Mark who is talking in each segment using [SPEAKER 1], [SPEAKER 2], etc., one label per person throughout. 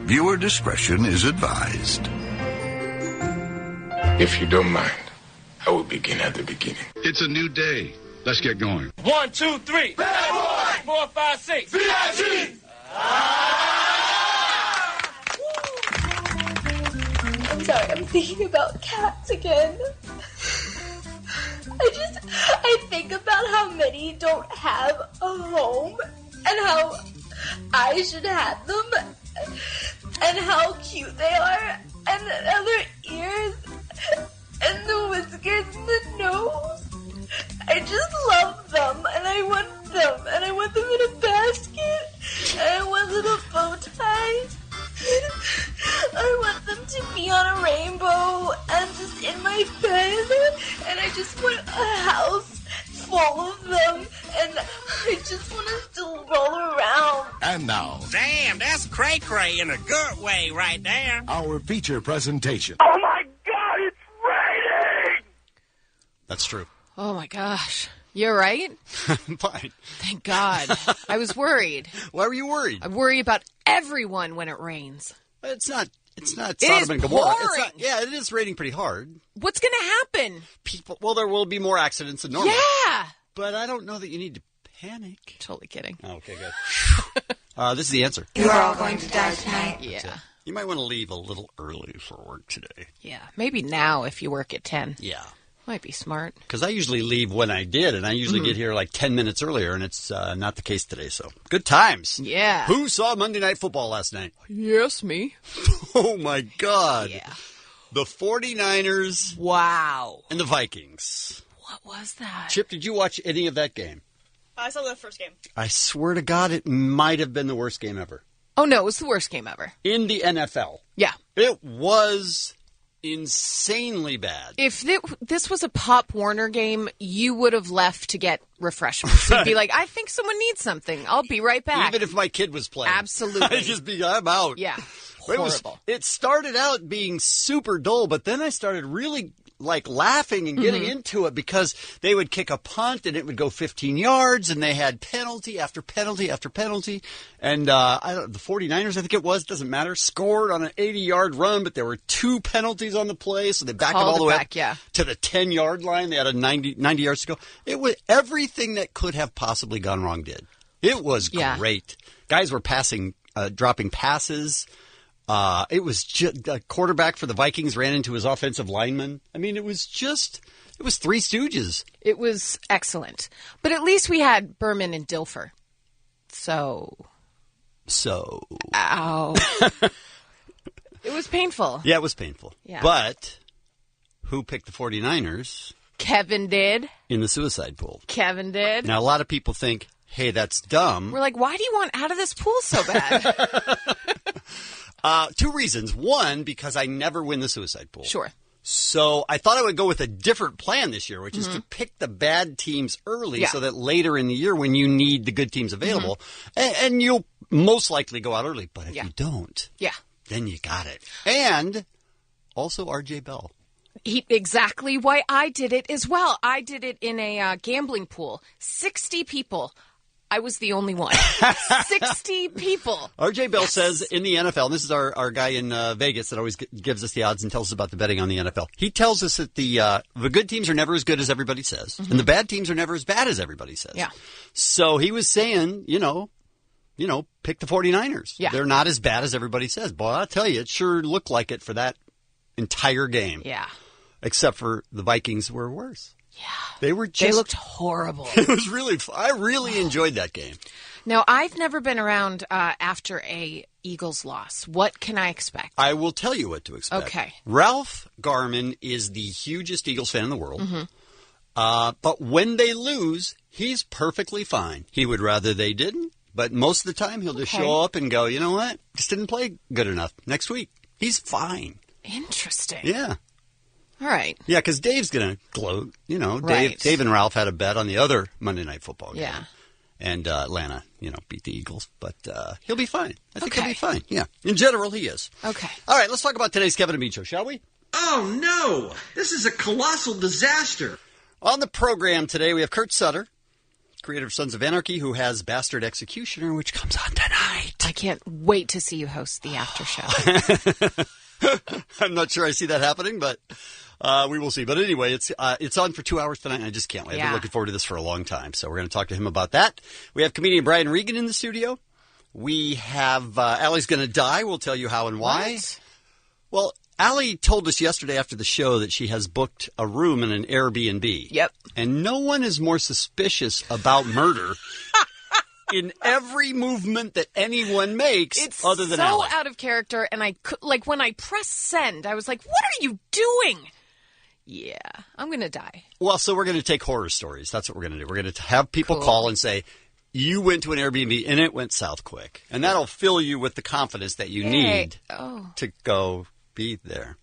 [SPEAKER 1] Viewer discretion is advised.
[SPEAKER 2] If you don't mind, I will begin at the beginning.
[SPEAKER 1] It's a new day. Let's get going.
[SPEAKER 3] 1, 2, 3. Bad boy. 4, 5, 6. VIG.
[SPEAKER 4] I'm sorry, I'm thinking about cats again. I think about how many don't have a home and how I should have them and how cute they are and their ears and the whiskers and the nose. I just love them and I want them and I want them in a basket and I want little bow ties. I want them to be on a rainbow and just in my bed, and I just want a house full of them, and I just want us to roll around.
[SPEAKER 1] And now,
[SPEAKER 5] Damn, that's cray-cray in a good way right there.
[SPEAKER 1] our feature presentation.
[SPEAKER 3] Oh my God, it's raining!
[SPEAKER 6] That's true.
[SPEAKER 7] Oh, my gosh. You're right?
[SPEAKER 6] Fine.
[SPEAKER 7] Thank God. I was worried.
[SPEAKER 6] Why were you worried?
[SPEAKER 7] I worry about everyone when it rains.
[SPEAKER 6] It's not
[SPEAKER 7] It
[SPEAKER 6] Sodom
[SPEAKER 7] is
[SPEAKER 6] and Gomorrah.
[SPEAKER 7] pouring.
[SPEAKER 6] Yeah, it is raining pretty hard.
[SPEAKER 7] What's going to happen?
[SPEAKER 6] There will be more accidents than normal.
[SPEAKER 7] Yeah.
[SPEAKER 6] But I don't know that you need to panic.
[SPEAKER 7] Totally kidding.
[SPEAKER 6] Oh, okay, good. This is the answer.
[SPEAKER 4] You are all going to die tonight.
[SPEAKER 7] Yeah.
[SPEAKER 6] You might want to leave a little early for work today.
[SPEAKER 7] Yeah. Maybe now if you work at 10.
[SPEAKER 6] Yeah.
[SPEAKER 7] Might be smart.
[SPEAKER 6] Because I usually leave when I did, and I usually get here like 10 minutes earlier, and it's not the case today. So good times.
[SPEAKER 7] Yeah.
[SPEAKER 6] Who saw Monday Night Football last night?
[SPEAKER 7] Yes, me.
[SPEAKER 6] Oh, my God.
[SPEAKER 7] Yeah.
[SPEAKER 6] The 49ers
[SPEAKER 7] Wow.
[SPEAKER 6] and the Vikings.
[SPEAKER 7] What was that?
[SPEAKER 6] Chip, did you watch any of that game?
[SPEAKER 8] I saw the first game.
[SPEAKER 6] I swear to God, it might have been the worst game ever.
[SPEAKER 7] Oh, no. It was the worst game ever.
[SPEAKER 6] In the NFL.
[SPEAKER 7] Yeah.
[SPEAKER 6] It was insanely bad.
[SPEAKER 7] If this was a Pop Warner game, you would have left to get refreshments. You'd be like, I think someone needs something. I'll be right back.
[SPEAKER 6] Even if my kid was playing.
[SPEAKER 7] Absolutely.
[SPEAKER 6] I'd just be, I'm out.
[SPEAKER 7] Yeah.
[SPEAKER 6] But
[SPEAKER 7] Horrible.
[SPEAKER 6] it started out being super dull, but then I started really laughing and getting into it because they would kick a punt and it would go 15 yards and they had penalty after penalty after penalty. And the 49ers, I think it was, doesn't matter, scored on an 80-yard run, but there were 2 penalties on the play, so they backed it all the way up to the 10-yard line. They had a 90 yards to go. It was everything that could have possibly gone wrong did. It was great. Guys were dropping passes. It was just a quarterback for the Vikings ran into his offensive lineman. I mean, it was Three Stooges.
[SPEAKER 7] It was excellent. But at least we had Berman and Dilfer. So. Ow. It was painful.
[SPEAKER 6] Yeah, it was painful.
[SPEAKER 7] Yeah.
[SPEAKER 6] But who picked the 49ers?
[SPEAKER 7] Kevin did.
[SPEAKER 6] In the suicide pool.
[SPEAKER 7] Kevin did.
[SPEAKER 6] Now, a lot of people think, hey, that's dumb.
[SPEAKER 7] We're like, why do you want out of this pool so bad?
[SPEAKER 6] 2 reasons. One, because I never win the suicide pool.
[SPEAKER 7] Sure.
[SPEAKER 6] So I thought I would go with a different plan this year, which is to pick the bad teams early so that later in the year when you need the good teams available, and you'll most likely go out early. But if you don't, then you got it. And also R.J. Bell.
[SPEAKER 7] Exactly why I did it as well. I did it in a gambling pool. 60 people. I was the only one. 60 people.
[SPEAKER 6] R.J. Bell says in the NFL, and this is our guy in Vegas that always gives us the odds and tells us about the betting on the NFL. He tells us that the good teams are never as good as everybody says, and the bad teams are never as bad as everybody says.
[SPEAKER 7] Yeah.
[SPEAKER 6] So he was saying, pick the 49ers.
[SPEAKER 7] Yeah.
[SPEAKER 6] They're not as bad as everybody says. Boy, I'll tell you, it sure looked like it for that entire game.
[SPEAKER 7] Yeah.
[SPEAKER 6] Except for the Vikings were worse.
[SPEAKER 7] Yeah.
[SPEAKER 6] They
[SPEAKER 7] looked horrible.
[SPEAKER 6] It was really fun. I really enjoyed that game.
[SPEAKER 7] Now, I've never been around after a Eagles loss. What can I expect?
[SPEAKER 6] I will tell you what to expect.
[SPEAKER 7] Okay.
[SPEAKER 6] Ralph Garman is the hugest Eagles fan in the world. But when they lose, he's perfectly fine. He would rather they didn't, but most of the time he'll just show up and go, you know what? Just didn't play good enough. Next week. He's fine.
[SPEAKER 7] Interesting.
[SPEAKER 6] Yeah.
[SPEAKER 7] All right.
[SPEAKER 6] Yeah, because Dave's going to gloat.
[SPEAKER 7] Right.
[SPEAKER 6] Dave and Ralph had a bet on the other Monday Night Football game.
[SPEAKER 7] Yeah.
[SPEAKER 6] And Atlanta, beat the Eagles. But he'll be fine. I think he'll be fine. Yeah. In general, he is.
[SPEAKER 7] Okay.
[SPEAKER 6] All right, let's talk about today's Kevin and Bean Show, shall we?
[SPEAKER 9] Oh, no. This is a colossal disaster.
[SPEAKER 6] On the program today, we have Kurt Sutter. creator of Sons of Anarchy, who has Bastard Executioner, which comes on tonight.
[SPEAKER 7] I can't wait to see you host the after show.
[SPEAKER 6] I'm not sure I see that happening, but we will see. But anyway, it's on for 2 hours tonight, and I just can't wait. I've been looking forward to this for a long time, so we're going to talk to him about that. We have comedian Brian Regan in the studio. We have Allie's going to die. We'll tell you how and why.
[SPEAKER 7] What?
[SPEAKER 6] Well, Allie told us yesterday after the show that she has booked a room in an Airbnb.
[SPEAKER 7] Yep.
[SPEAKER 6] And no one is more suspicious about murder in every movement that anyone makes other than Allie.
[SPEAKER 7] It's so out of character, and when I pressed send, I was like, what are you doing? Yeah, I'm going to die.
[SPEAKER 6] Well, so we're going to take horror stories. That's what we're going to do. We're going to have people call and say, you went to an Airbnb and it went south quick. And that'll fill you with the confidence that you need to go be there.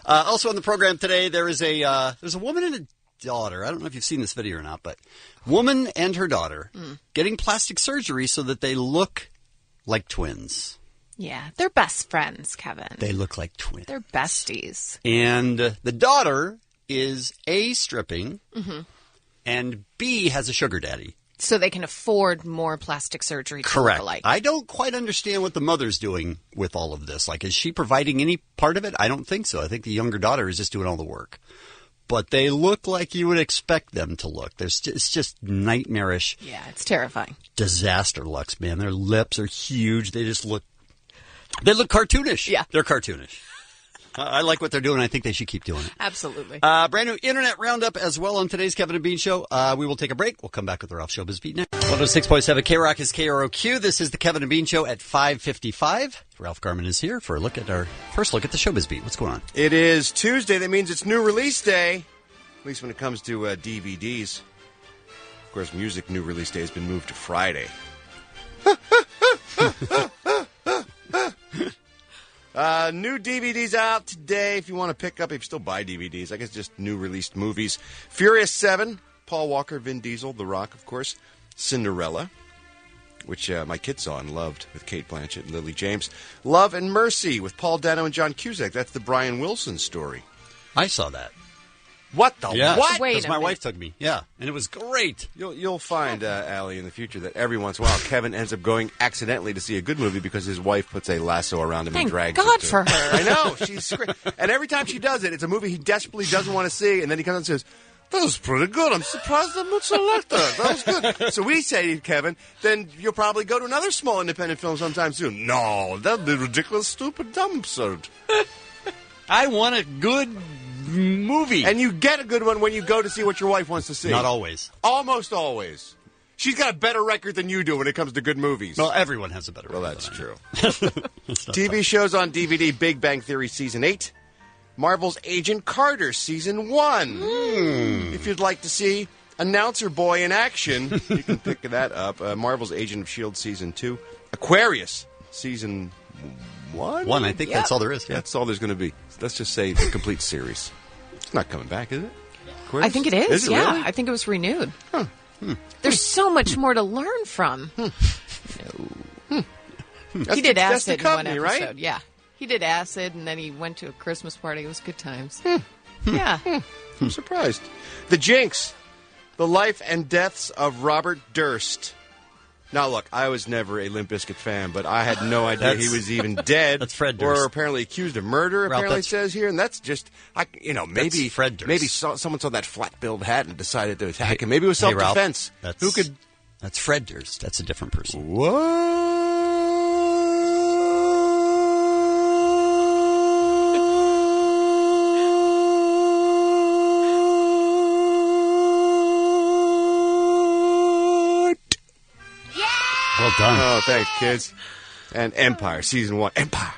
[SPEAKER 6] Also on the program today, there's a woman and a daughter. I don't know if you've seen this video or not, but woman and her daughter getting plastic surgery so that they look like twins.
[SPEAKER 7] Yeah, they're best friends, Kevin.
[SPEAKER 6] They look like twins.
[SPEAKER 7] They're besties.
[SPEAKER 6] And the daughter is A, stripping, and B, has a sugar daddy.
[SPEAKER 7] So they can afford more plastic surgery to
[SPEAKER 6] Correct.
[SPEAKER 7] look alike.
[SPEAKER 6] I don't quite understand what the mother's doing with all of this. Like, is she providing any part of it? I don't think so. I think the younger daughter is just doing all the work. But they look like you would expect them to look. It's just nightmarish.
[SPEAKER 7] Yeah, it's terrifying.
[SPEAKER 6] Disaster looks, man. Their lips are huge. They look cartoonish.
[SPEAKER 7] Yeah.
[SPEAKER 6] They're cartoonish. I like what they're doing. I think they should keep doing it.
[SPEAKER 7] Absolutely.
[SPEAKER 6] Brand new Internet Roundup as well on today's Kevin and Bean Show. We will take a break. We'll come back with the Ralph Showbiz Beat next. 106.7 K-Rock is KROQ. This is the Kevin and Bean Show at 5:55. Ralph Garman is here for our first look at the Showbiz Beat. What's going on?
[SPEAKER 8] It is Tuesday. That means it's new release day, at least when it comes to DVDs. Of course, music new release day has been moved to Friday. New DVDs out today if you want to pick up, if you still buy DVDs. I guess just new released movies. Furious 7, Paul Walker, Vin Diesel, The Rock, of course. Cinderella, which my kids saw and loved with Kate Blanchett and Lily James. Love and Mercy with Paul Dano and John Cusack. That's the Brian Wilson story.
[SPEAKER 6] I saw that.
[SPEAKER 8] What the what?
[SPEAKER 7] Wait
[SPEAKER 6] Because my wife took me. Yeah, and it was great.
[SPEAKER 8] You'll find, Allie, in the future that every once in a while Kevin ends up going accidentally to see a good movie because his wife puts a lasso around him and drags
[SPEAKER 7] God
[SPEAKER 8] him to
[SPEAKER 7] for
[SPEAKER 8] it.
[SPEAKER 7] her.
[SPEAKER 8] I know. She's great. And every time she does it, it's a movie he desperately doesn't want to see, and then he comes and says, that was pretty good. I'm surprised I'm not so like that. That was good. So we say to Kevin, then you'll probably go to another small independent film sometime soon. No, that'd be ridiculous, stupid, dumb, absurd.
[SPEAKER 6] I want a good movie.
[SPEAKER 8] And you get a good one when you go to see what your wife wants to see.
[SPEAKER 6] Not always.
[SPEAKER 8] Almost always. She's got a better record than you do when it comes to good movies.
[SPEAKER 6] Well, everyone has a better record.
[SPEAKER 8] Well, that's true.
[SPEAKER 6] That's
[SPEAKER 8] TV shows on DVD, Big Bang Theory Season 8. Marvel's Agent Carter Season 1. If you'd like to see Announcer Boy in action, you can pick that up. Marvel's Agent of S.H.I.E.L.D. Season 2. Aquarius Season 1?
[SPEAKER 6] I think that's all there is. Yeah.
[SPEAKER 8] That's all there's going to be. Let's just say the complete series. It's not coming back, is it? Aquarius?
[SPEAKER 7] I think it is.
[SPEAKER 8] Is it
[SPEAKER 7] yeah,
[SPEAKER 8] really?
[SPEAKER 7] I think it was renewed. There's so much more to learn from. He did
[SPEAKER 8] that's the
[SPEAKER 7] acid
[SPEAKER 8] company,
[SPEAKER 7] in one episode.
[SPEAKER 8] right?
[SPEAKER 7] Yeah. He did acid, and then he went to a Christmas party. It was good times. Yeah.
[SPEAKER 8] I'm surprised. The Jinx. The Life and Deaths of Robert Durst. Now, look, I was never a Limp Bizkit fan, but I had no idea he was even dead.
[SPEAKER 6] That's Fred Durst.
[SPEAKER 8] Or apparently accused of murder,
[SPEAKER 6] Ralph,
[SPEAKER 8] apparently it
[SPEAKER 6] that's-
[SPEAKER 8] says here. And that's just, maybe
[SPEAKER 6] That's Fred Durst.
[SPEAKER 8] maybe someone saw that flat-billed hat and decided to attack him. Maybe it was
[SPEAKER 6] Hey, Ralph,
[SPEAKER 8] self-defense. Who could...
[SPEAKER 6] That's Fred Durst. That's a different person.
[SPEAKER 8] What?
[SPEAKER 6] Well done.
[SPEAKER 8] Oh, thanks, kids. And Empire, Season 1. Empire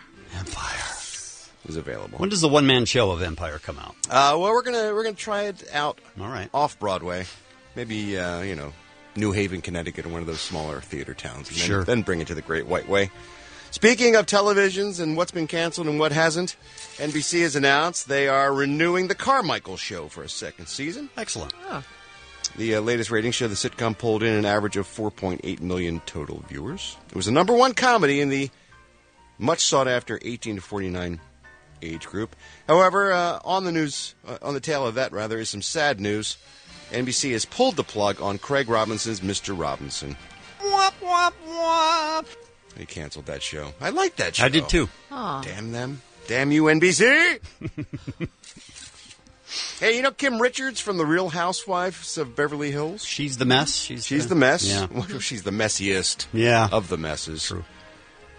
[SPEAKER 8] is available.
[SPEAKER 6] When does the one-man show of Empire come out?
[SPEAKER 8] Well, we're gonna try it out.
[SPEAKER 6] All right.
[SPEAKER 8] Off Broadway, maybe New Haven, Connecticut, or one of those smaller theater towns. And
[SPEAKER 6] Sure.
[SPEAKER 8] Then bring it to the Great White Way. Speaking of televisions and what's been canceled and what hasn't, NBC has announced they are renewing the Carmichael Show for a second season.
[SPEAKER 6] Excellent.
[SPEAKER 8] The latest ratings show the sitcom pulled in an average of 4.8 million total viewers. It was the number one comedy in the much sought-after 18 to 49 age group. However, on the tail of that, is some sad news. NBC has pulled the plug on Craig Robinson's Mr. Robinson.
[SPEAKER 6] Wop, wop, wop.
[SPEAKER 8] They canceled that show. I liked that show.
[SPEAKER 6] I did too.
[SPEAKER 7] Aw.
[SPEAKER 8] Damn them. Damn you, NBC. Hey, you know Kim Richards from The Real Housewives of Beverly Hills?
[SPEAKER 6] She's the mess.
[SPEAKER 8] She's the mess.
[SPEAKER 6] Yeah.
[SPEAKER 8] Well, she's the messiest
[SPEAKER 6] Yeah.
[SPEAKER 8] of the messes.
[SPEAKER 6] True.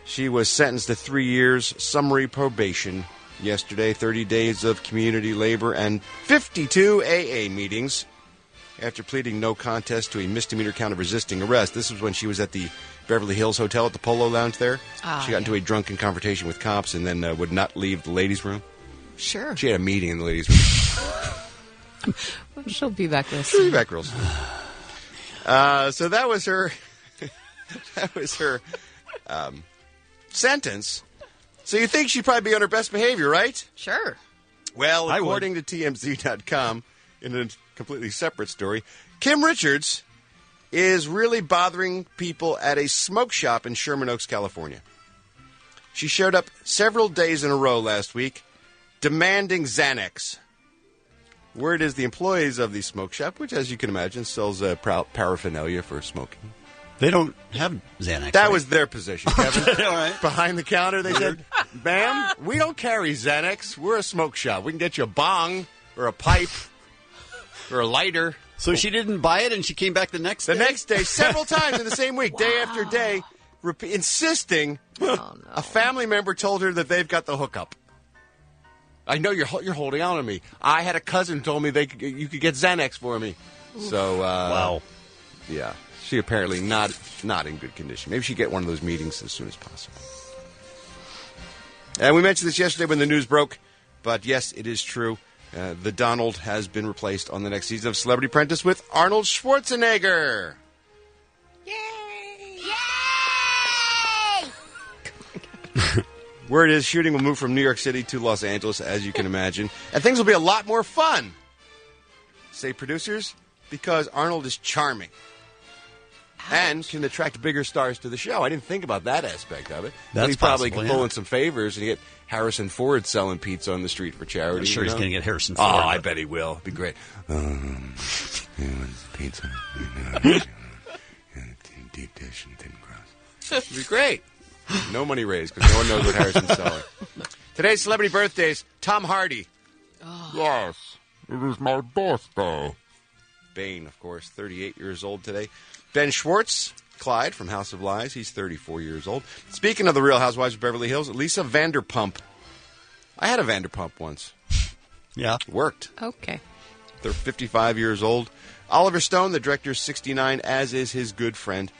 [SPEAKER 8] She was sentenced to 3 years summary probation yesterday, 30 days of community labor, and 52 AA meetings after pleading no contest to a misdemeanor count of resisting arrest. This was when she was at the Beverly Hills Hotel at the Polo Lounge there. She got into a drunken confrontation with cops and then would not leave the ladies' room.
[SPEAKER 7] Sure.
[SPEAKER 8] She had a meeting in the ladies' room.
[SPEAKER 7] She'll be back real
[SPEAKER 8] She'll
[SPEAKER 7] soon.
[SPEAKER 8] be back real soon. So that was her. That was her sentence. So you think she'd probably be on her best behavior, right?
[SPEAKER 7] Sure.
[SPEAKER 8] Well,
[SPEAKER 6] I
[SPEAKER 8] according to TMZ.com, in a completely separate story, Kim Richards is really bothering people at a smoke shop in Sherman Oaks, California. She showed up several days in a row last week demanding Xanax. Word is the employees of the smoke shop, which, as you can imagine, sells paraphernalia for smoking.
[SPEAKER 6] They don't have Xanax.
[SPEAKER 8] That
[SPEAKER 6] right?
[SPEAKER 8] was their position, Kevin.
[SPEAKER 6] All right.
[SPEAKER 8] Behind the counter, they said, ma'am, we don't carry Xanax. We're a smoke shop. We can get you a bong or a pipe or a lighter.
[SPEAKER 6] So she didn't buy it, and she came back the next day?
[SPEAKER 8] The next day, several times in the same week, day after day, insisting. A family member told her that they've got the hookup. I know you're holding on me. I had a cousin who told me you could get Xanax for me. So,
[SPEAKER 6] Wow.
[SPEAKER 8] Yeah. She apparently not in good condition. Maybe she'd get one of those meetings as soon as possible. And we mentioned this yesterday when the news broke, but yes, it is true. The Donald has been replaced on the next season of Celebrity Apprentice with Arnold Schwarzenegger. Word is shooting will move from New York City to Los Angeles, as you can imagine. And things will be a lot more fun, say producers, because Arnold is charming. And can attract bigger stars to the show. I didn't think about that aspect of it.
[SPEAKER 6] That's
[SPEAKER 8] he probably
[SPEAKER 6] possible,
[SPEAKER 8] can pull in some favors and get Harrison Ford selling pizza on the street for charity.
[SPEAKER 6] I'm sure
[SPEAKER 8] you
[SPEAKER 6] he's
[SPEAKER 8] know?
[SPEAKER 6] going to get Harrison
[SPEAKER 8] Oh,
[SPEAKER 6] Ford.
[SPEAKER 8] I bet he will. It'd be great. Pizza. Deep dish and thin crust. It'd be great. No money raised because no one knows what Harrison's selling. Today's celebrity birthdays. Tom Hardy.
[SPEAKER 2] Yes, it is my birthday.
[SPEAKER 8] Bane, of course, 38 years old today. Ben Schwartz, Clyde from House of Lies. He's 34 years old. Speaking of the Real Housewives of Beverly Hills, Lisa Vanderpump. I had a Vanderpump once.
[SPEAKER 6] Yeah.
[SPEAKER 8] Worked.
[SPEAKER 7] Okay.
[SPEAKER 8] They're 55 years old. Oliver Stone, the director, is 69, as is his good friend,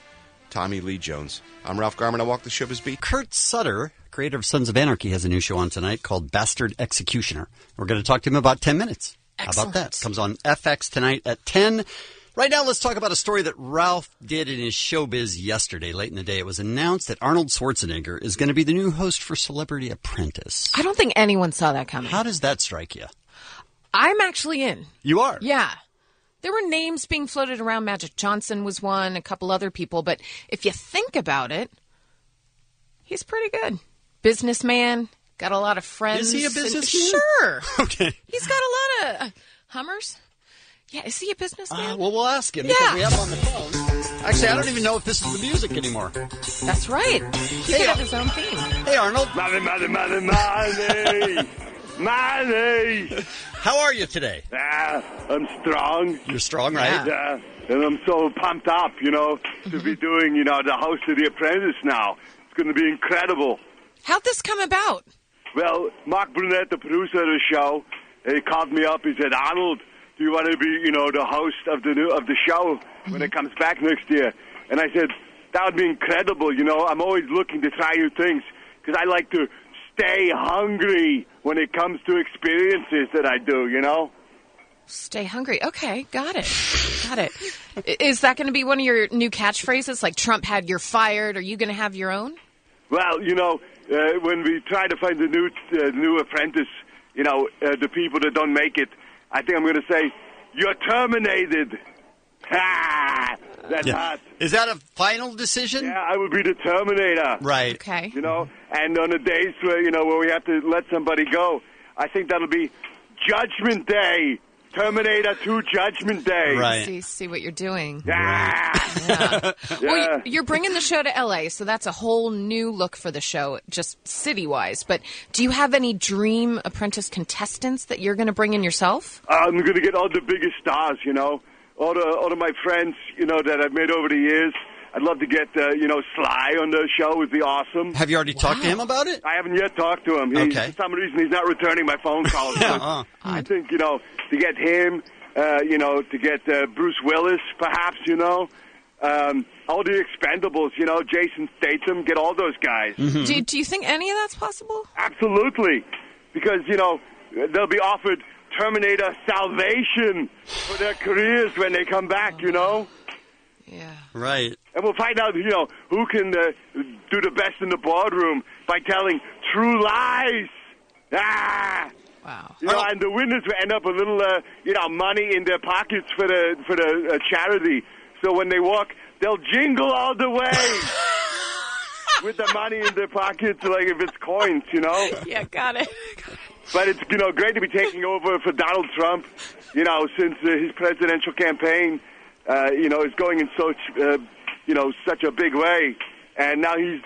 [SPEAKER 8] Tommy Lee Jones. I'm Ralph Garman. I walk the Showbiz beat.
[SPEAKER 6] Kurt Sutter, creator of Sons of Anarchy, has a new show on tonight called Bastard Executioner. We're going to talk to him about 10 minutes.
[SPEAKER 7] Excellent.
[SPEAKER 6] How about that? Comes on FX tonight at 10. Right now, let's talk about a story that Ralph did in his Showbiz yesterday, late in the day. It was announced that Arnold Schwarzenegger is going to be the new host for Celebrity Apprentice.
[SPEAKER 7] I don't think anyone saw that coming.
[SPEAKER 6] How does that strike you?
[SPEAKER 7] I'm actually in.
[SPEAKER 6] You are?
[SPEAKER 7] Yeah. There were names being floated around. Magic Johnson was one, a couple other people. But if you think about it, he's pretty good. Businessman, got a lot of friends.
[SPEAKER 6] Is he a businessman?
[SPEAKER 7] Sure.
[SPEAKER 6] Okay.
[SPEAKER 7] He's got a lot of Hummers. Yeah, is he a businessman?
[SPEAKER 6] Well, we'll ask him because we have him on the phone. Actually, I don't even know if this is the music anymore.
[SPEAKER 7] That's right. He could have his own theme.
[SPEAKER 6] Hey, Arnold.
[SPEAKER 3] Money, money, money, money. Money.
[SPEAKER 6] How are you today?
[SPEAKER 3] I'm strong.
[SPEAKER 6] You're strong, right?
[SPEAKER 7] Yeah.
[SPEAKER 3] And I'm so pumped up, to be doing, the host of The Apprentice now. It's going to be incredible.
[SPEAKER 7] How'd this come about?
[SPEAKER 3] Well, Mark Brunette, the producer of the show, he called me up. He said, Arnold, do you want to be, the host of the show when it comes back next year? And I said, that would be incredible. I'm always looking to try new things because I like to stay hungry when it comes to experiences that I do,
[SPEAKER 7] Stay hungry. Okay, got it. Got it. Is that going to be one of your new catchphrases? Like Trump had "you're fired." Are you going to have your own?
[SPEAKER 3] Well, when we try to find the new apprentice, the people that don't make it, I think I'm going to say, "You're terminated." Ha! That's hot.
[SPEAKER 6] Is that a final decision?
[SPEAKER 3] Yeah, I would be the Terminator.
[SPEAKER 6] Right.
[SPEAKER 7] Okay.
[SPEAKER 3] And on the days where we have to let somebody go, I think that'll be Judgment Day. Terminator 2 Judgment Day.
[SPEAKER 6] Right.
[SPEAKER 7] See what you're doing.
[SPEAKER 3] Yeah.
[SPEAKER 7] Yeah.
[SPEAKER 3] Yeah.
[SPEAKER 7] Well, you're bringing the show to L.A., so that's a whole new look for the show, just city-wise. But do you have any dream Apprentice contestants that you're going to bring in yourself?
[SPEAKER 3] I'm going to get all the biggest stars, all of my friends, that I've made over the years. I'd love to get, Sly on the show. Would be awesome.
[SPEAKER 6] Have you already talked to him about it?
[SPEAKER 3] I haven't yet talked to him.
[SPEAKER 6] Okay.
[SPEAKER 3] For some reason, he's not returning my phone calls. I think, to get him, to get Bruce Willis, perhaps, all the Expendables, Jason Statham, get all those guys.
[SPEAKER 7] Mm-hmm. Do you think any of that's possible?
[SPEAKER 3] Absolutely. Because, they'll be offered Terminator salvation for their careers when they come back,
[SPEAKER 7] Yeah.
[SPEAKER 6] Right.
[SPEAKER 3] And we'll find out, who can do the best in the boardroom by telling true lies.
[SPEAKER 7] Wow.
[SPEAKER 3] And the winners will end up a little, money in their pockets for the charity. So when they walk, they'll jingle all the way with the money in their pockets, like if it's coins,
[SPEAKER 7] Yeah, got it.
[SPEAKER 3] But it's, great to be taking over for Donald Trump, since his presidential campaign, is going in such a big way. And now he's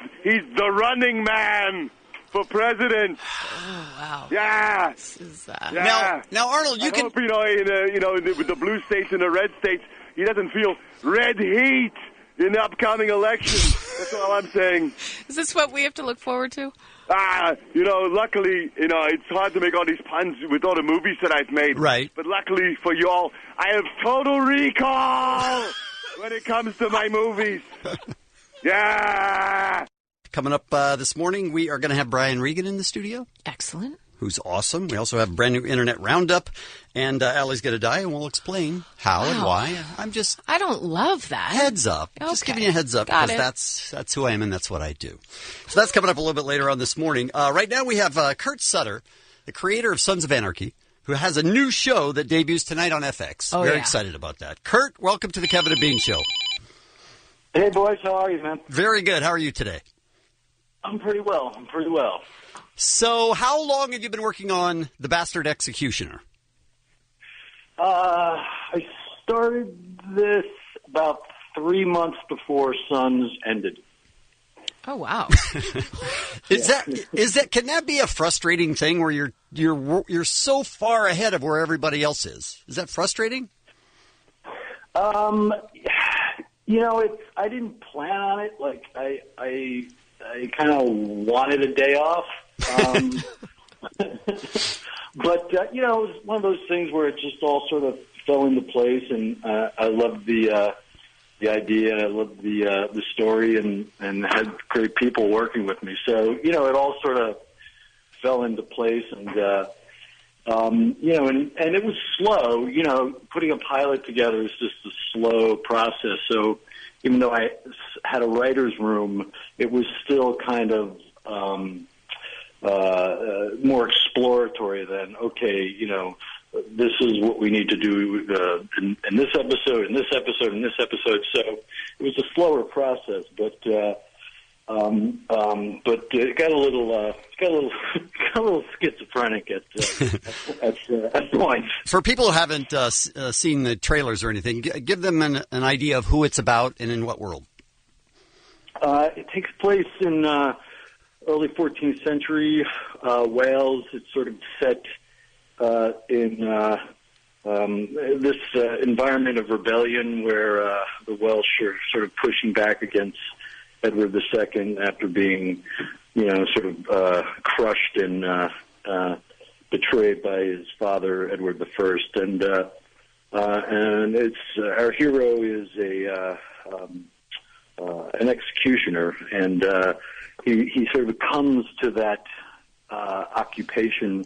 [SPEAKER 3] the running man for president.
[SPEAKER 7] Oh, wow.
[SPEAKER 3] Yeah.
[SPEAKER 7] This is,
[SPEAKER 3] yeah.
[SPEAKER 6] Now, Arnold, you
[SPEAKER 3] I
[SPEAKER 6] can...
[SPEAKER 3] hope, with the blue states and the red states, he doesn't feel red heat in the upcoming election. That's all I'm saying.
[SPEAKER 7] Is this what we have to look forward to?
[SPEAKER 3] Luckily, it's hard to make all these puns with all the movies that I've made.
[SPEAKER 6] Right.
[SPEAKER 3] But luckily for y'all, I have total recall when it comes to my movies. Yeah.
[SPEAKER 6] Coming up this morning, we are going to have Brian Regan in the studio.
[SPEAKER 7] Excellent.
[SPEAKER 6] Who's awesome. We also have a brand new internet roundup, and Allie's going to die, and we'll explain how and why.
[SPEAKER 7] I don't love that.
[SPEAKER 6] Heads up.
[SPEAKER 7] Okay.
[SPEAKER 6] Just giving you a heads up,
[SPEAKER 7] Got
[SPEAKER 6] because that's who I am and that's what I do. So that's coming up a little bit later on this morning. Right now we have Kurt Sutter, the creator of Sons of Anarchy, who has a new show that debuts tonight on FX. Very excited about that. Kurt, welcome to the Kevin and Bean Show.
[SPEAKER 9] Hey, boys. How are you, man?
[SPEAKER 6] Very good. How are you today?
[SPEAKER 9] I'm pretty well.
[SPEAKER 6] So how long have you been working on The Bastard Executioner?
[SPEAKER 9] I started this about 3 months before Sons ended.
[SPEAKER 7] Oh, wow.
[SPEAKER 6] Is that can that be a frustrating thing where you're so far ahead of where everybody else is? Is that frustrating?
[SPEAKER 9] I didn't plan on it. Like I kind of wanted a day off. But, it was one of those things where it just all sort of fell into place, and I loved the idea, and I loved the story, and had great people working with me. So, it all sort of fell into place, and it was slow. Putting a pilot together is just a slow process. So even though I had a writer's room, it was still kind of more exploratory than, okay, this is what we need to do in this episode, in this episode, in this episode. So it was a slower process, but it got a little schizophrenic at points.
[SPEAKER 6] For people who haven't seen the trailers or anything, give them an idea of who it's about and in what world.
[SPEAKER 9] It takes place in early 14th century Wales. It's sort of set in this environment of rebellion where the Welsh are sort of pushing back against Edward II after being, sort of crushed and betrayed by his father, Edward I. And it's our hero is an executioner, and he sort of comes to that occupation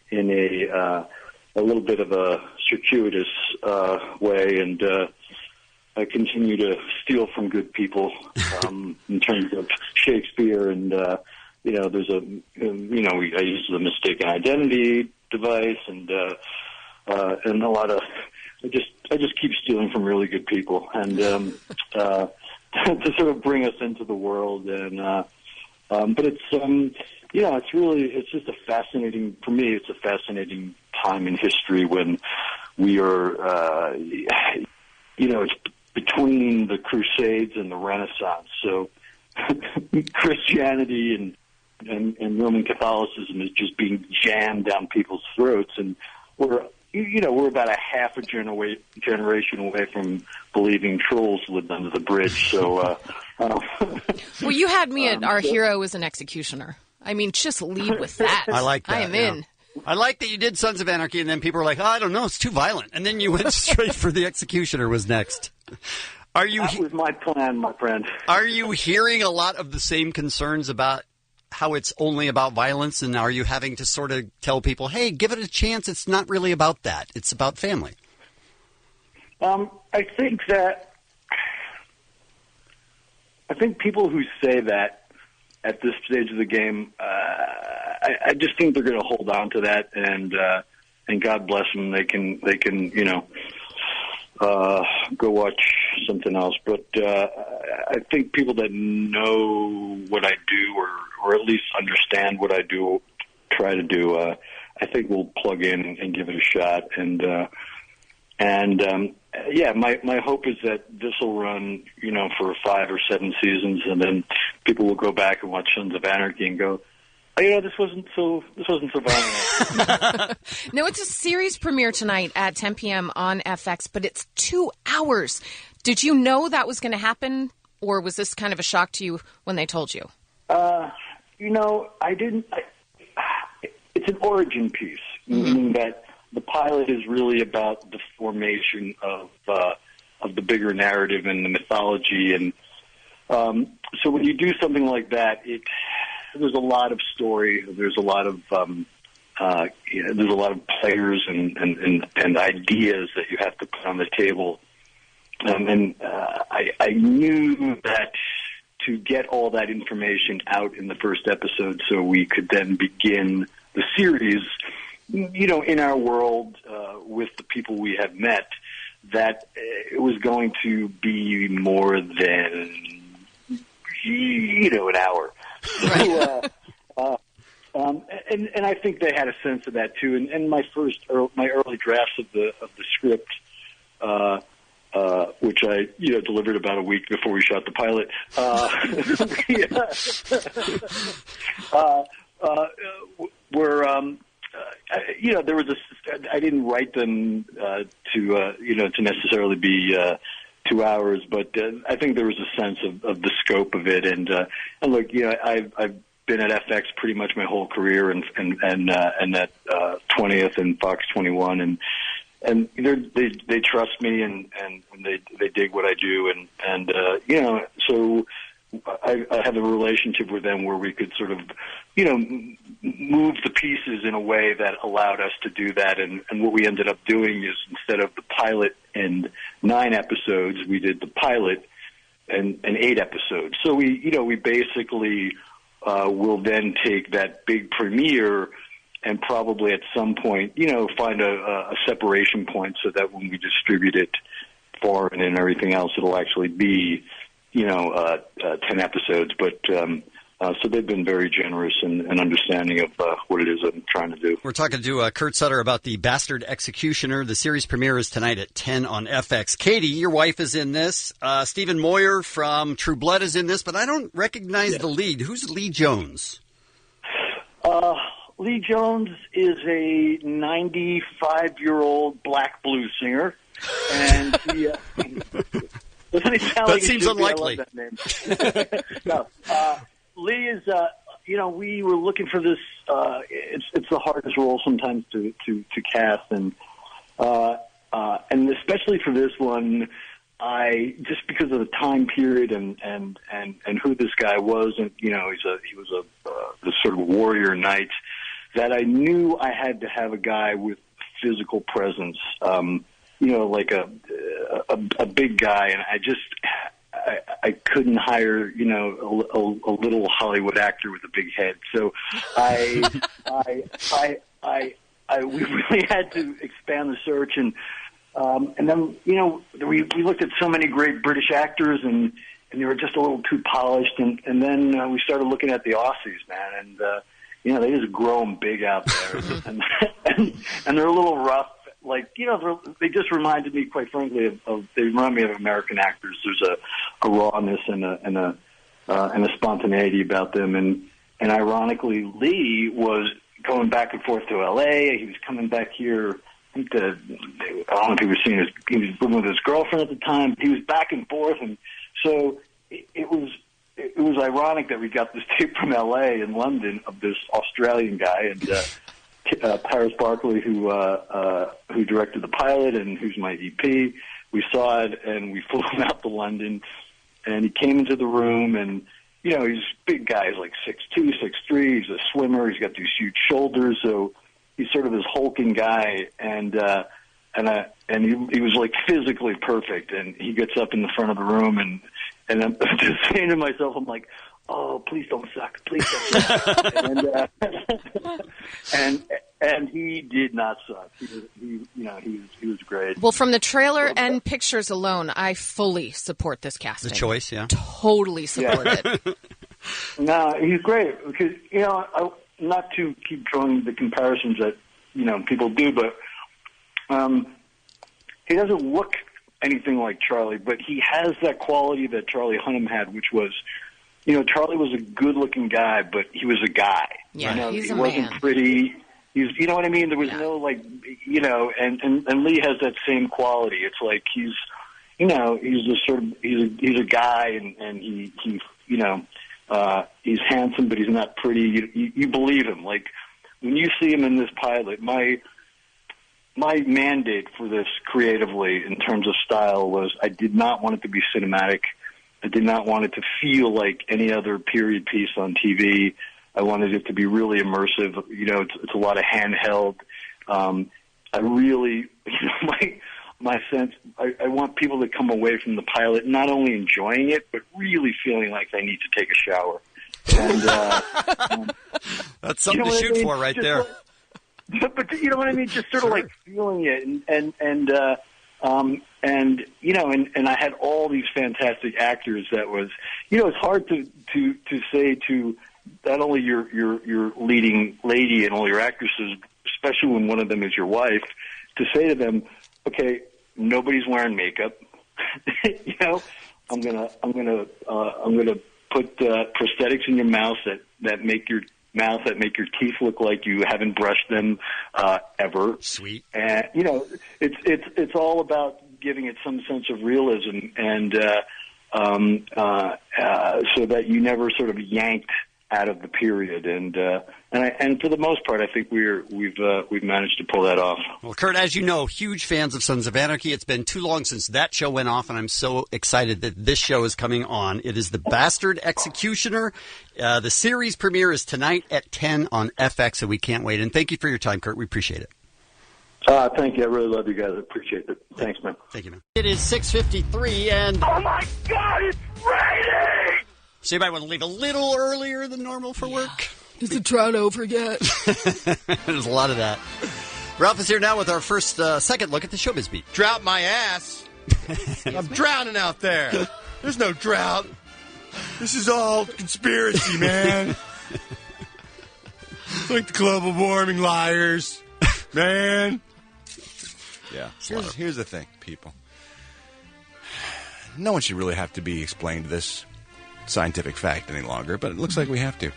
[SPEAKER 9] in a little bit of a circuitous way, and I continue to steal from good people in terms of Shakespeare, and there's I use the mistaken identity device, and a lot of I just keep stealing from really good people, and to sort of bring us into the world, and but it's it's just a fascinating time in history when we are, it's between the Crusades and the Renaissance. So Christianity and Roman Catholicism is just being jammed down people's throats, and we're about a half a generation away from believing trolls lived under the bridge. So,
[SPEAKER 7] well, you had me at our hero is an executioner. I mean, just lead with that.
[SPEAKER 6] I like that.
[SPEAKER 7] I am in.
[SPEAKER 6] I like that you did Sons of Anarchy, and then people were like, I don't know, it's too violent. And then you went straight for the Executioner was next.
[SPEAKER 9] That was my plan, my friend.
[SPEAKER 6] Are you hearing a lot of the same concerns about how it's only about violence, and are you having to sort of tell people, hey, give it a chance, it's not really about that, it's about family?
[SPEAKER 9] I think people who say that at this stage of the game, I just think they're going to hold on to that, and God bless them. They can go watch something else. But I think people that know what I do, or at least understand what I do, try to do, I think will plug in and give it a shot. My hope is that this will run, for 5 or 7 seasons, and then people will go back and watch Sons of Anarchy and go, this wasn't so violent.
[SPEAKER 7] No, it's a series premiere tonight at 10 p.m. on FX, but it's 2 hours. Did you know that was going to happen, or was this kind of a shock to you when they told you?
[SPEAKER 9] I didn't. It's an origin piece, meaning that the pilot is really about the formation of the bigger narrative and the mythology, and so when you do something like that, there's a lot of story. There's a lot of there's a lot of players and ideas that you have to put on the table, and I knew that to get all that information out in the first episode, so we could then begin the series, in our world, with the people we have met, that it was going to be more than, an hour.
[SPEAKER 7] Right.
[SPEAKER 9] And I think they had a sense of that too. And my early drafts of the script, which I delivered about a week before we shot the pilot, there was I didn't write them to necessarily be 2 hours, but I think there was a sense of the scope of it. And look, I've been at FX pretty much my whole career, and at 20th and Fox 21, and they trust me, and they dig what I do, and so I have a relationship with them where we could sort of, move the pieces in a way that allowed us to do that. And what we ended up doing is, instead of the pilot and 9 episodes, we did the pilot and 8 episodes. So we basically will then take that big premiere and probably at some point, find a separation point so that when we distribute it foreign and everything else, it'll actually be 10 episodes, but so they've been very generous and understanding of what it is I'm trying to do.
[SPEAKER 6] We're talking to Kurt Sutter about The Bastard Executioner. The series premiere is tonight at 10 on FX. Katie, your wife is in this. Stephen Moyer from True Blood is in this, but I don't recognize the lead. Who's Lee Jones?
[SPEAKER 9] Lee Jones is a 95-year-old black blues singer, and he...
[SPEAKER 6] That seems unlikely.
[SPEAKER 9] I love that name. No, Lee is, we were looking for this. It's the hardest role sometimes to cast, and especially for this one, just because of the time period and who this guy was, and he was this sort of warrior knight, that I knew I had to have a guy with physical presence. Like a big guy, and I couldn't hire, a little Hollywood actor with a big head. So we really had to expand the search, and then we looked at so many great British actors, and they were just a little too polished, and then we started looking at the Aussies, man, and they just grow them big out there, and they're a little rough. they just reminded me, quite frankly, they remind me of American actors. There's a rawness and a spontaneity about them, and ironically, Lee was going back and forth to L.A. He was coming back here. I think I don't know if he was he was living with his girlfriend at the time. He was back and forth, and so it was ironic that we got this tape from L.A. and London of this Australian guy and Paris Barkley, who directed the pilot and who's my EP. We saw it and we flew him out to London, and he came into the room, and he's a big guy. He's like 6'2", 6'3". He's a swimmer. He's got these huge shoulders, so he's sort of this hulking guy, and he was like physically perfect. And he gets up in the front of the room, and I'm just saying to myself, I'm like, oh, please don't suck, please don't suck. and he did not suck. He was great.
[SPEAKER 7] Well, from the trailer and pictures alone, I fully support this casting.
[SPEAKER 6] The choice, yeah.
[SPEAKER 7] Totally support it.
[SPEAKER 9] No, he's great because not to keep drawing the comparisons that people do, but he doesn't look anything like Charlie, but he has that quality that Charlie Hunnam had, which was, Charlie was a good-looking guy, but he was a guy.
[SPEAKER 7] Yeah, he's
[SPEAKER 9] he
[SPEAKER 7] a
[SPEAKER 9] wasn't
[SPEAKER 7] man.
[SPEAKER 9] Pretty. You know what I mean? There was no and Lee has that same quality. It's like he's a guy, and he's handsome, but he's not pretty. You believe him. Like when you see him in this pilot, my mandate for this creatively in terms of style was I did not want it to be cinematic. I did not want it to feel like any other period piece on TV. I wanted it to be really immersive. It's a lot of handheld. I really, my sense, I want people to come away from the pilot not only enjoying it, but really feeling like they need to take a shower. And
[SPEAKER 6] that's something to shoot for right there.
[SPEAKER 9] But you know what I mean? Just sort of like feeling it, and I had all these fantastic actors. That was, it's hard to say to not only your leading lady and all your actresses, especially when one of them is your wife, to say to them, okay, nobody's wearing makeup. I'm gonna put prosthetics in your mouth that make your teeth look like you haven't brushed them ever.
[SPEAKER 6] Sweet.
[SPEAKER 9] And it's all about giving it some sense of realism, and so that you never sort of yanked out of the period. And for the most part, I think we've managed to pull that off.
[SPEAKER 6] Well, Kurt, as you know, huge fans of Sons of Anarchy. It's been too long since that show went off, and I'm so excited that this show is coming on. It is The Bastard Executioner. The series premiere is tonight at 10 on FX, and we can't wait. And thank you for your time, Kurt. We appreciate it.
[SPEAKER 9] Thank you. I really love you guys. I appreciate it. Thanks, man.
[SPEAKER 6] Thank you, man. It is 6:53, and
[SPEAKER 3] Oh my God, it's raining!
[SPEAKER 6] so you might want to leave a little earlier than normal for work.
[SPEAKER 7] Is the drought over yet?
[SPEAKER 6] There's a lot of that. Ralph is here now with our second look at the Showbiz Beat.
[SPEAKER 8] Drought my ass. I'm drowning out there. There's no drought. This is all conspiracy, man. It's like the global warming liars, man. Yeah. Here's the thing, people. No one should really have to be explained this scientific fact any longer, but it looks like we have to.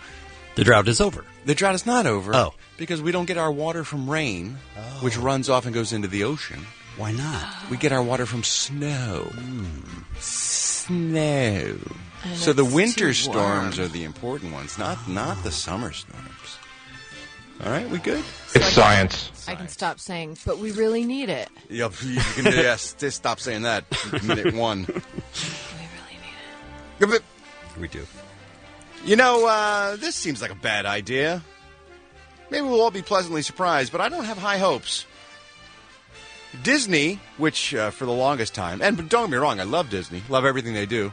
[SPEAKER 6] The drought is over.
[SPEAKER 8] The drought is not over.
[SPEAKER 6] Oh.
[SPEAKER 8] Because we don't get our water from rain, which runs off and goes into the ocean.
[SPEAKER 6] Why not?
[SPEAKER 8] We get our water from snow. Snow. So the winter storms are the important ones, not the summer storms. All right, we good?
[SPEAKER 2] It's science.
[SPEAKER 7] I can stop saying, but we really need it.
[SPEAKER 8] Yep, you can just stop saying that minute one.
[SPEAKER 7] We really need it.
[SPEAKER 6] We do.
[SPEAKER 8] This seems like a bad idea. Maybe we'll all be pleasantly surprised, but I don't have high hopes. Disney, which for the longest time, and don't get me wrong, I love Disney. Love everything they do.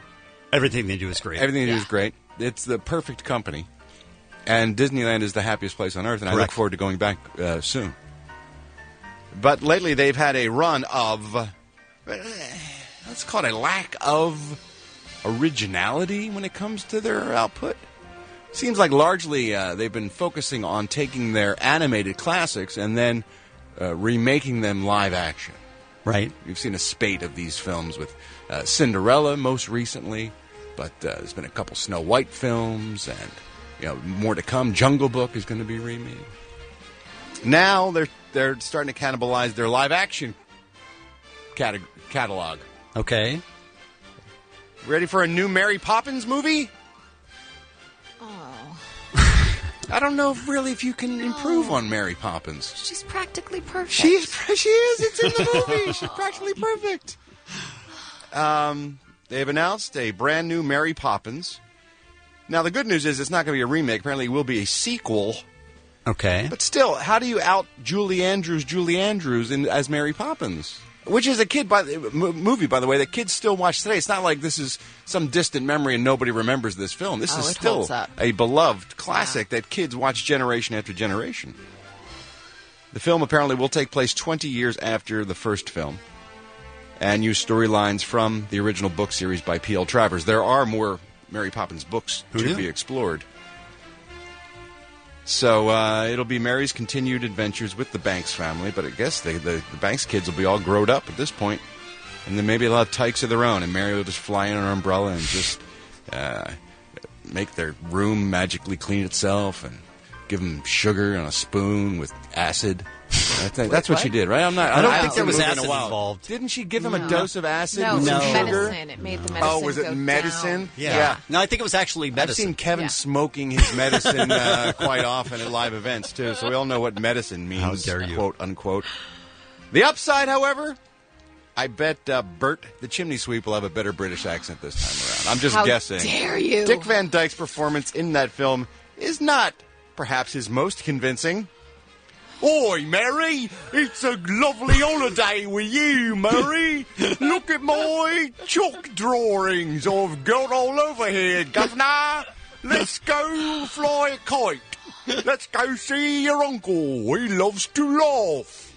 [SPEAKER 6] Everything they do is great.
[SPEAKER 8] Everything they do is great. It's the perfect company. And Disneyland is the happiest place on earth, and I look forward to going back soon. But lately they've had a run of, let's call it a lack of originality when it comes to their output. Seems like largely they've been focusing on taking their animated classics and then remaking them live action.
[SPEAKER 6] Right.
[SPEAKER 8] We've seen a spate of these films with Cinderella most recently, but there's been a couple Snow White films, and more to come. Jungle Book is going to be remade. Now they're starting to cannibalize their live action catalog.
[SPEAKER 6] Okay.
[SPEAKER 8] Ready for a new Mary Poppins movie?
[SPEAKER 7] Oh.
[SPEAKER 8] I don't know if you can improve on Mary Poppins.
[SPEAKER 7] She's practically perfect.
[SPEAKER 8] She is. It's in the movie. She's practically perfect. They've announced a brand new Mary Poppins. Now, the good news is it's not going to be a remake. Apparently, it will be a sequel.
[SPEAKER 6] Okay.
[SPEAKER 8] But still, how do you out Julie Andrews as Mary Poppins? Which is a movie, by the way, that kids still watch today. It's not like this is some distant memory and nobody remembers this film. This is still a beloved classic that kids watch generation after generation. The film apparently will take place 20 years after the first film and use storylines from the original book series by P.L. Travers. There are more Mary Poppins books to be explored. So it'll be Mary's continued adventures with the Banks family, but I guess the Banks kids will be all grown up at this point, and then maybe a lot of tykes of their own, and Mary will just fly in on her umbrella and just make their room magically clean itself and give them sugar on a spoon with acid. That's what she did, right?
[SPEAKER 6] I don't think there was acid involved.
[SPEAKER 8] Didn't she give him a dose of acid
[SPEAKER 7] No,
[SPEAKER 8] with
[SPEAKER 7] it was
[SPEAKER 8] some sugar?
[SPEAKER 7] medicine. It made the medicine
[SPEAKER 8] Oh, was it
[SPEAKER 7] go
[SPEAKER 8] medicine?
[SPEAKER 7] down.
[SPEAKER 6] Yeah. No, I think it was actually medicine.
[SPEAKER 8] I've seen Kevin smoking his medicine quite often at live events, too, so we all know what medicine means,
[SPEAKER 6] How dare you.
[SPEAKER 8] quote, unquote. The upside, however, I bet Bert, the chimney sweep, will have a better British accent this time around. I'm just guessing.
[SPEAKER 7] How dare you?
[SPEAKER 8] Dick Van Dyke's performance in that film is not perhaps his most convincing. Oi, Mary, it's a lovely holiday with you, Mary. Look at my chalk drawings I've got all over here, governor. Let's go fly a kite. Let's go see your uncle. He loves to laugh.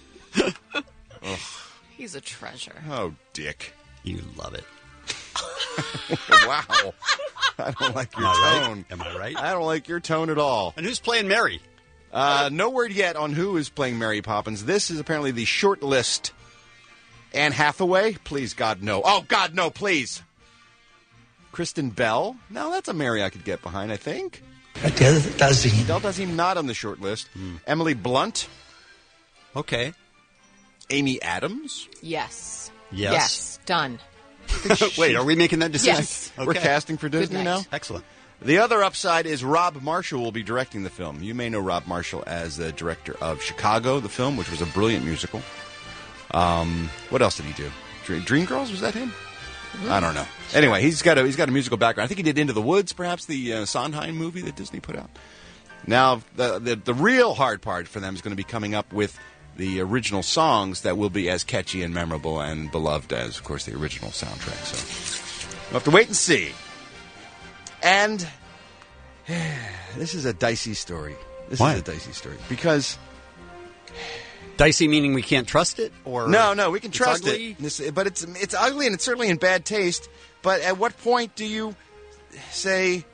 [SPEAKER 7] He's a treasure.
[SPEAKER 8] Oh, Dick.
[SPEAKER 6] You love it.
[SPEAKER 8] Wow. I don't like your tone.
[SPEAKER 6] Am I right?
[SPEAKER 8] I don't like your tone at all.
[SPEAKER 6] And who's playing Mary?
[SPEAKER 8] No word yet on who is playing Mary Poppins. This is apparently the short list. Anne Hathaway? Please, God, no. Oh, God, no, please. Kristen Bell? No, that's a Mary I could get behind, I think. Adele Dazeem not on the short list. Emily Blunt?
[SPEAKER 6] Okay.
[SPEAKER 8] Amy Adams?
[SPEAKER 7] Yes.
[SPEAKER 6] Yes.
[SPEAKER 7] Done.
[SPEAKER 6] Wait, are we making that decision?
[SPEAKER 7] Yes.
[SPEAKER 6] Okay.
[SPEAKER 8] We're casting for Disney now?
[SPEAKER 6] Excellent.
[SPEAKER 8] The other upside is Rob Marshall will be directing the film. You may know Rob Marshall as the director of Chicago, the film, which was a brilliant musical. What else did he do? Dreamgirls? Was that him? I don't know. Anyway, he's got a musical background. I think he did Into the Woods, perhaps the Sondheim movie that Disney put out. Now, the real hard part for them is going to be coming up with the original songs that will be as catchy and memorable and beloved as, of course, the original soundtrack. So we'll have to wait and see. And this is a dicey story.
[SPEAKER 6] Why?
[SPEAKER 8] Is a dicey story because
[SPEAKER 6] dicey meaning we can't trust it, or
[SPEAKER 8] no, we can trust
[SPEAKER 6] ugly?
[SPEAKER 8] it. But it's ugly and it's certainly in bad taste. But at what point do you say,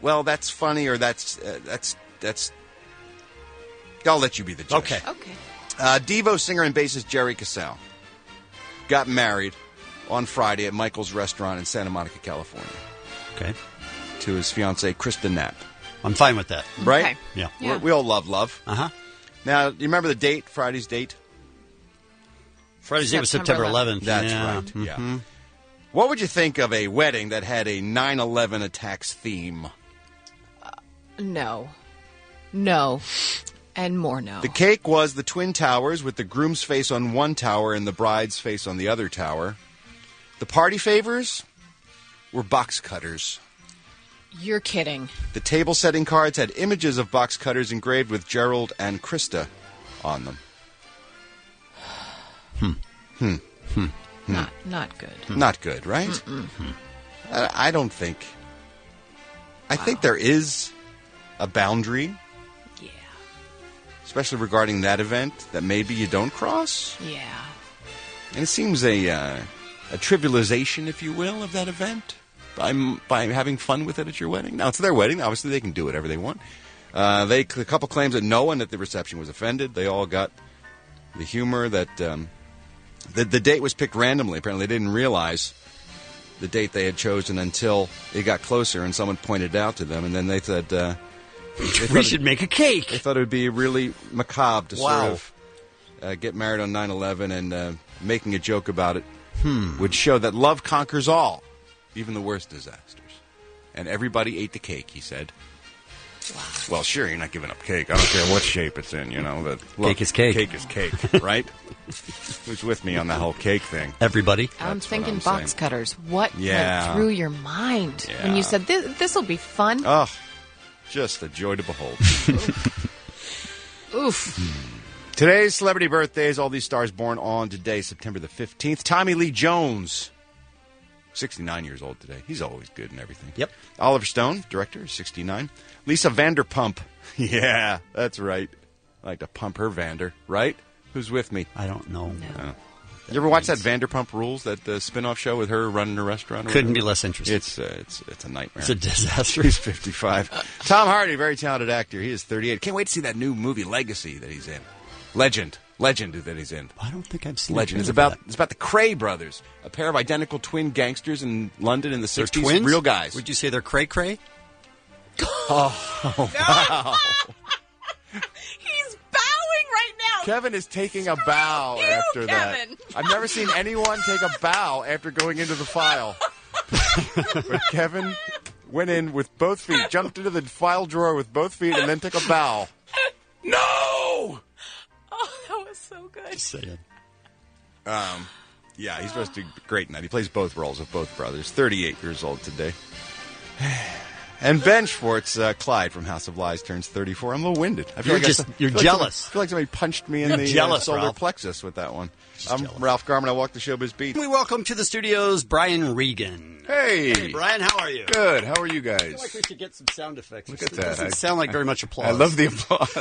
[SPEAKER 8] "Well, that's funny," or that's I'll let you be the judge.
[SPEAKER 7] Okay.
[SPEAKER 8] Devo singer and bassist Jerry Casale got married on Friday at Michael's Restaurant in Santa Monica, California.
[SPEAKER 6] Okay.
[SPEAKER 8] To his fiancée, Krista Knapp.
[SPEAKER 6] I'm fine with that.
[SPEAKER 8] Right?
[SPEAKER 7] Okay.
[SPEAKER 6] Yeah.
[SPEAKER 8] We all love love.
[SPEAKER 6] Uh-huh.
[SPEAKER 8] Now, do you remember the date, Friday's date?
[SPEAKER 6] Friday's date was September 11th.
[SPEAKER 8] That's
[SPEAKER 6] yeah.
[SPEAKER 8] right,
[SPEAKER 6] Mm-hmm.
[SPEAKER 8] yeah. What would you think of a wedding that had a 9/11 attacks theme?
[SPEAKER 7] No. And more no.
[SPEAKER 8] The cake was the Twin Towers with the groom's face on one tower and the bride's face on the other tower. The party favors were box cutters.
[SPEAKER 7] You're kidding.
[SPEAKER 8] The table setting cards had images of box cutters engraved with Gerald and Krista on them.
[SPEAKER 7] Not good.
[SPEAKER 8] Not good, right? I don't think. I think there is a boundary.
[SPEAKER 7] Yeah.
[SPEAKER 8] Especially regarding that event that maybe you don't cross.
[SPEAKER 7] Yeah.
[SPEAKER 8] And it seems a trivialization, if you will, of that event by having fun with it at your wedding. Now, it's their wedding. Obviously, they can do whatever they want. The couple claims that no one at the reception was offended. They all got the humor that the date was picked randomly. Apparently, they didn't realize the date they had chosen until it got closer and someone pointed it out to them, and then they said
[SPEAKER 6] we should make a cake.
[SPEAKER 8] They thought it would be really macabre to
[SPEAKER 6] Wow.
[SPEAKER 8] sort of get married on 9/11, and making a joke about it would show that love conquers all, even the worst disasters. And everybody ate the cake, he said. Wow. Well, sure, you're not giving up cake. I don't care what shape it's in, you know. Look,
[SPEAKER 6] cake is cake.
[SPEAKER 8] Cake is cake, right? Who's with me on the whole cake thing?
[SPEAKER 6] Everybody.
[SPEAKER 7] I'm thinking
[SPEAKER 8] I'm
[SPEAKER 7] box
[SPEAKER 8] saying.
[SPEAKER 7] cutters. What
[SPEAKER 8] Yeah.
[SPEAKER 7] went through your mind when you said, this will be fun?
[SPEAKER 8] Oh, just a joy to behold.
[SPEAKER 7] Oof.
[SPEAKER 8] Today's celebrity birthdays, all these stars born on today, September the 15th. Tommy Lee Jones, 69 years old today. He's always good and everything.
[SPEAKER 6] Yep.
[SPEAKER 8] Oliver Stone, director, 69. Lisa Vanderpump. Yeah, that's right. I like to pump her Vander, right? Who's with me?
[SPEAKER 6] I don't know.
[SPEAKER 7] No.
[SPEAKER 8] You ever watch that Vanderpump Rules, that spin-off show with her running a restaurant? Or
[SPEAKER 6] Couldn't
[SPEAKER 8] whatever?
[SPEAKER 6] be less interesting.
[SPEAKER 8] It's a nightmare.
[SPEAKER 6] It's a disaster.
[SPEAKER 8] He's 55. Tom Hardy, very talented actor. He is 38. Can't wait to see that new movie, Legacy, that he's in. Legend that he's in.
[SPEAKER 6] I don't think I've seen
[SPEAKER 8] Legend. It's
[SPEAKER 6] it.
[SPEAKER 8] about the Cray brothers, a pair of identical twin gangsters in London in the 60s.
[SPEAKER 6] They're twins?
[SPEAKER 8] Real guys.
[SPEAKER 6] Would you say they're cray-cray?
[SPEAKER 8] Oh, wow.
[SPEAKER 7] He's bowing right now.
[SPEAKER 8] Kevin is taking a bow
[SPEAKER 7] you,
[SPEAKER 8] after
[SPEAKER 7] Kevin.
[SPEAKER 8] that. I've never seen anyone take a bow after going into the file. But Kevin went in with both feet, jumped into the file drawer with both feet, and then took a bow. No!
[SPEAKER 7] Oh, that was so good.
[SPEAKER 6] Just saying.
[SPEAKER 8] Yeah, he's supposed to be great in that. He plays both roles of both brothers. 38 years old today. And Ben Schwartz, Clyde from House of Lies, turns 34. I'm a little winded. I feel
[SPEAKER 6] You're jealous.
[SPEAKER 8] I feel like somebody punched me in the
[SPEAKER 6] jealous,
[SPEAKER 8] solar
[SPEAKER 6] Ralph.
[SPEAKER 8] plexus with that one. I'm
[SPEAKER 6] jealous.
[SPEAKER 8] Ralph Garman. I walk the Showbiz beat.
[SPEAKER 6] We welcome to the studios Brian Regan.
[SPEAKER 10] Hey.
[SPEAKER 6] Brian, how are you?
[SPEAKER 10] Good. How are you
[SPEAKER 6] I feel
[SPEAKER 10] guys?
[SPEAKER 6] like we should get some sound effects.
[SPEAKER 10] Look at
[SPEAKER 6] It
[SPEAKER 10] that.
[SPEAKER 6] doesn't sound like very much applause.
[SPEAKER 10] I love the applause.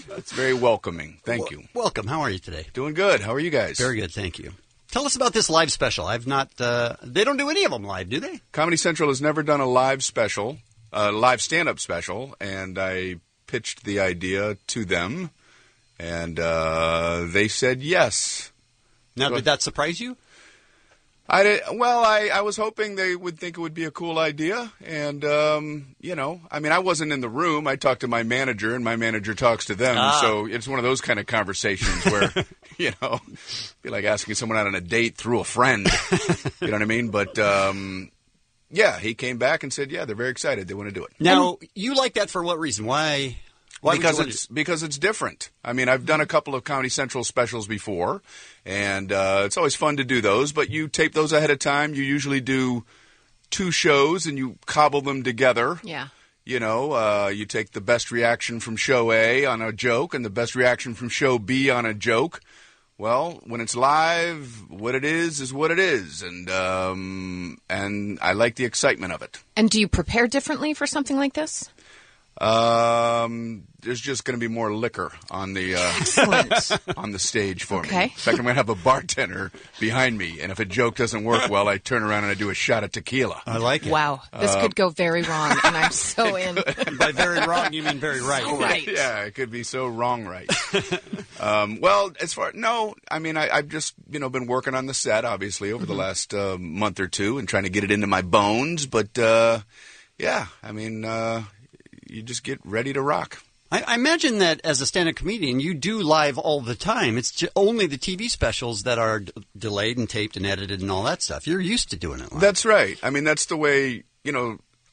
[SPEAKER 10] That's very welcoming. Thank you.
[SPEAKER 6] Welcome. How are you today?
[SPEAKER 10] Doing good. How are you guys?
[SPEAKER 6] Very good, thank you. Tell us about this live special. I've not. They don't do any of them live, do they?
[SPEAKER 10] Comedy Central has never done a live special, a live stand-up special, and I pitched the idea to them, and they said yes.
[SPEAKER 6] Now, did that surprise you?
[SPEAKER 10] I was hoping they would think it would be a cool idea, and I wasn't in the room. I talked to my manager, and my manager talks to them. So it's one of those kind of conversations where, be like asking someone out on a date through a friend. You know what I mean? But yeah, he came back and said, yeah, they're very excited. They want to do it.
[SPEAKER 6] Now, you like that for what reason? Why?
[SPEAKER 10] Because it's different. I mean, I've done a couple of Comedy Central specials before, and it's always fun to do those. But you tape those ahead of time. You usually do 2 shows, and you cobble them together.
[SPEAKER 7] Yeah.
[SPEAKER 10] You take the best reaction from show A on a joke and the best reaction from show B on a joke. Well, when it's live, what it is what it is, and I like the excitement of it.
[SPEAKER 7] And do you prepare differently for something like this?
[SPEAKER 10] There's just going to be more liquor on the
[SPEAKER 7] Excellent.
[SPEAKER 10] on the stage for me.
[SPEAKER 7] Okay.
[SPEAKER 10] In fact, I'm going to have a bartender behind me, and if a joke doesn't work well, I turn around and I do a shot of tequila.
[SPEAKER 6] I like it.
[SPEAKER 7] Wow. This could go very wrong, and I'm so in.
[SPEAKER 6] By very wrong, you mean very right.
[SPEAKER 7] So right.
[SPEAKER 10] Yeah, it could be so wrong right. I've just been working on the set, obviously, over the last month or two and trying to get it into my bones. But, you just get ready to rock.
[SPEAKER 6] I imagine that as a stand-up comedian, you do live all the time. It's only the TV specials that are delayed and taped and edited and all that stuff. You're used to doing it live.
[SPEAKER 10] That's right. I mean, that's the way,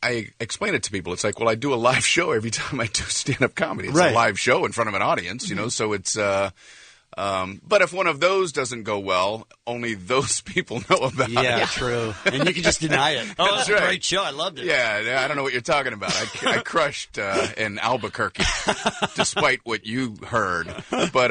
[SPEAKER 10] I explain it to people. It's like, well, I do a live show every time I do stand-up comedy. It's
[SPEAKER 6] Right.
[SPEAKER 10] a live show in front of an audience, so it's... but if one of those doesn't go well, only those people know about it.
[SPEAKER 6] Yeah, true. And you can just deny it. Oh,
[SPEAKER 10] That's
[SPEAKER 6] that's a
[SPEAKER 10] right.
[SPEAKER 6] great show. I loved it.
[SPEAKER 10] Yeah, I don't know what you're talking about. I crushed in Albuquerque, despite what you heard. But,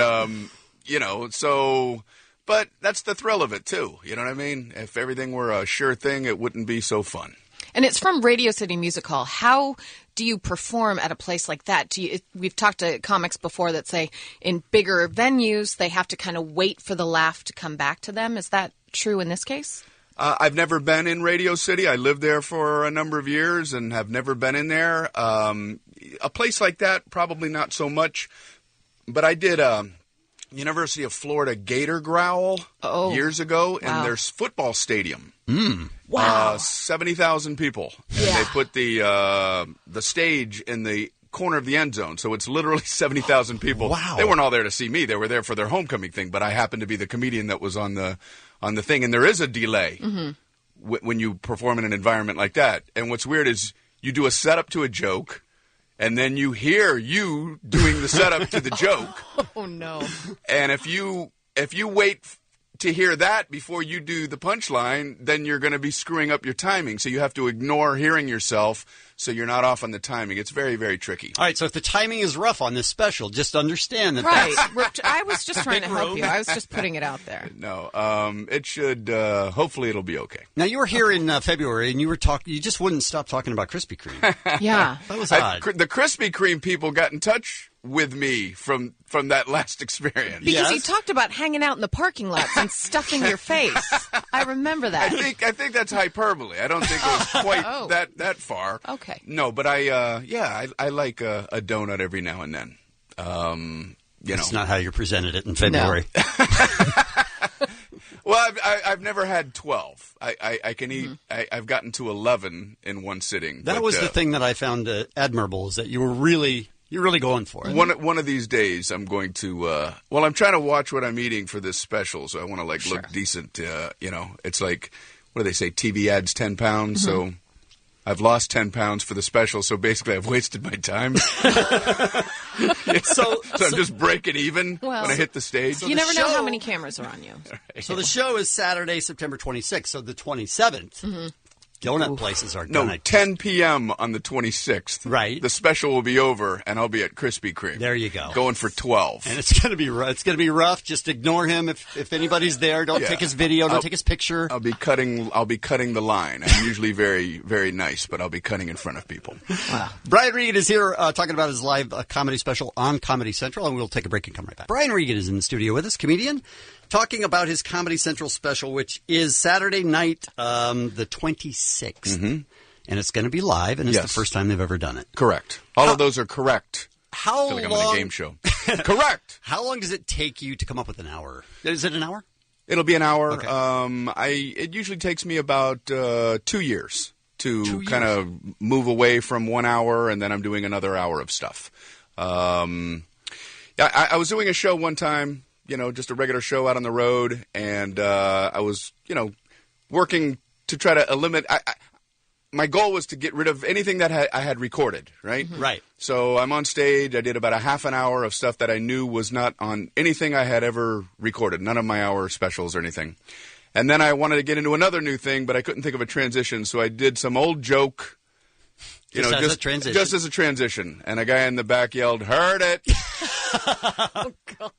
[SPEAKER 10] but that's the thrill of it, too. You know what I mean? If everything were a sure thing, it wouldn't be so fun.
[SPEAKER 7] And it's from Radio City Music Hall. How do you perform at a place like that? We've talked to comics before that say in bigger venues, they have to kind of wait for the laugh to come back to them. Is that true in this case?
[SPEAKER 10] I've never been in Radio City. I lived there for a number of years and have never been in there. A place like that, probably not so much. But I did University of Florida gator growl years ago in their football stadium.
[SPEAKER 7] Wow.
[SPEAKER 10] 70,000 people. And they put the stage in the corner of the end zone, so it's literally 70,000 people.
[SPEAKER 6] Wow.
[SPEAKER 10] They weren't all there to see me. They were there for their homecoming thing, but I happened to be the comedian that was on the thing, and there is a delay when you perform in an environment like that. And what's weird is you do a setup to a joke, and then you hear you doing the setup to the joke.
[SPEAKER 7] Oh, no.
[SPEAKER 10] And if you wait to hear that before you do the punchline, then you're going to be screwing up your timing. So you have to ignore hearing yourself so you're not off on the timing. It's very, very tricky.
[SPEAKER 6] All right, so if the timing is rough on this special, just understand that
[SPEAKER 7] Right. I was just trying to help you. I was just putting it out there.
[SPEAKER 10] No, it should, hopefully it'll be okay.
[SPEAKER 6] Now, you were here in February, and you just wouldn't stop talking about Krispy Kreme.
[SPEAKER 7] Yeah.
[SPEAKER 6] That was odd.
[SPEAKER 10] The Krispy Kreme people got in touch with me from that last experience.
[SPEAKER 7] Because you talked about hanging out in the parking lots and stuffing your face. I remember that.
[SPEAKER 10] I think that's hyperbole. I don't think it was quite that far.
[SPEAKER 7] Okay.
[SPEAKER 10] No, but I like a donut every now and then.
[SPEAKER 6] That's not how you presented it in February.
[SPEAKER 10] No. Well, I've never had 12. I can eat. I've gotten to 11 in one sitting.
[SPEAKER 6] That was the thing that I found admirable, is that you're really going for it.
[SPEAKER 10] One of these days, I'm going to. I'm trying to watch what I'm eating for this special, so I want to look decent. It's like, what do they say? TV adds 10 pounds. So I've lost 10 pounds for the special. So basically, I've wasted my time. So I'm just breaking even when I hit the stage.
[SPEAKER 7] You never know how many cameras are on you.
[SPEAKER 6] Right. So the show is Saturday, September 26th. So the 27th. Donut places are
[SPEAKER 10] done. No, 10 p.m. on the 26th.
[SPEAKER 6] Right.
[SPEAKER 10] The special will be over, and I'll be at Krispy Kreme.
[SPEAKER 6] There you go.
[SPEAKER 10] Going for 12.
[SPEAKER 6] And it's going to be rough. It's going to be rough. Just ignore him if anybody's there. Don't take his video. Don't take his picture.
[SPEAKER 10] I'll be cutting the line. I'm usually very, very nice, but I'll be cutting in front of people.
[SPEAKER 6] Wow. Brian Regan is here talking about his live comedy special on Comedy Central, and we'll take a break and come right back. Brian Regan is in the studio with us, comedian, talking about his Comedy Central special, which is Saturday night, the 26th. Mm-hmm. And it's going to be live, and it's the first time they've ever done it.
[SPEAKER 10] Correct. All of those are correct.
[SPEAKER 6] How
[SPEAKER 10] I feel like
[SPEAKER 6] long?
[SPEAKER 10] I'm on a game show. Correct.
[SPEAKER 6] How long does it take you to come up with an hour? Is it an hour?
[SPEAKER 10] It'll be an hour.
[SPEAKER 6] Okay.
[SPEAKER 10] It usually takes me about 2 years to kind of move away from 1 hour, and then I'm doing another hour of stuff. I was doing a show one time, just a regular show out on the road, and I was, working to try to eliminate. My goal was to get rid of anything that I had recorded, right?
[SPEAKER 6] Mm-hmm. Right.
[SPEAKER 10] So I'm on stage. I did about a half an hour of stuff that I knew was not on anything I had ever recorded, none of my hour specials or anything. And then I wanted to get into another new thing, but I couldn't think of a transition, so I did some old joke.
[SPEAKER 6] Just as a transition.
[SPEAKER 10] Just as a transition. And a guy in the back yelled, "Heard it!"
[SPEAKER 7] Oh, God.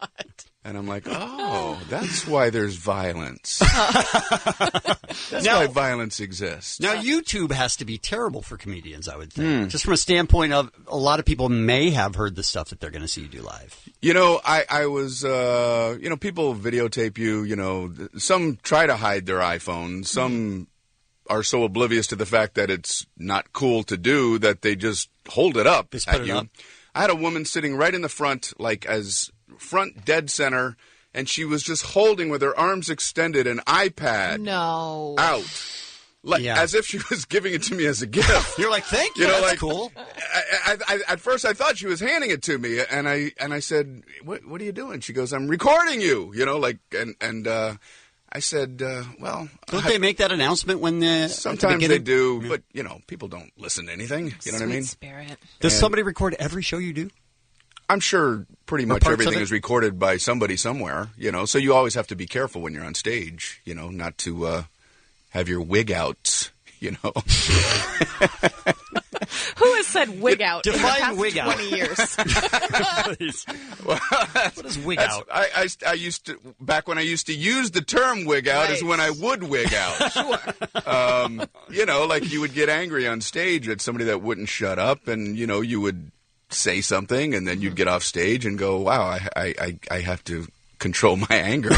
[SPEAKER 10] And I'm like, oh, that's why there's violence. That's why violence exists.
[SPEAKER 6] Now, YouTube has to be terrible for comedians, I would think. Just from a standpoint of a lot of people may have heard the stuff that they're going to see you do live.
[SPEAKER 10] I was, people videotape you, some try to hide their iPhone. Some are so oblivious to the fact that it's not cool to do that they just hold it up at you. I had a woman sitting right in the front, front dead center, and she was just holding with her arms extended an iPad out. As if she was giving it to me as a gift.
[SPEAKER 6] You're like, thank you, that's cool.
[SPEAKER 10] At first I thought she was handing it to me, and I said, what are you doing? She goes, I'm recording you, I said,
[SPEAKER 6] don't they make that announcement when
[SPEAKER 10] sometimes they do, but people don't listen to anything. You know what I mean?
[SPEAKER 7] Spirit.
[SPEAKER 6] Does somebody record every show you do?
[SPEAKER 10] I'm sure pretty much everything is recorded by somebody somewhere. So you always have to be careful when you're on stage. Not to have your wig out.
[SPEAKER 7] Who has said wig out in the past
[SPEAKER 6] wig
[SPEAKER 7] 20 years?
[SPEAKER 6] What is wig out?
[SPEAKER 10] I used to, back when I used to use the term wig out is when I would wig out.
[SPEAKER 7] Sure.
[SPEAKER 10] Like you would get angry on stage at somebody that wouldn't shut up, and, you would say something, and then you'd get off stage and go, wow, I have to control my anger.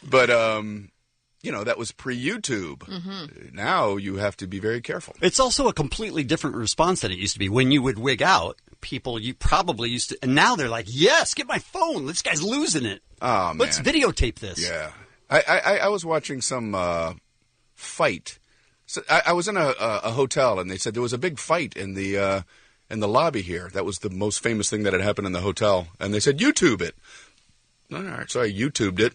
[SPEAKER 10] But, that was pre-YouTube. Mm-hmm. Now you have to be very careful.
[SPEAKER 6] It's also a completely different response than it used to be. When you would wig out, people you probably used to, and now they're like, yes, get my phone. This guy's losing it.
[SPEAKER 10] Oh, man.
[SPEAKER 6] Let's videotape this.
[SPEAKER 10] Yeah. I was watching some fight. So I was in a hotel, and they said there was a big fight in the lobby here. That was the most famous thing that had happened in the hotel. And they said, YouTube it. All right, so I YouTubed it.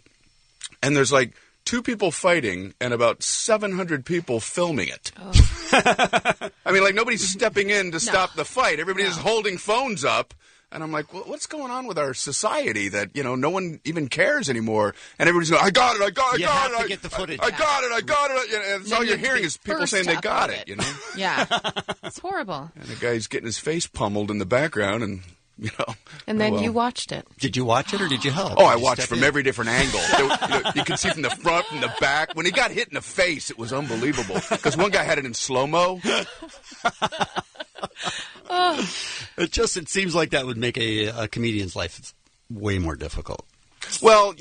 [SPEAKER 10] And there's like 2 people fighting and about 700 people filming it. Oh. I mean, like, nobody's stepping in to stop the fight. Everybody's holding phones up. And I'm like, well, what's going on with our society that, no one even cares anymore? And everybody's going, I got it.
[SPEAKER 6] You have to get the footage.
[SPEAKER 10] I got it. And it's all you're hearing is people saying they got it,
[SPEAKER 7] Yeah. It's horrible.
[SPEAKER 10] And the guy's getting his face pummeled in the background and...
[SPEAKER 7] And then you watched it.
[SPEAKER 6] Did you watch it or did you help?
[SPEAKER 10] Oh, I watched from every different angle. You could see from the front, from the back. When he got hit in the face, it was unbelievable. Because one guy had it in slow-mo.
[SPEAKER 6] It seems like that would make a comedian's life way more difficult.
[SPEAKER 10] Well,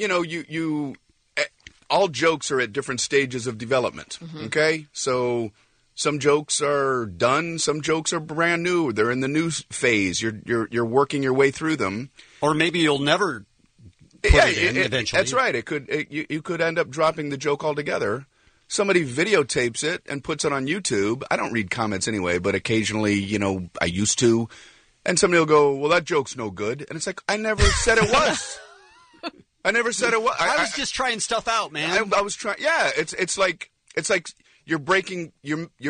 [SPEAKER 10] all jokes are at different stages of development. Mm-hmm. Okay? So... some jokes are done. Some jokes are brand new. They're in the new phase. You're working your way through them.
[SPEAKER 6] Or maybe you'll never put it in eventually.
[SPEAKER 10] That's right. You could end up dropping the joke altogether. Somebody videotapes it and puts it on YouTube. I don't read comments anyway, but occasionally, I used to. And somebody will go, well, that joke's no good. And it's like, I never said it was. I never said it was.
[SPEAKER 6] I was just trying stuff out, man.
[SPEAKER 10] I was trying. Yeah, it's like you're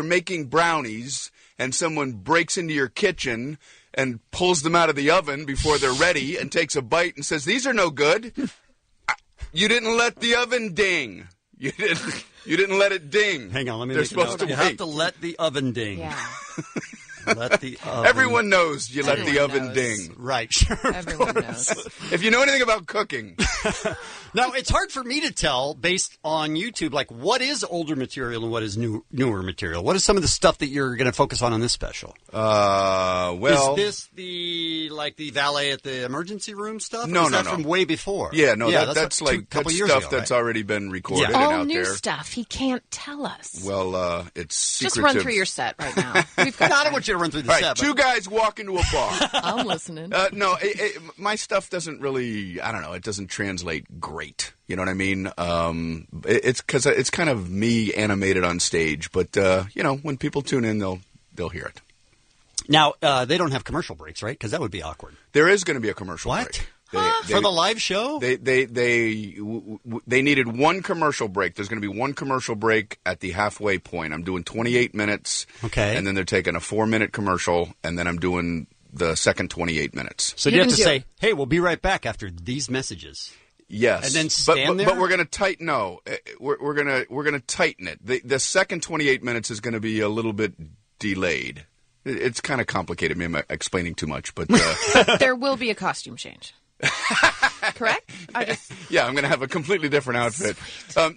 [SPEAKER 10] making brownies and someone breaks into your kitchen and pulls them out of the oven before they're ready and takes a bite and says, these are no good. You didn't let the oven ding. You didn't let it ding.
[SPEAKER 6] Hang on, let me
[SPEAKER 10] They're
[SPEAKER 6] make a note.
[SPEAKER 10] supposed to
[SPEAKER 6] You
[SPEAKER 10] wait.
[SPEAKER 6] have to let the oven ding.
[SPEAKER 7] Yeah.
[SPEAKER 6] Let the oven.
[SPEAKER 10] Everyone knows you let the oven ding.
[SPEAKER 6] Right, sure.
[SPEAKER 7] Everyone knows.
[SPEAKER 10] If you know anything about cooking.
[SPEAKER 6] Now, it's hard for me to tell based on YouTube, like, what is older material and what is newer material? What is some of the stuff that you're going to focus on this special?
[SPEAKER 10] Well...
[SPEAKER 6] Is this the valet at the emergency room stuff?
[SPEAKER 10] No,
[SPEAKER 6] is that from way before?
[SPEAKER 10] Yeah, no, that's
[SPEAKER 6] like
[SPEAKER 10] that's
[SPEAKER 6] years
[SPEAKER 10] stuff
[SPEAKER 6] ago,
[SPEAKER 10] that's
[SPEAKER 6] right?
[SPEAKER 10] already been recorded and
[SPEAKER 7] All
[SPEAKER 10] out
[SPEAKER 7] new
[SPEAKER 10] there.
[SPEAKER 7] stuff. He can't tell us.
[SPEAKER 10] Well, it's secretive.
[SPEAKER 7] Just run through your set right now. We've got
[SPEAKER 6] I don't want you to run through the
[SPEAKER 10] All right,
[SPEAKER 6] set.
[SPEAKER 10] two guys walk into a bar.
[SPEAKER 7] I'm listening.
[SPEAKER 10] No, my stuff doesn't really, I don't know, it doesn't translate great. You know what I mean? It's because it's kind of me animated on stage. But, when people tune in, they'll hear it.
[SPEAKER 6] Now, they don't have commercial breaks, right? Because that would be awkward.
[SPEAKER 10] There is going to be a commercial break.
[SPEAKER 6] For the live show?
[SPEAKER 10] They needed one commercial break. There's going to be one commercial break at the halfway point. I'm doing 28 minutes.
[SPEAKER 6] Okay.
[SPEAKER 10] And then they're taking a 4-minute commercial, and then I'm doing the second 28 minutes.
[SPEAKER 6] So you have to say, hey, we'll be right back after these messages.
[SPEAKER 10] Yes,
[SPEAKER 6] and then stand there.
[SPEAKER 10] But we're going to tighten. No, we're going to tighten it. The second 28 minutes is going to be a little bit delayed. It's kind of complicated. Maybe I'm explaining too much, but
[SPEAKER 7] there will be a costume change. Correct?
[SPEAKER 10] Yeah, I'm going to have a completely different outfit.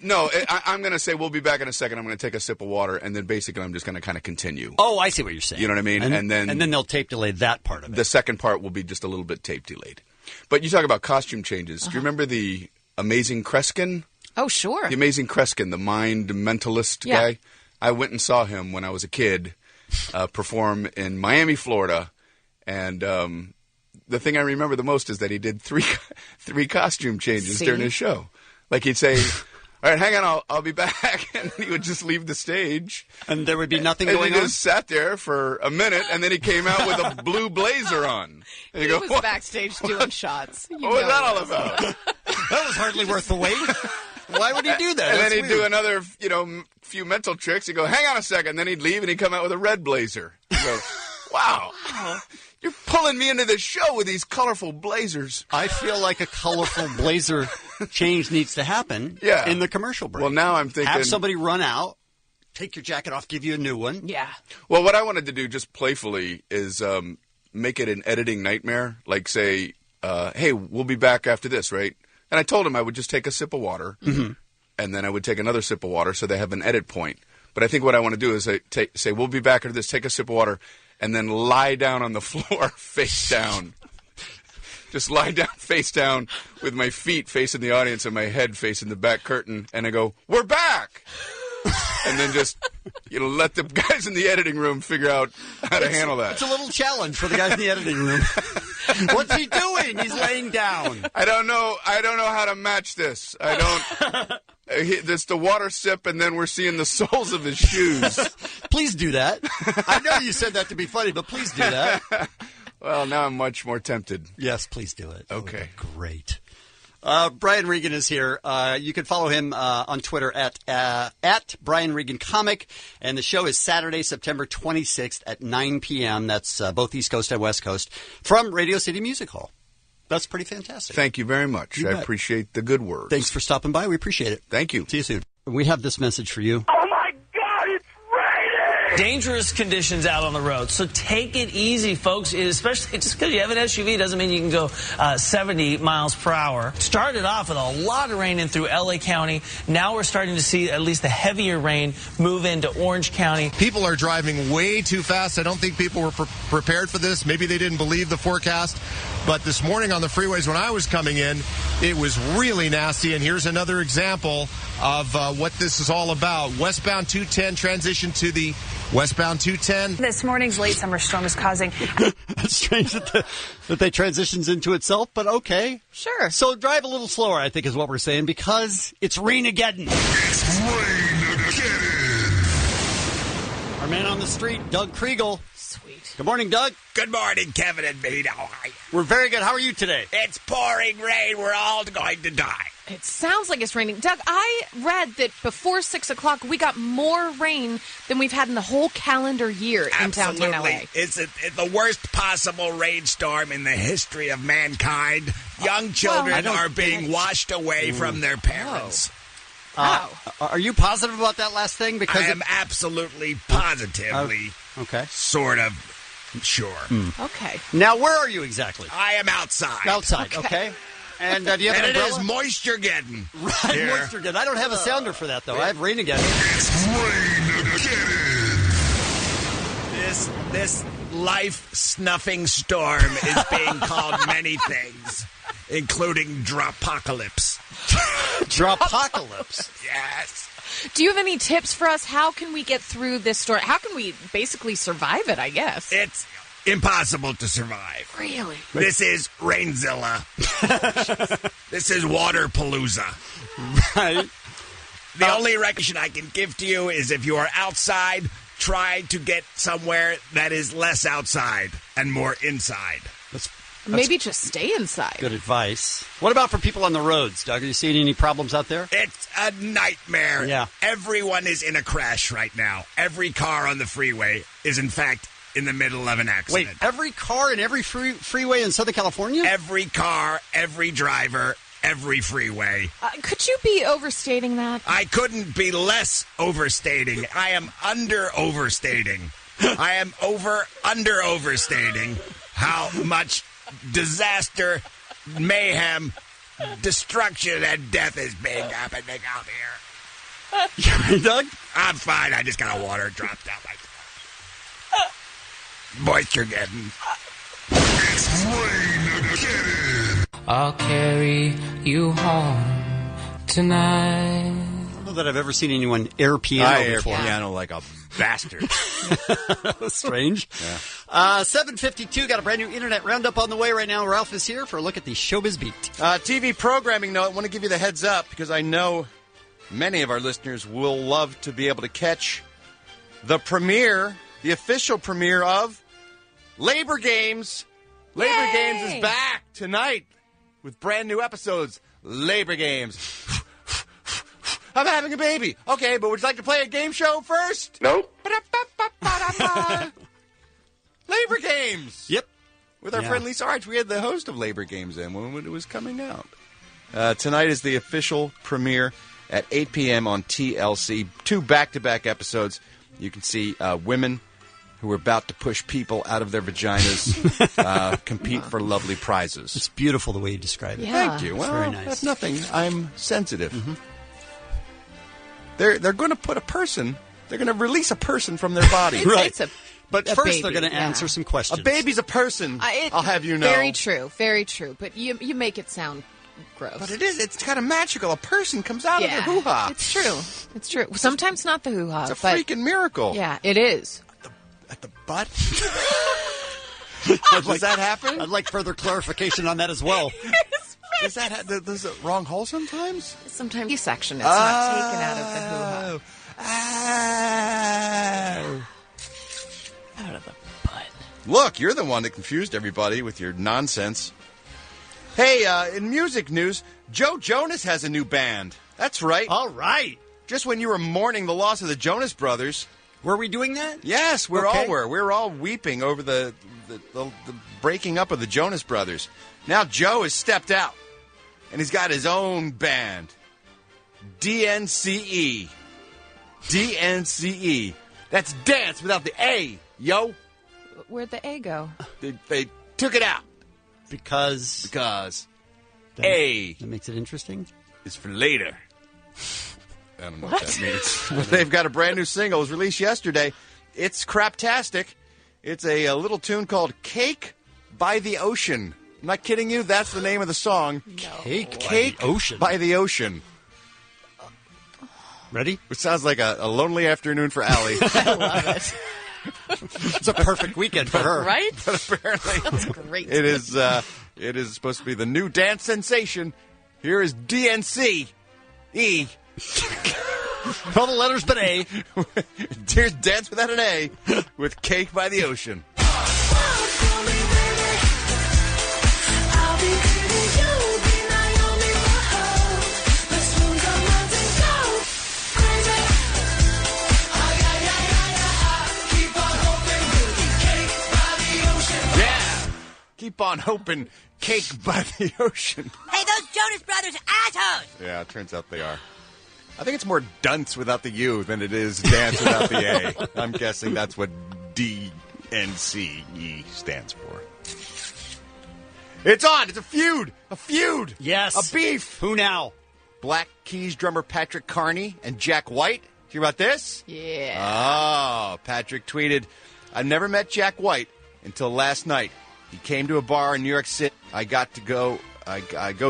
[SPEAKER 10] No, I'm going to say we'll be back in a second. I'm going to take a sip of water, and then basically I'm just going to kind of continue.
[SPEAKER 6] Oh, I see what you're saying.
[SPEAKER 10] You know what I mean?
[SPEAKER 6] And then they'll tape delay that part of it.
[SPEAKER 10] The second part will be just a little bit tape delayed. But you talk about costume changes. Do you remember the Amazing Kreskin?
[SPEAKER 7] Oh, sure.
[SPEAKER 10] The Amazing Kreskin, the mind mentalist guy. I went and saw him when I was a kid perform in Miami, Florida, and the thing I remember the most is that he did three costume changes during his show. Like he'd say, all right, hang on, I'll be back. And he would just leave the stage.
[SPEAKER 6] And there would be nothing
[SPEAKER 10] going
[SPEAKER 6] on?
[SPEAKER 10] And he just sat there for a minute, and then he came out with a blue blazer on. And
[SPEAKER 7] he
[SPEAKER 10] go,
[SPEAKER 7] was backstage doing shots.
[SPEAKER 10] What was that all about?
[SPEAKER 6] That was hardly worth the wait. Why would he do that?
[SPEAKER 10] And
[SPEAKER 6] That's
[SPEAKER 10] then he'd do another, few mental tricks. He'd go, hang on a second. And then he'd leave, and he'd come out with a red blazer. He'd go, wow. You're pulling me into this show with these colorful blazers.
[SPEAKER 6] I feel like a colorful blazer change needs to happen in the commercial break.
[SPEAKER 10] Well, now I'm thinking...
[SPEAKER 6] Have somebody run out, take your jacket off, give you a new one.
[SPEAKER 7] Yeah.
[SPEAKER 10] Well, what I wanted to do just playfully is make it an editing nightmare. Like say, hey, we'll be back after this, right? And I told him I would just take a sip of water, and then I would take another sip of water so they have an edit point. But I think what I want to do is say, we'll be back after this, take a sip of water, and then lie down on the floor face down. Just lie down face down with my feet facing the audience and my head facing the back curtain. And I go, we're back! and then just let the guys in the editing room figure out how to handle that.
[SPEAKER 6] It's a little challenge for the guys in the editing room. What's he doing? He's laying down.
[SPEAKER 10] I don't know how to match this. I don't. It's the water sip, and then we're seeing the soles of his shoes.
[SPEAKER 6] Please do that. I know you said that to be funny, but please do that.
[SPEAKER 10] Well, now I'm much more tempted.
[SPEAKER 6] Yes, please do it.
[SPEAKER 10] Okay.
[SPEAKER 6] Great. Brian Regan is here. You can follow him on Twitter at Brian Regan Comic. And the show is Saturday, September 26th at 9 p.m. That's both East Coast and West Coast from Radio City Music Hall. That's pretty fantastic.
[SPEAKER 10] Thank you very much. I appreciate the good words.
[SPEAKER 6] Thanks for stopping by. We appreciate it.
[SPEAKER 10] Thank you.
[SPEAKER 6] See you soon. We have this message for you.
[SPEAKER 3] Oh, my God, it's raining!
[SPEAKER 11] Dangerous conditions out on the road, so take it easy, folks. Especially just because you have an SUV doesn't mean you can go 70 miles per hour. Started off with a lot of rain in through L.A. County. Now we're starting to see at least the heavier rain move into Orange County.
[SPEAKER 12] People are driving way too fast. I don't think people were prepared for this. Maybe they didn't believe the forecast. But this morning on the freeways when I was coming in, it was really nasty. And here's another example of what this is all about. Westbound 210 transition to the westbound 210.
[SPEAKER 13] This morning's late summer storm is causing...
[SPEAKER 6] It's strange that they transitions into itself, but okay.
[SPEAKER 7] Sure.
[SPEAKER 6] So drive a little slower, I think is what we're saying, because it's rain-ageddon.
[SPEAKER 1] It's rain-ageddon.
[SPEAKER 6] Our man on the street, Doug Kriegel.
[SPEAKER 7] Sweet.
[SPEAKER 6] Good morning, Doug.
[SPEAKER 5] Good morning, Kevin and Vito.
[SPEAKER 6] We're very good. How are you today?
[SPEAKER 5] It's pouring rain. We're all going to die.
[SPEAKER 7] It sounds like it's raining. Doug, I read that before 6 o'clock, we got more rain than we've had in the whole calendar year in downtown LA.
[SPEAKER 5] It's the worst possible rainstorm in the history of mankind. Young children are being washed away from their parents.
[SPEAKER 6] Are you positive about that last thing? Because
[SPEAKER 5] I am absolutely positively sort of sure.
[SPEAKER 7] Okay.
[SPEAKER 6] Now, where are you exactly?
[SPEAKER 5] I am outside.
[SPEAKER 6] Outside, okay. And do you have an umbrella?
[SPEAKER 5] It is moisture-geddon.
[SPEAKER 6] Right, moisture-geddon. I don't have a sounder for that, though. I have rain-ageddon.
[SPEAKER 1] It's rain-ageddon.
[SPEAKER 5] This life-snuffing storm is being called many things, including dropocalypse.
[SPEAKER 6] Dropocalypse?
[SPEAKER 5] Yes.
[SPEAKER 7] Do you have any tips for us? How can we get through this storm? How can we basically survive it, I guess?
[SPEAKER 5] It's impossible to survive.
[SPEAKER 7] Really?
[SPEAKER 5] This is Rainzilla. This is Waterpalooza.
[SPEAKER 6] Right.
[SPEAKER 5] The only recommendation I can give to you is if you are outside, try to get somewhere that is less outside and more inside.
[SPEAKER 7] Maybe just stay inside.
[SPEAKER 6] Good advice. What about for people on the roads, Doug? Are you seeing any problems out there?
[SPEAKER 5] It's a nightmare.
[SPEAKER 6] Yeah.
[SPEAKER 5] Everyone is in a crash right now. Every car on the freeway is, in fact, in the middle of an accident.
[SPEAKER 6] Wait, every car in every freeway in Southern California?
[SPEAKER 5] Every car, every driver, every freeway.
[SPEAKER 7] Could you be overstating that?
[SPEAKER 5] I couldn't be less overstating. I am under-overstating. I am under-overstating how much disaster, mayhem, destruction, and death is being happening out here.
[SPEAKER 6] You right, Doug?
[SPEAKER 5] I'm fine. I just got a water dropped out my moisture-geddon.
[SPEAKER 1] It's rain-ageddon.
[SPEAKER 14] I'll carry you home tonight.
[SPEAKER 6] I don't know that I've ever seen anyone air piano before.
[SPEAKER 8] Piano like a bastard.
[SPEAKER 6] That's strange.
[SPEAKER 8] Yeah.
[SPEAKER 6] 7:52, got a brand new Internet Roundup on the way right now. Ralph is here for a look at the Showbiz Beat.
[SPEAKER 8] TV programming note, I want to give you the heads up because I know many of our listeners will love to be able to catch the premiere, the official premiere of Labor Games. Labor Games is back tonight with brand new episodes. Labor Games. I'm having a baby. Okay, but would you like to play a game show first?
[SPEAKER 3] Nope.
[SPEAKER 8] Labor Games.
[SPEAKER 6] Yep.
[SPEAKER 8] With our friend Lisa Arch. We had the host of Labor Games in when it was coming out. Tonight is the official premiere at 8 p.m. on TLC. 2 back-to-back episodes. You can see women who are about to push people out of their vaginas compete for lovely prizes.
[SPEAKER 6] It's beautiful the way you describe it.
[SPEAKER 7] Yeah.
[SPEAKER 8] Thank you. Well,
[SPEAKER 6] very nice.
[SPEAKER 8] that's nothing. I'm sensitive. Mm-hmm. They're going to put a person. They're going to release a person from their body.
[SPEAKER 6] Right.
[SPEAKER 7] It's
[SPEAKER 6] but
[SPEAKER 7] a
[SPEAKER 6] first,
[SPEAKER 7] baby,
[SPEAKER 6] they're going to answer some questions.
[SPEAKER 8] A baby's a person. I'll have you know.
[SPEAKER 7] Very true. Very true. But you make it sound gross.
[SPEAKER 8] But it is. It's kind of magical. A person comes out of their
[SPEAKER 7] Yeah,
[SPEAKER 8] hoo-ha.
[SPEAKER 7] it's true. It's true. Sometimes not the hoo-ha.
[SPEAKER 8] It's a
[SPEAKER 7] but
[SPEAKER 8] freaking miracle.
[SPEAKER 7] Yeah, it is.
[SPEAKER 8] At the butt? Does that happen?
[SPEAKER 6] I'd like further clarification on that as well.
[SPEAKER 8] Does it wrong hole sometimes?
[SPEAKER 7] Sometimes C-section. It's not taken out of the hoo-ha.
[SPEAKER 8] Out of the butt. Look, you're the one that confused everybody with your nonsense. Hey, in music news, Joe Jonas has a new band. That's right.
[SPEAKER 6] All right.
[SPEAKER 8] Just when you were mourning the loss of the Jonas Brothers.
[SPEAKER 6] Were we doing that?
[SPEAKER 8] Yes, we
[SPEAKER 6] Okay.
[SPEAKER 8] all were. We were all weeping over the breaking up of the Jonas Brothers. Now Joe has stepped out, and he's got his own band. DNCE. DNCE. That's dance without the A, yo.
[SPEAKER 7] Where'd the A go?
[SPEAKER 8] They took it out.
[SPEAKER 6] Because
[SPEAKER 8] A.
[SPEAKER 6] That makes it interesting.
[SPEAKER 8] Is for later. I don't know what that means. But they've got a brand new single. It was released yesterday. It's craptastic. It's a little tune called Cake by the Ocean. I'm not kidding you. That's the name of the song.
[SPEAKER 6] Cake
[SPEAKER 8] Cake
[SPEAKER 6] by the Ocean.
[SPEAKER 8] By the Ocean.
[SPEAKER 6] Ready?
[SPEAKER 8] Which sounds like a lonely afternoon for Allie.
[SPEAKER 7] I love it.
[SPEAKER 6] It's a perfect weekend for her.
[SPEAKER 7] Right?
[SPEAKER 8] But apparently
[SPEAKER 7] That's great.
[SPEAKER 8] it is supposed to be the new dance sensation. Here is DNC. E.
[SPEAKER 6] All the letters but A.
[SPEAKER 8] Here's Dance Without an A with Cake by the Ocean. Yeah. Keep on hoping. Cake by the Ocean.
[SPEAKER 15] Hey, those Jonas Brothers are assholes!
[SPEAKER 8] Yeah, it turns out they are. I think it's more dunce without the U than it is dance without the A. I'm guessing that's what DNCE stands for. It's on. It's a feud. A feud.
[SPEAKER 6] Yes.
[SPEAKER 8] A beef.
[SPEAKER 6] Who now?
[SPEAKER 8] Black Keys drummer Patrick Carney and Jack White. Hear about this?
[SPEAKER 7] Yeah.
[SPEAKER 8] Oh, Patrick tweeted, "I've never met Jack White until last night. He came to a bar in New York City. I go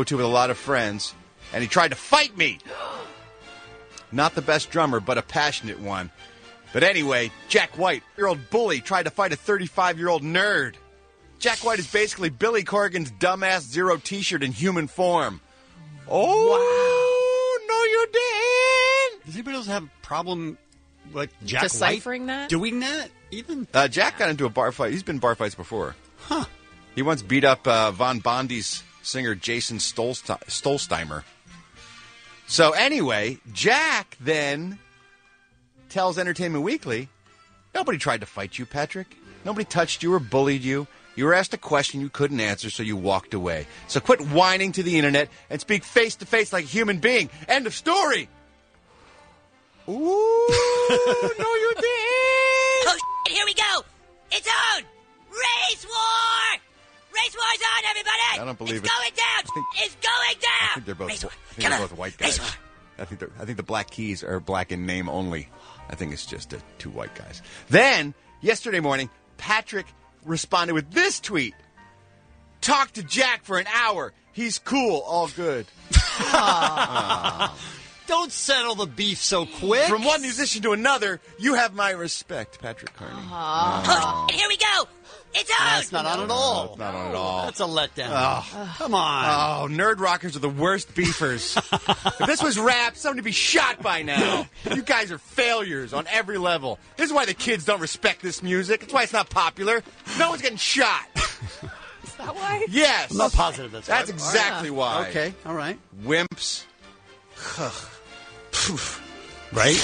[SPEAKER 8] to with a lot of friends, and he tried to fight me. Not the best drummer, but a passionate one. But anyway, Jack White, year-old bully, tried to fight a 35-year-old nerd. Jack White is basically Billy Corgan's dumbass Zero T-shirt in human form. Oh, wow. No, you didn't.
[SPEAKER 6] Does anybody else have a problem with Jack
[SPEAKER 7] Deciphering
[SPEAKER 6] White
[SPEAKER 7] that?
[SPEAKER 6] doing that? Even
[SPEAKER 8] Jack got into a bar fight. He's been in bar fights before.
[SPEAKER 6] Huh.
[SPEAKER 8] He once beat up Von Bondi's singer Jason Stolsteimer. So anyway, Jack then tells Entertainment Weekly, nobody tried to fight you, Patrick. Nobody touched you or bullied you. You were asked a question you couldn't answer, so you walked away. So quit whining to the internet and speak face-to-face like a human being. End of story. Ooh, no you didn't.
[SPEAKER 15] Oh, shit, here we go! It's on! Race war! Race war's on, everybody!
[SPEAKER 8] I don't believe
[SPEAKER 15] it's going down! It's going down!
[SPEAKER 8] I think they're both,
[SPEAKER 15] Race war.
[SPEAKER 8] they're both white guys. I think the Black Keys are black in name only. I think it's just two white guys. Then, yesterday morning, Patrick responded with this tweet. Talk to Jack for an hour. He's cool. All good.
[SPEAKER 6] Don't settle the beef so quick.
[SPEAKER 8] From one musician to another, you have my respect, Patrick Carney.
[SPEAKER 15] Oh, shit, here we go! It's on!
[SPEAKER 6] That's not on at all.
[SPEAKER 8] It's not on at all.
[SPEAKER 6] That's a letdown.
[SPEAKER 8] Oh.
[SPEAKER 6] Come on.
[SPEAKER 8] Oh, nerd rockers are the worst beefers. If this was rap, somebody would be shot by now. You guys are failures on every level. This is why the kids don't respect this music. That's why it's not popular. No one's getting shot.
[SPEAKER 7] Is that why?
[SPEAKER 8] Yes.
[SPEAKER 6] I'm not positive that's
[SPEAKER 8] That's
[SPEAKER 6] right.
[SPEAKER 8] exactly why.
[SPEAKER 6] Okay, all right.
[SPEAKER 8] Wimps.
[SPEAKER 6] Right?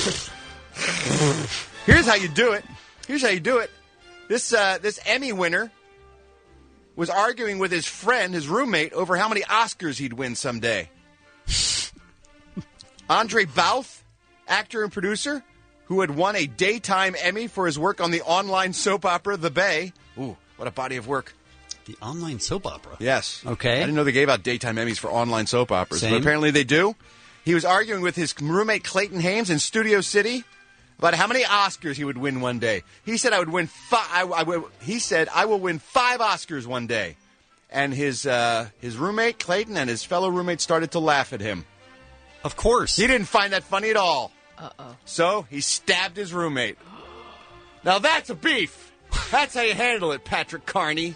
[SPEAKER 8] Here's how you do it. Here's how you do it. This Emmy winner was arguing with his friend, his roommate, over how many Oscars he'd win someday. Andre Bouth, actor and producer, who had won a daytime Emmy for his work on the online soap opera The Bay. Ooh, what a body of work.
[SPEAKER 6] The online soap opera?
[SPEAKER 8] Yes.
[SPEAKER 6] Okay.
[SPEAKER 8] I didn't know they gave out daytime Emmys for online soap operas,
[SPEAKER 6] Same.
[SPEAKER 8] but apparently they do. He was arguing with his roommate Clayton Hames in Studio City about how many Oscars he would win one day. He said, I would win he said, I will win 5 Oscars one day. and his roommate, Clayton, and his fellow roommate started to laugh at him.
[SPEAKER 6] Of course.
[SPEAKER 8] He didn't find that funny at all.
[SPEAKER 7] Uh-oh.
[SPEAKER 8] So he stabbed his roommate. Now that's a beef. That's how you handle it, Patrick Carney.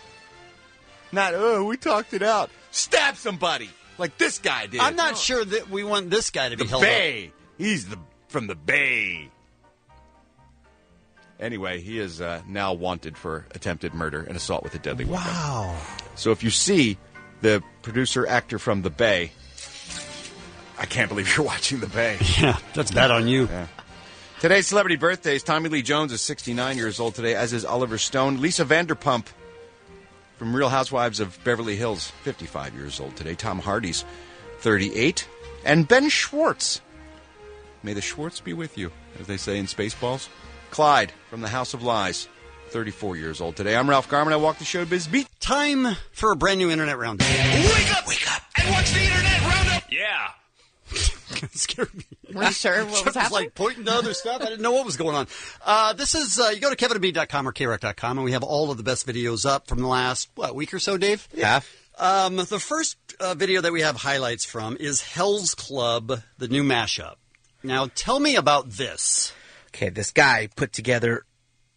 [SPEAKER 8] Not, we talked it out. Stab somebody, like this guy did.
[SPEAKER 6] I'm not sure that we want this guy to be held
[SPEAKER 8] Bay.
[SPEAKER 6] up.
[SPEAKER 8] He's from the Bay. Anyway, he is now wanted for attempted murder and assault with a deadly weapon.
[SPEAKER 6] Wow.
[SPEAKER 8] So if you see the producer actor from the Bay, I can't believe you're watching the Bay.
[SPEAKER 6] Yeah, that's bad on you.
[SPEAKER 8] Yeah. Today's celebrity birthdays. Tommy Lee Jones is 69 years old today, as is Oliver Stone. Lisa Vanderpump from Real Housewives of Beverly Hills, 55 years old today. Tom Hardy's 38. And Ben Schwartz. May the Schwartz be with you, as they say in Spaceballs. Clyde from the House of Lies, 34 years old today. I'm Ralph Garman. I walk the Showbiz beat.
[SPEAKER 6] Time for a brand new Internet Roundup.
[SPEAKER 1] Wake up, and watch the Internet Roundup. Yeah.
[SPEAKER 6] Scared me.
[SPEAKER 7] Were you sure what was
[SPEAKER 6] Jeff
[SPEAKER 7] happening?
[SPEAKER 6] like pointing to other stuff. I didn't know what was going on. This is, you go to kevinandb.com or krec.com, and we have all of the best videos up from the last, week or so, Dave?
[SPEAKER 8] Yeah.
[SPEAKER 6] The first video that we have highlights from is Hell's Club, the new mashup. Now, tell me about this.
[SPEAKER 16] Okay, this guy put together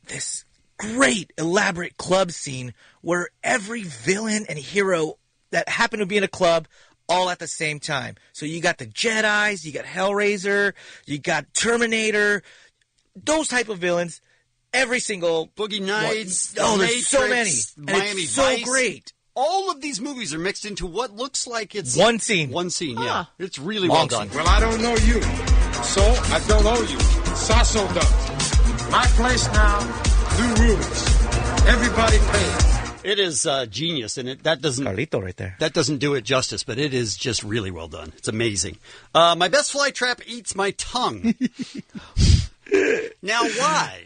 [SPEAKER 16] this great, elaborate club scene where every villain and hero that happened to be in a club all at the same time. So you got the Jedis, you got Hellraiser, you got Terminator, those type of villains. Every single
[SPEAKER 6] Boogie Nights.
[SPEAKER 16] Oh, there's
[SPEAKER 6] Matrix,
[SPEAKER 16] so many. And
[SPEAKER 6] Miami
[SPEAKER 16] it's so
[SPEAKER 6] Vice.
[SPEAKER 16] great.
[SPEAKER 6] All of these movies are mixed into what looks like it's
[SPEAKER 16] one scene.
[SPEAKER 6] One scene, yeah. It's really
[SPEAKER 16] Long
[SPEAKER 6] well done.
[SPEAKER 17] Well, I don't know you, so I don't owe you. Sasso does. My place now, new rules. Everybody pays.
[SPEAKER 6] It is genius, and that doesn't
[SPEAKER 16] Carlito right there.
[SPEAKER 6] That doesn't do it justice, but it is just really well done. It's amazing. My best fly trap eats my tongue. Now, why?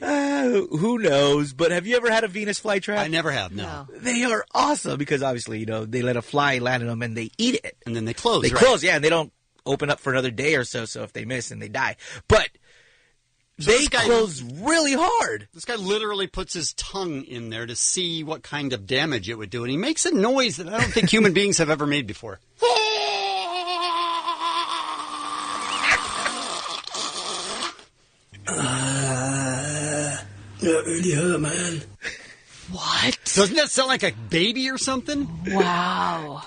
[SPEAKER 16] Who knows? But have you ever had a Venus flytrap?
[SPEAKER 6] I never have, no.
[SPEAKER 16] They are awesome because obviously, they let a fly land on them and they eat it.
[SPEAKER 6] And then they close,
[SPEAKER 16] They
[SPEAKER 6] right?
[SPEAKER 16] close, yeah, and they don't open up for another day or so, so if they miss and they die. But
[SPEAKER 6] So
[SPEAKER 16] they
[SPEAKER 6] this guy
[SPEAKER 16] close really hard.
[SPEAKER 6] This guy literally puts his tongue in there to see what kind of damage it would do, and he makes a noise that I don't think human beings have ever made before.
[SPEAKER 18] That really hurt, man.
[SPEAKER 6] What? Doesn't that sound like a baby or something?
[SPEAKER 7] Wow.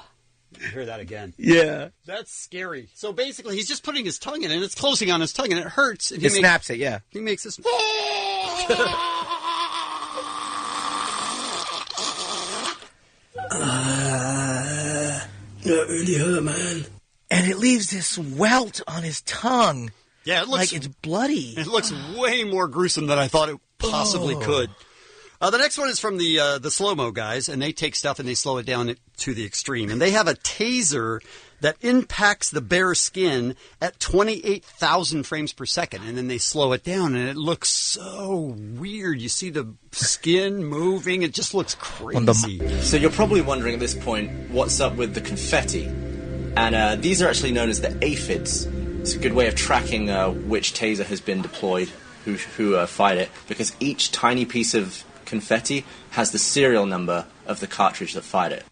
[SPEAKER 6] Hear that again.
[SPEAKER 16] Yeah.
[SPEAKER 6] That's scary. So basically, he's just putting his tongue in it, and it's closing on his tongue, and it hurts. And
[SPEAKER 16] It snaps it, yeah.
[SPEAKER 6] He makes this...
[SPEAKER 18] That really hurt, man.
[SPEAKER 16] And it leaves this welt on his tongue.
[SPEAKER 6] Yeah, it looks
[SPEAKER 16] like it's bloody.
[SPEAKER 6] It looks way more gruesome than I thought it possibly could. The next one is from the slow-mo guys, and they take stuff and they slow it down to the extreme. And they have a taser that impacts the bare skin at 28,000 frames per second, and then they slow it down, and it looks so weird. You see the skin moving. It just looks crazy.
[SPEAKER 19] So you're probably wondering at this point, what's up with the confetti? And these are actually known as the aphids. It's a good way of tracking which taser has been deployed, who fired it, because each tiny piece of confetti has the serial number of the cartridge that fired it.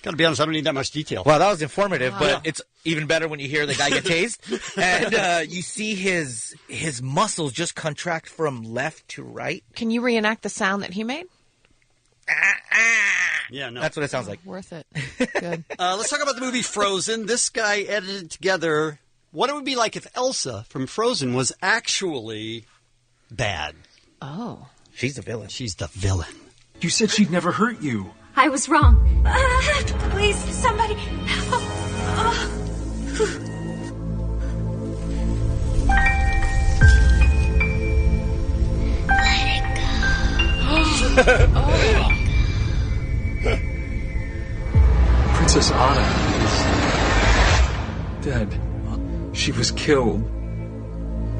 [SPEAKER 6] Gotta be honest, I don't need that much detail.
[SPEAKER 16] Wow, that was informative, but it's even better when you hear the guy get tased. And you see his muscles just contract from left to right.
[SPEAKER 7] Can you reenact the sound that he made?
[SPEAKER 6] Yeah, no.
[SPEAKER 16] That's what it sounds like.
[SPEAKER 7] Worth it. Good.
[SPEAKER 6] Let's talk about the movie Frozen. This guy edited together what it would be like if Elsa from Frozen was actually bad.
[SPEAKER 7] Oh.
[SPEAKER 16] She's the villain.
[SPEAKER 6] She's the villain.
[SPEAKER 17] You said she'd never hurt you.
[SPEAKER 20] I was wrong. Please, somebody help.
[SPEAKER 17] Princess Anna is dead. She was killed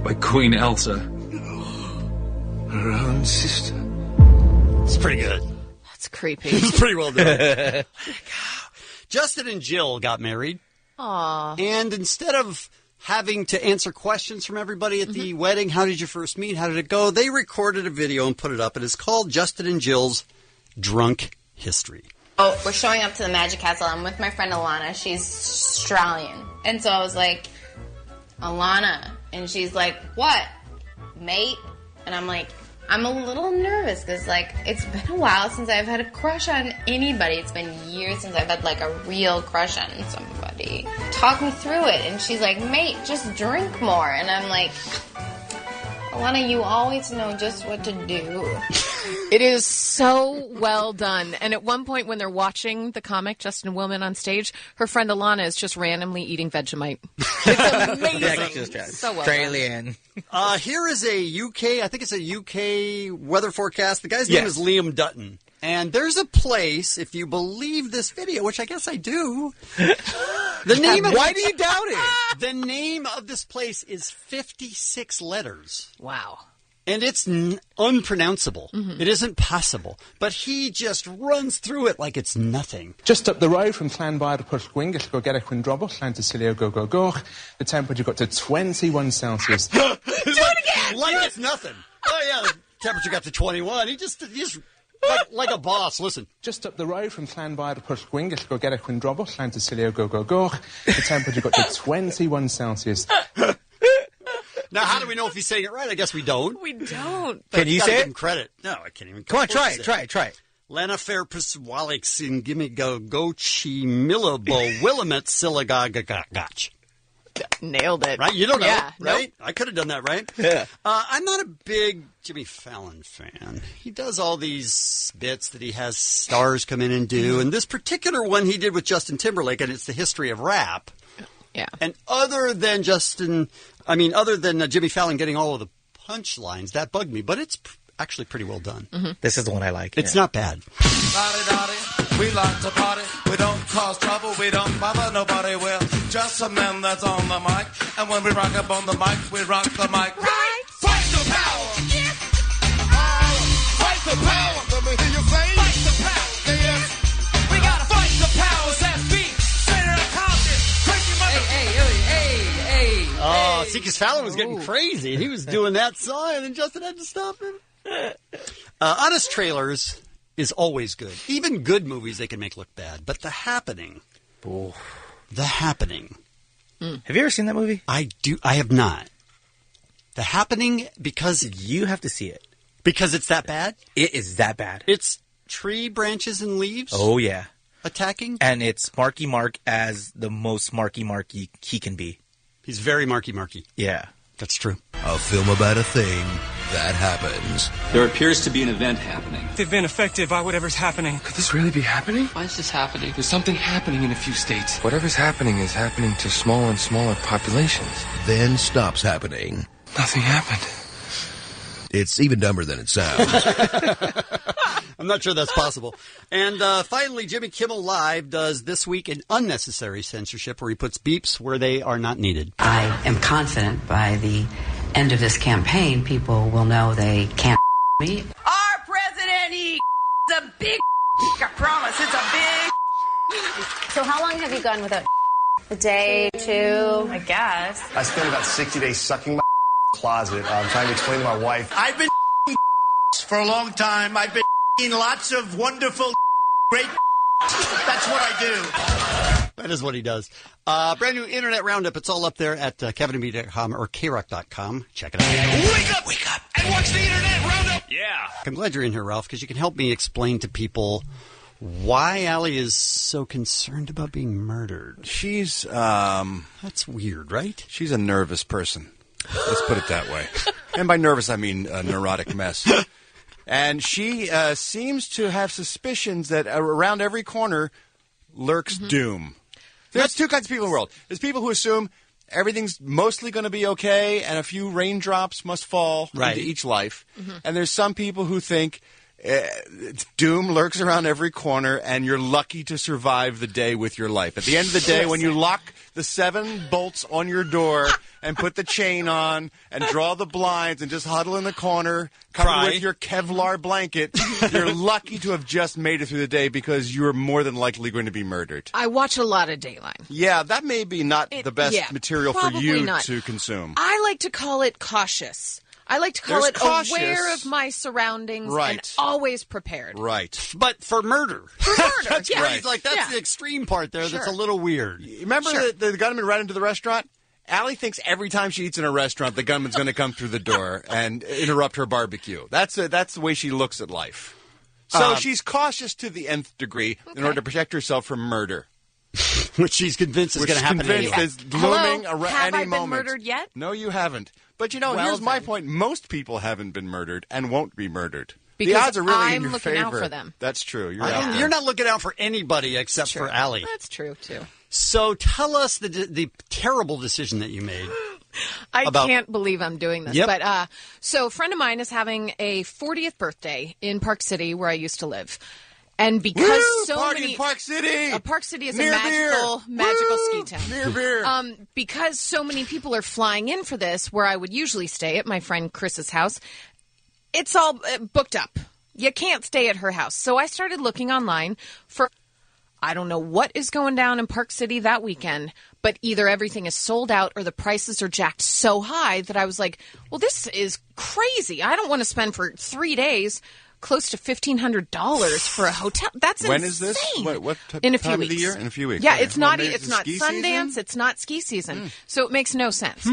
[SPEAKER 17] by Queen Elsa. Her own sister.
[SPEAKER 6] It's pretty good.
[SPEAKER 7] That's creepy.
[SPEAKER 6] It's pretty well done. Justin and Jill got married.
[SPEAKER 7] Aww.
[SPEAKER 6] And instead of having to answer questions from everybody at the wedding, how did you first meet, how did it go, they recorded a video and put it up. It is called Justin and Jill's Drunk History.
[SPEAKER 21] Oh, we're showing up to the Magic Castle. I'm with my friend Alana. She's Australian. And so I was like, Alana. And she's like, what? Mate? And I'm like, I'm a little nervous because, like, it's been a while since I've had a crush on anybody. It's been years since I've had, like, a real crush on somebody. Talk me through it. And she's like, mate, just drink more. And I'm like, Alana, you always know just what to do.
[SPEAKER 7] It is so well done. And at one point when they're watching the comic, Justin Willman on stage, her friend Alana is just randomly eating Vegemite. It's amazing. So well
[SPEAKER 16] Australian.
[SPEAKER 6] Here is a UK, I think it's a UK weather forecast. The guy's name is Liam Dutton. And there's a place, if you believe this video, which I guess I do. Why do you doubt it? The name of this place is 56 letters.
[SPEAKER 7] Wow.
[SPEAKER 6] And it's unpronounceable. Mm-hmm. It isn't possible. But he just runs through it like it's nothing.
[SPEAKER 22] Just up the road from Llanfair Pwllgwyn, gallwch go gerach Windrobwll, Llantysilio go goch. The temperature got to 21 Celsius.
[SPEAKER 6] Do it again! Like it's nothing. Oh, yeah, the temperature got to 21. He's like a boss. Listen.
[SPEAKER 22] Just up the road from Llanfair Pwllgwyn, gallwch go gerach Windrobwll, Llantysilio go goch. The temperature got to 21 Celsius.
[SPEAKER 6] Now, how do we know if he's saying it right? I guess we don't.
[SPEAKER 7] We don't.
[SPEAKER 6] But
[SPEAKER 16] Can you say
[SPEAKER 6] give
[SPEAKER 16] it?
[SPEAKER 6] him credit. No, I can't even.
[SPEAKER 16] Come on, try it.
[SPEAKER 6] Lanafair Priswalix in Gimme Go Gochi Millabo Willamette Silagagagach.
[SPEAKER 7] Nailed it.
[SPEAKER 6] Right? You don't know,
[SPEAKER 7] yeah,
[SPEAKER 6] right?
[SPEAKER 7] Nope.
[SPEAKER 6] I could have done that, right?
[SPEAKER 16] Yeah.
[SPEAKER 6] I'm not a big Jimmy Fallon fan. He does all these bits that he has stars come in and do. And this particular one he did with Justin Timberlake, and it's the history of rap.
[SPEAKER 7] Yeah.
[SPEAKER 6] And other than Jimmy Fallon getting all of the punchlines, that bugged me. But it's actually pretty well done.
[SPEAKER 16] Mm-hmm. This is the one I like.
[SPEAKER 6] It's not bad.
[SPEAKER 1] We like to party. We don't cause trouble. We don't bother nobody. We're just a man that's on the mic. And when we rock up on the mic, we rock the mic. Right? Fight the power. Yes. Fight the power. Let me hear you say. Fight the power. Yes. We gotta fight the powers that be.
[SPEAKER 6] Oh, see, because Fallon was getting crazy. He was doing that song, and then Justin had to stop him. Honest Trailers is always good. Even good movies they can make look bad. But The Happening.
[SPEAKER 16] Ooh.
[SPEAKER 6] The Happening.
[SPEAKER 16] Have you ever seen that movie?
[SPEAKER 6] I have not. The Happening, because...
[SPEAKER 16] You have to see it.
[SPEAKER 6] Because it's that bad?
[SPEAKER 16] It is that bad.
[SPEAKER 6] It's tree branches and leaves?
[SPEAKER 16] Oh, yeah.
[SPEAKER 6] Attacking?
[SPEAKER 16] And it's Marky Mark as the most Marky Marky he can be.
[SPEAKER 6] He's very Marky.
[SPEAKER 16] Yeah.
[SPEAKER 6] That's true.
[SPEAKER 23] A film about a thing that happens.
[SPEAKER 24] There appears to be an event happening.
[SPEAKER 25] They've been affected by whatever's happening.
[SPEAKER 23] Could this really be happening?
[SPEAKER 24] Why is this happening? There's something happening in a few states.
[SPEAKER 23] Whatever's happening is happening to smaller and smaller populations. Then stops happening.
[SPEAKER 25] Nothing happened.
[SPEAKER 23] It's even dumber than it sounds.
[SPEAKER 6] I'm not sure that's possible. And finally, Jimmy Kimmel Live does This Week in Unnecessary Censorship, where he puts beeps where they are not needed.
[SPEAKER 26] I am confident by the end of this campaign, people will know they can't me.
[SPEAKER 15] Our president, he's a big I promise, it's a big
[SPEAKER 21] So how long have you gone without a day, two? I guess.
[SPEAKER 27] I spent about 60 days sucking my closet, trying to explain to my wife.
[SPEAKER 28] I've been for a long time. I've been lots of wonderful, great. That's what I do.
[SPEAKER 6] That is what he does. Brand new Internet Roundup. It's all up there at kevinandb.com or krock.com. Check it out.
[SPEAKER 1] Wake up, and watch the Internet Roundup. Yeah.
[SPEAKER 6] I'm glad you're in here, Ralph, because you can help me explain to people why Allie is so concerned about being murdered.
[SPEAKER 8] She's,
[SPEAKER 6] That's weird, right?
[SPEAKER 8] She's a nervous person. Let's put it that way. And by nervous, I mean a neurotic mess. And she seems to have suspicions that around every corner lurks doom. There's two kinds of people in the world. There's people who assume everything's mostly going to be okay and a few raindrops must fall into each life. And there's some people who think doom lurks around every corner and you're lucky to survive the day with your life. At the end of the day, when you lock the 7 bolts on your door and put the chain on and draw the blinds and just huddle in the corner, covered with your Kevlar blanket, you're lucky to have just made it through the day because you're more than likely going to be murdered.
[SPEAKER 7] I watch a lot of Dateline.
[SPEAKER 8] Yeah, that may be not the best material for you
[SPEAKER 7] not.
[SPEAKER 8] to consume.
[SPEAKER 7] I like to call it cautious. I like to call
[SPEAKER 8] There's
[SPEAKER 7] it
[SPEAKER 8] cautious.
[SPEAKER 7] aware of my surroundings
[SPEAKER 8] Right.
[SPEAKER 7] and always prepared.
[SPEAKER 8] Right.
[SPEAKER 6] But for murder.
[SPEAKER 8] That's
[SPEAKER 7] yeah.
[SPEAKER 8] right.
[SPEAKER 6] Like, that's the extreme part there that's a little weird.
[SPEAKER 8] Remember the gunman ran into the restaurant? Allie thinks every time she eats in a restaurant, the gunman's going to come through the door and interrupt her barbecue. That's the way she looks at life. So she's cautious to the nth degree in order to protect herself from murder.
[SPEAKER 6] Which she's convinced is going to happen anyway.
[SPEAKER 8] Is looming
[SPEAKER 7] Hello?
[SPEAKER 8] any
[SPEAKER 7] Have I been
[SPEAKER 8] moment.
[SPEAKER 7] murdered yet?
[SPEAKER 8] No, you haven't. But, you know,
[SPEAKER 7] Well,
[SPEAKER 8] here's my
[SPEAKER 7] then.
[SPEAKER 8] point. Most people haven't been murdered and won't be murdered.
[SPEAKER 7] Because
[SPEAKER 8] the odds are really
[SPEAKER 7] I'm
[SPEAKER 8] in your
[SPEAKER 7] looking
[SPEAKER 8] favor.
[SPEAKER 7] out for them.
[SPEAKER 8] That's true. You're out there.
[SPEAKER 6] You're not looking out for anybody except for Allie.
[SPEAKER 7] That's true, too.
[SPEAKER 6] So tell us the terrible decision that you made.
[SPEAKER 7] I can't believe I'm doing this.
[SPEAKER 6] Yep.
[SPEAKER 7] But so a friend of mine is having a 40th birthday in Park City, where I used to live. And because
[SPEAKER 8] party in Park City!
[SPEAKER 7] Park City is
[SPEAKER 8] Near
[SPEAKER 7] a magical ski town.
[SPEAKER 8] Near beer.
[SPEAKER 7] Because so many people are flying in for this, where I would usually stay at my friend Chris's house, it's all booked up. You can't stay at her house. So I started looking online for, I don't know what is going down in Park City that weekend, but either everything is sold out or the prices are jacked so high that I was like, well, this is crazy. I don't want to spend for 3 days close to $1,500 for a hotel. That's
[SPEAKER 8] when
[SPEAKER 7] insane.
[SPEAKER 8] is this? What
[SPEAKER 7] in a
[SPEAKER 8] time
[SPEAKER 7] few
[SPEAKER 8] of the
[SPEAKER 7] weeks.
[SPEAKER 8] year? In a few weeks.
[SPEAKER 7] Yeah,
[SPEAKER 8] Okay.
[SPEAKER 7] it's not.
[SPEAKER 8] Well,
[SPEAKER 7] It's not
[SPEAKER 8] ski
[SPEAKER 7] Sundance.
[SPEAKER 8] season?
[SPEAKER 7] It's not ski season. So it makes no sense.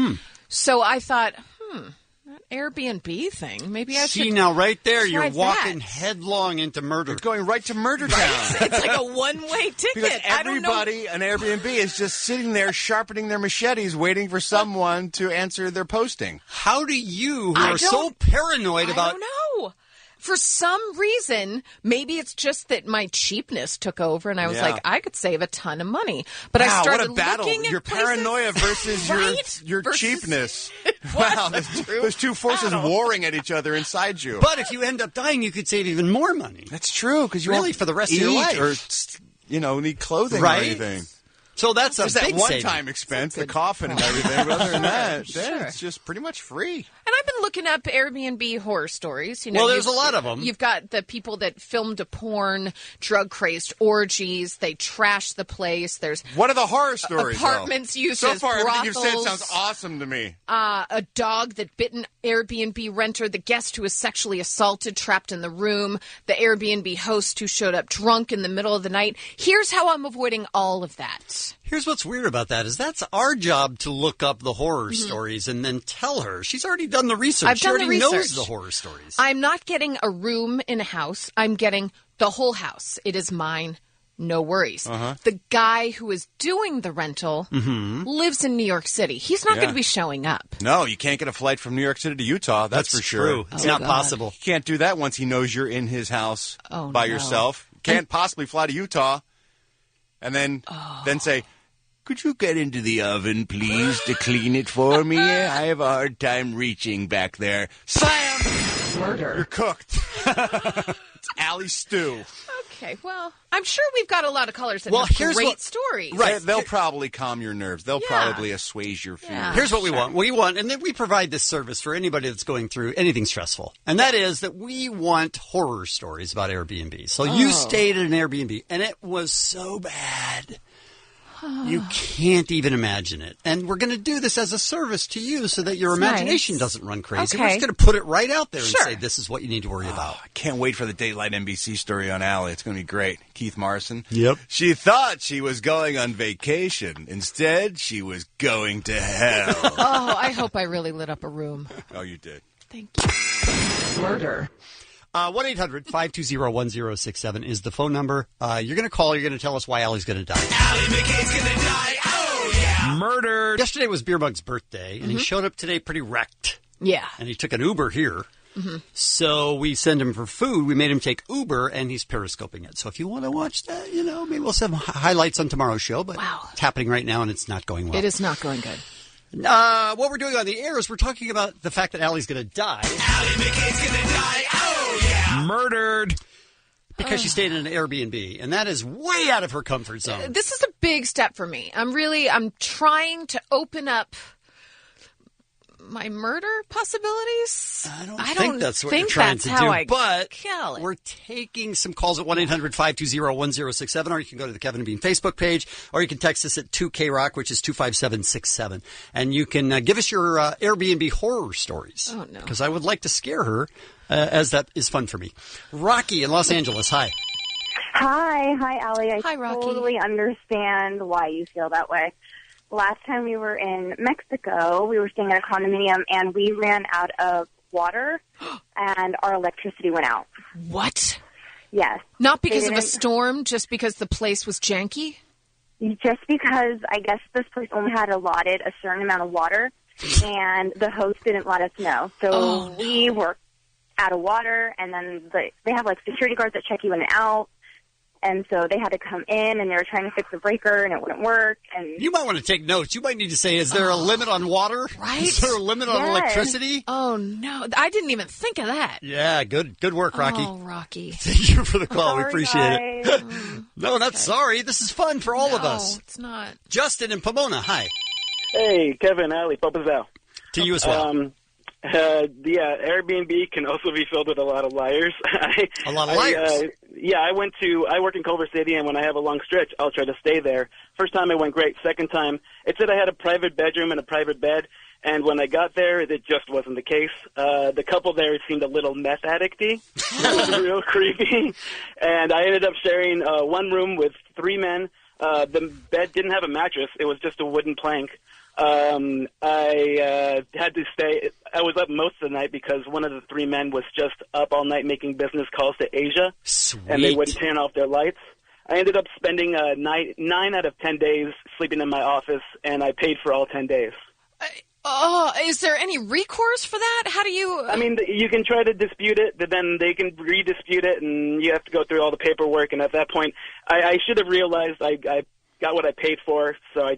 [SPEAKER 7] So I thought, that Airbnb thing. Maybe I should.
[SPEAKER 6] See, now right there,
[SPEAKER 7] try
[SPEAKER 6] you're walking
[SPEAKER 7] that.
[SPEAKER 6] headlong into murder.
[SPEAKER 8] You're going right to murder town.
[SPEAKER 7] It's like a one-way ticket.
[SPEAKER 8] Because
[SPEAKER 7] I don't know.
[SPEAKER 8] everybody on Airbnb is just sitting there sharpening their machetes, waiting for someone to answer their posting.
[SPEAKER 6] How do you, who are so paranoid about...
[SPEAKER 7] I don't know. For some reason, maybe it's just that my cheapness took over, and I was like, I could save a ton of money. But I started
[SPEAKER 8] what a battle!
[SPEAKER 7] looking at
[SPEAKER 8] Your
[SPEAKER 7] places,
[SPEAKER 8] paranoia versus
[SPEAKER 7] right?
[SPEAKER 8] your
[SPEAKER 7] Versus-
[SPEAKER 8] cheapness.
[SPEAKER 7] What
[SPEAKER 8] Wow,
[SPEAKER 7] a
[SPEAKER 8] there's two forces warring at each other inside you.
[SPEAKER 6] But if you end up dying, you could save even more money.
[SPEAKER 8] That's true, because you
[SPEAKER 6] really
[SPEAKER 8] won't
[SPEAKER 6] for the rest of
[SPEAKER 8] eat
[SPEAKER 6] your life,
[SPEAKER 8] or need clothing
[SPEAKER 6] right?
[SPEAKER 8] or anything.
[SPEAKER 6] So that's a
[SPEAKER 8] There's that
[SPEAKER 6] big
[SPEAKER 8] one-time
[SPEAKER 6] saving.
[SPEAKER 8] expense, the coffin and everything. But other than that,
[SPEAKER 7] Sure.
[SPEAKER 8] then it's just pretty much free.
[SPEAKER 7] And I've been looking up Airbnb horror stories. You know,
[SPEAKER 6] Well, there's a lot of them.
[SPEAKER 7] You've got the people that filmed a porn, drug-crazed orgies. They trash the place. There's
[SPEAKER 8] What are the horror stories?
[SPEAKER 7] apartments
[SPEAKER 8] though?
[SPEAKER 7] used
[SPEAKER 8] So
[SPEAKER 7] as
[SPEAKER 8] far, everything you've said
[SPEAKER 7] brothels.
[SPEAKER 8] sounds awesome to me.
[SPEAKER 7] A dog that bit an Airbnb renter, the guest who was sexually assaulted, trapped in the room, the Airbnb host who showed up drunk in the middle of the night. Here's how I'm avoiding all of that.
[SPEAKER 6] Here's what's weird about that is that's our job to look up the horror stories and then tell her. She's already done the research.
[SPEAKER 7] I've
[SPEAKER 6] she
[SPEAKER 7] done
[SPEAKER 6] already
[SPEAKER 7] the
[SPEAKER 6] knows
[SPEAKER 7] research.
[SPEAKER 6] the horror stories.
[SPEAKER 7] I'm not getting a room in a house. I'm getting the whole house. It is mine. No worries. The guy who is doing the rental lives in New York City. He's not going to be showing up.
[SPEAKER 8] No, you can't get a flight from New York City to Utah. That's for sure.
[SPEAKER 6] True. It's not possible.
[SPEAKER 8] You can't do that once he knows you're in his house
[SPEAKER 7] Oh,
[SPEAKER 8] by
[SPEAKER 7] no.
[SPEAKER 8] yourself. Can't possibly fly to Utah and then say, could you get into the oven, please, to clean it for me? I have a hard time reaching back there. Slam!
[SPEAKER 7] Murder.
[SPEAKER 8] You're cooked. It's Alley Stew.
[SPEAKER 7] Okay, well, I'm sure we've got a lot of callers that
[SPEAKER 6] Well,
[SPEAKER 7] have
[SPEAKER 6] here's
[SPEAKER 7] great
[SPEAKER 6] what-
[SPEAKER 7] stories.
[SPEAKER 6] Right.
[SPEAKER 8] They'll probably calm your nerves. They'll probably assuage your fears.
[SPEAKER 7] Yeah.
[SPEAKER 6] Here's what we want. We want, and then we provide this service for anybody that's going through anything stressful. And that is that we want horror stories about Airbnb. So you stayed at an Airbnb, and it was so bad. You can't even imagine it. And we're going to do this as a service to you so that your
[SPEAKER 7] That's
[SPEAKER 6] imagination
[SPEAKER 7] nice.
[SPEAKER 6] doesn't run crazy.
[SPEAKER 7] Okay.
[SPEAKER 6] We're just going to put it right out there
[SPEAKER 7] Sure.
[SPEAKER 6] and say, this is what you need to worry about.
[SPEAKER 8] I can't wait for the Dateline NBC story on Allie. It's going to be great. Keith Morrison.
[SPEAKER 6] Yep.
[SPEAKER 8] She thought she was going on vacation. Instead, she was going to hell.
[SPEAKER 7] Oh, I hope I really lit up a room.
[SPEAKER 8] Oh, you did.
[SPEAKER 7] Thank you. Murder.
[SPEAKER 6] 1-800-520-1067 is the phone number. You're going to call. You're going to tell us why Allie's going to die.
[SPEAKER 1] Allie McKay's gonna die. Oh, yeah.
[SPEAKER 6] Murdered. Yesterday was Beer Mug's birthday, and he showed up today pretty wrecked.
[SPEAKER 7] Yeah.
[SPEAKER 6] And he took an Uber here. So we send him for food. We made him take Uber, and he's periscoping it. So if you want to watch that, maybe we'll have highlights on tomorrow's show. But it's happening right now, and it's not going well.
[SPEAKER 7] It is not going good.
[SPEAKER 6] What we're doing on the air is we're talking about the fact that Allie's going to die.
[SPEAKER 1] Allie McKay's gonna die. Oh, yeah.
[SPEAKER 6] Murdered. Because she stayed in an Airbnb, and that is way out of her comfort zone.
[SPEAKER 7] This is a big step for me. I'm trying to open up my murder possibilities?
[SPEAKER 6] I don't think that's what you're trying to do. But we're taking some calls at 1-800-520-1067, or you can go to the Kevin and Bean Facebook page, or you can text us at 2KROCK, which is 25767. And you can give us your Airbnb horror stories.
[SPEAKER 7] Oh, no.
[SPEAKER 6] Because I would like to scare her, as that is fun for me. Rocky in Los Angeles, hi.
[SPEAKER 2] Hi, Allie. I
[SPEAKER 7] Rocky.
[SPEAKER 2] totally understand why you feel that way. Last time we were in Mexico, we were staying at a condominium, and we ran out of water, and our electricity went out.
[SPEAKER 7] What?
[SPEAKER 2] Yes.
[SPEAKER 7] Not because of a storm, just because the place was janky?
[SPEAKER 2] Just because I guess this place only had allotted a certain amount of water, and the host didn't let us know. So we were out of water, and then they have, like, security guards that check you in and out. And so they had to come in, and they were trying to fix the breaker, and it wouldn't work. And
[SPEAKER 6] you might want to take notes. You might need to say, is there a limit on water?
[SPEAKER 7] Right?
[SPEAKER 6] Is there a limit on electricity?
[SPEAKER 7] Oh, no. I didn't even think of that.
[SPEAKER 6] Yeah, good work, Rocky.
[SPEAKER 7] Oh, Rocky.
[SPEAKER 6] Thank you for the call.
[SPEAKER 2] Sorry,
[SPEAKER 6] we appreciate it. No, not
[SPEAKER 7] Okay.
[SPEAKER 6] sorry. This is fun for all of us.
[SPEAKER 7] No, it's not.
[SPEAKER 6] Justin in Pomona, hi.
[SPEAKER 4] Hey, Kevin, Ali, Papa's out.
[SPEAKER 6] To you as well.
[SPEAKER 4] Airbnb can also be filled with a lot of liars.
[SPEAKER 6] A lot of liars?
[SPEAKER 4] I work in Culver City, and when I have a long stretch, I'll try to stay there. First time it went great. Second time, it said I had a private bedroom and a private bed, and when I got there, it just wasn't the case. The couple there seemed a little meth addicty. It was real creepy. And I ended up sharing one room with 3 men. The bed didn't have a mattress. It was just a wooden plank. I had to stay. I was up most of the night because one of the 3 men was just up all night making business calls to Asia.
[SPEAKER 6] Sweet.
[SPEAKER 4] And they wouldn't turn off their lights. I ended up spending 9 out of 10 days sleeping in my office, and I paid for all 10 days.
[SPEAKER 7] Is there any recourse for that? How do you...
[SPEAKER 4] I mean, you can try to dispute it, but then they can redispute it, and you have to go through all the paperwork. And at that point, I should have realized I got what I paid for, so I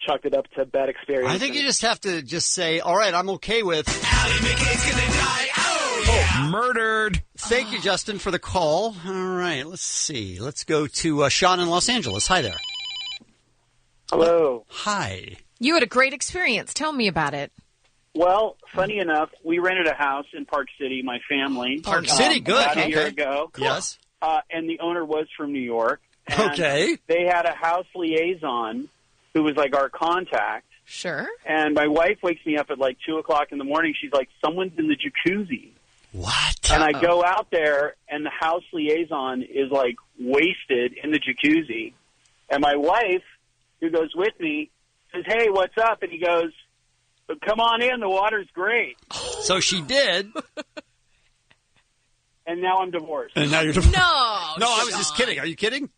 [SPEAKER 4] chalked it up to bad experience.
[SPEAKER 6] I think you just have to just say, all right, I'm okay with... Allie McKay's gonna die. Oh, yeah. Murdered. Thank you, Justin, for the call. All right, let's see. Let's go to Sean in Los Angeles. Hi there.
[SPEAKER 5] Hello.
[SPEAKER 6] Hi.
[SPEAKER 7] You had a great experience. Tell me about it.
[SPEAKER 5] Well, funny enough, we rented a house in Park City, my family.
[SPEAKER 6] Park City, good.
[SPEAKER 5] About a year ago.
[SPEAKER 6] Cool. Yes.
[SPEAKER 5] And the owner was from New York. And
[SPEAKER 6] okay.
[SPEAKER 5] They had a house liaison who was like our contact.
[SPEAKER 7] Sure.
[SPEAKER 5] And my wife wakes me up at like 2 o'clock in the morning. She's like, someone's in the jacuzzi.
[SPEAKER 6] What?
[SPEAKER 5] And I go out there, and the house liaison is like wasted in the jacuzzi. And my wife, who goes with me, says, hey, what's up? And he goes, come on in, the water's great.
[SPEAKER 6] So she did.
[SPEAKER 5] And now I'm divorced.
[SPEAKER 6] And now you're divorced.
[SPEAKER 7] No,
[SPEAKER 6] I was just kidding. Are you kidding?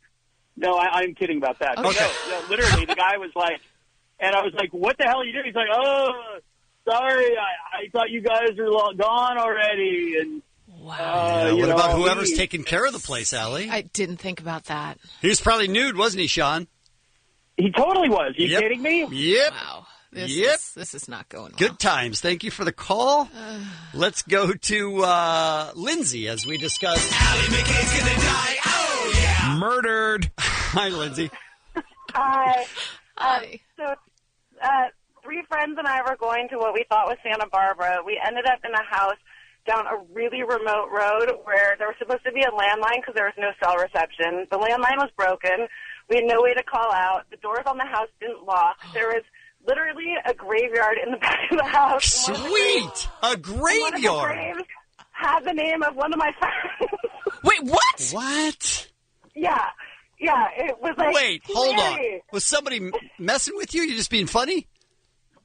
[SPEAKER 5] No, I'm kidding about that.
[SPEAKER 6] Okay.
[SPEAKER 5] No, literally, the guy was like, and I was like, what the hell are you doing? He's like, oh, sorry, I thought you guys were gone already. And
[SPEAKER 7] wow.
[SPEAKER 6] What about whoever's taking care of the place, Allie?
[SPEAKER 7] I didn't think about that.
[SPEAKER 6] He was probably nude, wasn't he, Sean?
[SPEAKER 5] He totally was. You kidding me?
[SPEAKER 6] Yep.
[SPEAKER 7] Wow. This is not going well.
[SPEAKER 6] Good times. Thank you for the call. Let's go to Lindsay as we discuss. Allie McKay's gonna die. Oh, yeah. Murdered. Hi, Lindsay.
[SPEAKER 2] Hi.
[SPEAKER 21] So, 3 friends and I were going to what we thought was Santa Barbara. We ended up in a house down a really remote road where there was supposed to be a landline because there was no cell reception. The landline was broken. We had no way to call out. The doors on the house didn't lock. There was literally a graveyard in the back of the house.
[SPEAKER 6] Sweet! A graveyard!
[SPEAKER 21] One of the graves had the name of one of my friends.
[SPEAKER 7] Wait, what?
[SPEAKER 6] What?
[SPEAKER 21] Yeah, it was like...
[SPEAKER 6] Wait, hold on.
[SPEAKER 21] scary.
[SPEAKER 6] Was somebody messing with you? You just being funny?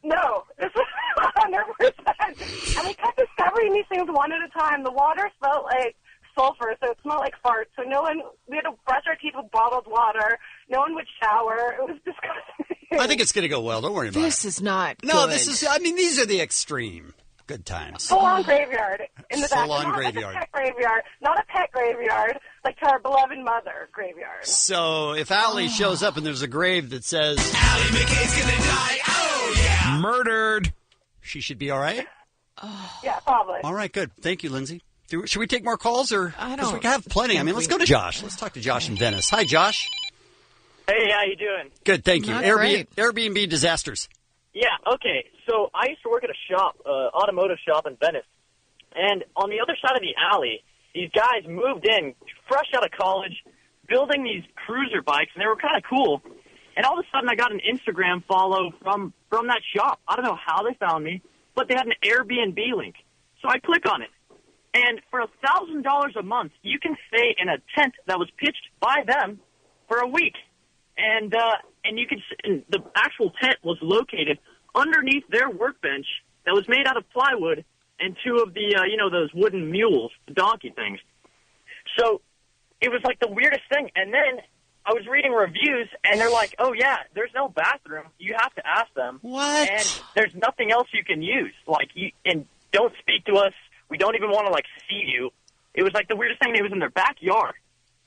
[SPEAKER 21] No, this was 100%. And we kept discovering these things one at a time. The water smelled like sulfur, so it smelled like farts. So we had to brush our teeth with bottled water. No one would shower. It was disgusting.
[SPEAKER 6] I think it's going to go well. Don't worry about it.
[SPEAKER 7] This is not
[SPEAKER 6] No,
[SPEAKER 7] good.
[SPEAKER 6] these are the extreme good times.
[SPEAKER 21] Full-on graveyard in the back.
[SPEAKER 6] Full-on graveyard.
[SPEAKER 21] Like a pet graveyard. Not a pet graveyard, like to our beloved mother graveyard.
[SPEAKER 6] So if Allie shows up and there's a grave that says, Allie McKay's going to die, oh yeah, murdered, she should be all right?
[SPEAKER 21] Yeah, probably.
[SPEAKER 6] All right, good. Thank you, Lindsay. Should we take more calls? Or because we
[SPEAKER 7] don't
[SPEAKER 6] have plenty. I mean, let's go to Josh. Let's talk to Josh in Venice. Hi, Josh.
[SPEAKER 9] Hey, how you doing?
[SPEAKER 6] Good, thank you.
[SPEAKER 9] Not great.
[SPEAKER 6] Airbnb disasters.
[SPEAKER 3] Yeah, okay. So I used to work at a shop, automotive shop in Venice. And on the other side of the alley, these guys moved in, fresh out of college, building these cruiser bikes, and they were kind of cool. And all of a sudden, I got an Instagram follow from that shop. I don't know how they found me, but they had an Airbnb link. So I click on it. And for $1,000 a month, you can stay in a tent that was pitched by them for a week. And you could, and the actual tent was located underneath their workbench that was made out of plywood and two of the, those wooden mules, the donkey things. So it was like the weirdest thing. And then I was reading reviews, and they're like, oh, yeah, there's no bathroom. You have to ask them.
[SPEAKER 6] What?
[SPEAKER 3] And there's nothing else you can use. And don't speak to us. We don't even want to, see you. It was like the weirdest thing. It was in their backyard.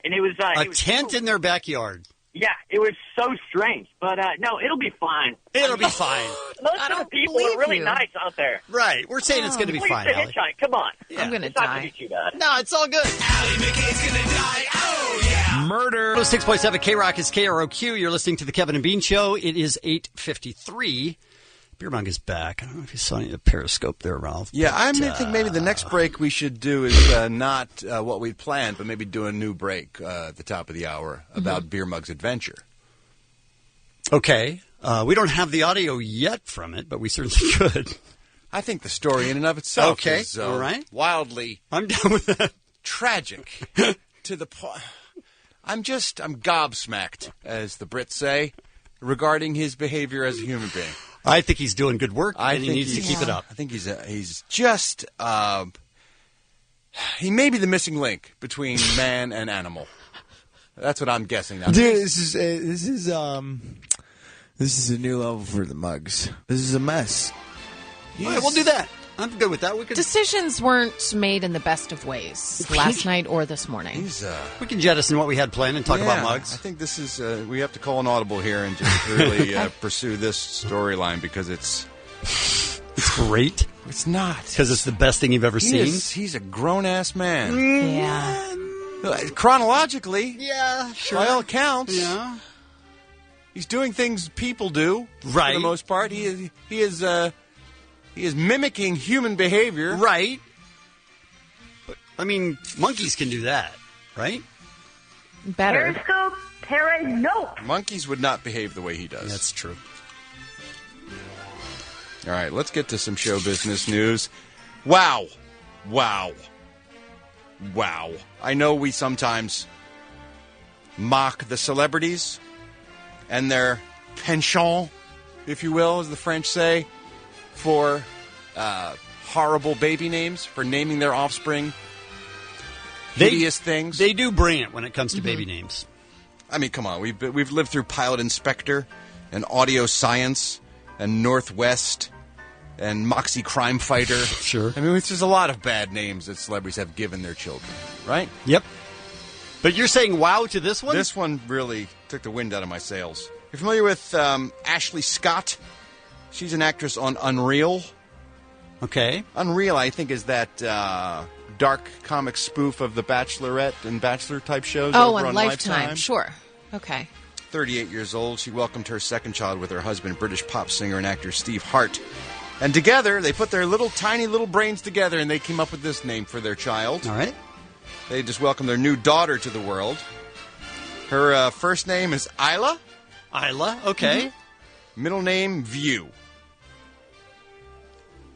[SPEAKER 3] And it was
[SPEAKER 6] a tent in their backyard.
[SPEAKER 3] Yeah, it was so strange. But, no, it'll be fine.
[SPEAKER 6] It'll be fine.
[SPEAKER 3] Most of the people are really nice out there.
[SPEAKER 6] Right. We're saying it's going to be fine,
[SPEAKER 3] Please
[SPEAKER 6] Allie.
[SPEAKER 3] hitchhike. Come on.
[SPEAKER 6] Yeah.
[SPEAKER 7] I'm going to
[SPEAKER 3] It's not
[SPEAKER 7] die.
[SPEAKER 3] going to be too bad.
[SPEAKER 6] No, it's all good.
[SPEAKER 1] Allie McKay's gonna die. Oh, yeah.
[SPEAKER 6] Murder. 6.7 K-Rock is KROQ. You're listening to the Kevin and Bean Show. It is 8:53. Beer Mug is back. I don't know if you saw any of the Periscope there, Ralph.
[SPEAKER 8] Yeah, I think maybe the next break we should do is not what we'd planned, but maybe do a new break at the top of the hour about Beer Mug's adventure.
[SPEAKER 6] Okay. We don't have the audio yet from it, but we certainly could.
[SPEAKER 8] I think the story in and of itself
[SPEAKER 6] Okay,
[SPEAKER 8] is
[SPEAKER 6] all right.
[SPEAKER 8] wildly
[SPEAKER 6] I'm down with that.
[SPEAKER 8] tragic to the point. I'm gobsmacked, as the Brits say, regarding his behavior as a human being.
[SPEAKER 6] I think he's doing good work,
[SPEAKER 8] I
[SPEAKER 6] and he
[SPEAKER 8] think
[SPEAKER 6] needs to keep it up.
[SPEAKER 8] I think he's just he may be the missing link between man and animal. That's what I'm guessing now.
[SPEAKER 9] Dude, this is a new level for the Mugs. This is a mess.
[SPEAKER 6] All right, we'll do that. I'm good with that. We can
[SPEAKER 7] Decisions weren't made in the best of ways last night or this morning.
[SPEAKER 6] we can jettison what we had planned and talk about mugs.
[SPEAKER 8] I think this is we have to call an audible here and just really pursue this storyline because it's
[SPEAKER 6] great.
[SPEAKER 8] It's not
[SPEAKER 6] because it's the best thing you've ever seen.
[SPEAKER 8] He's a grown ass man.
[SPEAKER 7] Yeah.
[SPEAKER 8] Chronologically,
[SPEAKER 6] yeah, sure.
[SPEAKER 8] By all accounts,
[SPEAKER 6] yeah.
[SPEAKER 8] He's doing things people do,
[SPEAKER 6] right?
[SPEAKER 8] For the most part, he is mimicking human behavior,
[SPEAKER 6] right? But I mean, monkeys can do that, right?
[SPEAKER 7] Better.
[SPEAKER 2] Periscope, nope.
[SPEAKER 8] Monkeys would not behave the way he does.
[SPEAKER 6] That's true.
[SPEAKER 8] All right, let's get to some show business news. Wow. I know we sometimes mock the celebrities and their penchant, if you will, as the French say, for horrible baby names, for naming their offspring hideous things.
[SPEAKER 6] They do bring it when it comes to baby names.
[SPEAKER 8] I mean, come on. We've lived through Pilot Inspector and Audio Science and Northwest and Moxie Crime Fighter.
[SPEAKER 6] Sure.
[SPEAKER 8] I mean, it's just a lot of bad names that celebrities have given their children, right?
[SPEAKER 6] Yep. But you're saying wow to this one?
[SPEAKER 8] This one really took the wind out of my sails. You're familiar with Ashley Scott? She's an actress on Unreal.
[SPEAKER 6] Okay.
[SPEAKER 8] Unreal, I think, is that dark comic spoof of The Bachelorette and Bachelor-type shows over on Lifetime.
[SPEAKER 7] Sure. Okay.
[SPEAKER 8] 38 years old, she welcomed her second child with her husband, British pop singer and actor Steve Hart. And together, they put their tiny little brains together, and they came up with this name for their child.
[SPEAKER 6] All right.
[SPEAKER 8] They just welcomed their new daughter to the world. Her first name is Isla.
[SPEAKER 6] Isla, okay.
[SPEAKER 8] Mm-hmm. Middle name, View.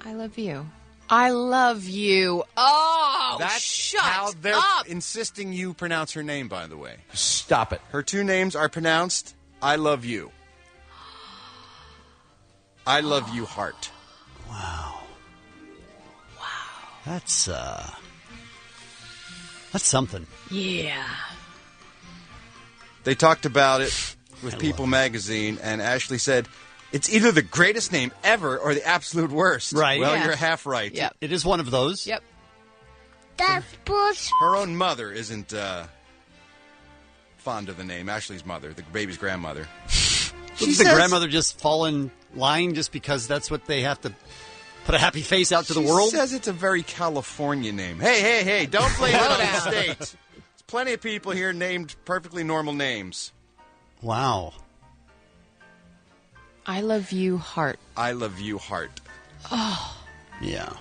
[SPEAKER 7] I love you. I love you. Oh,
[SPEAKER 8] That's
[SPEAKER 7] shut
[SPEAKER 8] how they're
[SPEAKER 7] up.
[SPEAKER 8] insisting you pronounce her name, by the way.
[SPEAKER 9] Stop it.
[SPEAKER 8] Her two names are pronounced I love you. I love you, Hart.
[SPEAKER 6] Wow. That's something.
[SPEAKER 7] Yeah.
[SPEAKER 8] They talked about it with People magazine, and Ashley said, it's either the greatest name ever or the absolute worst.
[SPEAKER 6] Right.
[SPEAKER 8] Well,
[SPEAKER 7] Yeah.
[SPEAKER 8] you're half right.
[SPEAKER 7] Yep.
[SPEAKER 6] It is one of those.
[SPEAKER 7] Yep.
[SPEAKER 20] That's bullshit.
[SPEAKER 8] Her own mother isn't fond of the name. Ashley's mother, the baby's grandmother.
[SPEAKER 6] Doesn't the grandmother just fall in line just because that's what they have to put a happy face out to the world?
[SPEAKER 8] She says it's a very California name. Hey, don't blame it on the state. There's plenty of people here named perfectly normal names.
[SPEAKER 6] Wow.
[SPEAKER 7] I love you, heart.
[SPEAKER 8] I love you, heart.
[SPEAKER 7] Oh.
[SPEAKER 6] Yeah.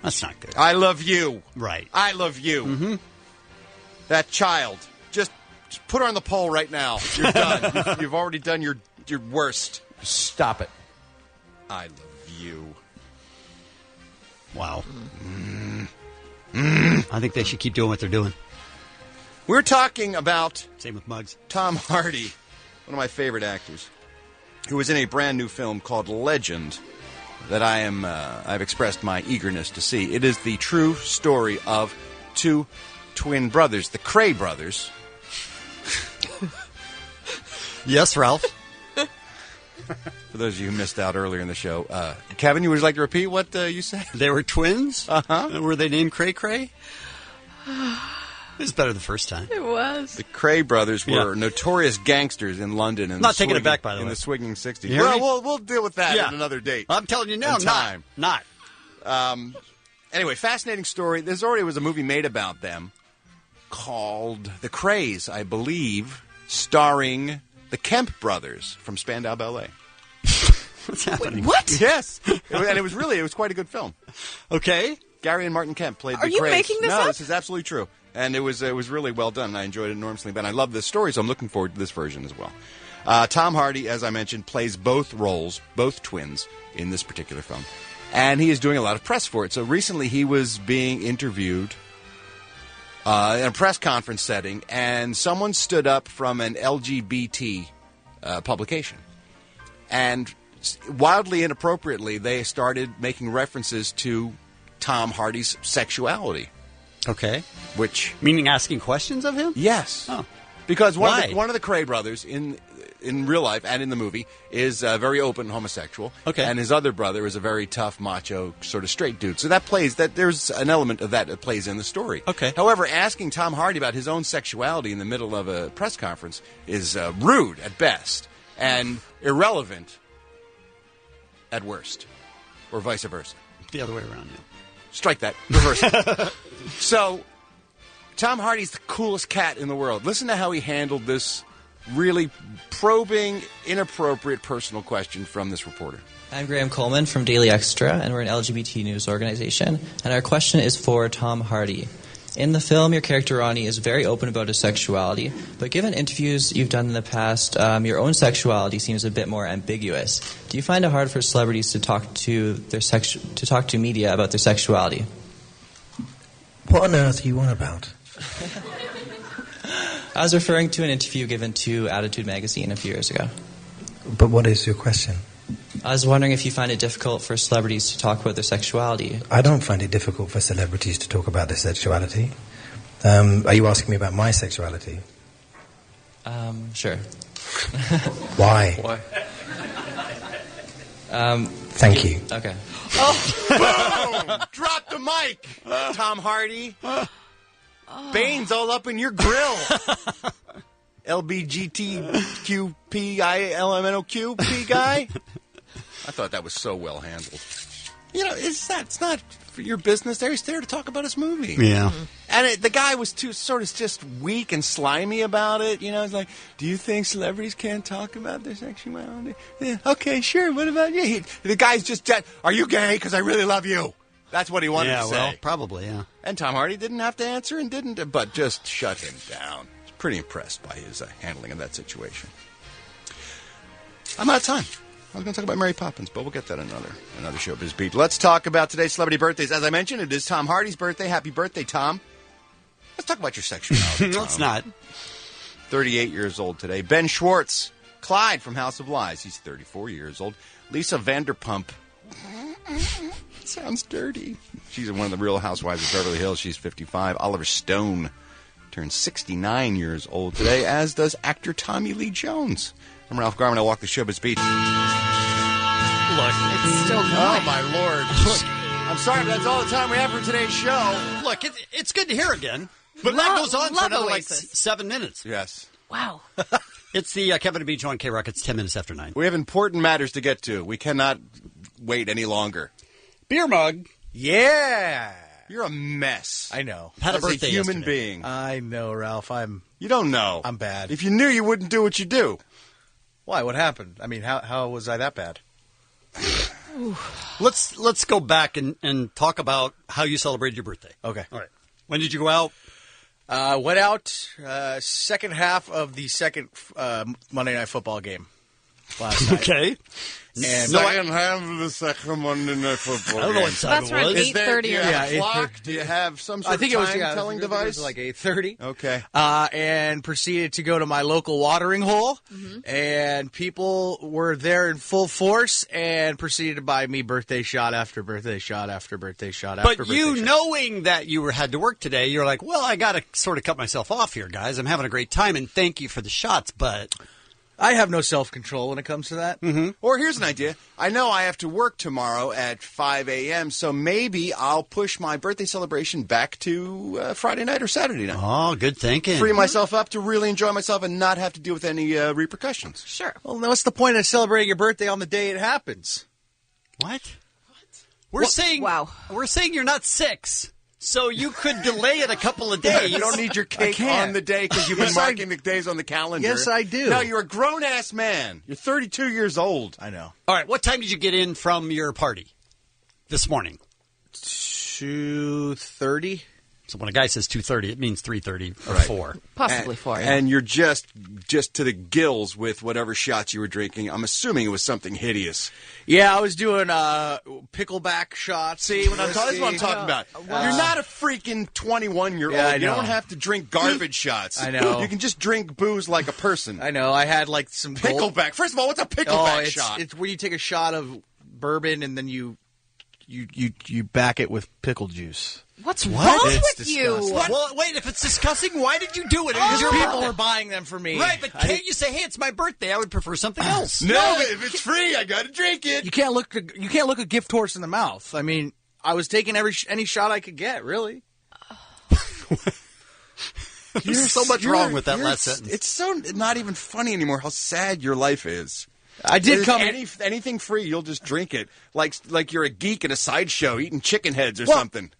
[SPEAKER 6] That's not good.
[SPEAKER 8] I love you.
[SPEAKER 6] Right.
[SPEAKER 8] I love you.
[SPEAKER 6] Mm-hmm.
[SPEAKER 8] That child. Just put her on the pole right now. You're done. You've already done your worst.
[SPEAKER 10] Stop it.
[SPEAKER 8] I love you.
[SPEAKER 6] Wow. I think they should keep doing what they're doing.
[SPEAKER 8] We're talking about...
[SPEAKER 6] Same with Muggs.
[SPEAKER 8] Tom Hardy, one of my favorite actors, who was in a brand new film called Legend that I've expressed my eagerness to see. It is the true story of two twin brothers, the Cray brothers.
[SPEAKER 6] Yes, Ralph.
[SPEAKER 8] For those of you who missed out earlier in the show, Kevin, would you like to repeat what you said?
[SPEAKER 6] They were twins?
[SPEAKER 8] Uh-huh.
[SPEAKER 6] Were they named Cray Cray? It was better the first time.
[SPEAKER 7] It was.
[SPEAKER 8] The Cray brothers were notorious gangsters in London.
[SPEAKER 6] Not taking it back, by the way.
[SPEAKER 8] In the swinging 60s.
[SPEAKER 6] You hear me?
[SPEAKER 8] Well, we'll deal with that at another date.
[SPEAKER 6] I'm telling you now, not.
[SPEAKER 8] Anyway, fascinating story. There already was a movie made about them called The Krays, I believe, starring the Kemp brothers from Spandau Ballet.
[SPEAKER 6] What's happening?
[SPEAKER 7] Wait, what?
[SPEAKER 8] Yes. And it was quite a good film.
[SPEAKER 6] Okay.
[SPEAKER 8] Gary and Martin Kemp played the Krays.
[SPEAKER 7] Are you making this
[SPEAKER 8] No,
[SPEAKER 7] up?
[SPEAKER 8] this is absolutely true. And it was really well done. And I enjoyed it enormously. But I love this story, so I'm looking forward to this version as well. Tom Hardy, as I mentioned, plays both roles, both twins, in this particular film. And he is doing a lot of press for it. So recently he was being interviewed in a press conference setting, and someone stood up from an LGBT publication. And wildly inappropriately, they started making references to Tom Hardy's sexuality.
[SPEAKER 6] Okay.
[SPEAKER 8] Which...
[SPEAKER 6] Meaning asking questions of him?
[SPEAKER 8] Yes.
[SPEAKER 6] Oh.
[SPEAKER 8] Because one of the Cray brothers in real life and in the movie is very open homosexual.
[SPEAKER 6] Okay.
[SPEAKER 8] And his other brother is a very tough, macho, sort of straight dude. So there's an element of that plays in the story.
[SPEAKER 6] Okay.
[SPEAKER 8] However, asking Tom Hardy about his own sexuality in the middle of a press conference is rude at best and irrelevant at worst, or vice versa.
[SPEAKER 6] The other way around, yeah.
[SPEAKER 8] Strike that. Reverse it. So, Tom Hardy's the coolest cat in the world. Listen to how he handled this really probing, inappropriate personal question from this reporter.
[SPEAKER 11] I'm Graham Coleman from Daily Extra, and we're an LGBT news organization. And our question is for Tom Hardy. In the film, your character Ronnie is very open about his sexuality, but given interviews you've done in the past, your own sexuality seems a bit more ambiguous. Do you find it hard for celebrities to talk to media about their sexuality?
[SPEAKER 12] What on earth are you on about?
[SPEAKER 11] I was referring to an interview given to Attitude magazine a few years ago.
[SPEAKER 12] But what is your question?
[SPEAKER 11] I was wondering if you find it difficult for celebrities to talk about their sexuality.
[SPEAKER 12] I don't find it difficult for celebrities to talk about their sexuality. Are you asking me about my sexuality?
[SPEAKER 11] Sure.
[SPEAKER 12] Why?
[SPEAKER 11] Why?
[SPEAKER 12] Thank you.
[SPEAKER 11] Okay.
[SPEAKER 8] Oh, boom! Drop the mic, Tom Hardy. Bane's all up in your grill. LBGTQPILMNOQP guy. I thought that was so well handled. You know, it's not for your business. He's there to talk about his movie.
[SPEAKER 6] Yeah.
[SPEAKER 8] And the guy was too sort of just weak and slimy about it. You know, it's like, do you think celebrities can't talk about their sexuality? Yeah, okay, sure. What about you? The guy's just, are you gay? Because I really love you. That's what he wanted to say.
[SPEAKER 6] Well, probably, yeah.
[SPEAKER 8] And Tom Hardy didn't have to answer and didn't, but just shut him down. I was pretty impressed by his handling of that situation. I'm out of time. I was going to talk about Mary Poppins, but we'll get that another Showbiz Beat. Let's talk about today's celebrity birthdays. As I mentioned, it is Tom Hardy's birthday. Happy birthday, Tom. Let's talk about your sexuality, Tom.
[SPEAKER 6] Let's not.
[SPEAKER 8] 38 years old today. Ben Schwartz. Clyde from House of Lies. He's 34 years old. Lisa Vanderpump. Sounds dirty. She's one of the Real Housewives of Beverly Hills. She's 55. Oliver Stone turns 69 years old today, as does actor Tommy Lee Jones. I'm Ralph Garman. I'll walk the Showbiz Beat.
[SPEAKER 6] Look,
[SPEAKER 7] it's still going.
[SPEAKER 8] Oh, my Lord. I'm sorry, but that's all the time we have for today's show.
[SPEAKER 6] Look, it's good to hear again. But that goes on for another,
[SPEAKER 7] Oasis.
[SPEAKER 6] 7 minutes.
[SPEAKER 8] Yes.
[SPEAKER 7] Wow.
[SPEAKER 6] It's the Kevin and B. John K. Rock. It's 10 minutes after 9.
[SPEAKER 8] We have important matters to get to. We cannot wait any longer.
[SPEAKER 6] Beer mug.
[SPEAKER 8] Yeah. You're a mess.
[SPEAKER 10] I know.
[SPEAKER 6] Had a
[SPEAKER 8] As
[SPEAKER 6] birthday
[SPEAKER 8] human
[SPEAKER 6] yesterday.
[SPEAKER 8] being.
[SPEAKER 10] I know, Ralph.
[SPEAKER 8] You don't know.
[SPEAKER 10] I'm bad.
[SPEAKER 8] If you knew, you wouldn't do what you do.
[SPEAKER 10] Why? What happened? I mean, how was I that bad?
[SPEAKER 6] Let's go back and talk about how you celebrated your birthday.
[SPEAKER 10] Okay.
[SPEAKER 6] All right. When did you go out?
[SPEAKER 10] Went out second half of the second Monday Night Football game last night.
[SPEAKER 6] Okay.
[SPEAKER 8] And second half of the second Monday Night Football game.
[SPEAKER 6] I don't know what time
[SPEAKER 7] That's
[SPEAKER 6] it
[SPEAKER 7] around
[SPEAKER 6] was.
[SPEAKER 7] 8:30.
[SPEAKER 8] Do you have a clock? Do you have some sort
[SPEAKER 10] I think
[SPEAKER 8] of
[SPEAKER 10] it was
[SPEAKER 8] time-telling
[SPEAKER 10] I think
[SPEAKER 8] device?
[SPEAKER 10] It was like 8:30.
[SPEAKER 8] Okay.
[SPEAKER 10] And proceeded to go to my local watering hole, and people were there in full force, and proceeded to buy me birthday shot after birthday shot after birthday shot after
[SPEAKER 6] But
[SPEAKER 10] birthday
[SPEAKER 6] you,
[SPEAKER 10] shot.
[SPEAKER 6] knowing that you had to work today, you're like, well, I got to sort of cut myself off here, guys. I'm having a great time, and thank you for the shots, but...
[SPEAKER 10] I have no self-control when it comes to that.
[SPEAKER 8] Or here's an idea. I know I have to work tomorrow at 5 a.m., so maybe I'll push my birthday celebration back to Friday night or Saturday night.
[SPEAKER 6] Oh, good thinking.
[SPEAKER 8] Free myself up to really enjoy myself and not have to deal with any repercussions.
[SPEAKER 7] Sure.
[SPEAKER 10] Well, then what's the point of celebrating your birthday on the day it happens?
[SPEAKER 6] What? We're saying you're not 6. So you could delay it a couple of days.
[SPEAKER 8] You don't need your cake on the day because you've been marking the days on the calendar.
[SPEAKER 10] Yes, I do.
[SPEAKER 8] No, you're a grown-ass man. You're 32 years old.
[SPEAKER 10] I know.
[SPEAKER 6] All right, what time did you get in from your party this morning?
[SPEAKER 10] 2:30.
[SPEAKER 6] So when a guy says 2:30, it means 3:30 or
[SPEAKER 8] Right.
[SPEAKER 6] 4.
[SPEAKER 7] Possibly 4. Yeah.
[SPEAKER 8] And you're just to the gills with whatever shots you were drinking. I'm assuming it was something hideous.
[SPEAKER 10] Yeah, I was doing pickleback shots.
[SPEAKER 8] See, that's what I'm talking about. You're not a freaking 21-year-old.
[SPEAKER 10] Yeah, I
[SPEAKER 8] you
[SPEAKER 10] know.
[SPEAKER 8] don't have to drink garbage shots.
[SPEAKER 10] I know.
[SPEAKER 8] You can just drink booze like a person.
[SPEAKER 10] I know. I had like some
[SPEAKER 8] Pickleback. First of all, what's a pickleback
[SPEAKER 10] it's,
[SPEAKER 8] shot?
[SPEAKER 10] It's when you take a shot of bourbon and then you back it with pickle juice.
[SPEAKER 7] What's wrong
[SPEAKER 10] It's
[SPEAKER 7] with you?
[SPEAKER 10] disgusting.
[SPEAKER 6] Well, wait, if it's disgusting, why did you do it?
[SPEAKER 10] Because people were buying them for me.
[SPEAKER 6] Right, but can't you say, hey, it's my birthday, I would prefer something else?
[SPEAKER 8] No, if it's free, I got to drink it.
[SPEAKER 10] You can't look a gift horse in the mouth. I mean, I was taking any shot I could get, really.
[SPEAKER 6] There's so much wrong with that last sentence.
[SPEAKER 8] It's so not even funny anymore how sad your life is.
[SPEAKER 10] I did come
[SPEAKER 8] anything free, you'll just drink it, like you're a geek in a sideshow eating chicken heads or something.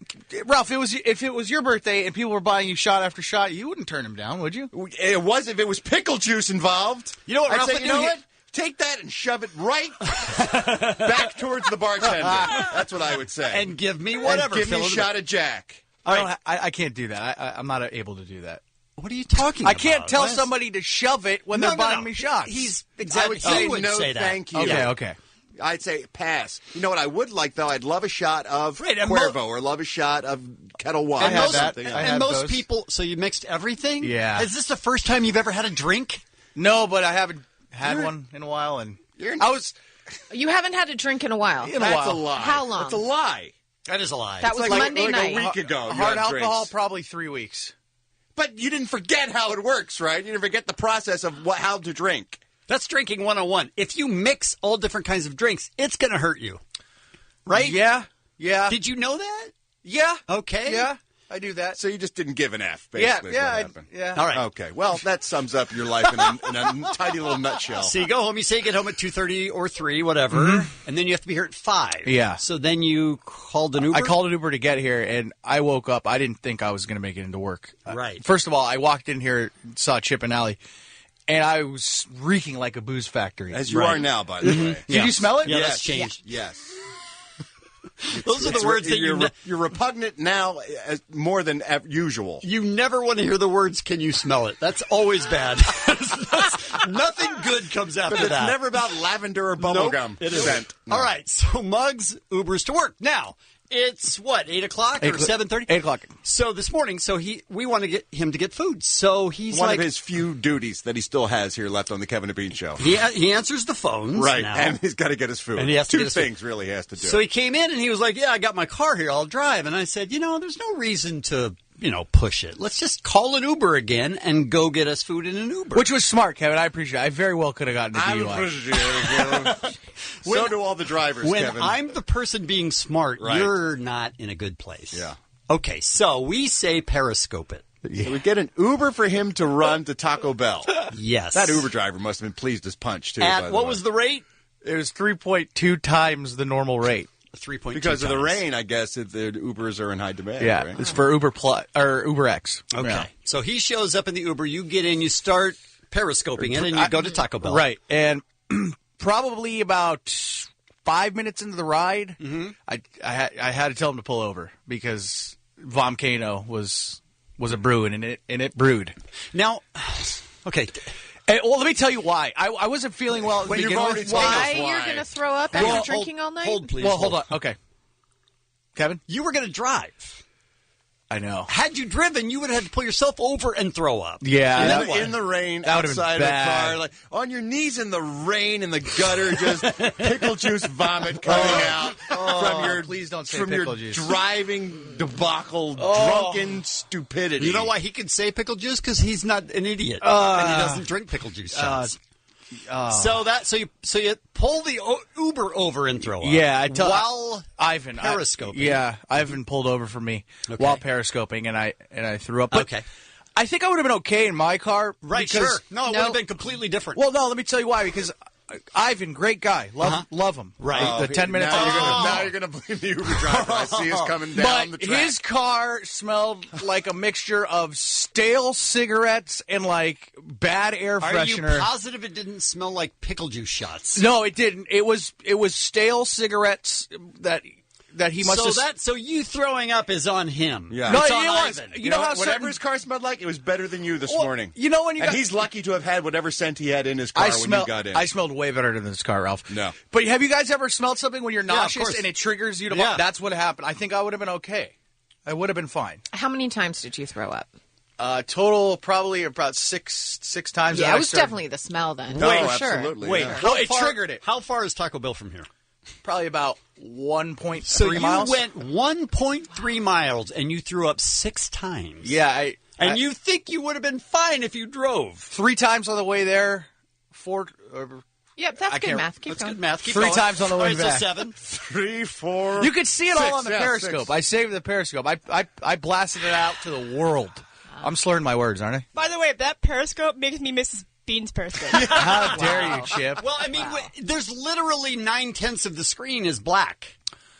[SPEAKER 10] Ralph, if it was your birthday and people were buying you shot after shot, you wouldn't turn them down, would you?
[SPEAKER 8] It was if it was pickle juice involved.
[SPEAKER 6] You know what,
[SPEAKER 8] I'd
[SPEAKER 6] Ralph?
[SPEAKER 8] say, you know what? Take that and shove it right back towards the bartender. That's what I would say.
[SPEAKER 6] And give me whatever.
[SPEAKER 8] And give me a shot of Jack.
[SPEAKER 10] I can't do that. I'm not able to do that.
[SPEAKER 6] What are you talking about?
[SPEAKER 10] I can't tell somebody to shove it when they're buying me shots.
[SPEAKER 6] He's
[SPEAKER 8] I
[SPEAKER 6] exactly.
[SPEAKER 8] would say
[SPEAKER 6] He would
[SPEAKER 8] no,
[SPEAKER 6] say that.
[SPEAKER 8] thank you.
[SPEAKER 10] Okay.
[SPEAKER 8] I'd say pass. You know what I would like, though? I'd love a shot of
[SPEAKER 6] Right, and
[SPEAKER 8] Cuervo or love a shot of Kettle One.
[SPEAKER 6] And
[SPEAKER 8] or
[SPEAKER 6] most,
[SPEAKER 8] something.
[SPEAKER 6] and most people, so you mixed everything?
[SPEAKER 10] Yeah.
[SPEAKER 6] Is this the first time you've ever had a drink?
[SPEAKER 10] No, but I haven't had one in a while, and
[SPEAKER 7] You haven't had a drink in a while.
[SPEAKER 8] That's a lie.
[SPEAKER 7] How long?
[SPEAKER 8] That's a lie.
[SPEAKER 6] That is a lie.
[SPEAKER 7] That was Monday night.
[SPEAKER 8] A week ago. you
[SPEAKER 10] hard
[SPEAKER 8] had
[SPEAKER 10] alcohol,
[SPEAKER 8] drinks.
[SPEAKER 10] probably 3 weeks.
[SPEAKER 8] But you didn't forget how it works, right? You didn't forget the process of how to drink.
[SPEAKER 6] That's drinking 101. If you mix all different kinds of drinks, it's going to hurt you. Right?
[SPEAKER 10] Yeah.
[SPEAKER 6] Did you know that?
[SPEAKER 10] Yeah.
[SPEAKER 6] Okay.
[SPEAKER 10] Yeah, I do that.
[SPEAKER 8] So you just didn't give an F, basically.
[SPEAKER 10] Yeah,
[SPEAKER 8] is what happened.
[SPEAKER 10] yeah.
[SPEAKER 6] All right.
[SPEAKER 8] Okay. Well, that sums up your life in a tiny little nutshell.
[SPEAKER 6] So you go home, you say you get home at 2:30 or 3, whatever, and then you have to be here at 5.
[SPEAKER 10] Yeah.
[SPEAKER 6] So then you called an Uber?
[SPEAKER 10] I called an Uber to get here, and I woke up. I didn't think I was going to make it into work.
[SPEAKER 6] Right.
[SPEAKER 10] First of all, I walked in here, saw Chip and Allie, and I was reeking like a booze factory.
[SPEAKER 8] As you are now, by the way.
[SPEAKER 10] Did you smell it?
[SPEAKER 6] Yeah,
[SPEAKER 8] Yes.
[SPEAKER 6] that's changed.
[SPEAKER 8] Yes.
[SPEAKER 6] Those are the words that
[SPEAKER 8] you're repugnant now more than usual.
[SPEAKER 6] You never want to hear the words, can you smell it? That's always bad. Nothing good comes after
[SPEAKER 8] But it's
[SPEAKER 6] that.
[SPEAKER 8] never about lavender or bubblegum.
[SPEAKER 6] It isn't.
[SPEAKER 8] No.
[SPEAKER 6] All right, so Muggs Ubers to work. Now, it's what, 8 o'clock or 7:30?
[SPEAKER 10] 8 o'clock.
[SPEAKER 6] So this morning, we want to get him to get food. So he's
[SPEAKER 8] One
[SPEAKER 6] like,
[SPEAKER 8] of his few duties that he still has here left on the Kevin and Bean show.
[SPEAKER 6] he answers the phones.
[SPEAKER 8] Right,
[SPEAKER 6] now.
[SPEAKER 8] and he's got to get his food.
[SPEAKER 6] And he has to
[SPEAKER 8] Two
[SPEAKER 6] get his food.
[SPEAKER 8] things really he has to do.
[SPEAKER 6] So he came in and he was like, yeah, I got my car here. I'll drive. And I said, there's no reason to, push it. Let's just call an Uber again and go get us food in an Uber.
[SPEAKER 10] Which was smart, Kevin. I appreciate it. I very well could have gotten a DUI.
[SPEAKER 8] I appreciate it, Kevin. So do all the drivers,
[SPEAKER 6] when
[SPEAKER 8] Kevin.
[SPEAKER 6] I'm the person being smart,
[SPEAKER 8] Right.
[SPEAKER 6] you're not in a good place.
[SPEAKER 8] Yeah.
[SPEAKER 6] Okay, so we say periscope it.
[SPEAKER 8] So we get an Uber for him to run to Taco Bell.
[SPEAKER 6] Yes.
[SPEAKER 8] That Uber driver must have been pleased as punch, too.
[SPEAKER 6] At what was the rate?
[SPEAKER 10] It was 3.2 times the normal rate.
[SPEAKER 6] 3.2
[SPEAKER 8] Because of the
[SPEAKER 6] times.
[SPEAKER 8] rain, I guess, the Ubers are in high demand.
[SPEAKER 10] Yeah,
[SPEAKER 8] right?
[SPEAKER 10] it's for Uber Plus or Uber X.
[SPEAKER 6] Okay.
[SPEAKER 10] Yeah.
[SPEAKER 6] So he shows up in the Uber. You get in. You start periscoping it, and you go to Taco Bell.
[SPEAKER 10] Right. And probably about 5 minutes into the ride, I had to tell him to pull over because Vomcano was a brewing, and it brewed.
[SPEAKER 6] Now, okay.
[SPEAKER 10] Well, let me tell you why. I wasn't feeling well.
[SPEAKER 6] When you've already told us
[SPEAKER 7] Why you're going to throw up after drinking all night?
[SPEAKER 6] Hold, please.
[SPEAKER 10] Well, hold on. Okay. Kevin?
[SPEAKER 6] You were going to drive.
[SPEAKER 10] I know.
[SPEAKER 6] Had you driven, you would have had to pull yourself over and throw up.
[SPEAKER 10] Yeah.
[SPEAKER 8] In the rain,
[SPEAKER 10] that would've been
[SPEAKER 8] outside of the
[SPEAKER 10] bad.
[SPEAKER 8] car, like on your knees in the rain, in the gutter, just pickle juice vomit coming out from your
[SPEAKER 10] please don't say
[SPEAKER 8] from
[SPEAKER 10] pickle
[SPEAKER 8] your
[SPEAKER 10] juice.
[SPEAKER 8] driving debacle, drunken stupidity.
[SPEAKER 6] You know why he could say pickle juice? Because he's not an idiot, and he doesn't drink pickle juice shots. So you pull the Uber over and throw up.
[SPEAKER 10] Yeah, I tell
[SPEAKER 6] while
[SPEAKER 10] Ivan
[SPEAKER 6] periscoping.
[SPEAKER 10] Ivan pulled over for me
[SPEAKER 6] Okay.
[SPEAKER 10] while periscoping, and I threw up. But
[SPEAKER 6] Okay.
[SPEAKER 10] I think I would have been okay in my car.
[SPEAKER 6] Right,
[SPEAKER 10] because,
[SPEAKER 6] sure. No, it would have been completely different.
[SPEAKER 10] Well, no, let me tell you why. Because Ivan, great guy, love him.
[SPEAKER 6] Right.
[SPEAKER 10] The 10 minutes.
[SPEAKER 8] Now you're going to blame the Uber driver. I see us coming down the
[SPEAKER 10] But
[SPEAKER 8] track.
[SPEAKER 10] his car smelled like a mixture of stale cigarettes and like bad air
[SPEAKER 6] Are
[SPEAKER 10] freshener.
[SPEAKER 6] you positive it didn't smell like pickle juice shots?
[SPEAKER 10] No, it didn't. It was stale cigarettes that he must have.
[SPEAKER 6] So you throwing up is on him.
[SPEAKER 8] Yeah.
[SPEAKER 10] No,
[SPEAKER 6] It's
[SPEAKER 10] it
[SPEAKER 6] on
[SPEAKER 10] was.
[SPEAKER 6] Ivan.
[SPEAKER 10] You know how
[SPEAKER 8] whatever
[SPEAKER 10] certain-
[SPEAKER 8] his car smelled like, it was better than you this morning.
[SPEAKER 10] You know when you
[SPEAKER 8] and
[SPEAKER 10] got-
[SPEAKER 8] he's lucky to have had whatever scent he had in his car when you got in.
[SPEAKER 10] I smelled way better than this car, Ralph.
[SPEAKER 8] No.
[SPEAKER 10] But have you guys ever smelled something when you're
[SPEAKER 6] Yeah, of
[SPEAKER 10] nauseous
[SPEAKER 6] course.
[SPEAKER 10] and it triggers you to
[SPEAKER 6] Yeah.
[SPEAKER 10] That's what happened. I think I would have been okay. I would have been fine.
[SPEAKER 7] How many times did you throw up?
[SPEAKER 10] Total probably about six times.
[SPEAKER 7] Yeah,
[SPEAKER 10] that
[SPEAKER 7] it
[SPEAKER 10] I
[SPEAKER 7] was
[SPEAKER 10] started-
[SPEAKER 7] definitely the smell then.
[SPEAKER 8] No,
[SPEAKER 7] for sure.
[SPEAKER 8] absolutely.
[SPEAKER 6] Wait,
[SPEAKER 8] yeah.
[SPEAKER 10] Well, it triggered it.
[SPEAKER 6] How far is Taco Bell from here?
[SPEAKER 10] Probably about 1.3
[SPEAKER 6] So you
[SPEAKER 10] miles.
[SPEAKER 6] went 1.3 miles and you threw up 6 times.
[SPEAKER 10] Yeah,
[SPEAKER 6] And you think you would have been fine if you drove.
[SPEAKER 10] 3 times on the way there. 4.
[SPEAKER 7] Yep, that's
[SPEAKER 10] I
[SPEAKER 7] good
[SPEAKER 10] can't-
[SPEAKER 7] math. Keep
[SPEAKER 6] That's
[SPEAKER 7] going.
[SPEAKER 6] good math. Keep
[SPEAKER 10] 3
[SPEAKER 6] going.
[SPEAKER 10] times on the way
[SPEAKER 6] All right,
[SPEAKER 10] back.
[SPEAKER 6] So 7.
[SPEAKER 8] 3, 4.
[SPEAKER 10] You could see it
[SPEAKER 8] 6,
[SPEAKER 10] all on the
[SPEAKER 8] yeah,
[SPEAKER 10] Periscope.
[SPEAKER 8] 6.
[SPEAKER 10] I saved the Periscope. I blasted it out to the world. I'm slurring my words, aren't I?
[SPEAKER 13] By the way, that Periscope makes me miss Bean's Periscope.
[SPEAKER 10] How dare you, Chip?
[SPEAKER 6] Well, I mean, there's literally 9/10 of the screen is black.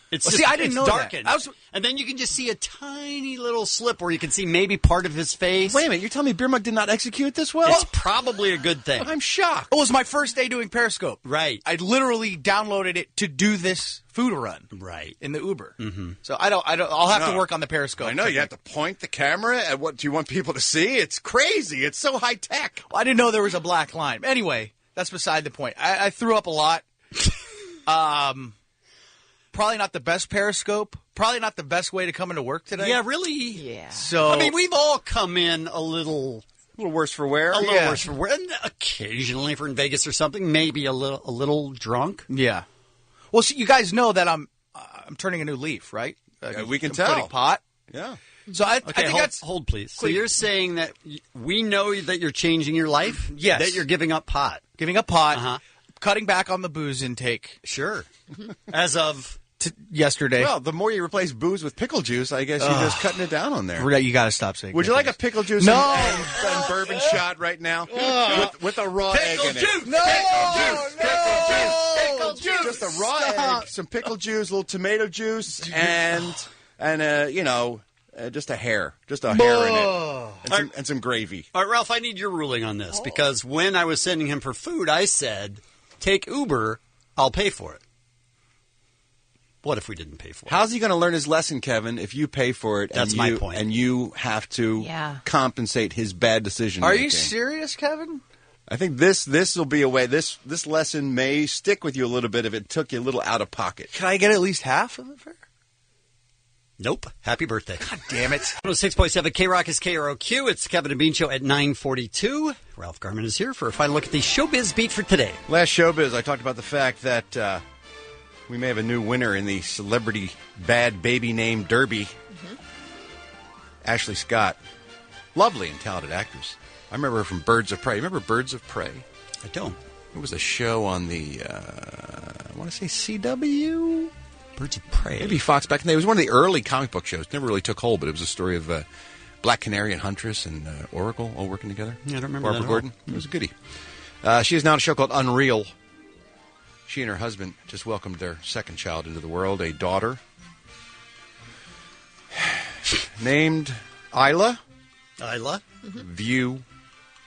[SPEAKER 6] It's
[SPEAKER 10] Well,
[SPEAKER 6] just,
[SPEAKER 10] see, I didn't
[SPEAKER 6] it's
[SPEAKER 10] know that.
[SPEAKER 6] darkened.
[SPEAKER 10] I was-
[SPEAKER 6] And then you can just see a tiny little slip where you can see maybe part of his face.
[SPEAKER 8] Wait a minute, you're telling me Beer Mug did not execute this well?
[SPEAKER 6] It's probably a good thing.
[SPEAKER 8] I'm shocked.
[SPEAKER 10] It was my first day doing Periscope.
[SPEAKER 6] Right.
[SPEAKER 10] I literally downloaded it to do this food run.
[SPEAKER 6] Right.
[SPEAKER 10] In the Uber. Mm-hmm. So I'll have to work on the Periscope.
[SPEAKER 8] I know, you have to point the camera at what you want people to see. It's crazy. It's so high tech.
[SPEAKER 10] Well, I didn't know there was a black line. Anyway, that's beside the point. I threw up a lot. Probably not the best Periscope. Probably not the best way to come into work today.
[SPEAKER 6] Yeah, really.
[SPEAKER 7] Yeah.
[SPEAKER 10] So
[SPEAKER 6] I mean, we've all come in a little
[SPEAKER 8] worse for wear.
[SPEAKER 6] A little worse for wear. And occasionally, if we're in Vegas or something, maybe a little drunk.
[SPEAKER 10] Yeah. Well, see, you guys know that I'm turning a new leaf, right?
[SPEAKER 8] We can
[SPEAKER 10] I'm
[SPEAKER 8] tell.
[SPEAKER 10] Putting pot.
[SPEAKER 8] Yeah.
[SPEAKER 10] So I
[SPEAKER 6] Okay,
[SPEAKER 10] think
[SPEAKER 6] hold,
[SPEAKER 10] that's
[SPEAKER 6] hold, please. So you're saying that we know that you're changing your life?
[SPEAKER 10] Yes.
[SPEAKER 6] That you're giving up pot.
[SPEAKER 10] Giving up pot, cutting back on the booze intake.
[SPEAKER 6] Sure. As of
[SPEAKER 10] yesterday.
[SPEAKER 8] Well, the more you replace booze with pickle juice, I guess you're just cutting it down on there.
[SPEAKER 10] You got to stop saying.
[SPEAKER 8] Would you like a pickle juice
[SPEAKER 10] No.
[SPEAKER 8] and bourbon shot right now with a raw egg in it?
[SPEAKER 10] No,
[SPEAKER 8] Pickle juice. Just a raw egg, some pickle juice, a little tomato juice, and just a hair in it, and some gravy.
[SPEAKER 6] All right, Ralph, I need your ruling on this because when I was sending him for food, I said, "Take Uber, I'll pay for it." What if we didn't pay for it?
[SPEAKER 8] How's he going to learn his lesson, Kevin, if you pay for it?
[SPEAKER 6] That's my point.
[SPEAKER 8] And you have to compensate his bad decision.
[SPEAKER 10] Are you serious, Kevin?
[SPEAKER 8] I think this will be a way. This lesson may stick with you a little bit if it took you a little out of pocket.
[SPEAKER 10] Can I get at least half of the fare?
[SPEAKER 6] Nope. Happy birthday.
[SPEAKER 10] God damn it.
[SPEAKER 6] 106.7 K-Rock is KROQ. It's the Kevin and Bean Show at 9:42. Ralph Garman is here for a final look at the Showbiz beat for today.
[SPEAKER 8] Last Showbiz, I talked about the fact that we may have a new winner in the Celebrity Bad Baby Name Derby. Mm-hmm. Ashley Scott. Lovely and talented actress. I remember her from Birds of Prey. Remember Birds of Prey?
[SPEAKER 6] I don't.
[SPEAKER 8] It was a show on the, I want to say CW?
[SPEAKER 6] Birds of Prey.
[SPEAKER 8] Maybe Fox back in the day. It was one of the early comic book shows. Never really took hold, but it was a story of Black Canary and Huntress and Oracle all working together.
[SPEAKER 6] Yeah, I don't remember
[SPEAKER 8] Barbara
[SPEAKER 6] that
[SPEAKER 8] Gordon. It was a goodie. She is now on a show called Unreal. She and her husband just welcomed their second child into the world, a daughter named Isla.
[SPEAKER 6] Isla?
[SPEAKER 8] View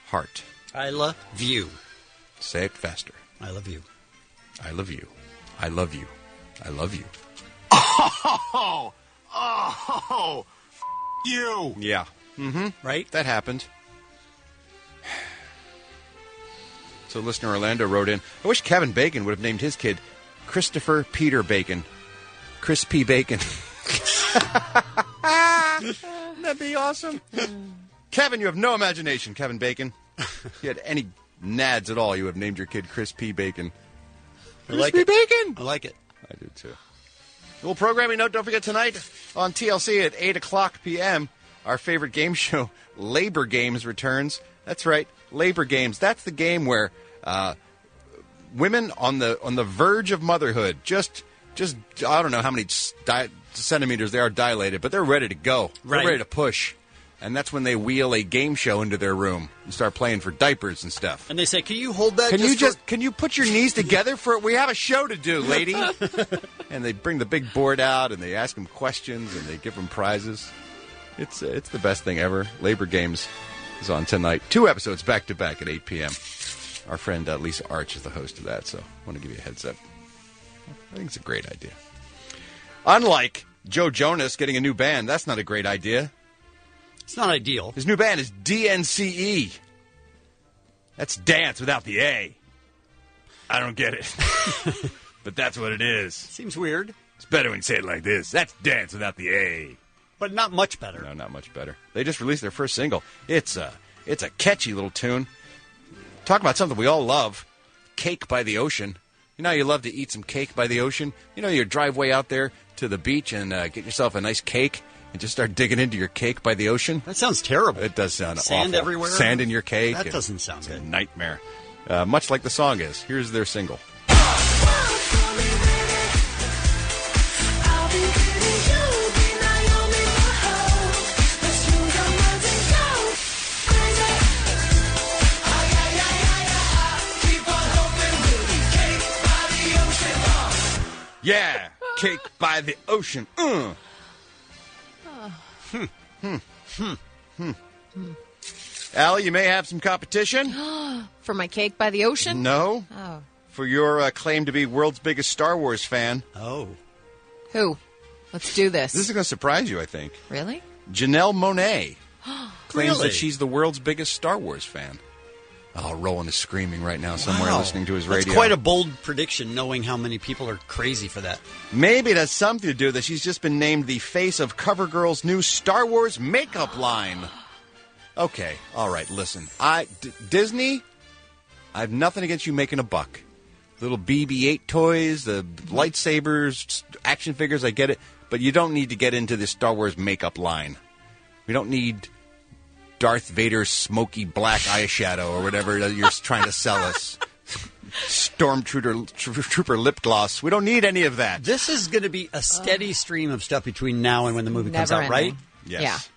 [SPEAKER 8] Hart.
[SPEAKER 6] I love you.
[SPEAKER 8] Say it faster.
[SPEAKER 6] I love you.
[SPEAKER 8] I love you. I love you. I love you.
[SPEAKER 28] Oh, you.
[SPEAKER 8] Yeah. Mm-hmm.
[SPEAKER 6] Right?
[SPEAKER 8] That happened. So listener Orlando wrote in, I wish Kevin Bacon would have named his kid Christopher Peter Bacon. Chris P. Bacon. That'd be awesome. Kevin, you have no imagination, Kevin Bacon. If you had any nads at all, you would have named your kid Chris P. Bacon.
[SPEAKER 6] Chris
[SPEAKER 8] P. Bacon.
[SPEAKER 6] I like it.
[SPEAKER 8] I do too. A little programming note, don't forget tonight on TLC at 8 o'clock p.m., our favorite game show, Labor Games, returns. That's right, Labor Games. That's the game where women on the verge of motherhood, just I don't know how many centimeters they are dilated, but they're ready to go.
[SPEAKER 6] Right.
[SPEAKER 8] They're ready to push. And that's when they wheel a game show into their room and start playing for diapers and stuff.
[SPEAKER 6] And they say, can you hold that?
[SPEAKER 8] Can you put your knees together for it? We have a show to do, lady. And they bring the big board out and they ask them questions and they give them prizes. It's the best thing ever. Labor Games is on tonight. 2 episodes back to back at 8 p.m. Our friend Lisa Arch is the host of that, so I want to give you a heads up. I think it's a great idea. Unlike Joe Jonas getting a new band, that's not a great idea.
[SPEAKER 6] It's not ideal.
[SPEAKER 8] His new band is DNCE. That's dance without the A. I don't get it. But that's what it is.
[SPEAKER 6] Seems weird.
[SPEAKER 8] It's better when you say it like this. That's dance without the A.
[SPEAKER 6] But not much better.
[SPEAKER 8] No, not much better. They just released their first single. It's a catchy little tune. Talk about something we all love. Cake by the ocean. You know how you love to eat some cake by the ocean? You know, you drive way out there to the beach and get yourself a nice cake and just start digging into your cake by the ocean?
[SPEAKER 6] That sounds terrible.
[SPEAKER 8] It does sound
[SPEAKER 6] Sand
[SPEAKER 8] awful.
[SPEAKER 6] everywhere?
[SPEAKER 8] Sand in your cake.
[SPEAKER 6] That doesn't sound good.
[SPEAKER 8] A nightmare. Much like the song is. Here's their single. Yeah, cake by the ocean. Allie, you may have some competition.
[SPEAKER 7] For my cake by the ocean?
[SPEAKER 8] No.
[SPEAKER 7] Oh.
[SPEAKER 8] For your claim to be world's biggest Star Wars fan.
[SPEAKER 6] Oh.
[SPEAKER 7] Who? Let's do this.
[SPEAKER 8] This is going to surprise you, I think.
[SPEAKER 7] Really?
[SPEAKER 8] Janelle Monáe claims
[SPEAKER 6] Really?
[SPEAKER 8] that she's the world's biggest Star Wars fan. Oh, Roland is screaming right now somewhere
[SPEAKER 6] Wow.
[SPEAKER 8] listening to his radio.
[SPEAKER 6] That's quite a bold prediction, knowing how many people are crazy for that.
[SPEAKER 8] Maybe it has something to do that she's just been named the face of CoverGirl's new Star Wars makeup line. Okay, all right, listen. Disney, I have nothing against you making a buck. Little BB-8 toys, the lightsabers, action figures, I get it. But you don't need to get into this Star Wars makeup line. We don't need Darth Vader's smoky black eyeshadow or whatever you're trying to sell us. Stormtrooper lip gloss. We don't need any of that.
[SPEAKER 6] This is going to be a steady stream of stuff between now and when the movie comes out, right?
[SPEAKER 8] Yes.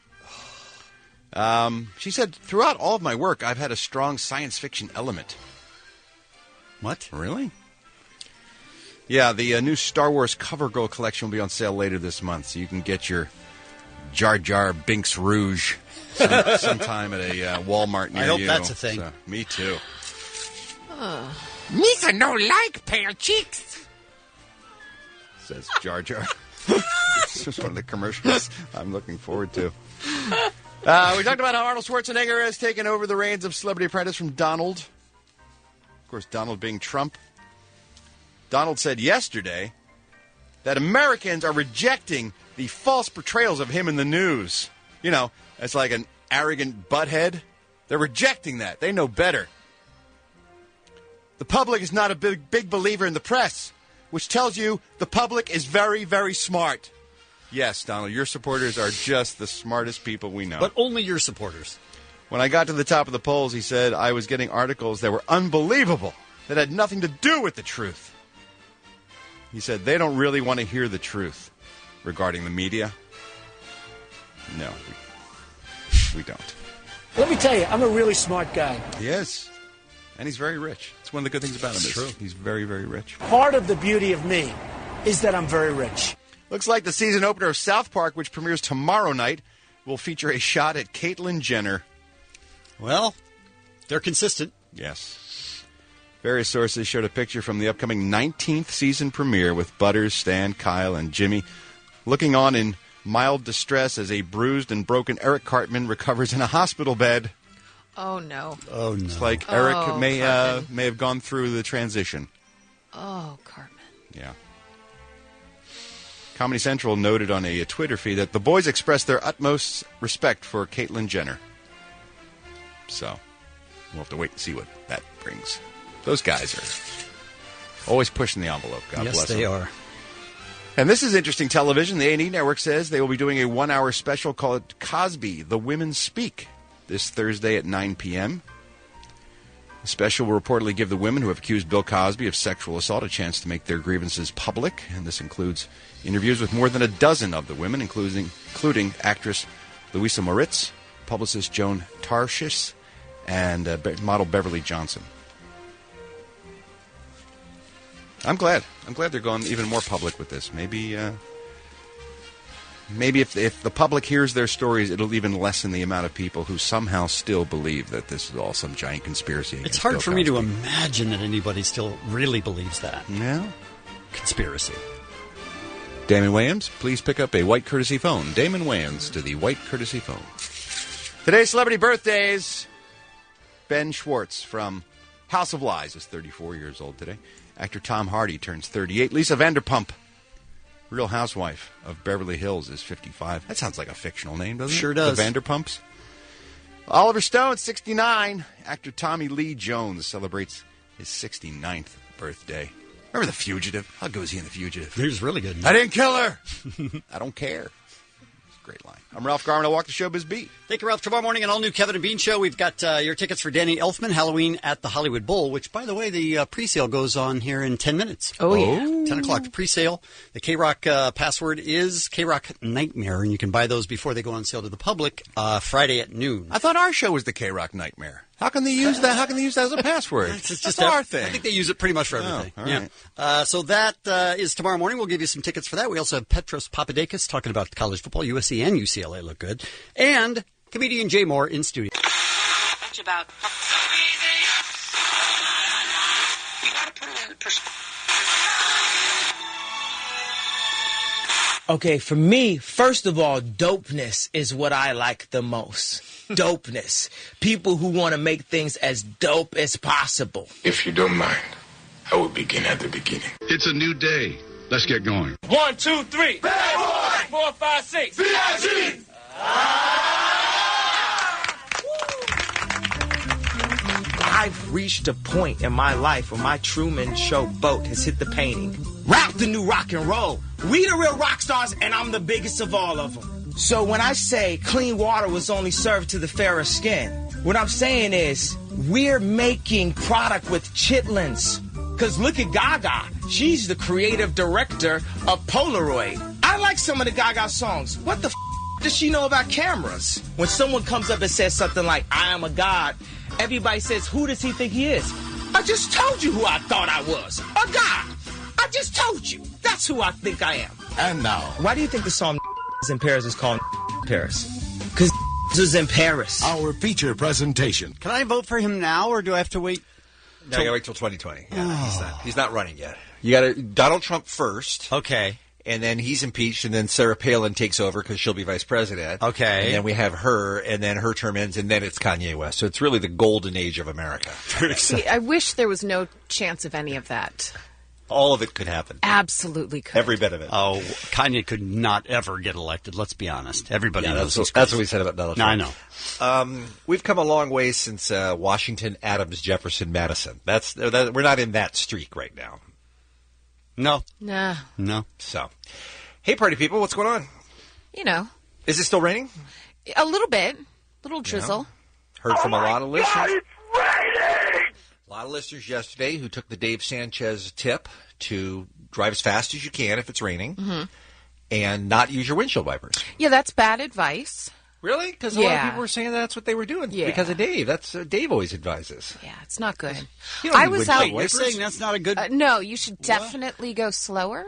[SPEAKER 8] Yeah. She said, throughout all of my work, I've had a strong science fiction element.
[SPEAKER 6] What?
[SPEAKER 8] Really? Yeah, the new Star Wars CoverGirl collection will be on sale later this month, so you can get your Jar Jar Binks Rouge sometime at a Walmart near you.
[SPEAKER 6] I hope that's a thing.
[SPEAKER 8] So, me too.
[SPEAKER 15] Misa no like pale cheeks.
[SPEAKER 8] Says Jar Jar. This is one of the commercials I'm looking forward to. We talked about how Arnold Schwarzenegger has taken over the reins of Celebrity Apprentice from Donald. Of course, Donald being Trump. Donald said yesterday that Americans are rejecting the false portrayals of him in the news. You know, as like an arrogant butthead. They're rejecting that. They know better. The public is not a big believer in the press, which tells you the public is very, very smart. Yes, Donald, your supporters are just the smartest people we know.
[SPEAKER 6] But only your supporters.
[SPEAKER 8] When I got to the top of the polls, he said, I was getting articles that were unbelievable, that had nothing to do with the truth. He said, they don't really want to hear the truth regarding the media. No, we don't.
[SPEAKER 14] Let me tell you, I'm a really smart guy.
[SPEAKER 8] He is. And he's very rich. It's one of the good things about him. True. He's very, very rich.
[SPEAKER 14] Part of the beauty of me is that I'm very rich.
[SPEAKER 8] Looks like the season opener of South Park, which premieres tomorrow night, will feature a shot at Caitlyn Jenner.
[SPEAKER 6] Well, They're consistent.
[SPEAKER 8] Yes. Various sources showed a picture from the upcoming 19th season premiere with Butters, Stan, Kyle, and Jimmy looking on in mild distress as a bruised and broken Eric Cartman recovers in a hospital bed.
[SPEAKER 7] Oh, no.
[SPEAKER 6] Oh, no.
[SPEAKER 8] It's like Eric may have gone through the transition.
[SPEAKER 7] Oh, Cartman.
[SPEAKER 8] Yeah. Comedy Central noted on a Twitter feed that the boys expressed their utmost respect for Caitlyn Jenner. So, we'll have to wait and see what that brings. Those guys are always pushing the envelope. God bless them.
[SPEAKER 6] Yes, they are.
[SPEAKER 8] And this is interesting television. The A&E Network says they will be doing a 1-hour special called Cosby, The Women Speak, this Thursday at 9 p.m. The special will reportedly give the women who have accused Bill Cosby of sexual assault a chance to make their grievances public. And this includes interviews with more than a dozen of the women, including actress Louisa Moritz, publicist Joan Tarshish, and model Beverly Johnson. I'm glad they're going even more public with this. Maybe if the public hears their stories, it'll even lessen the amount of people who somehow still believe that this is all some giant conspiracy.
[SPEAKER 6] It's hard for me to imagine that anybody still really believes that.
[SPEAKER 8] Yeah.
[SPEAKER 6] Conspiracy.
[SPEAKER 8] Damon Wayans, please pick up a white courtesy phone. Damon Wayans to the white courtesy phone. Today's celebrity birthdays. Ben Schwartz from House of Lies is 34 years old today. Actor Tom Hardy turns 38. Lisa Vanderpump, Real Housewife of Beverly Hills, is 55. That sounds like a fictional name, doesn't it?
[SPEAKER 6] Sure does.
[SPEAKER 8] The Vanderpumps. Oliver Stone, 69. Actor Tommy Lee Jones celebrates his 69th birthday. Remember The Fugitive? How good was he in The Fugitive?
[SPEAKER 6] He was really good.
[SPEAKER 8] I didn't kill her. I don't care. Great line. I'm Ralph Garman. I walk the Showbiz Beat.
[SPEAKER 6] Thank you, Ralph. Tomorrow morning, an all-new Kevin and Bean show. We've got your tickets for Danny Elfman, Halloween at the Hollywood Bowl, which, by the way, the pre-sale goes on here in 10 minutes.
[SPEAKER 7] Oh, yeah.
[SPEAKER 6] 10 o'clock, the pre-sale. The K-Rock password is K-Rock Nightmare, and you can buy those before they go on sale to the public Friday at noon.
[SPEAKER 8] I thought our show was the K-Rock Nightmare. How can they use that? How can they use that as a password?
[SPEAKER 6] It's
[SPEAKER 8] just our thing.
[SPEAKER 6] I think they use it pretty much for everything.
[SPEAKER 8] Oh, all right.
[SPEAKER 6] So that is tomorrow morning. We'll give you some tickets for that. We also have Petros Papadakis talking about college football. USC and UCLA look good. And comedian Jay Moore in studio.
[SPEAKER 15] About you gotta put it in perspective.
[SPEAKER 16] Okay, for me, first of all, dopeness is what I like the most. Dopeness. People who want to make things as dope as possible.
[SPEAKER 17] If you don't mind, I will begin at the beginning.
[SPEAKER 18] It's a new day. Let's get going.
[SPEAKER 16] 1, 2, 3.
[SPEAKER 17] Bad boy!
[SPEAKER 16] 4, 5, 6.
[SPEAKER 17] VIG!
[SPEAKER 16] I've reached a point in my life where my Truman Show boat has hit the painting. Rap the new rock and roll. We the real rock stars, and I'm the biggest of all of them. So when I say clean water was only served to the fairer skin, what I'm saying is we're making product with chitlins. Because look at Gaga. She's the creative director of Polaroid. I like some of the Gaga songs. What the does she know about cameras? When someone comes up and says something like, I am a god, everybody says, who does he think he is? I just told you who I thought I was. A god. I just told you. That's who I think I am.
[SPEAKER 18] And now.
[SPEAKER 16] Why do you think the song in Paris is called Paris? Because is in Paris.
[SPEAKER 18] Our feature presentation.
[SPEAKER 6] Can I vote for him now, or do I have to wait?
[SPEAKER 19] No, you gotta wait till 2020. Yeah, he's not running yet. You got to Donald Trump first.
[SPEAKER 6] Okay.
[SPEAKER 19] And then he's impeached, and then Sarah Palin takes over because she'll be vice president.
[SPEAKER 6] Okay.
[SPEAKER 19] And then we have her, and then her term ends, and then it's Kanye West. So it's really the golden age of America.
[SPEAKER 7] See, I wish there was no chance of any of that.
[SPEAKER 19] All of it could happen.
[SPEAKER 7] Absolutely could.
[SPEAKER 19] Every bit of it.
[SPEAKER 6] Oh, Kanye could not ever get elected. Let's be honest. Everybody knows
[SPEAKER 19] that's what we said about Donald Trump.
[SPEAKER 6] I know.
[SPEAKER 19] We've come a long way since Washington, Adams, Jefferson, Madison. We're not in that streak right now.
[SPEAKER 6] No.
[SPEAKER 7] Nah.
[SPEAKER 6] No.
[SPEAKER 19] So, hey, party people, what's going on?
[SPEAKER 7] You know.
[SPEAKER 19] Is it still raining?
[SPEAKER 7] A little bit. A little drizzle.
[SPEAKER 19] Heard from a lot of listeners. A lot of listeners yesterday who took the Dave Sanchez tip to drive as fast as you can if it's raining and not use your windshield wipers.
[SPEAKER 7] Yeah, that's bad advice.
[SPEAKER 19] Really? Because a lot of people were saying that's what they were doing because of Dave. That's Dave always advises.
[SPEAKER 7] Yeah, it's not good.
[SPEAKER 19] I was out.
[SPEAKER 6] You're saying that's not a good.
[SPEAKER 7] No, you should definitely go slower.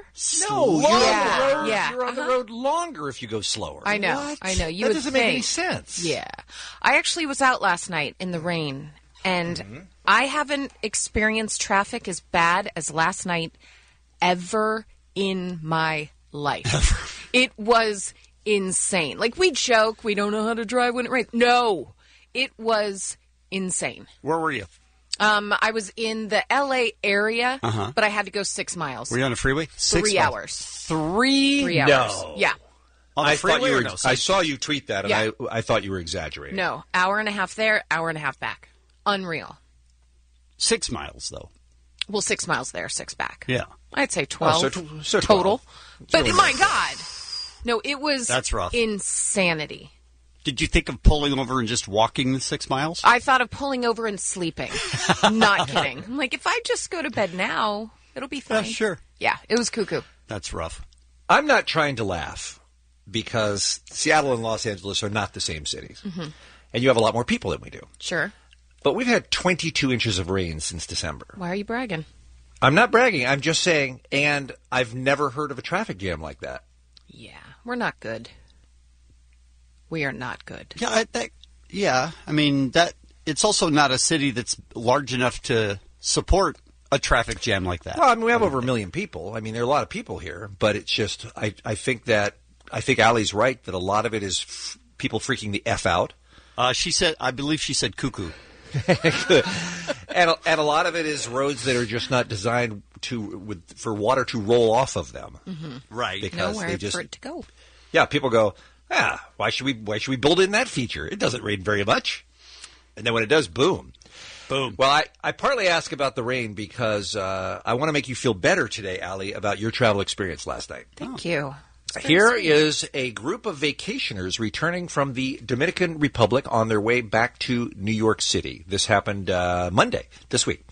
[SPEAKER 19] No,
[SPEAKER 7] Yeah.
[SPEAKER 19] You're on the road longer if you go slower.
[SPEAKER 7] I know.
[SPEAKER 19] What?
[SPEAKER 7] I know. You
[SPEAKER 19] that
[SPEAKER 7] would
[SPEAKER 19] doesn't
[SPEAKER 7] think.
[SPEAKER 19] make any sense.
[SPEAKER 7] Yeah, I actually was out last night in the rain, And I haven't experienced traffic as bad as last night ever in my life. It was insane. Like, we joke, we don't know how to drive when it rains. No, it was insane.
[SPEAKER 6] Where were you?
[SPEAKER 7] I was in the L.A. area,
[SPEAKER 6] Uh-huh.
[SPEAKER 7] but I had to go 6 miles.
[SPEAKER 6] Were you on the freeway?
[SPEAKER 7] 3 hours.
[SPEAKER 6] 3
[SPEAKER 7] hours.
[SPEAKER 19] No.
[SPEAKER 7] Yeah.
[SPEAKER 6] On the
[SPEAKER 19] I thought
[SPEAKER 6] freeway
[SPEAKER 19] you
[SPEAKER 6] or
[SPEAKER 19] were.
[SPEAKER 6] no?
[SPEAKER 19] I saw you tweet that, and
[SPEAKER 7] Yeah.
[SPEAKER 19] I thought you were exaggerating.
[SPEAKER 7] No, hour and a half there, hour and a half back. Unreal.
[SPEAKER 6] 6 miles, though.
[SPEAKER 7] Well, 6 miles there, 6 back.
[SPEAKER 6] Yeah.
[SPEAKER 7] I'd say 12
[SPEAKER 19] so 12.
[SPEAKER 7] total. But
[SPEAKER 19] really
[SPEAKER 7] my
[SPEAKER 19] nice.
[SPEAKER 7] God. No, it was
[SPEAKER 6] That's rough.
[SPEAKER 7] insanity.
[SPEAKER 6] Did you think of pulling over and just walking the 6 miles?
[SPEAKER 7] I thought of pulling over and sleeping. Not kidding. I'm like, if I just go to bed now, it'll be fine.
[SPEAKER 6] Yeah, sure.
[SPEAKER 7] Yeah, it was cuckoo.
[SPEAKER 6] That's rough.
[SPEAKER 19] I'm not trying to laugh because Seattle and Los Angeles are not the same cities.
[SPEAKER 7] Mhm.
[SPEAKER 19] And you have a lot more people than we do.
[SPEAKER 7] Sure.
[SPEAKER 19] But we've had 22 inches of rain since December.
[SPEAKER 7] Why are you bragging?
[SPEAKER 19] I'm not bragging. I'm just saying, and I've never heard of a traffic jam like that.
[SPEAKER 7] Yeah, we're not good. We are not good.
[SPEAKER 6] Yeah, I mean, that it's also not a city that's large enough to support a traffic jam like that.
[SPEAKER 19] Well, I mean, we have over 1 million people. I mean, there are a lot of people here, but it's just, I think Allie's right that a lot of it is people freaking the F out.
[SPEAKER 6] I believe she said cuckoo.
[SPEAKER 19] and a lot of it is roads that are just not designed for water to roll off of them.
[SPEAKER 7] Mm-hmm.
[SPEAKER 6] Right.
[SPEAKER 19] Because
[SPEAKER 7] nowhere
[SPEAKER 19] they just,
[SPEAKER 7] for it to go.
[SPEAKER 19] Yeah, people go, why should we build in that feature? It doesn't rain very much. And then when it does, boom.
[SPEAKER 6] Boom.
[SPEAKER 19] Well, I partly ask about the rain because I want to make you feel better today, Allie, about your travel experience last night.
[SPEAKER 7] Thank you.
[SPEAKER 19] Here is a group of vacationers returning from the Dominican Republic on their way back to New York City. This happened Monday this week.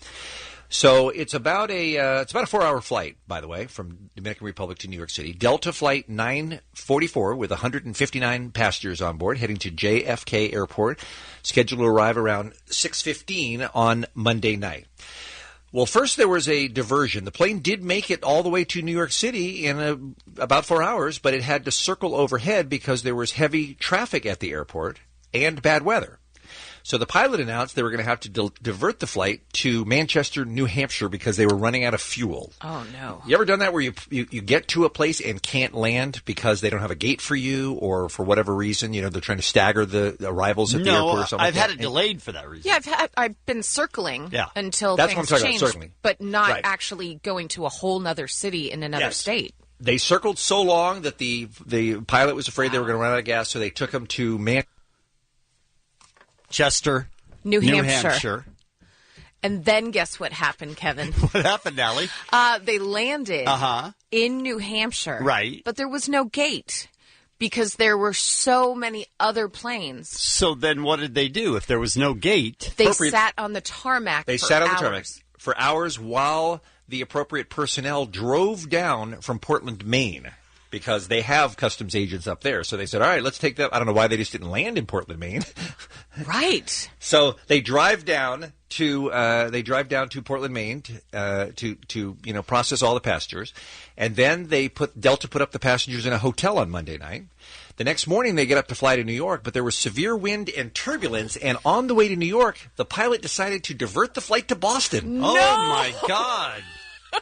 [SPEAKER 19] So it's about a 4-hour flight, by the way, from Dominican Republic to New York City. Delta Flight 944 with 159 passengers on board, heading to JFK Airport, scheduled to arrive around 6:15 on Monday night. Well, first there was a diversion. The plane did make it all the way to New York City in about 4 hours, but it had to circle overhead because there was heavy traffic at the airport and bad weather. So the pilot announced they were going to have to divert the flight to Manchester, New Hampshire, because they were running out of fuel.
[SPEAKER 7] Oh, no.
[SPEAKER 19] You ever done that where you get to a place and can't land because they don't have a gate for you or for whatever reason? You know, they're trying to stagger the arrivals at the airport or something
[SPEAKER 6] I've
[SPEAKER 19] like
[SPEAKER 6] had
[SPEAKER 19] that.
[SPEAKER 6] it delayed for that reason.
[SPEAKER 7] Yeah, I've been circling until
[SPEAKER 19] That's
[SPEAKER 7] things
[SPEAKER 19] what I'm talking
[SPEAKER 7] changed,
[SPEAKER 19] about, circling.
[SPEAKER 7] but not
[SPEAKER 19] Right.
[SPEAKER 7] actually going to a whole nother city in another
[SPEAKER 19] Yes.
[SPEAKER 7] state.
[SPEAKER 19] They circled so long that the pilot was afraid they were going to run out of gas, so they took them to
[SPEAKER 6] Manchester,
[SPEAKER 7] New Hampshire. And then guess what happened, Kevin?
[SPEAKER 6] What happened, Allie?
[SPEAKER 7] They landed in New Hampshire.
[SPEAKER 6] Right.
[SPEAKER 7] But there was no gate because there were so many other planes.
[SPEAKER 6] So then what did they do if there was no gate?
[SPEAKER 7] They sat on the tarmac
[SPEAKER 19] They
[SPEAKER 7] for
[SPEAKER 19] sat on
[SPEAKER 7] hours.
[SPEAKER 19] the tarmac for hours while the appropriate personnel drove down from Portland, Maine, because they have customs agents up there. So they said, all right, let's take that. I don't know why they just didn't land in Portland, Maine.
[SPEAKER 7] Right.
[SPEAKER 19] So they drive down to Portland, Maine to process all the passengers, and then Delta put up the passengers in a hotel on Monday night. The next morning they get up to fly to New York, but there was severe wind and turbulence, and on the way to New York, the pilot decided to divert the flight to Boston.
[SPEAKER 6] No! Oh my God!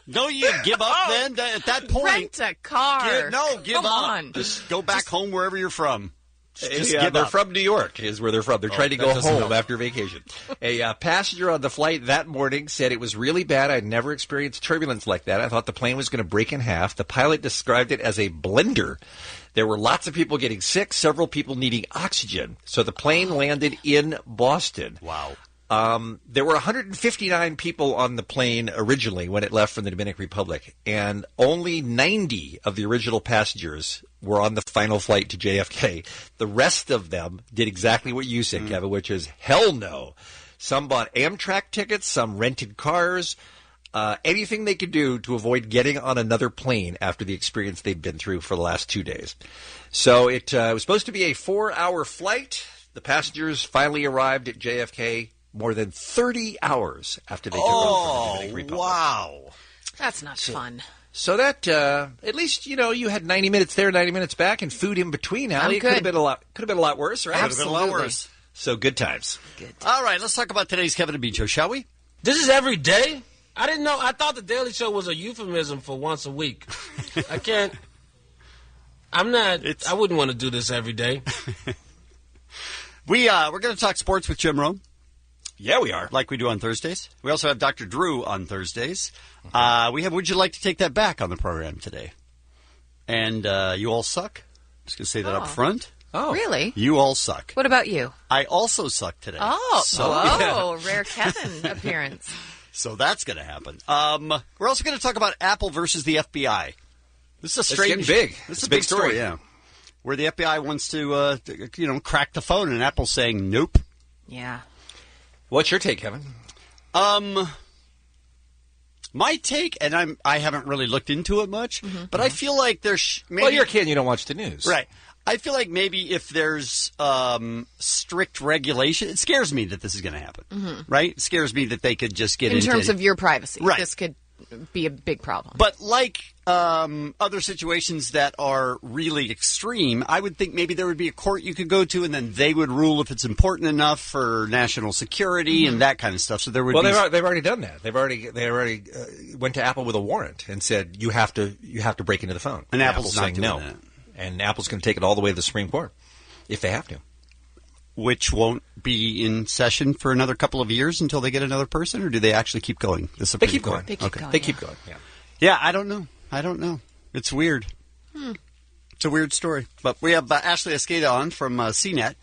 [SPEAKER 6] Don't you give up then at that point?
[SPEAKER 7] Rent a car.
[SPEAKER 6] Give
[SPEAKER 7] Come
[SPEAKER 6] up.
[SPEAKER 7] on.
[SPEAKER 6] Just go back home wherever you're from. Just
[SPEAKER 19] Yeah,
[SPEAKER 6] give
[SPEAKER 19] they're
[SPEAKER 6] up.
[SPEAKER 19] from New York is where they're from. They're trying to
[SPEAKER 6] that
[SPEAKER 19] go
[SPEAKER 6] doesn't
[SPEAKER 19] home
[SPEAKER 6] help.
[SPEAKER 19] after vacation. A passenger on the flight that morning said it was really bad. I'd never experienced turbulence like that. I thought the plane was going to break in half. The pilot described it as a blender. There were lots of people getting sick, several people needing oxygen. So the plane landed in Boston.
[SPEAKER 6] Wow.
[SPEAKER 19] There were 159 people on the plane originally when it left from the Dominican Republic, and only 90 of the original passengers were on the final flight to JFK. The rest of them did exactly what you said, Kevin, which is hell no. Some bought Amtrak tickets, some rented cars, anything they could do to avoid getting on another plane after the experience they'd been through for the last 2 days. So it was supposed to be a 4-hour flight. The passengers finally arrived at JFK more than 30 hours after they took over from the Dominican Republic.
[SPEAKER 6] Wow.
[SPEAKER 7] That's not fun.
[SPEAKER 19] So that, at least, you had 90 minutes there, 90 minutes back, and food in between, Allie.
[SPEAKER 7] I'm
[SPEAKER 19] It could have
[SPEAKER 7] good.
[SPEAKER 19] been a lot worse, right?
[SPEAKER 6] Could have been a lot worse.
[SPEAKER 19] So good times.
[SPEAKER 6] All right, let's talk about today's Kevin and Bean Show, shall we?
[SPEAKER 4] This is every day? I didn't know. I thought the Daily Show was a euphemism for once a week. I can't. I'm not. I wouldn't want to do this every day.
[SPEAKER 6] We're going to talk sports with Jim Rome.
[SPEAKER 19] Yeah, we are.
[SPEAKER 6] Like we do on Thursdays. We also have Dr. Drew on Thursdays. We have Would You Like to Take That Back on the program today. And You All Suck. Just going to say that up front.
[SPEAKER 7] Oh. Really?
[SPEAKER 6] You all suck.
[SPEAKER 7] What about you?
[SPEAKER 6] I also suck today.
[SPEAKER 7] Oh, rare Kevin appearance.
[SPEAKER 6] So that's going to happen. We're also going to talk about Apple versus the FBI. This is a strange...
[SPEAKER 19] It's getting big.
[SPEAKER 6] This is a big story, yeah. Where the FBI wants to, crack the phone, and Apple's saying nope.
[SPEAKER 7] Yeah.
[SPEAKER 19] What's your take, Kevin?
[SPEAKER 6] My take, and I haven't really looked into it much, but I feel like there's maybe...
[SPEAKER 19] Well, you're a kid and you don't watch the news.
[SPEAKER 6] Right. I feel like maybe if there's strict regulation, it scares me that this is going to happen, right? It scares me that they could just get
[SPEAKER 7] in
[SPEAKER 6] into...
[SPEAKER 7] terms of your privacy.
[SPEAKER 6] Right.
[SPEAKER 7] This could be a big problem.
[SPEAKER 6] But like other situations that are really extreme, I would think maybe there would be a court you could go to, and then they would rule if it's important enough for national security and that kind of stuff. So there would be...
[SPEAKER 19] Well, they've already done that. They already went to Apple with a warrant and said you have to break into the phone.
[SPEAKER 6] And Apple's not
[SPEAKER 19] saying
[SPEAKER 6] doing
[SPEAKER 19] no.
[SPEAKER 6] that.
[SPEAKER 19] And Apple's going to take it all the way to the Supreme Court if they have to.
[SPEAKER 6] Which won't be in session for another couple of years until they get another person, or do they actually keep going? The Supreme Court?
[SPEAKER 19] They keep going. Yeah.
[SPEAKER 6] Yeah, I don't know. It's weird. It's a weird story. But we have Ashley Escada on from CNET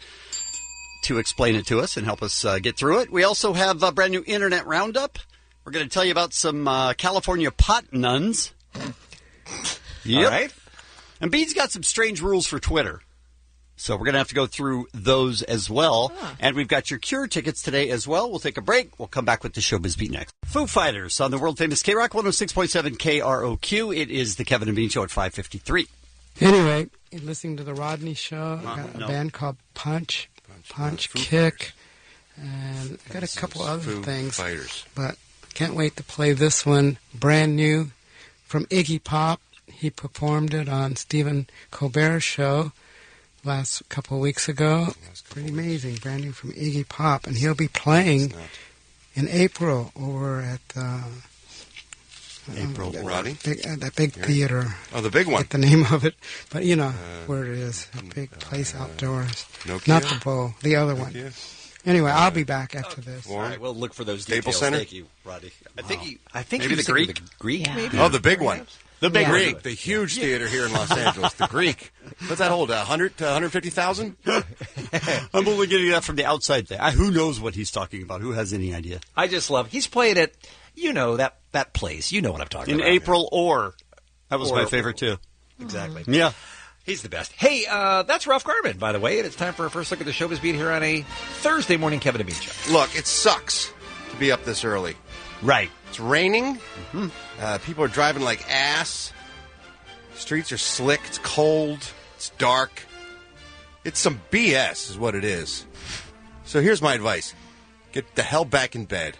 [SPEAKER 6] to explain it to us and help us get through it. We also have a brand new Internet Roundup. We're going to tell you about some California pot nuns. Yep.
[SPEAKER 19] All right.
[SPEAKER 6] And Bean's got some strange rules for Twitter. So we're going to have to go through those as well. And we've got your Cure tickets today as well. We'll take a break. We'll come back with the Showbiz Beat next. Foo Fighters on the world-famous K-Rock 106.7 KROQ. It is the Kevin and Bean Show at 5:53.
[SPEAKER 5] Anyway, you're listening to the Rodney Show. I got a band called Punch Kick. And I got a couple other things.
[SPEAKER 8] Fighters.
[SPEAKER 5] But can't wait to play this one. Brand new from Iggy Pop. He performed it on Stephen Colbert's show last couple of weeks ago. Pretty amazing. Brand new from Iggy Pop. And he'll be playing in April over at
[SPEAKER 8] Roddy?
[SPEAKER 5] That big theater.
[SPEAKER 8] Oh, the big one.
[SPEAKER 5] Get the name of it. But you know where it is. A big place outdoors.
[SPEAKER 8] Nokia?
[SPEAKER 5] Not the Bowl. The other one. Anyway, I'll be back after this.
[SPEAKER 19] All right, we'll look for those
[SPEAKER 8] Staples
[SPEAKER 19] details.
[SPEAKER 8] Center?
[SPEAKER 19] Thank you, Roddy. I think
[SPEAKER 6] Maybe
[SPEAKER 19] he
[SPEAKER 6] the Greek?
[SPEAKER 19] The Greek, maybe?
[SPEAKER 8] Oh, the big one.
[SPEAKER 6] The big
[SPEAKER 8] Greek, the huge theater here in Los Angeles, the Greek. What's that hold? 100 to 150,000?
[SPEAKER 6] I'm only getting that from the outside thing. Who knows what he's talking about? Who has any idea?
[SPEAKER 19] I just love. He's played at, that place. You know what I'm talking about.
[SPEAKER 6] In April or. That was my favorite too.
[SPEAKER 19] Exactly.
[SPEAKER 6] Yeah.
[SPEAKER 19] He's the best. Hey, that's Ralph Garman, by the way, and it's time for our first look at the Showbiz Beat here on a Thursday morning Kevin and Bean Show.
[SPEAKER 8] Look, it sucks to be up this early.
[SPEAKER 6] Right.
[SPEAKER 8] It's raining. People are driving like ass. Streets are slick. It's cold. It's dark. It's some BS is what it is. So here's my advice. Get the hell back in bed.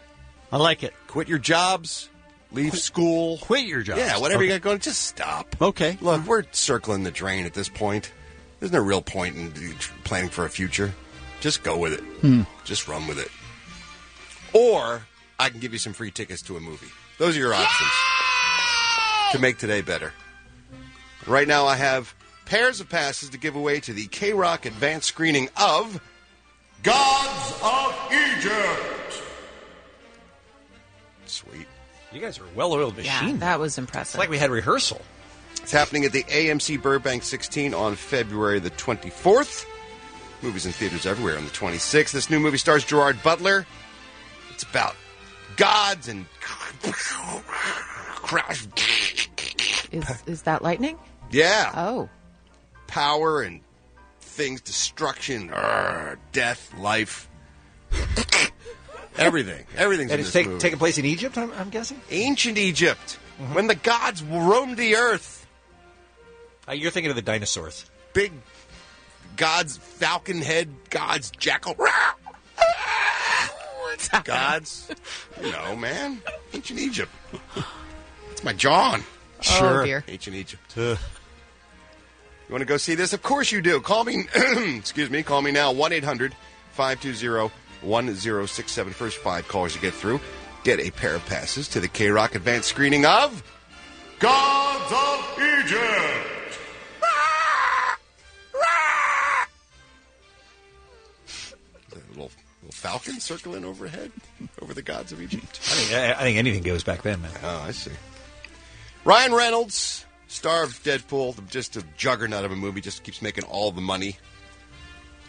[SPEAKER 6] I like it.
[SPEAKER 8] Quit your jobs. Leave school.
[SPEAKER 6] Quit your jobs.
[SPEAKER 8] Yeah, whatever you got going, just stop.
[SPEAKER 6] Okay.
[SPEAKER 8] Look, we're circling the drain at this point. There's no real point in planning for a future. Just go with it. Just run with it. Or I can give you some free tickets to a movie. Those are your options to make today better. Right now I have pairs of passes to give away to the K-Rock advanced screening of Gods of Egypt. Sweet.
[SPEAKER 19] You guys are a well-oiled machine.
[SPEAKER 7] Yeah, that was impressive.
[SPEAKER 19] It's like we had rehearsal.
[SPEAKER 8] It's happening at the AMC Burbank 16 on February the 24th. Movies in theaters everywhere on the 26th. This new movie stars Gerard Butler. It's about gods and...
[SPEAKER 7] Is that lightning?
[SPEAKER 8] Yeah.
[SPEAKER 7] Oh.
[SPEAKER 8] Power and things, destruction, death, life. Everything. Everything's
[SPEAKER 19] And
[SPEAKER 8] in
[SPEAKER 19] it's
[SPEAKER 8] this movie.
[SPEAKER 19] taking place in Egypt, I'm guessing?
[SPEAKER 8] Ancient Egypt. When the gods roamed the earth.
[SPEAKER 19] You're thinking of the dinosaurs.
[SPEAKER 8] Big gods, falcon head, gods, jackal. Gods. You know, man. Ancient Egypt. It's my John.
[SPEAKER 7] Sure. Oh, dear.
[SPEAKER 8] Ancient Egypt. You want to go see this? Of course you do. Call me, excuse me, call me now, 1-800 520-1067. First 5 callers you get through get a pair of passes to the K-Rock advanced screening of Gods of Egypt. Little falcon circling overhead over the gods of Egypt.
[SPEAKER 19] I think anything goes back then, man.
[SPEAKER 8] Oh, I see. Ryan Reynolds, star of Deadpool, just a juggernaut of a movie, just keeps making all the money.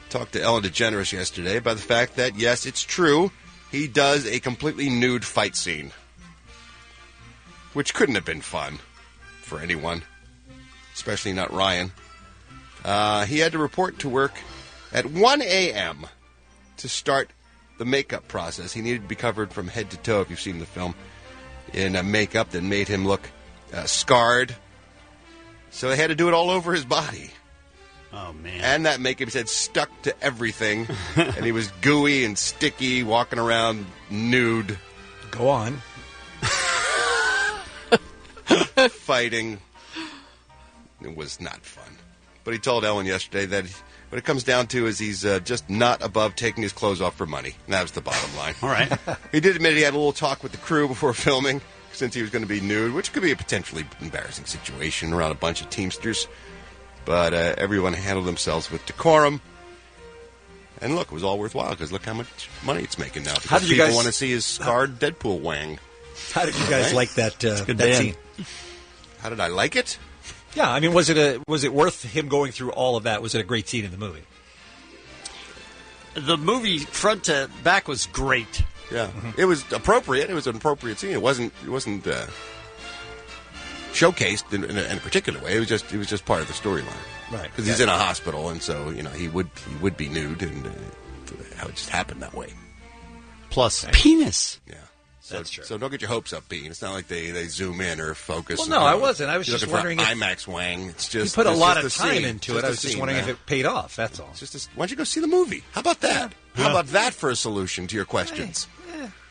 [SPEAKER 8] Talked to Ellen DeGeneres yesterday about the fact that, yes, it's true, he does a completely nude fight scene. Which couldn't have been fun for anyone, especially not Ryan. He had to report to work at 1 a.m. to start the makeup process. He needed to be covered from head to toe, if you've seen the film, in makeup that made him look scarred. So they had to do it all over his body.
[SPEAKER 6] Oh, man.
[SPEAKER 8] And that makeup, he said, stuck to everything. And he was gooey and sticky, walking around nude.
[SPEAKER 19] Go on.
[SPEAKER 8] Fighting. It was not fun. But he told Ellen yesterday that what it comes down to is he's just not above taking his clothes off for money. And that was the bottom line.
[SPEAKER 6] All right.
[SPEAKER 8] He did admit he had a little talk with the crew before filming, since he was going to be nude, which could be a potentially embarrassing situation around a bunch of Teamsters. But everyone handled themselves with decorum. And look, it was all worthwhile, because look how much money it's making now. Because
[SPEAKER 19] How did you
[SPEAKER 8] people
[SPEAKER 19] guys
[SPEAKER 8] want to see his scarred Deadpool wang.
[SPEAKER 19] How did you guys like that scene?
[SPEAKER 8] How did I like it?
[SPEAKER 19] Yeah, I mean, was it worth him going through all of that? Was it a great scene in the movie?
[SPEAKER 6] The movie front to back was great.
[SPEAKER 8] Yeah, It was appropriate. It was an appropriate scene. It wasn't showcased in a particular way. It was just part of the storyline,
[SPEAKER 19] right?
[SPEAKER 8] Because he's in a hospital, and so he would be nude, and how it just happened that way.
[SPEAKER 6] Plus penis.
[SPEAKER 8] Yeah.
[SPEAKER 19] That's true.
[SPEAKER 8] So don't get your hopes up, Bean. It's not like they zoom in or focus.
[SPEAKER 19] Well, no, I wasn't. I was just wondering
[SPEAKER 8] if IMAX wang. It's just
[SPEAKER 19] you put a lot of
[SPEAKER 8] just
[SPEAKER 19] time
[SPEAKER 8] scene.
[SPEAKER 19] into it. I was just wondering if it paid off. That's all.
[SPEAKER 8] Why don't you go see the movie? How about that? How about that for a solution to your questions?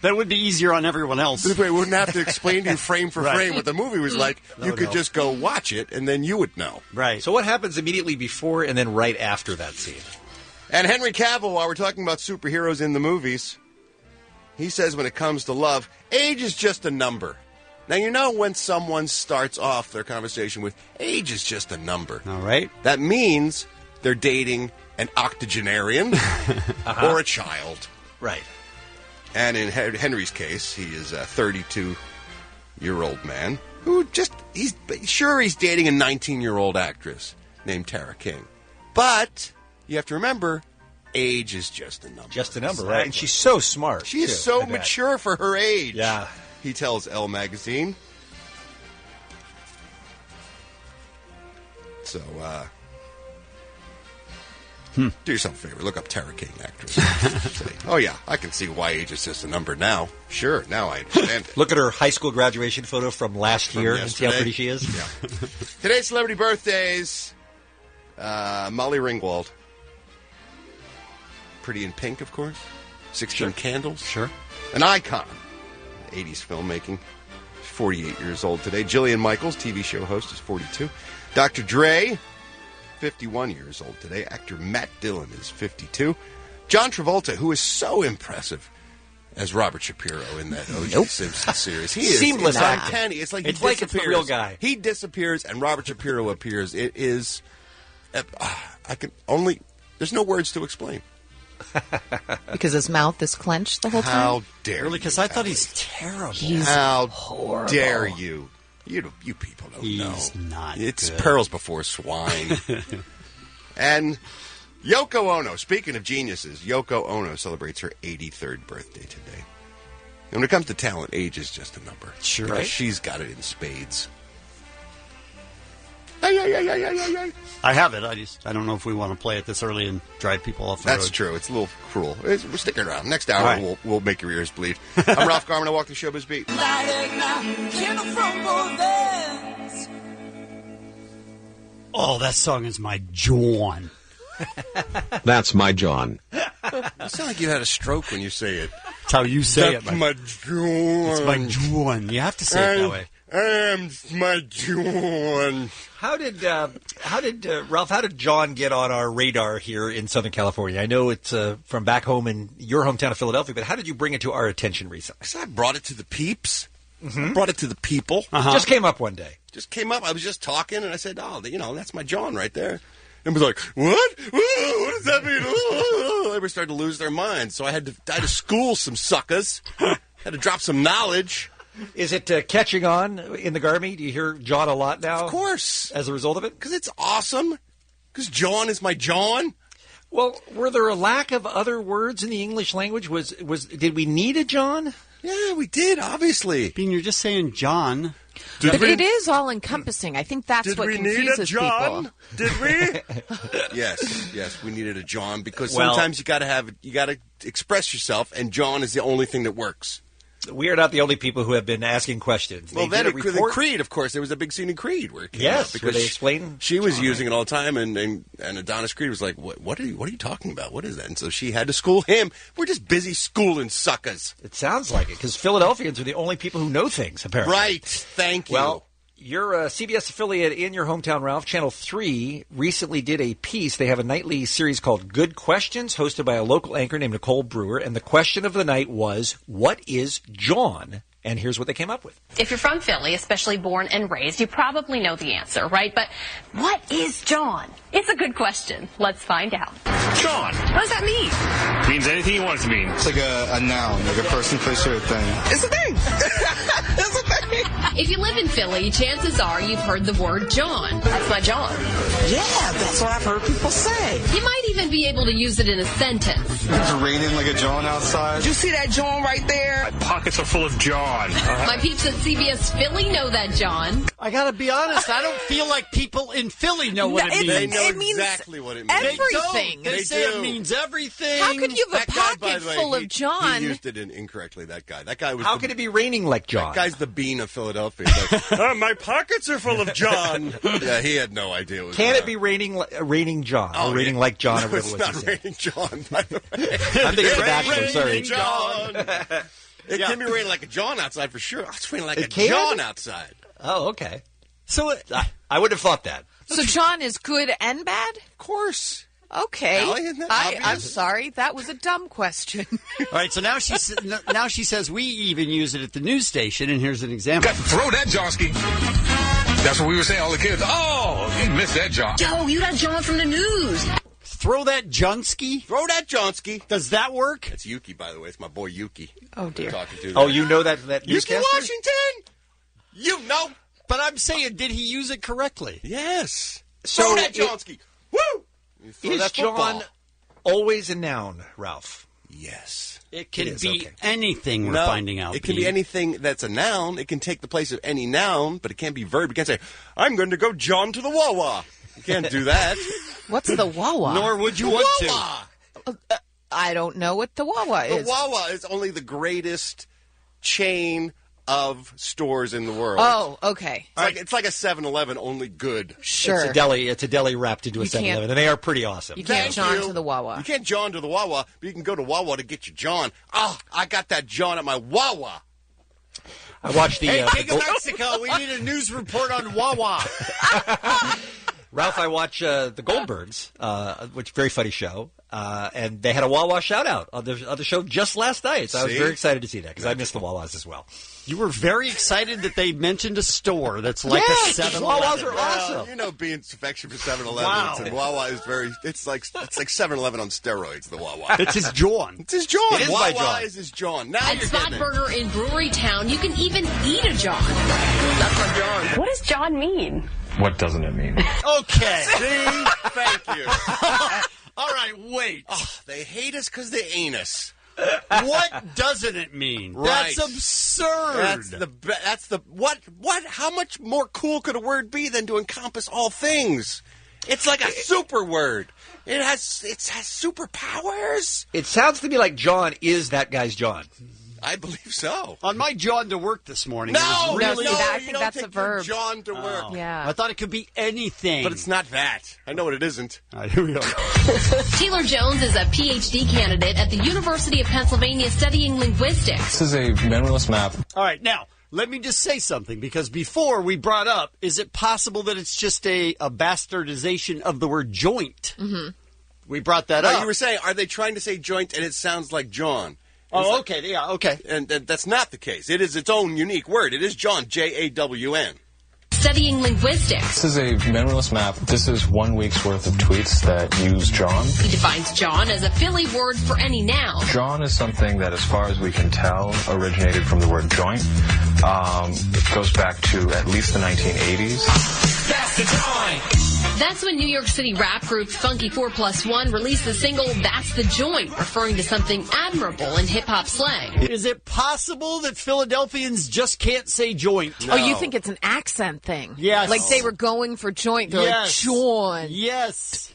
[SPEAKER 6] That would be easier on everyone else.
[SPEAKER 8] We wouldn't have to explain to you frame for frame what the movie was like. You could just go watch it, and then you would know.
[SPEAKER 6] Right.
[SPEAKER 19] So what happens immediately before and then right after that scene?
[SPEAKER 8] And Henry Cavill, while we're talking about superheroes in the movies, he says when it comes to love, age is just a number. Now, you know when someone starts off their conversation with, age is just a number.
[SPEAKER 6] All right.
[SPEAKER 8] That means they're dating an octogenarian or a child.
[SPEAKER 19] Right.
[SPEAKER 8] And in Henry's case, he is a 32-year-old man who he's dating a 19-year-old actress named Tara King. But you have to remember, age is just a number.
[SPEAKER 19] Just a number, right? And she's so smart.
[SPEAKER 8] She is so mature for her age.
[SPEAKER 19] Yeah.
[SPEAKER 8] He tells Elle magazine. So, do yourself a favor. Look up Tara King, actress. Say, oh, yeah, I can see why age is just a number now. Sure, now I understand it.
[SPEAKER 19] Look at her high school graduation photo from last year and see how pretty she is.
[SPEAKER 8] Yeah. Today's celebrity birthdays. Molly Ringwald. Pretty in Pink, of course. 16 Candles.
[SPEAKER 6] Sure.
[SPEAKER 8] An icon. 80s filmmaking. 48 years old today. Jillian Michaels, TV show host, is 42. Dr. Dre, 51 years old today. Actor Matt Dillon is 52. John Travolta, who is so impressive as Robert Shapiro in that O.J. Simpson series. He is
[SPEAKER 19] seamless
[SPEAKER 8] acting. Uncanny. It's like
[SPEAKER 19] it's the real guy.
[SPEAKER 8] He disappears and Robert Shapiro appears. It is. There's no words to explain.
[SPEAKER 7] Because his mouth is clenched the whole time?
[SPEAKER 8] How dare you?
[SPEAKER 6] Really? Because I thought he's terrible.
[SPEAKER 8] How
[SPEAKER 7] horrible.
[SPEAKER 8] dare you? You people don't know.
[SPEAKER 6] He's not
[SPEAKER 8] It's
[SPEAKER 6] good.
[SPEAKER 8] pearls before swine. And Yoko Ono, speaking of geniuses, Yoko Ono celebrates her 83rd birthday today. And when it comes to talent, age is just a number.
[SPEAKER 6] Sure.
[SPEAKER 8] Right? She's got it in spades.
[SPEAKER 6] I have it. I don't know if we want to play it this early and drive people off the road.
[SPEAKER 8] That's true. It's a little cruel. We're sticking around. Next hour,
[SPEAKER 6] right.
[SPEAKER 8] we'll make your ears bleed. I'm Ralph Garman. I walk the Showbiz beat.
[SPEAKER 6] Oh, that song is my John.
[SPEAKER 18] That's my John.
[SPEAKER 8] You sound like you had a stroke when you say it.
[SPEAKER 6] That's how you say
[SPEAKER 8] That's
[SPEAKER 6] it.
[SPEAKER 8] my John.
[SPEAKER 6] It's my John. You have to say it that way.
[SPEAKER 8] am my John.
[SPEAKER 19] How did Ralph? How did John get on our radar here in Southern California? I know it's from back home in your hometown of Philadelphia, but how did you bring it to our attention recently?
[SPEAKER 8] Because I brought it to the peeps. I brought it to the people.
[SPEAKER 19] Just came up one day.
[SPEAKER 8] Just came up. I was just talking, and I said, "Oh, that's my John right there." And was like, "What? What does that mean?" Everybody started to lose their minds. So I had to school some suckers. Had to drop some knowledge.
[SPEAKER 19] Is it catching on in the Garmy? Do you hear John a lot now?
[SPEAKER 8] Of course.
[SPEAKER 19] As a result of it?
[SPEAKER 8] Because it's awesome. Because John is my John.
[SPEAKER 19] Well, were there a lack of other words in the English language? Did we need a John?
[SPEAKER 8] Yeah, we did, obviously.
[SPEAKER 6] Being you're just saying John.
[SPEAKER 7] But it is all-encompassing. I think that's what confuses people.
[SPEAKER 8] Did we? Yes, we needed a John because sometimes you got to express yourself, and John is the only thing that works.
[SPEAKER 19] We are not the only people who have been asking questions.
[SPEAKER 8] Well, then Creed, of course, there was a big scene in Creed where it came out because
[SPEAKER 19] they explained
[SPEAKER 8] she was using it all the time, and Adonis Creed was like, "What are you talking about? What is that?" And so she had to school him. We're just busy schooling suckers.
[SPEAKER 19] It sounds like it because Philadelphians are the only people who know things. Apparently,
[SPEAKER 8] right? Thank you.
[SPEAKER 19] Well, your CBS affiliate in your hometown, Ralph, Channel 3, recently did a piece. They have a nightly series called Good Questions, hosted by a local anchor named Nicole Brewer. And the question of the night was, what is John? And here's what they came up with.
[SPEAKER 3] If you're from Philly, especially born and raised, you probably know the answer, right? But what is John? It's a good question. Let's find out.
[SPEAKER 17] John.
[SPEAKER 3] What does that mean?
[SPEAKER 17] Means anything you want it to mean.
[SPEAKER 21] It's like a noun, like a person, place, or a thing.
[SPEAKER 3] It's a thing. It's a thing. If you live in Philly, chances are you've heard the word John. That's my John.
[SPEAKER 14] Yeah, that's what I've heard people say.
[SPEAKER 3] You might even be able to use it in a sentence.
[SPEAKER 21] It's raining like a John outside.
[SPEAKER 14] Did you see that John right there?
[SPEAKER 17] My pockets are full of John.
[SPEAKER 3] My peeps at CBS Philly know that John.
[SPEAKER 6] I gotta be honest, I don't feel like people in Philly know what it means.
[SPEAKER 8] They know exactly what it means.
[SPEAKER 7] Everything.
[SPEAKER 6] They say it means everything.
[SPEAKER 7] How could you have a
[SPEAKER 8] That guy,
[SPEAKER 7] pocket
[SPEAKER 8] by the way,
[SPEAKER 7] full of John?
[SPEAKER 8] He used it incorrectly, that guy. That guy was.
[SPEAKER 19] How could it be raining like John?
[SPEAKER 8] That guy's the bean of Philadelphia. Like, my pockets are full of John. Yeah, he had no idea.
[SPEAKER 19] Can it be raining John? Or raining like John?
[SPEAKER 8] No,
[SPEAKER 19] or
[SPEAKER 8] it's
[SPEAKER 19] whatever
[SPEAKER 8] not raining John, by the way.
[SPEAKER 19] I'm thinking of The Bachelor, sorry.
[SPEAKER 8] John. It can be raining like a John outside for sure. It's raining like a
[SPEAKER 19] can?
[SPEAKER 8] John outside.
[SPEAKER 19] Oh, okay. So I would have thought that.
[SPEAKER 7] So John is good and bad?
[SPEAKER 8] Of course.
[SPEAKER 7] Okay.
[SPEAKER 8] Allie, isn't that
[SPEAKER 7] I'm
[SPEAKER 8] obvious?
[SPEAKER 7] sorry. That was a dumb question.
[SPEAKER 6] All right, so now she says we even use it at the news station, and here's an example.
[SPEAKER 17] Got to throw that Johnski. That's what we were saying, all the kids. Oh, you missed that John.
[SPEAKER 3] Yo, you got John from the news.
[SPEAKER 6] Throw that Johnsky?
[SPEAKER 8] Throw that Johnsky.
[SPEAKER 6] Does that work?
[SPEAKER 8] That's Yuki, by the way. It's my boy Yuki.
[SPEAKER 7] Oh, dear.
[SPEAKER 8] Talking to
[SPEAKER 19] Oh, you know that
[SPEAKER 8] Yuki
[SPEAKER 19] newscaster?
[SPEAKER 8] Washington? You know.
[SPEAKER 6] But I'm saying, did he use it correctly?
[SPEAKER 8] Yes.
[SPEAKER 19] So
[SPEAKER 8] throw that Johnsky. Woo!
[SPEAKER 19] Is John always a noun, Ralph?
[SPEAKER 8] Yes.
[SPEAKER 6] It can be anything we're finding out.
[SPEAKER 8] It can be anything that's a noun. It can take the place of any noun, but it can't be verb. You can't say, I'm going to go John to the Wawa. You can't do that.
[SPEAKER 7] What's the Wawa?
[SPEAKER 6] Nor would you want
[SPEAKER 8] Wawa.
[SPEAKER 6] to.
[SPEAKER 7] I don't know what the Wawa is.
[SPEAKER 8] The Wawa is only the greatest chain of stores in the world.
[SPEAKER 7] Oh, okay.
[SPEAKER 8] It's like a 7-Eleven, only good.
[SPEAKER 7] Sure.
[SPEAKER 19] It's a deli wrapped into a 7-Eleven, and they are pretty awesome.
[SPEAKER 7] You can't John to the Wawa.
[SPEAKER 8] You can't John to the Wawa, but you can go to Wawa to get your John. Oh, I got that John at my Wawa.
[SPEAKER 19] I watched the...
[SPEAKER 6] Hey, King of Mexico, we need a news report on Wawa.
[SPEAKER 19] Ralph, I watch The Goldbergs, which is a very funny show, and they had a Wawa shout-out on the show just last night, so I was very excited to see that, because I miss the Wawas as well.
[SPEAKER 6] You were very excited that they mentioned a store that's like a 7-Eleven.
[SPEAKER 19] Wawas are awesome.
[SPEAKER 8] You know, Bean's affection for 7-Eleven.
[SPEAKER 6] Wow.
[SPEAKER 8] And Wawa is it's like 7-Eleven on steroids, the Wawa.
[SPEAKER 6] It's his John.
[SPEAKER 8] It's his John.
[SPEAKER 19] It is
[SPEAKER 8] Wawa
[SPEAKER 19] my John.
[SPEAKER 8] is his John. Now
[SPEAKER 3] At
[SPEAKER 8] you're
[SPEAKER 3] Spot
[SPEAKER 8] getting
[SPEAKER 3] Burger in Brewery Town, you can even eat a John. That's my John. What does John mean?
[SPEAKER 17] What doesn't it mean?
[SPEAKER 6] Okay.
[SPEAKER 8] See? Thank you.
[SPEAKER 6] All right, wait.
[SPEAKER 8] Oh, they hate us because they ain't us.
[SPEAKER 6] What doesn't it mean?
[SPEAKER 8] Right.
[SPEAKER 6] That's absurd.
[SPEAKER 8] That's the what? How much more cool could a word be than to encompass all things? It's like a super word. It has superpowers.
[SPEAKER 19] It sounds to me like John is that guy's John.
[SPEAKER 8] I believe so.
[SPEAKER 6] On my John to work this morning.
[SPEAKER 8] No,
[SPEAKER 6] it was really,
[SPEAKER 7] I
[SPEAKER 8] you
[SPEAKER 7] think
[SPEAKER 8] don't
[SPEAKER 7] that's
[SPEAKER 8] take
[SPEAKER 7] a verb.
[SPEAKER 8] your John to work.
[SPEAKER 6] Oh.
[SPEAKER 7] Yeah.
[SPEAKER 6] I thought it could be anything.
[SPEAKER 8] But it's not that. I know what it isn't.
[SPEAKER 6] All right, here we go.
[SPEAKER 3] Taylor Jones is a PhD candidate at the University of Pennsylvania studying linguistics.
[SPEAKER 22] This is a memoirless map.
[SPEAKER 6] All right, now, let me just say something, because before we brought up, is it possible that it's just a bastardization of the word joint?
[SPEAKER 7] Mm-hmm.
[SPEAKER 6] We brought that up.
[SPEAKER 8] You were saying, are they trying to say joint and it sounds like John?
[SPEAKER 6] Oh, okay. Yeah, okay.
[SPEAKER 8] And that's not the case. It is its own unique word. It is John, J-A-W-N.
[SPEAKER 3] Studying linguistics.
[SPEAKER 1] This is a memoriless map. This is 1 week's worth of tweets that use John.
[SPEAKER 3] He defines John as a Philly word for any noun.
[SPEAKER 1] John is something that, as far as we can tell, originated from the word joint. It goes back to at least the 1980s.
[SPEAKER 3] That's the joint. That's when New York City rap group Funky 4+1 released the single That's the Joint, referring to something admirable in hip-hop slang.
[SPEAKER 6] Is it possible that Philadelphians just can't say joint?
[SPEAKER 7] No. Oh, you think it's an accent thing?
[SPEAKER 6] Yes.
[SPEAKER 7] Like they were going for joint. They're like, joint.
[SPEAKER 6] Yes.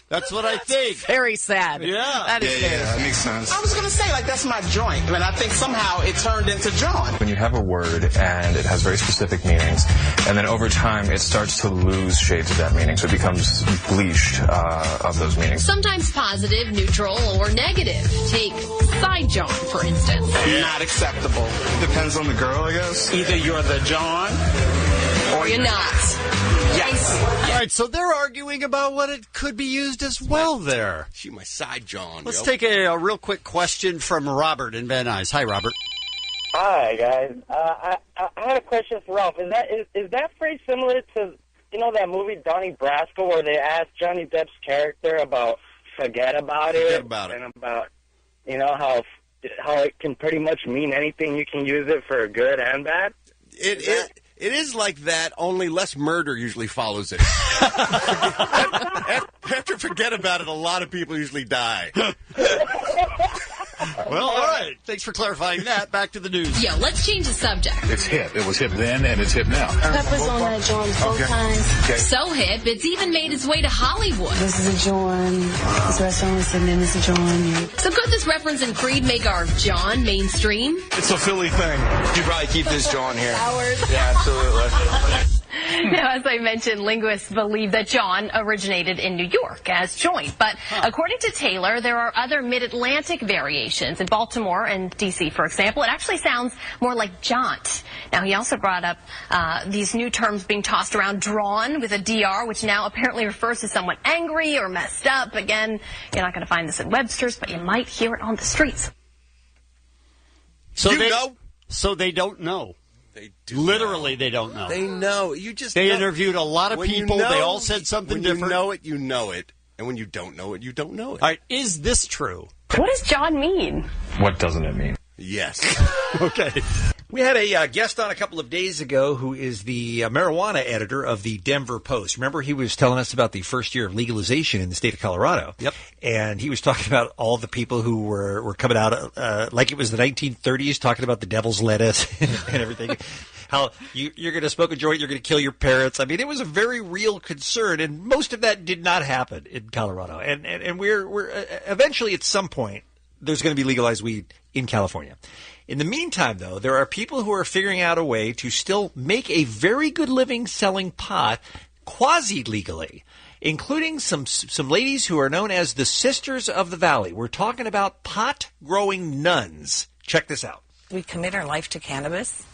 [SPEAKER 6] That's what I think.
[SPEAKER 7] Very sad.
[SPEAKER 6] Yeah.
[SPEAKER 7] That is very sad.
[SPEAKER 21] That makes sense.
[SPEAKER 16] I was going to say, like, that's my joint, but I think somehow it turned into John.
[SPEAKER 1] When you have a word and it has very specific meanings, and then over time it starts to lose shades of that meaning, so it becomes bleached of those meanings.
[SPEAKER 3] Sometimes positive, neutral, or negative. Take side John, for instance.
[SPEAKER 16] Not acceptable.
[SPEAKER 21] Depends on the girl, I guess.
[SPEAKER 16] Either you're the John
[SPEAKER 3] or you're not.
[SPEAKER 16] Yes.
[SPEAKER 6] All right, so they're arguing about what it could be used as well there.
[SPEAKER 8] She my side John.
[SPEAKER 6] Let's take a real quick question from Robert in Van Nuys. Hi, Robert.
[SPEAKER 2] Hi, guys. I had a question for Ralph. Is that phrase similar to, that movie Donnie Brasco where they asked Johnny Depp's character about forget about it. And about, how it can pretty much mean anything. You can use it for good and bad?
[SPEAKER 8] It is like that, only less murder usually follows it. After forget about it, a lot of people usually die.
[SPEAKER 6] Well, all right. Thanks for clarifying that. Back to the news.
[SPEAKER 3] Yo, let's change the subject.
[SPEAKER 17] It's hip. It was hip then, and it's hip now.
[SPEAKER 20] Peppers on that joint both times.
[SPEAKER 17] Okay.
[SPEAKER 3] So hip, it's even made its way to Hollywood.
[SPEAKER 20] This is a joint. This restaurant we're sitting in is a joint.
[SPEAKER 3] So could this reference and creed make our John mainstream?
[SPEAKER 21] It's a Philly thing.
[SPEAKER 16] You probably keep this John here.
[SPEAKER 21] Yeah, absolutely.
[SPEAKER 3] Now, as I mentioned, linguists believe that John originated in New York as joint. But according to Taylor, there are other mid-Atlantic variations. In Baltimore and D.C., for example, it actually sounds more like jaunt. Now, he also brought up these new terms being tossed around, drawn with a DR, which now apparently refers to someone angry or messed up. Again, you're not going to find this in Webster's, but you might hear it on the streets.
[SPEAKER 6] So they don't know.
[SPEAKER 8] They do
[SPEAKER 6] Literally, they don't know.
[SPEAKER 8] They know.
[SPEAKER 6] They interviewed a lot of people. They all said something different.
[SPEAKER 8] When you know it, you know it. And when you don't know it, you don't know it.
[SPEAKER 6] All right, is this true?
[SPEAKER 3] What does John mean?
[SPEAKER 1] What doesn't it mean?
[SPEAKER 8] Yes.
[SPEAKER 6] Okay.
[SPEAKER 19] We had a guest on a couple of days ago who is the marijuana editor of the Denver Post. Remember, he was telling us about the first year of legalization in the state of Colorado.
[SPEAKER 6] Yep. And
[SPEAKER 19] he was talking about all the people who were coming out like it was the 1930s, talking about the devil's lettuce and everything. How you're going to smoke a joint, you're going to kill your parents. I mean, it was a very real concern, and most of that did not happen in Colorado. And we're eventually at some point there's going to be legalized weed in California. In the meantime, though, there are people who are figuring out a way to still make a very good living selling pot quasi-legally, including some ladies who are known as the Sisters of the Valley. We're talking about pot-growing nuns. Check this out.
[SPEAKER 22] We commit our life to cannabis.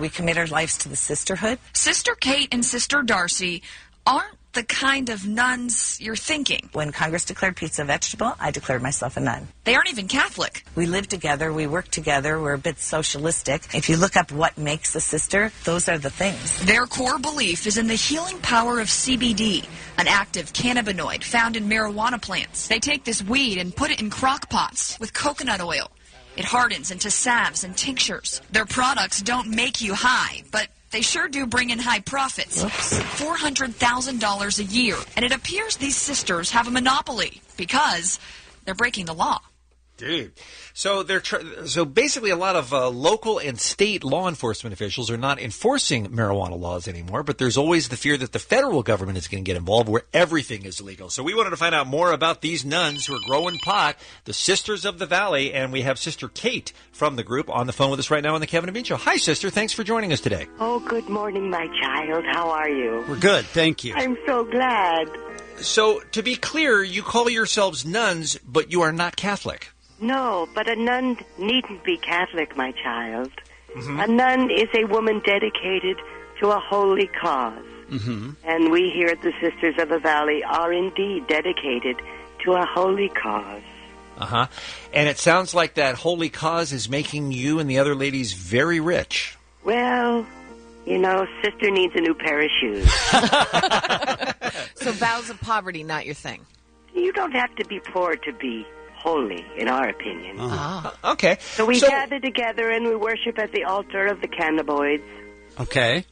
[SPEAKER 22] We commit our lives to the sisterhood.
[SPEAKER 23] Sister Kate and Sister Darcy aren't the kind of nuns you're thinking.
[SPEAKER 22] When Congress declared pizza a vegetable, I declared myself a nun.
[SPEAKER 23] They aren't even Catholic.
[SPEAKER 22] We live together. We work together. We're a bit socialistic. If you look up what makes a sister, those are the things.
[SPEAKER 23] Their core belief is in the healing power of CBD, an active cannabinoid found in marijuana plants. They take this weed and put it in crock pots with coconut oil. It hardens into salves and tinctures. Their products don't make you high, but they sure do bring in high profits. $400,000 a year. And it appears these sisters have a monopoly because they're breaking the law.
[SPEAKER 19] Dude. So so basically a lot of local and state law enforcement officials are not enforcing marijuana laws anymore, but there's always the fear that the federal government is going to get involved where everything is illegal. So we wanted to find out more about these nuns who are growing pot, the Sisters of the Valley, and we have Sister Kate from the group on the phone with us right now on the Kevin and Bean Show. Hi, Sister. Thanks for joining us today.
[SPEAKER 24] Oh, good morning, my child. How are you?
[SPEAKER 6] We're good. Thank you.
[SPEAKER 24] I'm so glad.
[SPEAKER 19] So to be clear, you call yourselves nuns, but you are not Catholic.
[SPEAKER 24] No, but a nun needn't be Catholic, my child. A nun is a woman dedicated to a holy cause. And we here at the Sisters of the Valley are indeed dedicated to a holy cause.
[SPEAKER 19] And it sounds like that holy cause is making you and the other ladies very rich.
[SPEAKER 24] Well, you know, sister needs a new pair of shoes.
[SPEAKER 7] So vows of poverty, not your thing.
[SPEAKER 24] You don't have to be poor to be holy, in our opinion.
[SPEAKER 19] Okay.
[SPEAKER 24] So we gather together and we worship at the altar of the cannabinoids.
[SPEAKER 6] Okay.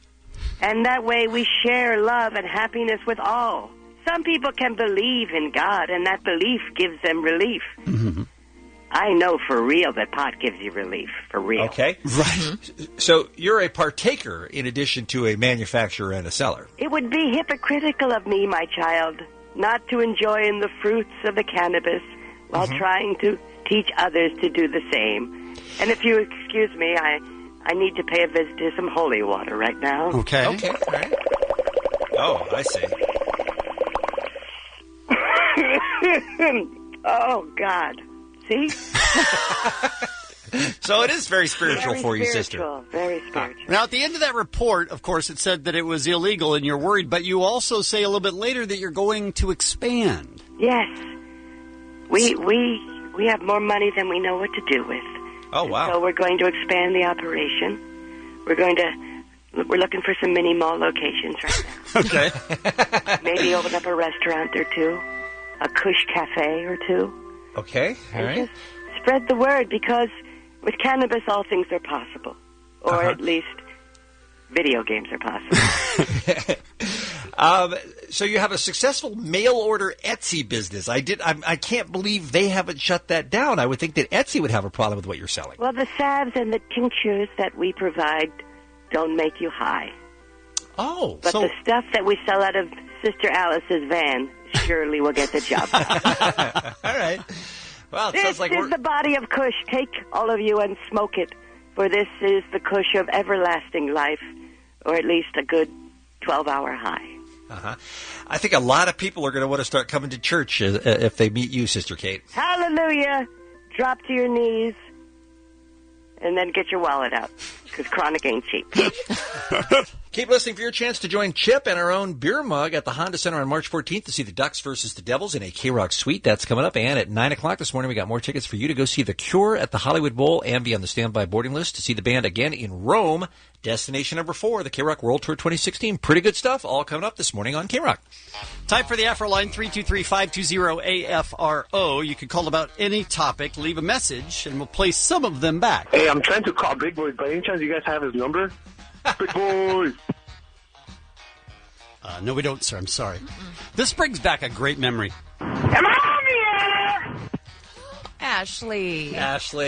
[SPEAKER 24] And that way we share love and happiness with all. Some people can believe in God, and that belief gives them relief. I know for real that pot gives you relief, for real.
[SPEAKER 19] Okay. Right. So you're a partaker in addition to a manufacturer and a seller.
[SPEAKER 24] It would be hypocritical of me, my child, not to enjoy in the fruits of the cannabis while trying to teach others to do the same. And if you excuse me, I need to pay a visit to some holy water right now.
[SPEAKER 6] Okay.
[SPEAKER 19] Okay. All right. Oh, I see.
[SPEAKER 24] Oh, God. See?
[SPEAKER 6] So it is very spiritual for you, sister.
[SPEAKER 24] Very spiritual.
[SPEAKER 6] Now, at the end of that report, of course, it said that it was illegal and you're worried, but you also say a little bit later that you're going to expand.
[SPEAKER 24] Yes. We have more money than we know what to do with.
[SPEAKER 19] Oh, wow.
[SPEAKER 24] So we're going to expand the operation. We're looking for some mini mall locations right now.
[SPEAKER 6] Okay.
[SPEAKER 24] Maybe open up a restaurant or two, a Kush cafe or two.
[SPEAKER 19] Okay. All right.
[SPEAKER 24] Just spread the word, because with cannabis all things are possible. Or at least video games are possible.
[SPEAKER 19] So you have a successful mail order Etsy business. I can't believe they haven't shut that down. I would think that Etsy would have a problem with what you're selling.
[SPEAKER 24] Well, the salves and the tinctures that we provide don't make you high.
[SPEAKER 19] Oh.
[SPEAKER 24] But the stuff that we sell out of Sister Alice's van surely will get the job done.
[SPEAKER 19] All right. Well, it
[SPEAKER 24] this
[SPEAKER 19] sounds like
[SPEAKER 24] is the body of Kush. Take, all of you, and smoke it. For this is the Kush of everlasting life, or at least a good 12-hour high.
[SPEAKER 19] I think a lot of people are going to want to start coming to church if they meet you, Sister Kate.
[SPEAKER 24] Hallelujah. Drop to your knees, and then get your wallet out, because chronic ain't cheap.
[SPEAKER 19] Keep listening for your chance to join Chip and our own beer mug at the Honda Center on March 14th to see the Ducks versus the Devils in a K-Rock suite. That's coming up. And at 9 o'clock this morning, we got more tickets for you to go see The Cure at the Hollywood Bowl and be on the standby boarding list to see the band again in Rome. Destination number 4, the K-Rock World Tour 2016. Pretty good stuff. All coming up this morning on K-Rock.
[SPEAKER 6] Time for the Afro line, 323-520-AFRO. You can call about any topic, leave a message, and we'll play some of them back.
[SPEAKER 21] Hey, I'm trying to call Big Boy. By any chance, you guys have his number? Big Boy!
[SPEAKER 6] No, we don't, sir. I'm sorry. This brings back a great memory.
[SPEAKER 21] Am I on the air?
[SPEAKER 7] Ashley,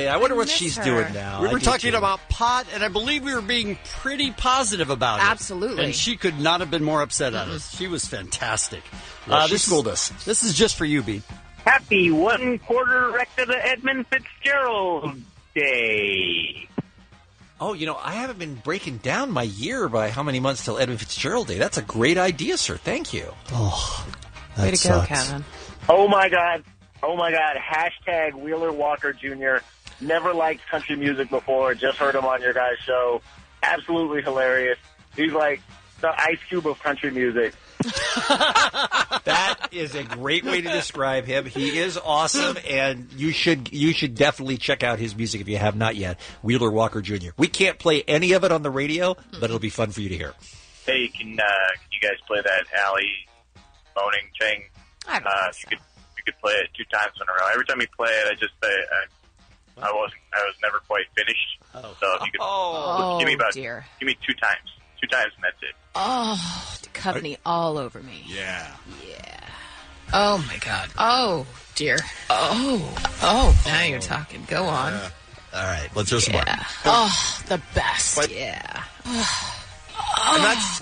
[SPEAKER 19] I wonder what she's doing now.
[SPEAKER 6] We were talking about pot, and I believe we were being pretty positive about it.
[SPEAKER 7] Absolutely.
[SPEAKER 6] And she could not have been more upset at us. She was fantastic.
[SPEAKER 21] She schooled us.
[SPEAKER 6] This is just for you, B.
[SPEAKER 21] Happy 1/4 wreck to the Edmund Fitzgerald Day.
[SPEAKER 19] Oh, you know, I haven't been breaking down my year by how many months till Edmund Fitzgerald Day. That's a great idea, sir. Thank you.
[SPEAKER 6] Oh, that
[SPEAKER 7] way to
[SPEAKER 6] sucks.
[SPEAKER 7] go, Kevin.
[SPEAKER 21] Oh, my God. Hashtag Wheeler Walker Jr. Never liked country music before. Just heard him on your guys' show. Absolutely hilarious. He's like the Ice Cube of country music.
[SPEAKER 19] That is a great way to describe him. He is awesome, and you should definitely check out his music if you have not yet. Wheeler Walker Jr. We can't play any of it on the radio, but it'll be fun for you to hear.
[SPEAKER 21] Hey, can you guys play that Allie moaning thing?
[SPEAKER 7] I don't think so.
[SPEAKER 21] You could play it 2 times in a row. Every time you play it, I was never quite finished. Oh. So if you could give me give me 2 times. 2 times, and that's it.
[SPEAKER 7] Oh, Duchovny all over me.
[SPEAKER 21] Yeah.
[SPEAKER 7] Oh, my God. Oh, dear. Oh, now you're talking. Go on.
[SPEAKER 6] All right, let's hear some more.
[SPEAKER 7] Oh, the best. What? Yeah.
[SPEAKER 21] And that's...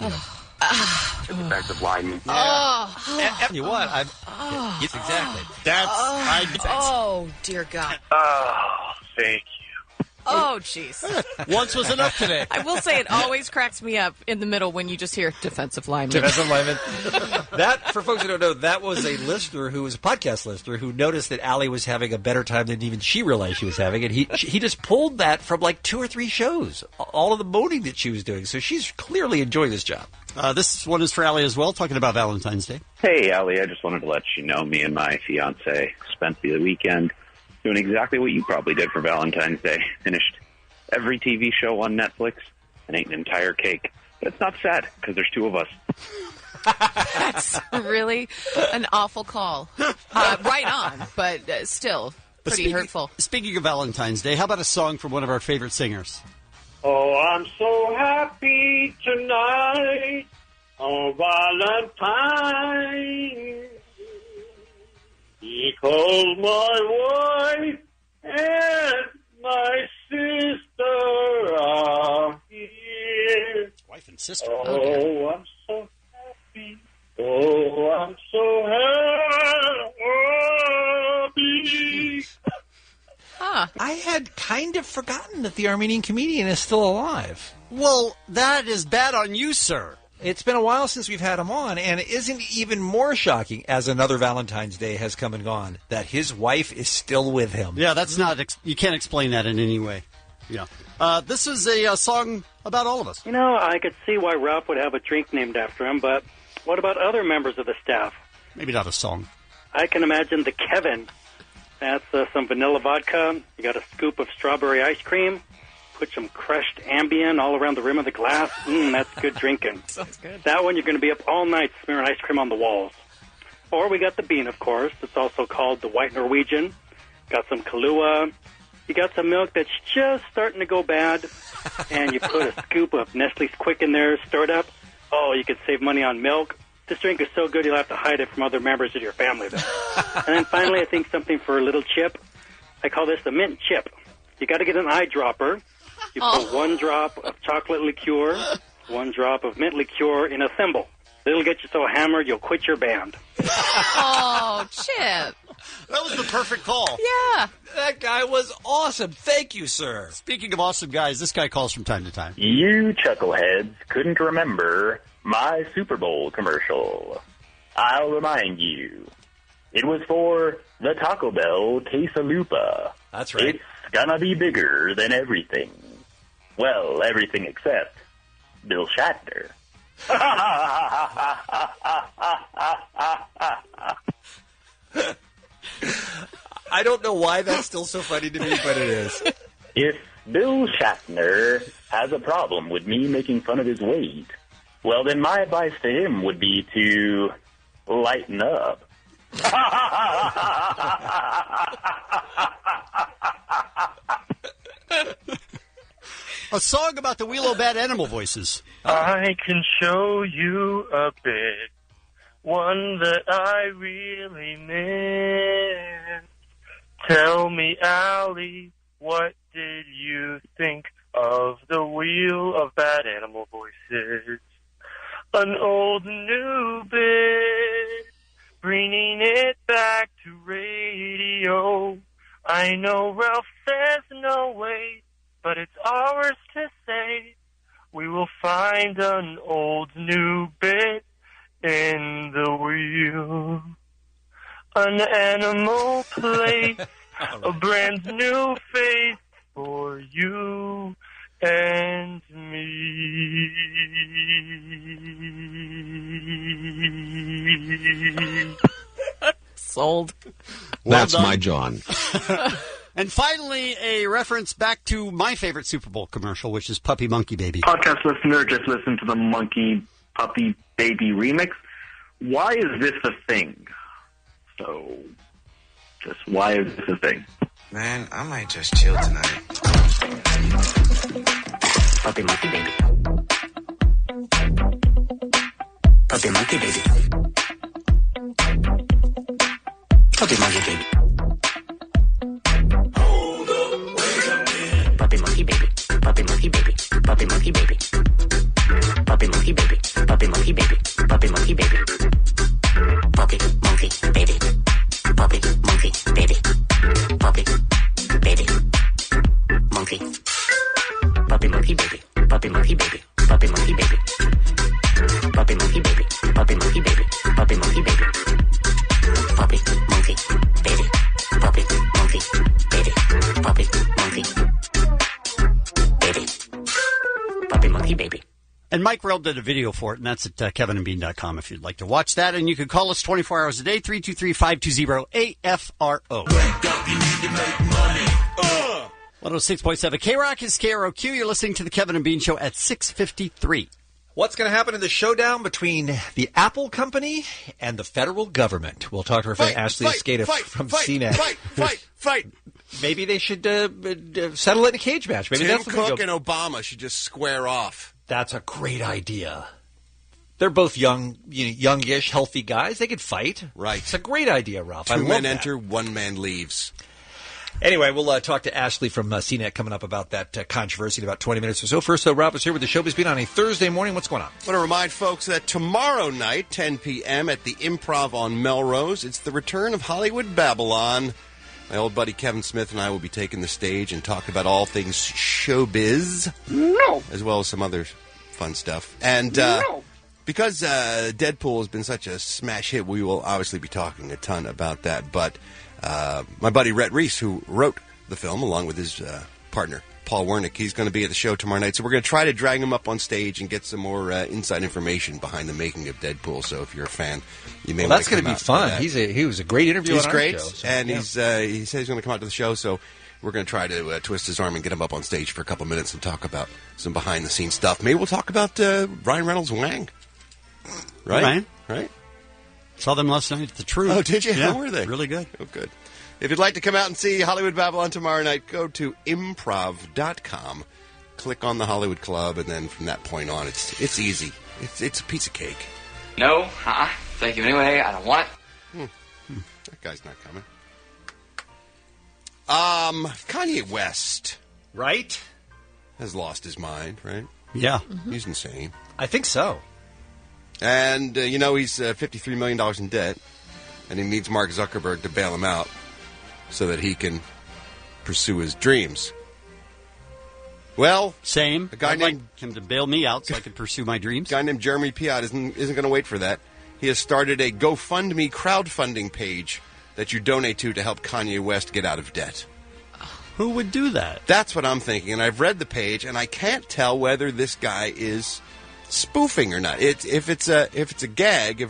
[SPEAKER 21] the fact of lying.
[SPEAKER 19] You what? Yes, exactly.
[SPEAKER 7] Oh, dear God.
[SPEAKER 21] Oh, thank you.
[SPEAKER 7] Oh, jeez.
[SPEAKER 6] Once was enough today.
[SPEAKER 7] I will say it always cracks me up in the middle when you just hear defensive lineman.
[SPEAKER 19] Defensive lineman. That, for folks who don't know, that was a listener who was a podcast listener who noticed that Allie was having a better time than even she realized she was having. And he just pulled that from like 2 or 3 shows, all of the moaning that she was doing. So she's clearly enjoying this job.
[SPEAKER 6] This one is for Allie as well, talking about Valentine's Day.
[SPEAKER 9] Hey, Allie, I just wanted to let you know me and my fiance spent the weekend doing exactly what you probably did for Valentine's Day. Finished every TV show on Netflix and ate an entire cake. But it's not sad, because there's 2 of us.
[SPEAKER 7] That's really an awful call. Right on, but still pretty hurtful.
[SPEAKER 6] Speaking of Valentine's Day, how about a song from one of our favorite singers?
[SPEAKER 10] Oh, I'm so happy tonight on Valentine's, because my wife and my sister are here.
[SPEAKER 6] Wife and sister.
[SPEAKER 10] Oh,
[SPEAKER 6] okay.
[SPEAKER 10] I'm so happy. Oh, I'm so happy.
[SPEAKER 19] I had kind of forgotten that the Armenian comedian is still alive.
[SPEAKER 6] Well, that is bad on you, sir.
[SPEAKER 19] It's been a while since we've had him on, and it isn't even more shocking as another Valentine's Day has come and gone that his wife is still with him.
[SPEAKER 6] Yeah, that's not. You can't explain that in any way. Yeah. This is a song about all of us.
[SPEAKER 11] You know, I could see why Ralph would have a drink named after him, but what about other members of the staff?
[SPEAKER 6] Maybe not a song.
[SPEAKER 11] I can imagine the Kevin. That's some vanilla vodka. You got a scoop of strawberry ice cream. Put some crushed Ambien all around the rim of the glass. That's good drinking.
[SPEAKER 7] Sounds good.
[SPEAKER 11] That one, you're going to be up all night smearing ice cream on the walls. Or we got the Bean, of course. It's also called the White Norwegian. Got some Kahlua. You got some milk that's just starting to go bad. And you put a scoop of Nestle's Quick in there, stir it up. Oh, you could save money on milk. This drink is so good you'll have to hide it from other members of your family, though. And then finally, I think something for a little chip. I call this the mint chip. You got to get an eyedropper. You put 1 drop of chocolate liqueur, 1 drop of mint liqueur in a thimble. It'll get you so hammered you'll quit your band.
[SPEAKER 7] Oh, Chip.
[SPEAKER 6] That was the perfect call.
[SPEAKER 7] Yeah.
[SPEAKER 19] That guy was awesome. Thank you, sir.
[SPEAKER 6] Speaking of awesome guys, this guy calls from time to time.
[SPEAKER 9] You chuckleheads couldn't remember my Super Bowl commercial. I'll remind you. It was for the Taco Bell Quesalupa.
[SPEAKER 19] That's right.
[SPEAKER 9] It's gonna be bigger than everything. Well, everything except Bill Shatner.
[SPEAKER 19] I don't know why that's still so funny to me, but it is.
[SPEAKER 9] If Bill Shatner has a problem with me making fun of his weight, well, then my advice to him would be to lighten up.
[SPEAKER 6] A song about the Wheel of Bad Animal Voices.
[SPEAKER 10] I can show you a bit, one that I really miss. Tell me, Allie, what did you think of the Wheel of Bad Animal Voices? An old new bit, bringing it back to radio. I know Ralph says no way, but it's ours to say. We will find an old new bit in the wheel. An animal place, a brand new face for you and me.
[SPEAKER 7] Sold.
[SPEAKER 18] That's my John.
[SPEAKER 6] And finally, a reference back to my favorite Super Bowl commercial, which is Puppy Monkey Baby.
[SPEAKER 21] Podcast listener, just listen to the Monkey Puppy Baby remix. Why is this a thing? So, just why is this a thing?
[SPEAKER 12] Man, I might just chill tonight.
[SPEAKER 21] Puppy Monkey Baby.
[SPEAKER 22] Puppy Monkey Baby. Puppy Monkey Baby. Puppy Monkey Baby. Puppy Monkey Baby. Puppy Monkey Baby. Puppy Monkey Baby. Puppy Monkey Baby. Puppy Monkey Baby. Puppy Monkey Baby. Puppy Monkey Baby. Puppy Baby. Monkey
[SPEAKER 6] And Mike Rell did a video for it, and that's at kevinandbean.com if you'd like to watch that. And you can call us 24 hours a day, 323-520-AFRO. 106.7 K-Rock is KROQ. You're listening to the Kevin and Bean Show at 6:53.
[SPEAKER 19] What's going to happen in the showdown between the Apple Company and the federal government? We'll talk to our friend Ashley Escada from CNET.
[SPEAKER 8] Fight!
[SPEAKER 19] Maybe they should settle it in a cage match. Maybe
[SPEAKER 8] Tim Cook and Obama should just square off.
[SPEAKER 19] That's a great idea. They're both youngish, healthy guys. They could fight.
[SPEAKER 8] Right.
[SPEAKER 19] It's a great idea, Ralph.
[SPEAKER 8] Two men enter, one man leaves.
[SPEAKER 19] Anyway, we'll talk to Ashley from CNET coming up about that controversy in about 20 minutes or so. First, though, Rob is here with the Showbiz Beat on a Thursday morning. What's going on?
[SPEAKER 8] I want to remind folks that tomorrow night, 10 p.m. at the Improv on Melrose, it's the return of Hollywood Babylon. My old buddy Kevin Smith and I will be taking the stage and talking about all things showbiz.
[SPEAKER 10] No.
[SPEAKER 8] As well as some other fun stuff. And because Deadpool has been such a smash hit, we will obviously be talking a ton about that. But my buddy Rhett Reese, who wrote the film along with his partner Paul Wernick, he's going to be at the show tomorrow night. So we're going to try to drag him up on stage and get some more inside information behind the making of Deadpool. So if you're a fan, you may.
[SPEAKER 19] Well, that's going to be fun. He was a great interview.
[SPEAKER 8] He's
[SPEAKER 19] on
[SPEAKER 8] great,
[SPEAKER 19] our show, so,
[SPEAKER 8] and he said he's going to come out to the show. So we're going to try to twist his arm and get him up on stage for a couple minutes and talk about some behind the scenes stuff. Maybe we'll talk about Ryan Reynolds' Wang. Right? Right.
[SPEAKER 6] Saw them last night at the True.
[SPEAKER 8] Oh, did you?
[SPEAKER 6] Yeah,
[SPEAKER 8] How were they?
[SPEAKER 6] Really good.
[SPEAKER 8] Oh, good. If you'd like to come out and see Hollywood Babylon tomorrow night, go to improv.com, click on the Hollywood Club, and then from that point on, it's easy. It's a piece of cake.
[SPEAKER 4] No, thank you anyway. I don't want it.
[SPEAKER 8] That guy's not coming. Kanye West,
[SPEAKER 19] right,
[SPEAKER 8] has lost his mind, right?
[SPEAKER 6] Yeah.
[SPEAKER 8] Mm-hmm. He's insane.
[SPEAKER 19] I think so.
[SPEAKER 8] And, he's $53 million in debt, and he needs Mark Zuckerberg to bail him out so that he can pursue his dreams. Well,
[SPEAKER 6] same.
[SPEAKER 8] A guy
[SPEAKER 6] I'd
[SPEAKER 8] named
[SPEAKER 6] like him to bail me out so I can pursue my dreams.
[SPEAKER 8] A guy named Jeremy Piat isn't going to wait for that. He has started a GoFundMe crowdfunding page that you donate to help Kanye West get out of debt.
[SPEAKER 6] Who would do that?
[SPEAKER 8] That's what I'm thinking, and I've read the page, and I can't tell whether this guy is spoofing or not. If it's a gag,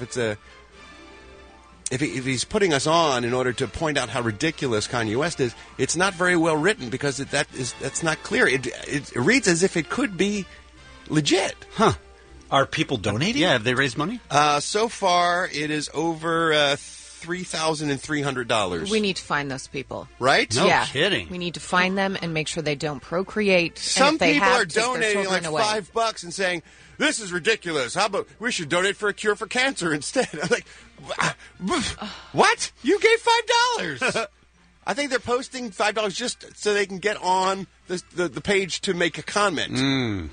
[SPEAKER 8] if he's putting us on in order to point out how ridiculous Kanye West is, it's not very well written because that's not clear. It reads as if it could be legit.
[SPEAKER 6] Huh.
[SPEAKER 19] Are people donating?
[SPEAKER 6] Yeah, have they raised money?
[SPEAKER 8] So far, it is over $3,300.
[SPEAKER 7] We need to find those people.
[SPEAKER 8] Right?
[SPEAKER 6] No kidding.
[SPEAKER 7] We need to find them and make sure they don't procreate.
[SPEAKER 8] Some
[SPEAKER 7] and if they
[SPEAKER 8] people
[SPEAKER 7] have,
[SPEAKER 8] are
[SPEAKER 7] take their
[SPEAKER 8] donating like
[SPEAKER 7] children away.
[SPEAKER 8] $5 and saying, this is ridiculous. How about we should donate for a cure for cancer instead? I'm like, what? You gave $5. I think they're posting $5 just so they can get on the page to make a comment.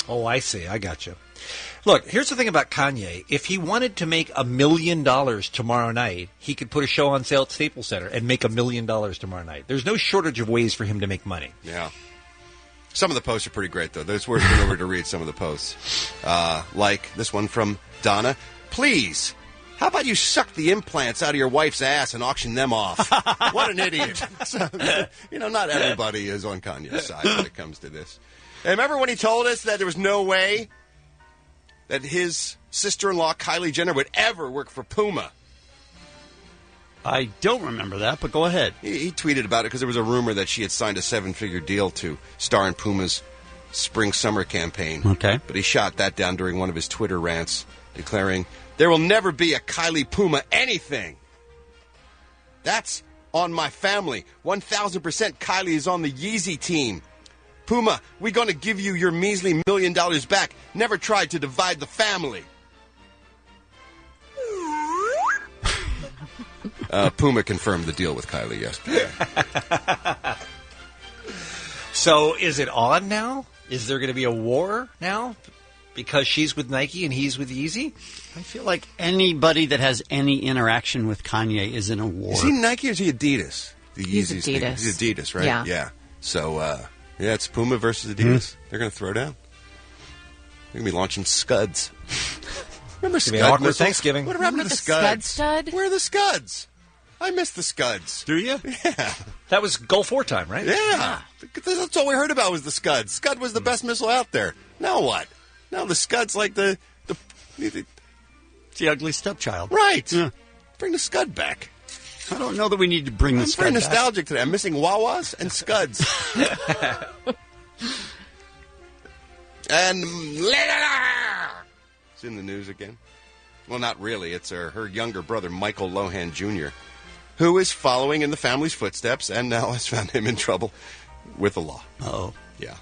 [SPEAKER 19] Oh, I see. I got you. Look, here's the thing about Kanye. If he wanted to make $1 million tomorrow night, he could put a show on sale at Staples Center and make $1 million tomorrow night. There's no shortage of ways for him to make money.
[SPEAKER 8] Yeah. Some of the posts are pretty great, though. It's worth going over to read some of the posts. Like this one from Donna. Please, how about you suck the implants out of your wife's ass and auction them off? What an idiot. So, not everybody is on Kanye's side when it comes to this. And remember when he told us that there was no way that his sister-in-law, Kylie Jenner, would ever work for Puma?
[SPEAKER 6] I don't remember that, but go ahead.
[SPEAKER 8] He tweeted about it because there was a rumor that she had signed a 7-figure deal to star in Puma's spring-summer campaign.
[SPEAKER 6] Okay.
[SPEAKER 8] But he shot that down during one of his Twitter rants, declaring, there will never be a Kylie Puma anything. That's on my family. 1,000% Kylie is on the Yeezy team. Puma, we're going to give you your measly $1 million back. Never tried to divide the family. Puma confirmed the deal with Kylie yesterday.
[SPEAKER 19] So is it on now? Is there going to be a war now? Because she's with Nike and he's with Yeezy?
[SPEAKER 6] I feel like anybody that has any interaction with Kanye is in a war.
[SPEAKER 8] Is he Nike or is he Adidas?
[SPEAKER 7] He's Adidas.
[SPEAKER 8] He's Adidas, right?
[SPEAKER 7] Yeah.
[SPEAKER 8] So, it's Puma versus Adidas. They're going to throw down. They're going to be launching Scuds. Remember Scud
[SPEAKER 19] awkward
[SPEAKER 8] missiles?
[SPEAKER 19] Thanksgiving.
[SPEAKER 8] What happened to the Scuds?
[SPEAKER 7] Stud?
[SPEAKER 8] Where are the Scuds? I miss the Scuds.
[SPEAKER 6] Do you?
[SPEAKER 8] Yeah.
[SPEAKER 19] That was Gulf War time, right?
[SPEAKER 8] Yeah. That's all we heard about was the Scud. Scud was the best missile out there. Now what? No, the Scud's like the
[SPEAKER 6] It's the ugly stepchild.
[SPEAKER 8] Right.
[SPEAKER 6] Yeah.
[SPEAKER 8] Bring the Scud back.
[SPEAKER 6] I don't know that we need to bring the
[SPEAKER 8] I'm
[SPEAKER 6] Scud
[SPEAKER 8] very
[SPEAKER 6] back.
[SPEAKER 8] nostalgic today. I'm missing Wawas and Scuds. And it's in the news again. Well, not really. It's her younger brother, Michael Lohan Jr., who is following in the family's footsteps and now has found him in trouble with the law.
[SPEAKER 6] Oh.
[SPEAKER 8] Yeah.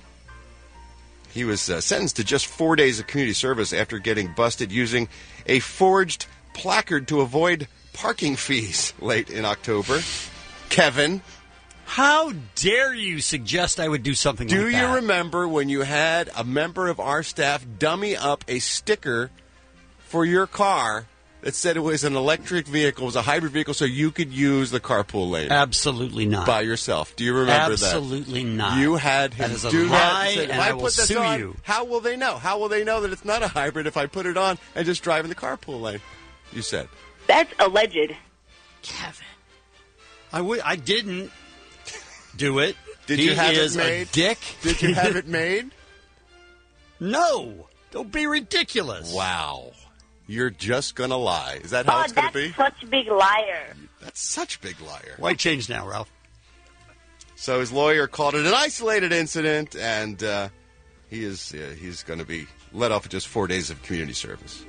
[SPEAKER 8] He was sentenced to just 4 days of community service after getting busted using a forged placard to avoid parking fees late in October. Kevin.
[SPEAKER 6] How dare you suggest I would do something like that?
[SPEAKER 8] Do you remember when you had a member of our staff dummy up a sticker for your car that said it was an electric vehicle, it was a hybrid vehicle, so you could use the carpool lane?
[SPEAKER 6] Absolutely not.
[SPEAKER 8] By yourself. Do you remember that?
[SPEAKER 6] Absolutely not.
[SPEAKER 8] You had him
[SPEAKER 6] that is a
[SPEAKER 8] do
[SPEAKER 6] lie,
[SPEAKER 8] that. And said,
[SPEAKER 6] and I will sue you.
[SPEAKER 8] How will they know? How will they know that it's not a hybrid if I put it on and just drive in the carpool lane? You said.
[SPEAKER 24] That's alleged.
[SPEAKER 7] Kevin.
[SPEAKER 6] I didn't do it.
[SPEAKER 8] Did
[SPEAKER 6] He
[SPEAKER 8] you have
[SPEAKER 6] is
[SPEAKER 8] it made?
[SPEAKER 6] A dick.
[SPEAKER 8] Did you have it made?
[SPEAKER 6] No. Don't be ridiculous.
[SPEAKER 8] Wow. You're just going to lie. Is that how it's going to be?
[SPEAKER 24] Such a big liar.
[SPEAKER 8] That's such a big liar.
[SPEAKER 6] Why change now, Ralph?
[SPEAKER 8] So his lawyer called it an isolated incident, and he's going to be let off with just 4 days of community service.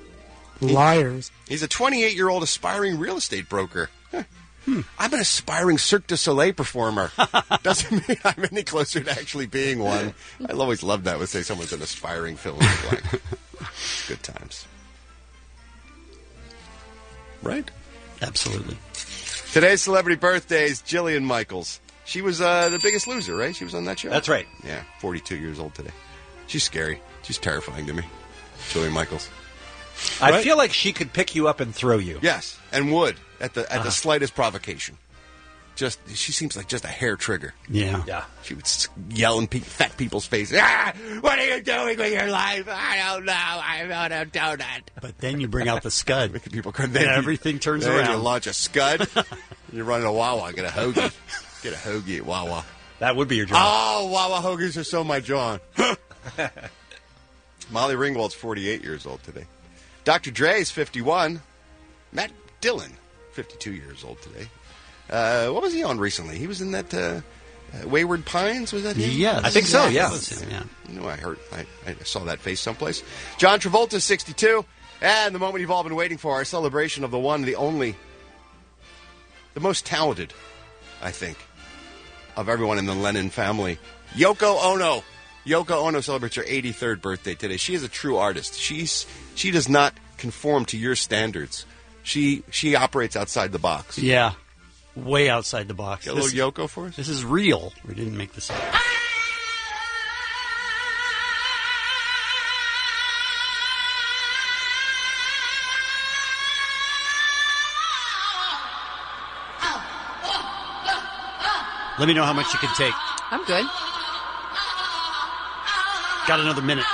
[SPEAKER 5] Liars.
[SPEAKER 8] He's a 28-year-old aspiring real estate broker. I'm an aspiring Cirque du Soleil performer. Doesn't mean I'm any closer to actually being one. I always loved that. Would say someone's an aspiring fill in the blank. Good times. Right?
[SPEAKER 6] Absolutely.
[SPEAKER 8] Today's celebrity birthdays, Jillian Michaels. She was the Biggest Loser, right? She was on that show?
[SPEAKER 19] That's right.
[SPEAKER 8] Yeah, 42 years old today. She's scary. She's terrifying to me. Jillian Michaels.
[SPEAKER 19] I feel like she could pick you up and throw you.
[SPEAKER 8] Yes, and would at the slightest provocation. She seems like just a hair trigger.
[SPEAKER 6] Yeah.
[SPEAKER 8] She would yell in fat people's faces. Ah, what are you doing with your life? I don't know. I want a donut.
[SPEAKER 6] But then you bring out the Scud.
[SPEAKER 8] Making people cry.
[SPEAKER 6] And everything turns
[SPEAKER 8] then
[SPEAKER 6] around.
[SPEAKER 8] You launch a Scud. You're running a Wawa. Get a hoagie. Get a hoagie at Wawa.
[SPEAKER 19] That would be your job.
[SPEAKER 8] Oh, Wawa hoagies are so my John. Molly Ringwald's 48 years old today. Dr. Dre is 51. Matt Dillon, 52 years old today. What was he on recently? He was in that Wayward Pines. Was that him?
[SPEAKER 6] Yes.
[SPEAKER 19] I think so, yeah.
[SPEAKER 6] That was him, yeah.
[SPEAKER 8] You know, I saw that face someplace. John Travolta, 62. And the moment you've all been waiting for, our celebration of the one, the only, the most talented, I think, of everyone in the Lennon family, Yoko Ono. Yoko Ono celebrates her 83rd birthday today. She is a true artist. She does not conform to your standards. She operates outside the box.
[SPEAKER 6] Yeah. Way outside the box.
[SPEAKER 8] Got a little Yoko for us?
[SPEAKER 6] This is real. We didn't make this up. Let me know how much you can take.
[SPEAKER 7] I'm good.
[SPEAKER 6] Got another minute.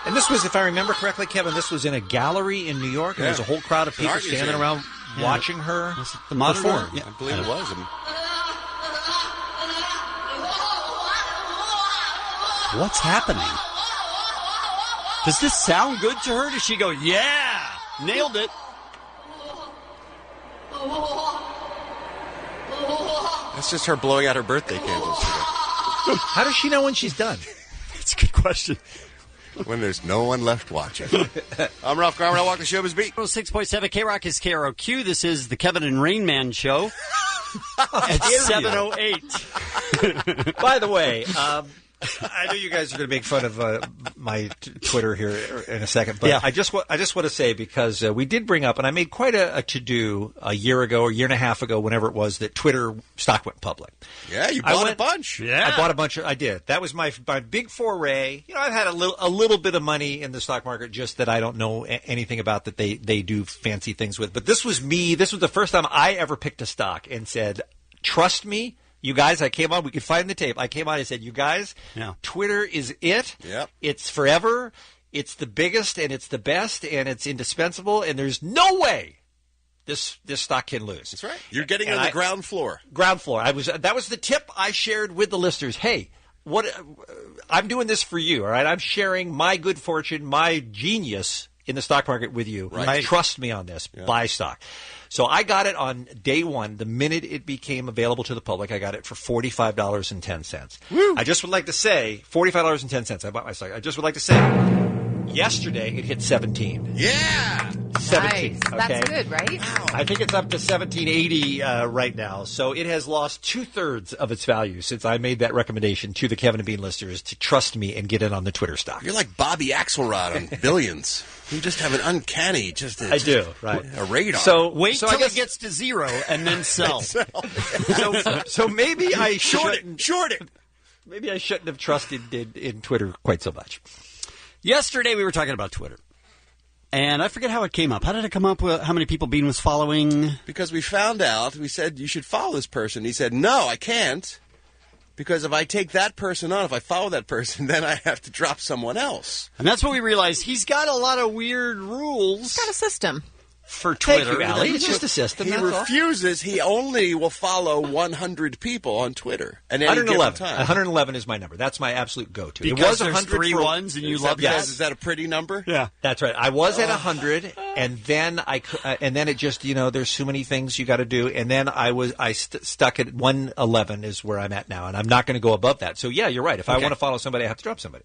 [SPEAKER 19] And this was, if I remember correctly, Kevin, this was in a gallery in New York, and there was a whole crowd of people standing around watching her perform.
[SPEAKER 8] Yeah, I believe it was.
[SPEAKER 6] What's happening? Does this sound good to her? Does she go, yeah, nailed it?
[SPEAKER 8] That's just her blowing out her birthday candles today.
[SPEAKER 19] How does she know when she's done?
[SPEAKER 6] That's a good question.
[SPEAKER 8] When there's no one left watching. I'm Ralph Garman. I walk the Showbiz Beat.
[SPEAKER 6] 6.7 K-Rock is KROQ. This is the Kevin and Rain Man Show at 7:08.
[SPEAKER 19] By the way, I know you guys are going to make fun of my Twitter here in a second, but I just want to say, because we did bring up, and I made quite a to-do a year ago or a year and a half ago, whenever it was, that Twitter stock went public.
[SPEAKER 8] Yeah, you bought a bunch.
[SPEAKER 6] Yeah,
[SPEAKER 19] I bought a bunch. I did. That was my big foray. You know, I've had a little bit of money in the stock market, just that I don't know anything about, that they do fancy things with. But this was me. This was the first time I ever picked a stock and said, "Trust me." You guys, I came on. We could find the tape. I came on and said, "You guys, Twitter is it.
[SPEAKER 8] Yep.
[SPEAKER 19] It's forever. It's the biggest, and it's the best, and it's indispensable. And there's no way this stock can lose.
[SPEAKER 8] That's right. You're getting on the ground floor.
[SPEAKER 19] Ground floor. That was the tip I shared with the listeners. Hey, I'm doing this for you, all right? I'm sharing my good fortune, my genius in the stock market with you.
[SPEAKER 8] Right.
[SPEAKER 19] Trust me on this. Yeah. Buy stock. So I got it on day one. The minute it became available to the public, I got it for $45.10.
[SPEAKER 8] Woo.
[SPEAKER 19] I just would like to say, $45.10. I bought my stock. I just would like to say, yesterday it hit 17.
[SPEAKER 8] Yeah.
[SPEAKER 19] 17.
[SPEAKER 7] Nice.
[SPEAKER 19] Okay?
[SPEAKER 7] That's good, right?
[SPEAKER 8] Wow.
[SPEAKER 19] I think it's up to 1780 right now. So it has lost 2/3 of its value since I made that recommendation to the Kevin and Bean listeners to trust me and get in on the Twitter stock.
[SPEAKER 8] You're like Bobby Axelrod on Billions. You just have an uncanny,
[SPEAKER 19] I do, right?
[SPEAKER 8] A radar.
[SPEAKER 6] So wait till it gets to zero and then sell.
[SPEAKER 19] so maybe I
[SPEAKER 8] short it.
[SPEAKER 19] Maybe I shouldn't have trusted in Twitter quite so much.
[SPEAKER 6] Yesterday we were talking about Twitter. And I forget how it came up. How did it come up with how many people Bean was following?
[SPEAKER 8] Because we found out, we said, you should follow this person. He said, no, I can't. Because if I take that person on, if I follow that person, then I have to drop someone else.
[SPEAKER 6] And that's what we realized. He's got a lot of weird rules.
[SPEAKER 7] He's got a system.
[SPEAKER 6] For Twitter.
[SPEAKER 19] Thank you, Allie. It's just a system.
[SPEAKER 8] He refuses. He only will follow 100 people on Twitter at any given time.
[SPEAKER 19] 111 is my number. That's my absolute go-to.
[SPEAKER 6] Because
[SPEAKER 19] it was
[SPEAKER 6] there's
[SPEAKER 19] 100
[SPEAKER 6] three ones, and you love that.
[SPEAKER 8] Is that a pretty number?
[SPEAKER 6] Yeah,
[SPEAKER 19] that's right. I was at 100, and then and then it just there's so many things you got to do, and then I stuck at 111 is where I'm at now, and I'm not going to go above that. So yeah, you're right. If I want to follow somebody, I have to drop somebody.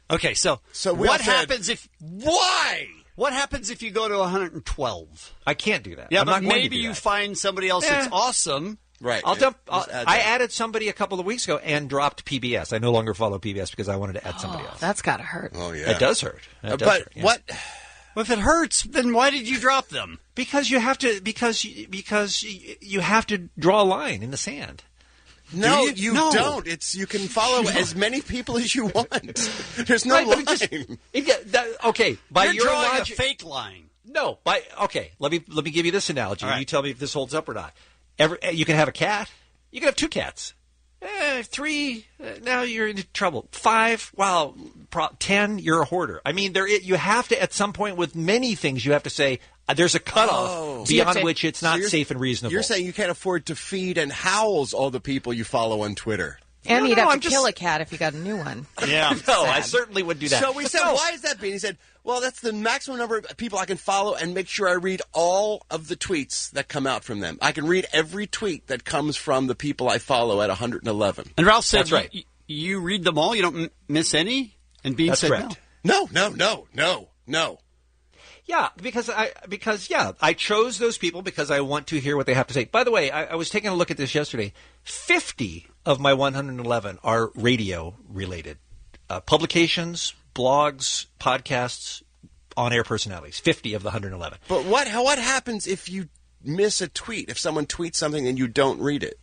[SPEAKER 6] Okay, so what happens if
[SPEAKER 8] why?
[SPEAKER 6] What happens if you go to 112?
[SPEAKER 19] I can't do that.
[SPEAKER 6] Yeah,
[SPEAKER 19] I'm
[SPEAKER 6] but
[SPEAKER 19] not going
[SPEAKER 6] maybe
[SPEAKER 19] to do
[SPEAKER 6] you
[SPEAKER 19] that.
[SPEAKER 6] find somebody else that's awesome.
[SPEAKER 8] Right.
[SPEAKER 19] I added somebody a couple of weeks ago and dropped PBS. I no longer follow PBS because I wanted to add somebody else.
[SPEAKER 7] That's got to hurt.
[SPEAKER 8] Oh, yeah.
[SPEAKER 19] It does hurt.
[SPEAKER 8] But
[SPEAKER 6] what? Well, if it hurts, then why did you drop them?
[SPEAKER 19] Because you have to. Because you have to draw a line in the sand.
[SPEAKER 8] No, you don't. You can follow as many people as you want. There's no line.
[SPEAKER 19] By
[SPEAKER 6] You're
[SPEAKER 19] your
[SPEAKER 6] drawing
[SPEAKER 19] logic,
[SPEAKER 6] a fake line.
[SPEAKER 19] No, let me give you this analogy.
[SPEAKER 6] Right.
[SPEAKER 19] You tell me if this holds up or not. You can have a cat. You can have 2 cats. 3, now you're in trouble. 5, 10, you're a hoarder. I mean, you have to at some point with many things you have to say. There's a cutoff beyond which it's not safe and reasonable.
[SPEAKER 8] You're saying you can't afford to feed and house all the people you follow on Twitter.
[SPEAKER 7] And you'd have to kill a cat if you got a new one.
[SPEAKER 6] Yeah.
[SPEAKER 19] No, I certainly would do that.
[SPEAKER 8] So we said, why is that being? He said, well, that's the maximum number of people I can follow and make sure I read all of the tweets that come out from them. I can read every tweet that comes from the people I follow at 111.
[SPEAKER 6] And Ralph said,
[SPEAKER 19] that's right.
[SPEAKER 6] You read them all? You don't miss any? And Bean said,
[SPEAKER 19] correct.
[SPEAKER 8] No.
[SPEAKER 19] Yeah, because I chose those people because I want to hear what they have to say. By the way, I was taking a look at this yesterday. 50 of my 111 are radio related. Publications, blogs, podcasts, on-air personalities. 50 of the 111.
[SPEAKER 8] But what happens if you miss a tweet? If someone tweets something and you don't read it?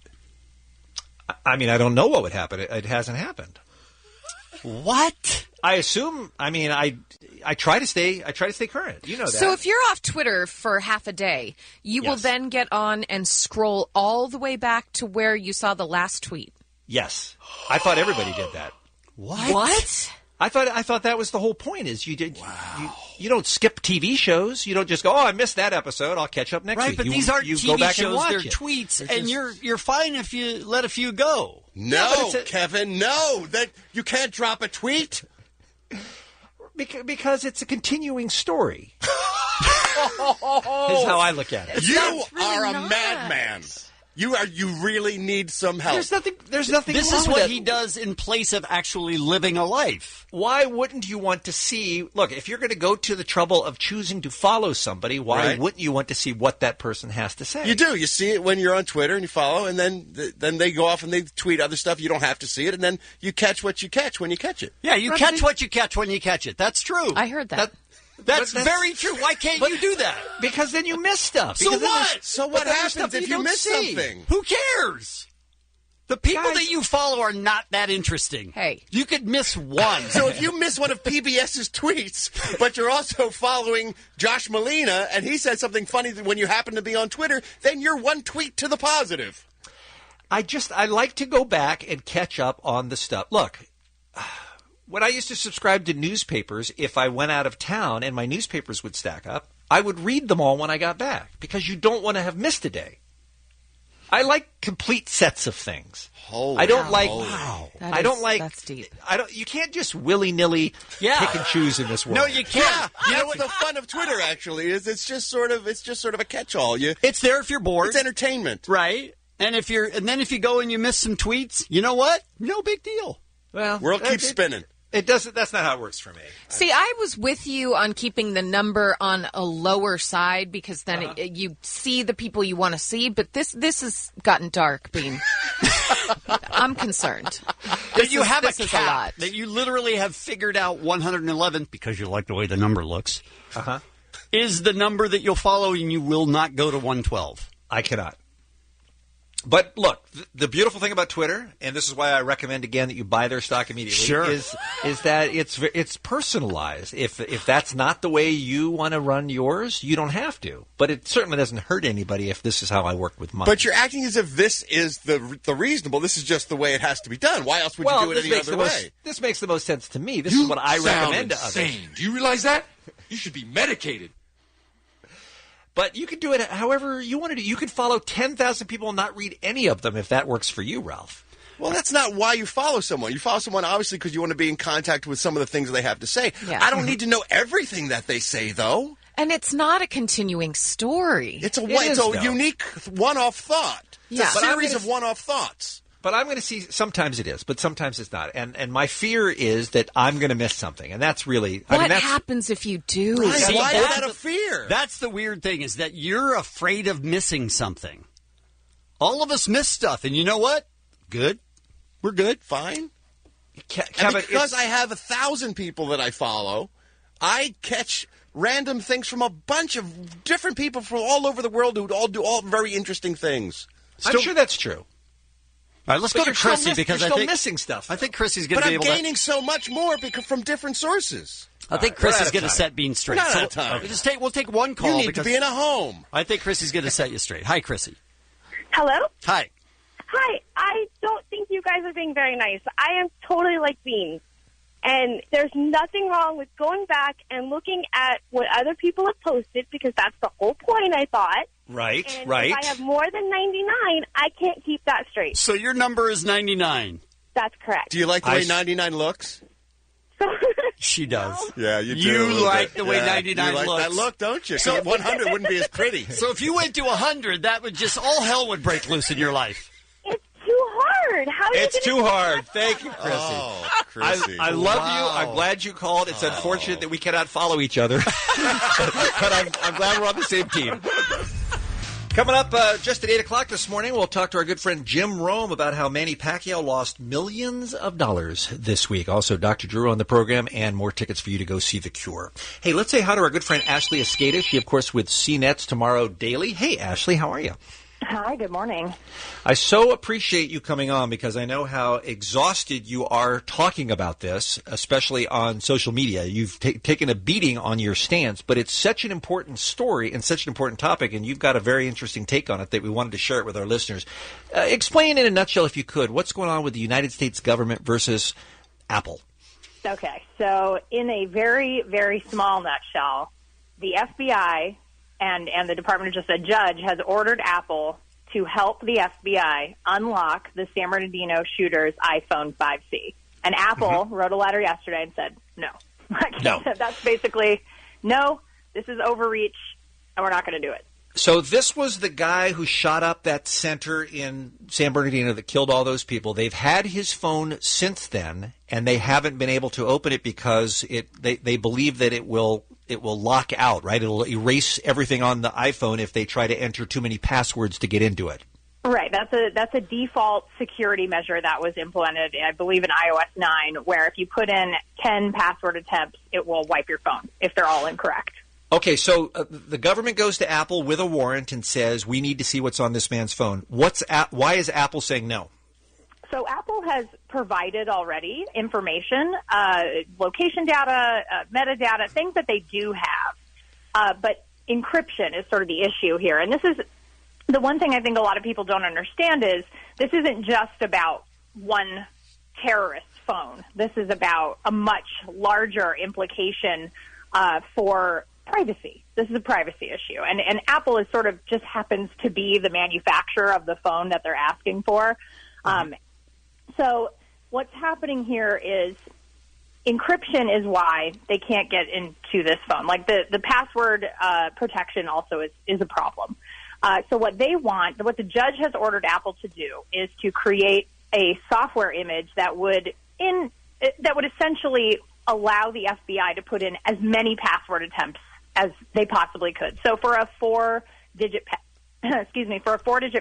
[SPEAKER 19] I mean, I don't know what would happen. It hasn't happened.
[SPEAKER 6] What?
[SPEAKER 19] I assume. I mean, I try to stay current. You know that.
[SPEAKER 7] So if you're off Twitter for half a day, you will then get on and scroll all the way back to where you saw the last tweet.
[SPEAKER 19] Yes, I thought everybody did that.
[SPEAKER 7] What?
[SPEAKER 19] I thought that was the whole point. Is you don't skip TV shows. You don't just go, I missed that episode. I'll catch up next week.
[SPEAKER 6] Right, but these aren't TV
[SPEAKER 19] go back
[SPEAKER 6] shows.
[SPEAKER 19] and watch
[SPEAKER 6] they're
[SPEAKER 19] it.
[SPEAKER 6] tweets, and you're fine if you let a few go.
[SPEAKER 8] No, Kevin, no. That you can't drop a tweet.
[SPEAKER 19] Because it's a continuing story. Is how I look at it.
[SPEAKER 8] You are a madman. You really need some help.
[SPEAKER 19] There's nothing.
[SPEAKER 6] This
[SPEAKER 19] wrong
[SPEAKER 6] is
[SPEAKER 19] with
[SPEAKER 6] what
[SPEAKER 19] it.
[SPEAKER 6] he does in place of actually living a life.
[SPEAKER 19] Why wouldn't you want to see? Look, if you're going to go to the trouble of choosing to follow somebody, why wouldn't you want to see what that person has to say?
[SPEAKER 8] You do. You see it when you're on Twitter and you follow, and then they go off and they tweet other stuff. You don't have to see it, and then you catch what you catch when you catch it.
[SPEAKER 6] Yeah, you catch what you catch when you catch it. That's true.
[SPEAKER 7] I heard that.
[SPEAKER 6] That's very true. Why can't you do that?
[SPEAKER 19] Because then you miss stuff.
[SPEAKER 6] So what?
[SPEAKER 8] So what happens if you miss something?
[SPEAKER 6] Who cares? The people that you follow are not that interesting.
[SPEAKER 7] Hey.
[SPEAKER 6] You could miss one.
[SPEAKER 8] So if you miss one of PBS's tweets, but you're also following Josh Molina, and he said something funny when you happen to be on Twitter, then you're one tweet to the positive.
[SPEAKER 19] I like to go back and catch up on the stuff. Look, when I used to subscribe to newspapers, if I went out of town and my newspapers would stack up, I would read them all when I got back because you don't want to have missed a day. I like complete sets of things.
[SPEAKER 8] Holy
[SPEAKER 19] I don't like.
[SPEAKER 8] wow.
[SPEAKER 19] I don't like.
[SPEAKER 7] That's deep.
[SPEAKER 19] You can't just willy nilly pick and choose in this world.
[SPEAKER 6] No, you can't.
[SPEAKER 8] Yeah, you know what the fun of Twitter actually is? It's just sort of a catch-all.
[SPEAKER 6] It's there if you're bored.
[SPEAKER 8] It's entertainment,
[SPEAKER 6] right? And then if you go and you miss some tweets, you know what? No big deal.
[SPEAKER 19] Well,
[SPEAKER 8] world keeps spinning.
[SPEAKER 19] It doesn't. That's not how it works for me.
[SPEAKER 7] See, I was with you on keeping the number on a lower side because then you see the people you want to see. But this has gotten dark, Bean. I'm concerned.
[SPEAKER 6] That you have
[SPEAKER 7] this
[SPEAKER 6] a
[SPEAKER 7] is
[SPEAKER 6] cap,
[SPEAKER 7] a lot.
[SPEAKER 6] that you literally have figured out 111 because you like the way the number looks. Is the number that you'll follow, and you will not go to 112.
[SPEAKER 19] I cannot. But look, the beautiful thing about Twitter, and this is why I recommend again that you buy their stock immediately, is that it's personalized. If that's not the way you want to run yours, you don't have to. But it certainly doesn't hurt anybody if this is how I work with mine.
[SPEAKER 8] But you're acting as if this is the reasonable. This is just the way it has to be done. Why else would you do it any other way?
[SPEAKER 19] This makes the most sense to me. This is what I recommend to others.
[SPEAKER 17] Insane. Do you realize that? You should be medicated.
[SPEAKER 19] But you can do it however you want to do. You can follow 10,000 people and not read any of them if that works for you, Ralph.
[SPEAKER 8] Well, that's not why you follow someone. You follow someone obviously because you want to be in contact with some of the things they have to say.
[SPEAKER 7] Yeah.
[SPEAKER 8] I don't need to know everything that they say, though.
[SPEAKER 7] And it's not a continuing story.
[SPEAKER 8] It's a unique one-off thought. It's a series of one-off thoughts.
[SPEAKER 19] But I'm going to see, sometimes it is, but sometimes it's not. And my fear is that I'm going to miss something. And that's really...
[SPEAKER 7] What happens if you do?
[SPEAKER 8] Right. Why is that a fear?
[SPEAKER 6] That's the weird thing, is that you're afraid of missing something. All of us miss stuff. And you know what? Good. We're good.
[SPEAKER 8] Fine.
[SPEAKER 19] Kevin,
[SPEAKER 8] and because I have 1,000 people that I follow, I catch random things from a bunch of different people from all over the world who all do very interesting things.
[SPEAKER 19] I'm sure that's true.
[SPEAKER 6] All right, let's go to Chrissy because
[SPEAKER 19] you're still missing stuff.
[SPEAKER 6] I think Chrissy's going to be able to...
[SPEAKER 8] But I'm gaining so much more from different sources.
[SPEAKER 6] I think Chrissy's going to set Bean straight.
[SPEAKER 8] We're not out of time.
[SPEAKER 6] We'll take one call.
[SPEAKER 8] You need to be in a home.
[SPEAKER 6] I think Chrissy's going to set you straight. Hi, Chrissy.
[SPEAKER 5] Hello?
[SPEAKER 6] Hi.
[SPEAKER 5] Hi. I don't think you guys are being very nice. I am totally like Bean. And there's nothing wrong with going back and looking at what other people have posted because that's the whole point, I thought.
[SPEAKER 19] Right,
[SPEAKER 5] and
[SPEAKER 19] right.
[SPEAKER 5] if I have more than 99, I can't keep that straight.
[SPEAKER 6] So your number is 99.
[SPEAKER 5] That's correct.
[SPEAKER 8] Do you like the way 99 looks?
[SPEAKER 6] She does.
[SPEAKER 8] Yeah, you do.
[SPEAKER 6] You like the way 99
[SPEAKER 8] looks. You like that look, don't you? So 100 wouldn't be as pretty.
[SPEAKER 6] So if you went to 100, that would just, all hell would break loose in your life.
[SPEAKER 5] It's too hard. How are you
[SPEAKER 19] It's too hard. Thank you, Chrissy.
[SPEAKER 8] Oh, Chrissy.
[SPEAKER 19] I love you. I'm glad you called. It's unfortunate that we cannot follow each other. But I'm glad we're on the same team. Coming up just at 8 o'clock this morning, we'll talk to our good friend Jim Rome about how Manny Pacquiao lost millions of dollars this week. Also, Dr. Drew on the program and more tickets for you to go see The Cure. Hey, let's say hi to our good friend Ashley Escada. She, of course, with CNET's Tomorrow Daily. Hey, Ashley, how are you?
[SPEAKER 13] Hi, good morning.
[SPEAKER 19] I so appreciate you coming on because I know how exhausted you are talking about this, especially on social media. You've taken a beating on your stance, but it's such an important story and such an important topic, and you've got a very interesting take on it that we wanted to share it with our listeners. Explain in a nutshell, if you could, what's going on with the United States government versus Apple.
[SPEAKER 13] Okay, so in a very, very small nutshell, the FBI and the Department of Justice, a judge has ordered Apple to help the FBI unlock the San Bernardino shooter's iPhone 5C. And Apple wrote a letter yesterday and said, no.
[SPEAKER 19] No.
[SPEAKER 13] That's basically, no, this is overreach, and we're not going to do it.
[SPEAKER 19] So this was the guy who shot up that center in San Bernardino that killed all those people. They've had his phone since then, and they haven't been able to open it because they believe that it will lock out, right? It'll erase everything on the iPhone if they try to enter too many passwords to get into it.
[SPEAKER 13] Right. That's a default security measure that was implemented, I believe, in iOS 9, where if you put in 10 password attempts, it will wipe your phone if they're all incorrect.
[SPEAKER 19] Okay, so the government goes to Apple with a warrant and says, we need to see what's on this man's phone. Why is Apple saying no?
[SPEAKER 13] So Apple has provided already information, location data, metadata, things that they do have. But encryption is sort of the issue here. And this is the one thing I think a lot of people don't understand is this isn't just about one terrorist phone. This is about a much larger implication for privacy. This is a privacy issue. And Apple is sort of just happens to be the manufacturer of the phone that they're asking for. So what's happening here is encryption is why they can't get into this phone. Like the password protection also is a problem. So what the judge has ordered Apple to do is to create a software image that would essentially allow the FBI to put in as many password attempts as they possibly could. So for a 4-digit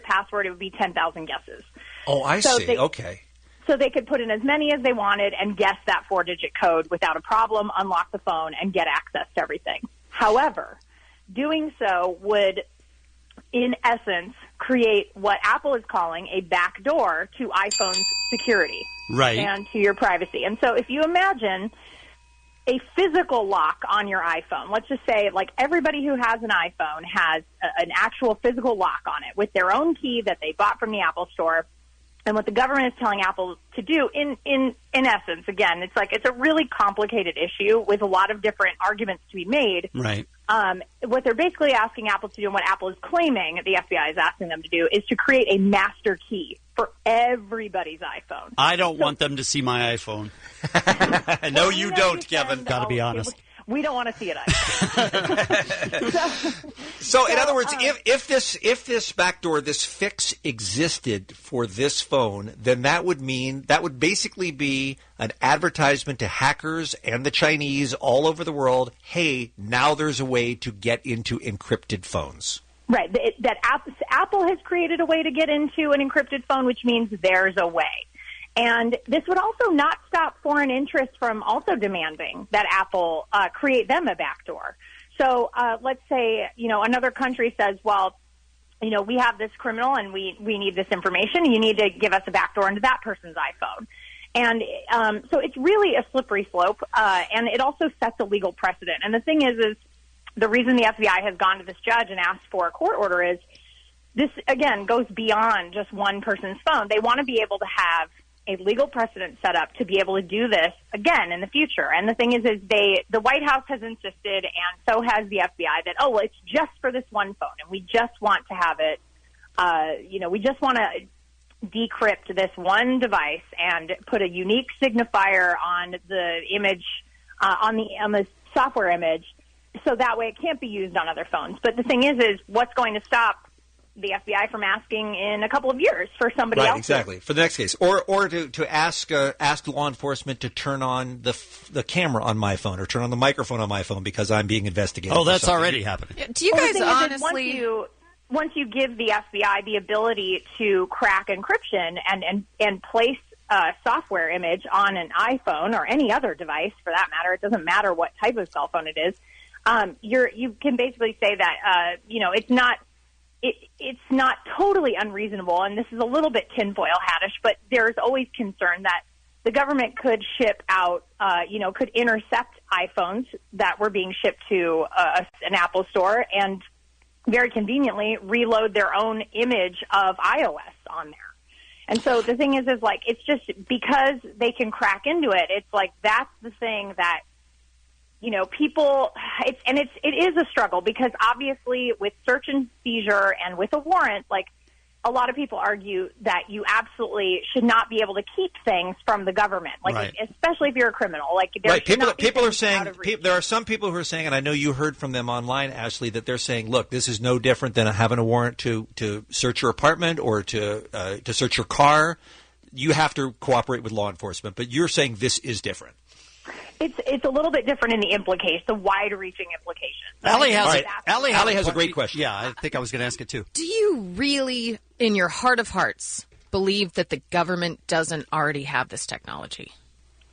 [SPEAKER 13] password, it would be 10,000 guesses.
[SPEAKER 19] Oh, I see. Okay.
[SPEAKER 13] So they could put in as many as they wanted and guess that 4-digit code without a problem, unlock the phone, and get access to everything. However, doing so would, in essence, create what Apple is calling a backdoor to iPhone's security.
[SPEAKER 6] Right.
[SPEAKER 13] And to your privacy. And so if you imagine a physical lock on your iPhone, let's just say like everybody who has an iPhone has an actual physical lock on it with their own key that they bought from the Apple Store. And what the government is telling Apple to do, in essence, again, it's a really complicated issue with a lot of different arguments to be made.
[SPEAKER 6] Right.
[SPEAKER 13] What they're basically asking Apple to do, and what Apple is claiming the FBI is asking them to do, is to create a master key for everybody's iPhone.
[SPEAKER 6] I don't want them to see my iPhone.
[SPEAKER 19] No, you don't, Kevin.
[SPEAKER 6] Got to be honest.
[SPEAKER 13] We don't want to see it either.
[SPEAKER 19] So, in other words, if this backdoor, this fix existed for this phone, then that would basically be an advertisement to hackers and the Chinese all over the world. Hey, now there's a way to get into encrypted phones.
[SPEAKER 13] Right. Apple has created a way to get into an encrypted phone, which means there's a way. And this would also not stop foreign interests from also demanding that Apple create them a backdoor. So let's say, another country says, well, we have this criminal and we need this information. You need to give us a backdoor into that person's iPhone. And so it's really a slippery slope, and it also sets a legal precedent. And the thing is the reason the FBI has gone to this judge and asked for a court order is this, again, goes beyond just one person's phone. They want to be able to have a legal precedent set up to be able to do this again in the future. And the thing is the White House has insisted, and so has the FBI, that, it's just for this one phone, and we just want to have it, we just want to decrypt this one device and put a unique signifier on the image, on the software image, so that way it can't be used on other phones. But the thing is what's going to stop the FBI from asking in a couple of years for somebody else?
[SPEAKER 19] Right, exactly. For the next case. Or to ask law enforcement to turn on the camera on my phone or turn on the microphone on my phone because I'm being investigated.
[SPEAKER 6] Oh, that's already happening.
[SPEAKER 7] Yeah, do you guys honestly...
[SPEAKER 13] Once you give the FBI the ability to crack encryption and place a software image on an iPhone or any other device for that matter, it doesn't matter what type of cell phone it is, you can basically say that, it's not totally unreasonable, and this is a little bit tinfoil hattish, but there's always concern that the government could ship out, could intercept iPhones that were being shipped to an Apple store and very conveniently reload their own image of iOS on there. And so the thing is it's just because they can crack into it, it's like that's the thing that, people, it is a struggle because obviously with search and seizure and with a warrant, a lot of people argue that you absolutely should not be able to keep things from the government,
[SPEAKER 6] right.
[SPEAKER 13] Especially if you're a criminal.
[SPEAKER 19] Right. People are saying, there are some people who are saying, and I know you heard from them online, Ashley, that they're saying, look, this is no different than having a warrant to search your apartment or to search your car. You have to cooperate with law enforcement, but you're saying this is different.
[SPEAKER 13] It's a little bit different in the implication, the wide-reaching implications.
[SPEAKER 6] Allie has
[SPEAKER 19] a great question.
[SPEAKER 6] Yeah, I think I was going to ask it too.
[SPEAKER 7] Do you really, in your heart of hearts, believe that the government doesn't already have this technology?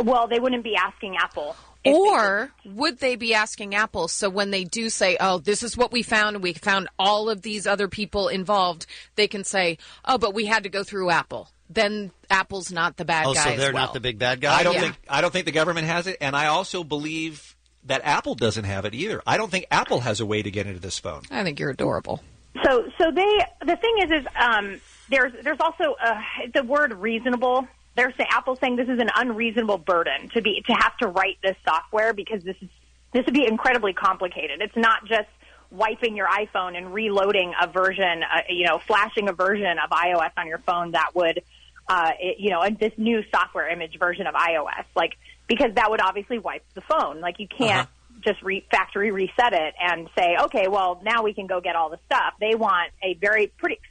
[SPEAKER 13] Well, they wouldn't be asking Apple.
[SPEAKER 7] Or would they be asking Apple so when they do say, this is what we found all of these other people involved, they can say, but we had to go through Apple. Then Apple's not the bad guy.
[SPEAKER 6] So they're not the big bad guy?
[SPEAKER 19] I don't think the government has it, and I also believe that Apple doesn't have it either. I don't think Apple has a way to get into this phone.
[SPEAKER 7] I think you're adorable.
[SPEAKER 13] So the thing is there's also the word reasonable. Apple's saying this is an unreasonable burden to have to write this software because this is this would be incredibly complicated. It's not just wiping your iPhone and reloading a version, flashing a version of iOS on your phone that would, this new software image version of iOS, because that would obviously wipe the phone. Like, you can't just factory reset it and say, okay, well, now we can go get all the stuff. They want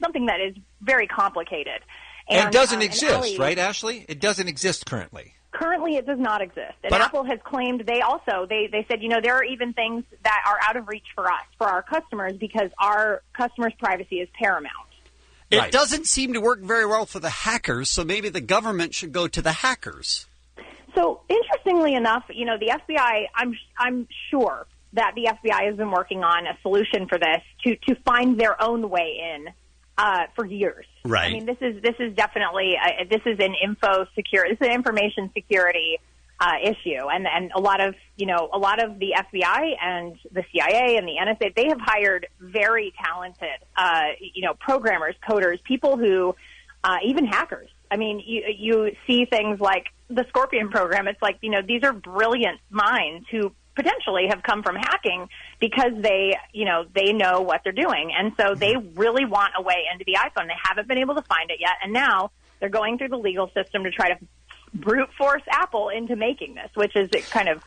[SPEAKER 13] something that is very complicated.
[SPEAKER 19] And it doesn't exist, right, Ashley? It doesn't exist currently.
[SPEAKER 13] Currently, it does not exist. And Apple has claimed they said, there are even things that are out of reach for us, for our customers, because our customers' privacy is paramount.
[SPEAKER 6] It doesn't seem to work very well for the hackers, so maybe the government should go to the hackers.
[SPEAKER 13] So, interestingly enough, the FBI, I'm sure that the FBI has been working on a solution for this to find their own way in for years.
[SPEAKER 6] Right.
[SPEAKER 13] I mean, this is definitely this is an information security issue, and a lot of the FBI and the CIA and the NSA, they have hired very talented programmers, coders, people who even hackers. I mean, you see things like the Scorpion program. It's like, these are brilliant minds who potentially have come from hacking because they know what they're doing. And so they really want a way into the iPhone. They haven't been able to find it yet. And now they're going through the legal system to try to brute force Apple into making this, which is kind of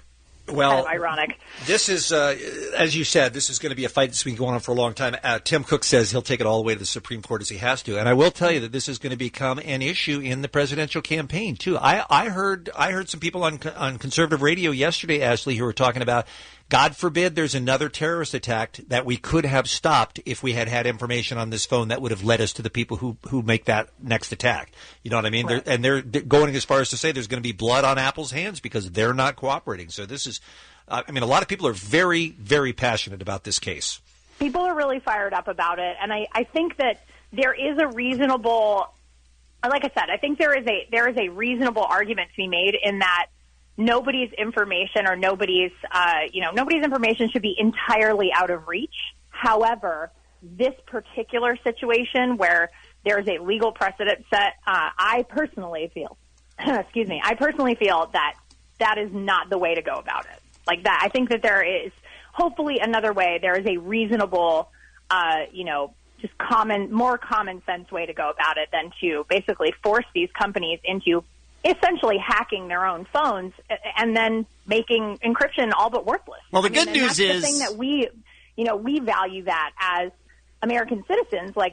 [SPEAKER 13] ironic.
[SPEAKER 19] This is, as you said, this is going to be a fight that's been going on for a long time. Tim Cook says he'll take it all the way to the Supreme Court as he has to. And I will tell you that this is going to become an issue in the presidential campaign, too. I heard some people on conservative radio yesterday, Ashley, who were talking about, God forbid there's another terrorist attack that we could have stopped if we had had information on this phone that would have led us to the people who make that next attack. You know what I mean? Right. They're going as far as to say there's going to be blood on Apple's hands because they're not cooperating. So this is, a lot of people are very, very passionate about this case.
[SPEAKER 13] People are really fired up about it. And I think that there is a reasonable, like I said, I think there is a reasonable argument to be made in that nobody's information or nobody's information should be entirely out of reach. However, this particular situation where there's a legal precedent set, I personally feel that is not the way to go about it. Like that, I think that there is hopefully another way. There is a reasonable, more common sense way to go about it than to basically force these companies into essentially hacking their own phones and then making encryption all but worthless.
[SPEAKER 6] Well, the good news is
[SPEAKER 13] the thing that we value that as American citizens. Like,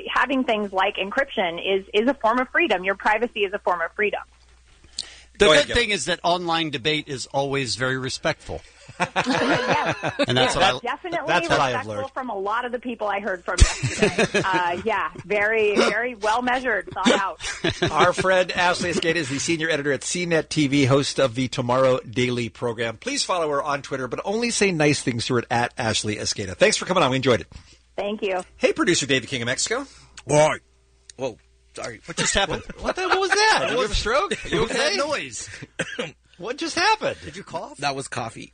[SPEAKER 13] having things like encryption is a form of freedom. Your privacy is a form of freedom.
[SPEAKER 6] The good thing is that online debate is always very respectful.
[SPEAKER 13] Yes.
[SPEAKER 6] And that's what
[SPEAKER 13] I have learned from a lot of the people I heard from yesterday. Very, very well measured, thought out.
[SPEAKER 19] Our friend Ashley Esqueda is the senior editor at CNET TV, host of the Tomorrow Daily program. Please follow her on Twitter, but only say nice things to her at Ashley Esqueda. Thanks for coming on. We enjoyed it.
[SPEAKER 13] Thank you.
[SPEAKER 19] Hey, producer Dave, the King of Mexico.
[SPEAKER 2] Whoa. Sorry.
[SPEAKER 6] What just happened?
[SPEAKER 19] What was that? Did you have a stroke? Are you okay?
[SPEAKER 6] That noise?
[SPEAKER 19] What just happened?
[SPEAKER 6] Did you cough?
[SPEAKER 2] That was coffee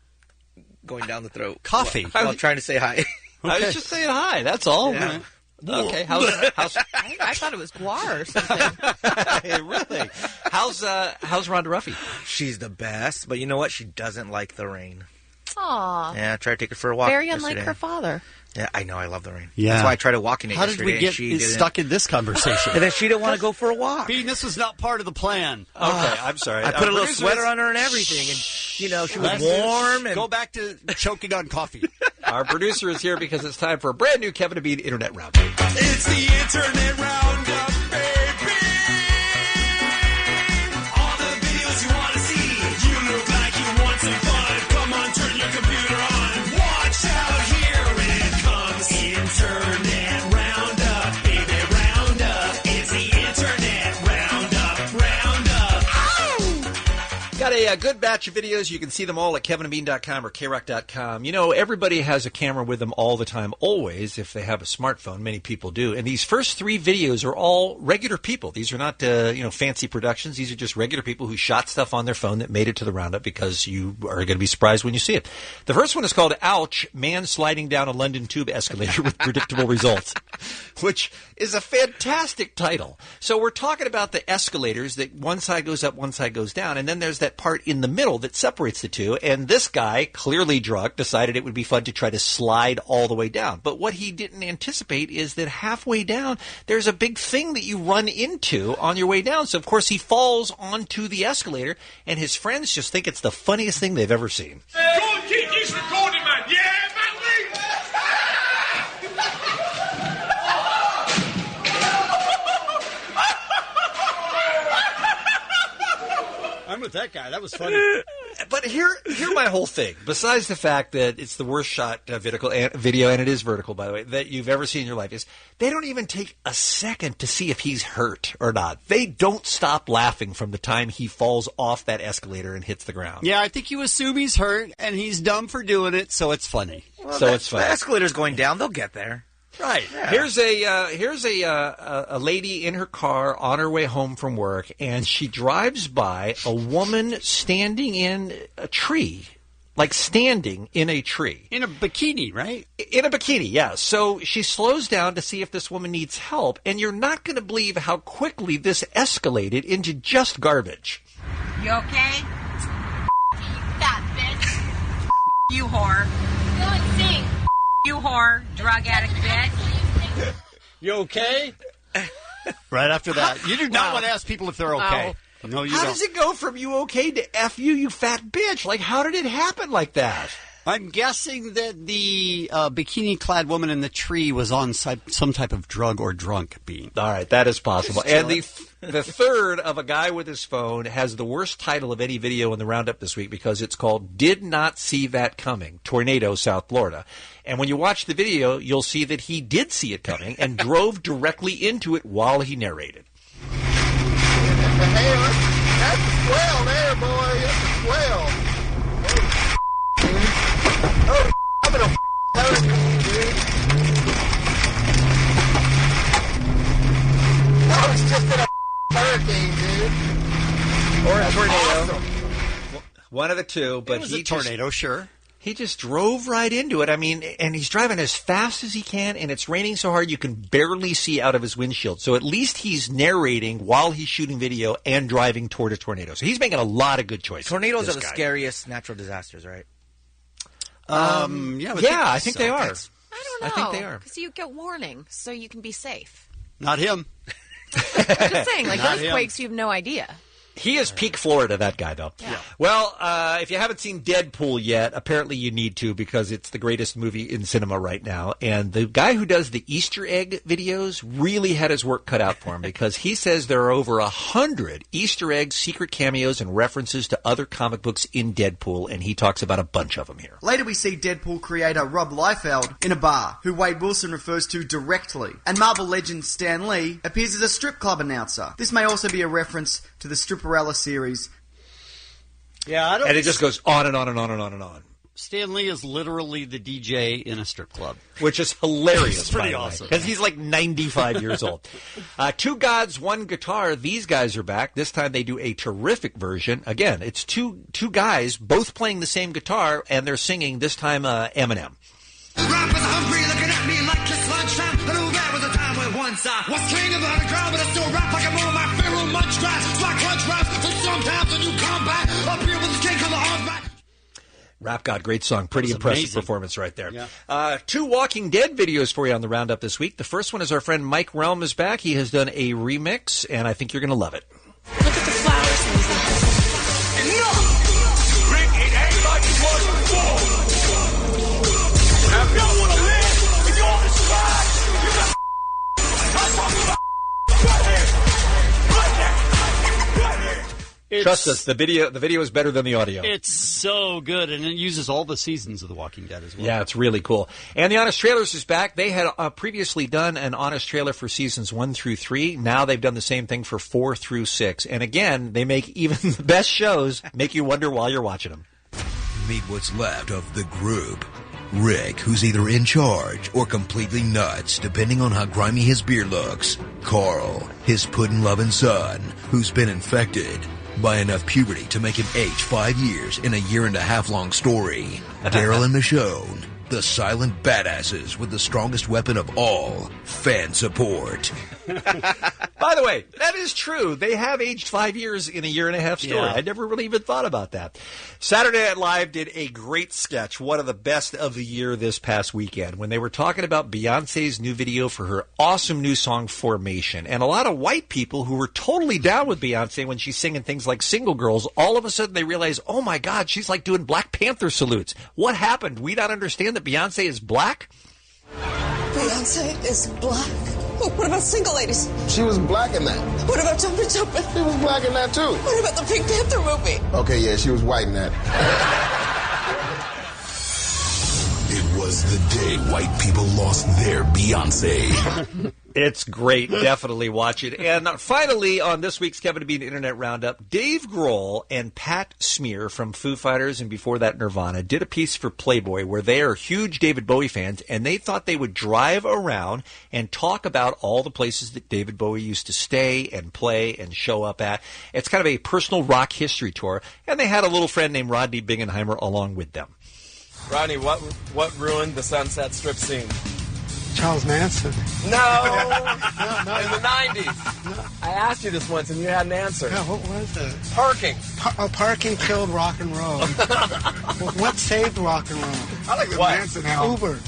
[SPEAKER 2] going down the throat.
[SPEAKER 6] Coffee?
[SPEAKER 2] While trying to say hi.
[SPEAKER 19] I was just saying hi. That's all.
[SPEAKER 2] Yeah.
[SPEAKER 19] Okay. How's
[SPEAKER 7] I thought it was guar or something.
[SPEAKER 19] Really? How's Rhonda Ruffy?
[SPEAKER 2] She's the best, but you know what? She doesn't like the rain.
[SPEAKER 7] Aw.
[SPEAKER 2] Yeah, I tried to take her for a walk.
[SPEAKER 7] Very unlike
[SPEAKER 2] yesterday.
[SPEAKER 7] her father.
[SPEAKER 2] Yeah, I know. I love the rain.
[SPEAKER 6] Yeah.
[SPEAKER 2] That's why I tried to walk in it yesterday.
[SPEAKER 6] How did we get stuck in this conversation?
[SPEAKER 2] And then she didn't want to go for a walk.
[SPEAKER 6] Bean, this was not part of the plan.
[SPEAKER 19] Okay, I'm sorry.
[SPEAKER 2] I put a little sweater on her and everything, and she was warm. And
[SPEAKER 6] go back to choking on coffee.
[SPEAKER 19] Our producer is here because it's time for a brand new Kevin and Bean Internet Roundup.
[SPEAKER 14] It's the Internet Roundup, baby. All the videos you want to see. You look like you want some fun. Come on, turn your computer on. Watch out, here it comes. Internet Roundup, baby, Roundup. It's the Internet Roundup. Ow!
[SPEAKER 19] Got a good batch of videos. You can see them all at kevinandbean.com or krock.com. You know, everybody has a camera with them all the time, always, if they have a smartphone. Many people do. And these first three videos are all regular people. These are not, fancy productions. These are just regular people who shot stuff on their phone that made it to the Roundup because you are going to be surprised when you see it. The first one is called Ouch, Man Sliding Down a London Tube Escalator with Predictable Results, which is a fantastic title. So we're talking about the escalators that one side goes up, one side goes down, and then there's that part part in the middle that separates the two. And this guy, clearly drunk, decided it would be fun to try to slide all the way down. But what he didn't anticipate is that halfway down, there's a big thing that you run into on your way down. So, of course, he falls onto the escalator, and his friends just think it's the funniest thing they've ever seen.
[SPEAKER 14] Go and keep this recording, man. Yeah, man.
[SPEAKER 6] I'm with that guy. That was funny.
[SPEAKER 19] But here my whole thing. Besides the fact that it's the worst shot video, and it is vertical, by the way, that you've ever seen in your life, is they don't even take a second to see if he's hurt or not. They don't stop laughing from the time he falls off that escalator and hits the ground.
[SPEAKER 6] Yeah, I think you assume he's hurt, and he's dumb for doing it, so it's funny.
[SPEAKER 2] Well,
[SPEAKER 19] it's funny.
[SPEAKER 2] The escalator's going down. They'll get there.
[SPEAKER 6] Right.
[SPEAKER 2] Yeah.
[SPEAKER 19] Here's a lady in her car on her way home from work, and she drives by a woman standing in a tree. Like standing in a tree.
[SPEAKER 6] In a bikini, right?
[SPEAKER 19] In a bikini, yeah. So she slows down to see if this woman needs help, and you're not going to believe how quickly this escalated into just garbage.
[SPEAKER 3] You okay? You fat bitch. You whore. Go and sing. You whore, drug addict bitch.
[SPEAKER 6] You okay? Right after that. You do not want to ask people if they're okay. No, you
[SPEAKER 19] How
[SPEAKER 6] don't.
[SPEAKER 19] does it go from you okay to F you, you fat bitch? Like, how did it happen like that?
[SPEAKER 6] I'm guessing that the bikini-clad woman in the tree was on some type of drug or drunk being.
[SPEAKER 19] All right, that is possible. And the third of a guy with his phone has the worst title of any video in the Roundup this week because it's called Did Not See That Coming, Tornado, South Florida. And when you watch the video, you'll see that he did see it coming and drove directly into it while he narrated.
[SPEAKER 14] Hey, that's a swell there, boy. That's a swell. Oh, I'm in a hurricane, dude. I was just in a hurricane, dude.
[SPEAKER 19] Or a tornado.
[SPEAKER 14] Awesome.
[SPEAKER 19] One of the two, but
[SPEAKER 6] It was a tornado, sure.
[SPEAKER 19] He just drove right into it. I mean, and he's driving as fast as he can, and it's raining so hard you can barely see out of his windshield. So at least he's narrating while he's shooting video and driving toward a tornado. So he's making a lot of good choices.
[SPEAKER 2] Tornadoes are the scariest natural disasters, right?
[SPEAKER 19] I think they are.
[SPEAKER 7] I don't know.
[SPEAKER 19] I think they are.
[SPEAKER 7] Because you get warning, so you can be safe.
[SPEAKER 6] Not him.
[SPEAKER 7] I'm just saying, like
[SPEAKER 19] Not
[SPEAKER 7] earthquakes, you have no idea.
[SPEAKER 19] He is peak Florida, that guy, though.
[SPEAKER 7] Yeah.
[SPEAKER 19] Well, if you haven't seen Deadpool yet, apparently you need to because it's the greatest movie in cinema right now. And the guy who does the Easter egg videos really had his work cut out for him because he says there are over 100 Easter eggs, secret cameos, and references to other comic books in Deadpool, and he talks about a bunch of them here.
[SPEAKER 15] Later we see Deadpool creator Rob Liefeld in a bar, who Wade Wilson refers to directly. And Marvel legend Stan Lee appears as a strip club announcer. This may also be a reference to the Stripperella series.
[SPEAKER 6] Yeah, I don't.
[SPEAKER 19] And it just goes on and on and on and on and on.
[SPEAKER 6] Stan Lee is literally the DJ in a strip club.
[SPEAKER 19] Which is hilarious.
[SPEAKER 6] It's pretty awesome.
[SPEAKER 19] Because he's like 95 years old. Two Gods, One Guitar. These guys are back. This time they do a terrific version. Again, it's two guys both playing the same guitar, and they're singing, this time, Eminem.
[SPEAKER 14] Rappers are hungry, looking at me like it's lunchtime. I know there was a time when once I was king of the crowd, but I still rap like I'm on my Pharaoh munch grass. It's like crunch raps, so sometimes when you come back, up here with the king of the horseback.
[SPEAKER 19] Rap God, great song. Pretty impressive
[SPEAKER 6] amazing.
[SPEAKER 19] performance right there.
[SPEAKER 6] Yeah.
[SPEAKER 19] Two Walking Dead videos for you on the Roundup this week. The first one is our friend Mike Relm is back. He has done a remix, and I think you're going to love it.
[SPEAKER 14] Look at the flowers. Enough! Rick, it ain't like it was before. If y'all want to live, if you want to survive, you got I'm talking about
[SPEAKER 19] Trust us, the video is better than the audio.
[SPEAKER 6] It's so good, and it uses all the seasons of The Walking Dead as well.
[SPEAKER 19] Yeah, it's really cool. And the Honest Trailers is back. They had previously done an Honest Trailer for seasons 1 through 3. Now they've done the same thing for 4 through 6. And again, they make even the best shows make you wonder while you're watching them.
[SPEAKER 16] Meet what's left of the group. Rick, who's either in charge or completely nuts, depending on how grimy his beard looks. Carl, his pudding-loving son, who's been infected by enough puberty to make him age 5 years in a year-and-a-half long story. Daryl and Michonne, the silent badasses with the strongest weapon of all, fan support.
[SPEAKER 19] By the way, that is true. They have aged 5 years in a year-and-a-half story.
[SPEAKER 6] Yeah.
[SPEAKER 19] I never really even thought about that. Saturday Night Live did a great sketch, one of the best of the year this past weekend, when they were talking about Beyonce's new video for her awesome new song, Formation. And a lot of white people who were totally down with Beyonce when she's singing things like Single Girls, all of a sudden they realize, oh my God, she's like doing Black Panther salutes. What happened? We not understand that Beyonce is black?
[SPEAKER 1] Beyonce is black. What about Single Ladies?
[SPEAKER 11] She was black in that.
[SPEAKER 1] What about Jumpin' Jumpin'?
[SPEAKER 11] She was black in that too.
[SPEAKER 1] What about the Pink Panther movie?
[SPEAKER 11] Okay, yeah, she was white in that.
[SPEAKER 14] It was the day white people lost their Beyonce.
[SPEAKER 19] It's great. Definitely watch it. And finally, on this week's Kevin and Bean Internet Roundup, Dave Grohl and Pat Smear from Foo Fighters and before that Nirvana did a piece for Playboy where they are huge David Bowie fans, and they thought they would drive around and talk about all the places that David Bowie used to stay and play and show up at. It's kind of a personal rock history tour, and they had a little friend named Rodney Bingenheimer along with them.
[SPEAKER 20] Rodney, what ruined the Sunset Strip scene?
[SPEAKER 23] Charles Manson.
[SPEAKER 20] No, in the 90s.
[SPEAKER 23] No.
[SPEAKER 20] I asked you this once and you had an answer.
[SPEAKER 23] Yeah, what was it?
[SPEAKER 20] Parking.
[SPEAKER 23] Parking killed rock and roll. What saved rock and roll?
[SPEAKER 20] I like the Manson
[SPEAKER 23] Uber.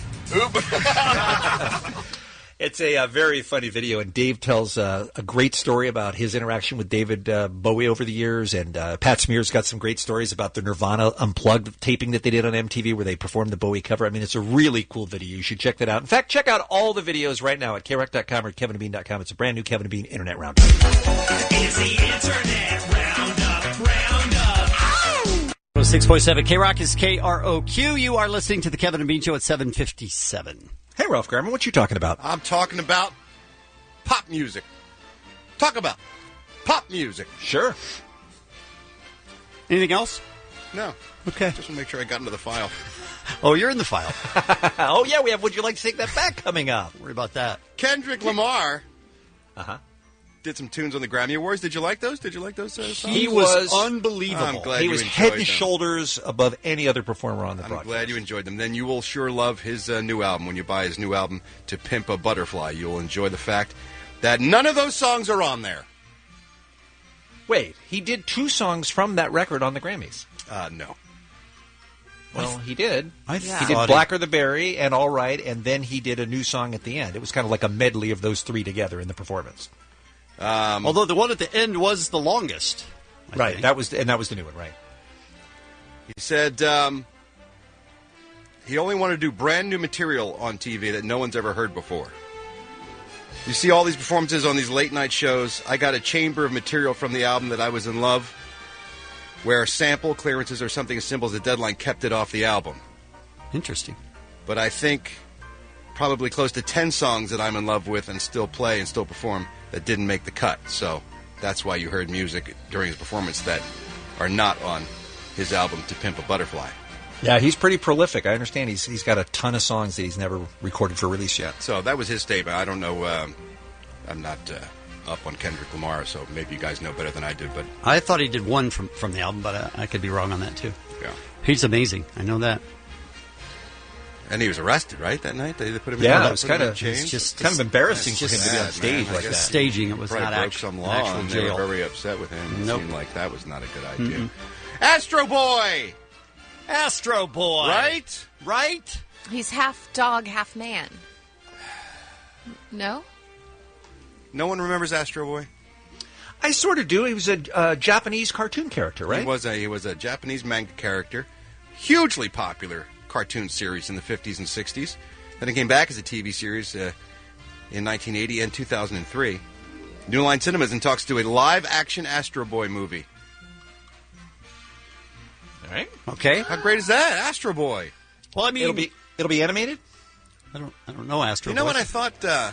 [SPEAKER 19] It's a very funny video, and Dave tells a great story about his interaction with David Bowie over the years, and Pat Smear's got some great stories about the Nirvana Unplugged taping that they did on MTV where they performed the Bowie cover. I mean, it's a really cool video. You should check that out. In fact, check out all the videos right now at KROC.com or KevinandBean.com. It's a brand new Kevin and Bean Internet Roundup.
[SPEAKER 14] It's the Internet Roundup.
[SPEAKER 6] 6.7 KROC is KROQ. You are listening to the Kevin and Bean Show at 7:57.
[SPEAKER 19] Hey, Ralph Garman, what you talking about?
[SPEAKER 8] I'm talking about pop music. Talk about pop music.
[SPEAKER 19] Sure.
[SPEAKER 6] Anything else?
[SPEAKER 8] No.
[SPEAKER 6] Okay.
[SPEAKER 8] Just want to make sure I got into the file.
[SPEAKER 6] Oh, you're in the file.
[SPEAKER 19] Oh, yeah, we have Would You Like to Take That Back coming up.
[SPEAKER 6] Don't worry about that.
[SPEAKER 8] Kendrick Lamar
[SPEAKER 19] Uh-huh.
[SPEAKER 8] did some tunes on the Grammy Awards. Did you like those? Songs?
[SPEAKER 19] He was
[SPEAKER 6] unbelievable.
[SPEAKER 8] I'm glad
[SPEAKER 19] he
[SPEAKER 8] you
[SPEAKER 19] was
[SPEAKER 8] enjoyed
[SPEAKER 19] head and
[SPEAKER 8] them.
[SPEAKER 19] shoulders above any other performer on the
[SPEAKER 8] I'm
[SPEAKER 19] broadcast.
[SPEAKER 8] glad you enjoyed them. Then you will sure love his new album. When you buy his new album, To Pimp a Butterfly, you'll enjoy the fact that none of those songs are on there.
[SPEAKER 19] Wait, he did 2 songs from that record on the Grammys.
[SPEAKER 8] No.
[SPEAKER 19] Well, he did.
[SPEAKER 6] I
[SPEAKER 19] He did
[SPEAKER 6] thought
[SPEAKER 19] Blacker the Berry and All Right, and then he did a new song at the end. It was kind of like a medley of those 3 together in the performance.
[SPEAKER 6] Although the one at the end was the longest. I
[SPEAKER 19] Right,
[SPEAKER 6] think.
[SPEAKER 19] that was the new one, right?
[SPEAKER 8] He said he only wanted to do brand new material on TV that no one's ever heard before. You see all these performances on these late night shows. I got a chamber of material from the album that I was in love, where sample clearances or something as simple as a deadline kept it off the album.
[SPEAKER 6] Interesting.
[SPEAKER 8] But I think probably close to 10 songs that I'm in love with and still play and still perform that didn't make the cut. So that's why you heard music during his performance that are not on his album To Pimp a Butterfly.
[SPEAKER 19] Yeah, he's pretty prolific. I understand he's got a ton of songs that he's never recorded for release yet.
[SPEAKER 8] So that was his statement. I don't know. I'm not up on Kendrick Lamar, so maybe you guys know better than I did. But
[SPEAKER 6] I thought he did one from the album, but I could be wrong on that too.
[SPEAKER 8] Yeah.
[SPEAKER 6] He's amazing. I know that.
[SPEAKER 8] And he was arrested, right, that night? They put him
[SPEAKER 19] Yeah,
[SPEAKER 8] in
[SPEAKER 19] it was kind of embarrassing for him to be on stage like that.
[SPEAKER 6] Staging, it was
[SPEAKER 8] Probably
[SPEAKER 6] not
[SPEAKER 8] broke
[SPEAKER 6] actual,
[SPEAKER 8] some law,
[SPEAKER 6] actual
[SPEAKER 8] and
[SPEAKER 6] jail.
[SPEAKER 8] they were very upset with him. It
[SPEAKER 6] Nope.
[SPEAKER 8] seemed like that was not a good idea. Astro Boy!
[SPEAKER 6] Astro Boy!
[SPEAKER 8] Right?
[SPEAKER 6] Right?
[SPEAKER 7] He's half dog, half man. No?
[SPEAKER 8] No one remembers Astro Boy?
[SPEAKER 19] I sort of do. He was a Japanese cartoon character, right?
[SPEAKER 8] He was a Japanese manga character, hugely popular cartoon series in the 50s and 60s. Then it came back as a TV series in 1980 and 2003. New Line Cinemas and talks to a live-action Astro Boy movie.
[SPEAKER 19] All right.
[SPEAKER 6] Okay.
[SPEAKER 8] How great is that, Astro Boy?
[SPEAKER 6] Well, I mean,
[SPEAKER 19] it'll be animated.
[SPEAKER 6] I don't know Astro
[SPEAKER 8] You know
[SPEAKER 6] Boy.
[SPEAKER 8] what I thought?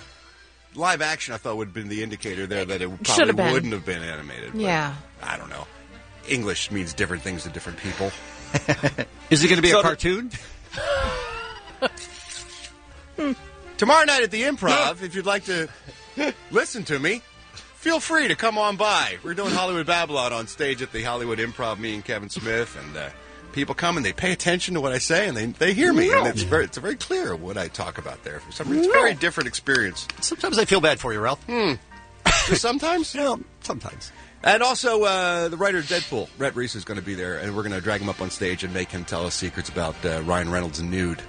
[SPEAKER 8] Live action, I thought would have been the indicator there that it
[SPEAKER 7] Should
[SPEAKER 8] probably
[SPEAKER 7] have been.
[SPEAKER 8] wouldn't have been animated. But
[SPEAKER 7] Yeah.
[SPEAKER 8] I don't know. English means different things to different people.
[SPEAKER 6] Is it going to be a cartoon?
[SPEAKER 8] Tomorrow night at the Improv, if you'd like to listen to me, feel free to come on by. We're doing Hollywood Babylon on stage at the Hollywood Improv, me and Kevin Smith, and people come and they pay attention to what I say and they hear me. And it's very clear what I talk about there. For some reason, it's a very different experience.
[SPEAKER 6] Sometimes I feel bad for you, Ralph.
[SPEAKER 8] Just sometimes?
[SPEAKER 6] No, sometimes.
[SPEAKER 8] And also, the writer of Deadpool, Rhett Reese, is going to be there, and we're going to drag him up on stage and make him tell us secrets about Ryan Reynolds and nude.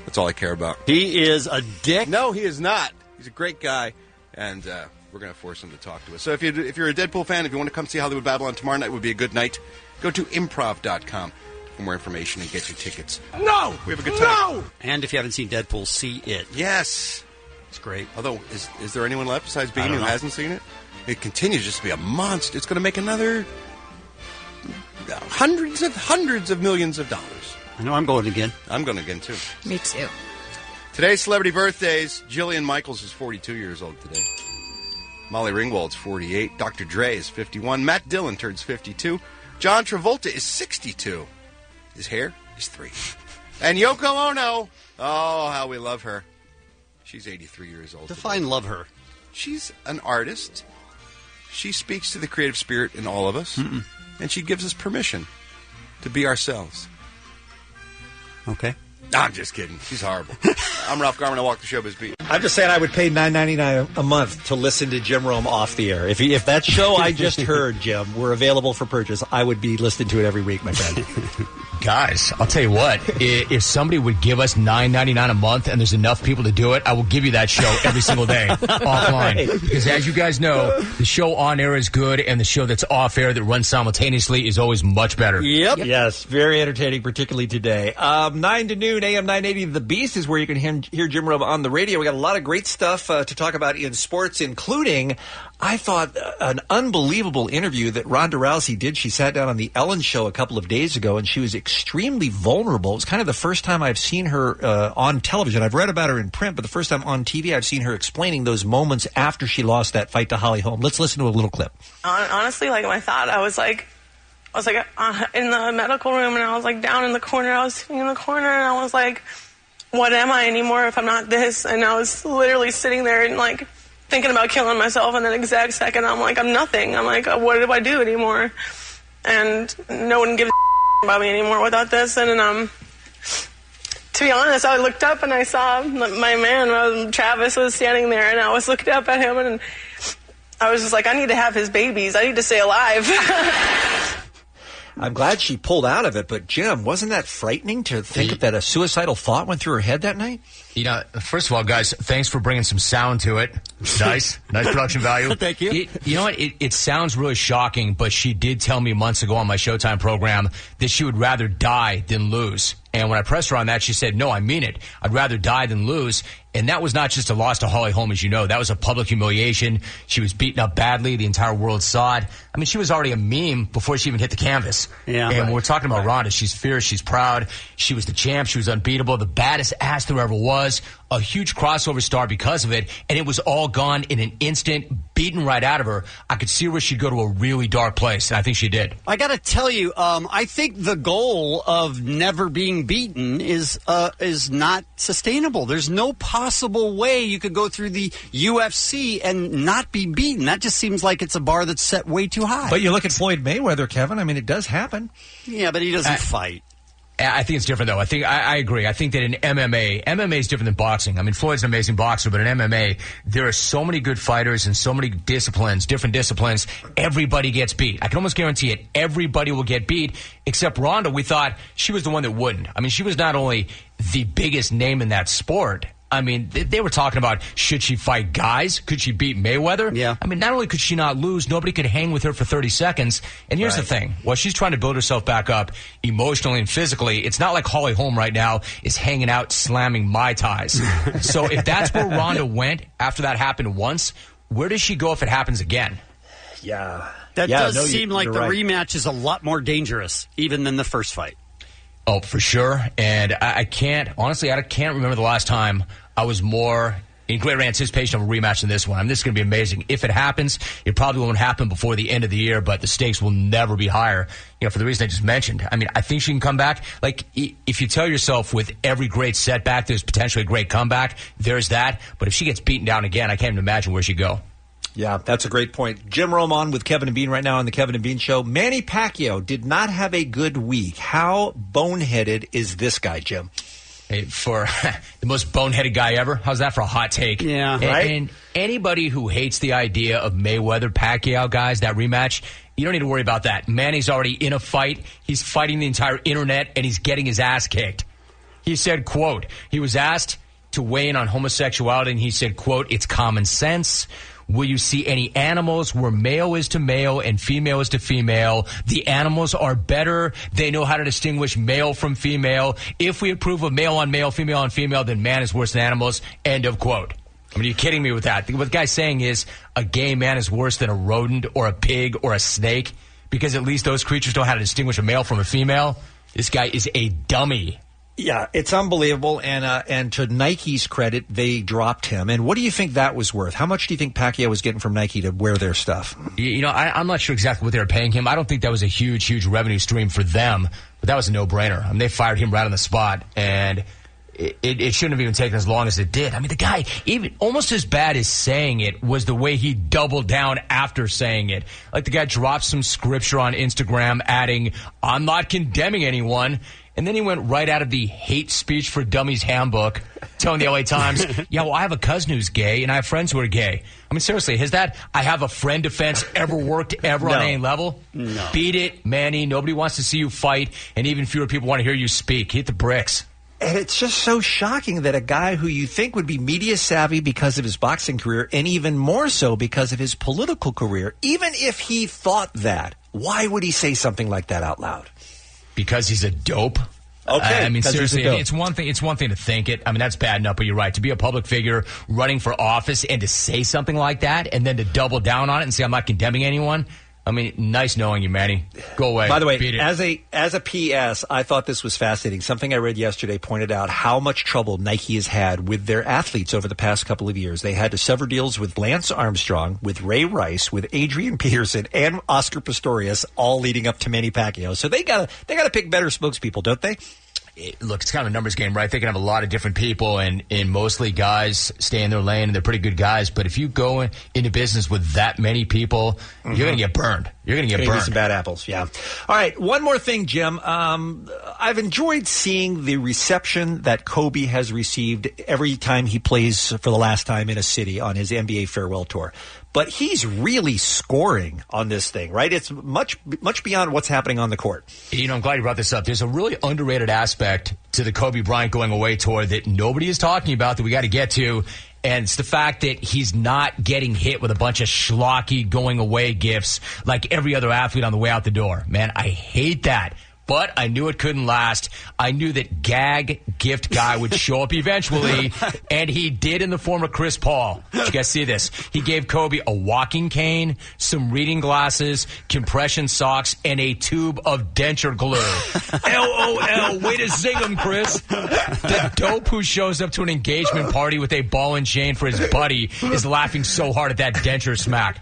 [SPEAKER 8] That's all I care about.
[SPEAKER 6] He is a dick?
[SPEAKER 8] No, he is not. He's a great guy, and we're going to force him to talk to us. So if you're a Deadpool fan, if you want to come see Hollywood Babylon tomorrow night, would be a good night. Go to improv.com for more information and get your tickets.
[SPEAKER 6] No!
[SPEAKER 8] We have a good time.
[SPEAKER 6] No! And if you haven't seen Deadpool, see it.
[SPEAKER 8] Yes.
[SPEAKER 6] It's great.
[SPEAKER 8] Although, is there anyone left besides Bean who hasn't seen it? It continues just to be a monster. It's going to make another hundreds of millions of dollars.
[SPEAKER 6] I know I'm going again.
[SPEAKER 8] I'm going again, too.
[SPEAKER 7] Me too.
[SPEAKER 8] Today's celebrity birthdays. Jillian Michaels is 42 years old today. Molly Ringwald's 48. Dr. Dre is 51. Matt Dillon turns 52. John Travolta is 62. His hair is 3. And Yoko Ono. Oh, how we love her. She's 83 years old.
[SPEAKER 6] Define love her.
[SPEAKER 8] She's an artist. She speaks to the creative spirit in all of us. And she gives us permission to be ourselves.
[SPEAKER 6] Okay.
[SPEAKER 8] I'm just kidding. She's horrible. I'm Ralph Garman. I walk the Showbiz beat.
[SPEAKER 19] I'm just saying I would pay $9.99 a month to listen to Jim Rome off the air. If that show I just heard, Jim, were available for purchase, I would be listening to it every week, my friend.
[SPEAKER 9] Guys, I'll tell you what. If somebody would give us $9.99 a month and there's enough people to do it, I will give you that show every single day offline.
[SPEAKER 19] Right.
[SPEAKER 9] Because as you guys know, the show on air is good, and the show that's off air that runs simultaneously is always much better.
[SPEAKER 19] Yep. Yes, very entertaining, particularly today. 9 to noon, AM 980, The Beast is where you can hear Jim Rome on the radio. We got a lot of great stuff to talk about in sports, including, I thought, an unbelievable interview that Ronda Rousey did. She sat down on the Ellen Show a couple of days ago, and she was extremely vulnerable. It was kind of the first time I've seen her on television. I've read about her in print, but the first time on TV I've seen her explaining those moments after she lost that fight to Holly Holm. Let's listen to a little clip.
[SPEAKER 12] Honestly, like my thought, I was like in the medical room, and I was like down in the corner. I was sitting in the corner, and I was like, what am I anymore if I'm not this? And I was literally sitting there and like thinking about killing myself. And that exact second, I'm like, I'm nothing. I'm like, what do I do anymore? And no one gives a about me anymore without this. And then, to be honest, I looked up and I saw my man, Travis, was standing there, and I was looking up at him, and I was just like, I need to have his babies. I need to stay alive.
[SPEAKER 19] I'm glad she pulled out of it, but Jim, wasn't that frightening to think that a suicidal thought went through her head that night?
[SPEAKER 9] You know, first of all, guys, thanks for bringing some sound to it. Nice production value.
[SPEAKER 19] Thank you.
[SPEAKER 9] You know what? It sounds really shocking, but she did tell me months ago on my Showtime program that she would rather die than lose. And when I pressed her on that, she said, no, I mean it. I'd rather die than lose. And that was not just a loss to Holly Holm, as you know. That was a public humiliation. She was beaten up badly. The entire world saw it. I mean, she was already a meme before she even hit the canvas.
[SPEAKER 6] Yeah,
[SPEAKER 9] and when we're talking about Ronda, she's fierce. She's proud. She was the champ. She was unbeatable. The baddest ass there ever was. A huge crossover star because of it. And it was all gone in an instant, beaten right out of her. I could see where she'd go to a really dark place, and I think she did.
[SPEAKER 6] I got to tell you, I think the goal of never being beaten is not sustainable. There's no possible way you could go through the UFC and not be beaten. That just seems like it's a bar that's set way too high.
[SPEAKER 19] But you look at Floyd Mayweather, Kevin. I mean, it does happen.
[SPEAKER 6] Yeah, but he doesn't fight.
[SPEAKER 9] I think it's different, though. I agree. I think that in MMA is different than boxing. I mean, Floyd's an amazing boxer, but in MMA, there are so many good fighters and so many disciplines, different disciplines. Everybody gets beat. I can almost guarantee it. Everybody will get beat, except Ronda. We thought she was the one that wouldn't. I mean, she was not only the biggest name in that sport. I mean, they were talking about, should she fight guys? Could she beat Mayweather?
[SPEAKER 6] Yeah.
[SPEAKER 9] I mean, not only could she not lose, nobody could hang with her for 30 seconds. And here's the thing. While she's trying to build herself back up emotionally and physically, it's not like Holly Holm right now is hanging out slamming Mai Tais. So if that's where Ronda went after that happened once, where does she go if it happens again?
[SPEAKER 19] Yeah.
[SPEAKER 6] That does seem like the rematch is a lot more dangerous, even than the first fight.
[SPEAKER 9] Oh, for sure. And I can't remember the last time I was more in greater anticipation of a rematch than this one. I mean, this is going to be amazing. If it happens, it probably won't happen before the end of the year, but the stakes will never be higher, for the reason I just mentioned. I mean, I think she can come back. Like, if you tell yourself with every great setback, there's potentially a great comeback, there's that. But if she gets beaten down again, I can't even imagine where she'd go.
[SPEAKER 19] Yeah, that's a great point. Jim Rome on with Kevin and Bean right now on the Kevin and Bean Show. Manny Pacquiao did not have a good week. How boneheaded is this guy, Jim?
[SPEAKER 9] Hey, for the most boneheaded guy ever? How's that for a hot take?
[SPEAKER 6] Yeah,
[SPEAKER 19] right?
[SPEAKER 9] And anybody who hates the idea of Mayweather-Pacquiao, guys, that rematch, you don't need to worry about that. Manny's already in a fight. He's fighting the entire internet, and he's getting his ass kicked. He said, quote, he was asked to weigh in on homosexuality, and he said, quote, it's common sense. Will you see any animals where male is to male and female is to female? The animals are better. They know how to distinguish male from female. If we approve of male on male, female on female, then man is worse than animals. End of quote. I mean, are you kidding me with that? What the guy's saying is a gay man is worse than a rodent or a pig or a snake because at least those creatures know how to distinguish a male from a female. This guy is a dummy.
[SPEAKER 19] Yeah, it's unbelievable, and to Nike's credit, they dropped him. And what do you think that was worth? How much do you think Pacquiao was getting from Nike to wear their stuff?
[SPEAKER 9] You know, I'm not sure exactly what they were paying him. I don't think that was a huge revenue stream for them, but that was a no-brainer. I mean, they fired him right on the spot, and it shouldn't have even taken as long as it did. I mean, the guy, even almost as bad as saying it was the way he doubled down after saying it. Like the guy dropped some scripture on Instagram adding, I'm not condemning anyone. And then he went right out of the hate speech for dummies handbook, telling the LA Times, yeah, well, I have a cousin who's gay, and I have friends who are gay. I mean, seriously, has that I have a friend defense ever worked ever on any level?
[SPEAKER 6] No.
[SPEAKER 9] Beat it, Manny. Nobody wants to see you fight, and even fewer people want to hear you speak. Hit the bricks.
[SPEAKER 19] And it's just so shocking that a guy who you think would be media savvy because of his boxing career, and even more so because of his political career, even if he thought that, why would he say something like that out loud?
[SPEAKER 9] Because he's a dope.
[SPEAKER 19] Okay,
[SPEAKER 9] I mean, seriously, it's one thing to think it. I mean, that's bad enough, but you're right. To be a public figure running for office and to say something like that and then to double down on it and say, I'm not condemning anyone. I mean, nice knowing you, Manny. Go away.
[SPEAKER 19] By the way,
[SPEAKER 9] Beat it.
[SPEAKER 19] as a PS, I thought this was fascinating. Something I read yesterday pointed out how much trouble Nike has had with their athletes over the past couple of years. They had to sever deals with Lance Armstrong, with Ray Rice, with Adrian Peterson, and Oscar Pistorius, all leading up to Manny Pacquiao. So they gotta pick better spokespeople, don't they?
[SPEAKER 9] Look, it's kind of a numbers game, right? They can have a lot of different people, and mostly guys stay in their lane, and they're pretty good guys. But if you go into business with that many people, you're going to get burned. You're going to get burned.
[SPEAKER 19] Some bad apples, yeah. All right, one more thing, Jim. I've enjoyed seeing the reception that Kobe has received every time he plays for the last time in a city on his NBA farewell tour. But he's really scoring on this thing, right? It's much beyond what's happening on the court.
[SPEAKER 9] You know, I'm glad you brought this up. There's a really underrated aspect to the Kobe Bryant going away tour that nobody is talking about that we got to get to, and it's the fact that he's not getting hit with a bunch of schlocky going away gifts like every other athlete on the way out the door. Man, I hate that. But I knew it couldn't last. I knew that gag gift guy would show up eventually, and he did in the form of Chris Paul. Did you guys see this? He gave Kobe a walking cane, some reading glasses, compression socks, and a tube of denture glue. LOL, way to zing him, Chris. The dope who shows up to an engagement party with a ball and chain for his buddy is laughing so hard at that denture smack.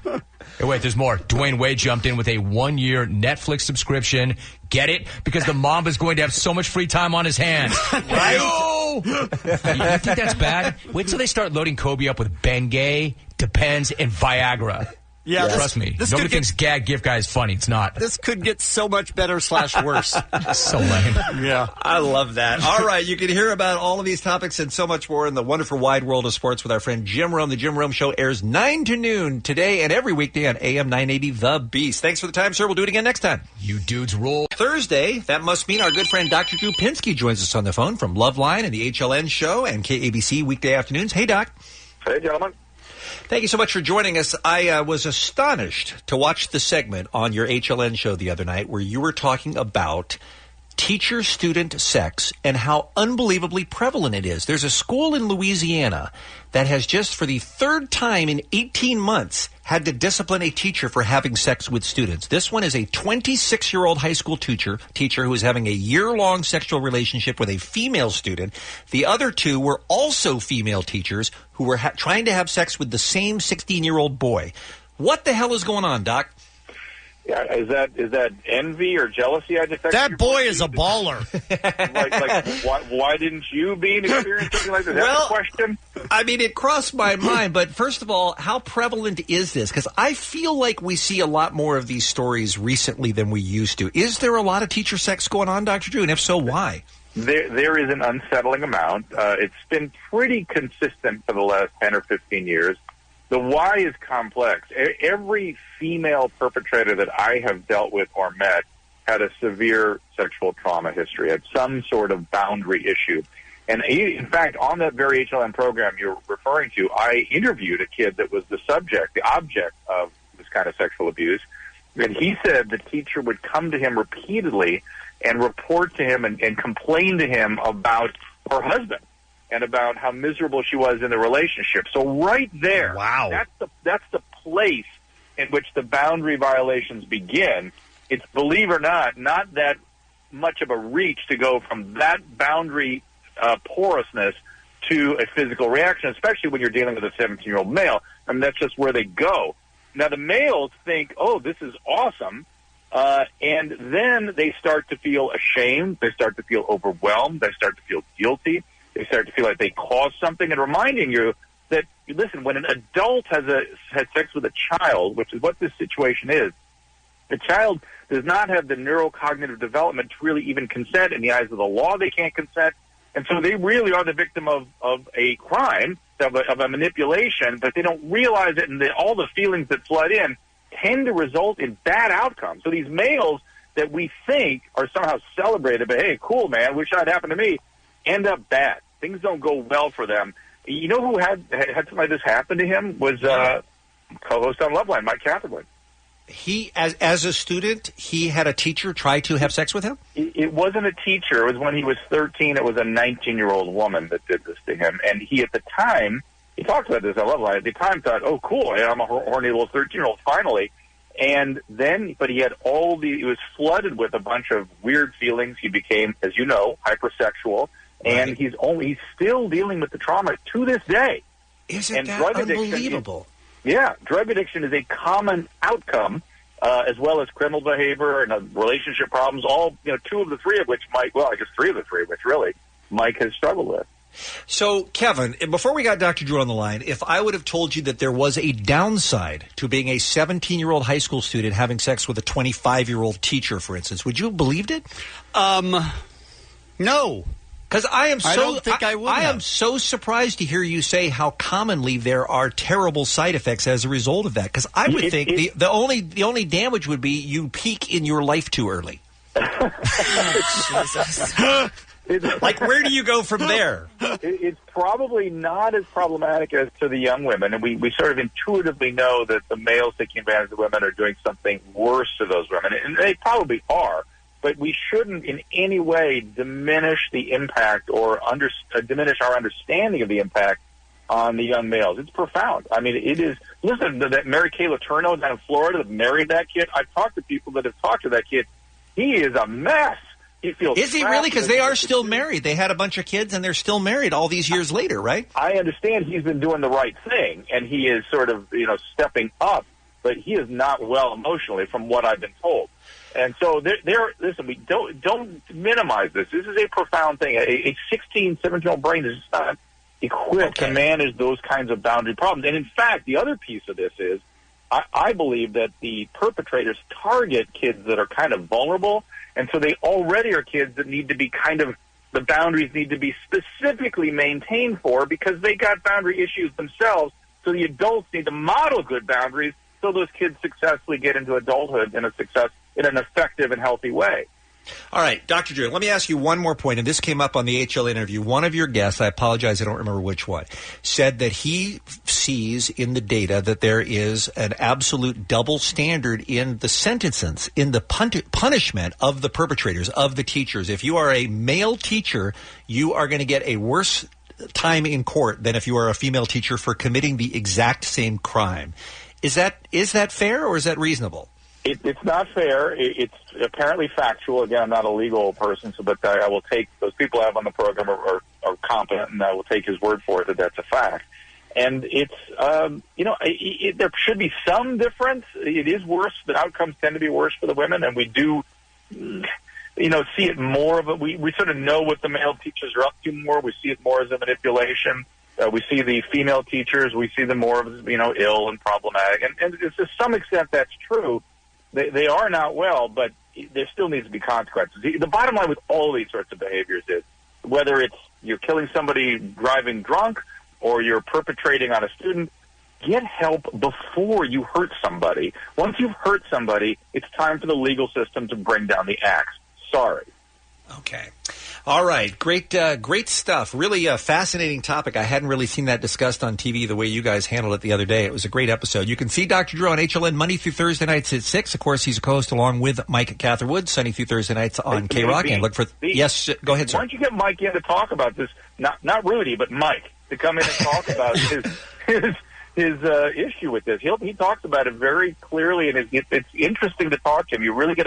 [SPEAKER 9] Hey, wait, there's more. Dwayne Wade jumped in with a 1-year Netflix subscription. Get it? Because the Mamba is going to have so much free time on his hands. Right? You think that's bad? Wait till they start loading Kobe up with Bengay, Depends, and Viagra.
[SPEAKER 6] Yeah,
[SPEAKER 9] trust me. Nobody thinks gag gift guy is funny. It's not.
[SPEAKER 6] This could get so much better / worse.
[SPEAKER 9] So lame.
[SPEAKER 6] Yeah.
[SPEAKER 19] I love that. All right, you can hear about all of these topics and so much more in the wonderful wide world of sports with our friend Jim Rome. The Jim Rome Show airs 9 to noon today and every weekday on AM 980 The Beast. Thanks for the time, sir. We'll do it again next time.
[SPEAKER 9] You dudes rule.
[SPEAKER 19] Thursday, that must mean our good friend Dr. Drew Pinsky joins us on the phone from Loveline and the HLN Show and KABC weekday afternoons. Hey, Doc.
[SPEAKER 10] Hey, gentlemen.
[SPEAKER 19] Thank you so much for joining us. I was astonished to watch the segment on your HLN show the other night where you were talking about teacher-student sex and how unbelievably prevalent it is. There's a school in Louisiana that has just for the third time in 18 months had to discipline a teacher for having sex with students. This one is a 26-year-old high school teacher who is having a year-long sexual relationship with a female student. The other two were also female teachers who were trying to have sex with the same 16-year-old boy. What the hell is going on, Doc?
[SPEAKER 10] Yeah, is that envy or jealousy? I detect
[SPEAKER 6] that boy is a baller.
[SPEAKER 10] Why didn't you experience something like that? That's a question.
[SPEAKER 19] I mean, it crossed my mind, but first of all, how prevalent is this? Because I feel like we see a lot more of these stories recently than we used to. Is there a lot of teacher sex going on, Dr. Drew? And if so, why?
[SPEAKER 10] There is an unsettling amount. It's been pretty consistent for the last 10 or 15 years. The why is complex. Every female perpetrator that I have dealt with or met had a severe sexual trauma history, had some sort of boundary issue. And in fact, on that very HLN program you're referring to, I interviewed a kid that was the object of this kind of sexual abuse. And he said the teacher would come to him repeatedly and report to him and complain to him about her husband and about how miserable she was in the relationship. So right there,
[SPEAKER 6] wow,
[SPEAKER 10] that's the place in which the boundary violations begin. It's, believe it or not that much of a reach to go from that boundary porousness to a physical reaction, especially when you're dealing with a 17-year-old male. I mean, that's just where they go. Now, the males think, oh, this is awesome, and then they start to feel ashamed. They start to feel overwhelmed. They start to feel guilty. They start to feel like they caused something, and reminding you that, listen, when an adult has sex with a child, which is what this situation is, the child does not have the neurocognitive development to really even consent. In the eyes of the law, they can't consent. And so they really are the victim of a crime, of a manipulation, but they don't realize it, and all the feelings that flood in tend to result in bad outcomes. So these males that we think are somehow celebrated, but hey, cool, man, wish that happened to me, end up bad. Things don't go well for them. You know who had something like this happen to him was co-host on Loveline, Mike Catherwood.
[SPEAKER 19] He, as a student, he had a teacher try to have sex with him?
[SPEAKER 10] It wasn't a teacher. It was when he was 13. It was a 19-year-old woman that did this to him. And he, at the time, he talked about this on Loveline, at the time thought, oh, cool, I'm a horny little 13-year-old, finally. And then, but he had he was flooded with a bunch of weird feelings. He became, as you know, hypersexual. And he's still dealing with the trauma to this day.
[SPEAKER 19] Isn't that unbelievable?
[SPEAKER 10] Drug addiction is a common outcome, as well as criminal behavior and relationship problems. All, two of the three of which three of the three of which really Mike has struggled with.
[SPEAKER 19] So, Kevin, before we got Dr. Drew on the line, if I would have told you that there was a downside to being a 17-year-old high school student having sex with a 25-year-old teacher, for instance, would you have believed it?
[SPEAKER 6] No.
[SPEAKER 19] Because I don't think I would. I am
[SPEAKER 6] have.
[SPEAKER 19] so surprised to hear you say how commonly there are terrible side effects as a result of that. Because I would think the only damage would be you peak in your life too early.
[SPEAKER 10] Jesus.
[SPEAKER 6] Like, where do you go from there?
[SPEAKER 10] It's probably not as problematic as to the young women, and we sort of intuitively know that the males taking advantage of women are doing something worse to those women, and they probably are. But we shouldn't in any way diminish the impact or diminish our understanding of the impact on the young males. It's profound. I mean, it is. Listen, that Mary Kay Letourneau down in Florida that married that kid, I've talked to people that have talked to that kid. He is a mess. He feels.
[SPEAKER 19] Is he really? Because they are still married. They had a bunch of kids, and they're still married all these years later, right?
[SPEAKER 10] I understand he's been doing the right thing, and he is sort of, stepping up, but he is not well emotionally, from what I've been told. And so listen, we don't minimize this. This is a profound thing. A 16, 17-year-old brain is not equipped to manage those kinds of boundary problems. And in fact, the other piece of this is, I believe that the perpetrators target kids that are kind of vulnerable, and so they already are kids that need to be the boundaries need to be specifically maintained for, because they got boundary issues themselves. So the adults need to model good boundaries so those kids successfully get into adulthood in an effective and healthy way.
[SPEAKER 19] All right, Dr. Drew, let me ask you one more point, and this came up on the HL interview. One of your guests, I apologize, I don't remember which one, said that he sees in the data that there is an absolute double standard in the sentences, in the punishment of the perpetrators, of the teachers. If you are a male teacher, you are going to get a worse time in court than if you are a female teacher for committing the exact same crime. Is that fair, or is that reasonable?
[SPEAKER 10] It's not fair. It's apparently factual. Again, I'm not a legal person, but I will take those people I have on the program are competent, and I will take his word for it that that's a fact. And it's, there should be some difference. It is worse. The outcomes tend to be worse for the women, and we do, see it more of we sort of know what the male teachers are up to more. We see it more as a manipulation. We see the female teachers, we see them more as, ill and problematic. And to some extent that's true. They are not well, but there still needs to be consequences. The bottom line with all these sorts of behaviors is whether it's you're killing somebody driving drunk or you're perpetrating on a student, get help before you hurt somebody. Once you've hurt somebody, it's time for the legal system to bring down the axe. Sorry.
[SPEAKER 19] Okay. All right. Great stuff. Really a fascinating topic. I hadn't really seen that discussed on TV the way you guys handled it the other day. It was a great episode. You can see Dr. Drew on HLN Monday through Thursday nights at 6. Of course, he's a co-host along with Mike Catherwood, Sunday through Thursday nights on K-Rock. And look for... Yes, go ahead, sir.
[SPEAKER 10] Why don't you get Mike in to talk about this? Not Rudy, but Mike, to come in and talk about his issue with this. He talks about it very clearly, and it's interesting to talk to him. You really get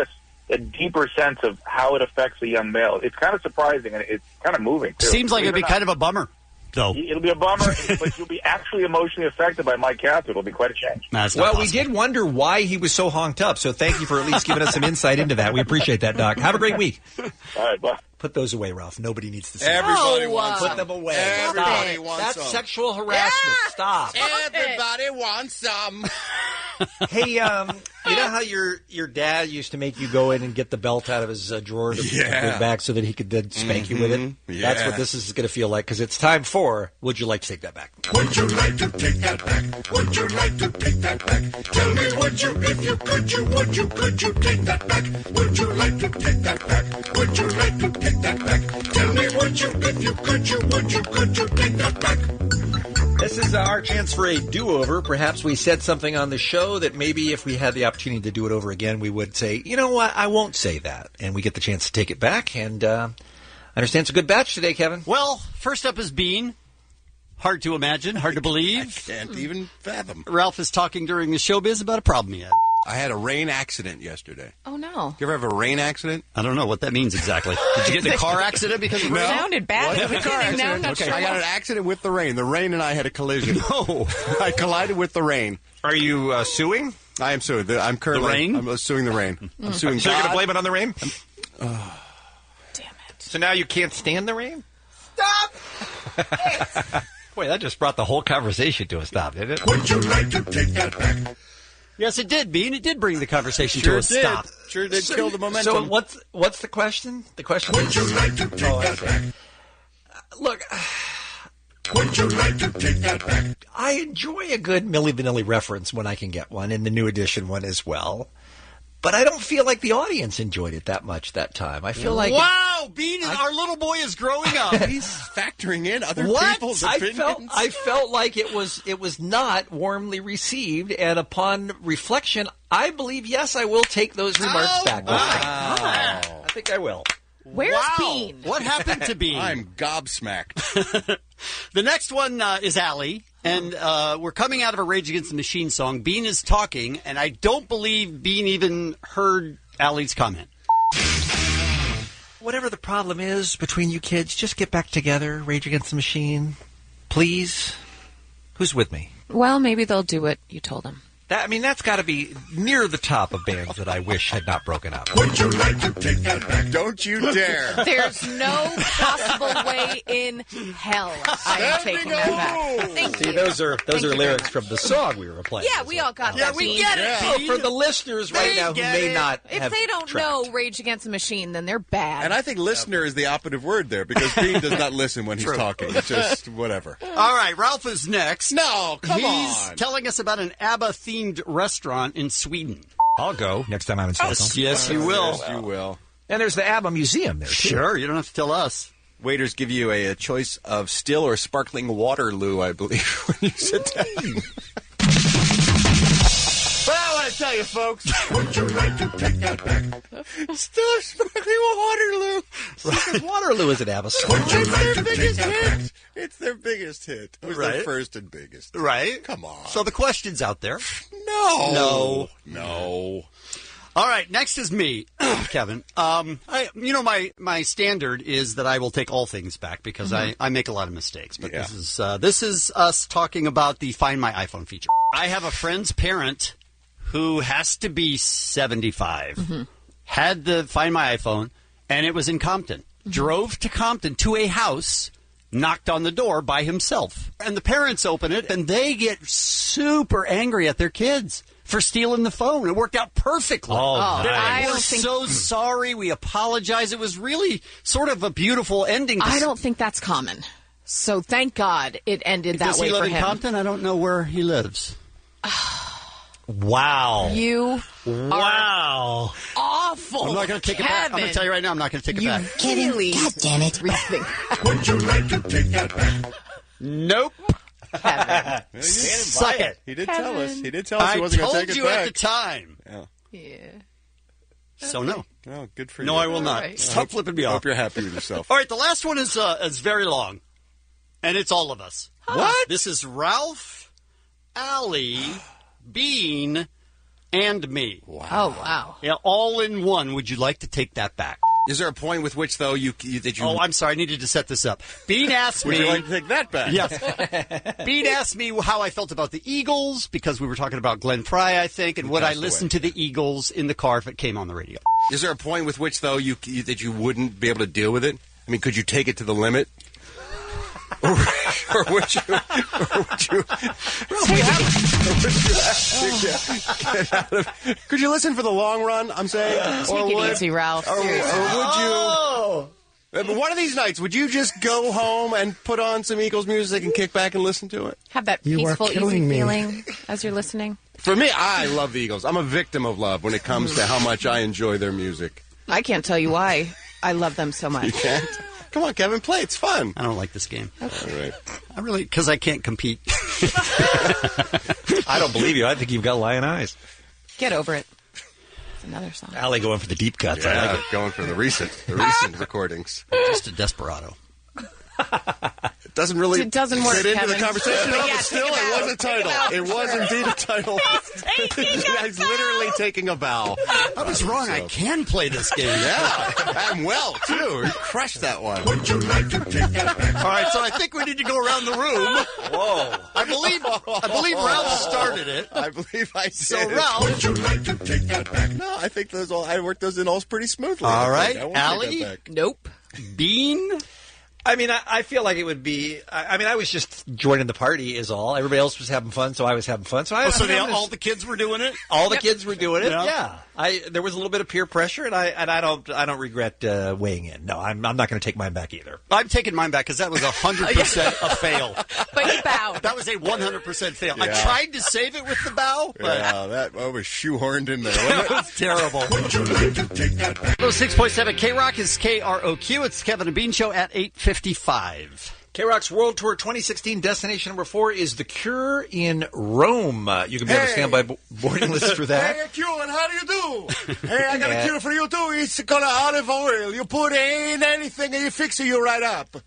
[SPEAKER 10] a deeper sense of how it affects a young male. It's kind of surprising, and it's kind of moving, too.
[SPEAKER 6] Seems like it'd be kind of a bummer, though.
[SPEAKER 10] It'll be a bummer, but you'll be actually emotionally affected by Mike Catherwood. It'll be quite a change.
[SPEAKER 19] We did wonder why he was so honked up, so thank you for at least giving us some insight into that. We appreciate that, Doc. Have a great week.
[SPEAKER 10] All right, bye.
[SPEAKER 19] Put those away, Ralph. Nobody needs to see
[SPEAKER 8] Everybody
[SPEAKER 19] them.
[SPEAKER 8] wants
[SPEAKER 19] Put
[SPEAKER 8] some.
[SPEAKER 19] them away.
[SPEAKER 8] Everybody wants
[SPEAKER 19] That's
[SPEAKER 8] some.
[SPEAKER 19] sexual harassment. Stop.
[SPEAKER 8] Everybody wants some.
[SPEAKER 19] Hey, you know how your dad used to make you go in and get the belt out of his drawer to put it back so that he could then spank you with it?
[SPEAKER 8] Yeah.
[SPEAKER 19] That's what this is going to feel like, because it's time for Would You Like to Take That Back?
[SPEAKER 14] Would you like to take that back? Would you like to take that back? Tell me, would you, if you could, could you take that back? Would you like to take that back? Would you like to take that back? Tell me, would you, if you could you take that back?
[SPEAKER 19] This is our chance for a do-over. Perhaps we said something on the show that maybe if we had the opportunity to do it over again, we would say, you know what, I won't say that. And we get the chance to take it back. And I understand it's a good batch today, Kevin.
[SPEAKER 6] Well, first up is Bean. Hard to imagine, hard to believe.
[SPEAKER 8] I can't even fathom.
[SPEAKER 6] Ralph is talking during the Showbiz about a problem he had.
[SPEAKER 8] I had a rain accident yesterday.
[SPEAKER 7] Oh, no.
[SPEAKER 8] You ever have a rain accident?
[SPEAKER 6] I don't know what that means exactly. Did you get in a car accident because of rain?
[SPEAKER 7] It sounded bad.
[SPEAKER 8] What?
[SPEAKER 7] It car accident. I'm not sure.
[SPEAKER 8] I got an accident with the rain. The rain and I had a collision.
[SPEAKER 6] No.
[SPEAKER 8] I collided with the rain.
[SPEAKER 19] Are you suing?
[SPEAKER 8] I am suing. I'm currently...
[SPEAKER 6] The rain?
[SPEAKER 8] I'm suing the rain. I'm suing
[SPEAKER 19] So you're going
[SPEAKER 8] God.
[SPEAKER 19] to blame it on the rain?
[SPEAKER 7] Damn it.
[SPEAKER 19] So now you can't stand the rain?
[SPEAKER 14] Stop!
[SPEAKER 19] Boy, that just brought the whole conversation to a stop, didn't it?
[SPEAKER 14] Would you like to take that back?
[SPEAKER 6] Yes, it did, Bean. It did bring the conversation to a stop.
[SPEAKER 8] Sure did kill the momentum.
[SPEAKER 19] So what's the question? The question
[SPEAKER 14] Would you like to take that back?
[SPEAKER 19] Look,
[SPEAKER 14] Would you like to take that back?
[SPEAKER 19] I enjoy a good Milli Vanilli reference when I can get one, and the new edition one as well. But I don't feel like the audience enjoyed it that much that time. I feel like...
[SPEAKER 6] Wow, Bean, our little boy is growing up.
[SPEAKER 8] He's factoring in other people's opinions.
[SPEAKER 19] I felt like it was not warmly received, and upon reflection, I believe, yes, I will take those remarks back. I think I will.
[SPEAKER 7] Where's Bean?
[SPEAKER 6] What happened to Bean?
[SPEAKER 8] I'm gobsmacked.
[SPEAKER 6] The next one is Allie, and we're coming out of a Rage Against the Machine song. Bean is talking, and I don't believe Bean even heard Allie's comment.
[SPEAKER 19] Whatever the problem is between you kids, just get back together, Rage Against the Machine. Please. Who's with me?
[SPEAKER 7] Well, maybe they'll do what you told them.
[SPEAKER 19] That's got to be near the top of bands that I wish had not broken up.
[SPEAKER 14] Would you like to take that back?
[SPEAKER 8] Don't you dare.
[SPEAKER 7] There's no possible way in hell I am taking that back. Thank
[SPEAKER 19] See,
[SPEAKER 7] you.
[SPEAKER 19] those are
[SPEAKER 7] Thank you
[SPEAKER 19] lyrics
[SPEAKER 7] very
[SPEAKER 19] from the song we were playing.
[SPEAKER 7] Yeah, we all got that.
[SPEAKER 6] we
[SPEAKER 7] Bean.
[SPEAKER 6] get it.
[SPEAKER 19] Oh, for the listeners right now who may not
[SPEAKER 7] If
[SPEAKER 19] have
[SPEAKER 7] they don't
[SPEAKER 19] tracked.
[SPEAKER 7] know Rage Against the Machine, then they're bad.
[SPEAKER 8] And I think listener is the operative word there, because Bean does not listen when he's talking. It's just whatever.
[SPEAKER 6] All right, Ralph is next.
[SPEAKER 8] No, come
[SPEAKER 6] He's
[SPEAKER 8] on.
[SPEAKER 6] telling us about an ABBA-themed restaurant in Sweden.
[SPEAKER 19] I'll go next time I'm in Stockholm.
[SPEAKER 6] Yes, you will.
[SPEAKER 8] Yes, you will.
[SPEAKER 19] And there's the ABBA Museum there, too.
[SPEAKER 6] Sure, you don't have to tell us.
[SPEAKER 8] Waiters give you a choice of still or sparkling Waterloo, I believe, when you sit down.
[SPEAKER 14] But I want to tell you, folks. Would you like to take that back?
[SPEAKER 8] Still or sparkling Waterloo.
[SPEAKER 19] Waterloo is an ABBA song.
[SPEAKER 14] Would you like to take that back?
[SPEAKER 8] It's their biggest hit. It was
[SPEAKER 6] Right.
[SPEAKER 8] their first and biggest.
[SPEAKER 6] Right?
[SPEAKER 8] Come on.
[SPEAKER 6] So the question's out there.
[SPEAKER 8] No.
[SPEAKER 6] No.
[SPEAKER 8] No.
[SPEAKER 6] All right, next is me, Kevin. My standard is that I will take all things back because I make a lot of mistakes. But this is us talking about the Find My iPhone feature. I have a friend's parent who has to be 75. Had the Find My iPhone, and it was in Compton. Drove to Compton to a house, knocked on the door by himself. And the parents open it, and they get super angry at their kids for stealing the phone. It worked out perfectly. We're so sorry. We apologize. It was really sort of a beautiful ending.
[SPEAKER 7] I don't think that's common. So thank God it ended that way for him.
[SPEAKER 6] Does he live in Compton? I don't know where he lives.
[SPEAKER 2] Wow.
[SPEAKER 7] You
[SPEAKER 2] Wow.
[SPEAKER 7] awful.
[SPEAKER 6] I'm not going to take it back. I'm going to tell you right now, I'm not going to take it back.
[SPEAKER 7] Really
[SPEAKER 14] God damn it. Would you like to take that back?
[SPEAKER 6] Nope.
[SPEAKER 8] Suck it. He did tell us. He did tell us he wasn't going to take it back.
[SPEAKER 6] I told you at the time.
[SPEAKER 7] Yeah.
[SPEAKER 6] So no.
[SPEAKER 8] Oh, good for you.
[SPEAKER 6] No, I will not.
[SPEAKER 7] Right.
[SPEAKER 6] Stop flipping me off.
[SPEAKER 8] Hope you're happy with yourself.
[SPEAKER 6] All right, the last one is very long, and it's all of us.
[SPEAKER 8] What?
[SPEAKER 6] This is Ralph, Allie, Bean, and me.
[SPEAKER 7] Wow. Oh, wow.
[SPEAKER 6] Yeah, all in one. Would you like to take that back?
[SPEAKER 8] Is there a point with which, though, you?
[SPEAKER 6] Oh, I'm sorry. I needed to set this up. Bean asked me.
[SPEAKER 8] Would you like to take that back?
[SPEAKER 6] Yes. Bean asked me how I felt about the Eagles because we were talking about Glenn Frey, I think, and would I listen to the Eagles in the car if it came on the radio?
[SPEAKER 8] Is there a point with which, though, that you wouldn't be able to deal with it? I mean, could you take it to the limit? or would you? Could you listen for the long run? I'm saying.
[SPEAKER 7] Take it easy, Ralph.
[SPEAKER 8] Or would you? But one of these nights, would you just go home and put on some Eagles music and kick back and listen to it?
[SPEAKER 7] Have that peaceful, easy feeling as you're listening.
[SPEAKER 8] For me, I love the Eagles. I'm a victim of love when it comes to how much I enjoy their music.
[SPEAKER 7] I can't tell you why I love them so much.
[SPEAKER 8] You can't? Come on, Kevin, play. It's fun.
[SPEAKER 6] I don't like this game.
[SPEAKER 7] Okay.
[SPEAKER 8] All right.
[SPEAKER 6] I really, because I can't compete.
[SPEAKER 19] I don't believe you. I think you've got lion eyes.
[SPEAKER 7] Get over it. It's another song.
[SPEAKER 2] Allie going for the deep cuts.
[SPEAKER 8] Yeah,
[SPEAKER 2] I like it.
[SPEAKER 8] Going for the recent recordings.
[SPEAKER 6] Just a desperado.
[SPEAKER 8] It doesn't really
[SPEAKER 7] It doesn't work,
[SPEAKER 8] fit into
[SPEAKER 7] Kevin.
[SPEAKER 8] the conversation,
[SPEAKER 7] But
[SPEAKER 8] but
[SPEAKER 7] yeah,
[SPEAKER 8] still,
[SPEAKER 7] take it
[SPEAKER 8] it was
[SPEAKER 7] out.
[SPEAKER 8] a title.
[SPEAKER 7] Take it out.
[SPEAKER 8] It was indeed a title. He's literally taking a bow.
[SPEAKER 6] I was wrong. I can play this game.
[SPEAKER 8] Yeah, and well, too. He crushed that one.
[SPEAKER 14] Would you like to take that back?
[SPEAKER 6] All right, so I think we need to go around the room.
[SPEAKER 19] Whoa.
[SPEAKER 6] I believe Ralph started it.
[SPEAKER 8] I believe I did.
[SPEAKER 6] So, Ralph.
[SPEAKER 14] Would you like to take that back?
[SPEAKER 8] No, I think I worked those in all pretty smoothly.
[SPEAKER 6] All
[SPEAKER 8] I think.
[SPEAKER 6] right,
[SPEAKER 8] I won't
[SPEAKER 6] Allie?
[SPEAKER 8] take that back.
[SPEAKER 7] Nope.
[SPEAKER 6] Bean.
[SPEAKER 19] I mean, I feel like it would be. I was just joining the party, is all. Everybody else was having fun, so I was having fun. So
[SPEAKER 6] all the kids were doing it.
[SPEAKER 19] All the kids were doing it.
[SPEAKER 6] Yeah.
[SPEAKER 19] There was a little bit of peer pressure, and I don't regret weighing in. No, I'm not going to take mine back either.
[SPEAKER 6] I'm taking mine back because that was 100% a fail.
[SPEAKER 7] But you bowed.
[SPEAKER 6] That was a 100% fail.
[SPEAKER 8] Yeah.
[SPEAKER 6] I tried to save it with the bow, but
[SPEAKER 8] Yeah, that was shoehorned in there, wasn't
[SPEAKER 6] it was terrible.
[SPEAKER 14] Would you like to take that back?
[SPEAKER 6] 6.7 K-Rock is KROQ. It's Kevin and Bean Show at 8:55.
[SPEAKER 19] K-Rock's World Tour 2016 destination number 4 is The Cure in Rome. You can be on the standby boarding list for that.
[SPEAKER 14] Hey, Cure, how do you do? Hey, I got a cure for you, too. It's called olive oil. You put in anything and it fixes you right up.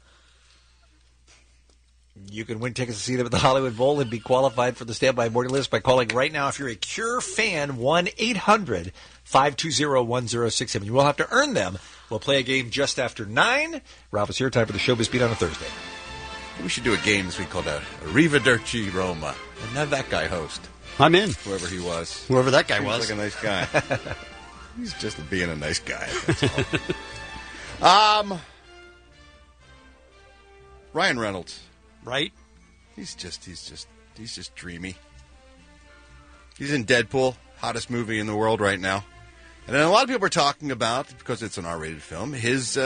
[SPEAKER 19] You can win tickets to see them at the Hollywood Bowl and be qualified for the standby boarding list by calling right now if you're a Cure fan, 1-800-520-1067. You will have to earn them. We'll play a game just after 9. Ralph is here. Time for the Showbiz Beat on a Thursday.
[SPEAKER 8] We should do a game this week called Arrivederci Roma. And have that guy host.
[SPEAKER 6] I'm in.
[SPEAKER 8] Whoever he was.
[SPEAKER 6] Whoever that guy
[SPEAKER 8] Seems
[SPEAKER 6] was.
[SPEAKER 8] like a nice guy. He's just being a nice guy. That's all. Ryan Reynolds.
[SPEAKER 6] Right?
[SPEAKER 8] He's just dreamy. He's in Deadpool, hottest movie in the world right now. And then a lot of people are talking about, because it's an R-rated film, his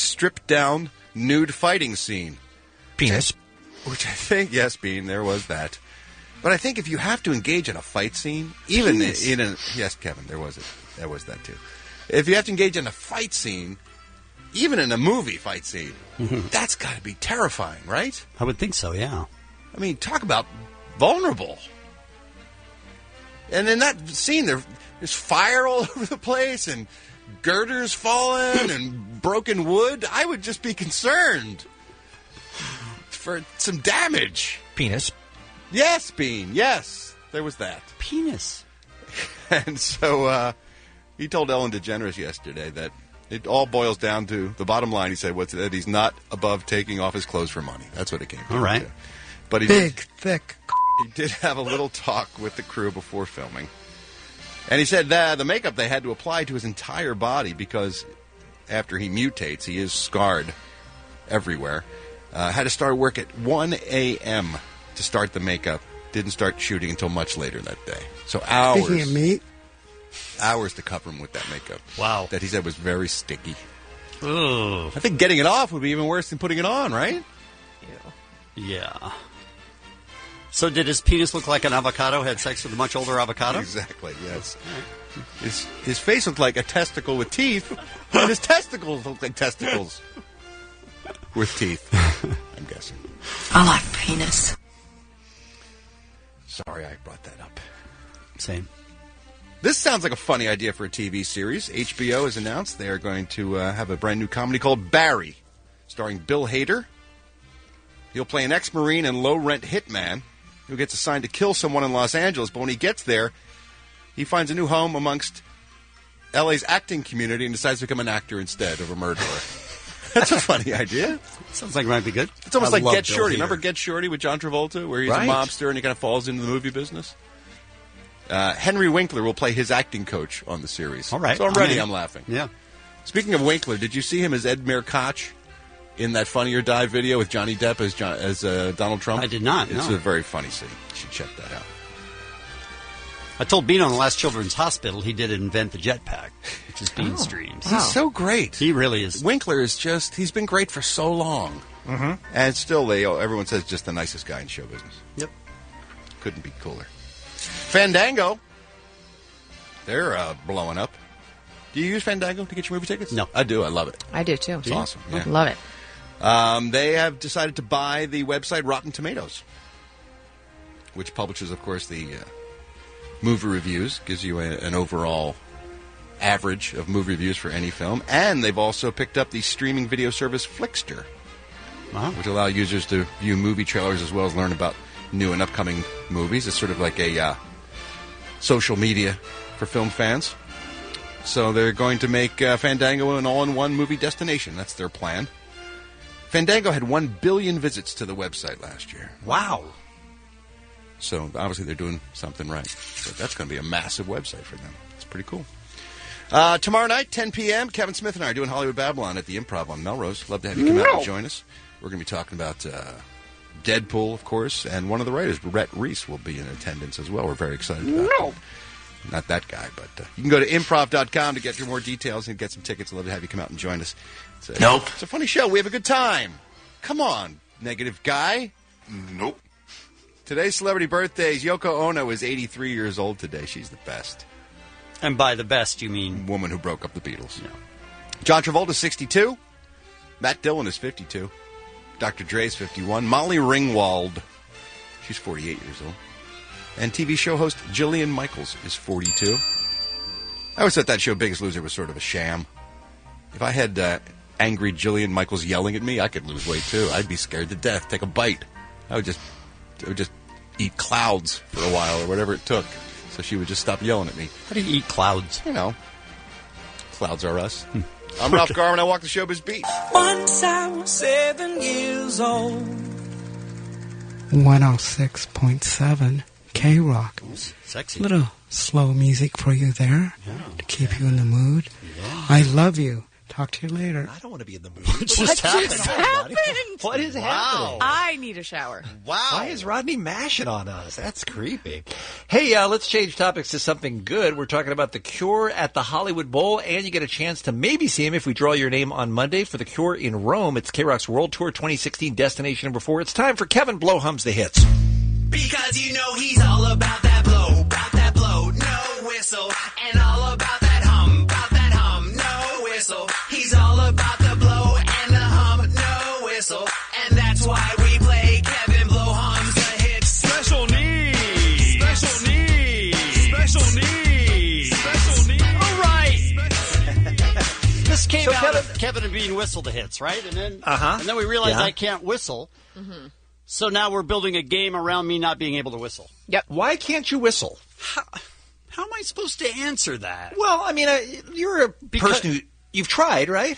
[SPEAKER 8] stripped down nude fighting scene.
[SPEAKER 19] Penis.
[SPEAKER 8] Which I think, yes, Bean, there was that. But I think if you have to engage in a fight scene, even in a... Yes, Kevin, there was it. There was that, too. If you have to engage in a fight scene, even in a movie fight scene, that's got to be terrifying, right?
[SPEAKER 6] I would think so, yeah.
[SPEAKER 8] I mean, talk about vulnerable. And in that scene, there's fire all over the place and girders falling and broken wood. I would just be concerned for some damage.
[SPEAKER 19] Penis.
[SPEAKER 8] Yes, Bean. Yes, there was that.
[SPEAKER 6] Penis.
[SPEAKER 8] And so, He told Ellen DeGeneres yesterday that it all boils down to the bottom line. He said that he's not above taking off his clothes for money. That's what it came down
[SPEAKER 6] All right.
[SPEAKER 8] to. But he
[SPEAKER 23] thick.
[SPEAKER 8] He did have a little talk with the crew before filming. And he said that the makeup they had to apply to his entire body because after he mutates, he is scarred everywhere. Had to start work at 1 a.m. to start the makeup. Didn't start shooting until much later that day. So hours.
[SPEAKER 23] Speaking of meat.
[SPEAKER 8] Hours to cover him with that makeup.
[SPEAKER 6] Wow.
[SPEAKER 8] That he said was very sticky.
[SPEAKER 6] Ooh.
[SPEAKER 8] I think getting it off would be even worse than putting it on, right?
[SPEAKER 6] Yeah. So did his penis look like an avocado? Had sex with a much older avocado?
[SPEAKER 8] Exactly, yes. His face looked like a testicle with teeth, and his testicles looked like testicles with teeth, I'm guessing.
[SPEAKER 1] I like penis.
[SPEAKER 8] Sorry I brought that up.
[SPEAKER 6] Same.
[SPEAKER 8] This sounds like a funny idea for a TV series. HBO has announced they are going to have a brand new comedy called Barry, starring Bill Hader. He'll play an ex-Marine and low-rent hitman who gets assigned to kill someone in Los Angeles, but when he gets there, he finds a new home amongst LA's acting community and decides to become an actor instead of a murderer. That's a funny idea.
[SPEAKER 6] Sounds like it might be good.
[SPEAKER 8] It's almost
[SPEAKER 6] I
[SPEAKER 8] like
[SPEAKER 6] love
[SPEAKER 8] Get
[SPEAKER 6] Bill
[SPEAKER 8] Shorty.
[SPEAKER 6] Hader.
[SPEAKER 8] Remember Get Shorty with John Travolta, where he's
[SPEAKER 19] Right.
[SPEAKER 8] a mobster and he kind of falls into the movie business? Henry Winkler will play his acting coach on the series.
[SPEAKER 6] All right.
[SPEAKER 8] So already I'm laughing.
[SPEAKER 6] Yeah.
[SPEAKER 8] Speaking of Winkler, did you see him as Edmure Koch in that Funny or Die video with Johnny Depp as Donald Trump?
[SPEAKER 6] I did not,
[SPEAKER 8] It's
[SPEAKER 6] no.
[SPEAKER 8] a very funny scene. You should check that out.
[SPEAKER 6] I told Bean on the last Children's Hospital he did invent the jetpack, which is Bean's dreams.
[SPEAKER 8] He's so great.
[SPEAKER 6] He really is.
[SPEAKER 8] Winkler is he's been great for so long.
[SPEAKER 6] Mm-hmm.
[SPEAKER 8] And still, everyone says just the nicest guy in show business.
[SPEAKER 6] Yep.
[SPEAKER 8] Couldn't be cooler. Fandango. They're blowing up. Do you use Fandango to get your movie tickets?
[SPEAKER 6] No.
[SPEAKER 8] I do. I love it.
[SPEAKER 7] I do too.
[SPEAKER 8] It's awesome. Yeah.
[SPEAKER 7] Love it.
[SPEAKER 8] They have decided to buy the website Rotten Tomatoes, which publishes, of course, the movie reviews, gives you an overall average of movie reviews for any film. And they've also picked up the streaming video service Flickster, which allow users to view movie trailers as well as learn about new and upcoming movies. It's sort of like a social media for film fans. So they're going to make Fandango an all-in-one movie destination. That's their plan. Fandango had 1 billion visits to the website last year.
[SPEAKER 6] Wow.
[SPEAKER 8] So obviously they're doing something right. So that's going to be a massive website for them. It's pretty cool. Tomorrow night, 10 p.m., Kevin Smith and I are doing Hollywood Babylon at the Improv on Melrose. Love to have you come out and join us. We're going to be talking about Deadpool, of course, and one of the writers, Rhett Reese, will be in attendance as well. We're very excited about that. Not that guy, but you can go to improv.com to get your more details and get some tickets. I'd love to have you come out and join us.
[SPEAKER 14] Nope.
[SPEAKER 8] It's a funny show. We have a good time. Come on, negative guy.
[SPEAKER 14] Nope.
[SPEAKER 8] Today's celebrity birthdays. Yoko Ono is 83 years old today. She's the best.
[SPEAKER 6] And by the best, you mean...
[SPEAKER 8] Woman who broke up the Beatles. Yeah. John Travolta, 62. Matt Dillon is 52. Dr. Dre's 51. Molly Ringwald, she's 48 years old. And TV show host Jillian Michaels is 42. I always thought that show Biggest Loser was sort of a sham. If I had angry Jillian Michaels yelling at me, I could lose weight too. I'd be scared to death. Take a bite. I would just eat clouds for a while or whatever it took. So she would just stop yelling at me.
[SPEAKER 6] How do you eat clouds?
[SPEAKER 8] You know, clouds are us. I'm Ralph Garman. I walk the Showbiz beat.
[SPEAKER 14] Once I was 7 years old.
[SPEAKER 23] 106.7 K-Rock.
[SPEAKER 6] Sexy.
[SPEAKER 23] Little slow music for you there to keep you in the mood. I love you. Talk to you later.
[SPEAKER 19] I don't want to be in the mood.
[SPEAKER 7] What just happened?
[SPEAKER 19] What is happening?
[SPEAKER 7] I need a shower.
[SPEAKER 19] Wow. Why is Rodney mashing on us? That's creepy. Hey, let's change topics to something good. We're talking about The Cure at the Hollywood Bowl, and you get a chance to maybe see him if we draw your name on Monday for The Cure in Rome. It's K-Rock's World Tour 2016 Destination Number 4. It's time for Kevin Blowhums the Hits.
[SPEAKER 14] Because you know he's all about that blow, no whistle, and all about that hum, no whistle. He's all about the blow and the hum, no whistle, and that's why we play Kevin Blowhums the Hits. Special needs, special needs, special needs, special needs.
[SPEAKER 6] All right. This came out of Kevin and Bean whistle the hits, right? And then we realized I can't whistle.
[SPEAKER 7] Mm-hmm.
[SPEAKER 6] So now we're building a game around me not being able to whistle.
[SPEAKER 7] Yep.
[SPEAKER 19] Why can't you whistle?
[SPEAKER 6] How am I supposed to answer that?
[SPEAKER 19] Well, I mean, you're a person who you've tried, right?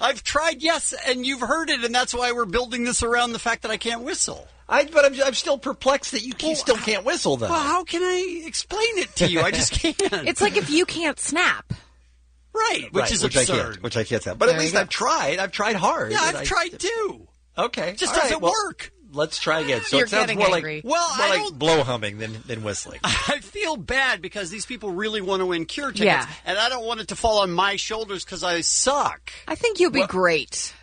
[SPEAKER 6] I've tried, yes, and you've heard it, and that's why we're building this around the fact that I can't whistle.
[SPEAKER 19] But I'm still perplexed that you still can't whistle, though.
[SPEAKER 6] Well, how can I explain it to you? I just can't.
[SPEAKER 7] It's like if you can't snap.
[SPEAKER 6] Right, which is absurd.
[SPEAKER 19] Which I can't have. But at least I've tried. I've tried hard.
[SPEAKER 6] Yeah, I've tried too.
[SPEAKER 19] Okay.
[SPEAKER 6] It just doesn't work.
[SPEAKER 19] Let's try again. So
[SPEAKER 7] You're
[SPEAKER 19] it sounds
[SPEAKER 7] getting
[SPEAKER 19] more
[SPEAKER 7] angry.
[SPEAKER 19] like blow humming than whistling.
[SPEAKER 6] I feel bad because these people really want to win Cure tickets, and I don't want it to fall on my shoulders because I suck.
[SPEAKER 7] I think you'll be great.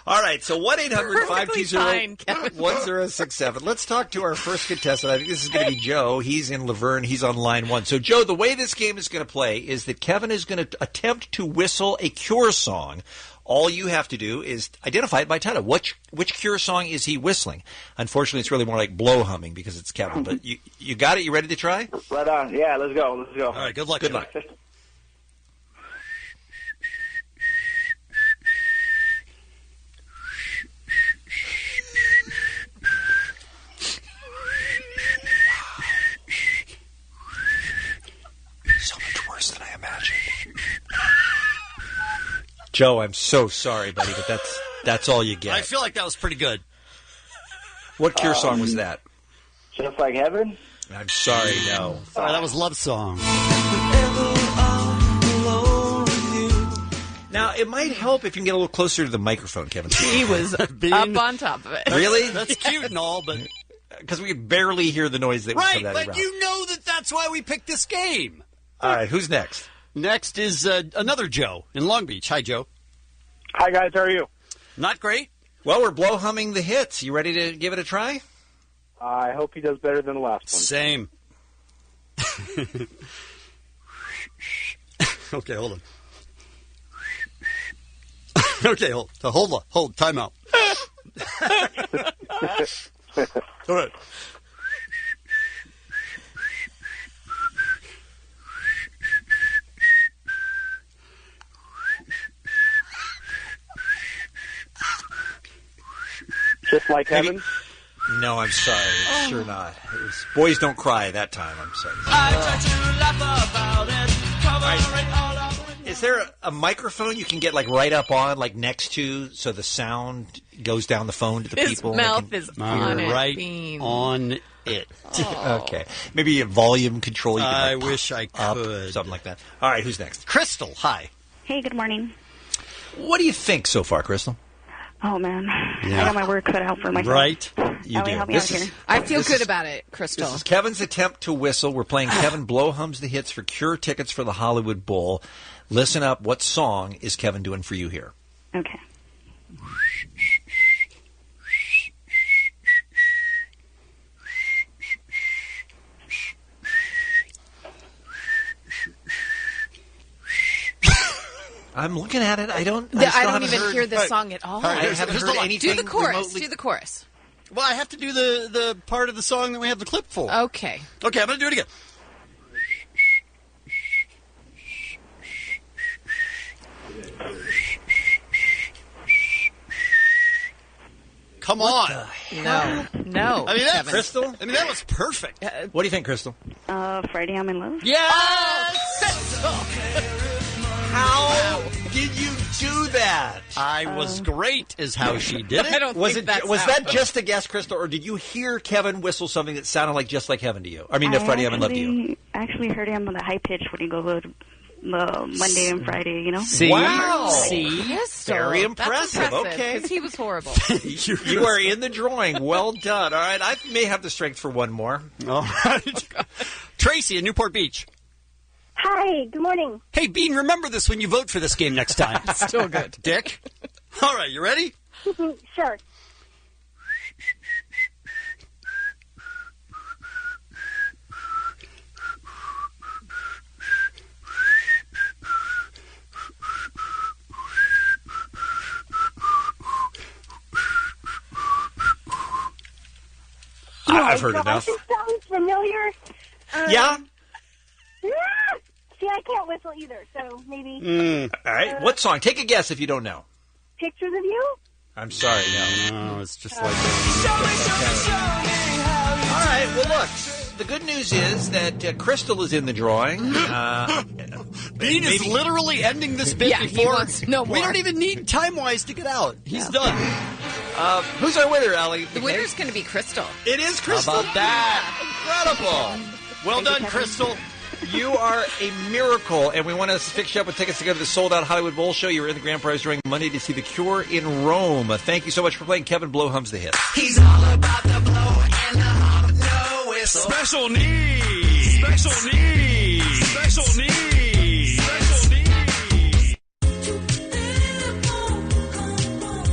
[SPEAKER 19] All right, so 1-800-520-1067. Let's talk to our first contestant. I think this is going to be Joe. He's in Laverne. He's on line 1. So, Joe, the way this game is going to play is that Kevin is going to attempt to whistle a Cure song. All you have to do is identify it by title. Which Cure song is he whistling? Unfortunately, it's really more like blow humming because it's Kevin. But you got it? You ready to try?
[SPEAKER 4] Right on. Yeah, let's go. Let's go.
[SPEAKER 6] All right, good luck.
[SPEAKER 19] Good luck. So much worse than I imagined. Joe, I'm so sorry, buddy, but that's all you get.
[SPEAKER 6] I feel like that was pretty good.
[SPEAKER 19] What Cure song was that?
[SPEAKER 4] Just Like Heaven?
[SPEAKER 19] I'm sorry, no.
[SPEAKER 6] Sorry, that was Love Song.
[SPEAKER 19] Now, it might help if you can get a little closer to the microphone, Kevin.
[SPEAKER 7] He was up on top of it.
[SPEAKER 19] Really?
[SPEAKER 6] That's cute and all, but...
[SPEAKER 19] Because we could barely hear the noise that was
[SPEAKER 6] Right,
[SPEAKER 19] from that
[SPEAKER 6] but
[SPEAKER 19] around.
[SPEAKER 6] you know that's why we picked this game.
[SPEAKER 19] All right, who's next?
[SPEAKER 6] Next is another Joe in Long Beach. Hi, Joe.
[SPEAKER 4] Hi, guys. How are you?
[SPEAKER 6] Not great.
[SPEAKER 19] Well, we're blow humming the hits. You ready to give it a try?
[SPEAKER 4] I hope he does better than the last one.
[SPEAKER 6] Same. Okay, hold on. Okay, hold, time out. All right.
[SPEAKER 4] Just Like Heaven?
[SPEAKER 19] No, I'm sorry. It's sure not. It was Boys Don't Cry that time. I'm sorry. Is there a microphone you can get like right up on, like next to, so the sound goes down the phone to the
[SPEAKER 7] His
[SPEAKER 19] people?
[SPEAKER 7] mouth is on it.
[SPEAKER 6] Right
[SPEAKER 7] Bean.
[SPEAKER 6] on it.
[SPEAKER 19] Okay. Maybe a volume control. You can,
[SPEAKER 6] I
[SPEAKER 19] like,
[SPEAKER 6] wish I
[SPEAKER 19] up,
[SPEAKER 6] could.
[SPEAKER 19] something like that. All right, who's next?
[SPEAKER 6] Crystal, hi.
[SPEAKER 18] Hey, good morning.
[SPEAKER 19] What do you think so far, Crystal?
[SPEAKER 18] Oh, man. I got my work cut out for myself.
[SPEAKER 6] Right?
[SPEAKER 19] You
[SPEAKER 18] Ellie,
[SPEAKER 19] do.
[SPEAKER 18] help me out here.
[SPEAKER 7] I feel good about it, Crystal.
[SPEAKER 19] This is Kevin's attempt to whistle. We're playing Kevin Blow Hums the Hits for Cure tickets for the Hollywood Bowl. Listen up. What song is Kevin doing for you here?
[SPEAKER 18] Okay.
[SPEAKER 19] I'm looking at it. I don't
[SPEAKER 7] even hear this song at all.
[SPEAKER 19] I haven't heard anything.
[SPEAKER 7] Do the chorus.
[SPEAKER 19] remotely-
[SPEAKER 7] Do the chorus.
[SPEAKER 6] Well, I have to do the part of the song that we have the clip for.
[SPEAKER 7] Okay.
[SPEAKER 6] Okay, I'm going to do it again. Come on.
[SPEAKER 7] No.
[SPEAKER 6] I mean, that,
[SPEAKER 7] Kevin.
[SPEAKER 19] Crystal?
[SPEAKER 6] I mean, that was perfect.
[SPEAKER 19] What do you think, Crystal?
[SPEAKER 18] Friday I'm in Love.
[SPEAKER 6] Yes!
[SPEAKER 19] How did you do that?
[SPEAKER 6] I was great is how she did it.
[SPEAKER 7] I don't
[SPEAKER 19] Was
[SPEAKER 7] think
[SPEAKER 19] it?
[SPEAKER 7] that's
[SPEAKER 19] Was
[SPEAKER 7] how
[SPEAKER 19] that
[SPEAKER 7] it goes.
[SPEAKER 19] just a guess, Crystal, or did you hear Kevin whistle something that sounded like just like Heaven to you? I mean, Friday I'm in Love to you.
[SPEAKER 18] I actually heard him on the high pitch when he goes Monday and Friday, you know?
[SPEAKER 6] See?
[SPEAKER 19] Wow.
[SPEAKER 6] See?
[SPEAKER 7] Crystal.
[SPEAKER 19] Very
[SPEAKER 7] That's
[SPEAKER 19] impressive. Okay.
[SPEAKER 7] 'cause he was horrible.
[SPEAKER 19] You are in the drawing. Well done. All right, I may have the strength for one more.
[SPEAKER 6] All right. Tracy in Newport Beach.
[SPEAKER 5] Hi, good morning.
[SPEAKER 6] Hey, Bean, remember this when you vote for this game next time.
[SPEAKER 7] Still good.
[SPEAKER 6] Dick. All right, you ready?
[SPEAKER 5] Sure.
[SPEAKER 19] I've heard enough.
[SPEAKER 5] This sounds familiar.
[SPEAKER 19] Yeah?
[SPEAKER 5] See, I can't whistle either, so maybe
[SPEAKER 19] All right. What song? Take a guess if you don't know.
[SPEAKER 5] Pictures of You?
[SPEAKER 19] I'm sorry, no.
[SPEAKER 6] No, it's just like...
[SPEAKER 19] right, well, look. The good news is that Crystal is in the drawing.
[SPEAKER 6] Bean is literally ending this bit
[SPEAKER 7] he
[SPEAKER 6] before.
[SPEAKER 7] wants no more.
[SPEAKER 6] We don't even need time-wise to get out. He's done.
[SPEAKER 19] Who's our winner, Allie?
[SPEAKER 7] The winner's going to be Crystal.
[SPEAKER 6] It is Crystal.
[SPEAKER 19] How about that? Incredible.
[SPEAKER 6] Well done, Crystal.
[SPEAKER 19] You are a miracle, and we want to fix you up with tickets to go to the sold-out Hollywood Bowl show. You were in the grand prize drawing Monday to see The Cure in Rome. Thank you so much for playing. Kevin Blow hums the hit.
[SPEAKER 14] He's all about the blow and the hum. No whistle. Special needs. Special needs. Special needs. Special needs.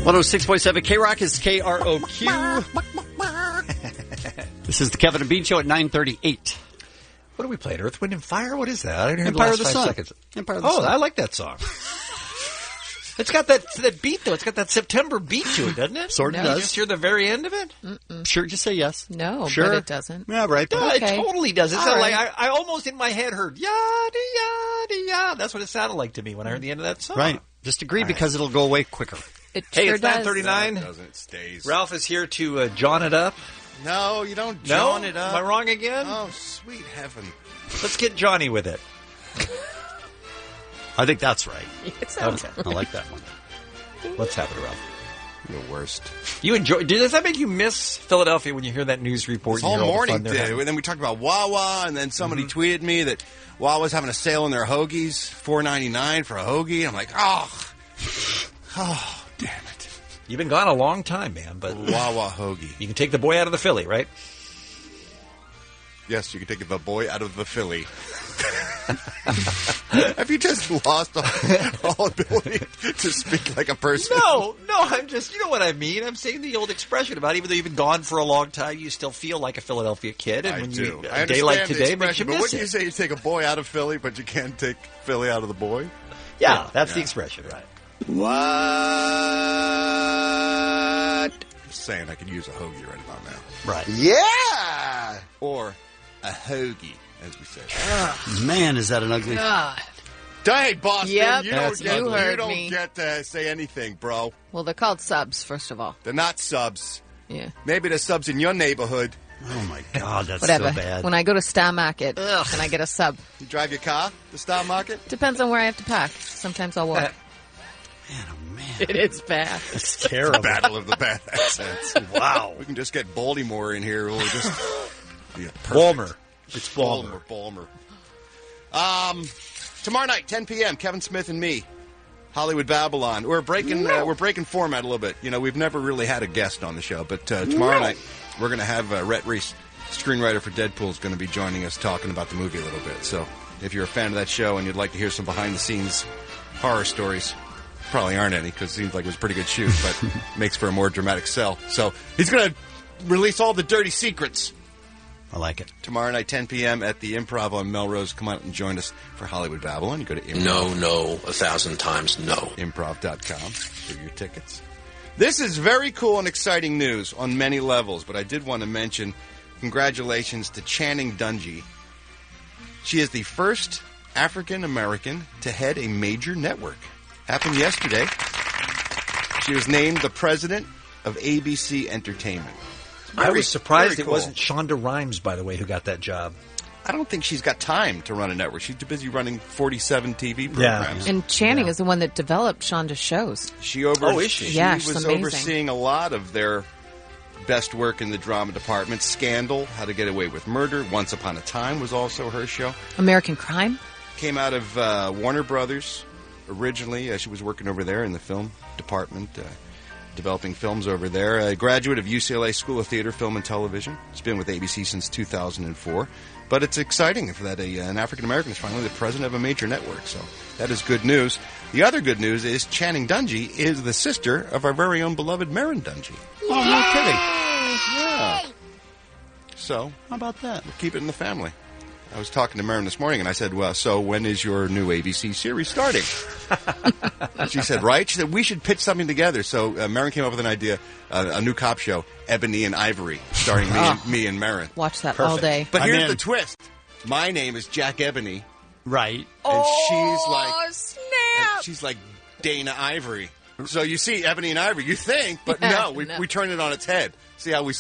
[SPEAKER 6] 106.7 K-Rock is KROQ. This is the Kevin and Bean Show at 9:38.
[SPEAKER 19] What do we play? Earth, Wind, and Fire? What is that? I didn't hear
[SPEAKER 6] Empire
[SPEAKER 19] the
[SPEAKER 6] of the
[SPEAKER 19] last 5
[SPEAKER 6] Sun.
[SPEAKER 19] seconds.
[SPEAKER 6] Empire of the Sun.
[SPEAKER 19] I like that song. It's got that beat, though. It's got that September beat to it, doesn't it?
[SPEAKER 6] Sort of
[SPEAKER 19] You
[SPEAKER 6] does.
[SPEAKER 19] just hear the very end of it?
[SPEAKER 6] Sure, just say yes.
[SPEAKER 7] No,
[SPEAKER 6] Sure.
[SPEAKER 7] but it doesn't.
[SPEAKER 6] Yeah, right.
[SPEAKER 19] No,
[SPEAKER 7] Okay.
[SPEAKER 19] it totally does. It
[SPEAKER 7] All
[SPEAKER 19] sounded
[SPEAKER 7] right.
[SPEAKER 19] like I almost in my head heard yada yada yada. That's what it sounded like to me when I heard the end of that song.
[SPEAKER 6] Right. Just agree because it'll go away quicker.
[SPEAKER 7] It
[SPEAKER 19] Hey,
[SPEAKER 7] sure
[SPEAKER 19] it's
[SPEAKER 7] does.
[SPEAKER 19] 9:39.
[SPEAKER 8] It doesn't. It stays.
[SPEAKER 19] Ralph is here to John it up.
[SPEAKER 8] No, you don't
[SPEAKER 19] No?
[SPEAKER 8] John it up.
[SPEAKER 19] Am I wrong again?
[SPEAKER 8] Oh, sweet heaven.
[SPEAKER 19] Let's get Johnny with it.
[SPEAKER 6] I think that's right.
[SPEAKER 7] It sounds
[SPEAKER 19] Okay.
[SPEAKER 6] I like that one.
[SPEAKER 19] What's happening, Ralph?
[SPEAKER 8] You're the worst.
[SPEAKER 19] You enjoy? Does that make you miss Philadelphia when you hear that news report?
[SPEAKER 8] This
[SPEAKER 19] and
[SPEAKER 8] whole
[SPEAKER 19] hear all the
[SPEAKER 8] morning
[SPEAKER 19] fun they're
[SPEAKER 8] did.
[SPEAKER 19] having?
[SPEAKER 8] And then we talked about Wawa, and then somebody tweeted me that Wawa's having a sale on their hoagies, $4.99 for a hoagie. I'm like, oh, damn it.
[SPEAKER 19] You've been gone a long time, man. But
[SPEAKER 8] Wawa hoagie.
[SPEAKER 19] you can take the boy out of the Philly, right?
[SPEAKER 8] Yes, you can take the boy out of the Philly. Have you just lost all ability to speak like a person?
[SPEAKER 19] No, I'm just, you know what I mean. I'm saying the old expression about even though you've been gone for a long time, you still feel like a Philadelphia kid. And
[SPEAKER 8] I
[SPEAKER 19] when
[SPEAKER 8] do.
[SPEAKER 19] you,
[SPEAKER 8] I
[SPEAKER 19] a day like
[SPEAKER 8] understand the
[SPEAKER 19] today makes you
[SPEAKER 8] expression, but
[SPEAKER 19] miss
[SPEAKER 8] wouldn't you
[SPEAKER 19] it.
[SPEAKER 8] say you take a boy out of Philly, but you can't take Philly out of the boy?
[SPEAKER 19] Yeah, that's the expression, right?
[SPEAKER 8] What? Just saying, I could use a hoagie right about now.
[SPEAKER 6] Right.
[SPEAKER 8] Yeah! Or a hoagie, as we say.
[SPEAKER 6] Man, is that an ugly...
[SPEAKER 7] God.
[SPEAKER 8] Hey, Boston,
[SPEAKER 7] Yep,
[SPEAKER 8] you
[SPEAKER 7] that's
[SPEAKER 8] don't,
[SPEAKER 7] ugly.
[SPEAKER 8] you
[SPEAKER 7] heard
[SPEAKER 8] don't
[SPEAKER 7] me.
[SPEAKER 8] get to say anything, bro.
[SPEAKER 7] Well, they're called subs, first of all.
[SPEAKER 8] They're not subs.
[SPEAKER 7] Yeah.
[SPEAKER 8] Maybe they're subs in your neighborhood.
[SPEAKER 6] Oh, my God, that's
[SPEAKER 7] Whatever.
[SPEAKER 6] so bad.
[SPEAKER 7] When I go to Star Market and I get a sub.
[SPEAKER 8] You drive your car to Star Market?
[SPEAKER 7] Depends on where I have to park. Sometimes I'll walk.
[SPEAKER 6] Man, oh, man.
[SPEAKER 7] It is bad.
[SPEAKER 6] That's terrible.
[SPEAKER 8] Battle of the bad accents.
[SPEAKER 6] Wow.
[SPEAKER 8] We can just get Baltimore in here. We'll just be a perfect.
[SPEAKER 19] Balmer. It's Balmer.
[SPEAKER 8] Balmer. Tomorrow night, 10 p.m., Kevin Smith and me, Hollywood Babylon. We're breaking format a little bit. You know, we've never really had a guest on the show, but tomorrow night we're going to have Rhett Reese, screenwriter for Deadpool, is going to be joining us talking about the movie a little bit. So if you're a fan of that show and you'd like to hear some behind-the-scenes horror stories, probably aren't any because it seems like it was a pretty good shoot, but makes for a more dramatic sell. So he's going to release all the dirty secrets.
[SPEAKER 6] I like it.
[SPEAKER 8] Tomorrow night, 10 p.m. at the Improv on Melrose. Come out and join us for Hollywood Babylon. You go to Improv.
[SPEAKER 17] No, 1,000 times no.
[SPEAKER 8] Improv.com for your tickets. This is very cool and exciting news on many levels, but I did want to mention congratulations to Channing Dungey. She is the first African-American to head a major network. Happened yesterday. She was named the president of ABC Entertainment.
[SPEAKER 19] I was surprised
[SPEAKER 8] very
[SPEAKER 19] it
[SPEAKER 8] cool.
[SPEAKER 19] wasn't Shonda Rhimes, by the way, who got that job.
[SPEAKER 8] I don't think she's got time to run a network. She's too busy running 47 TV programs.
[SPEAKER 7] And Channing is the one that developed Shonda's shows.
[SPEAKER 8] She
[SPEAKER 19] is she?
[SPEAKER 7] Yeah,
[SPEAKER 8] She
[SPEAKER 7] she's
[SPEAKER 8] was
[SPEAKER 7] amazing.
[SPEAKER 8] overseeing a lot of their best work in the drama department. Scandal, How to Get Away with Murder, Once Upon a Time was also her show.
[SPEAKER 7] American Crime.
[SPEAKER 8] Came out of Warner Brothers originally. She was working over there in the film department, developing films over there. A graduate of UCLA School of Theater, Film, and Television. She's been with ABC since 2004. But it's exciting that an African-American is finally the president of a major network. So that is good news. The other good news is Channing Dungey is the sister of our very own beloved Marin Dungey.
[SPEAKER 6] Oh, no kidding.
[SPEAKER 8] Yeah. So,
[SPEAKER 6] how about that?
[SPEAKER 8] We'll keep it in the family. I was talking to Marin this morning, and I said, well, so when is your new ABC series starting? She said, right? She said, we should pitch something together. So Marin came up with an idea, a new cop show, Ebony and Ivory, starring me and Marin.
[SPEAKER 7] Watch that all day.
[SPEAKER 8] But here's the twist. My name is Jack Ebony.
[SPEAKER 6] Right.
[SPEAKER 8] And
[SPEAKER 7] Oh, snap.
[SPEAKER 8] she's like Dana Ivory. So you see Ebony and Ivory, you think, but no, we turn it on its head. See how we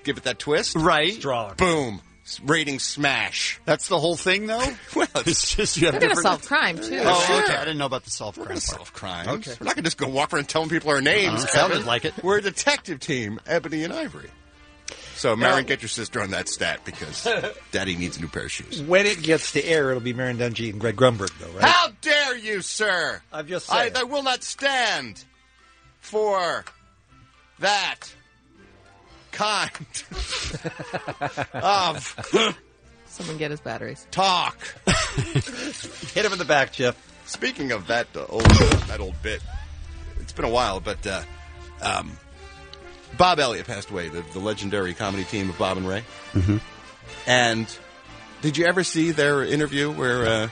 [SPEAKER 8] give it that twist?
[SPEAKER 6] Right.
[SPEAKER 2] Strong.
[SPEAKER 8] Boom. Rating smash.
[SPEAKER 6] That's the whole thing, though?
[SPEAKER 8] Well,
[SPEAKER 6] it's just you have
[SPEAKER 7] They're going to
[SPEAKER 6] different...
[SPEAKER 7] solve crime, too.
[SPEAKER 6] Oh,
[SPEAKER 8] Sure.
[SPEAKER 6] okay. I didn't know about the solve crime part.
[SPEAKER 8] Solve crimes.
[SPEAKER 6] Okay.
[SPEAKER 8] We're not going to just go walk around telling people our names.
[SPEAKER 6] Sounded like it.
[SPEAKER 8] We're a detective team, Ebony and Ivory. So, Marion, get your sister on that stat because Daddy needs a new pair of shoes.
[SPEAKER 2] When it gets to air, it'll be Marion Dungy and Greg Grumberg, though, right?
[SPEAKER 8] How dare you, sir?
[SPEAKER 2] I'm just saying.
[SPEAKER 8] I will not stand for that kind of
[SPEAKER 7] Someone get his batteries.
[SPEAKER 8] talk.
[SPEAKER 2] Hit him in the back, Jeff.
[SPEAKER 8] Speaking of that old bit, it's been a while, but Bob Elliott passed away, the legendary comedy team of Bob and Ray.
[SPEAKER 6] Mm-hmm.
[SPEAKER 8] And did you ever see their interview where...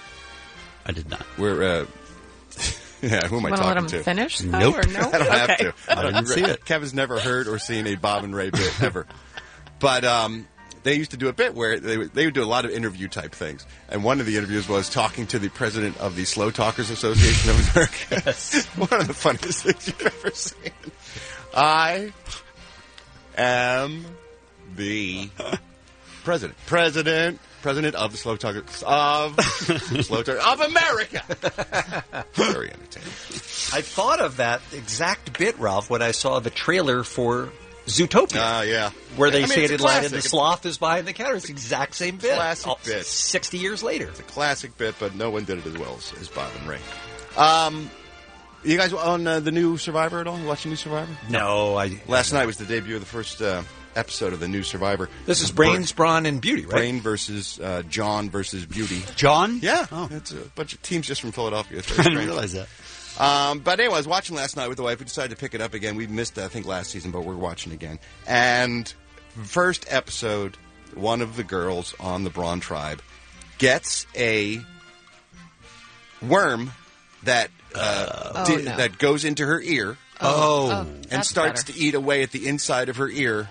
[SPEAKER 6] I did not.
[SPEAKER 8] Where... yeah, who am I
[SPEAKER 7] Want to
[SPEAKER 8] talking
[SPEAKER 7] let him
[SPEAKER 8] to?
[SPEAKER 7] finish?
[SPEAKER 6] Nope.
[SPEAKER 7] Or no?
[SPEAKER 8] I don't have
[SPEAKER 7] Okay.
[SPEAKER 8] to.
[SPEAKER 6] I didn't see it.
[SPEAKER 8] Kevin's never heard or seen a Bob and Ray bit ever. But they used to do a bit where they would do a lot of interview type things. And one of the interviews was talking to the president of the Slow Talkers Association of America. Yes. One of the funniest things you've ever seen. I am the president of the Slow Talkers of America. Very entertaining.
[SPEAKER 2] I thought of that exact bit, Ralph, when I saw the trailer for Zootopia.
[SPEAKER 8] Yeah.
[SPEAKER 2] Where they
[SPEAKER 8] I mean,
[SPEAKER 2] say
[SPEAKER 8] it's a
[SPEAKER 2] it line and the
[SPEAKER 8] classic.
[SPEAKER 2] sloth is behind the counter. It's the exact same bit.
[SPEAKER 8] Classic bit.
[SPEAKER 2] 60 years later.
[SPEAKER 8] It's a classic bit, but no one did it as well as Bob and Ray. You guys on the new Survivor at all? You watch the new Survivor?
[SPEAKER 2] No.
[SPEAKER 8] Last night was the debut of the first episode of the new Survivor.
[SPEAKER 2] This is Brains, Brawn, and Beauty, right?
[SPEAKER 8] Brain versus John versus Beauty.
[SPEAKER 6] John?
[SPEAKER 8] Yeah.
[SPEAKER 6] Oh.
[SPEAKER 8] It's a bunch of teams just from Philadelphia. It's very
[SPEAKER 6] I didn't
[SPEAKER 8] strange.
[SPEAKER 6] realize that.
[SPEAKER 8] But anyway, I was watching last night with the wife. We decided to pick it up again. We missed, I think, last season, but we're watching again. And first episode, one of the girls on the Brawn tribe gets a worm that that goes into her ear. And starts to eat away at the inside of her ear.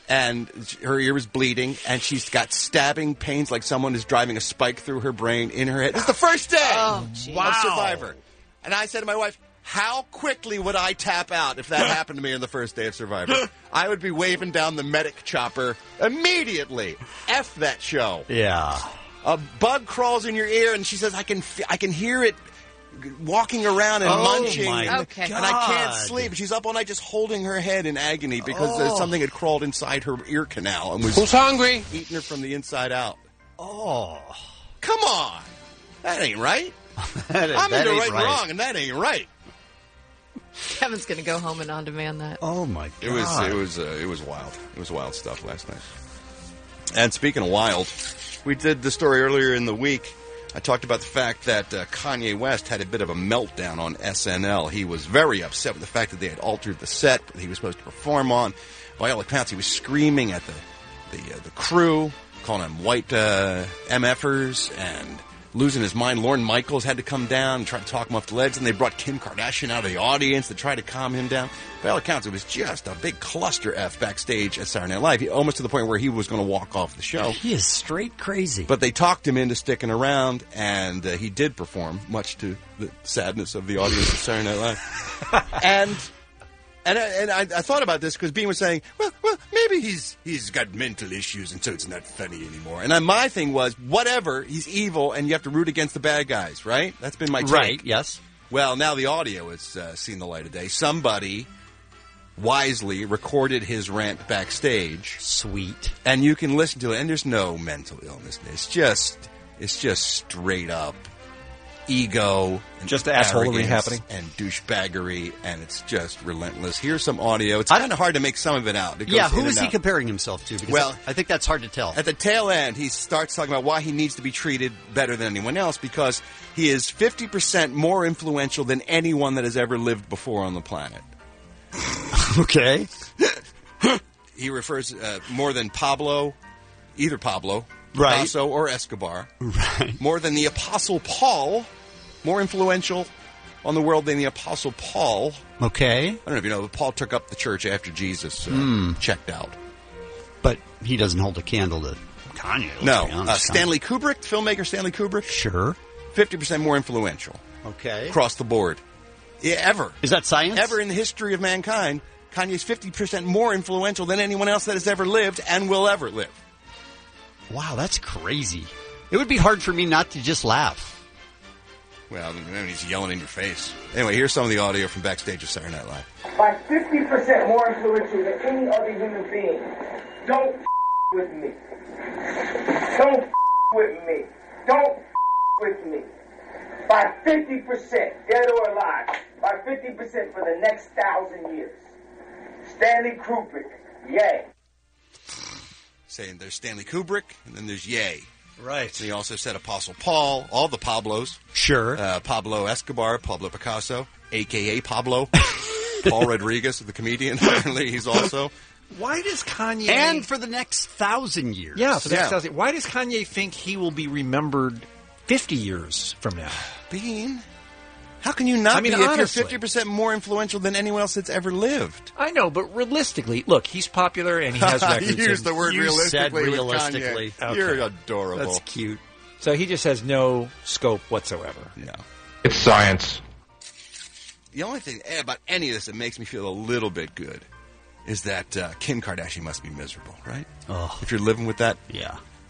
[SPEAKER 8] And her ear is bleeding, and she's got stabbing pains like someone is driving a spike through her brain in her head. It's the first day of Survivor. And I said to my wife, how quickly would I tap out if that happened to me on the first day of Survivor? I would be waving down the medic chopper immediately. F that show.
[SPEAKER 6] Yeah.
[SPEAKER 8] A bug crawls in your ear, and she says, I can hear it walking around and munching.
[SPEAKER 6] My
[SPEAKER 8] and I can't sleep. She's up all night just holding her head in agony because something had crawled inside her ear canal and was
[SPEAKER 14] Who's hungry?
[SPEAKER 8] eating her from the inside out.
[SPEAKER 6] Oh.
[SPEAKER 8] Come on. That ain't right. I'm into right and wrong, and that ain't right.
[SPEAKER 7] Kevin's going to go home and on-demand that.
[SPEAKER 6] Oh, my God.
[SPEAKER 8] It was wild. It was wild stuff last night. And speaking of wild, we did the story earlier in the week. I talked about the fact that Kanye West had a bit of a meltdown on SNL. He was very upset with the fact that they had altered the set that he was supposed to perform on. By all accounts, he was screaming at the crew, calling them white MFers, and losing his mind. Lorne Michaels had to come down and try to talk him off the ledge, and they brought Kim Kardashian out of the audience to try to calm him down. By all accounts, it was just a big cluster F backstage at Saturday Night Live, almost to the point where he was going to walk off the show.
[SPEAKER 6] He is straight crazy.
[SPEAKER 8] But they talked him into sticking around, and he did perform, much to the sadness of the audience at Saturday Night Live. And I thought about this because Bean was saying, well, maybe he's got mental issues and so it's not funny anymore. And my thing was, whatever, he's evil and you have to root against the bad guys, right? That's been my take.
[SPEAKER 6] Right, yes.
[SPEAKER 8] Well, now the audio has seen the light of day. Somebody wisely recorded his rant backstage.
[SPEAKER 6] Sweet.
[SPEAKER 8] And you can listen to it, and there's no mental illness. It's just straight up ego and
[SPEAKER 2] just assholery happening
[SPEAKER 8] and douchebaggery, and it's just relentless. Here's some audio. It's kind of hard to make some of it out.
[SPEAKER 6] Who is he comparing himself to? Because I think that's hard to tell.
[SPEAKER 8] At the tail end, he starts talking about why he needs to be treated better than anyone else because he is 50% more influential than anyone that has ever lived before on the planet.
[SPEAKER 6] Okay.
[SPEAKER 8] He refers more than Pablo, either Pablo,
[SPEAKER 6] right,
[SPEAKER 8] Picasso, or Escobar.
[SPEAKER 6] Right.
[SPEAKER 8] More than the Apostle Paul. More influential on the world than the Apostle Paul.
[SPEAKER 6] Okay.
[SPEAKER 8] I don't know if you know, but Paul took up the church after Jesus checked out.
[SPEAKER 6] But he doesn't hold a candle to Kanye.
[SPEAKER 8] No. Stanley Kubrick, filmmaker Stanley Kubrick.
[SPEAKER 6] Sure.
[SPEAKER 8] 50% more influential.
[SPEAKER 6] Okay.
[SPEAKER 8] Across the board. ever.
[SPEAKER 6] Is that science?
[SPEAKER 8] Ever in the history of mankind, Kanye's 50% more influential than anyone else that has ever lived and will ever live.
[SPEAKER 6] Wow, that's crazy. It would be hard for me not to just laugh.
[SPEAKER 8] Well, then he's yelling in your face. Anyway, here's some of the audio from backstage of Saturday Night Live.
[SPEAKER 13] By 50% more influential than any other human being. Don't with me. Don't with me. Don't with me. By 50%, dead or alive. By 50% for the next 1,000 years. Stanley Kubrick, yay.
[SPEAKER 8] Saying there's Stanley Kubrick, and then there's yay.
[SPEAKER 2] Right.
[SPEAKER 8] And he also said Apostle Paul, all the Pablos.
[SPEAKER 6] Sure.
[SPEAKER 8] Pablo Escobar, Pablo Picasso, a.k.a. Pablo. Paul Rodriguez, the comedian. Apparently he's also.
[SPEAKER 2] Why does Kanye...
[SPEAKER 6] And for the next 1,000 years.
[SPEAKER 2] Yeah, for the next 1,000. Why does Kanye think he will be remembered 50 years from now?
[SPEAKER 8] Bean, how can you not be
[SPEAKER 2] honestly,
[SPEAKER 8] if you're 50% more influential than anyone else that's ever lived?
[SPEAKER 2] I know, but realistically, look, he's popular and he has records.
[SPEAKER 8] You used the word realistically.
[SPEAKER 6] Said realistically.
[SPEAKER 8] Okay. You're adorable.
[SPEAKER 6] That's cute.
[SPEAKER 2] So he just has no scope whatsoever.
[SPEAKER 8] Yeah.
[SPEAKER 21] It's science.
[SPEAKER 8] The only thing about any of this that makes me feel a little bit good is that Kim Kardashian must be miserable, right?
[SPEAKER 6] Oh.
[SPEAKER 8] If you're living with that,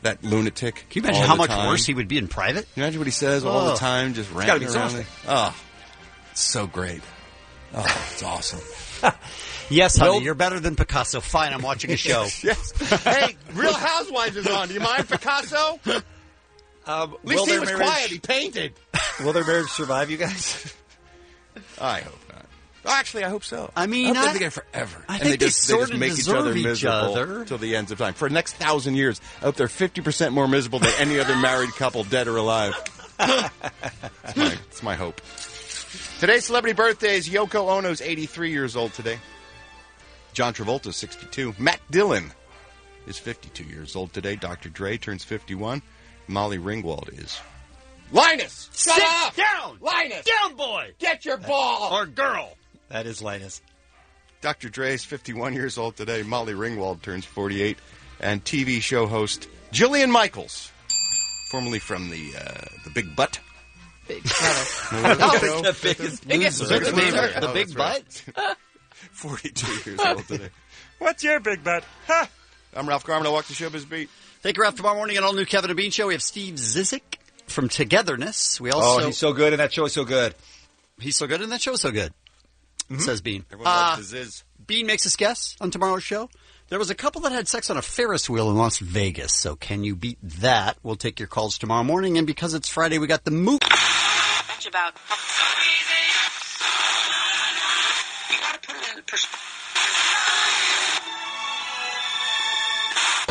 [SPEAKER 8] that lunatic.
[SPEAKER 6] Can you imagine how much worse he would be in private?
[SPEAKER 8] Can you imagine what he says all the time, just ranting around it? Oh, it's so great. Oh, it's awesome.
[SPEAKER 6] Yes, honey, you're better than Picasso. Fine, I'm watching a show.
[SPEAKER 8] Yes. Hey, Real Housewives is on. Do you mind, Picasso? At least he was quiet. He painted.
[SPEAKER 2] Will their marriage survive, you guys?
[SPEAKER 8] I hope not. Actually, I hope so.
[SPEAKER 6] I mean,
[SPEAKER 8] I hope they're together forever.
[SPEAKER 6] I
[SPEAKER 8] and
[SPEAKER 6] think
[SPEAKER 8] they just make each other miserable till the ends of time. For the next 1,000 years, I hope they're 50% more miserable than any other married couple, dead or alive. It's my hope. Today's celebrity birthdays. Yoko Ono's 83 years old today. John Travolta's 62. Matt Dillon is 52 years old today. Dr. Dre turns 51. Molly Ringwald is... Linus! Shut up!
[SPEAKER 6] Down!
[SPEAKER 8] Linus!
[SPEAKER 6] Down, boy!
[SPEAKER 8] Get your ball!
[SPEAKER 6] Or girl!
[SPEAKER 2] That is Linus.
[SPEAKER 8] Dr. Dre is 51 years old today. Molly Ringwald turns 48. And TV show host Jillian Michaels, formerly from the Big Butt.
[SPEAKER 7] Big Brother.
[SPEAKER 6] The biggest loser. The Big Butt?
[SPEAKER 8] 42 years old today. What's your big butt? Ha! I'm Ralph Garman. I walk the Showbiz Beat.
[SPEAKER 6] Thank you, Ralph. Tomorrow morning on All New Kevin and Bean Show, we have Steve Zissek from Togetherness. We also
[SPEAKER 2] he's so good, and that show is so good.
[SPEAKER 6] He's so good, and that show is so good, says Bean.
[SPEAKER 8] Everyone loves the Ziz.
[SPEAKER 6] Bean makes us guess on tomorrow's show. There was a couple that had sex on a Ferris wheel in Las Vegas, so can you beat that? We'll take your calls tomorrow morning, and because it's Friday, we got the movie.
[SPEAKER 3] About.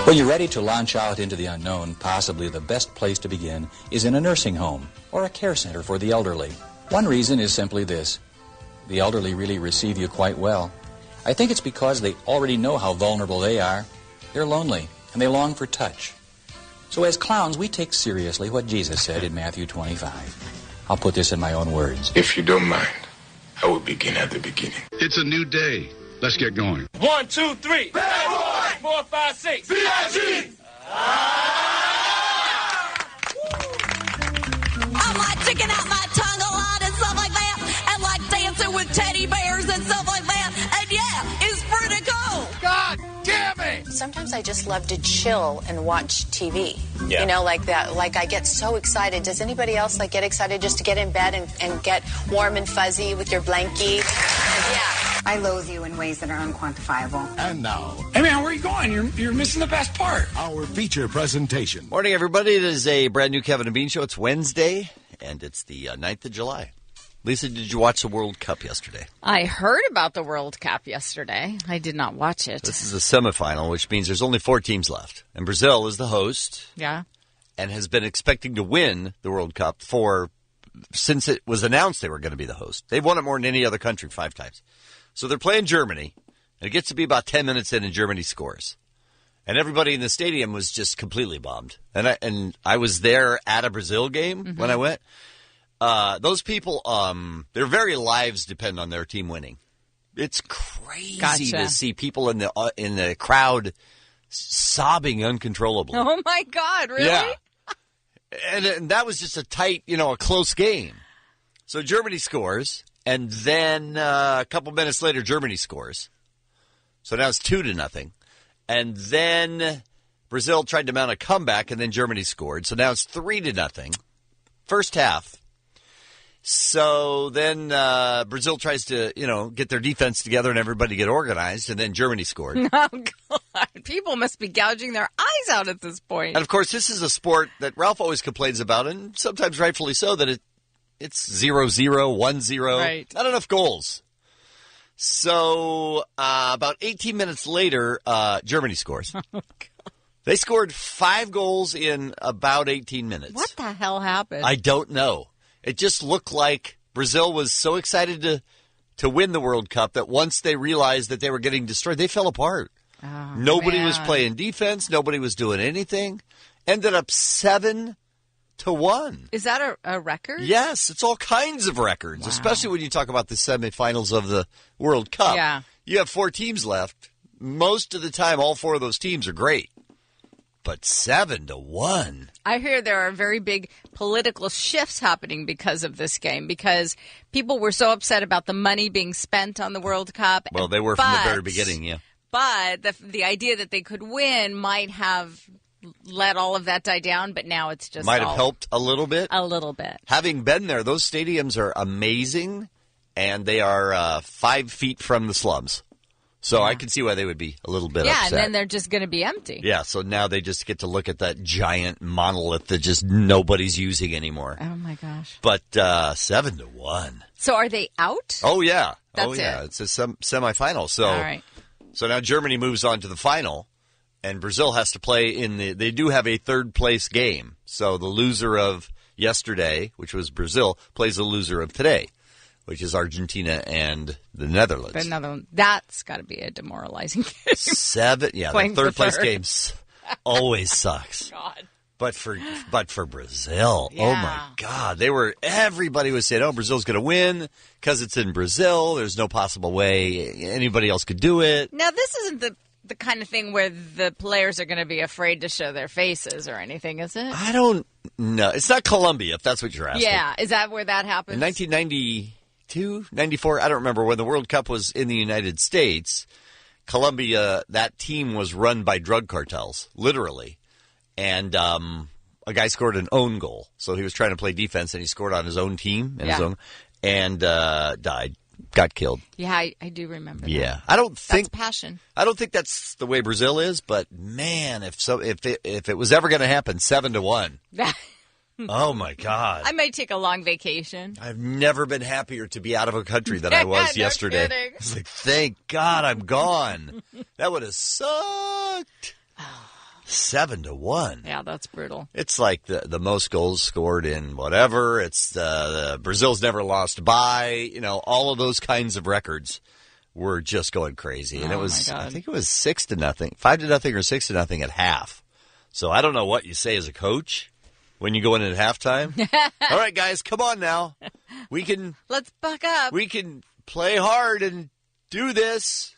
[SPEAKER 22] When you're ready to launch out into the unknown, possibly the best place to begin is in a nursing home or a care center for the elderly. One reason is simply this. The elderly really receive you quite well. I think it's because they already know how vulnerable they are. They're lonely, and they long for touch. So as clowns, we take seriously what Jesus said in Matthew 25. I'll put this in my own words.
[SPEAKER 21] If you don't mind, I will begin at the beginning.
[SPEAKER 24] It's a new day. Let's get going.
[SPEAKER 14] 1, 2, 3. Bad boy. 4, 5, 6. B.I.G.
[SPEAKER 3] I like sticking out my tongue a lot and stuff like that, and like dancing with teddy bears and stuff like that. And yeah, it's pretty cool.
[SPEAKER 14] God damn it!
[SPEAKER 25] Sometimes I just love to chill and watch TV.
[SPEAKER 14] Yeah.
[SPEAKER 25] You know, like that. Like I get so excited. Does anybody else like get excited just to get in bed and get warm and fuzzy with your blankie? Yeah.
[SPEAKER 26] I loathe you in ways that are unquantifiable.
[SPEAKER 24] And now,
[SPEAKER 14] Hey man, where are you going? You're missing the best part.
[SPEAKER 24] our feature presentation.
[SPEAKER 6] Morning, everybody. It is a brand new Kevin and Bean Show. It's Wednesday, and it's the 9th of July. Lisa, did you watch the World Cup yesterday?
[SPEAKER 7] I heard about the World Cup yesterday. I did not watch it.
[SPEAKER 6] This is a semifinal, which means there's only 4 teams left. And Brazil is the host.
[SPEAKER 7] Yeah.
[SPEAKER 6] And has been expecting to win the World Cup since it was announced they were going to be the host. They've won it more than any other country 5 times. So they're playing Germany, and it gets to be about 10 minutes in, and Germany scores. And everybody in the stadium was just completely bombed. And I was there at a Brazil game when I went. Those people, their very lives depend on their team winning. It's crazy to see people in the crowd sobbing uncontrollably.
[SPEAKER 7] Oh my God! Really?
[SPEAKER 6] Yeah. And that was just a tight, a close game. So Germany scores, And then a couple minutes later, Germany scores. So now it's 2-0. And then Brazil tried to mount a comeback, and then Germany scored. So now it's 3-0. First half. So then Brazil tries to, get their defense together and everybody get organized, and then Germany scored.
[SPEAKER 9] Oh, God. People must be gouging their eyes out at this point.
[SPEAKER 6] And, of course, this is a sport that Ralph always complains about, and sometimes rightfully so, that it's 0-0, 1-0.
[SPEAKER 9] Right.
[SPEAKER 6] Not enough goals. So about 18 minutes later, Germany scores.
[SPEAKER 9] Oh, God.
[SPEAKER 6] They scored 5 goals in about 18 minutes.
[SPEAKER 9] What the hell happened?
[SPEAKER 6] I don't know. It just looked like Brazil was so excited to win the World Cup that once they realized that they were getting destroyed, they fell apart.
[SPEAKER 9] Oh,
[SPEAKER 6] Nobody
[SPEAKER 9] man.
[SPEAKER 6] was playing defense. Nobody was doing anything. Ended up 7-1.
[SPEAKER 9] Is that a record?
[SPEAKER 6] Yes, it's all kinds of records, especially when you talk about the semifinals of the World Cup.
[SPEAKER 9] Yeah.
[SPEAKER 6] You have 4 teams left. Most of the time, all 4 of those teams are great. But 7-1.
[SPEAKER 9] I hear there are very big political shifts happening because of this game, because people were so upset about the money being spent on the World Cup.
[SPEAKER 6] Well, they were from the very beginning, yeah.
[SPEAKER 9] But the idea that they could win might have let all of that die down, but now it's just
[SPEAKER 6] Might have helped a little bit.
[SPEAKER 9] A little bit.
[SPEAKER 6] Having been there, those stadiums are amazing, and they are 5 feet from the slums. So I can see why they would be a little bit upset.
[SPEAKER 9] And then they're just going to be empty.
[SPEAKER 6] Yeah, so now they just get to look at that giant monolith that just nobody's using anymore.
[SPEAKER 9] Oh, my gosh.
[SPEAKER 6] But 7-1.
[SPEAKER 9] So are they out?
[SPEAKER 6] Oh, yeah.
[SPEAKER 9] That's
[SPEAKER 6] it. It's a semifinal. So,
[SPEAKER 9] all right.
[SPEAKER 6] So now Germany moves on to the final, and Brazil has to play they do have a third-place game. So the loser of yesterday, which was Brazil, plays the loser of today, which is Argentina and the Netherlands.
[SPEAKER 9] The Netherlands. That's got to be a demoralizing game.
[SPEAKER 6] 7, yeah, the third-place games always sucks.
[SPEAKER 9] God.
[SPEAKER 6] But for Brazil,
[SPEAKER 9] Yeah.
[SPEAKER 6] Oh my God, everybody was saying, "Oh, Brazil's going to win because it's in Brazil. There's no possible way anybody else could do it."
[SPEAKER 9] Now, this isn't the kind of thing where the players are going to be afraid to show their faces or anything, is it?
[SPEAKER 6] I don't know. It's not Colombia, if that's what you're asking.
[SPEAKER 9] Yeah, is that where that happens?
[SPEAKER 6] In 1992, 94, I don't remember, when the World Cup was in the United States, Colombia, that team was run by drug cartels, literally. And a guy scored an own goal. So he was trying to play defense, and he scored on his own team and died, got killed.
[SPEAKER 9] Yeah, I do remember that.
[SPEAKER 6] Yeah. I don't think
[SPEAKER 9] that's passion.
[SPEAKER 6] I don't think that's the way Brazil is, but man, if it was ever going to happen, 7-1. Oh my God.
[SPEAKER 9] I might take a long vacation.
[SPEAKER 6] I've never been happier to be out of a country than I was
[SPEAKER 9] No
[SPEAKER 6] yesterday.
[SPEAKER 9] kidding.
[SPEAKER 6] It's like, thank God I'm gone. That would have sucked. 7-1.
[SPEAKER 9] Yeah, that's brutal.
[SPEAKER 6] It's like the most goals scored in whatever. It's Brazil's never lost by. All of those kinds of records were just going crazy. And it was, I think it was 6-0, 5-0 or 6-0 at half. So I don't know what you say as a coach when you go in at halftime. All right, guys, come on now.
[SPEAKER 9] Let's buck up.
[SPEAKER 6] We can play hard and do this.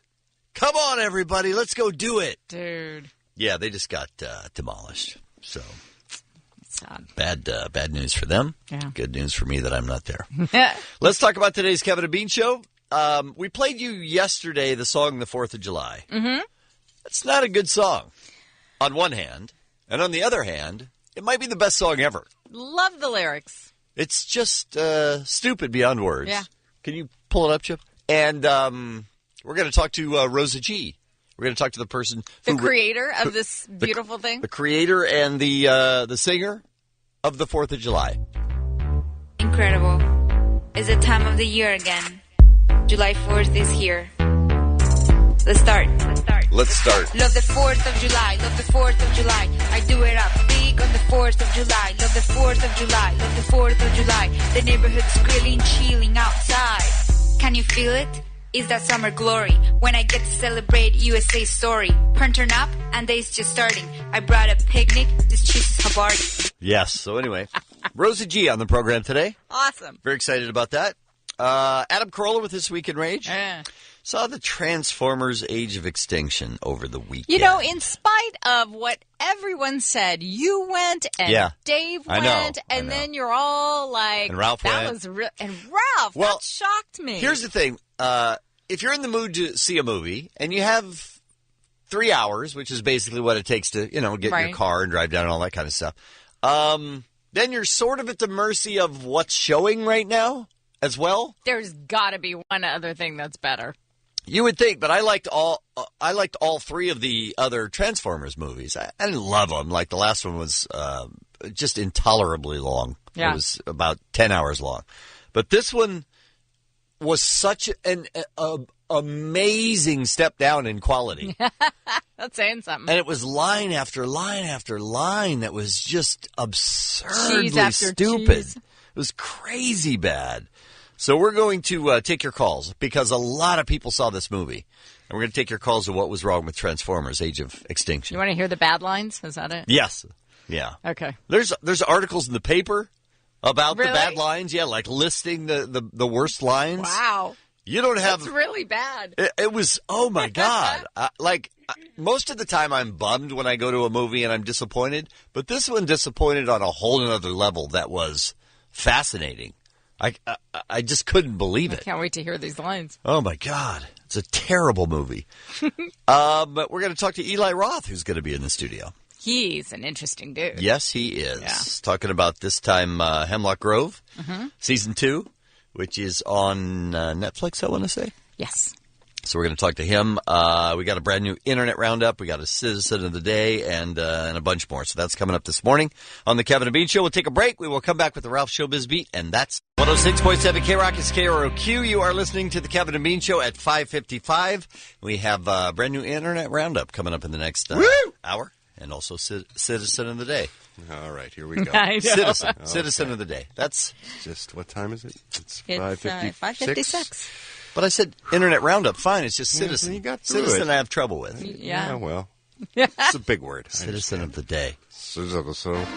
[SPEAKER 6] Come on, everybody. Let's go do it.
[SPEAKER 9] Dude.
[SPEAKER 6] Yeah, they just got demolished. So
[SPEAKER 9] sad.
[SPEAKER 6] Bad news for them.
[SPEAKER 9] Yeah.
[SPEAKER 6] Good news for me that I'm not there. Let's talk about today's Kevin and Bean Show. We played you yesterday the song "The 4th of July."
[SPEAKER 9] Mm-hmm.
[SPEAKER 6] It's not a good song on one hand, and on the other hand, it might be the best song ever.
[SPEAKER 9] Love the lyrics.
[SPEAKER 6] It's just stupid beyond words.
[SPEAKER 9] Yeah.
[SPEAKER 6] Can you pull it up, Chip? And we're going to talk to Rosa G. We're going to talk to the person
[SPEAKER 9] The creator of this beautiful thing?
[SPEAKER 6] The creator and the singer of the 4th of July.
[SPEAKER 11] Incredible. It's the time of the year again. July 4th is here. Let's start.
[SPEAKER 6] Let's start.
[SPEAKER 11] Love the 4th of July. Love the 4th of July. I do it up big on the 4th of July. Love the 4th of July. Love the 4th of July. The neighborhood's grilling, chilling outside. Can you feel it? Is that summer glory when I get to celebrate USA's story? Turn up and day's just starting. I brought a picnic. This cheese is Havarti.
[SPEAKER 6] Yes. So anyway, Rosa G on the program today.
[SPEAKER 9] Awesome.
[SPEAKER 6] Very excited about that. Adam Carolla with This Week in Rage. Saw the Transformers Age of Extinction over the weekend.
[SPEAKER 9] You know, in spite of what everyone said, you went and Dave went, and then you're all like,
[SPEAKER 6] and Ralph
[SPEAKER 9] that
[SPEAKER 6] went.
[SPEAKER 9] was real. And Ralph, that shocked me.
[SPEAKER 6] Here's the thing. If you're in the mood to see a movie and you have 3 hours, which is basically what it takes to, get in your car and drive down and all that kind of stuff, then you're sort of at the mercy of what's showing right now as well.
[SPEAKER 9] There's got to be one other thing that's better.
[SPEAKER 6] You would think, but I liked all three of the other Transformers movies. I didn't love them. Like the last one was just intolerably long.
[SPEAKER 9] Yeah.
[SPEAKER 6] It was about 10 hours long. But this one was such an amazing step down in quality.
[SPEAKER 9] That's saying something.
[SPEAKER 6] And it was line after line after line that was just absurdly
[SPEAKER 9] Cheese after
[SPEAKER 6] stupid.
[SPEAKER 9] cheese.
[SPEAKER 6] It was crazy bad. So we're going to take your calls because a lot of people saw this movie. And we're going to take your calls of what was wrong with Transformers Age of Extinction.
[SPEAKER 9] You want to hear the bad lines? Is that it?
[SPEAKER 6] Yes. Yeah.
[SPEAKER 9] Okay.
[SPEAKER 6] There's articles in the paper about
[SPEAKER 9] Really?
[SPEAKER 6] the bad lines. Yeah, like listing the worst lines.
[SPEAKER 9] Wow.
[SPEAKER 6] You don't have...
[SPEAKER 9] That's really bad.
[SPEAKER 6] It was, oh my God. Most of the time I'm bummed when I go to a movie and I'm disappointed. But this one disappointed on a whole other level that was fascinating. I just couldn't believe it.
[SPEAKER 9] I can't wait to hear these lines.
[SPEAKER 6] Oh, my God. It's a terrible movie. But we're going to talk to Eli Roth, who's going to be in the studio.
[SPEAKER 9] He's an interesting dude.
[SPEAKER 6] Yes, he is.
[SPEAKER 9] Yeah.
[SPEAKER 6] Talking about this time Hemlock Grove, Season 2, which is on Netflix, I want to say.
[SPEAKER 9] Yes.
[SPEAKER 6] So we're going to talk to him. We got a brand new Internet Roundup. We got a Citizen of the Day and a bunch more. So that's coming up this morning on the Kevin and Bean Show. We'll take a break. We will come back with the Ralph Showbiz Beat, and that's 106.7 K-Rock is KROQ. You are listening to the Kevin and Bean Show at 5:55. We have a brand new Internet Roundup coming up in the next hour, and also Citizen of the Day.
[SPEAKER 8] All right, here we go.
[SPEAKER 6] Citizen of the Day. That's
[SPEAKER 8] just, what time is it? It's
[SPEAKER 9] 5:56.
[SPEAKER 6] But I said Internet Roundup. Fine, it's just Citizen.
[SPEAKER 8] You got through
[SPEAKER 6] Citizen
[SPEAKER 8] it.
[SPEAKER 6] I have trouble with.
[SPEAKER 9] Yeah.
[SPEAKER 8] Well, it's a big word.
[SPEAKER 6] Citizen of the Day.
[SPEAKER 8] Citizen.
[SPEAKER 6] Right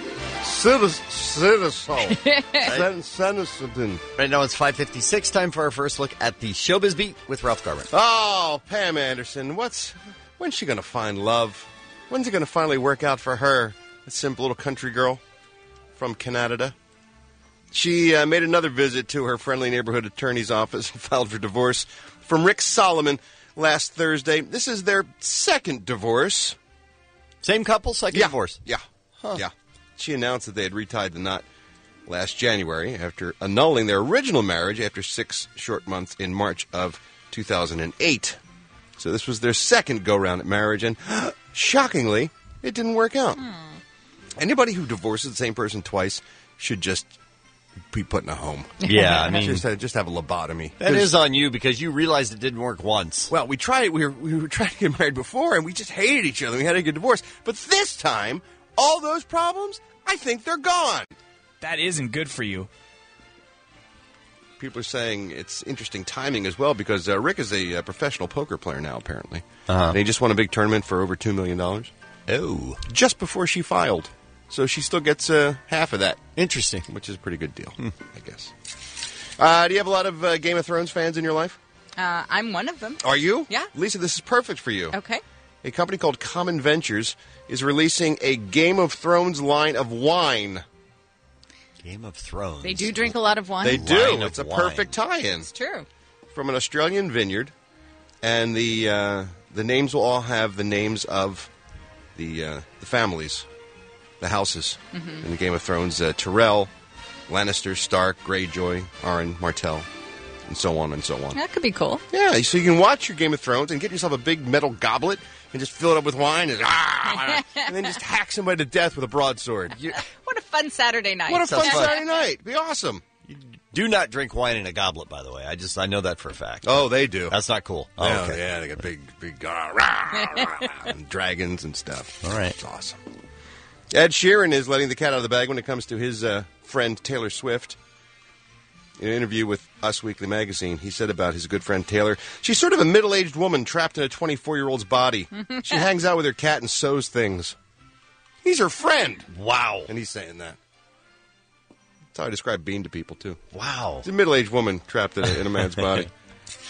[SPEAKER 6] now it's 5:56. Time for our first look at the Showbiz Beat with Ralph Garman.
[SPEAKER 8] Oh, Pam Anderson. When's she going to find love? When's it going to finally work out for her? A simple little country girl from Canada. She made another visit to her friendly neighborhood attorney's office and filed for divorce from Rick Solomon last Thursday. This is their second divorce.
[SPEAKER 6] Same couple, second divorce?
[SPEAKER 8] Yeah. Yeah. She announced that they had retied the knot last January after annulling their original marriage after 6 short months in March of 2008. So this was their second go-round at marriage, and shockingly, it didn't work out. Anybody who divorces the same person twice should just be put in a home.
[SPEAKER 6] Yeah, I mean,
[SPEAKER 8] just have a lobotomy.
[SPEAKER 6] That is on you because you realized it didn't work once.
[SPEAKER 8] Well, we tried. We were trying to get married before, and we just hated each other. We had to get divorced. But this time, all those problems, I think they're gone.
[SPEAKER 1] That isn't good for you.
[SPEAKER 8] People are saying it's interesting timing as well because Rick is a professional poker player now, apparently.
[SPEAKER 6] Uh-huh.
[SPEAKER 8] And he just won a big tournament for over $2 million.
[SPEAKER 6] Oh.
[SPEAKER 8] Just before she filed. So she still gets half of that.
[SPEAKER 6] Interesting.
[SPEAKER 8] Which is a pretty good deal, I guess. Do you have a lot of Game of Thrones fans in your life?
[SPEAKER 9] I'm one of them.
[SPEAKER 8] Are you?
[SPEAKER 9] Yeah.
[SPEAKER 8] Lisa, this is perfect for you.
[SPEAKER 9] Okay.
[SPEAKER 8] A company called Common Ventures is releasing a Game of Thrones line of wine.
[SPEAKER 6] Game of Thrones.
[SPEAKER 9] They do drink a lot of wine.
[SPEAKER 8] They do.
[SPEAKER 6] Line of
[SPEAKER 8] It's a
[SPEAKER 6] wine.
[SPEAKER 8] perfect tie-in.
[SPEAKER 9] It's true.
[SPEAKER 8] From an Australian vineyard. And the names will all have the names of the families. The houses in the Game of Thrones, Tyrell, Lannister, Stark, Greyjoy, Arryn, Martell, and so on and so on.
[SPEAKER 9] That could be cool.
[SPEAKER 8] Yeah, so you can watch your Game of Thrones and get yourself a big metal goblet and just fill it up with wine and then just hack somebody to death with a broadsword.
[SPEAKER 9] What a fun Saturday night.
[SPEAKER 8] What a fun Saturday night. It'd be awesome.
[SPEAKER 6] Do not drink wine in a goblet, by the way. I know that for a fact.
[SPEAKER 8] Oh, they do.
[SPEAKER 6] That's not cool. Oh,
[SPEAKER 8] Yeah,
[SPEAKER 6] okay.
[SPEAKER 8] yeah, they got big and dragons and stuff.
[SPEAKER 6] All right.
[SPEAKER 8] It's awesome. Ed Sheeran is letting the cat out of the bag when it comes to his friend Taylor Swift. In an interview with Us Weekly Magazine, he said about his good friend Taylor, she's sort of a middle-aged woman trapped in a 24-year-old's body. She hangs out with her cat and sews things. He's her friend.
[SPEAKER 6] Wow.
[SPEAKER 8] And he's saying that. That's how I describe Bean to people, too.
[SPEAKER 10] Wow.
[SPEAKER 8] He's a middle-aged woman trapped in a man's body.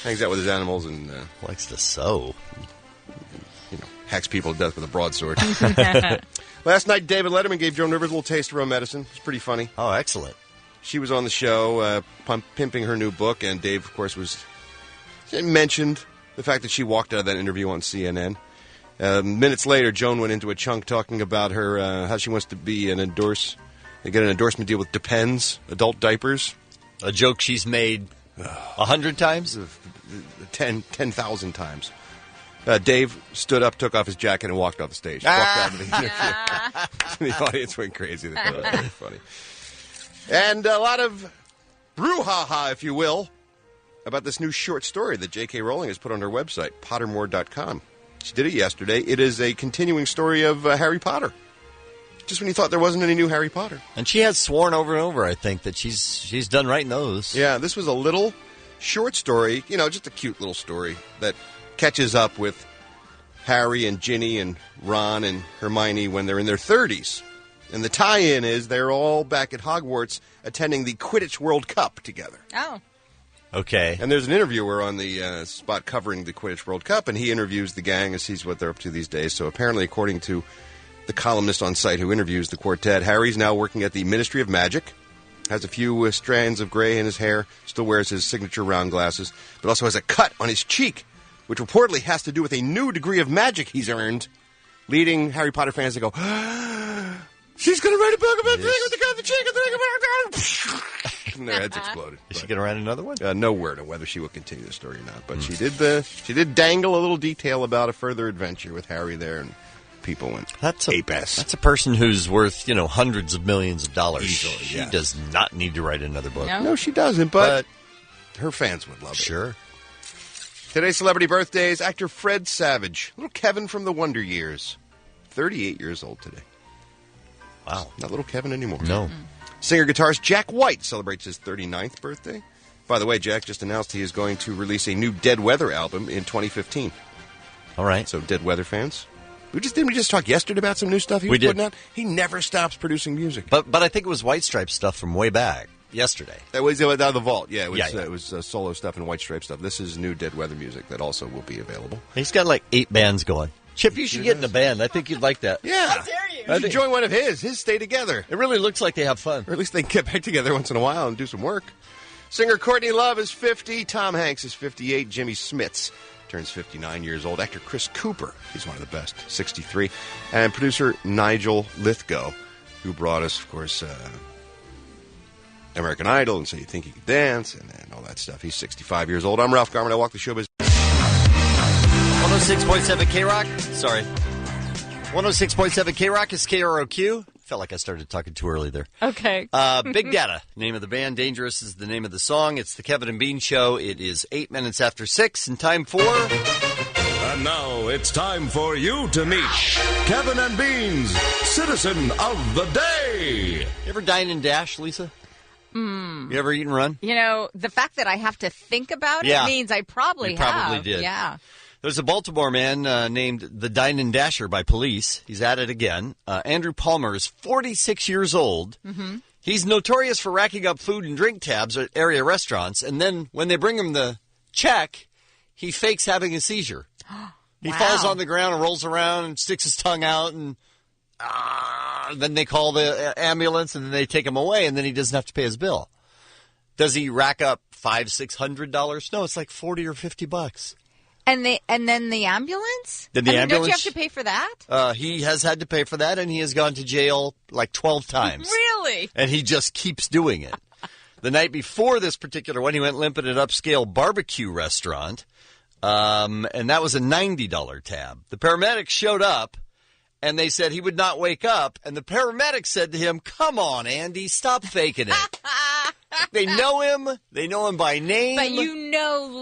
[SPEAKER 8] Hangs out with his animals and...
[SPEAKER 10] likes to sew.
[SPEAKER 8] Hacks people to death with a broadsword. Last night, David Letterman gave Joan Rivers a little taste of her own medicine. It was pretty funny.
[SPEAKER 10] Oh, excellent.
[SPEAKER 8] She was on the show pimping her new book, and Dave, of course, mentioned the fact that she walked out of that interview on CNN. Minutes later, Joan went into a chunk talking about her how she wants to be get an endorsement deal with Depends, adult diapers.
[SPEAKER 10] A joke she's made 100 times?
[SPEAKER 8] 10,000 times. Dave stood up, took off his jacket, and walked off the stage. Walked out of the interview. The audience went crazy. They thought it was very funny. And a lot of brouhaha, if you will, about this new short story that J.K. Rowling has put on her website, Pottermore.com. She did it yesterday. It is a continuing story of Harry Potter. Just when you thought there wasn't any new Harry Potter.
[SPEAKER 10] And she has sworn over and over, I think, that she's done writing those.
[SPEAKER 8] Yeah, this was a little short story, just a cute little story that catches up with Harry and Ginny and Ron and Hermione when they're in their 30s. And the tie-in is they're all back at Hogwarts attending the Quidditch World Cup together.
[SPEAKER 9] Oh.
[SPEAKER 10] Okay.
[SPEAKER 8] And there's an interviewer on the spot covering the Quidditch World Cup, and he interviews the gang and sees what they're up to these days. So apparently, according to the columnist on site who interviews the quartet, Harry's now working at the Ministry of Magic, has a few strands of gray in his hair, still wears his signature round glasses, but also has a cut on his cheek, which reportedly has to do with a new degree of magic he's earned, leading Harry Potter fans to go, she's going to write a book about the thing with the cut on the cheek, and their heads exploded.
[SPEAKER 10] Is she going to write another one?
[SPEAKER 8] No word on whether she will continue the story or not, but she did dangle a little detail about a further adventure with Harry there, and people went ape-ass.
[SPEAKER 10] That's a person who's worth, hundreds of millions of dollars.
[SPEAKER 8] Easily,
[SPEAKER 10] she
[SPEAKER 8] yes.
[SPEAKER 10] does not need to write another book.
[SPEAKER 8] No, she doesn't, but her fans would love it.
[SPEAKER 10] Sure.
[SPEAKER 8] Today's celebrity birthdays, actor Fred Savage, little Kevin from the Wonder Years, 38 years old today.
[SPEAKER 10] Wow.
[SPEAKER 8] Not little Kevin anymore.
[SPEAKER 10] No.
[SPEAKER 8] Singer-guitarist Jack White celebrates his 39th birthday. By the way, Jack just announced he is going to release a new Dead Weather album in 2015.
[SPEAKER 10] All right.
[SPEAKER 8] So, Dead Weather fans, didn't we just talk yesterday about some new stuff he was putting out? He never stops producing music.
[SPEAKER 10] But I think it was White Stripes stuff from way back. Yesterday.
[SPEAKER 8] That was out of the vault. Yeah, it was solo stuff and White Stripe stuff. This is new Dead Weather music that also will be available.
[SPEAKER 10] He's got like 8 bands going. Chip, you should get in a band. I think you'd like that.
[SPEAKER 8] Yeah. How dare you? You should join one of his. His stay together.
[SPEAKER 10] It really looks like they have fun.
[SPEAKER 8] Or at least they can get back together once in a while and do some work. Singer Courtney Love is 50. Tom Hanks is 58. Jimmy Smits turns 59 years old. Actor Chris Cooper, he's one of the best, 63. And producer Nigel Lithgow, who brought us, of course, American Idol, and So You Think You Can Dance, and all that stuff. He's 65 years old. I'm Ralph Garman. I walk the showbiz.
[SPEAKER 10] 106.7 K-Rock. Sorry. 106.7 K-Rock is KROQ. Felt like I started talking too early there.
[SPEAKER 9] Okay.
[SPEAKER 10] Big Data, name of the band. Dangerous is the name of the song. It's the Kevin and Bean Show. It is 8 minutes after 6, and time for...
[SPEAKER 24] And now it's time for you to meet Kevin and Bean's Citizen of the Day.
[SPEAKER 10] You ever dine and dash, Lisa? You ever eat and run?
[SPEAKER 9] The fact that I have to think about it means I probably have.
[SPEAKER 10] Probably did.
[SPEAKER 9] Yeah.
[SPEAKER 10] There's a Baltimore man named the Dine and Dasher by police. He's at it again. Andrew Palmer is 46 years old.
[SPEAKER 9] Mm-hmm.
[SPEAKER 10] He's notorious for racking up food and drink tabs at area restaurants. And then when they bring him the check, he fakes having a seizure. He falls on the ground and rolls around and sticks his tongue out. And then they call the ambulance and then they take him away. And then he doesn't have to pay his bill. Does he rack up $500-600? No, it's like $40 or $50.
[SPEAKER 9] And then the ambulance?
[SPEAKER 10] Then the ambulance.
[SPEAKER 9] Don't you have to pay for that?
[SPEAKER 10] He has had to pay for that, and he has gone to jail like 12 times.
[SPEAKER 9] Really?
[SPEAKER 10] And he just keeps doing it. The night before this particular one, he went limp at an upscale barbecue restaurant, and that was a $90 tab. The paramedics showed up, and they said he would not wake up, and the paramedics said to him, "Come on, Andy, stop faking it." They know him. They know him by name.
[SPEAKER 9] But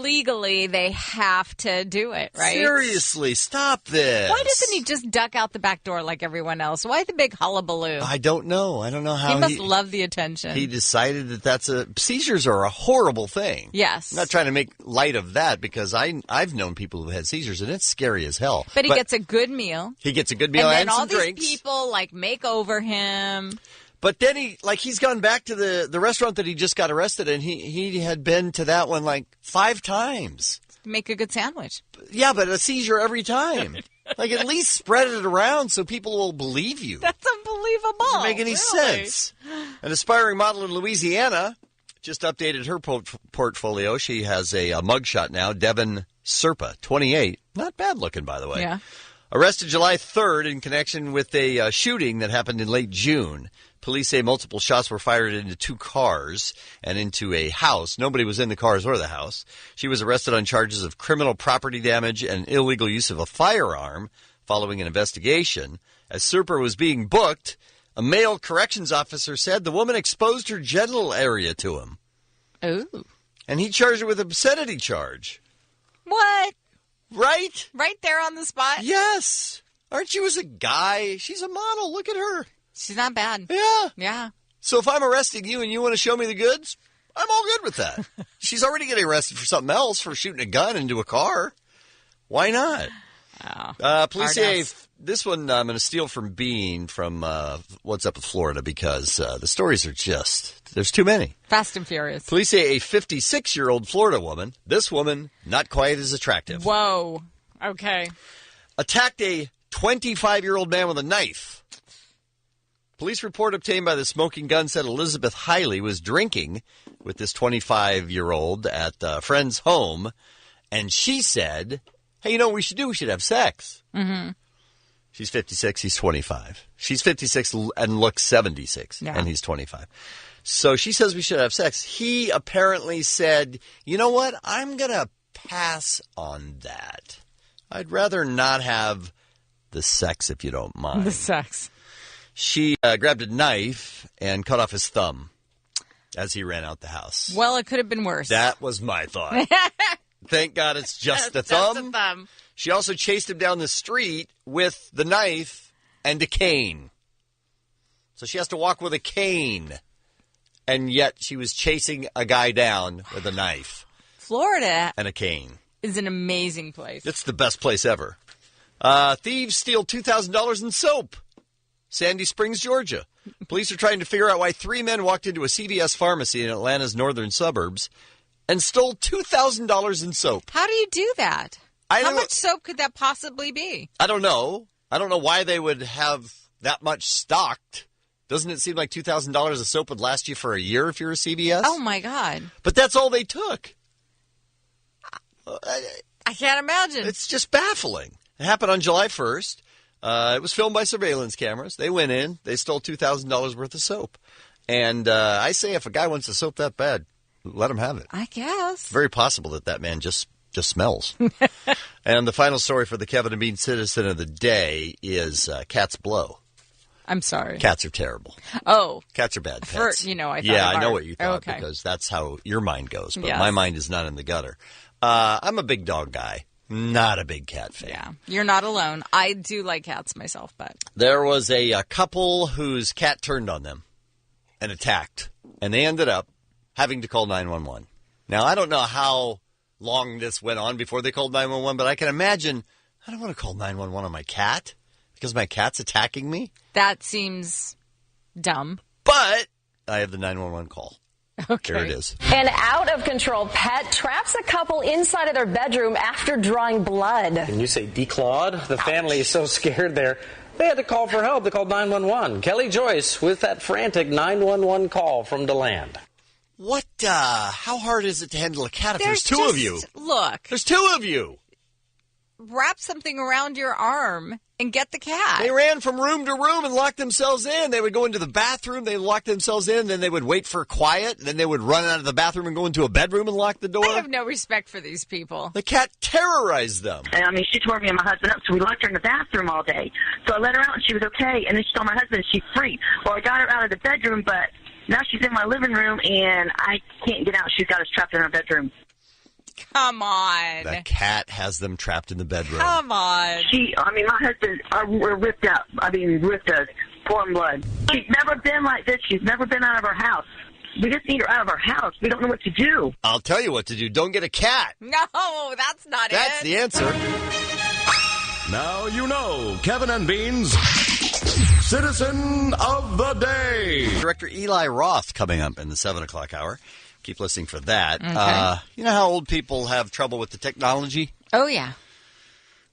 [SPEAKER 9] legally they have to do it, right?
[SPEAKER 10] Seriously, stop this.
[SPEAKER 9] Why doesn't he just duck out the back door like everyone else? Why the big hullabaloo?
[SPEAKER 10] I don't know. I don't know how
[SPEAKER 9] he must love the attention.
[SPEAKER 10] He decided that seizures are a horrible thing.
[SPEAKER 9] Yes.
[SPEAKER 10] I'm not trying to make light of that because I've known people who had seizures and it's scary as hell.
[SPEAKER 9] But he gets a good meal.
[SPEAKER 10] He gets a good meal and
[SPEAKER 9] then all
[SPEAKER 10] some
[SPEAKER 9] these
[SPEAKER 10] drinks.
[SPEAKER 9] People make over him.
[SPEAKER 10] But then he's gone back to the restaurant that he just got arrested in. He had been to that one like 5 times.
[SPEAKER 9] Make a good sandwich.
[SPEAKER 10] Yeah, but a seizure every time. Like, at least spread it around so people will believe you.
[SPEAKER 9] That's unbelievable.
[SPEAKER 10] Doesn't make any sense. An aspiring model in Louisiana just updated her portfolio. She has a mugshot now. Devin Serpa, 28. Not bad looking, by the way.
[SPEAKER 9] Yeah.
[SPEAKER 10] Arrested July 3rd in connection with a shooting that happened in late June. Police say multiple shots were fired into 2 cars and into a house. Nobody was in the cars or the house. She was arrested on charges of criminal property damage and illegal use of a firearm following an investigation. As Serpa was being booked, a male corrections officer said the woman exposed her genital area to him.
[SPEAKER 9] Ooh.
[SPEAKER 10] And he charged her with an obscenity charge.
[SPEAKER 9] What?
[SPEAKER 10] Right?
[SPEAKER 9] Right there on the spot?
[SPEAKER 10] Yes. Aren't you as a guy? She's a model. Look at her.
[SPEAKER 9] She's not bad.
[SPEAKER 10] Yeah.
[SPEAKER 9] Yeah.
[SPEAKER 10] So if I'm arresting you and you want to show me the goods, I'm all good with that. She's already getting arrested for something else, for shooting a gun into a car. Why not? Police say this one I'm going to steal from Bean from What's Up with Florida because the stories are there's too many.
[SPEAKER 9] Fast and furious.
[SPEAKER 10] Police say a 56-year-old Florida woman, this woman not quite as attractive.
[SPEAKER 9] Whoa. Okay.
[SPEAKER 10] Attacked a 25-year-old man with a knife. Police report obtained by the Smoking Gun said Elizabeth Hiley was drinking with this 25-year-old at a friend's home, and she said, hey, you know what we should do? We should have sex.
[SPEAKER 9] Mm-hmm.
[SPEAKER 10] She's 56, he's 25. She's 56 and looks 76, and he's 25. So she says we should have sex. He apparently said, you know what? I'm going to pass on that. I'd rather not have the sex if you don't mind.
[SPEAKER 9] The sex.
[SPEAKER 10] She grabbed a knife and cut off his thumb as he ran out the house.
[SPEAKER 9] Well, it could have been worse.
[SPEAKER 10] That was my thought. Thank God it's just the thumb.
[SPEAKER 9] Just a thumb.
[SPEAKER 10] She also chased him down the street with the knife and a cane. So she has to walk with a cane. And yet she was chasing a guy down with a knife.
[SPEAKER 9] Florida
[SPEAKER 10] and a cane.
[SPEAKER 9] Is an amazing place.
[SPEAKER 10] It's the best place ever. Thieves steal $2,000 in soap. Sandy Springs, Georgia. Police are trying to figure out why 3 men walked into a CVS pharmacy in Atlanta's northern suburbs and stole $2,000 in soap.
[SPEAKER 9] How do you do that? How much soap could that possibly be?
[SPEAKER 10] I don't know. I don't know why they would have that much stocked. Doesn't it seem like $2,000 of soap would last you for a year if you're a CVS?
[SPEAKER 9] Oh, my God.
[SPEAKER 10] But that's all they took.
[SPEAKER 9] I can't imagine.
[SPEAKER 10] It's just baffling. It happened on July 1st. It was filmed by surveillance cameras. They went in. They stole $2,000 worth of soap. And I say if a guy wants the soap that bad, let him have it.
[SPEAKER 9] I guess.
[SPEAKER 10] Very possible that man just smells. And the final story for the Kevin and Bean Citizen of the Day is cats blow.
[SPEAKER 9] I'm sorry.
[SPEAKER 10] Cats are terrible.
[SPEAKER 9] Oh.
[SPEAKER 10] Cats are bad pets.
[SPEAKER 9] I thought.
[SPEAKER 10] Yeah, I know what you thought
[SPEAKER 9] okay.
[SPEAKER 10] because that's how your mind goes. But
[SPEAKER 9] yes.
[SPEAKER 10] my mind is not in the gutter. I'm a big dog guy. Not a big cat fan.
[SPEAKER 9] Yeah, you're not alone. I do like cats myself, but...
[SPEAKER 10] There was a couple whose cat turned on them and attacked, and they ended up having to call 911. Now, I don't know how long this went on before they called 911, but I can imagine, I don't want to call 911 on my cat because my cat's attacking me.
[SPEAKER 9] That seems dumb.
[SPEAKER 10] But I have the 911 call. Okay. Here it is.
[SPEAKER 4] An out-of-control pet traps a couple inside of their bedroom after drawing blood.
[SPEAKER 12] Can you say declawed? The family is so scared there, they had to call for help. They called 911. Kelly Joyce with that frantic 911 call from DeLand.
[SPEAKER 10] What, how hard is it to handle a cat if there's two of you?
[SPEAKER 9] Look.
[SPEAKER 10] There's 2 of you.
[SPEAKER 9] Wrap something around your arm and get the cat.
[SPEAKER 10] They ran from room to room and locked themselves in. They would go into the bathroom, they lock themselves in, then they would wait for quiet, then they would run out of the bathroom and go into a bedroom and lock the door.
[SPEAKER 9] I have no respect for these people.
[SPEAKER 10] The cat terrorized them.
[SPEAKER 15] And, I mean, she tore me and my husband up, so we locked her in the bathroom all day. So I let her out and she was okay, and then she told my husband she's free. Well, I got her out of the bedroom, but now she's in my living room, and I can't get out. She's got us trapped in her bedroom.
[SPEAKER 9] Come on.
[SPEAKER 10] The cat has them trapped in the bedroom.
[SPEAKER 9] Come on.
[SPEAKER 15] My husband, we're ripped up. Ripped us, pouring blood. She's never been like this. She's never been out of her house. We just need her out of our house. We don't know what to do.
[SPEAKER 10] I'll tell you what to do. Don't get a cat.
[SPEAKER 9] No, that's not
[SPEAKER 10] That's the answer.
[SPEAKER 24] Now you know Kevin and Bean's Citizen of the Day.
[SPEAKER 6] Director Eli Roth coming up in the 7 o'clock hour. Keep listening for that.
[SPEAKER 9] Okay.
[SPEAKER 6] You know how old people have trouble with the technology?
[SPEAKER 9] Oh, yeah.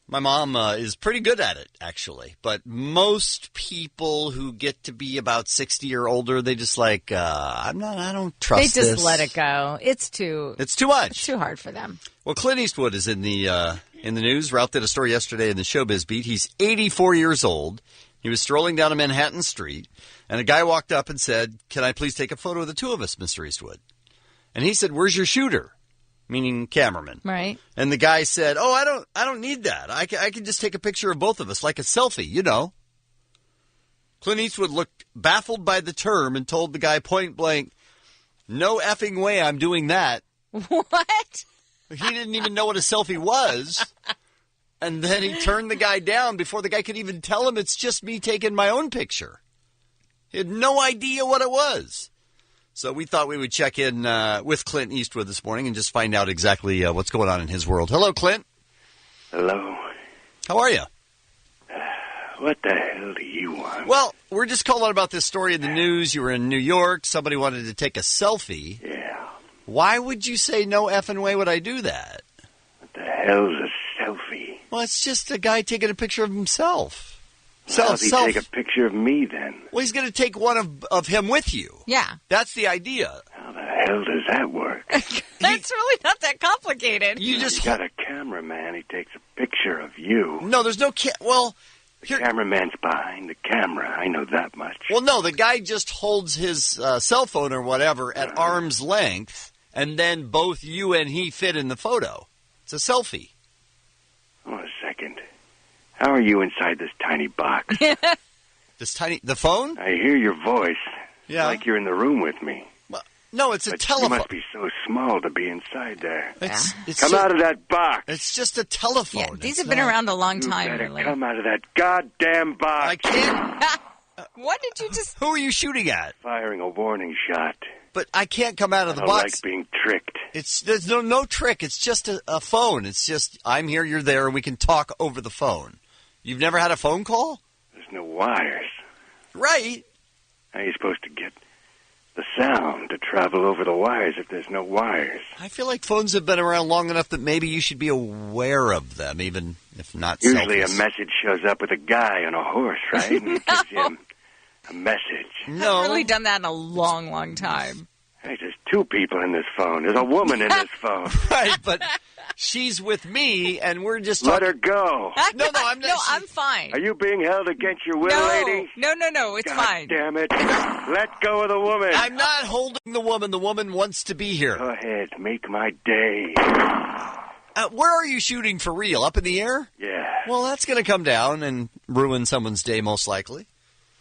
[SPEAKER 6] My mom is pretty good at it, actually. But most people who get to be about 60 or older, they just like, I don't trust
[SPEAKER 9] They just
[SPEAKER 6] this.
[SPEAKER 9] let it go. It's too
[SPEAKER 6] much.
[SPEAKER 9] It's too hard for them.
[SPEAKER 6] Well, Clint Eastwood is in the news. Ralph did a story yesterday in the Showbiz beat. He's 84 years old. He was strolling down a Manhattan street, and a guy walked up and said, "Can I please take a photo of the two of us, Mr. Eastwood?" And he said, "Where's your shooter?" Meaning cameraman.
[SPEAKER 9] Right.
[SPEAKER 6] And the guy said, "Oh, I don't need that. I can just take a picture of both of us, like a selfie, you know." Clint Eastwood looked baffled by the term and told the guy point blank, "No effing way I'm doing that."
[SPEAKER 9] What?
[SPEAKER 6] He didn't even know what a selfie was. And then he turned the guy down before the guy could even tell him it's just me taking my own picture. He had no idea what it was. So we thought we would check in with Clint Eastwood this morning and just find out exactly what's going on in his world. Hello, Clint.
[SPEAKER 5] Hello.
[SPEAKER 6] How are you?
[SPEAKER 5] What the hell do you want?
[SPEAKER 6] Well, we're just calling about this story in the news. You were in New York. Somebody wanted to take a selfie.
[SPEAKER 5] Yeah.
[SPEAKER 6] Why would you say no effing way would I do that?
[SPEAKER 5] What the hell's a selfie?
[SPEAKER 6] Well, it's just a guy taking a picture of himself.
[SPEAKER 5] How'd he take a picture of me then?
[SPEAKER 6] Well, he's going to take one of him with you.
[SPEAKER 9] Yeah.
[SPEAKER 6] That's the idea.
[SPEAKER 5] How the hell does that work?
[SPEAKER 9] That's really not that complicated.
[SPEAKER 6] You just
[SPEAKER 5] got a cameraman. He takes a picture of you.
[SPEAKER 6] No, there's no
[SPEAKER 5] the cameraman's behind the camera. I know that much.
[SPEAKER 6] Well, no, the guy just holds his cell phone or whatever at arm's length, and then both you and he fit in the photo. It's a selfie.
[SPEAKER 5] Hold on a second. How are you inside this tiny box?
[SPEAKER 6] The phone?
[SPEAKER 5] I hear your voice.
[SPEAKER 6] Yeah.
[SPEAKER 5] Like you're in the room with me.
[SPEAKER 6] Well, no, it's a
[SPEAKER 5] but
[SPEAKER 6] telephone.
[SPEAKER 5] You must be so small to be inside there.
[SPEAKER 6] It's
[SPEAKER 5] come out of that box.
[SPEAKER 6] It's just a telephone.
[SPEAKER 9] Yeah, these have been around a long time.
[SPEAKER 5] You better
[SPEAKER 9] really.
[SPEAKER 5] come out of that goddamn box.
[SPEAKER 6] I can't.
[SPEAKER 9] What did you just...
[SPEAKER 6] Who are you shooting at?
[SPEAKER 5] Firing a warning shot.
[SPEAKER 6] But I can't come out of the
[SPEAKER 5] I don't
[SPEAKER 6] box.
[SPEAKER 5] like being tricked.
[SPEAKER 6] There's no trick. It's just a phone. It's just, I'm here, you're there, and we can talk over the phone. You've never had a phone call?
[SPEAKER 5] There's no wires.
[SPEAKER 6] Right.
[SPEAKER 5] How are you supposed to get the sound to travel over the wires if there's no wires?
[SPEAKER 6] I feel like phones have been around long enough that maybe you should be aware of them, even if not
[SPEAKER 5] Usually
[SPEAKER 6] selfies.
[SPEAKER 5] a message shows up with a guy on a horse, right? And it gives him a message.
[SPEAKER 6] No.
[SPEAKER 9] I've really done that in a long, long time.
[SPEAKER 5] Hey, there's two people in this phone. There's a woman in this phone.
[SPEAKER 6] Right, but she's with me, and we're just
[SPEAKER 5] Let
[SPEAKER 6] talking.
[SPEAKER 5] her go.
[SPEAKER 6] No, I'm not.
[SPEAKER 9] No, I'm fine.
[SPEAKER 5] Are you being held against your will,
[SPEAKER 9] No,
[SPEAKER 5] lady?
[SPEAKER 9] no, it's
[SPEAKER 5] God
[SPEAKER 9] fine.
[SPEAKER 5] damn it. Let go of the woman.
[SPEAKER 6] I'm not holding the woman. The woman wants to be here.
[SPEAKER 5] Go ahead. Make my day.
[SPEAKER 6] Where are you shooting for real? Up in the air?
[SPEAKER 5] Yeah.
[SPEAKER 6] Well, that's going to come down and ruin someone's day, most likely.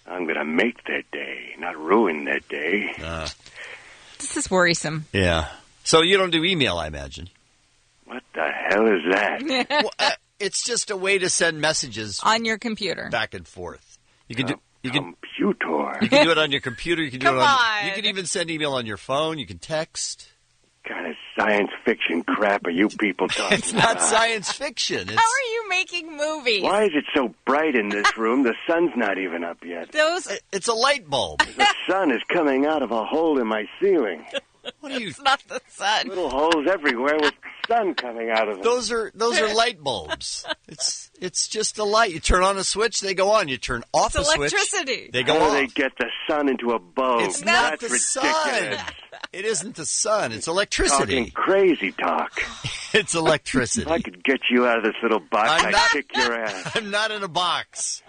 [SPEAKER 5] I'm going to make their day, not ruin their day.
[SPEAKER 9] This is worrisome.
[SPEAKER 6] Yeah. So you don't do email, I imagine.
[SPEAKER 5] What the hell is that?
[SPEAKER 6] Well, it's just a way to send messages
[SPEAKER 9] On your computer.
[SPEAKER 6] back and forth. You can do.
[SPEAKER 5] Computer.
[SPEAKER 6] You can do it on your computer. You can do
[SPEAKER 9] Come
[SPEAKER 6] it on.
[SPEAKER 9] on.
[SPEAKER 6] You can even send email on your phone. You can text.
[SPEAKER 5] What kind of science fiction crap are you people talking
[SPEAKER 6] It's not
[SPEAKER 5] about?
[SPEAKER 6] science fiction.
[SPEAKER 9] How are you making movies?
[SPEAKER 5] Why is it so bright in this room? The sun's not even up yet.
[SPEAKER 6] It's a light bulb.
[SPEAKER 5] The sun is coming out of a hole in my ceiling.
[SPEAKER 6] What are you?
[SPEAKER 9] It's not the sun.
[SPEAKER 5] Little holes everywhere with sun coming out of them.
[SPEAKER 6] Those are light bulbs. It's just a light. You turn on a switch, they go on. You turn off
[SPEAKER 9] It's
[SPEAKER 6] a switch,
[SPEAKER 9] electricity.
[SPEAKER 6] they go
[SPEAKER 5] How
[SPEAKER 6] off.
[SPEAKER 5] do they get the sun into a bulb?
[SPEAKER 6] It's not
[SPEAKER 5] That's
[SPEAKER 6] the
[SPEAKER 5] ridiculous.
[SPEAKER 6] sun. It isn't the sun. It's electricity.
[SPEAKER 5] Talking crazy talk.
[SPEAKER 6] It's electricity.
[SPEAKER 5] If I could get you out of this little box,
[SPEAKER 6] I'm
[SPEAKER 5] I'd kick your ass.
[SPEAKER 6] I'm not in a box.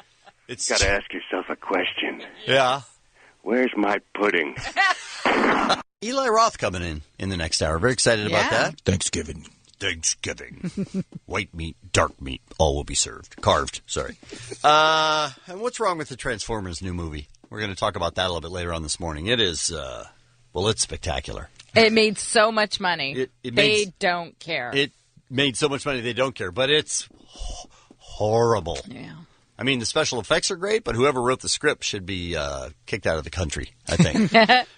[SPEAKER 6] It's
[SPEAKER 5] Got to ask yourself a question.
[SPEAKER 6] Yeah.
[SPEAKER 5] Where's my pudding?
[SPEAKER 6] Eli Roth coming in the next hour. Very excited about
[SPEAKER 9] Yeah.
[SPEAKER 6] that. Thanksgiving. White meat, dark meat, all will be served. Carved, sorry. And what's wrong with the Transformers new movie? We're going to talk about that a little bit later on this morning. It is, it's spectacular.
[SPEAKER 9] It made so much money.
[SPEAKER 6] It
[SPEAKER 9] they
[SPEAKER 6] made-
[SPEAKER 9] don't care.
[SPEAKER 6] It made so much money they don't care, but it's horrible.
[SPEAKER 9] Yeah.
[SPEAKER 6] I mean, the special effects are great, but whoever wrote the script should be kicked out of the country, I think.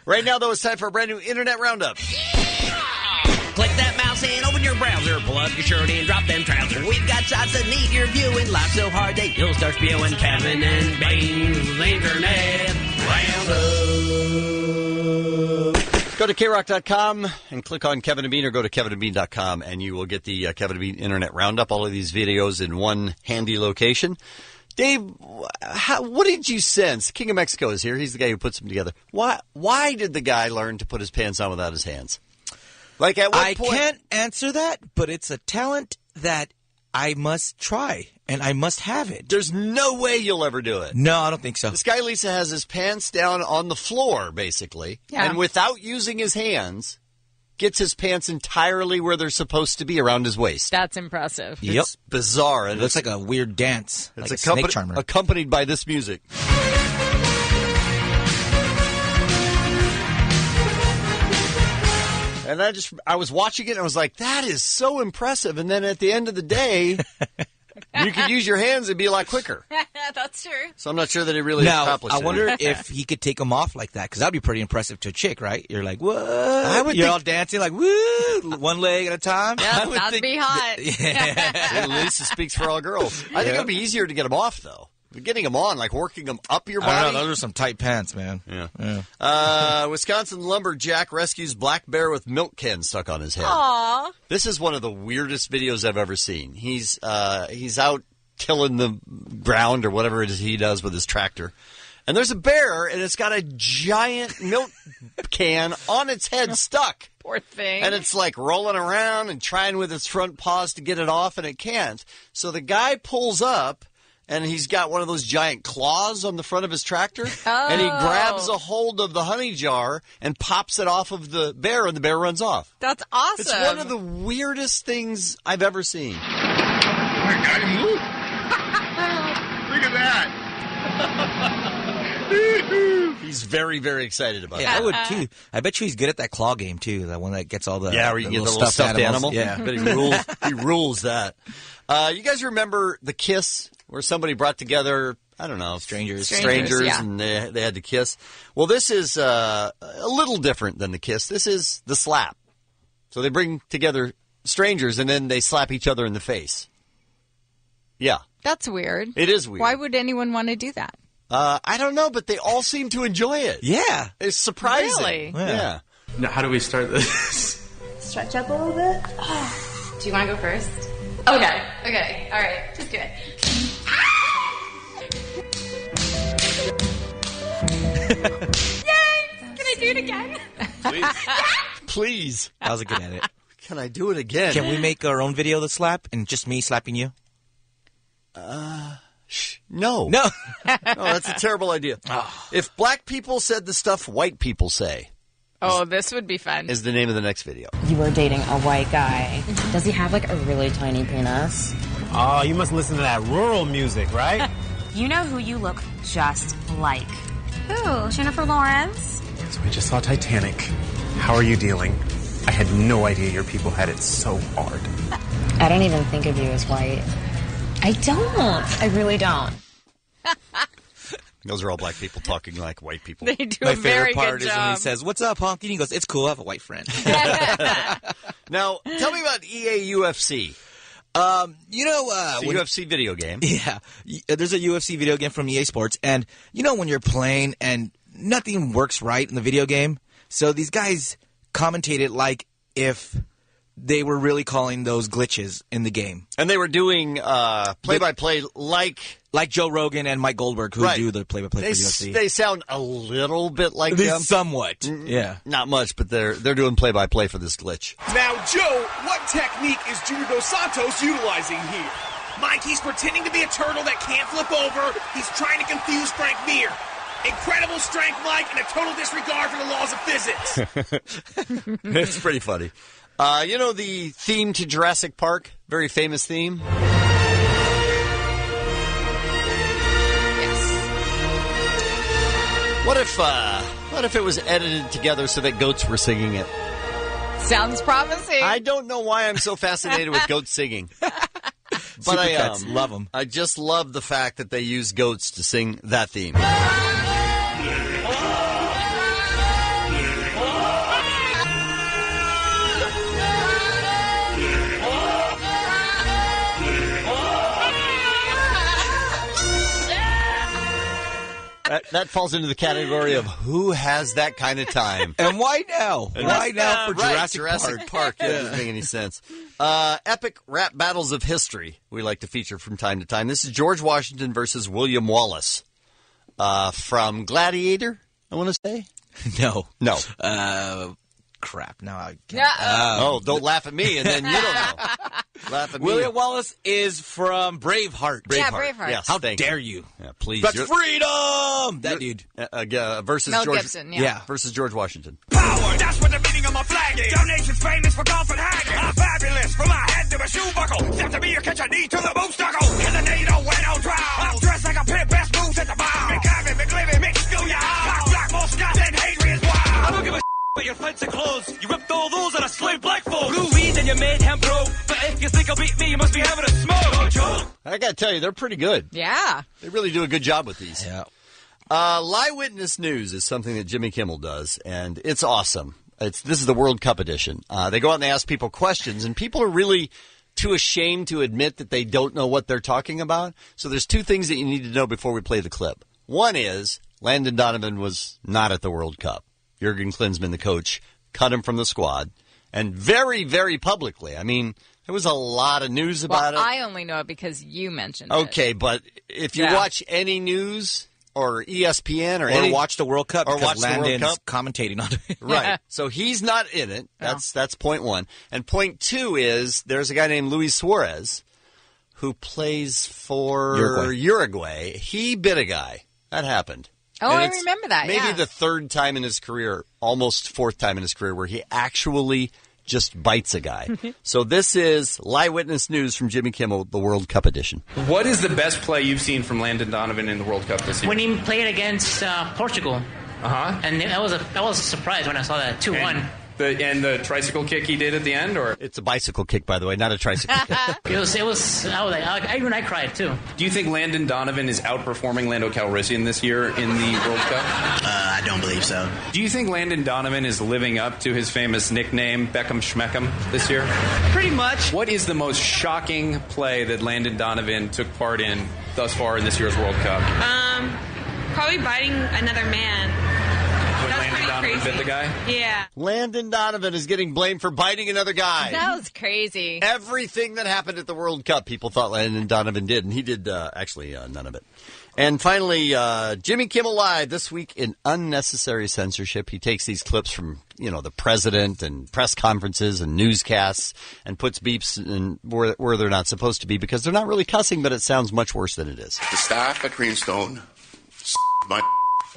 [SPEAKER 6] Right now, though, it's time for a brand new Internet Roundup.
[SPEAKER 14] Click that mouse
[SPEAKER 16] mouse and open your browser. Pull up your shirt and drop them trousers. We've got shots that need your viewing. Laugh so hard that you'll start spewing. Kevin and Bean's Internet Roundup.
[SPEAKER 10] Go to krock.com and click on Kevin and Bean, or go to kevinandbean.com, and you will get the Kevin and Bean Internet Roundup, all of these videos in one handy location. Dave, what did you sense? King of Mexico is here. He's the guy who puts them together. Why did the guy learn to put his pants on without his hands? Like, at what point?
[SPEAKER 17] I can't answer that, but it's a talent that I must try, and I must have it.
[SPEAKER 10] There's no way you'll ever do it.
[SPEAKER 17] No, I don't think so.
[SPEAKER 10] This guy, Lisa, has his pants down on the floor, basically, and without using his hands, gets his pants entirely where they're supposed to be, around his waist.
[SPEAKER 9] That's impressive.
[SPEAKER 17] Yep.
[SPEAKER 10] It's bizarre.
[SPEAKER 17] It looks like a weird dance.
[SPEAKER 10] It's
[SPEAKER 17] like a snake charmer.
[SPEAKER 10] Accompanied by this music. And I was watching it and I was like, that is so impressive. And then at the end of the day, you could use your hands and be a lot quicker.
[SPEAKER 9] That's true.
[SPEAKER 10] So I'm not sure that he really accomplished it.
[SPEAKER 17] I wonder if he could take them off like that, because that would be pretty impressive to a chick, right? You're like, what? You're all dancing like, woo, one leg at a time.
[SPEAKER 9] Yeah, that'd be hot.
[SPEAKER 10] Yeah, Lisa speaks for all girls. I think it would be easier to get them off, though. Getting them on, like working them up your body.
[SPEAKER 17] I don't know, those are some tight pants, man.
[SPEAKER 10] Yeah. Wisconsin lumberjack rescues black bear with milk can stuck on his head.
[SPEAKER 9] Aww.
[SPEAKER 10] This is one of the weirdest videos I've ever seen. He's out tilling the ground or whatever it is he does with his tractor. And there's a bear, and it's got a giant milk can on its head stuck.
[SPEAKER 9] Poor thing.
[SPEAKER 10] And it's like rolling around and trying with its front paws to get it off, and it can't. So the guy pulls up, and he's got one of those giant claws on the front of his tractor. And he grabs a hold of the honey jar and pops it off of the bear, and the bear runs off.
[SPEAKER 9] That's awesome.
[SPEAKER 10] It's one of the weirdest things I've ever seen.
[SPEAKER 21] Oh my God, he moved. Look at that.
[SPEAKER 10] He's very, very excited about
[SPEAKER 17] Yeah,
[SPEAKER 10] it.
[SPEAKER 17] I would too. I bet you he's good at that claw game too. That one that gets all the
[SPEAKER 10] where you get the little stuffed animal.
[SPEAKER 17] Yeah,
[SPEAKER 10] but he rules. He rules that. You guys remember the kiss, where somebody brought together, I don't know, strangers,
[SPEAKER 9] yeah.
[SPEAKER 10] and they had to kiss? Well, this is a little different than the kiss. This is the slap. So they bring together strangers, and then they slap each other in the face. Yeah.
[SPEAKER 9] That's weird.
[SPEAKER 10] It is weird.
[SPEAKER 9] Why would anyone want to do that?
[SPEAKER 10] I don't know, but they all seem to enjoy it.
[SPEAKER 17] Yeah.
[SPEAKER 10] It's surprising.
[SPEAKER 9] Really?
[SPEAKER 10] Yeah.
[SPEAKER 18] Now, how do we start this?
[SPEAKER 19] Stretch up a little bit. Do you want to go first? Okay. Okay. All right. Just do it. Yay! Can I do it again?
[SPEAKER 10] Please. Please.
[SPEAKER 17] I was good at it.
[SPEAKER 10] Can I do it again?
[SPEAKER 17] Can we make our own video of the slap and just me slapping you?
[SPEAKER 10] No.
[SPEAKER 17] No.
[SPEAKER 10] No, that's a terrible idea. If black people said the stuff white people say,
[SPEAKER 9] Oh, this would be fun.
[SPEAKER 10] is the name of the next video.
[SPEAKER 20] You are dating a white guy. Does he have like a really tiny penis?
[SPEAKER 18] Oh, you must listen to that rural music, right?
[SPEAKER 19] You know who you look just like. Who? Jennifer Lawrence?
[SPEAKER 18] So we just saw Titanic. How are you dealing? I had no idea your people had it so hard.
[SPEAKER 20] I don't even think of you as white. I don't. I really don't.
[SPEAKER 10] Those are all black people talking like white people.
[SPEAKER 9] They do
[SPEAKER 17] My
[SPEAKER 9] a very
[SPEAKER 17] favorite part
[SPEAKER 9] good
[SPEAKER 17] is when he
[SPEAKER 9] job.
[SPEAKER 17] says, "What's up, honky?" And he goes, "It's cool. I have a white friend."
[SPEAKER 10] Now, tell me about EA UFC.
[SPEAKER 17] You know,
[SPEAKER 10] It's a UFC video game.
[SPEAKER 17] Yeah, there's a UFC video game from EA Sports, and you know when you're playing and nothing works right in the video game, so these guys commentated like if they were really calling those glitches in the game.
[SPEAKER 10] And they were doing play-by-play like
[SPEAKER 17] Joe Rogan and Mike Goldberg, who do the play-by-play for UFC.
[SPEAKER 10] They sound a little bit like them.
[SPEAKER 17] Somewhat, yeah.
[SPEAKER 10] Not much, but they're doing play-by-play for this glitch.
[SPEAKER 14] Now, Joe, what technique is Junior Dos Santos utilizing here? Mike, he's pretending to be a turtle that can't flip over. He's trying to confuse Frank Mir. Incredible strength, Mike, and a total disregard for the laws of physics.
[SPEAKER 10] It's pretty funny. You know the theme to Jurassic Park? Very famous theme?
[SPEAKER 9] Yes.
[SPEAKER 10] What if it was edited together so that goats were singing it?
[SPEAKER 9] Sounds promising.
[SPEAKER 10] I don't know why I'm so fascinated with goats singing. But I
[SPEAKER 17] love them.
[SPEAKER 10] I just love the fact that they use goats to sing that theme. That falls into the category of who has that kind of time.
[SPEAKER 17] And why now? Why now for
[SPEAKER 10] Jurassic Park? That doesn't make any sense. Epic rap battles of history we like to feature from time to time. This is George Washington versus William Wallace from Gladiator, I want to say.
[SPEAKER 17] No.
[SPEAKER 10] Crap.
[SPEAKER 17] No.
[SPEAKER 10] Don't laugh at me, and then you don't know. Laugh at me.
[SPEAKER 17] William Wallace is from Braveheart.
[SPEAKER 9] Yeah, Braveheart.
[SPEAKER 10] Yes,
[SPEAKER 17] How dare you?
[SPEAKER 10] Yeah, please.
[SPEAKER 17] That's freedom! That dude.
[SPEAKER 10] Versus
[SPEAKER 9] Mel
[SPEAKER 10] George
[SPEAKER 9] Gibson, yeah.
[SPEAKER 10] Versus George Washington.
[SPEAKER 14] Power, that's what the meaning of my flag is. Donations famous for golf and hagging. I'm fabulous from my head to my shoe buckle. Step to me or catch a knee to the boot stuckle. And the NATO when no drought. I'm dressed like a pimp, best moves at the bar. McCavin, McLivin, mix do ya. Black, more Scott than Hadrian's Wild. I don't give a but your fancy clothes. You ripped all those on a slave black folk. Blue weed and you made hemp broke. But if you think I'll beat me, you must be having a smoke. No joke.
[SPEAKER 10] I got to tell you, they're pretty good.
[SPEAKER 9] Yeah.
[SPEAKER 10] They really do a good job with these.
[SPEAKER 17] Yeah.
[SPEAKER 10] Live Witness News is something that Jimmy Kimmel does, and it's awesome. This is the World Cup edition. They go out and they ask people questions, and people are really too ashamed to admit that they don't know what they're talking about. So there's two things that you need to know before we play the clip. One is Landon Donovan was not at the World Cup. Jurgen Klinsmann, the coach, cut him from the squad, and very, very publicly. I mean, there was a lot of news about it.
[SPEAKER 9] I only know it because you mentioned it.
[SPEAKER 10] Okay, but if you watch any news or ESPN or
[SPEAKER 17] watch the World Cup,
[SPEAKER 10] or
[SPEAKER 17] because
[SPEAKER 10] watch the World
[SPEAKER 17] Landon's
[SPEAKER 10] Cup,
[SPEAKER 17] commentating on it.
[SPEAKER 10] Right. So he's not in it. That's point one. And point two is there's a guy named Luis Suarez who plays for Uruguay. He bit a guy. That happened.
[SPEAKER 9] Oh, I remember that.
[SPEAKER 10] Maybe the third time in his career, almost fourth time in his career, where he actually just bites a guy. So this is Live Witness News from Jimmy Kimmel, the World Cup edition.
[SPEAKER 2] What is the best play you've seen from Landon Donovan in the World Cup this year?
[SPEAKER 3] When he played against Portugal.
[SPEAKER 2] And
[SPEAKER 3] I was a surprise when I saw that 2-1.
[SPEAKER 2] And the tricycle kick he did at the end, or
[SPEAKER 10] it's a bicycle kick, by the way, not a tricycle kick.
[SPEAKER 3] It was. I was like, even I cried too.
[SPEAKER 2] Do you think Landon Donovan is outperforming Lando Calrissian this year in the World Cup?
[SPEAKER 3] I don't believe so.
[SPEAKER 2] Do you think Landon Donovan is living up to his famous nickname, Beckham Schmeckham, this year?
[SPEAKER 3] Pretty much.
[SPEAKER 2] What is the most shocking play that Landon Donovan took part in thus far in this year's World Cup?
[SPEAKER 13] Probably biting another man.
[SPEAKER 2] Landon Donovan bit the guy?
[SPEAKER 13] Yeah.
[SPEAKER 10] Landon Donovan is getting blamed for biting another guy.
[SPEAKER 9] That was crazy.
[SPEAKER 10] Everything that happened at the World Cup, people thought Landon Donovan did, and he did actually none of it. And finally, Jimmy Kimmel Live this week in unnecessary censorship. He takes these clips from, the president and press conferences and newscasts and puts beeps in where they're not supposed to be because they're not really cussing, but it sounds much worse than it is.
[SPEAKER 21] The staff at Greenstone, my.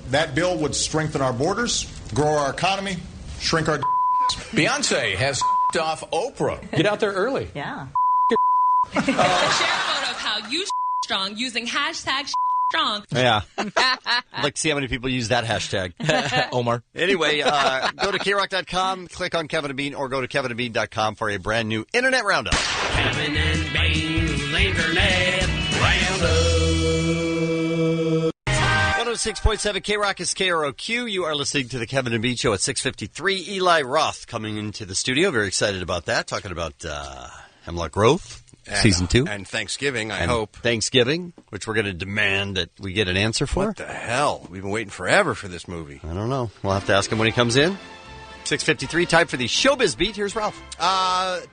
[SPEAKER 22] That bill would strengthen our borders, grow our economy, shrink our.
[SPEAKER 23] Beyonce has off Oprah. Get out there early.
[SPEAKER 13] Yeah. Share a photo of how you strong using hashtag strong.
[SPEAKER 10] Yeah. I'd like to see how many people use that hashtag.
[SPEAKER 17] Omar.
[SPEAKER 10] Anyway, go to KROC.com, click on Kevin and Bean, or go to kevinandbean.com for a brand new Internet Roundup.
[SPEAKER 16] Kevin and Bean's Internet Roundup.
[SPEAKER 10] 106.7 KROC is KROQ. You are listening to the Kevin and Bean Show at 6:53. Eli Roth coming into the studio. Very excited about that. Talking about Hemlock Grove, Season 2.
[SPEAKER 8] And Thanksgiving, I hope.
[SPEAKER 10] Thanksgiving, which we're going to demand that we get an answer for.
[SPEAKER 8] What the hell? We've been waiting forever for this movie.
[SPEAKER 10] I don't know. We'll have to ask him when he comes in. 6:53, time for the Showbiz Beat. Here's Ralph.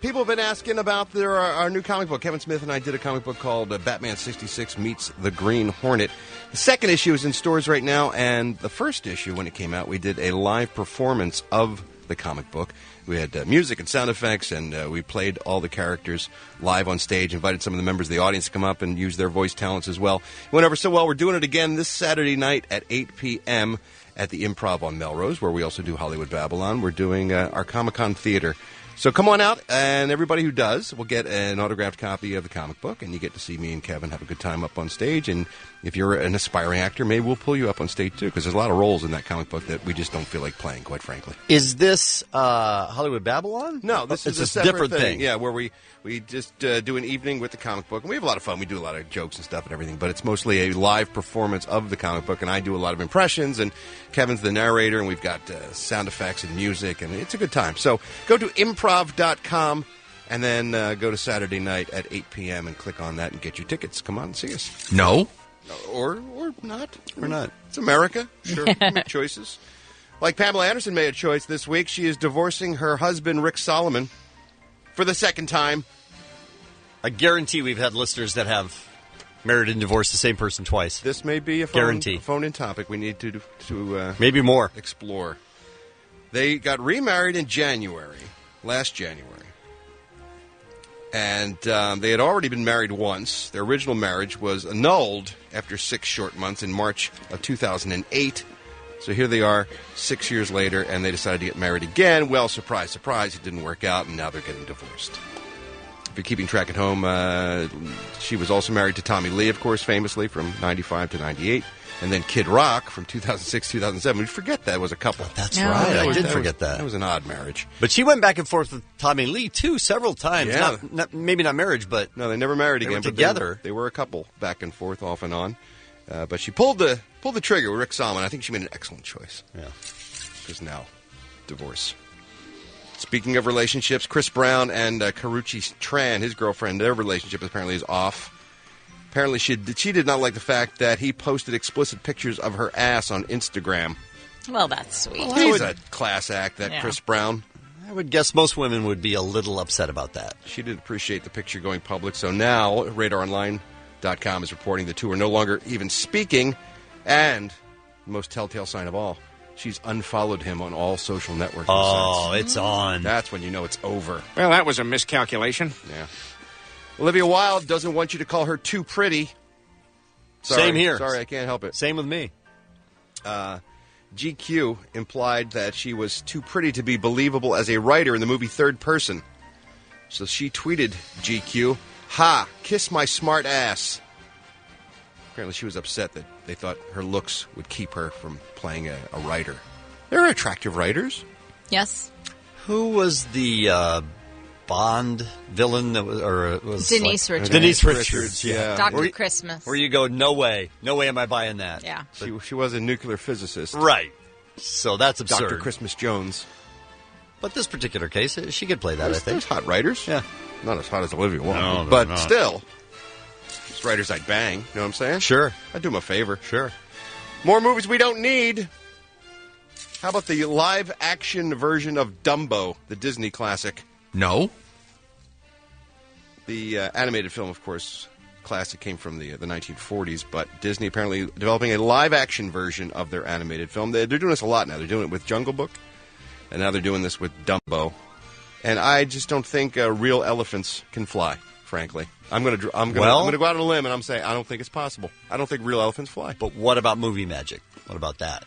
[SPEAKER 8] People have been asking about our new comic book. Kevin Smith and I did a comic book called Batman 66 Meets the Green Hornet. The second issue is in stores right now, and the first issue, when it came out, we did a live performance of the comic book. We had music and sound effects, and we played all the characters live on stage, invited some of the members of the audience to come up and use their voice talents as well. It went over so well. We're doing it again this Saturday night at 8 p.m. at the Improv on Melrose, where we also do Hollywood Babylon. We're doing our Comic-Con theater. So come on out, and everybody who does will get an autographed copy of the comic book, and you get to see me and Kevin have a good time up on stage. And if you're an aspiring actor, maybe we'll pull you up on stage, too, because there's a lot of roles in that comic book that we just don't feel like playing, quite frankly.
[SPEAKER 10] Is this Hollywood Babylon?
[SPEAKER 8] No, this is a
[SPEAKER 10] separate
[SPEAKER 8] different
[SPEAKER 10] thing.
[SPEAKER 8] Yeah, where we just do an evening with the comic book, and we have a lot of fun. We do a lot of jokes and stuff and everything, but it's mostly a live performance of the comic book, and I do a lot of impressions, and Kevin's the narrator, and we've got sound effects and music, and it's a good time. So go to improv.com and then go to Saturday night at 8 p.m. and click on that and get your tickets. Come on and see us.
[SPEAKER 23] No.
[SPEAKER 8] Or not.
[SPEAKER 10] Or not.
[SPEAKER 8] It's America. Sure, make choices. Like Pamela Anderson made a choice this week. She is divorcing her husband, Rick Solomon, for the second time.
[SPEAKER 10] I guarantee we've had listeners that have married and divorced the same person twice.
[SPEAKER 8] This may be a phone-in topic we need to
[SPEAKER 10] maybe more
[SPEAKER 8] explore. They got remarried in last January. And they had already been married once. Their original marriage was annulled after 6 short months in March of 2008. So here they are 6 years later, and they decided to get married again. Well, surprise, surprise, it didn't work out, and now they're getting divorced. If you're keeping track at home, she was also married to Tommy Lee, of course, famously from 95 to 98. And then Kid Rock from 2006 2007. We forget that was a couple.
[SPEAKER 10] That's right. I did forget that.
[SPEAKER 8] That was an odd marriage.
[SPEAKER 10] But she went back and forth with Tommy Lee, too, several times.
[SPEAKER 8] Yeah.
[SPEAKER 10] Maybe not marriage, but...
[SPEAKER 8] No, they never married
[SPEAKER 10] they
[SPEAKER 8] again.
[SPEAKER 10] Were together.
[SPEAKER 8] They were a couple, back and forth, off and on. But she pulled the trigger with Rick Solomon. I think she made an excellent choice.
[SPEAKER 10] Yeah.
[SPEAKER 8] Because now, divorce. Speaking of relationships, Chris Brown and Karrueche Tran, his girlfriend, their relationship apparently is off. Apparently, she did not like the fact that he posted explicit pictures of her ass on Instagram.
[SPEAKER 9] Well, that's sweet.
[SPEAKER 8] Well, he's a class act, that Chris Brown.
[SPEAKER 10] I would guess most women would be a little upset about that.
[SPEAKER 8] She didn't appreciate the picture going public, so now RadarOnline.com is reporting the two are no longer even speaking, and the most telltale sign of all, she's unfollowed him on all social networking sites.
[SPEAKER 10] It's on.
[SPEAKER 8] That's when you know it's over.
[SPEAKER 1] Well, that was a miscalculation.
[SPEAKER 8] Yeah. Olivia Wilde doesn't want you to call her too pretty. Sorry,
[SPEAKER 10] Same here.
[SPEAKER 8] Sorry, I can't help it.
[SPEAKER 10] Same with me.
[SPEAKER 8] GQ implied that she was too pretty to be believable as a writer in the movie Third Person. So she tweeted GQ, "Ha, kiss my smart ass." Apparently she was upset that they thought her looks would keep her from playing a writer. There are attractive writers.
[SPEAKER 9] Yes.
[SPEAKER 10] Who was the Bond villain that was
[SPEAKER 9] Denise Richards.
[SPEAKER 10] Denise Richards, yeah.
[SPEAKER 9] Dr. Christmas.
[SPEAKER 10] Where you go, no way am I buying that.
[SPEAKER 9] Yeah.
[SPEAKER 8] She was a nuclear physicist.
[SPEAKER 10] Right. So that's absurd.
[SPEAKER 8] Dr. Christmas Jones.
[SPEAKER 10] But this particular case, she could play that, I think.
[SPEAKER 8] There's hot writers.
[SPEAKER 10] Yeah.
[SPEAKER 8] Not as hot as Olivia Wilde,
[SPEAKER 10] No,
[SPEAKER 8] but
[SPEAKER 10] not.
[SPEAKER 8] still. There's writers I'd bang. You know what I'm saying?
[SPEAKER 10] Sure.
[SPEAKER 8] I'd do them a favor.
[SPEAKER 10] Sure.
[SPEAKER 8] More movies we don't need. How about the live-action version of Dumbo, the Disney classic?
[SPEAKER 1] No.
[SPEAKER 8] The animated film, of course, classic came from the 1940s, but Disney apparently developing a live-action version of their animated film. They're doing this a lot now. They're doing it with Jungle Book, and now they're doing this with Dumbo. And I just don't think real elephants can fly, frankly. I'm going to go out on a limb, and I'm saying I don't think it's possible. I don't think real elephants fly.
[SPEAKER 10] But what about movie magic? What about that?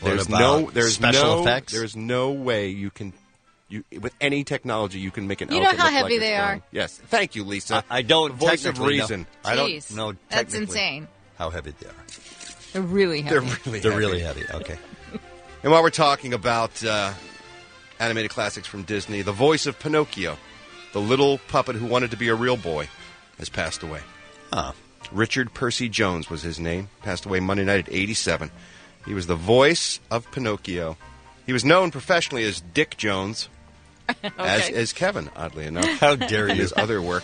[SPEAKER 8] There's
[SPEAKER 10] special effects?
[SPEAKER 8] There's no way you can... with any technology, you can make an
[SPEAKER 9] You know
[SPEAKER 8] elephant
[SPEAKER 9] how
[SPEAKER 8] look
[SPEAKER 9] heavy
[SPEAKER 8] like it's
[SPEAKER 9] they are?
[SPEAKER 8] flying. Yes. Thank you, Lisa.
[SPEAKER 10] I don't
[SPEAKER 8] Voice of
[SPEAKER 10] technically
[SPEAKER 8] reason.
[SPEAKER 10] know. I don't
[SPEAKER 9] Jeez.
[SPEAKER 10] know
[SPEAKER 9] That's
[SPEAKER 10] technically
[SPEAKER 9] insane.
[SPEAKER 10] how heavy they are.
[SPEAKER 9] They're really heavy.
[SPEAKER 10] They're really heavy. Okay.
[SPEAKER 8] And while we're talking about animated classics from Disney, the voice of Pinocchio, the little puppet who wanted to be a real boy, has passed away.
[SPEAKER 10] Huh.
[SPEAKER 8] Richard Percy Jones was his name. Passed away Monday night at 87. He was the voice of Pinocchio. He was known professionally as Dick Jones, as Kevin, oddly enough.
[SPEAKER 10] How dare you.
[SPEAKER 8] His other work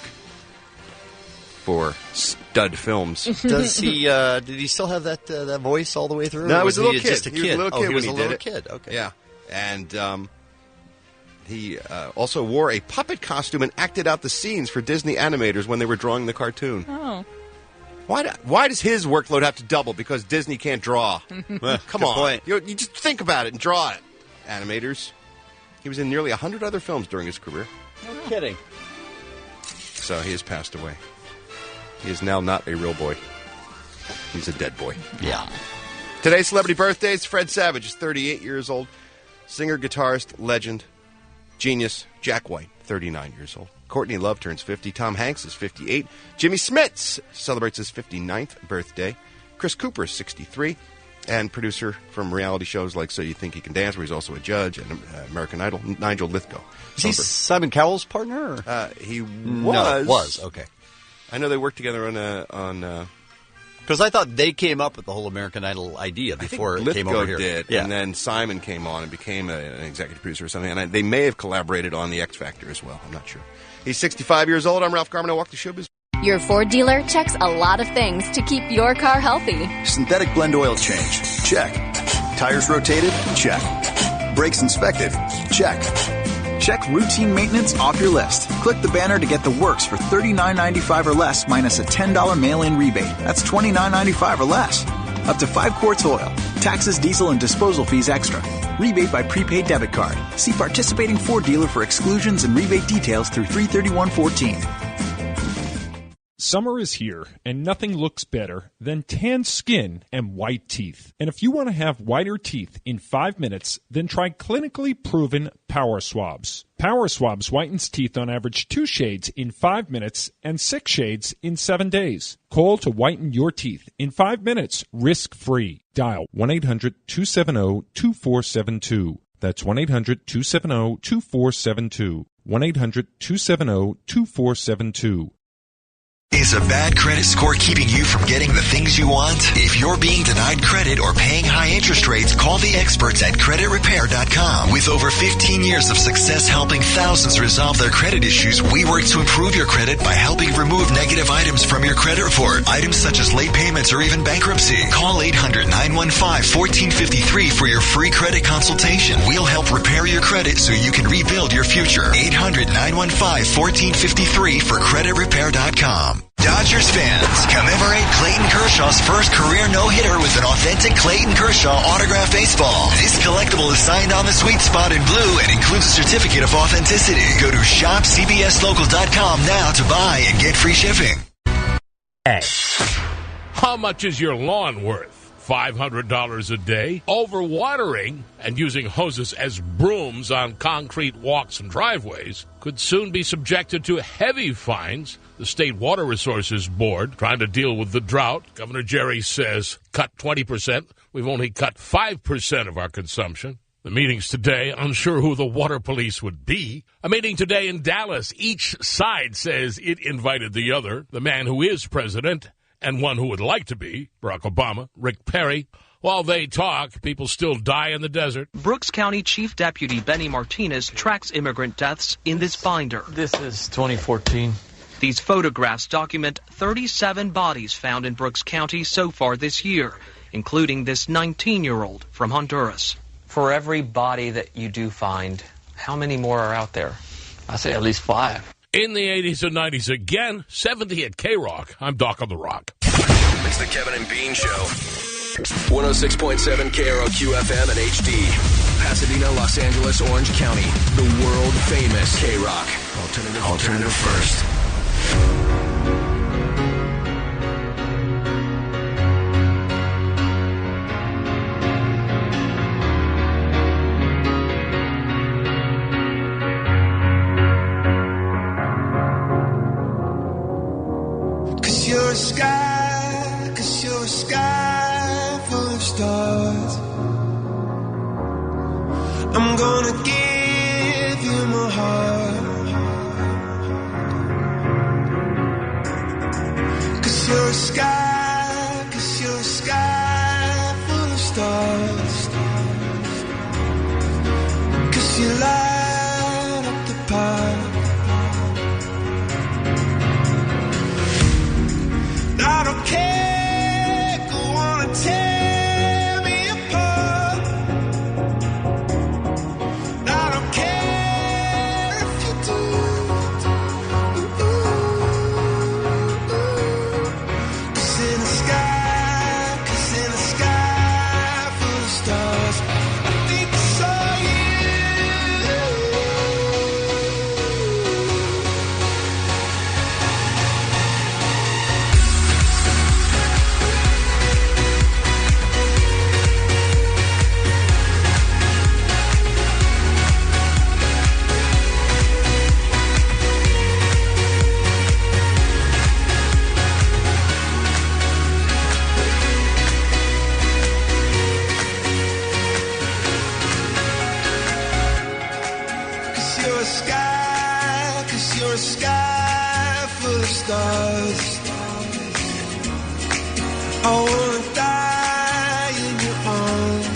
[SPEAKER 8] for stud films.
[SPEAKER 10] Does he? Did he still have that voice all the way through?
[SPEAKER 8] No,
[SPEAKER 10] or
[SPEAKER 8] he was a little kid.
[SPEAKER 10] Just a kid.
[SPEAKER 8] He was a little kid
[SPEAKER 10] he was
[SPEAKER 8] when
[SPEAKER 10] a
[SPEAKER 8] he did
[SPEAKER 10] little
[SPEAKER 8] it.
[SPEAKER 10] kid. Okay.
[SPEAKER 8] Yeah, and he also wore a puppet costume and acted out the scenes for Disney animators when they were drawing the cartoon.
[SPEAKER 9] Oh.
[SPEAKER 8] Why does his workload have to double because Disney can't draw?
[SPEAKER 10] Well,
[SPEAKER 8] Come
[SPEAKER 10] good
[SPEAKER 8] on.
[SPEAKER 10] point.
[SPEAKER 8] You just think about it and draw it, animators. He was in nearly 100 other films during his career.
[SPEAKER 10] No kidding.
[SPEAKER 8] So he has passed away. He is now not a real boy. He's a dead boy.
[SPEAKER 10] Yeah.
[SPEAKER 8] Today's celebrity birthdays. Fred Savage is 38 years old. Singer, guitarist, legend, genius, Jack White, 39 years old. Courtney Love turns 50. Tom Hanks is 58. Jimmy Smits celebrates his 59th birthday. Chris Cooper is 63. And producer from reality shows like So You Think You Can Dance, where he's also a judge, and American Idol, Nigel Lithgow.
[SPEAKER 10] Is he Simon Cowell's partner? Or?
[SPEAKER 8] He was.
[SPEAKER 10] No, was. Okay.
[SPEAKER 8] I know they worked together on
[SPEAKER 10] because I thought they came up with the whole American Idol idea before it came over here.
[SPEAKER 8] Did,
[SPEAKER 10] yeah.
[SPEAKER 8] And then Simon came on and became an executive producer or something. And they may have collaborated on The X Factor as well. I'm not sure. He's 65 years old. I'm Ralph Garman. I walk the showbiz.
[SPEAKER 4] Your Ford dealer checks a lot of things to keep your car healthy.
[SPEAKER 7] Synthetic blend oil change. Check. Tires rotated? Check. Brakes inspected? Check. Check routine maintenance off your list. Click the banner to get the works for $39.95 or less minus a $10 mail-in rebate. That's $29.95 or less. Up to 5 quarts oil. Taxes, diesel, and disposal fees extra. Rebate by prepaid debit card. See participating Ford dealer for exclusions and rebate details through 3/31/14.
[SPEAKER 11] Summer is here, and nothing looks better than tan skin and white teeth. And if you want to have whiter teeth in 5 minutes, then try clinically proven Power Swabs. Power Swabs whitens teeth on average 2 shades in 5 minutes and 6 shades in 7 days. Call to whiten your teeth in 5 minutes, risk-free. Dial 1-800-270-2472. That's 1-800-270-2472. 1-800-270-2472.
[SPEAKER 12] Is a bad credit score keeping you from getting the things you want? If you're being denied credit or paying high interest rates, call the experts at creditrepair.com. With over 15 years of success helping thousands resolve their credit issues, we work to improve your credit by helping remove negative items from your credit report. Items such as late payments or even bankruptcy. Call 800-915-1453 for your free credit consultation. We'll help repair your credit so you can rebuild your future. 800-915-1453 for creditrepair.com. Dodgers fans, commemorate Clayton Kershaw's first career no-hitter with an authentic Clayton Kershaw autographed baseball. This collectible is signed on the sweet spot in blue and includes a certificate of authenticity. Go to shopcbslocal.com now to buy and get free shipping.
[SPEAKER 25] How much is your lawn worth? $500 a day? Overwatering and using hoses as brooms on concrete walks and driveways could soon be subjected to heavy fines. The State Water Resources Board trying to deal with the drought. Governor Jerry says cut 20%. We've only cut 5% of our consumption. The meeting's today, unsure who the water police would be. A meeting today in Dallas. Each side says it invited the other. The man who is president and one who would like to be, Barack Obama, Rick Perry. While they talk, people still die in the desert.
[SPEAKER 26] Brooks County Chief Deputy Benny Martinez tracks immigrant deaths in this binder.
[SPEAKER 27] This is 2014.
[SPEAKER 26] These photographs document 37 bodies found in Brooks County so far this year, including this 19-year-old from Honduras.
[SPEAKER 27] For every body that you do find, how many more are out there? I say at least 5.
[SPEAKER 25] In the 80s and 90s again, 70 at K-Rock. I'm Doc on the Rock.
[SPEAKER 24] It's the Kevin and Bean Show. 106.7 KROQ-FM and HD. Pasadena, Los Angeles, Orange County. The world-famous K-Rock. Alternative first.
[SPEAKER 14] You're a sky full of stars. I'm gonna give you my heart. 'Cause you're a sky full of stars. 'Cause you light up the path. I don't care, go on and tear me apart. I don't care if you do. Cause in the sky full of stars, I think I saw you. Cause you're a sky full of stars. I wanna die in your arms.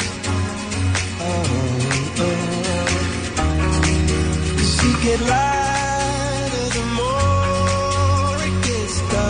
[SPEAKER 14] Cause you get lighter the more it gets dark.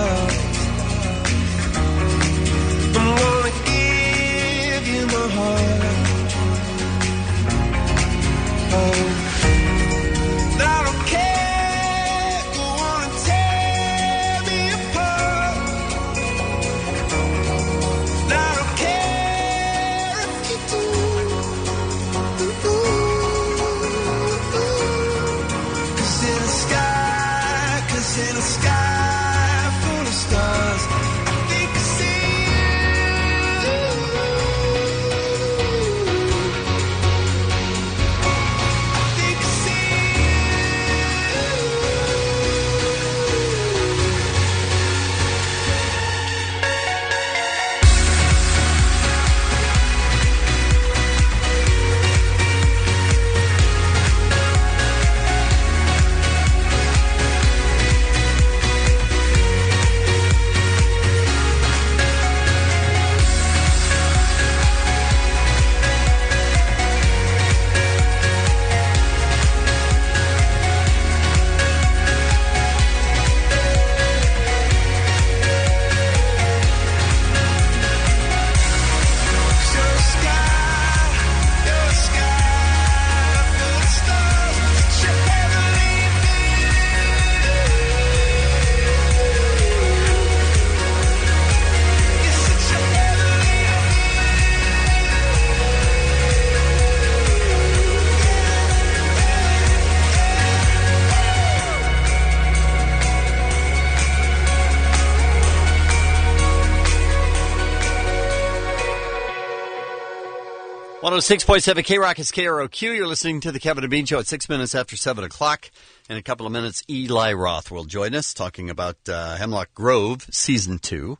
[SPEAKER 10] 106.7 K-Rock is KROQ. You're listening to the Kevin and Bean Show at 6 minutes after 7 o'clock. In a couple of minutes, Eli Roth will join us talking about Hemlock Grove Season 2.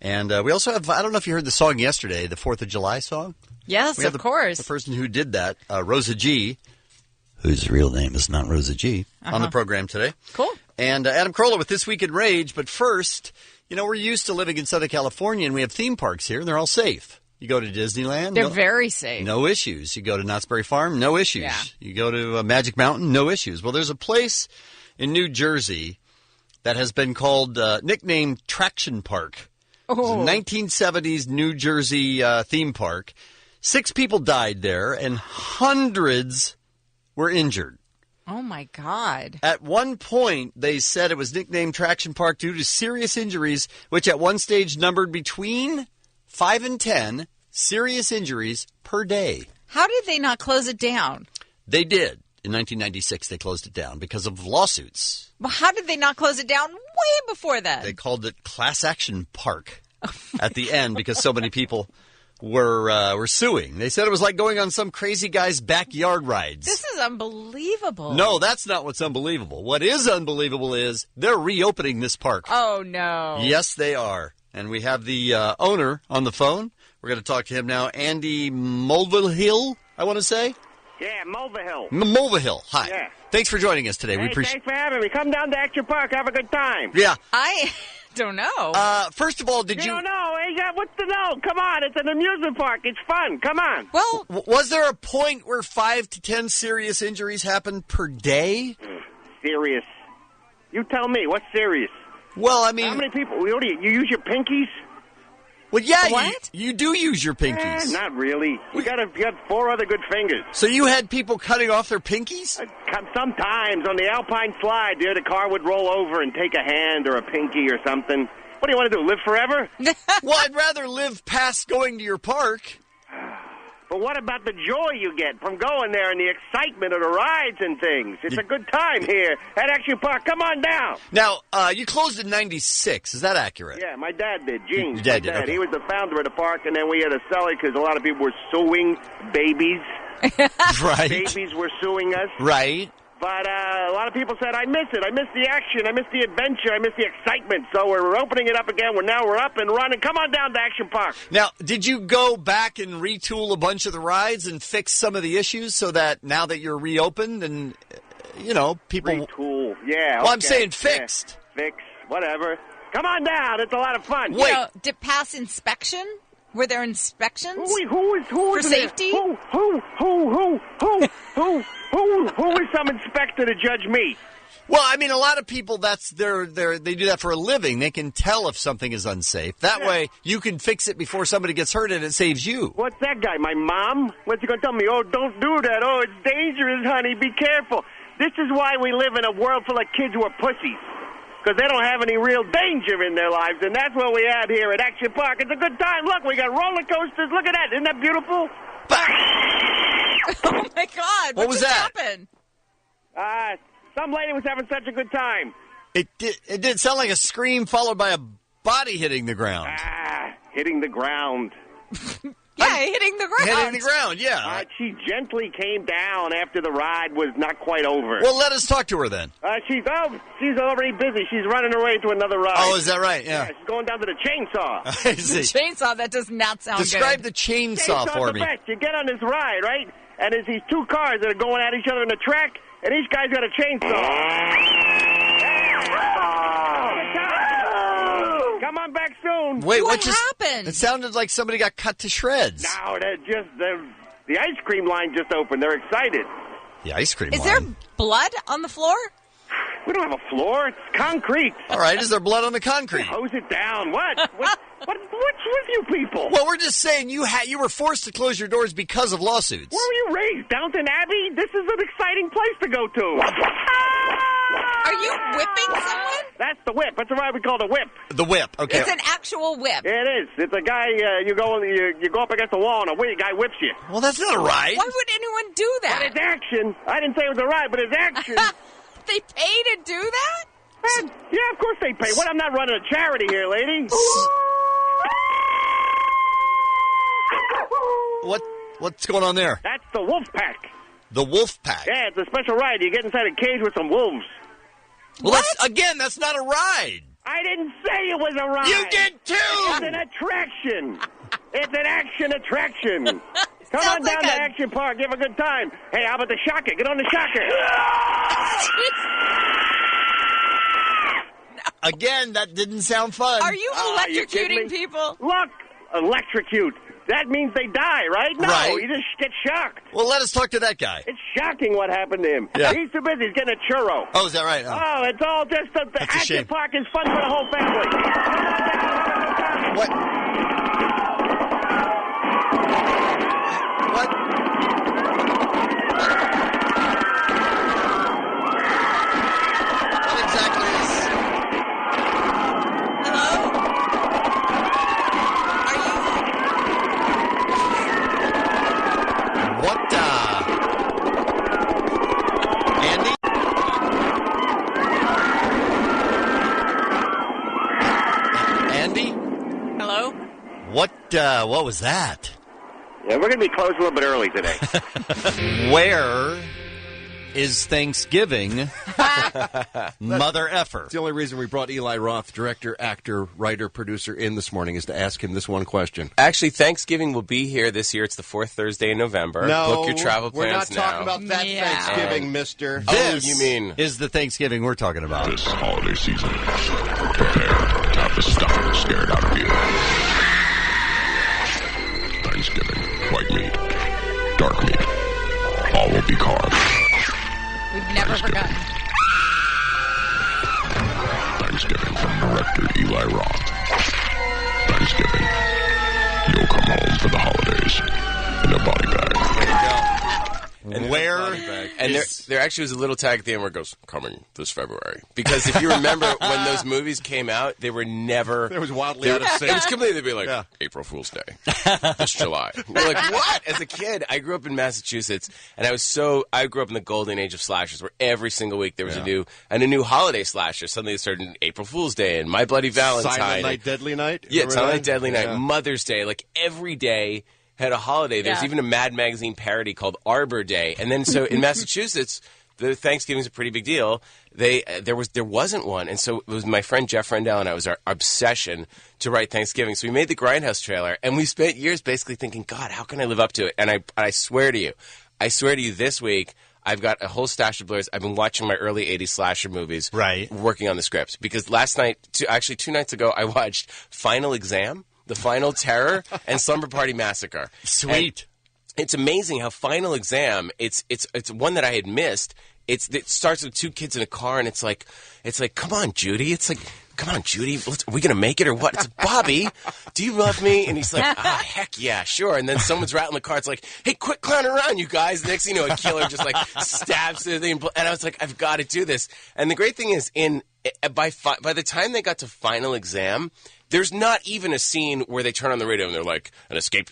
[SPEAKER 10] And we also have, I don't know if you heard the song yesterday, the 4th of July song.
[SPEAKER 9] Yes, of course.
[SPEAKER 10] The person who did that, Rosa G., whose real name is not Rosa G., on the program today.
[SPEAKER 9] Cool.
[SPEAKER 10] And Adam Carolla with This Week in Rage. But first, you know, we're used to living in Southern California, and we have theme parks here, and they're all safe. You go to Disneyland.
[SPEAKER 9] They're very safe.
[SPEAKER 10] No issues. You go to Knott's Berry Farm, no issues.
[SPEAKER 9] Yeah.
[SPEAKER 10] You go to Magic Mountain, no issues. Well, there's a place in New Jersey that has been called, nicknamed Traction Park. It's a 1970s New Jersey theme park. 6 people died there, and hundreds were injured.
[SPEAKER 9] Oh, my God.
[SPEAKER 10] At one point, they said it was nicknamed Traction Park due to serious injuries, which at one stage numbered between 5 and 10 serious injuries per day.
[SPEAKER 9] How did they not close it down?
[SPEAKER 10] They did. In 1996, they closed it down because of lawsuits.
[SPEAKER 9] Well, how did they not close it down way before that?
[SPEAKER 10] They called it Class Action Park at the end because so many people were suing. They said it was like going on some crazy guy's backyard rides.
[SPEAKER 9] This is unbelievable.
[SPEAKER 10] No, that's not what's unbelievable. What is unbelievable is they're reopening this park.
[SPEAKER 9] Oh, no.
[SPEAKER 10] Yes, they are. And we have the owner on the phone. We're going to talk to him now. Andy Mulvihill, I want to say.
[SPEAKER 3] Yeah, Mulvihill.
[SPEAKER 10] Mulvihill. Hi.
[SPEAKER 3] Yeah.
[SPEAKER 10] Thanks for joining us today. We appreciate.
[SPEAKER 3] Thanks for having me. Come down to Action Park. Have a good time.
[SPEAKER 10] Yeah.
[SPEAKER 9] I don't know.
[SPEAKER 10] First of all, did you?
[SPEAKER 3] You don't know? What's the no? Come on. It's an amusement park. It's fun. Come on.
[SPEAKER 9] Well,
[SPEAKER 10] was there a point where 5 to 10 serious injuries happened per day?
[SPEAKER 3] Serious. You tell me. What's serious?
[SPEAKER 10] Well, I mean,
[SPEAKER 3] how many people? You use your pinkies?
[SPEAKER 10] Well, yeah, you do use your pinkies.
[SPEAKER 3] Not really. You got 4 other good fingers.
[SPEAKER 10] So you had people cutting off their pinkies?
[SPEAKER 3] Sometimes on the Alpine slide, there the car would roll over and take a hand or a pinky or something. What do you want to do? Live forever?
[SPEAKER 10] Well, I'd rather live past going to your park.
[SPEAKER 3] But what about the joy you get from going there and the excitement of the rides and things? It's a good time here at Action Park. Come on down.
[SPEAKER 10] Now, you closed in 96. Is that accurate?
[SPEAKER 3] Yeah, my dad did. Gene.
[SPEAKER 10] Your dad did, okay.
[SPEAKER 3] He was the founder of the park, and then we had to sell it because a lot of people were suing babies.
[SPEAKER 10] Right.
[SPEAKER 3] Babies were suing us.
[SPEAKER 10] Right.
[SPEAKER 3] But a lot of people said, I miss it. I miss the action. I miss the adventure. I miss the excitement. So we're opening it up again. Now we're up and running. Come on down to Action Park.
[SPEAKER 10] Now, did you go back and retool a bunch of the rides and fix some of the issues so that now that you're reopened and, you know, people...
[SPEAKER 3] Retool, yeah.
[SPEAKER 10] Well, I'm saying fixed.
[SPEAKER 3] Yeah, fix, whatever. Come on down. It's a lot of fun.
[SPEAKER 9] Wait. You know, did pass inspection? Were there inspections?
[SPEAKER 3] Who
[SPEAKER 9] for safety?
[SPEAKER 3] Who is some inspector to judge me?
[SPEAKER 10] Well, I mean, a lot of people, they do that for a living. They can tell if something is unsafe. That way, you can fix it before somebody gets hurt, and it saves you.
[SPEAKER 3] What's that guy, my mom? What's he going to tell me? Oh, don't do that. Oh, it's dangerous, honey. Be careful. This is why we live in a world full of kids who are pussies. Because they don't have any real danger in their lives, and that's what we have here at Action Park. It's a good time. Look, we got roller coasters. Look at that. Isn't that beautiful?
[SPEAKER 9] Oh, my God.
[SPEAKER 10] What was that?
[SPEAKER 9] Happened?
[SPEAKER 3] Some lady was having such a good time.
[SPEAKER 10] It did sound like a scream followed by a body hitting the ground.
[SPEAKER 3] Hitting the ground.
[SPEAKER 9] Yeah, hitting the ground.
[SPEAKER 10] Hitting the ground, yeah.
[SPEAKER 3] She gently came down after the ride was not quite over.
[SPEAKER 10] Well, let us talk to her then.
[SPEAKER 3] She's already busy. She's running her way to another ride.
[SPEAKER 10] Oh, is that right? Yeah.
[SPEAKER 3] She's going down to the chainsaw.
[SPEAKER 10] I see.
[SPEAKER 9] The chainsaw, that does not sound
[SPEAKER 10] Describe
[SPEAKER 9] good.
[SPEAKER 10] the chainsaw for me.
[SPEAKER 3] You get on this ride, right? And there's these 2 cars that are going at each other in the track, and each guy's got a chainsaw. Come on back soon.
[SPEAKER 10] Wait,
[SPEAKER 9] what happened?
[SPEAKER 10] It sounded like somebody got cut to shreds.
[SPEAKER 3] No, the ice cream line just opened. They're excited.
[SPEAKER 10] The ice cream line?
[SPEAKER 9] Is there blood on the floor?
[SPEAKER 3] We don't have a floor. It's concrete.
[SPEAKER 10] All right. Is there blood on the concrete?
[SPEAKER 3] Hose it down. What? What's with you people?
[SPEAKER 10] Well, we're just saying you were forced to close your doors because of lawsuits.
[SPEAKER 3] Where were you raised? Downton Abbey? This is an exciting place to go to.
[SPEAKER 9] Are you whipping someone?
[SPEAKER 3] That's the whip. That's why we call it a whip.
[SPEAKER 10] The whip. Okay.
[SPEAKER 9] It's an actual whip.
[SPEAKER 3] It is. It's a guy. You go up against the wall, and a guy whips you.
[SPEAKER 10] Well, that's not a ride.
[SPEAKER 9] Why would anyone do that?
[SPEAKER 3] But it's action. I didn't say it was a ride, but it's action.
[SPEAKER 9] They pay to do that?
[SPEAKER 3] Yeah, of course they pay. What? I'm not running a charity here, lady.
[SPEAKER 10] What's going on there?
[SPEAKER 3] That's the wolf pack.
[SPEAKER 10] The wolf pack.
[SPEAKER 3] Yeah, it's a special ride. You get inside a cage with some wolves.
[SPEAKER 10] Well, that's not a ride.
[SPEAKER 3] I didn't say it was a ride.
[SPEAKER 10] You did too.
[SPEAKER 3] It's an attraction. It's an action attraction. Come on down to Action Park. Have a good time. Hey, how about the shocker? Get on the shocker.
[SPEAKER 10] Again, that didn't sound fun.
[SPEAKER 9] Are you electrocuting people?
[SPEAKER 3] Look, electrocute. That means they die, right? No,
[SPEAKER 10] Right.
[SPEAKER 3] you just get shocked.
[SPEAKER 10] Well, let us talk to that guy.
[SPEAKER 3] It's shocking what happened to him.
[SPEAKER 10] Yeah.
[SPEAKER 3] He's too busy. He's getting a churro.
[SPEAKER 10] Oh, is that right?
[SPEAKER 3] Oh, it's all just the
[SPEAKER 10] That's a
[SPEAKER 3] Action
[SPEAKER 10] shame.
[SPEAKER 3] Park is fun for the whole family.
[SPEAKER 10] What? What exactly is... What, Andy? Andy?
[SPEAKER 9] Hello?
[SPEAKER 10] What was that?
[SPEAKER 3] Yeah, we're going to be closed a little bit early today.
[SPEAKER 10] Where is Thanksgiving? Mother effer.
[SPEAKER 8] It's the only reason we brought Eli Roth, director, actor, writer, producer, in this morning is to ask him this one question.
[SPEAKER 2] Actually, Thanksgiving will be here this year. It's the fourth Thursday in November.
[SPEAKER 8] No,
[SPEAKER 2] book your travel
[SPEAKER 8] we're
[SPEAKER 2] plans
[SPEAKER 8] not talking
[SPEAKER 2] now.
[SPEAKER 8] about that Thanksgiving, mister.
[SPEAKER 10] This
[SPEAKER 2] you mean
[SPEAKER 10] is the Thanksgiving we're talking about.
[SPEAKER 21] This holiday season, prepare to have the stuffing scared out of you. Thanksgiving, white meat, dark meat, all will be carved.
[SPEAKER 9] We've never forgotten.
[SPEAKER 21] Thanksgiving from director Eli Roth. Thanksgiving, you'll come home for the holidays in a body bag.
[SPEAKER 2] And
[SPEAKER 10] where
[SPEAKER 2] and there actually was a little tag at the end where it goes, coming this February. Because if you remember when those movies came out, they were never...
[SPEAKER 8] It was wildly out of sync.
[SPEAKER 2] It was completely, they'd be like, April Fool's Day, this July. You're like, what? As a kid, I grew up in Massachusetts, and I grew up in the golden age of slashers, where every single week there was a new holiday slasher. Suddenly it started April Fool's Day, and My Bloody Valentine.
[SPEAKER 8] Silent Night, Deadly Night?
[SPEAKER 2] Yeah, Silent Night, Deadly Night,
[SPEAKER 8] Yeah.
[SPEAKER 2] Mother's Day, like every day had a holiday. There's even a Mad Magazine parody called Arbor Day. And then so in Massachusetts, the Thanksgiving's a pretty big deal. There wasn't one. And so it was my friend Jeff Rendell and I was our obsession to write Thanksgiving. So we made the Grindhouse trailer and we spent years basically thinking, God, how can I live up to it? And I swear to you this week, I've got a whole stash of blurs. I've been watching my early 80s slasher movies.
[SPEAKER 10] Right.
[SPEAKER 2] Working on the scripts. Because last night, actually 2 nights ago, I watched Final Exam, The Final Terror, and Slumber Party Massacre.
[SPEAKER 10] Sweet.
[SPEAKER 2] And it's amazing how Final Exam, it's one that I had missed. It starts with 2 kids in a car, and it's like, come on, Judy. It's like, come on, Judy. Are we going to make it or what? It's like, Bobby, do you love me? And he's like, heck yeah, sure. And then someone's rattling the car. It's like, hey, quit clowning around, you guys. The next thing you know, a killer just like stabs the thing. And I was like, I've got to do this. And the great thing is, by the time they got to Final Exam, there's not even a scene where they turn on the radio and they're like,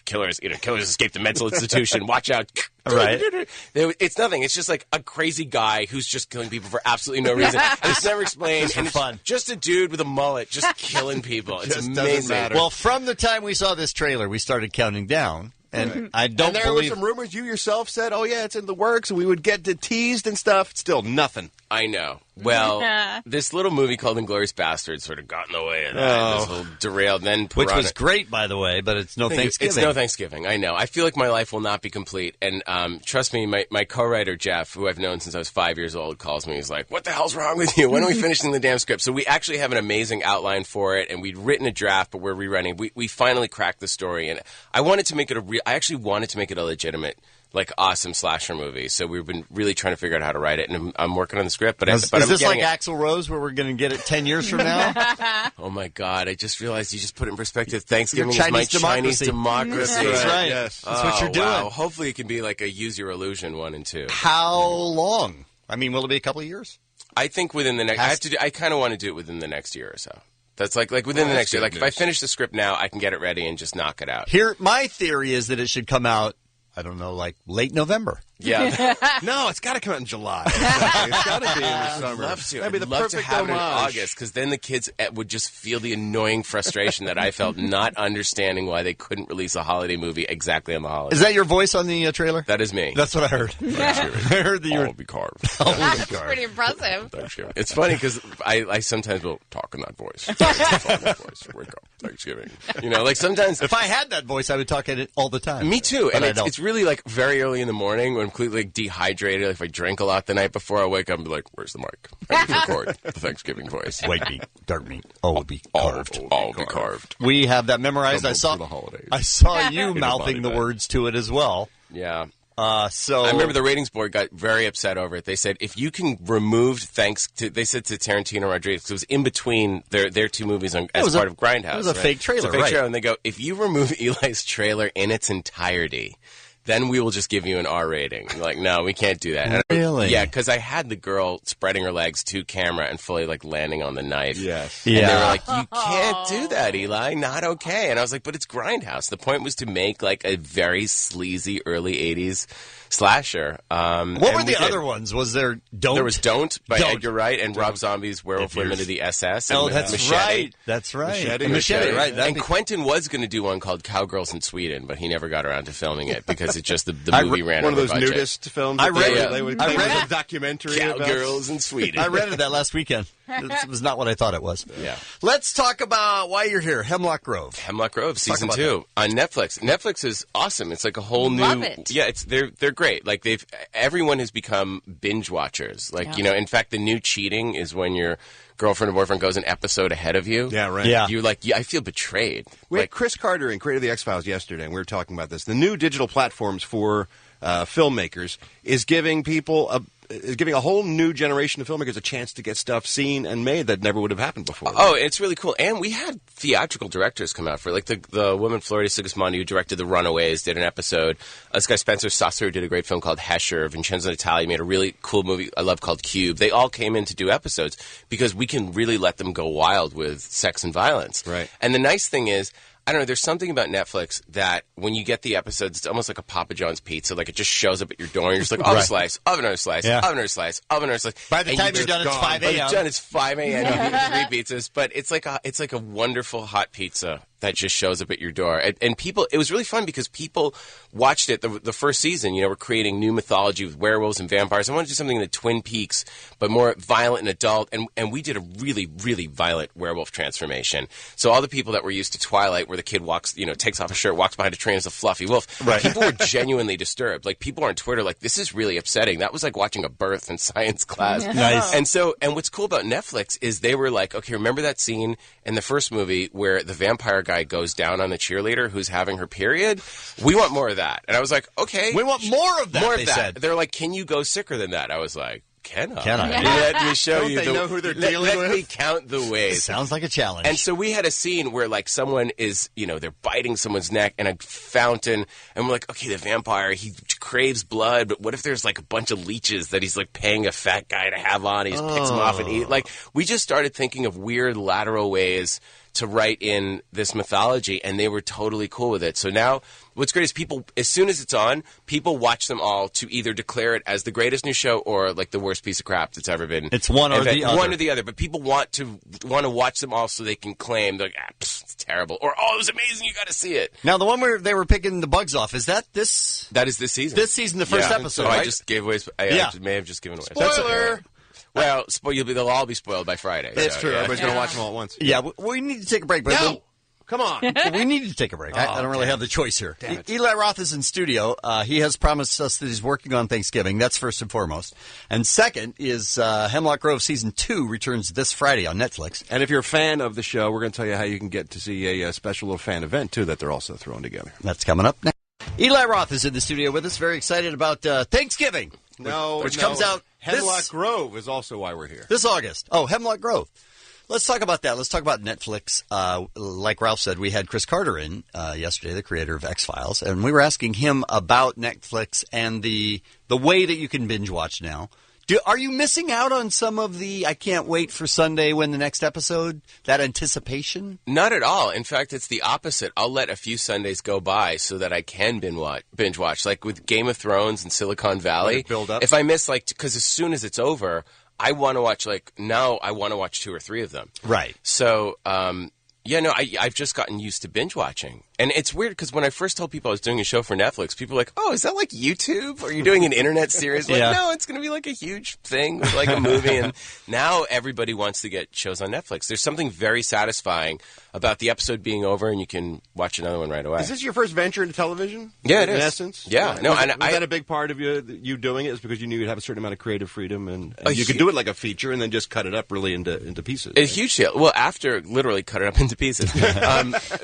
[SPEAKER 2] killers escaped the mental institution. Watch out.
[SPEAKER 10] Right.
[SPEAKER 2] It's nothing. It's just like a crazy guy who's just killing people for absolutely no reason. And it's never explained.
[SPEAKER 10] Just for
[SPEAKER 2] and
[SPEAKER 10] fun.
[SPEAKER 2] It's just a dude with a mullet just killing people. It's
[SPEAKER 8] Just
[SPEAKER 2] amazing.
[SPEAKER 8] doesn't matter.
[SPEAKER 10] Well, from the time we saw this trailer, we started counting down. And I don't
[SPEAKER 8] and there
[SPEAKER 10] believe...
[SPEAKER 8] were some rumors you yourself said, oh, yeah, it's in the works, and we would get teased and stuff. Still nothing.
[SPEAKER 2] I know. Well, this little movie called Inglourious Bastards sort of got in the way of that. This little derailed. Then
[SPEAKER 10] Which was great, by the way, but it's no Thanksgiving.
[SPEAKER 2] It's no Thanksgiving. I know. I feel like my life will not be complete. And trust me, my co-writer, Jeff, who I've known since I was 5 years old, calls me. He's like, what the hell's wrong with you? When are we finishing the damn script? So we actually have an amazing outline for it, and we'd written a draft, but we're rewriting. We finally cracked the story, and I wanted to make it I actually wanted to make it a legitimate, like, awesome slasher movie. So we've been really trying to figure out how to write it, and I'm working on the script. But
[SPEAKER 10] is this like Axl Rose, where we're going to get it 10 years from now?
[SPEAKER 2] Oh, my God. I just realized you just put it in perspective. Thanksgiving is
[SPEAKER 10] Chinese
[SPEAKER 2] my
[SPEAKER 10] democracy.
[SPEAKER 2] Chinese democracy.
[SPEAKER 10] That's right.
[SPEAKER 8] Yes.
[SPEAKER 10] That's what you're doing.
[SPEAKER 2] Wow. Hopefully it can be like a Use Your Illusion 1 and 2.
[SPEAKER 10] How long? I mean, will it be a couple of years?
[SPEAKER 2] I think within the next... I kind of want to do it within the next year or so. That's like within the next year. Like, if I finish the script now, I can get it ready and just knock it out.
[SPEAKER 10] Here, my theory is that it should come out I don't know, like late November.
[SPEAKER 2] Yeah.
[SPEAKER 8] No, it's got to come out in July. It's got to be in the summer.
[SPEAKER 2] I'd love to.
[SPEAKER 8] That'd be the
[SPEAKER 2] I'd love
[SPEAKER 8] perfect
[SPEAKER 2] to have it in
[SPEAKER 8] homage.
[SPEAKER 2] August, because then the kids would just feel the annoying frustration that I felt not understanding why they couldn't release a holiday movie exactly on the holiday.
[SPEAKER 10] Is that your voice on the trailer?
[SPEAKER 2] That is me.
[SPEAKER 10] That's what I heard. I heard that you were...
[SPEAKER 2] All be carved.
[SPEAKER 9] That's pretty impressive.
[SPEAKER 2] Thanksgiving. It's funny because I sometimes will talk in that voice. Wake up. Thanksgiving. You know, like sometimes...
[SPEAKER 10] If I had that voice, I would talk in it all the time.
[SPEAKER 2] Me too.
[SPEAKER 10] But
[SPEAKER 2] And it's really like very early in the morning when I'm completely like dehydrated. Like, if I drink a lot the night before, I wake up and be like, where's the mic? I need to record the Thanksgiving voice.
[SPEAKER 10] White meat, dark meat, all will be carved.
[SPEAKER 2] All be carved.
[SPEAKER 10] We have that memorized. I saw you mouthing the words to it as well.
[SPEAKER 2] Yeah.
[SPEAKER 10] So
[SPEAKER 2] I remember the ratings board got very upset over it. They said if you can remove they said to Tarantino and Rodriguez, because it was in between their two movies as part of Grindhouse.
[SPEAKER 10] It was a fake trailer,
[SPEAKER 2] It's a fake trailer, and they go, if you remove Eli's trailer in its entirety, then we will just give you an R rating. Like, no, we can't do that.
[SPEAKER 10] Really?
[SPEAKER 2] Yeah, because I had the girl spreading her legs to camera and fully, like, landing on the knife.
[SPEAKER 8] Yes.
[SPEAKER 2] And they were like, you can't do that, Eli. Not okay. And I was like, but it's Grindhouse. The point was to make, like, a very sleazy early 80s slasher.
[SPEAKER 10] What were the other ones? Was there Don't?
[SPEAKER 2] There was Don't by Edgar Wright and Rob Zombie's Werewolf Women of the SS.
[SPEAKER 10] Oh,
[SPEAKER 2] and
[SPEAKER 10] that's
[SPEAKER 2] Machete.
[SPEAKER 10] right. That's right. Machete, right.
[SPEAKER 2] And Quentin was going to do one called Cowgirls in Sweden, but he never got around to filming it because it just the movie ran
[SPEAKER 8] one
[SPEAKER 2] over
[SPEAKER 8] of those
[SPEAKER 2] budget.
[SPEAKER 8] nudist films.
[SPEAKER 10] I read
[SPEAKER 8] They would make a documentary about
[SPEAKER 2] Cowgirls in Sweden.
[SPEAKER 10] I rented that last weekend. It was not what I thought it was.
[SPEAKER 2] Yeah.
[SPEAKER 10] Let's talk about why you're here. Hemlock Grove.
[SPEAKER 2] Hemlock Grove, season
[SPEAKER 10] about
[SPEAKER 2] 2 on Netflix. Netflix is awesome. It's like a whole new.
[SPEAKER 9] Love it.
[SPEAKER 2] Yeah, they're great. Like everyone has become binge watchers. Like in fact, the new cheating is when your girlfriend or boyfriend goes an episode ahead of you.
[SPEAKER 8] Yeah, right.
[SPEAKER 10] Yeah.
[SPEAKER 2] You're like, I feel betrayed.
[SPEAKER 8] We had Chris Carter in Creator of the X-Files yesterday, and we were talking about this. The new digital platforms for filmmakers is giving people a whole new generation of filmmakers a chance to get stuff seen and made that never would have happened before.
[SPEAKER 2] Oh, it's really cool. And we had theatrical directors come out for it. Like the woman Florida Sigismondi who directed The Runaways did an episode. This guy Spencer Susser did a great film called Hesher. Vincenzo Natali made a really cool movie I love called Cube. They all came in to do episodes because we can really let them go wild with sex and violence.
[SPEAKER 8] Right.
[SPEAKER 2] And the nice thing is, I don't know, there's something about Netflix that when you get the episodes, it's almost like a Papa John's pizza. Like, it just shows up at your door, and you're just like, oh, a slice, of another slice, of another slice, of another slice.
[SPEAKER 10] By the time you're done, it's 5 a.m.
[SPEAKER 2] By the time you're done, it's 5 a.m. You eat 3 pizzas. But it's like a wonderful hot pizza that just shows up at your door. And people, it was really fun because people watched it the first season. You know, we're creating new mythology with werewolves and vampires. I want to do something in the Twin Peaks, but more violent and adult. And we did a really, really violent werewolf transformation. So all the people that were used to Twilight, where the kid walks, takes off a shirt, walks behind a train as a fluffy wolf,
[SPEAKER 10] right.
[SPEAKER 2] People were genuinely disturbed. Like, people on Twitter, like, this is really upsetting. That was like watching a birth in science class.
[SPEAKER 10] Nice.
[SPEAKER 2] And what's cool about Netflix is they were like, okay, remember that scene in the first movie where the vampire guy goes down on the cheerleader who's having her period? We want more of that. And I was like, okay.
[SPEAKER 10] We want more of that,
[SPEAKER 2] More of
[SPEAKER 10] they
[SPEAKER 2] that.
[SPEAKER 10] said.
[SPEAKER 2] They're like, can you go sicker than that? I was like, Can I?
[SPEAKER 10] Yeah.
[SPEAKER 2] Let me show
[SPEAKER 8] Don't
[SPEAKER 2] you.
[SPEAKER 8] they know who they're dealing with?
[SPEAKER 2] Let me count the ways.
[SPEAKER 10] Sounds like a challenge.
[SPEAKER 2] And so we had a scene where, like, someone is, they're biting someone's neck in a fountain, and we're like, okay, the vampire, he craves blood, but what if there's, like, a bunch of leeches that he's, like, paying a fat guy to have on? He just picks them off and eat. Like, we just started thinking of weird lateral ways to write in this mythology, and they were totally cool with it. So now, what's great is people, as soon as it's on, people watch them all to either declare it as the greatest new show or like the worst piece of crap that's ever been.
[SPEAKER 10] It's one or the other.
[SPEAKER 2] One or the other. But people want to watch them all so they can claim, they're like, it's terrible, or oh, it was amazing, you got to see it.
[SPEAKER 10] Now, the one where they were picking the bugs off, is that this?
[SPEAKER 2] That is this season.
[SPEAKER 10] This season, the first episode.
[SPEAKER 2] Oh,
[SPEAKER 10] right?
[SPEAKER 2] I just gave away. I may have just given away.
[SPEAKER 8] Spoiler.
[SPEAKER 2] Well, they'll all be spoiled by Friday.
[SPEAKER 8] That's
[SPEAKER 2] so,
[SPEAKER 8] true.
[SPEAKER 2] Yeah.
[SPEAKER 8] Everybody's going to watch them all at once.
[SPEAKER 10] Yeah, we need to take a break. But
[SPEAKER 8] No! Come on.
[SPEAKER 10] We need to take a break. I don't really have the choice here. Eli Roth is in studio. He has promised us that he's working on Thanksgiving. That's first and foremost. And second is Hemlock Grove Season 2 returns this Friday on Netflix.
[SPEAKER 8] And if you're a fan of the show, we're going to tell you how you can get to see a special little fan event, too, that they're also throwing together.
[SPEAKER 10] That's coming up next. Eli Roth is in the studio with us. Very excited about Thanksgiving. Which comes out
[SPEAKER 8] Hemlock Grove is also why we're here.
[SPEAKER 10] This August. Oh, Hemlock Grove. Let's talk about that. Let's talk about Netflix. Like Ralph said, we had Chris Carter in yesterday, the creator of X-Files, and we were asking him about Netflix and the way that you can binge watch now Are you missing out on some of the I can't wait for Sunday when the next episode, that anticipation?
[SPEAKER 2] Not at all. In fact, it's the opposite. I'll let a few Sundays go by so that I can binge watch. Like with Game of Thrones and Silicon Valley.
[SPEAKER 10] Build up.
[SPEAKER 2] If I miss, because as soon as it's over, I want to watch, now I want to watch 2 or 3 of them.
[SPEAKER 10] Right.
[SPEAKER 2] So, I've just gotten used to binge watching. And it's weird because when I first told people I was doing a show for Netflix, people were like, oh, is that like YouTube? Are you doing an internet series? Like, no, it's going to be like a huge thing with like a movie. And now everybody wants to get shows on Netflix. There's something very satisfying about the episode being over and you can watch another one right away.
[SPEAKER 8] Is this your first venture into television?
[SPEAKER 2] Yeah, it is.
[SPEAKER 8] In essence?
[SPEAKER 2] Yeah.
[SPEAKER 8] Was that a big part of you doing it? Is because you knew you'd have a certain amount of creative freedom and you could do it like a feature and then just cut it up really into pieces.
[SPEAKER 2] A huge deal. Well, after literally cut it up into pieces.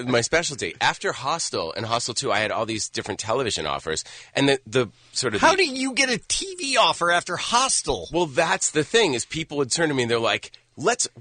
[SPEAKER 2] My specialty. After Hostel and Hostel 2, I had all these different television offers. And the sort of...
[SPEAKER 10] How do you get a TV offer after Hostel?
[SPEAKER 2] Well, that's the thing, is people would turn to me and they're like...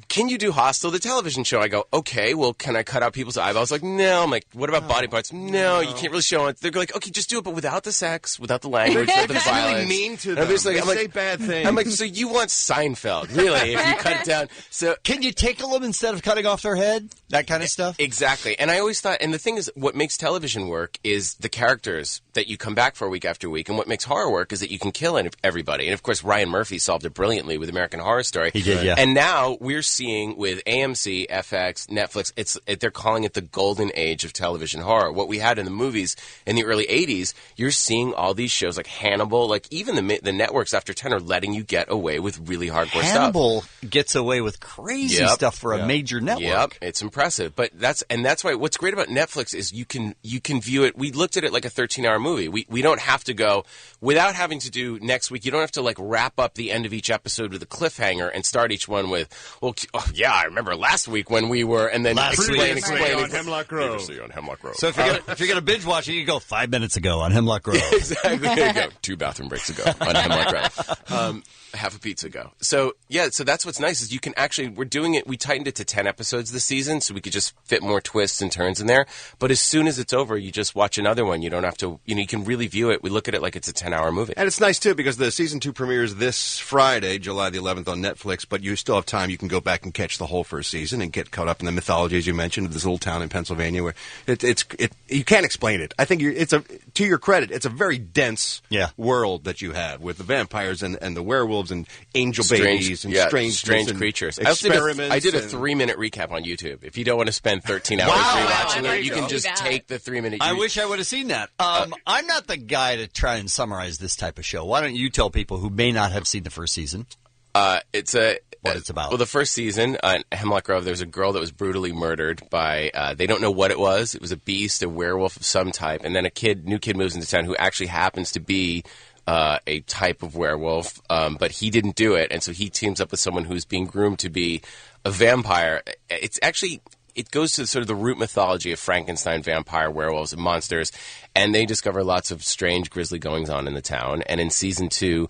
[SPEAKER 2] Can you do Hostel, the television show? I go, okay, well, can I cut out people's eyeballs? Like, no. I'm like, what about body parts? No, you can't really show it. They're like, okay, just do it, but without the sex, without the language, without the violence.
[SPEAKER 8] Really mean to them.
[SPEAKER 2] They
[SPEAKER 8] say bad things.
[SPEAKER 2] I'm like, so you want Seinfeld, really, if you cut it down. So
[SPEAKER 10] can you tickle them instead of cutting off their head? That kind of stuff?
[SPEAKER 2] Exactly. And I always thought, and the thing is, what makes television work is the characters that you come back for week after week, and what makes horror work is that you can kill everybody. And, of course, Ryan Murphy solved it brilliantly with American Horror Story.
[SPEAKER 10] He did, yeah.
[SPEAKER 2] And now we're seeing with AMC, FX, Netflix, they're calling it the golden age of television horror. What we had in the movies in the early 80s, you're seeing all these shows like Hannibal, like even the networks after 10 are letting you get away with really hardcore stuff.
[SPEAKER 10] Hannibal gets away with crazy stuff for a major network.
[SPEAKER 2] Yep, it's impressive. But that's why what's great about Netflix is you can view it. We looked at it like a 13-hour movie. We don't have to go without having to do next week. You don't have to like wrap up the end of each episode with a cliffhanger and start each one with, well, yeah, I remember last week when we were, and then explain
[SPEAKER 8] on Hemlock Grove.
[SPEAKER 2] Previously on Hemlock Grove.
[SPEAKER 10] So if you're going to binge watch it, you go 5 minutes ago on Hemlock Grove.
[SPEAKER 2] Exactly. There you go. 2 bathroom breaks ago on Hemlock Grove. Half a pizza ago. So that's what's nice is you can actually, we're doing it, we tightened it to 10 episodes this season so we could just fit more twists and turns in there. But as soon as it's over, you just watch another one. You don't have to, you can really view it. We look at it like it's a 10-hour movie.
[SPEAKER 8] And it's nice, too, because the season 2 premieres this Friday, July the 11th on Netflix, but you still have time. You can go back and catch the whole first season and get caught up in the mythology, as you mentioned, of this little town in Pennsylvania where you can't explain it. I think to your credit, it's a very dense world that you have with the vampires and the werewolves and angel babies and strange
[SPEAKER 2] creatures.
[SPEAKER 8] Experiments.
[SPEAKER 2] I did a 3-minute recap on YouTube. If you don't want to spend 13 hours rewatching it, you can just take the 3-minute.
[SPEAKER 10] I wish I would have seen that. I'm not the guy to try and summarize this type of show. Why don't you tell people who may not have seen the first season?
[SPEAKER 2] What it's
[SPEAKER 10] about.
[SPEAKER 2] Well, the first season, Hemlock Grove, there was a girl that was brutally murdered by, they don't know what it was. It was a beast, a werewolf of some type. And then a new kid moves into town who actually happens to be a type of werewolf, but he didn't do it. And so he teams up with someone who's being groomed to be a vampire. It goes to sort of the root mythology of Frankenstein, vampire, werewolves, and monsters, and they discover lots of strange, grisly goings-on in the town. And in season 2,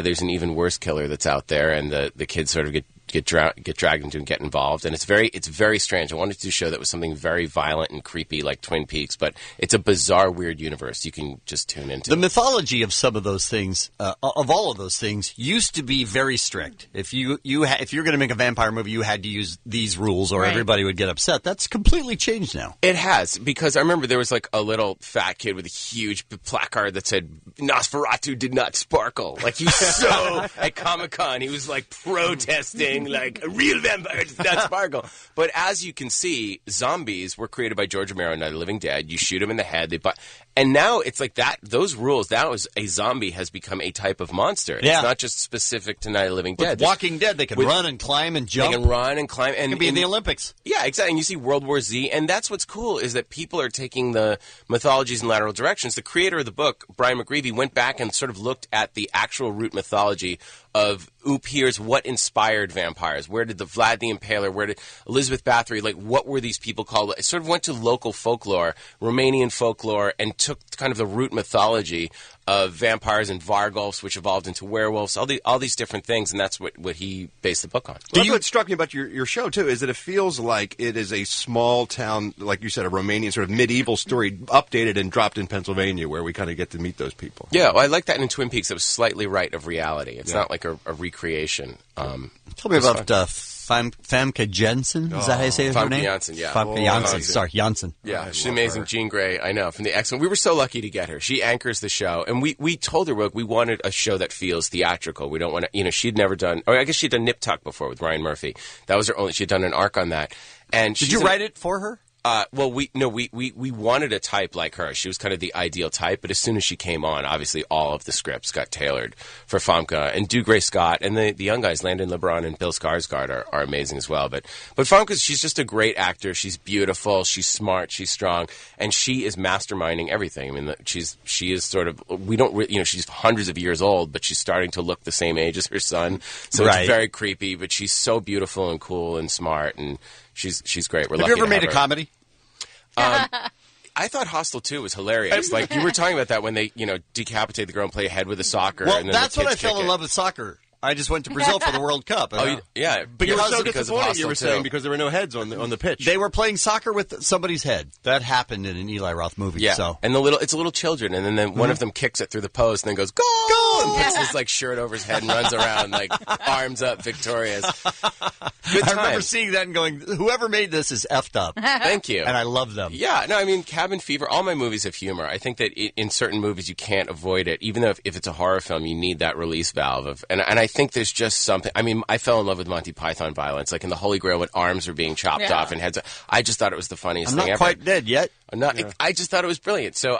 [SPEAKER 2] there's an even worse killer that's out there, and the kids sort of get dragged into and get involved, and it's very strange. I wanted to do a show that was something very violent and creepy like Twin Peaks, but it's a bizarre, weird universe you can just tune into.
[SPEAKER 10] The mythology of some of those things, of all of those things, used to be very strict. If you're going to make a vampire movie, you had to use these rules, or everybody would get upset. That's completely changed now.
[SPEAKER 2] It has, because I remember there was like a little fat kid with a huge placard that said Nosferatu did not sparkle. Like he's so at Comic-Con, he was like protesting. Like a real vampire does not sparkle. But as you can see, zombies were created by George Romero in Night of the Living Dead. You shoot them in the head, and now it's like that. Those rules. Now a zombie has become a type of monster.
[SPEAKER 10] Yeah.
[SPEAKER 2] It's not just specific to Night of the Living Dead.
[SPEAKER 10] With Walking Dead, they can run and climb and jump.
[SPEAKER 2] They can run and climb. And
[SPEAKER 10] it could be in the Olympics.
[SPEAKER 2] Yeah, exactly. And you see World War Z, and that's what's cool is that people are taking the mythologies in lateral directions. The creator of the book, Brian McGreevy, went back and sort of looked at the actual root mythology of here's what inspired vampires. Where did the Vlad the Impaler, where did Elizabeth Bathory, like what were these people called? It sort of went to local folklore, Romanian folklore, and took kind of the root mythology of vampires and Vargulfs, which evolved into werewolves, all these different things, and that's what he based the book on.
[SPEAKER 8] Well, what struck me about your show, too, is that it feels like it is a small town, like you said, a Romanian sort of medieval story, updated and dropped in Pennsylvania, where we kind of get to meet those people.
[SPEAKER 2] Yeah, well, I like that in Twin Peaks. It was slightly right of reality. It's not like a recreation.
[SPEAKER 10] Tell me about Famke Janssen. Is that how you say her name?
[SPEAKER 2] Famke Janssen, yeah.
[SPEAKER 10] Famke Janssen. Sorry, Janssen.
[SPEAKER 2] Yeah, she's amazing. Jean Grey, I know, from the X-Men. We were so lucky to get her. She anchors the show, and we told her, look, we wanted a show that feels theatrical. We don't want to, she'd never done, or I guess she'd done Nip Tuck before with Ryan Murphy. That was her only, she'd done an arc on that. And
[SPEAKER 10] did you write it for her?
[SPEAKER 2] Well, we wanted a type like her. She was kind of the ideal type, but as soon as she came on, obviously all of the scripts got tailored for Famke. And Dougray Scott and the young guys, Landon LeBron and Bill Skarsgård, are amazing as well. But Famke, she's just a great actor. She's beautiful. She's smart. She's strong, and she is masterminding everything. I mean, she is sort of she's hundreds of years old, but she's starting to look the same age as her son. So It's very creepy. But she's so beautiful and cool and smart, and she's great.
[SPEAKER 10] Have you ever made a comedy?
[SPEAKER 2] I thought Hostel 2 was hilarious. Like, you were talking about that when they, decapitate the girl and play ahead with the soccer.
[SPEAKER 10] Well,
[SPEAKER 2] and then
[SPEAKER 10] that's
[SPEAKER 2] the
[SPEAKER 10] when I
[SPEAKER 2] kids
[SPEAKER 10] fell
[SPEAKER 2] kick
[SPEAKER 10] in
[SPEAKER 2] it.
[SPEAKER 10] love with soccer. I just went to Brazil for the World Cup.
[SPEAKER 2] Yeah.
[SPEAKER 8] But you were so
[SPEAKER 2] because of
[SPEAKER 8] disappointed,
[SPEAKER 2] Hostel
[SPEAKER 8] you were
[SPEAKER 2] 2.
[SPEAKER 8] saying, because there were no heads on the pitch.
[SPEAKER 10] They were playing soccer with somebody's head. That happened in an Eli Roth movie.
[SPEAKER 2] Yeah,
[SPEAKER 10] so.
[SPEAKER 2] And it's a little children, and then one of them kicks it through the post and then goes, goal! And puts his, shirt over his head and runs around, arms up, victorious. Good time.
[SPEAKER 10] I remember seeing that and going, whoever made this is effed up.
[SPEAKER 2] Thank you.
[SPEAKER 10] And I love them.
[SPEAKER 2] Yeah, no, I mean, Cabin Fever, all my movies have humor. I think that in certain movies you can't avoid it. Even though if it's a horror film, you need that release valve. And I think there's just something. I mean, I fell in love with Monty Python violence, like in the Holy Grail when arms are being chopped off and heads. I just thought it was the funniest thing ever.
[SPEAKER 10] I'm not quite dead yet.
[SPEAKER 2] I just thought it was brilliant. So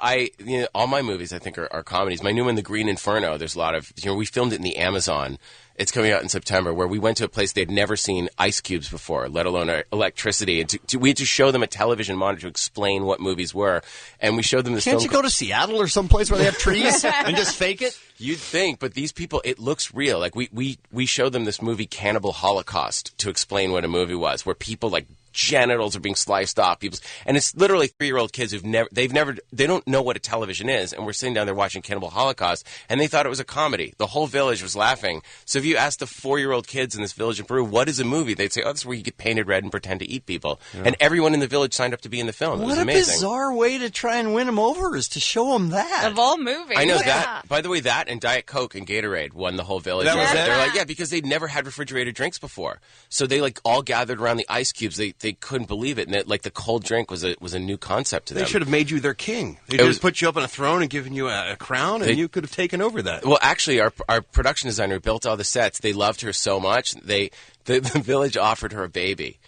[SPEAKER 2] all my movies I think are comedies. My new one, The Green Inferno. There's a lot of we filmed it in the Amazon. It's coming out in September, where we went to a place they'd never seen ice cubes before, let alone electricity. And we had to show them a television monitor to explain what movies were. And we showed them this
[SPEAKER 10] Can't
[SPEAKER 2] film.
[SPEAKER 10] you go to Seattle or someplace where they have trees and just fake it?
[SPEAKER 2] You'd think, but these people, it looks real. Like we showed them this movie, Cannibal Holocaust, to explain what a movie was, where people genitals are being sliced off. And it's literally 3-year-old kids they don't know what a television is, and we're sitting down there watching Cannibal Holocaust, and they thought it was a comedy. The whole village was laughing. So if you ask the 4-year-old kids in this village in Peru, what is a movie? They'd say, this is where you get painted red and pretend to eat people. Yeah. And everyone in the village signed up to be in the film. It was amazing.
[SPEAKER 10] What a bizarre way to try and win them over is to show them that.
[SPEAKER 9] Of all movies.
[SPEAKER 2] I know that. By the way, that and Diet Coke and Gatorade won the whole village.
[SPEAKER 10] That was it?
[SPEAKER 2] They're because they'd never had refrigerated drinks before. So they all gathered around the ice cubes. They couldn't believe it. And the cold drink was a new concept to them.
[SPEAKER 8] They should have made you their king. They just put you up on a throne and given you a crown, and you could have taken over that.
[SPEAKER 2] Well, actually, our production designer built all the sets. They loved her so much. The village offered her a baby.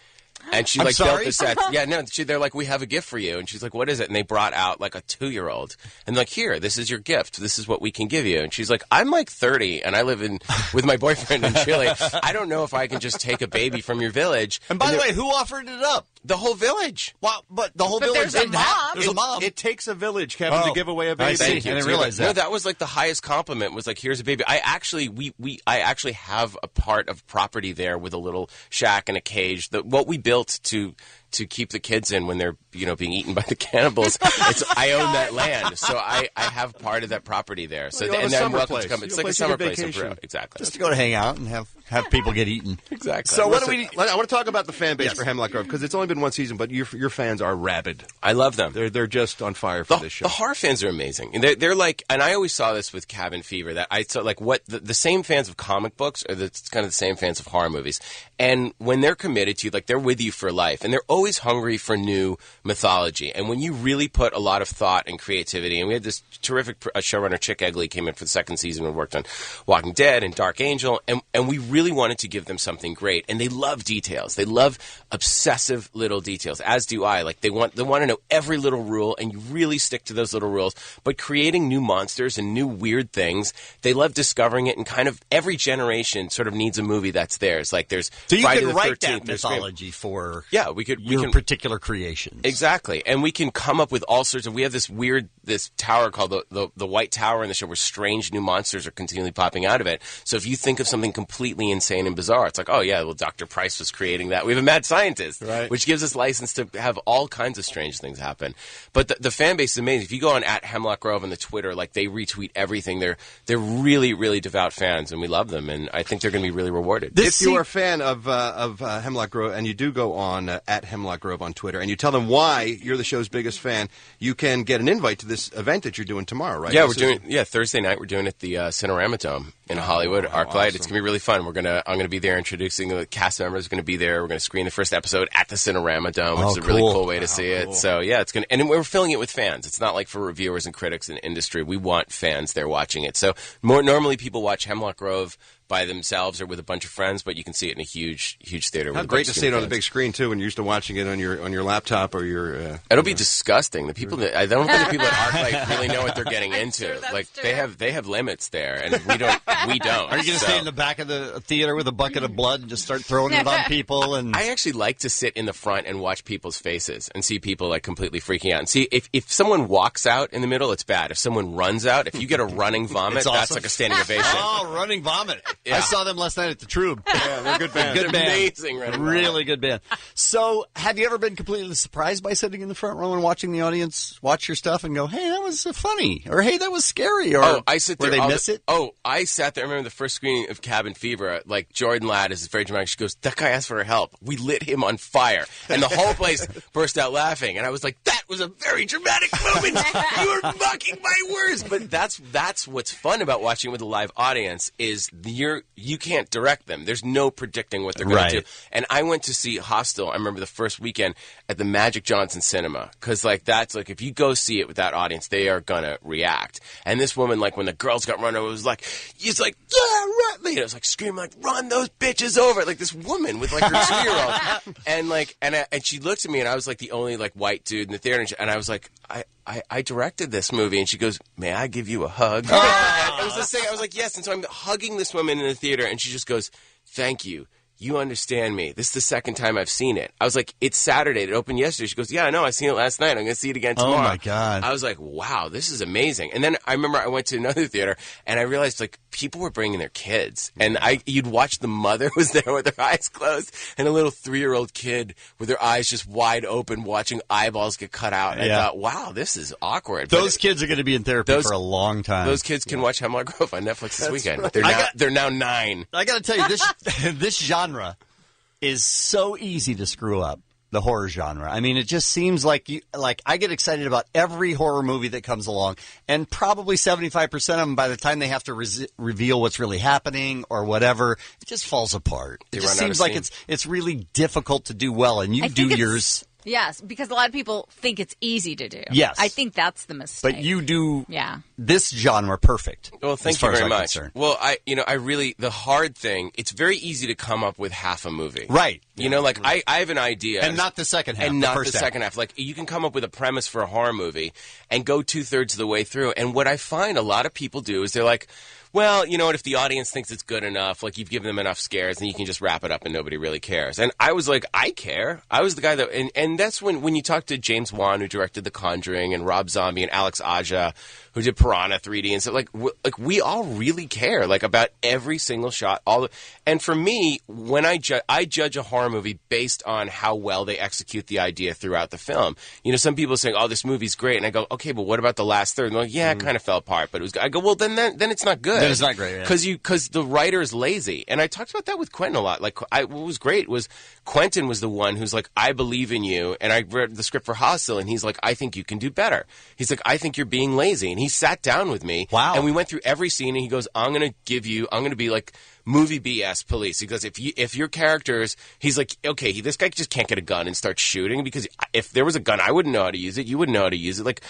[SPEAKER 2] And she built the sets. Yeah, no, they're like, we have a gift for you. And she's like, what is it? And they brought out a 2-year-old. And they're like, here, this is your gift. This is what we can give you. And she's like, I'm 30 and I live with my boyfriend in Chile. I don't know if I can just take a baby from your village.
[SPEAKER 10] And by the way, who offered it up?
[SPEAKER 2] The whole village.
[SPEAKER 10] Well, but the whole village didn't have. There's a mom.
[SPEAKER 8] It takes a village, Kevin, to give away a baby.
[SPEAKER 2] Thank you.
[SPEAKER 10] I didn't realize that.
[SPEAKER 2] No, that was the highest compliment. Was here's a baby. I actually have a part of property there with a little shack and a cage. What we built to keep the kids in when they're being eaten by the cannibals. I own that land, so I have part of that property there. So
[SPEAKER 8] and
[SPEAKER 2] then welcome to come. It's like a summer place in Peru. Exactly.
[SPEAKER 10] Just to go to hang out and have people get eaten.
[SPEAKER 2] Exactly.
[SPEAKER 8] So what do we? I want to talk about the fan base for Hemlock Grove, because it's only been one season, but your fans are rabid.
[SPEAKER 2] I love them.
[SPEAKER 8] They're just on fire for this show.
[SPEAKER 2] The horror fans are amazing. They're and I always saw this with Cabin Fever, that I saw what the same fans of comic books are kind of the same fans of horror movies. And when they're committed to you, they're with you for life, and they're always hungry for new mythology. And when you really put a lot of thought and creativity, and we had this terrific showrunner, Chick Egley, came in for the second season and worked on Walking Dead and Dark Angel, and we really wanted to give them something great. And they love details. They love obsessive little details, as do I. They want to know every little rule, and you really stick to those little rules. But creating new monsters and new weird things, they love discovering it, and kind of every generation sort of needs a movie that's theirs. There's
[SPEAKER 10] so you
[SPEAKER 2] Friday
[SPEAKER 10] could
[SPEAKER 2] the
[SPEAKER 10] write
[SPEAKER 2] 13th,
[SPEAKER 10] that mythology for your particular creations.
[SPEAKER 2] Exactly. And we can come up with all sorts of... We have this tower called the White Tower in the show, where strange new monsters are continually popping out of it. So if you think of something completely insane and bizarre, it's Dr. Price was creating that. We have a mad scientist, which gives us license to have all kinds of strange things happen. But the fan base is amazing. If you go on @HemlockGrove on the Twitter, they retweet everything. They're really, really devout fans, and we love them. And I think they're going to be really rewarded.
[SPEAKER 8] If you are a fan of Hemlock Grove, and you do go on @HemlockGrove on Twitter, and you tell them why you're the show's biggest fan, you can get an invite to this this event that you're doing tomorrow, right?
[SPEAKER 2] Yeah,
[SPEAKER 8] This
[SPEAKER 2] we're
[SPEAKER 8] is-
[SPEAKER 2] doing Thursday night. We're doing it at the Cinerama Dome in Hollywood, ArcLight. It's gonna be really fun. I'm gonna be there introducing the cast members. Going to be there. We're gonna screen the first episode at the Cinerama Dome, which is a really cool way to see it. So yeah, it's gonna, and we're filling it with fans. It's not like for reviewers and critics and industry. We want fans there watching it. So normally people watch Hemlock Grove by themselves or with a bunch of friends, but you can see it in a huge theater.
[SPEAKER 8] How great to see it on the big screen too, when you're used to watching it on your laptop or your.
[SPEAKER 2] It'll be disgusting. The people I don't think the people at ArcLight really know what they're getting into. Like they have limits there, and we don't.
[SPEAKER 10] Are you going to stay in the back of the theater with a bucket of blood and just start throwing it on people? And
[SPEAKER 2] I actually like to sit in the front and watch people's faces and see people like completely freaking out. And see if someone walks out in the middle, it's bad. If someone runs out, if you get a running vomit,
[SPEAKER 10] It's awesome.
[SPEAKER 2] that's like a standing ovation.
[SPEAKER 10] Oh, running vomit!
[SPEAKER 2] Yeah.
[SPEAKER 10] I saw them last night at the Trube.
[SPEAKER 8] Yeah, they're a good band.
[SPEAKER 10] Good band.
[SPEAKER 2] Amazing, running
[SPEAKER 10] Really good band. So, have you ever been completely surprised by sitting in the front row and watching the audience watch your stuff and go, "Hey, that was funny," or "Hey, that was scary," or
[SPEAKER 2] I sit there.
[SPEAKER 10] where they miss it?
[SPEAKER 2] I sat there. I remember the first screening of Cabin Fever. Like Jordan Ladd is very dramatic. She goes, "That guy asked for her help. We lit him on fire," and the whole place burst out laughing. And I was like, "That was a very dramatic moment. You were mocking my words." But that's what's fun about watching with a live audience is you can't direct them. There's no predicting what they're going to do. And I went to see Hostel. I remember the first weekend at the Magic Johnson Cinema because that's like if you go see it with that audience, they are gonna react. And this woman, like when the girls got run over, was like, "He's like, yeah, run!" You know, it was like screaming like, "Run those bitches over!" Like this woman with like her 2-year-old, and she looked at me, and I was like the only like white dude in the theater, and I was like, I directed this movie, and she goes, "May I give you a hug?" It was the same. I was like, "Yes," and so I'm hugging this woman in the theater, and she just goes, "Thank you. You understand me. This is the second time I've seen it." I was like, "It's Saturday. It opened yesterday." She goes, "Yeah, I know. I seen it last night. I'm going to see it again tomorrow."
[SPEAKER 10] Oh, my God.
[SPEAKER 2] I was like, wow, this is amazing. And then I remember I went to another theater, and I realized, like, people were bringing their kids. And you'd watch the mother was there with her eyes closed, and a little 3-year-old kid with their eyes just wide open watching eyeballs get cut out. And I thought, wow, this is awkward.
[SPEAKER 10] Those kids are going to be in therapy for a long time.
[SPEAKER 2] Those kids can watch Hemlock Grove on Netflix this weekend.
[SPEAKER 10] Right.
[SPEAKER 2] They're now 9.
[SPEAKER 10] I got to tell you, this genre is so easy to screw up, the horror genre. I mean, it just seems like I get excited about every horror movie that comes along, and probably 75% of them, by the time they have to reveal what's really happening or whatever, it just falls apart. It just seems like it's really difficult to do well, and you do yours.
[SPEAKER 9] Yes, because a lot of people think it's easy to do.
[SPEAKER 10] Yes.
[SPEAKER 9] I think that's the mistake.
[SPEAKER 10] But you do this genre perfect.
[SPEAKER 2] Well, thank you very much. Well, I really, the hard thing, it's very easy to come up with half a movie.
[SPEAKER 10] Right.
[SPEAKER 2] You know, like I have an idea.
[SPEAKER 10] And not the second half.
[SPEAKER 2] And
[SPEAKER 10] the
[SPEAKER 2] not
[SPEAKER 10] first
[SPEAKER 2] the second half. Like you can come up with a premise for a horror movie and go 2/3 of the way through. And what I find a lot of people do is they're like, well, you know what, if the audience thinks it's good enough, like you've given them enough scares, then you can just wrap it up and nobody really cares. And I was like, I care. I was the guy that, and that's when you talk to James Wan, who directed The Conjuring, and Rob Zombie, and Alex Aja, who did Piranha 3D, and so like we all really care, like about every single shot. And for me, when I judge a horror movie based on how well they execute the idea throughout the film. You know, some people are saying, "Oh, this movie's great," and I go, "Okay, but what about the last third?" And they're like, "Yeah, it kind of fell apart, but it was good." I go, "Well, then it's not good."
[SPEAKER 10] Then it's not great,
[SPEAKER 2] because the writer is lazy. And I talked about that with Quentin a lot. Like, what was great was Quentin was the one who's like, "I believe in you," and I read the script for Hostel, and he's like, "I think you can do better." He's like, "I think you're being lazy," and he sat down with me.
[SPEAKER 10] Wow.
[SPEAKER 2] And we went through every scene, and he goes, I'm going to be like movie BS police. He goes, if your characters, he's like, okay, this guy just can't get a gun and start shooting, because if there was a gun, I wouldn't know how to use it. You wouldn't know how to use it. Like,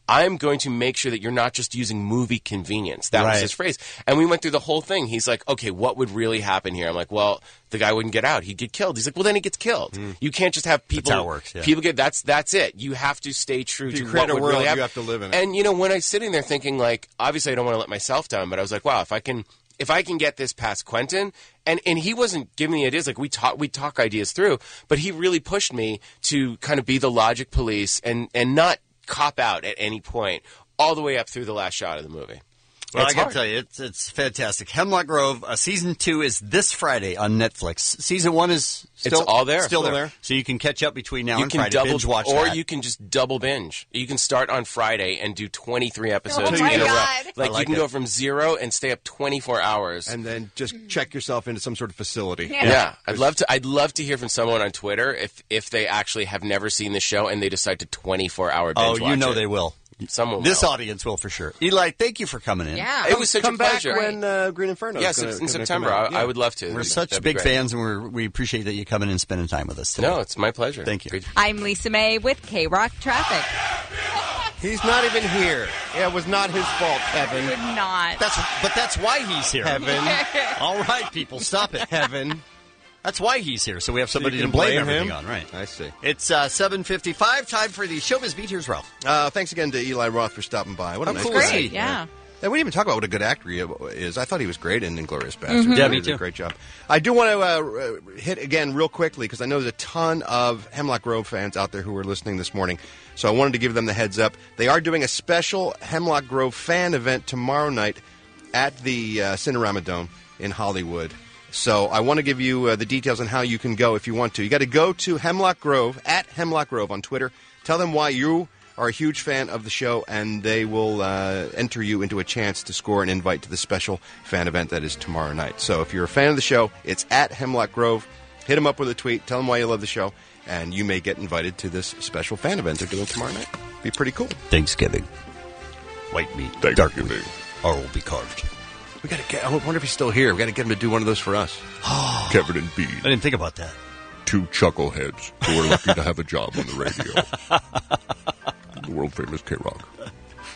[SPEAKER 2] I'm going to make sure that you're not just using movie convenience. That was his phrase. And we went through the whole thing. He's like, okay, what would really happen here? I'm like, well, the guy wouldn't get out. He'd get killed. He's like, well, then he gets killed. You can't just have people.
[SPEAKER 10] That's how it works. Yeah.
[SPEAKER 2] People get, that's it. You have to stay true to what would really happen.
[SPEAKER 8] You have to live in it.
[SPEAKER 2] And, you know, when I'm sitting there thinking, like, obviously I don't want to let myself down, but I was like, wow, if I can get this past Quentin, and he wasn't giving me ideas, like we talk ideas through, but he really pushed me to kind of be the logic police and not cop out at any point, all the way up through the last shot of the movie.
[SPEAKER 10] Well, I got to tell you, it's fantastic. Hemlock Grove, season 2 is this Friday on Netflix. Season 1 is still
[SPEAKER 2] all there.
[SPEAKER 10] Still there. So you can catch up between now and Friday.
[SPEAKER 2] Binge
[SPEAKER 10] watch
[SPEAKER 2] or
[SPEAKER 10] that.
[SPEAKER 2] you can just double binge. You can start on Friday and do 23 episodes
[SPEAKER 9] Oh my
[SPEAKER 2] in a row.
[SPEAKER 9] God.
[SPEAKER 2] Like you can go from 0 and stay up 24 hours,
[SPEAKER 8] and then just check yourself into some sort of facility.
[SPEAKER 2] Yeah. I'd love to hear from someone on Twitter if they actually have never seen the show and they decide to 24-hour binge watch
[SPEAKER 10] you know
[SPEAKER 2] it.
[SPEAKER 10] they will.
[SPEAKER 2] Someone
[SPEAKER 10] This
[SPEAKER 2] will.
[SPEAKER 10] audience will for sure. Eli, thank you for coming in.
[SPEAKER 9] Yeah.
[SPEAKER 2] It was such
[SPEAKER 8] Come
[SPEAKER 2] a
[SPEAKER 8] back
[SPEAKER 2] pleasure.
[SPEAKER 8] when Green Inferno.
[SPEAKER 2] Yes,
[SPEAKER 8] is
[SPEAKER 2] in September.
[SPEAKER 8] come out.
[SPEAKER 2] I would love to.
[SPEAKER 10] We're such
[SPEAKER 2] That'd be
[SPEAKER 10] big
[SPEAKER 2] great.
[SPEAKER 10] fans, and we appreciate that you coming and spending time with us today.
[SPEAKER 2] No, it's my pleasure.
[SPEAKER 10] Thank you.
[SPEAKER 2] Great.
[SPEAKER 9] I'm Lisa May with K-Rock Traffic.
[SPEAKER 8] He's not even here. Yeah, it was not his fault, Kevin.
[SPEAKER 9] Would not.
[SPEAKER 10] That's why he's here.
[SPEAKER 8] Heaven.
[SPEAKER 10] All right, people, stop it.
[SPEAKER 8] Heaven.
[SPEAKER 10] That's why he's here, so we have
[SPEAKER 8] So you
[SPEAKER 10] somebody
[SPEAKER 8] can
[SPEAKER 10] to blame
[SPEAKER 8] blame
[SPEAKER 10] everything
[SPEAKER 8] him?
[SPEAKER 10] on. Right.
[SPEAKER 8] I see.
[SPEAKER 10] It's 7:55. Time for the Showbiz Beat. Here's Ralph.
[SPEAKER 8] Thanks again to Eli Roth for stopping by. What a
[SPEAKER 10] How
[SPEAKER 8] nice
[SPEAKER 10] cool
[SPEAKER 8] guy.
[SPEAKER 10] is he?
[SPEAKER 9] Yeah.
[SPEAKER 8] And we didn't even talk about what a good actor he is. I thought he was great in Inglourious Basterds.
[SPEAKER 10] Yeah,
[SPEAKER 8] He
[SPEAKER 10] me
[SPEAKER 8] did a
[SPEAKER 10] too.
[SPEAKER 8] great job. I do want to hit again real quickly because I know there's a ton of Hemlock Grove fans out there who are listening this morning. So I wanted to give them the heads up. They are doing a special Hemlock Grove fan event tomorrow night at the Cinerama Dome in Hollywood. So I want to give you the details on how you can go if you want to. You got to go to Hemlock Grove, at Hemlock Grove on Twitter. Tell them why you are a huge fan of the show, and they will enter you into a chance to score an invite to the special fan event that is tomorrow night. So if you're a fan of the show, it's at Hemlock Grove. Hit them up with a tweet. Tell them why you love the show, and you may get invited to this special fan event they're doing tomorrow night. Be pretty cool.
[SPEAKER 10] Thanksgiving. White meat, dark meat, or will be carved.
[SPEAKER 8] We got to get. I wonder if he's still here. We got to get him to do one of those for us.
[SPEAKER 11] Kevin and Bean.
[SPEAKER 10] I didn't think about that.
[SPEAKER 11] Two chuckleheads who are lucky to have a job on the radio. The world famous K-Rock.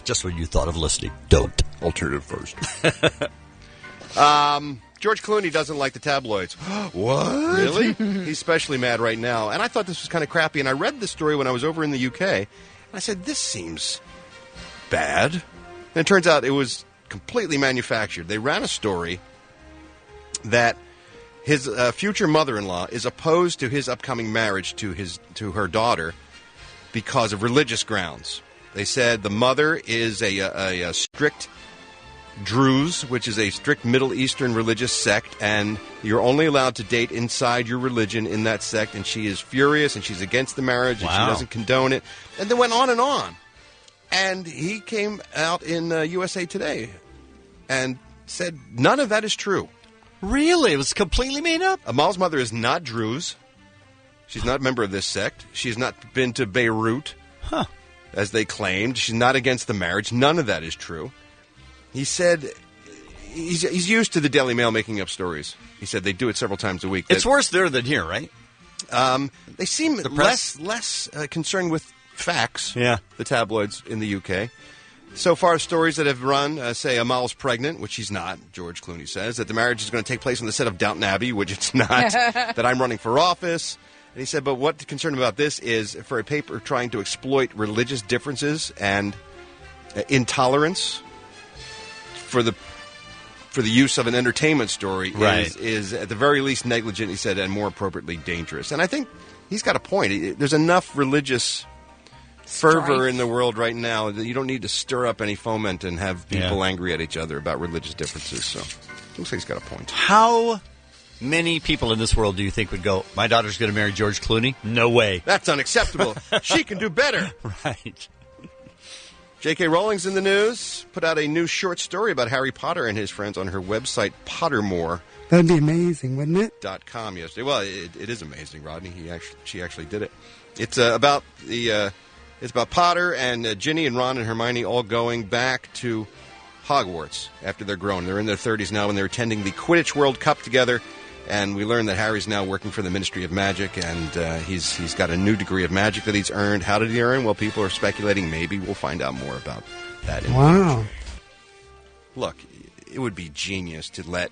[SPEAKER 10] Just when you thought of listening, don't.
[SPEAKER 11] Alternative first.
[SPEAKER 8] George Clooney doesn't like the tabloids. What? Really? He's especially mad right now. And I thought this was kind of crappy. And I read this story when I was over in the UK. And I said, this seems bad. And it turns out it was completely manufactured. They ran a story that his future mother-in-law is opposed to his upcoming marriage to her daughter because of religious grounds. They said the mother is a strict Druze, which is a strict Middle Eastern religious sect, and you're only allowed to date inside your religion in that sect, and she is furious, and she's against the marriage, and she doesn't condone it. And then went on and on. And he came out in USA Today and said none of that is true.
[SPEAKER 10] Really? It was completely made up?
[SPEAKER 8] Amal's mother is not Druze. She's not a member of this sect. She's not been to Beirut, as they claimed. She's not against the marriage. None of that is true. He said he's used to the Daily Mail making up stories. He said they do it several times a week.
[SPEAKER 10] It's worse there than here, right?
[SPEAKER 8] They seem less concerned with facts, the tabloids in the UK. So far, stories that have run say Amal's pregnant, which she's not, George Clooney says, that the marriage is going to take place on the set of Downton Abbey, which it's not, that I'm running for office. And he said, but what's concerned about this is for a paper trying to exploit religious differences and intolerance for the use of an entertainment story is at the very least negligent, he said, and more appropriately dangerous. And I think he's got a point. There's enough religious fervor in the world right now that you don't need to stir up any foment and have people angry at each other about religious differences. So looks like he's got a point.
[SPEAKER 10] How many people in this world do you think would go, my daughter's going to marry George Clooney? No way.
[SPEAKER 8] That's unacceptable. She can do better.
[SPEAKER 10] Right.
[SPEAKER 8] J.K. Rowling's in the news. Put out a new short story about Harry Potter and his friends on her website, Pottermore.
[SPEAKER 5] That'd be amazing, wouldn't it?
[SPEAKER 8] .com yesterday. Well, it is amazing, Rodney. She actually did it. It's about Potter and Ginny and Ron and Hermione all going back to Hogwarts after they're grown. They're in their 30s now, and they're attending the Quidditch World Cup together. And we learn that Harry's now working for the Ministry of Magic, and he's got a new degree of magic that he's earned. How did he earn? Well, people are speculating maybe we'll find out more about that.
[SPEAKER 5] Wow.
[SPEAKER 8] Look, it would be genius to let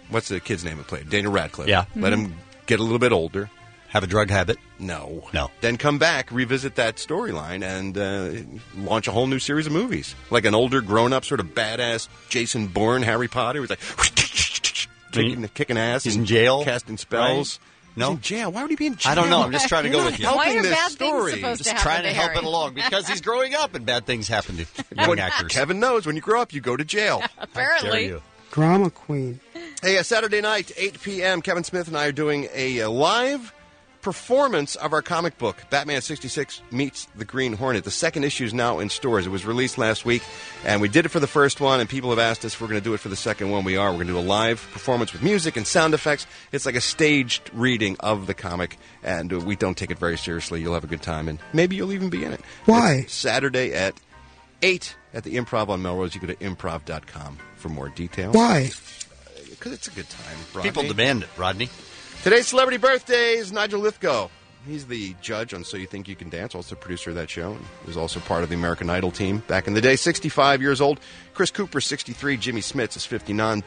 [SPEAKER 8] what's the kid's name that played? Daniel Radcliffe.
[SPEAKER 10] Yeah.
[SPEAKER 8] Let him get a little bit older.
[SPEAKER 10] Have a drug habit?
[SPEAKER 8] No.
[SPEAKER 10] No.
[SPEAKER 8] Then come back, revisit that storyline, and launch a whole new series of movies. Like an older, grown-up, sort of badass Jason Bourne Harry Potter. He's like kicking ass.
[SPEAKER 10] He's in jail.
[SPEAKER 8] Casting spells.
[SPEAKER 10] Right? No.
[SPEAKER 8] He's in jail. Why would he be in jail?
[SPEAKER 10] I don't know. I'm just trying to go with you.
[SPEAKER 9] Why are
[SPEAKER 8] this
[SPEAKER 9] bad
[SPEAKER 8] story.
[SPEAKER 9] things supposed
[SPEAKER 10] Just
[SPEAKER 9] to happen
[SPEAKER 10] trying to help
[SPEAKER 9] Harry?
[SPEAKER 10] it along because he's growing up and bad things happen to young actors.
[SPEAKER 8] Kevin knows when you grow up, you go to jail.
[SPEAKER 9] Apparently.
[SPEAKER 5] Drama queen.
[SPEAKER 8] Hey, Saturday night, 8 p.m., Kevin Smith and I are doing a live performance of our comic book, Batman 66 Meets the Green Hornet. The second issue is now in stores. It was released last week, and we did it for the first one, and people have asked us if we're going to do it for the second one. We are. We're going to do a live performance with music and sound effects. It's like a staged reading of the comic, and we don't take it very seriously. You'll have a good time, and maybe you'll even be in it.
[SPEAKER 5] Why?
[SPEAKER 8] It's Saturday at 8 at the Improv on Melrose. You go to improv.com for more details.
[SPEAKER 5] Why?
[SPEAKER 8] Because it's a good time, Rodney.
[SPEAKER 10] People demand it, Rodney.
[SPEAKER 8] Today's celebrity birthday is Nigel Lithgow. He's the judge on So You Think You Can Dance, also producer of that show. And was also part of the American Idol team back in the day. 65 years old. Chris Cooper, 63. Jimmy Smits is 59.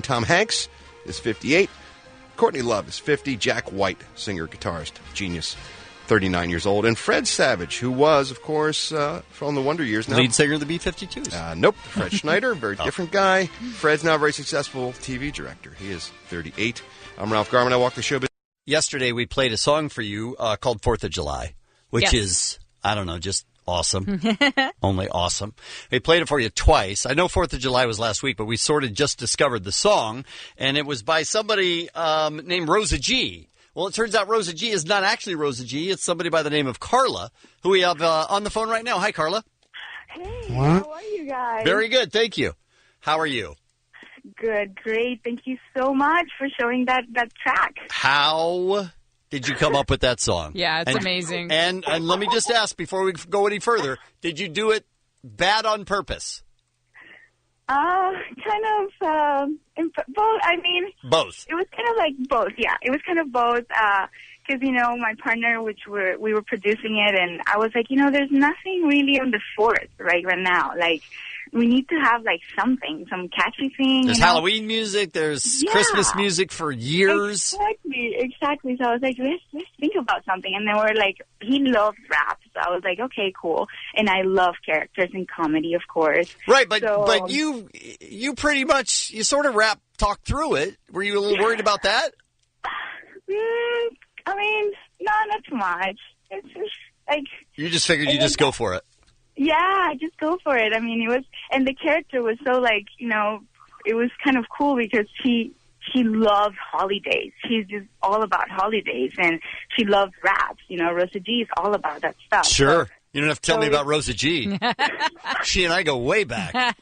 [SPEAKER 8] Tom Hanks is 58. Courtney Love is 50. Jack White, singer, guitarist, genius, 39 years old. And Fred Savage, who was, of course, from the Wonder Years now.
[SPEAKER 10] Lead singer of the B-52s.
[SPEAKER 8] Nope. Fred Schneider, very different guy. Fred's now a very successful TV director. He is 38. I'm Ralph Garman. I walk the Showbiz.
[SPEAKER 10] Yesterday, we played a song for you called 4th of July, which
[SPEAKER 9] Yes.
[SPEAKER 10] is, I don't know, just awesome. Only awesome. We played it for you twice. I know 4th of July was last week, but we sort of just discovered the song, and it was by somebody named Rosa G. Well, it turns out Rosa G is not actually Rosa G. It's somebody by the name of Carla, who we have on the phone right now. Hi, Carla.
[SPEAKER 6] Hey, how are you guys?
[SPEAKER 10] Very good. Thank you. How are you?
[SPEAKER 6] Good, great. Thank you so much for showing that track.
[SPEAKER 10] How did you come up with that song?
[SPEAKER 9] Yeah, it's amazing.
[SPEAKER 10] And let me just ask before we go any further, did you do it bad on purpose?
[SPEAKER 6] Kind of both. I mean,
[SPEAKER 10] both.
[SPEAKER 6] It was kind of like both. Yeah, it was kind of both. Because my partner, we were producing it, and I was like, there's nothing really on the 4th right now. Like, we need to have like something, some catchy thing.
[SPEAKER 10] There's Halloween music. There's Christmas music for years.
[SPEAKER 6] Exactly. So I was like, let's think about something. And then we're like, he loved rap, so I was like, okay, cool. And I love characters in comedy, of course.
[SPEAKER 10] Right, but you pretty much you sort of rap talk through it. Were you a little worried about that?
[SPEAKER 6] I mean, no, not too much. It's just like
[SPEAKER 10] You just figured you just go for it.
[SPEAKER 6] Yeah, just go for it. I mean, it was, and the character was so like, it was kind of cool because she loves holidays. She's just all about holidays, and she loves rap. Rosa G is all about that stuff.
[SPEAKER 10] Sure. You don't have to tell me about Rosa G. She and I go way back.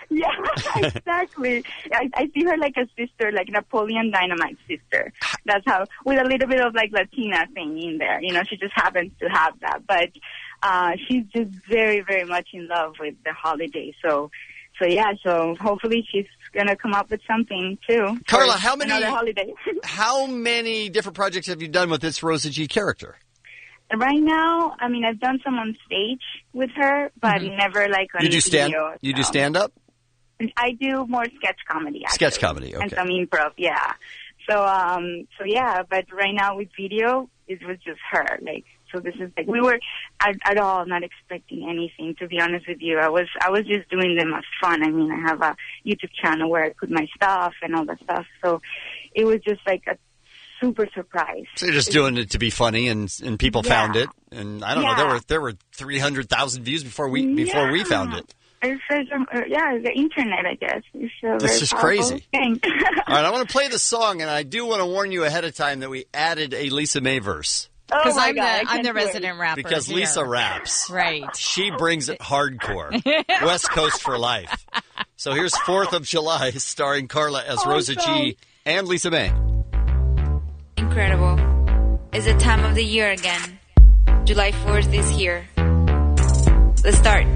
[SPEAKER 6] Yeah, exactly. I see her like a sister, like Napoleon Dynamite's sister. That's how, with a little bit of like Latina thing in there. She just happens to have that. But she's just very, very much in love with the holiday. So hopefully she's going to come up with something too.
[SPEAKER 10] Carla,
[SPEAKER 6] another holiday.
[SPEAKER 10] how many different projects have you done with this Rosa G character?
[SPEAKER 6] Right now, I mean, I've done some on stage with her, but never like on video.
[SPEAKER 10] You do stand up?
[SPEAKER 6] I do more sketch comedy, actually.
[SPEAKER 10] Sketch comedy, okay.
[SPEAKER 6] And some improv, yeah. So yeah, but right now with video, it was just her. Like, so this is like, we were at all not expecting anything, to be honest with you. I was just doing them as fun. I mean, I have a YouTube channel where I put my stuff and all that stuff. So it was just like a super surprise.
[SPEAKER 10] So you're just doing it to be funny, and people found it. And I don't know, there were 300,000 views before we found it.
[SPEAKER 6] It's the internet, I guess.
[SPEAKER 10] This is crazy.
[SPEAKER 6] Thing.
[SPEAKER 10] All right, I want to play the song, and I do want to warn you ahead of time that we added a Lisa May verse.
[SPEAKER 9] Because I'm the resident rapper.
[SPEAKER 10] Because
[SPEAKER 9] here.
[SPEAKER 10] Lisa raps.
[SPEAKER 9] Right.
[SPEAKER 10] She brings it hardcore. West Coast for life. So here's 4th of July, starring Carla as Rosa G and Lisa May.
[SPEAKER 13] Incredible. It's the time of the year again. July 4th is here. Let's start.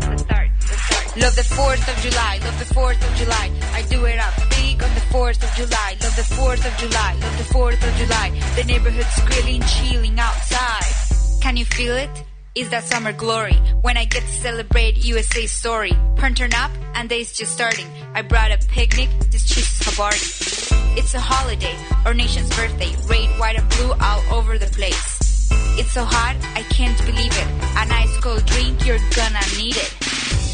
[SPEAKER 13] Love the 4th of July, love the 4th of July. I do it up big on the 4th of July. Love the 4th of July, love the 4th of July. The neighborhood's grilling, chilling outside. Can you feel it? Is that summer glory when I get to celebrate USA's story. Turn up and day's just starting. I brought a picnic, this cheese is Havarti. It's a holiday, our nation's birthday. Red, white and blue all over the place. It's so hot, I can't believe it. An ice cold drink, you're gonna need it.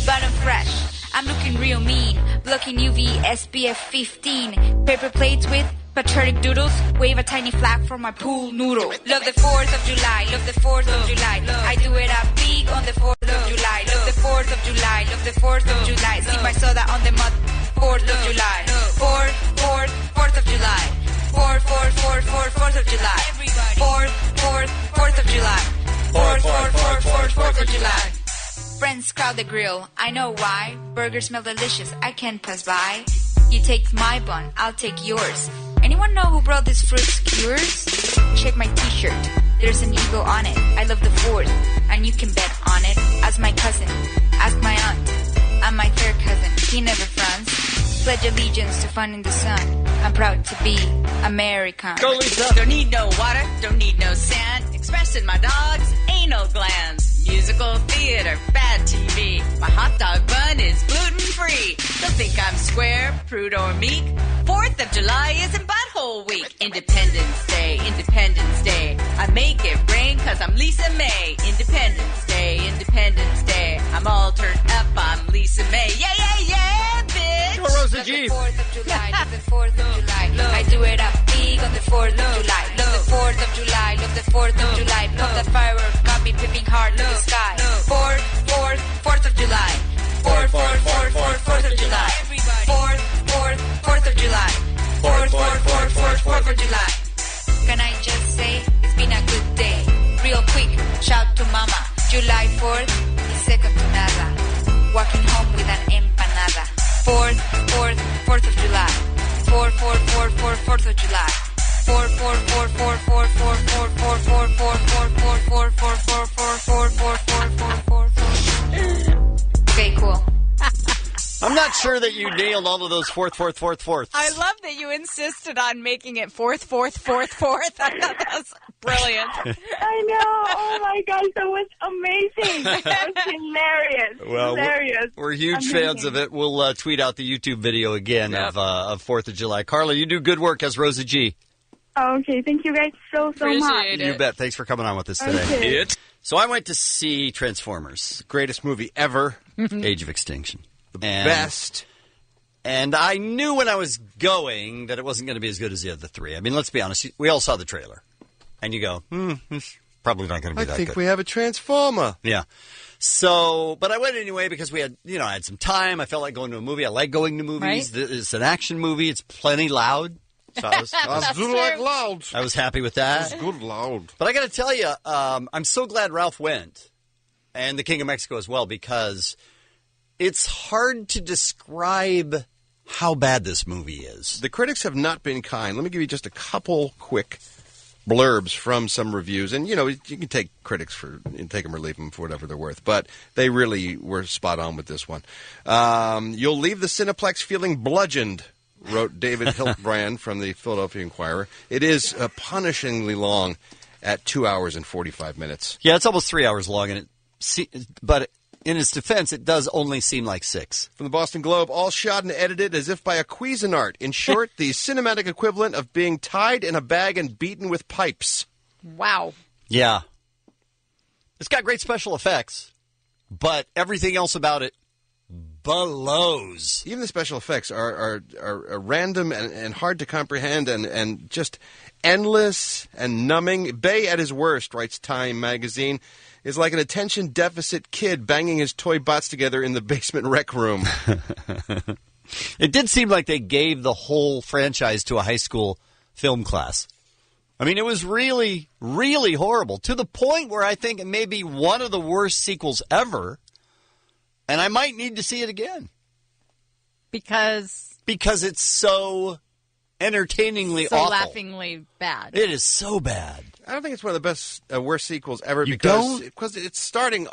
[SPEAKER 13] But I'm fresh, I'm looking real mean. Blocking UV SPF 15. Paper plates with patriotic doodles. Wave a tiny flag for my pool noodle. Love the 4th of July, love the 4th of July. I do it up big on the 4th of July. Love the 4th of July, love the 4th of July. Sip my soda on the mud, 4th of July. 4th of July. 4th of July. 4th of July. 4th of July. Friends crowd the grill. I know why. Burgers smell delicious. I can't pass by. You take my bun, I'll take yours. Anyone know who brought this fruit skewers? Check my t-shirt. There's an eagle on it. I love the 4th, and you can bet on it. Ask my cousin. Ask my aunt. I'm my third cousin. He never fronts. Pledge allegiance to fun in the sun. I'm proud to be American.
[SPEAKER 10] Go, Lisa.
[SPEAKER 9] Don't need no water, don't need no sand. Expressing my dog's anal glands. Musical theater, bad TV. My hot dog bun is gluten-free. Don't think I'm square, prude, or meek. 4th of July isn't butthole week. Independence Day, Independence Day. I make it rain cause I'm Lisa May. Independence Day, Independence Day. I'm all turned up, I'm Lisa May. Yeah, yeah, yeah, bitch!
[SPEAKER 10] Go, Rosa G.
[SPEAKER 13] Love the 4th of July, love the 4th of July. I do it up big on the 4th of July. Love the 4th of July, love the 4th of July. Love the fireworks, got me peeping hard to the sky. 4th of July. 4th of July. 4th of July. 4th of July. Can I just say it's been a good day? Real quick, shout to mama. July 4th is second to nada. Walking home with an empanada. 4th of July. 4th of July. 4. Okay, cool.
[SPEAKER 10] I'm not sure that you nailed all of those 4th.
[SPEAKER 9] I love that you insisted on making it 4th. I thought that was brilliant.
[SPEAKER 6] I know. Oh my gosh, that was amazing. That was hilarious.
[SPEAKER 10] Well,
[SPEAKER 6] hilarious.
[SPEAKER 10] we're huge fans of it. We'll tweet out the YouTube video again of 4th of July. Carla, you do good work as Rosa G.
[SPEAKER 6] Okay, thank you guys so much.
[SPEAKER 10] You bet. Thanks for coming on with us today.
[SPEAKER 6] Okay.
[SPEAKER 10] So I went to see Transformers.
[SPEAKER 8] Greatest movie ever.
[SPEAKER 10] Age of Extinction.
[SPEAKER 8] The best.
[SPEAKER 10] And I knew when I was going that it wasn't going to be as good as the other three. I mean, let's be honest. We all saw the trailer. And you go, it's probably not going to be that good.
[SPEAKER 8] I think we have a Transformer.
[SPEAKER 10] Yeah. So, but I went anyway because we had, I had some time. I felt like going to a movie. I like going to movies.
[SPEAKER 9] Right.
[SPEAKER 10] It's an action movie. It's plenty loud. So I was happy with that.
[SPEAKER 8] It's good loud.
[SPEAKER 10] But I got to tell you, I'm so glad Ralph went, and the King of Mexico as well, because it's hard to describe how bad this movie is.
[SPEAKER 8] The critics have not been kind. Let me give you just a couple quick blurbs from some reviews. And, you can take critics take them or leave them for whatever they're worth. But they really were spot on with this one. You'll leave the Cineplex feeling bludgeoned, wrote David Hiltbrand from the Philadelphia Inquirer. It is punishingly long at 2 hours and 45 minutes.
[SPEAKER 10] Yeah, it's almost 3 hours long, but in its defense, it does only seem like 6.
[SPEAKER 8] From the Boston Globe, all shot and edited as if by a Cuisinart. In short, the cinematic equivalent of being tied in a bag and beaten with pipes.
[SPEAKER 9] Wow.
[SPEAKER 10] Yeah. It's got great special effects, but everything else about it blows.
[SPEAKER 8] Even the special effects are random and hard to comprehend and just endless and numbing. Bay at his worst, writes Time magazine, is like an attention deficit kid banging his toy bots together in the basement rec room.
[SPEAKER 10] It did seem like they gave the whole franchise to a high school film class. I mean, it was really, really horrible, to the point where I think it may be one of the worst sequels ever. And I might need to see it again.
[SPEAKER 9] Because
[SPEAKER 10] it's so entertainingly
[SPEAKER 9] so
[SPEAKER 10] awful.
[SPEAKER 9] laughingly bad.
[SPEAKER 10] It is so bad.
[SPEAKER 8] I don't think it's one of the best, worst sequels ever
[SPEAKER 10] don't?
[SPEAKER 8] because it's starting.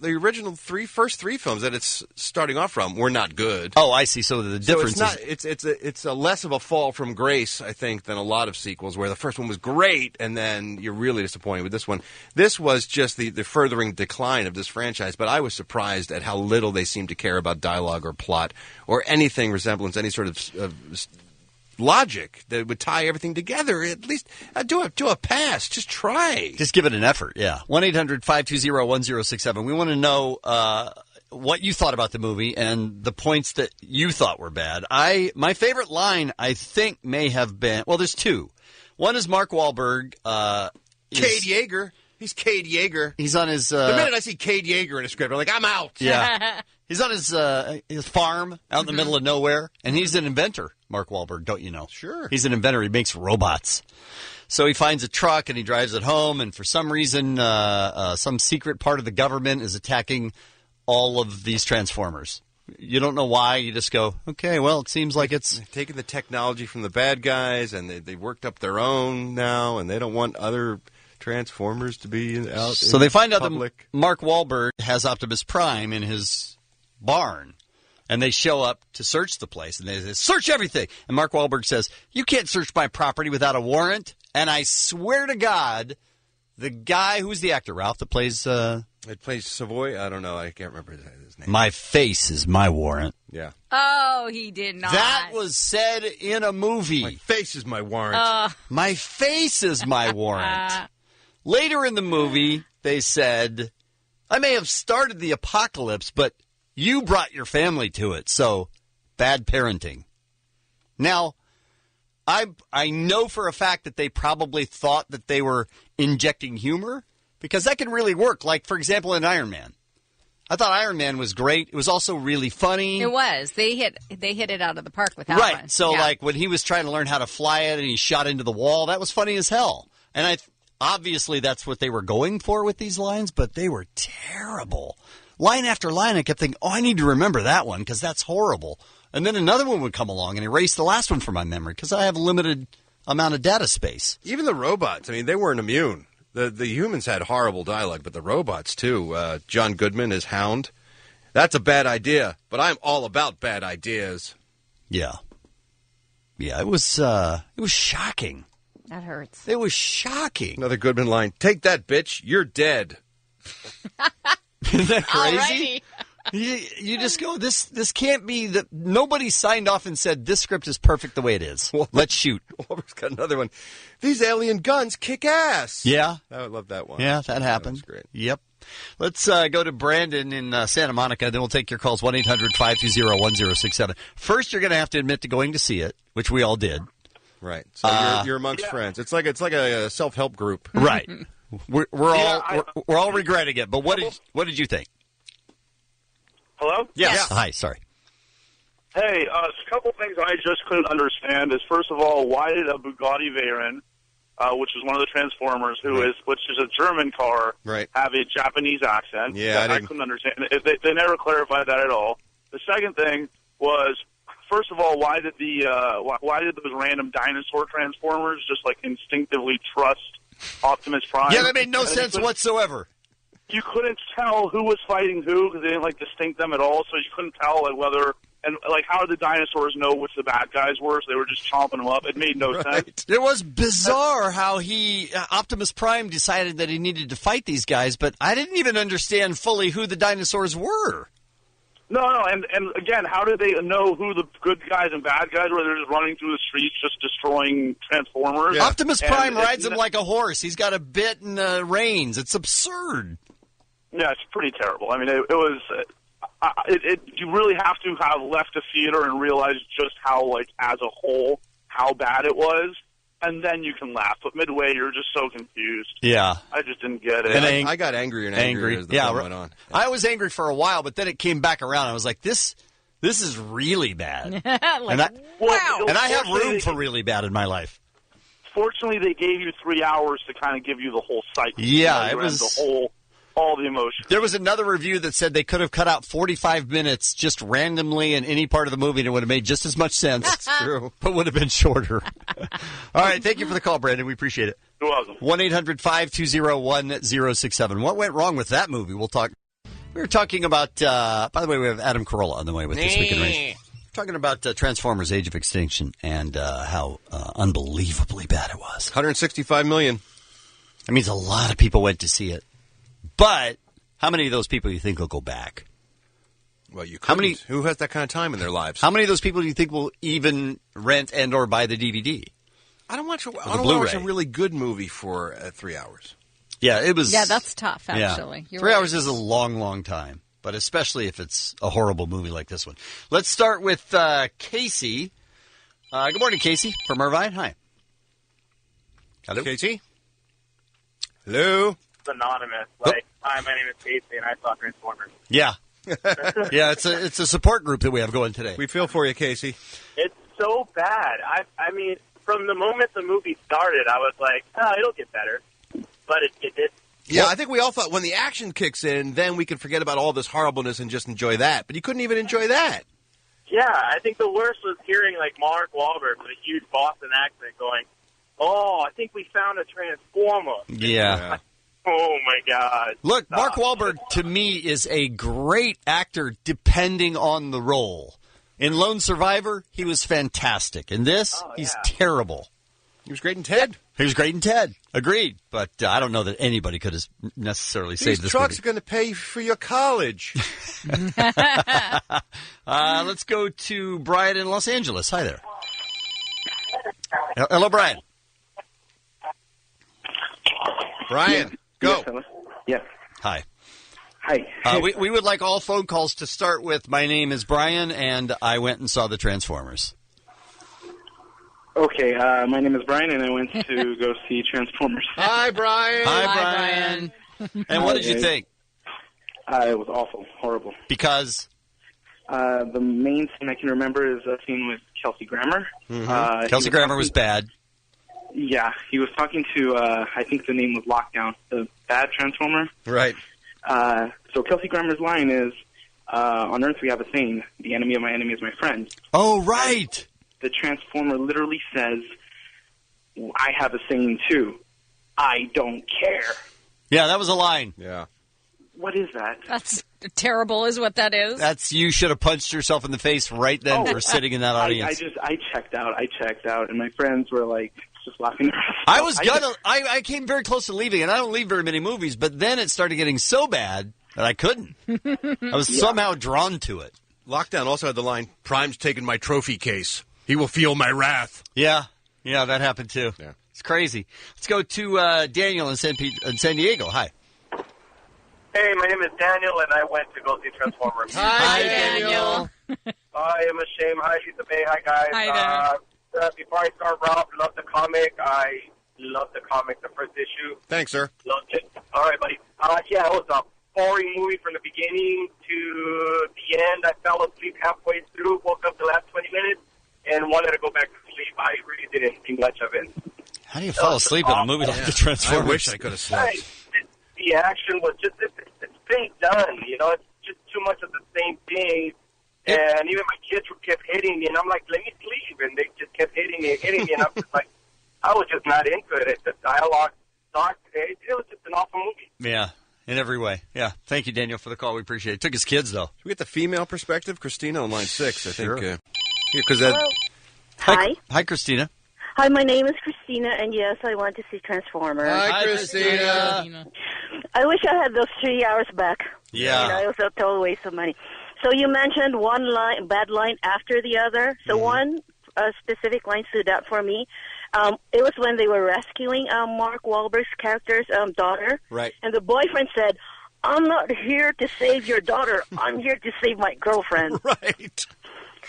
[SPEAKER 8] The original first three films that it's starting off from were not good.
[SPEAKER 10] Oh, I see. So the difference
[SPEAKER 8] it's a less of a fall from grace, I think, than a lot of sequels where the first one was great and then you're really disappointed with this one. This was just the furthering decline of this franchise, but I was surprised at how little they seemed to care about dialogue or plot or anything resemblance, any sort of logic that would tie everything together. At least do a pass. Just try.
[SPEAKER 10] Just give it an effort, yeah. 1-800-520-1067. We want to know what you thought about the movie and the points that you thought were bad. My favorite line, I think, may have been... Well, there's two. One is Mark Wahlberg.
[SPEAKER 8] Cade Yeager. He's Cade Yeager.
[SPEAKER 10] He's on his...
[SPEAKER 8] the minute I see Cade Yeager in a script, I'm like, I'm out.
[SPEAKER 10] Yeah. He's on his farm out in the middle of nowhere, and he's an inventor. Mark Wahlberg, don't you know?
[SPEAKER 8] Sure.
[SPEAKER 10] He's an inventor. He makes robots. So he finds a truck and he drives it home, and for some reason, some secret part of the government is attacking all of these Transformers. You don't know why. You just go, okay, well, it seems like it's...
[SPEAKER 8] They're taking the technology from the bad guys, and they worked up their own now, and they don't want other Transformers to be out
[SPEAKER 10] So they find out
[SPEAKER 8] public.
[SPEAKER 10] that Mark Wahlberg has Optimus Prime in his barn, and they show up to search the place, and they say, search everything. And Mark Wahlberg says, you can't search my property without a warrant. And I swear to God, the guy, who's the actor, Ralph, that plays...
[SPEAKER 8] It plays Savoy? I don't know. I can't remember his name.
[SPEAKER 10] My face is my warrant.
[SPEAKER 8] Yeah.
[SPEAKER 9] Oh, he did not.
[SPEAKER 10] That was said in a movie.
[SPEAKER 8] My face is my warrant.
[SPEAKER 10] My face is my warrant. Later in the movie, they said, I may have started the apocalypse, but you brought your family to it, so bad parenting. Now, I know for a fact that they probably thought that they were injecting humor, because that can really work. Like, for example, in Iron Man. I thought Iron Man was great. It was also really funny.
[SPEAKER 9] It was. They hit it out of the park with that
[SPEAKER 10] right.
[SPEAKER 9] one.
[SPEAKER 10] So,
[SPEAKER 9] Yeah.
[SPEAKER 10] like, when he was trying to learn how to fly it and he shot into the wall, that was funny as hell. And obviously that's what they were going for with these lines, but they were terrible. Line after line, I kept thinking, I need to remember that one because that's horrible. And then another one would come along and erase the last one from my memory because I have a limited amount of data space.
[SPEAKER 8] Even the robots, I mean, they weren't immune. The humans had horrible dialogue, but the robots, too. John Goodman is Hound. That's a bad idea, but I'm all about bad ideas.
[SPEAKER 10] Yeah. Yeah, it was shocking.
[SPEAKER 9] That hurts.
[SPEAKER 10] It was shocking.
[SPEAKER 8] Another Goodman line, take that, bitch, you're dead.
[SPEAKER 10] Isn't that crazy? You just go, this can't be that. Nobody signed off and said this script is perfect the way it is. Let's shoot.
[SPEAKER 8] Wahlberg's got another one. These alien guns kick ass.
[SPEAKER 10] Yeah.
[SPEAKER 8] I would love that one.
[SPEAKER 10] Yeah, that happened.
[SPEAKER 8] That's great.
[SPEAKER 10] Yep. Let's go to Brandon in Santa Monica, then we'll take your calls, 1-800-520-1067. First, you're going to have to admit to going to see it, which we all did.
[SPEAKER 8] Right. So you're amongst friends. It's like a self-help group.
[SPEAKER 10] Right. We're all regretting it, but what did you think?
[SPEAKER 15] Hello?
[SPEAKER 10] Yes. Hi, sorry.
[SPEAKER 15] Hey, a couple things I just couldn't understand is, first of all, why did a Bugatti Veyron, which is one of the Transformers, which is a German car, have a Japanese accent?
[SPEAKER 8] Yeah,
[SPEAKER 15] I couldn't understand. They never clarified that at all. The second thing was, first of all, why did those random dinosaur Transformers just like instinctively trust Optimus Prime?
[SPEAKER 10] Yeah, that made no sense whatsoever.
[SPEAKER 15] You couldn't tell who was fighting who because they didn't like distinct them at all, so you couldn't tell like whether and like how did the dinosaurs know which the bad guys were? So they were just chomping them up. It made no sense.
[SPEAKER 10] It was bizarre how Optimus Prime decided that he needed to fight these guys, but I didn't even understand fully who the dinosaurs were.
[SPEAKER 15] No, and again, how did they know who the good guys and bad guys were? They're just running through the streets, just destroying Transformers.
[SPEAKER 10] Yeah. Optimus Prime rides him like a horse. He's got a bit and reins. It's absurd.
[SPEAKER 15] Yeah, it's pretty terrible. I mean, it was. You really have to have left the theater and realize just how, like, as a whole, how bad it was, and then you can laugh. But midway, you're just so confused.
[SPEAKER 10] Yeah,
[SPEAKER 15] I just didn't get it.
[SPEAKER 8] And I got angrier and angrier as the film went on.
[SPEAKER 10] I was angry for a while, but then it came back around. I was like, this is really bad.
[SPEAKER 9] Like,
[SPEAKER 10] and I have room for really bad in my life.
[SPEAKER 15] Fortunately, they gave you 3 hours to kind of give you the whole cycle.
[SPEAKER 10] Yeah,
[SPEAKER 15] it was all the emotion.
[SPEAKER 10] There was another review that said they could have cut out 45 minutes just randomly in any part of the movie, and it would have made just as much sense.
[SPEAKER 8] That's true.
[SPEAKER 10] But would have been shorter. All right, thank you for the call, Brandon. We appreciate it.
[SPEAKER 15] You're welcome.
[SPEAKER 10] 1-800-520-1067. What went wrong with that movie? We'll talk. We were talking about, by the way, we have Adam Carolla on the way with This Week in Race. We're talking about Transformers Age of Extinction and how unbelievably bad it was.
[SPEAKER 8] $165 million.
[SPEAKER 10] That means a lot of people went to see it. But how many of those people do you think will go back?
[SPEAKER 8] Well, you couldn't. Who has that kind of time in their lives?
[SPEAKER 10] How many of those people do you think will even rent and or buy the DVD?
[SPEAKER 8] I don't watch a really good movie for 3 hours.
[SPEAKER 10] Yeah, it was.
[SPEAKER 9] Yeah, that's tough, actually.
[SPEAKER 10] Yeah. 3 hours is a long, long time, but especially if it's a horrible movie like this one. Let's start with Casey. Good morning, Casey from Irvine. Hi. Hello,
[SPEAKER 8] Casey. Hello.
[SPEAKER 16] Anonymous. Like, hi, my name is Casey, and I saw Transformers.
[SPEAKER 10] Yeah. Yeah, it's a support group that we have going today.
[SPEAKER 8] We feel for you, Casey.
[SPEAKER 16] It's so bad. I mean, from the moment the movie started, I was like, oh, it'll get better. But it did.
[SPEAKER 8] Yeah, I think we all thought when the action kicks in, then we can forget about all this horribleness and just enjoy that. But you couldn't even enjoy that.
[SPEAKER 16] Yeah, I think the worst was hearing, like, Mark Wahlberg with a huge Boston accent going, oh, I think we found a transformer.
[SPEAKER 10] Yeah.
[SPEAKER 16] Oh, my God.
[SPEAKER 10] Look, Mark Wahlberg, to me, is a great actor depending on the role. In Lone Survivor, he was fantastic. In this, he's terrible.
[SPEAKER 8] He was great in Ted.
[SPEAKER 10] He was great in Ted. Agreed. But I don't know that anybody could have necessarily saved
[SPEAKER 8] These
[SPEAKER 10] this
[SPEAKER 8] trucks
[SPEAKER 10] movie.
[SPEAKER 8] are going to pay for your college.
[SPEAKER 10] Let's go to Brian in Los Angeles. Hi there. Hello, Brian.
[SPEAKER 8] Brian, go.
[SPEAKER 1] Yes.
[SPEAKER 10] Hi.
[SPEAKER 1] Hi.
[SPEAKER 10] We would like all phone calls to start with, my name is Brian, and I went and saw the Transformers.
[SPEAKER 1] Okay, my name is Brian, and I went to go see Transformers.
[SPEAKER 8] Hi, Brian.
[SPEAKER 10] Hi, Brian. And what did you think?
[SPEAKER 1] It was awful, horrible.
[SPEAKER 10] Because?
[SPEAKER 1] The main scene I can remember is a scene with Kelsey Grammer.
[SPEAKER 10] Mm-hmm. Kelsey Grammer was bad.
[SPEAKER 1] Yeah, he was talking to, I think the name was Lockdown, the bad Transformer.
[SPEAKER 8] Right.
[SPEAKER 1] So Kelsey Grammer's line is, on Earth we have a saying, the enemy of my enemy is my friend.
[SPEAKER 10] Oh, right.
[SPEAKER 1] The Transformer literally says, I have a saying too, I don't care.
[SPEAKER 10] Yeah, that was a line.
[SPEAKER 8] Yeah.
[SPEAKER 1] What is that?
[SPEAKER 17] That's terrible, is what that is.
[SPEAKER 10] That's, you should have punched yourself in the face right then for sitting in that audience.
[SPEAKER 1] I checked out, and my friends were like, just laughing their ass
[SPEAKER 10] I
[SPEAKER 1] off.
[SPEAKER 10] was gonna. I came very close to leaving, and I don't leave very many movies. But then it started getting so bad that I couldn't. I was somehow drawn to it.
[SPEAKER 8] Lockdown also had the line, Prime's taken my trophy case. He will feel my wrath.
[SPEAKER 10] Yeah, that happened too.
[SPEAKER 8] Yeah.
[SPEAKER 10] It's crazy. Let's go to Daniel in San Diego. Hi.
[SPEAKER 16] Hey, my name is Daniel, and I went to go see Transformers.
[SPEAKER 8] Hi, Daniel.
[SPEAKER 16] I am ashamed. Hi, Lisa Bay. Hi, guys.
[SPEAKER 17] Hi there.
[SPEAKER 16] Before I start, Rob, love the comic. I love the comic, the first issue.
[SPEAKER 8] Thanks, sir.
[SPEAKER 16] Loved it. All right, buddy. Yeah, it was a boring movie from the beginning to the end. I fell asleep halfway through, woke up the last 20 minutes, and wanted to go back to sleep. I really didn't think much of it.
[SPEAKER 10] How do you fall asleep in a movie like The Transformers?
[SPEAKER 8] I wish I could have slept.
[SPEAKER 16] The action was just, it's fake done, you know, it's just too much of the same thing. And even my kids kept hitting me, and I'm like, let me sleep. And they just kept hitting me, and I'm just like, I was just not into it. The dialogue sucked. It was just an awful movie.
[SPEAKER 10] Yeah, in every way. Yeah. Thank you, Daniel, for the call. We appreciate it. Took his kids, though.
[SPEAKER 8] Should we get the female perspective? Christina on line 6, I think.
[SPEAKER 10] Sure.
[SPEAKER 18] Hi.
[SPEAKER 10] Hi, Christina.
[SPEAKER 18] Hi, my name is Christina, and yes, I want to see Transformers.
[SPEAKER 8] Hi, Christina.
[SPEAKER 18] I wish I had those 3 hours back.
[SPEAKER 10] Yeah.
[SPEAKER 18] You know, it was a total waste of money. So you mentioned one line, bad line after the other. So one specific line stood out for me. It was when they were rescuing Mark Wahlberg's character's daughter.
[SPEAKER 8] Right.
[SPEAKER 18] And the boyfriend said, I'm not here to save your daughter. I'm here to save my girlfriend.
[SPEAKER 8] Right.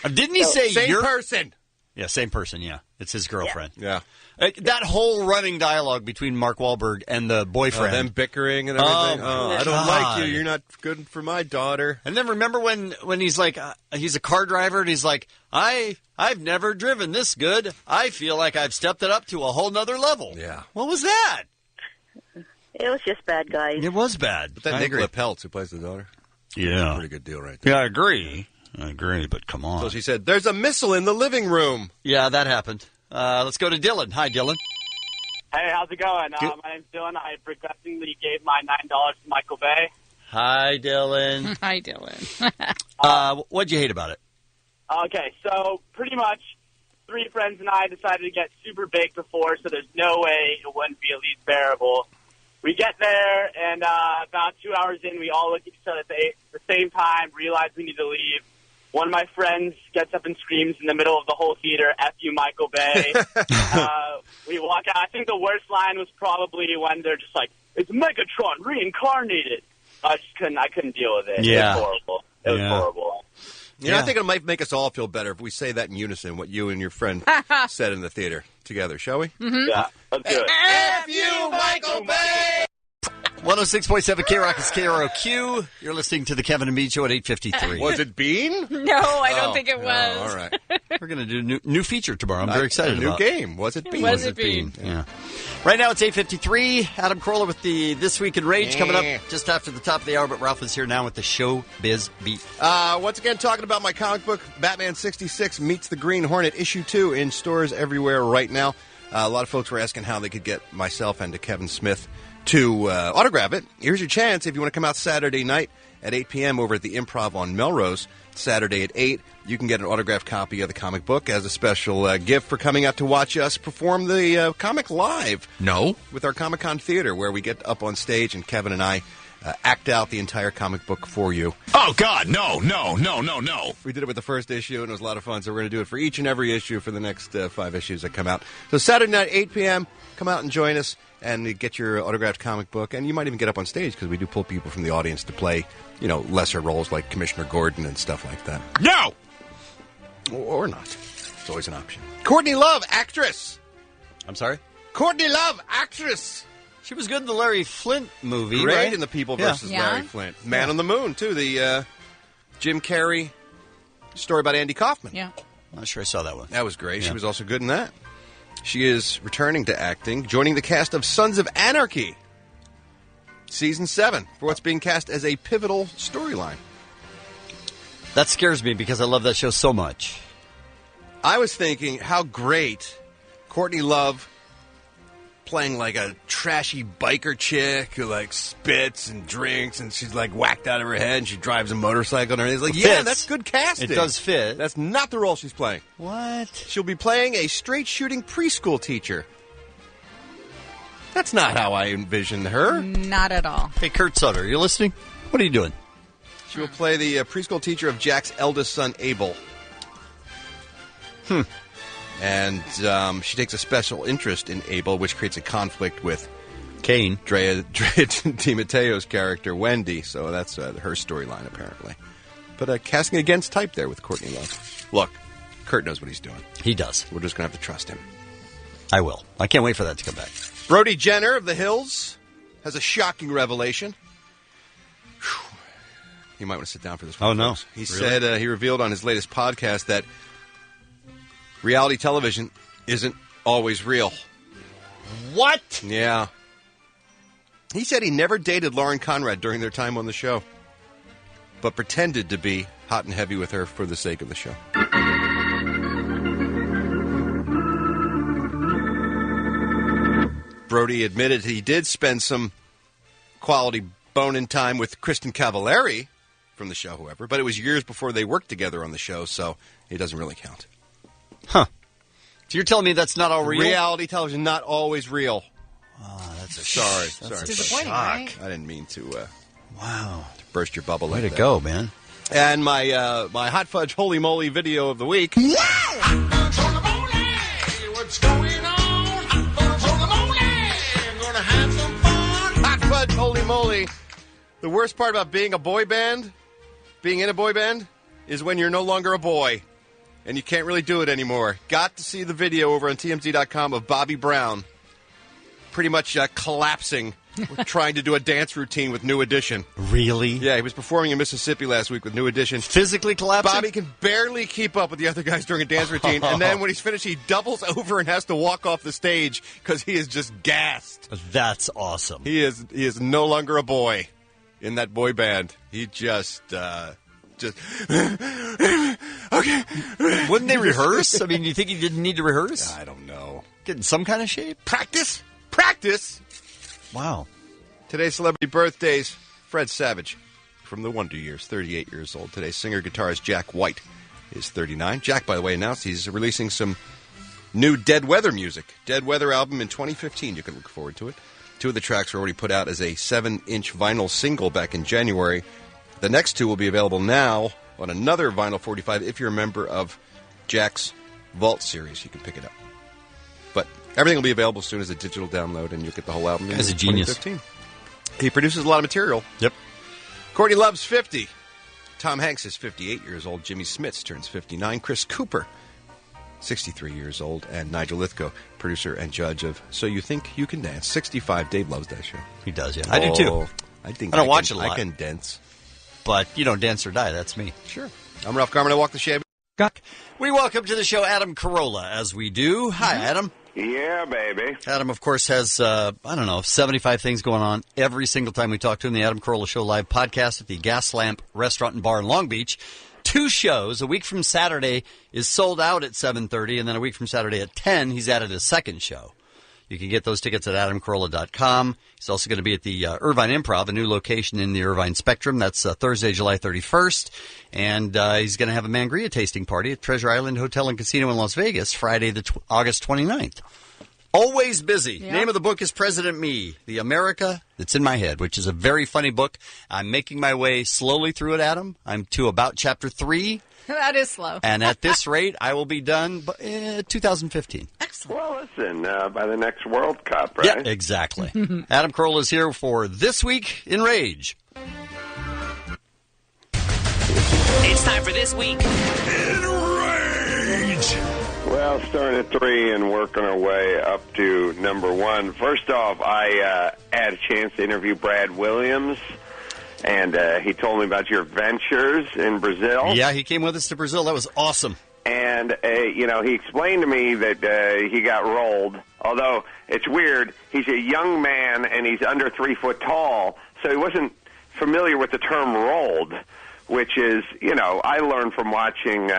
[SPEAKER 10] Didn't he say
[SPEAKER 8] same
[SPEAKER 10] your
[SPEAKER 8] person?
[SPEAKER 10] Yeah, same person, yeah. It's his girlfriend.
[SPEAKER 8] Yeah.
[SPEAKER 10] That whole running dialogue between Mark Wahlberg and the boyfriend.
[SPEAKER 8] Them bickering and everything. I don't like you. You're not good for my daughter.
[SPEAKER 10] And then remember when he's like, he's a car driver, and he's like, I've never driven this good. I feel like I've stepped it up to a whole nother level.
[SPEAKER 8] Yeah.
[SPEAKER 10] What was that?
[SPEAKER 18] It was just bad, guys.
[SPEAKER 10] It was bad.
[SPEAKER 8] But that Nicola Peltz, who plays the daughter.
[SPEAKER 10] Yeah.
[SPEAKER 8] Pretty good deal right there.
[SPEAKER 10] Yeah, I agree, but come on.
[SPEAKER 8] So she said, there's a missile in the living room.
[SPEAKER 10] Yeah, that happened. Let's go to Dylan. Hi, Dylan.
[SPEAKER 19] Hey, how's it going? My name's Dylan. I begrudgingly gave my $9 to Michael Bay.
[SPEAKER 10] Hi, Dylan.
[SPEAKER 17] Hi, Dylan.
[SPEAKER 10] What'd you hate about it?
[SPEAKER 19] Okay, so pretty much 3 friends and I decided to get super baked before, so there's no way it wouldn't be at least bearable. We get there, and about 2 hours in, we all look at each other at the same time, realize we need to leave. One of my friends gets up and screams in the middle of the whole theater, F you, Michael Bay. We walk out. I think the worst line was probably when they're just like, it's Megatron reincarnated. I couldn't deal with it.
[SPEAKER 10] Yeah.
[SPEAKER 19] It was horrible. It was horrible.
[SPEAKER 8] You know, I think it might make us all feel better if we say that in unison, what you and your friend said in the theater together, shall we?
[SPEAKER 19] Mm-hmm. Yeah, let's do it.
[SPEAKER 8] F you, Michael Bay!
[SPEAKER 10] 106.7 K-Rock is KROQ. You're listening to the Kevin and Bean Show at 8:53.
[SPEAKER 8] Was it Bean?
[SPEAKER 17] No, I don't think it was.
[SPEAKER 8] All right.
[SPEAKER 10] We're going to do a new feature tomorrow. I'm very excited
[SPEAKER 8] New
[SPEAKER 10] about
[SPEAKER 8] game. Was it Bean?
[SPEAKER 17] Was it Bean?
[SPEAKER 10] Yeah. Right now it's 8:53. Adam Carolla with the This Week in Rage coming up just after the top of the hour, but Ralph is here now with the Showbiz Beat.
[SPEAKER 8] Once again, talking about my comic book, Batman 66 Meets the Green Hornet, issue 2, in stores everywhere right now. A lot of folks were asking how they could get myself and to Kevin Smith to autograph it. Here's your chance if you want to come out Saturday night at 8 p.m. over at the Improv on Melrose. Saturday at 8, you can get an autographed copy of the comic book as a special gift for coming out to watch us perform the comic live.
[SPEAKER 2] No.
[SPEAKER 8] With our Comic-Con Theater, where we get up on stage and Kevin and I act out the entire comic book for you.
[SPEAKER 21] Oh, God, no.
[SPEAKER 8] We did it with the first issue, and it was a lot of fun, so we're going to do it for each and every issue for the next 5 issues that come out. So Saturday night, 8 p.m., come out and join us and get your autographed comic book, and you might even get up on stage, because we do pull people from the audience to play, lesser roles like Commissioner Gordon and stuff like that.
[SPEAKER 21] No!
[SPEAKER 8] Or not. It's always an option. Courtney Love, actress!
[SPEAKER 10] I'm sorry?
[SPEAKER 8] Courtney Love, actress!
[SPEAKER 10] She was good in the Larry Flint movie,
[SPEAKER 8] Great
[SPEAKER 10] right?
[SPEAKER 8] in The People versus Larry Flint. Man on the Moon, too. The Jim Carrey story about Andy Kaufman.
[SPEAKER 17] Yeah.
[SPEAKER 10] I'm not sure I saw that one.
[SPEAKER 8] That was great.
[SPEAKER 10] Yeah.
[SPEAKER 8] She was also good in that. She is returning to acting, joining the cast of Sons of Anarchy, Season 7, for what's being cast as a pivotal storyline.
[SPEAKER 10] That scares me because I love that show so much.
[SPEAKER 8] I was thinking how great Courtney Love playing like a trashy biker chick who like spits and drinks and she's like whacked out of her head and she drives a motorcycle and everything. It's like, yeah, that's good casting.
[SPEAKER 10] It does fit.
[SPEAKER 8] That's not the role she's playing.
[SPEAKER 10] What?
[SPEAKER 8] She'll be playing a straight-shooting preschool teacher. That's not how I envisioned her.
[SPEAKER 17] Not at all.
[SPEAKER 10] Hey, Kurt Sutter, you listening? What are you doing?
[SPEAKER 8] She will play the preschool teacher of Jack's eldest son, Abel. And she takes a special interest in Abel, which creates a conflict with
[SPEAKER 10] Cain,
[SPEAKER 8] Drea DiMatteo's character, Wendy. So that's her storyline, apparently. But casting against type there with Courtney Love. Look, Kurt knows what he's doing.
[SPEAKER 10] He does.
[SPEAKER 8] We're just going to have to trust him.
[SPEAKER 10] I will. I can't wait for that to come back.
[SPEAKER 8] Brody Jenner of The Hills has a shocking revelation. Whew. You might want to sit down for this one.
[SPEAKER 10] Oh, no.
[SPEAKER 8] Folks. He said he revealed on his latest podcast that reality television isn't always real.
[SPEAKER 10] What?
[SPEAKER 8] Yeah. He said he never dated Lauren Conrad during their time on the show, but pretended to be hot and heavy with her for the sake of the show. Brody admitted he did spend some quality bone-in time with Kristen Cavallari from the show, however, but it was years before they worked together on the show, so it doesn't really count.
[SPEAKER 10] Huh. So you're telling me that's not all real?
[SPEAKER 8] Reality television, not always real.
[SPEAKER 10] Oh, that's a
[SPEAKER 8] Sorry.
[SPEAKER 17] disappointing, right?
[SPEAKER 8] I didn't mean to
[SPEAKER 10] Wow.
[SPEAKER 8] to burst your bubble
[SPEAKER 10] Way
[SPEAKER 8] like
[SPEAKER 10] to
[SPEAKER 8] that.
[SPEAKER 10] go, man.
[SPEAKER 8] And my my Hot Fudge Holy Moly video of the week.
[SPEAKER 14] What's going on? I'm gonna have some fun.
[SPEAKER 8] Hot Fudge Holy Moly. The worst part about being a boy band, being in a boy band, is when you're no longer a boy. And you can't really do it anymore. Got to see the video over on TMZ.com of Bobby Brown pretty much collapsing, trying to do a dance routine with New Edition.
[SPEAKER 10] Really?
[SPEAKER 8] Yeah, he was performing in Mississippi last week with New Edition.
[SPEAKER 10] Physically collapsing?
[SPEAKER 8] Bobby can barely keep up with the other guys during a dance routine, and then when he's finished, he doubles over and has to walk off the stage because he is just gassed.
[SPEAKER 10] That's awesome.
[SPEAKER 8] He is no longer a boy in that boy band. He just okay.
[SPEAKER 10] Wouldn't they rehearse? I mean, do you think he didn't need to rehearse?
[SPEAKER 8] I don't know.
[SPEAKER 10] Get in some kind of shape?
[SPEAKER 8] Practice.
[SPEAKER 10] Wow.
[SPEAKER 8] Today's celebrity birthdays: Fred Savage from the Wonder Years, 38 years old today. Singer-guitarist Jack White is 39. Jack, by the way, announced he's releasing some new Dead Weather music. Dead Weather album in 2015. You can look forward to it. 2 of the tracks were already put out as a 7-inch vinyl single back in January. The next 2 will be available now on another vinyl 45 if you're a member of Jack's Vault series. You can pick it up. But everything will be available as soon as a digital download, and you'll get the whole album in
[SPEAKER 10] Guy's a genius.
[SPEAKER 8] 2015. He produces a lot of material.
[SPEAKER 10] Yep.
[SPEAKER 8] Courtney Love's 50. Tom Hanks is 58 years old. Jimmy Smits turns 59. Chris Cooper, 63 years old. And Nigel Lithgow producer and judge of So You Think You Can Dance. 65. Dave loves that show.
[SPEAKER 10] He does, yeah. I do, too.
[SPEAKER 8] I think
[SPEAKER 10] I don't watch it a lot.
[SPEAKER 8] I can dance.
[SPEAKER 10] But you don't dance or die. That's me.
[SPEAKER 8] Sure. I'm Ralph Garman. I walk the shabby.
[SPEAKER 10] We welcome to the show Adam Carolla, as we do. Hi, Adam.
[SPEAKER 4] Yeah, baby.
[SPEAKER 10] Adam, of course, has, 75 things going on every single time we talk to him. The Adam Carolla Show live podcast at the Gas Lamp Restaurant and Bar in Long Beach. 2 shows. A week from Saturday is sold out at 7:30, and then a week from Saturday at 10, he's added a second show. You can get those tickets at adamcarolla.com. He's also going to be at the Irvine Improv, a new location in the Irvine Spectrum. That's Thursday, July 31st. And he's going to have a Mangria tasting party at Treasure Island Hotel and Casino in Las Vegas, Friday, August 29th. Always busy.
[SPEAKER 17] Yeah.
[SPEAKER 10] Name of the book is President Me, The America That's in My Head, which is a very funny book. I'm making my way slowly through it, Adam. I'm to about chapter 3.
[SPEAKER 17] That is slow.
[SPEAKER 10] And at this rate, I will be done by 2015.
[SPEAKER 17] Excellent.
[SPEAKER 4] Well, listen, by the next World Cup, right?
[SPEAKER 10] Yeah, exactly. Adam Carolla is here for This Week in Rage.
[SPEAKER 24] It's time for This Week in Rage.
[SPEAKER 4] Well, starting at 3 and working our way up to number 1. First off, I had a chance to interview Brad Williams, and he told me about your ventures in Brazil.
[SPEAKER 10] Yeah, he came with us to Brazil. That was awesome.
[SPEAKER 4] And, he explained to me that he got rolled. Although, it's weird, he's a young man and he's under 3 foot tall, so he wasn't familiar with the term rolled, which is, I learned from watching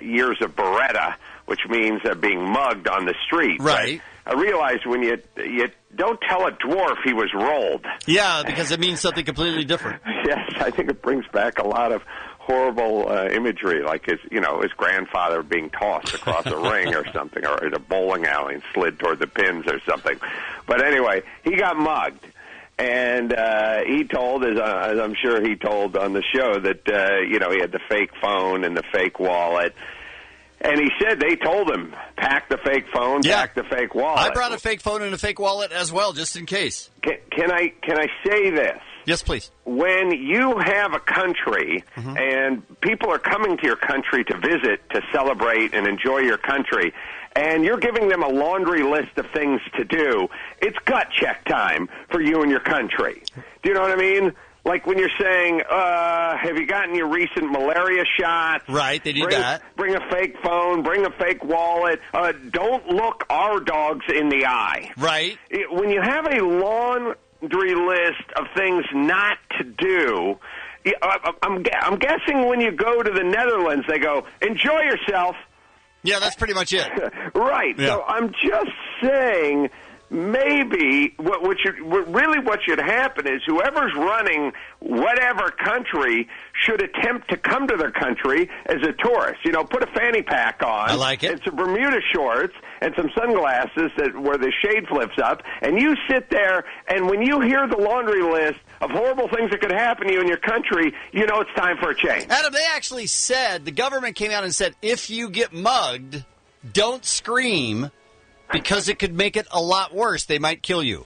[SPEAKER 4] years of Beretta, which means being mugged on the street.
[SPEAKER 10] Right.
[SPEAKER 4] I realized when you don't tell a dwarf he was rolled.
[SPEAKER 10] Yeah, because it means something completely different.
[SPEAKER 4] Yes, I think it brings back a lot of horrible imagery, like his grandfather being tossed across a ring or something, or at a bowling alley and slid toward the pins or something. But anyway, he got mugged. And he told, as I'm sure he told on the show, that, he had the fake phone and the fake wallet. And he said they told him, pack the fake phone, pack the fake wallet.
[SPEAKER 10] I brought a fake phone and a fake wallet as well, just in case.
[SPEAKER 4] Can I say this?
[SPEAKER 10] Yes, please.
[SPEAKER 4] When you have a country and people are coming to your country to visit, to celebrate and enjoy your country, and you're giving them a laundry list of things to do, it's gut check time for you and your country. Do you know what I mean? Like when you're saying, have you gotten your recent malaria shots?
[SPEAKER 10] Right, they do that.
[SPEAKER 4] Bring a fake phone, bring a fake wallet. Don't look our dogs in the eye.
[SPEAKER 10] Right.
[SPEAKER 4] When you have a laundry list of things not to do, I'm guessing when you go to the Netherlands, they go, enjoy yourself.
[SPEAKER 10] Yeah, that's pretty much it.
[SPEAKER 4] Right.
[SPEAKER 10] Yeah.
[SPEAKER 4] So I'm just saying, maybe what should happen is whoever's running whatever country should attempt to come to their country as a tourist. Put a fanny pack on.
[SPEAKER 10] I like it.
[SPEAKER 4] And some Bermuda shorts and some sunglasses where the shade flips up, and you sit there, and when you hear the laundry list of horrible things that could happen to you in your country, you know it's time for a change.
[SPEAKER 10] Adam, they actually said, the government came out and said, if you get mugged, don't scream, because it could make it a lot worse. They might kill you.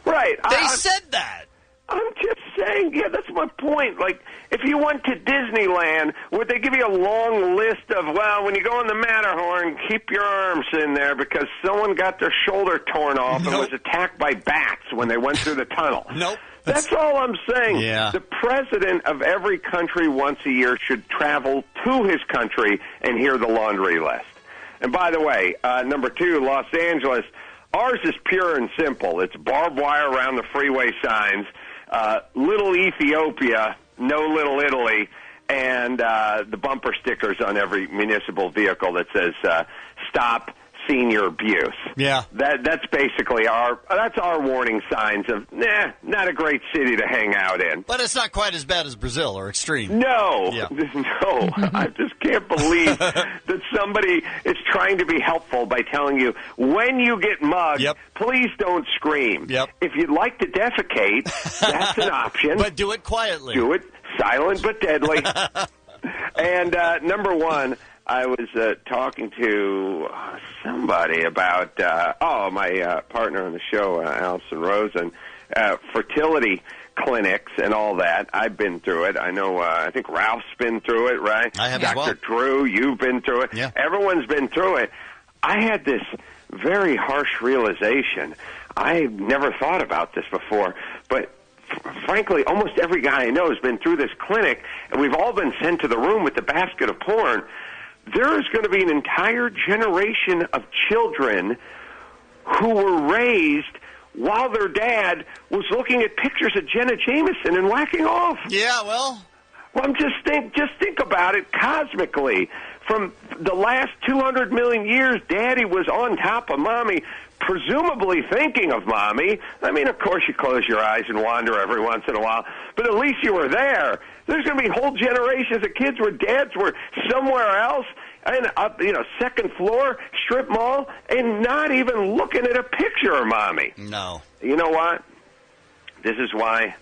[SPEAKER 4] Right.
[SPEAKER 10] They said that.
[SPEAKER 4] I'm just saying, yeah, that's my point. Like, if you went to Disneyland, would they give you a long list of, when you go on the Matterhorn, keep your arms in there because someone got their shoulder torn off and was attacked by bats when they went through the tunnel?
[SPEAKER 10] Nope.
[SPEAKER 4] That's all I'm saying.
[SPEAKER 10] Yeah.
[SPEAKER 4] The president of every country once a year should travel to his country and hear the laundry list. And by the way, number 2, Los Angeles, ours is pure and simple. It's barbed wire around the freeway signs, Little Ethiopia, no Little Italy, and the bumper stickers on every municipal vehicle that says, stop senior abuse.
[SPEAKER 10] Yeah.
[SPEAKER 4] That's basically our warning signs of, not a great city to hang out in.
[SPEAKER 10] But it's not quite as bad as Brazil or extreme.
[SPEAKER 4] No.
[SPEAKER 10] Yeah.
[SPEAKER 4] No. I just can't believe that somebody is trying to be helpful by telling you, when you get mugged, please don't scream.
[SPEAKER 10] Yep.
[SPEAKER 4] If you'd like to defecate, that's an option.
[SPEAKER 10] But do it quietly.
[SPEAKER 4] Do it silent but deadly. And number 1, I was talking to somebody about, my partner on the show, Allison Rosen, fertility clinics and all that. I've been through it. I know, I think Ralph's been through it, right?
[SPEAKER 10] I have
[SPEAKER 4] Dr.
[SPEAKER 10] as well.
[SPEAKER 4] Drew, you've been through it.
[SPEAKER 10] Yeah.
[SPEAKER 4] Everyone's been through it. I had this very harsh realization. I never thought about this before, but frankly, almost every guy I know has been through this clinic, and we've all been sent to the room with the basket of porn. There is going to be an entire generation of children who were raised while their dad was looking at pictures of Jenna Jameson and whacking off.
[SPEAKER 10] Yeah, well,
[SPEAKER 4] just think about it cosmically. From the last 200 million years, Daddy was on top of Mommy, presumably thinking of Mommy. I mean, of course, you close your eyes and wander every once in a while, but at least you were there. There's going to be whole generations of kids where dads were somewhere else, and up, second floor, strip mall, and not even looking at a picture of Mommy.
[SPEAKER 10] No.
[SPEAKER 4] You know what? This is why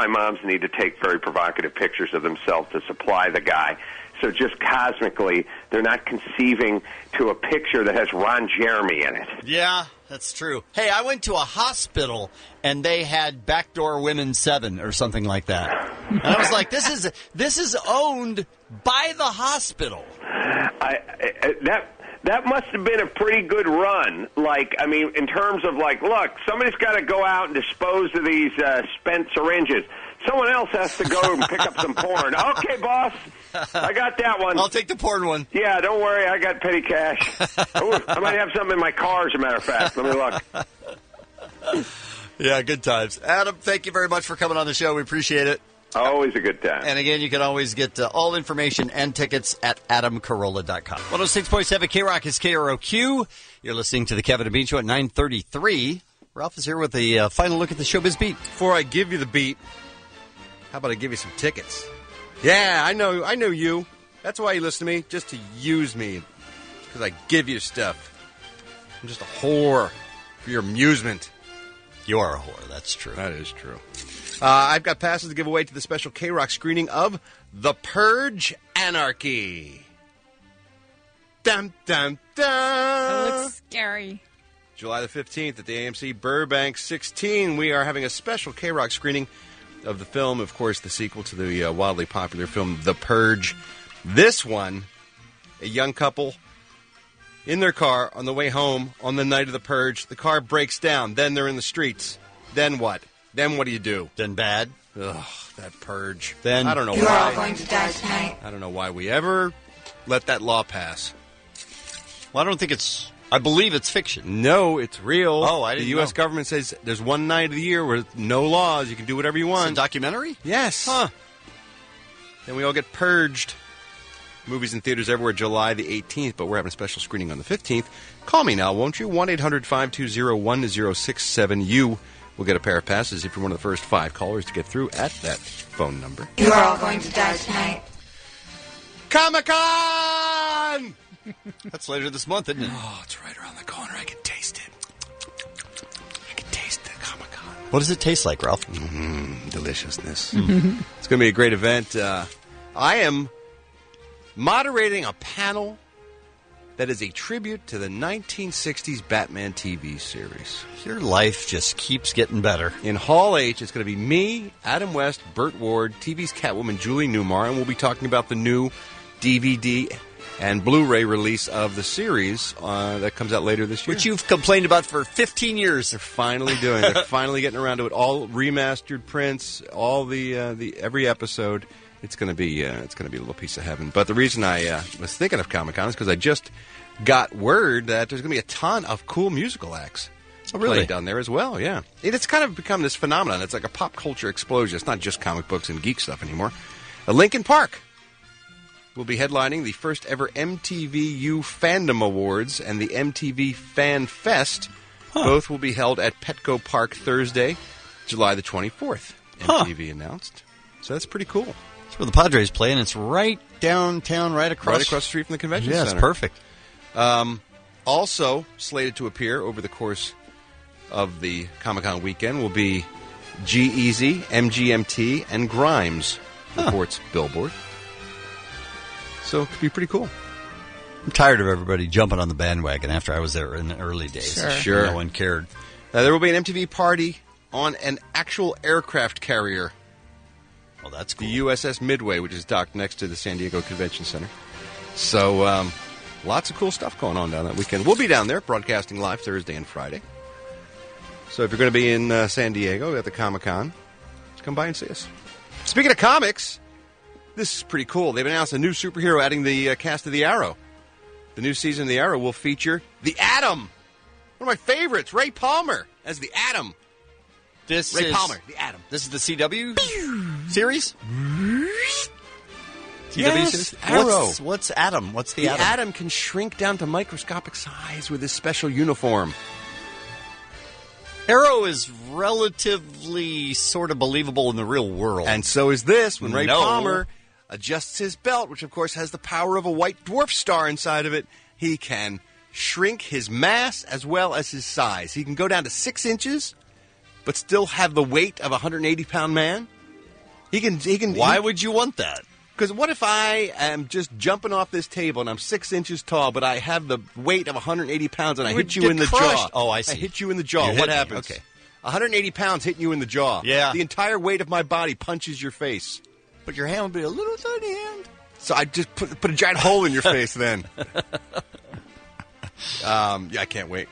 [SPEAKER 4] moms need to take very provocative pictures of themselves to supply the guy. So just cosmically, they're not conceiving to a picture that has Ron Jeremy in it.
[SPEAKER 10] Yeah, that's true. Hey, I went to a hospital, and they had Backdoor Women 7 or something like that. And I was like, this is owned by the hospital.
[SPEAKER 4] That must have been a pretty good run. In terms of look, somebody's got to go out and dispose of these spent syringes. Someone else has to go and pick up some porn. Okay, boss. I got that one.
[SPEAKER 10] I'll take the porn one.
[SPEAKER 4] Yeah, don't worry. I got petty cash. Ooh, I might have something in my car, as a matter of fact. Let me look.
[SPEAKER 10] Yeah, good times. Adam, thank you very much for coming on the show. We appreciate it.
[SPEAKER 4] Always a good time.
[SPEAKER 10] And again, you can always get all information and tickets at adamcarolla.com. 106.7 K-Rock is KROQ. You're listening to the Kevin and Bean Show at 9:33. Ralph is here with a final look at the Showbiz Beat.
[SPEAKER 8] Before I give you the beat, how about I give you some tickets? Yeah, I know you. That's why you listen to me, just to use me. Because I give you stuff. I'm just a whore for your amusement.
[SPEAKER 10] You are a whore, that's true.
[SPEAKER 8] That is true. I've got passes to give away to the special K-Rock screening of The Purge Anarchy. Dum, dum, dum.
[SPEAKER 17] That looks scary.
[SPEAKER 8] July the 15th at the AMC Burbank 16, we are having a special K-Rock screening of the film, of course, the sequel to the wildly popular film The Purge. This one, a young couple in their car on the way home on the night of the Purge. The car breaks down. Then they're in the streets. Then what? Then what do you do?
[SPEAKER 10] Then bad.
[SPEAKER 8] Ugh, that Purge.
[SPEAKER 10] Then
[SPEAKER 8] I don't know
[SPEAKER 13] You're
[SPEAKER 8] why.
[SPEAKER 13] all going to die tonight.
[SPEAKER 8] I don't know why we ever let that law pass.
[SPEAKER 10] Well, I believe it's fiction.
[SPEAKER 8] No, it's real.
[SPEAKER 10] Oh, I didn't
[SPEAKER 8] The U.S.
[SPEAKER 10] know.
[SPEAKER 8] government says there's one night of the year where no laws. You can do whatever you want.
[SPEAKER 10] It's a documentary?
[SPEAKER 8] Yes.
[SPEAKER 10] Huh.
[SPEAKER 8] Then we all get purged. Movies in theaters everywhere July the 18th, but we're having a special screening on the 15th. Call me now, won't you? 1-800-520-1067. You will get a pair of passes if you're one of the first 5 callers to get through at that phone number.
[SPEAKER 13] You are all going to die tonight.
[SPEAKER 8] Comic-Con!
[SPEAKER 10] That's later this month, isn't it?
[SPEAKER 8] Oh, it's right around the corner. I can taste it. I can taste the Comic-Con.
[SPEAKER 10] What does it taste like, Ralph?
[SPEAKER 8] Deliciousness. It's going to be a great event. I am moderating a panel that is a tribute to the 1960s Batman TV series.
[SPEAKER 10] Your life just keeps getting better.
[SPEAKER 8] In Hall H, it's going to be me, Adam West, Burt Ward, TV's Catwoman, Julie Newmar, and we'll be talking about the new DVD and Blu-ray release of the series that comes out later this year.
[SPEAKER 10] Which you've complained about for 15 years.
[SPEAKER 8] They're finally doing it. They're finally getting around to it. All remastered prints, all the every episode. It's going to be a little piece of heaven. But the reason I was thinking of Comic-Con is because I just got word that there's going to be a ton of cool musical acts.
[SPEAKER 10] Oh, really?
[SPEAKER 8] Played down there as well, yeah. It's kind of become this phenomenon. It's like a pop culture explosion. It's not just comic books and geek stuff anymore. Linkin Park will be headlining the first ever MTV Fandom Awards and the MTV Fan Fest. Both will be held at Petco Park Thursday, July the 24th. MTV announced. So that's pretty cool.
[SPEAKER 10] That's where the Padres play, and it's right downtown, right across
[SPEAKER 8] the street from the convention
[SPEAKER 10] center.
[SPEAKER 8] center.
[SPEAKER 10] Yeah, it's perfect.
[SPEAKER 8] Also slated to appear over the course of the Comic-Con weekend will be G-Eazy, MGMT, and Grimes, reports Billboard. So it could be pretty cool.
[SPEAKER 10] I'm tired of everybody jumping on the bandwagon after I was there in the early days.
[SPEAKER 8] Sure.
[SPEAKER 10] No one cared.
[SPEAKER 8] There will be an MTV party on an actual aircraft carrier.
[SPEAKER 10] Oh, that's cool.
[SPEAKER 8] The USS Midway, which is docked next to the San Diego Convention Center. So lots of cool stuff going on down that weekend. We'll be down there broadcasting live Thursday and Friday. So if you're going to be in San Diego at the Comic-Con, come by and see us. Speaking of comics, this is pretty cool. They've announced a new superhero adding the cast of The Arrow. The new season of The Arrow will feature the Atom. One of my favorites, Ray Palmer, as the Atom. Ray Palmer, the Atom.
[SPEAKER 10] This is the CW series?
[SPEAKER 8] Yes, Arrow.
[SPEAKER 10] What's Atom? What's the Atom?
[SPEAKER 8] The Atom can shrink down to microscopic size with his special uniform.
[SPEAKER 10] Arrow is relatively sort of believable in the real world.
[SPEAKER 8] And so is this when Ray Palmer adjusts his belt, which of course has the power of a white dwarf star inside of it. He can shrink his mass as well as his size. He can go down to 6 inches, but still have the weight of a 180-pound man. He can.
[SPEAKER 10] Why would you want that?
[SPEAKER 8] Because what if I am just jumping off this table and I'm 6 inches tall, but I have the weight of 180 pounds and I hit you in the jaw?
[SPEAKER 10] Oh, I see.
[SPEAKER 8] I hit you in the jaw.
[SPEAKER 10] You
[SPEAKER 8] What
[SPEAKER 10] hit me.
[SPEAKER 8] happens?
[SPEAKER 10] Okay.
[SPEAKER 8] 180 pounds hitting you in the jaw.
[SPEAKER 10] Yeah.
[SPEAKER 8] The entire weight of my body punches your face.
[SPEAKER 10] But your hand would be a little tiny hand.
[SPEAKER 8] So I just put a giant hole in your face then. Yeah, I can't wait.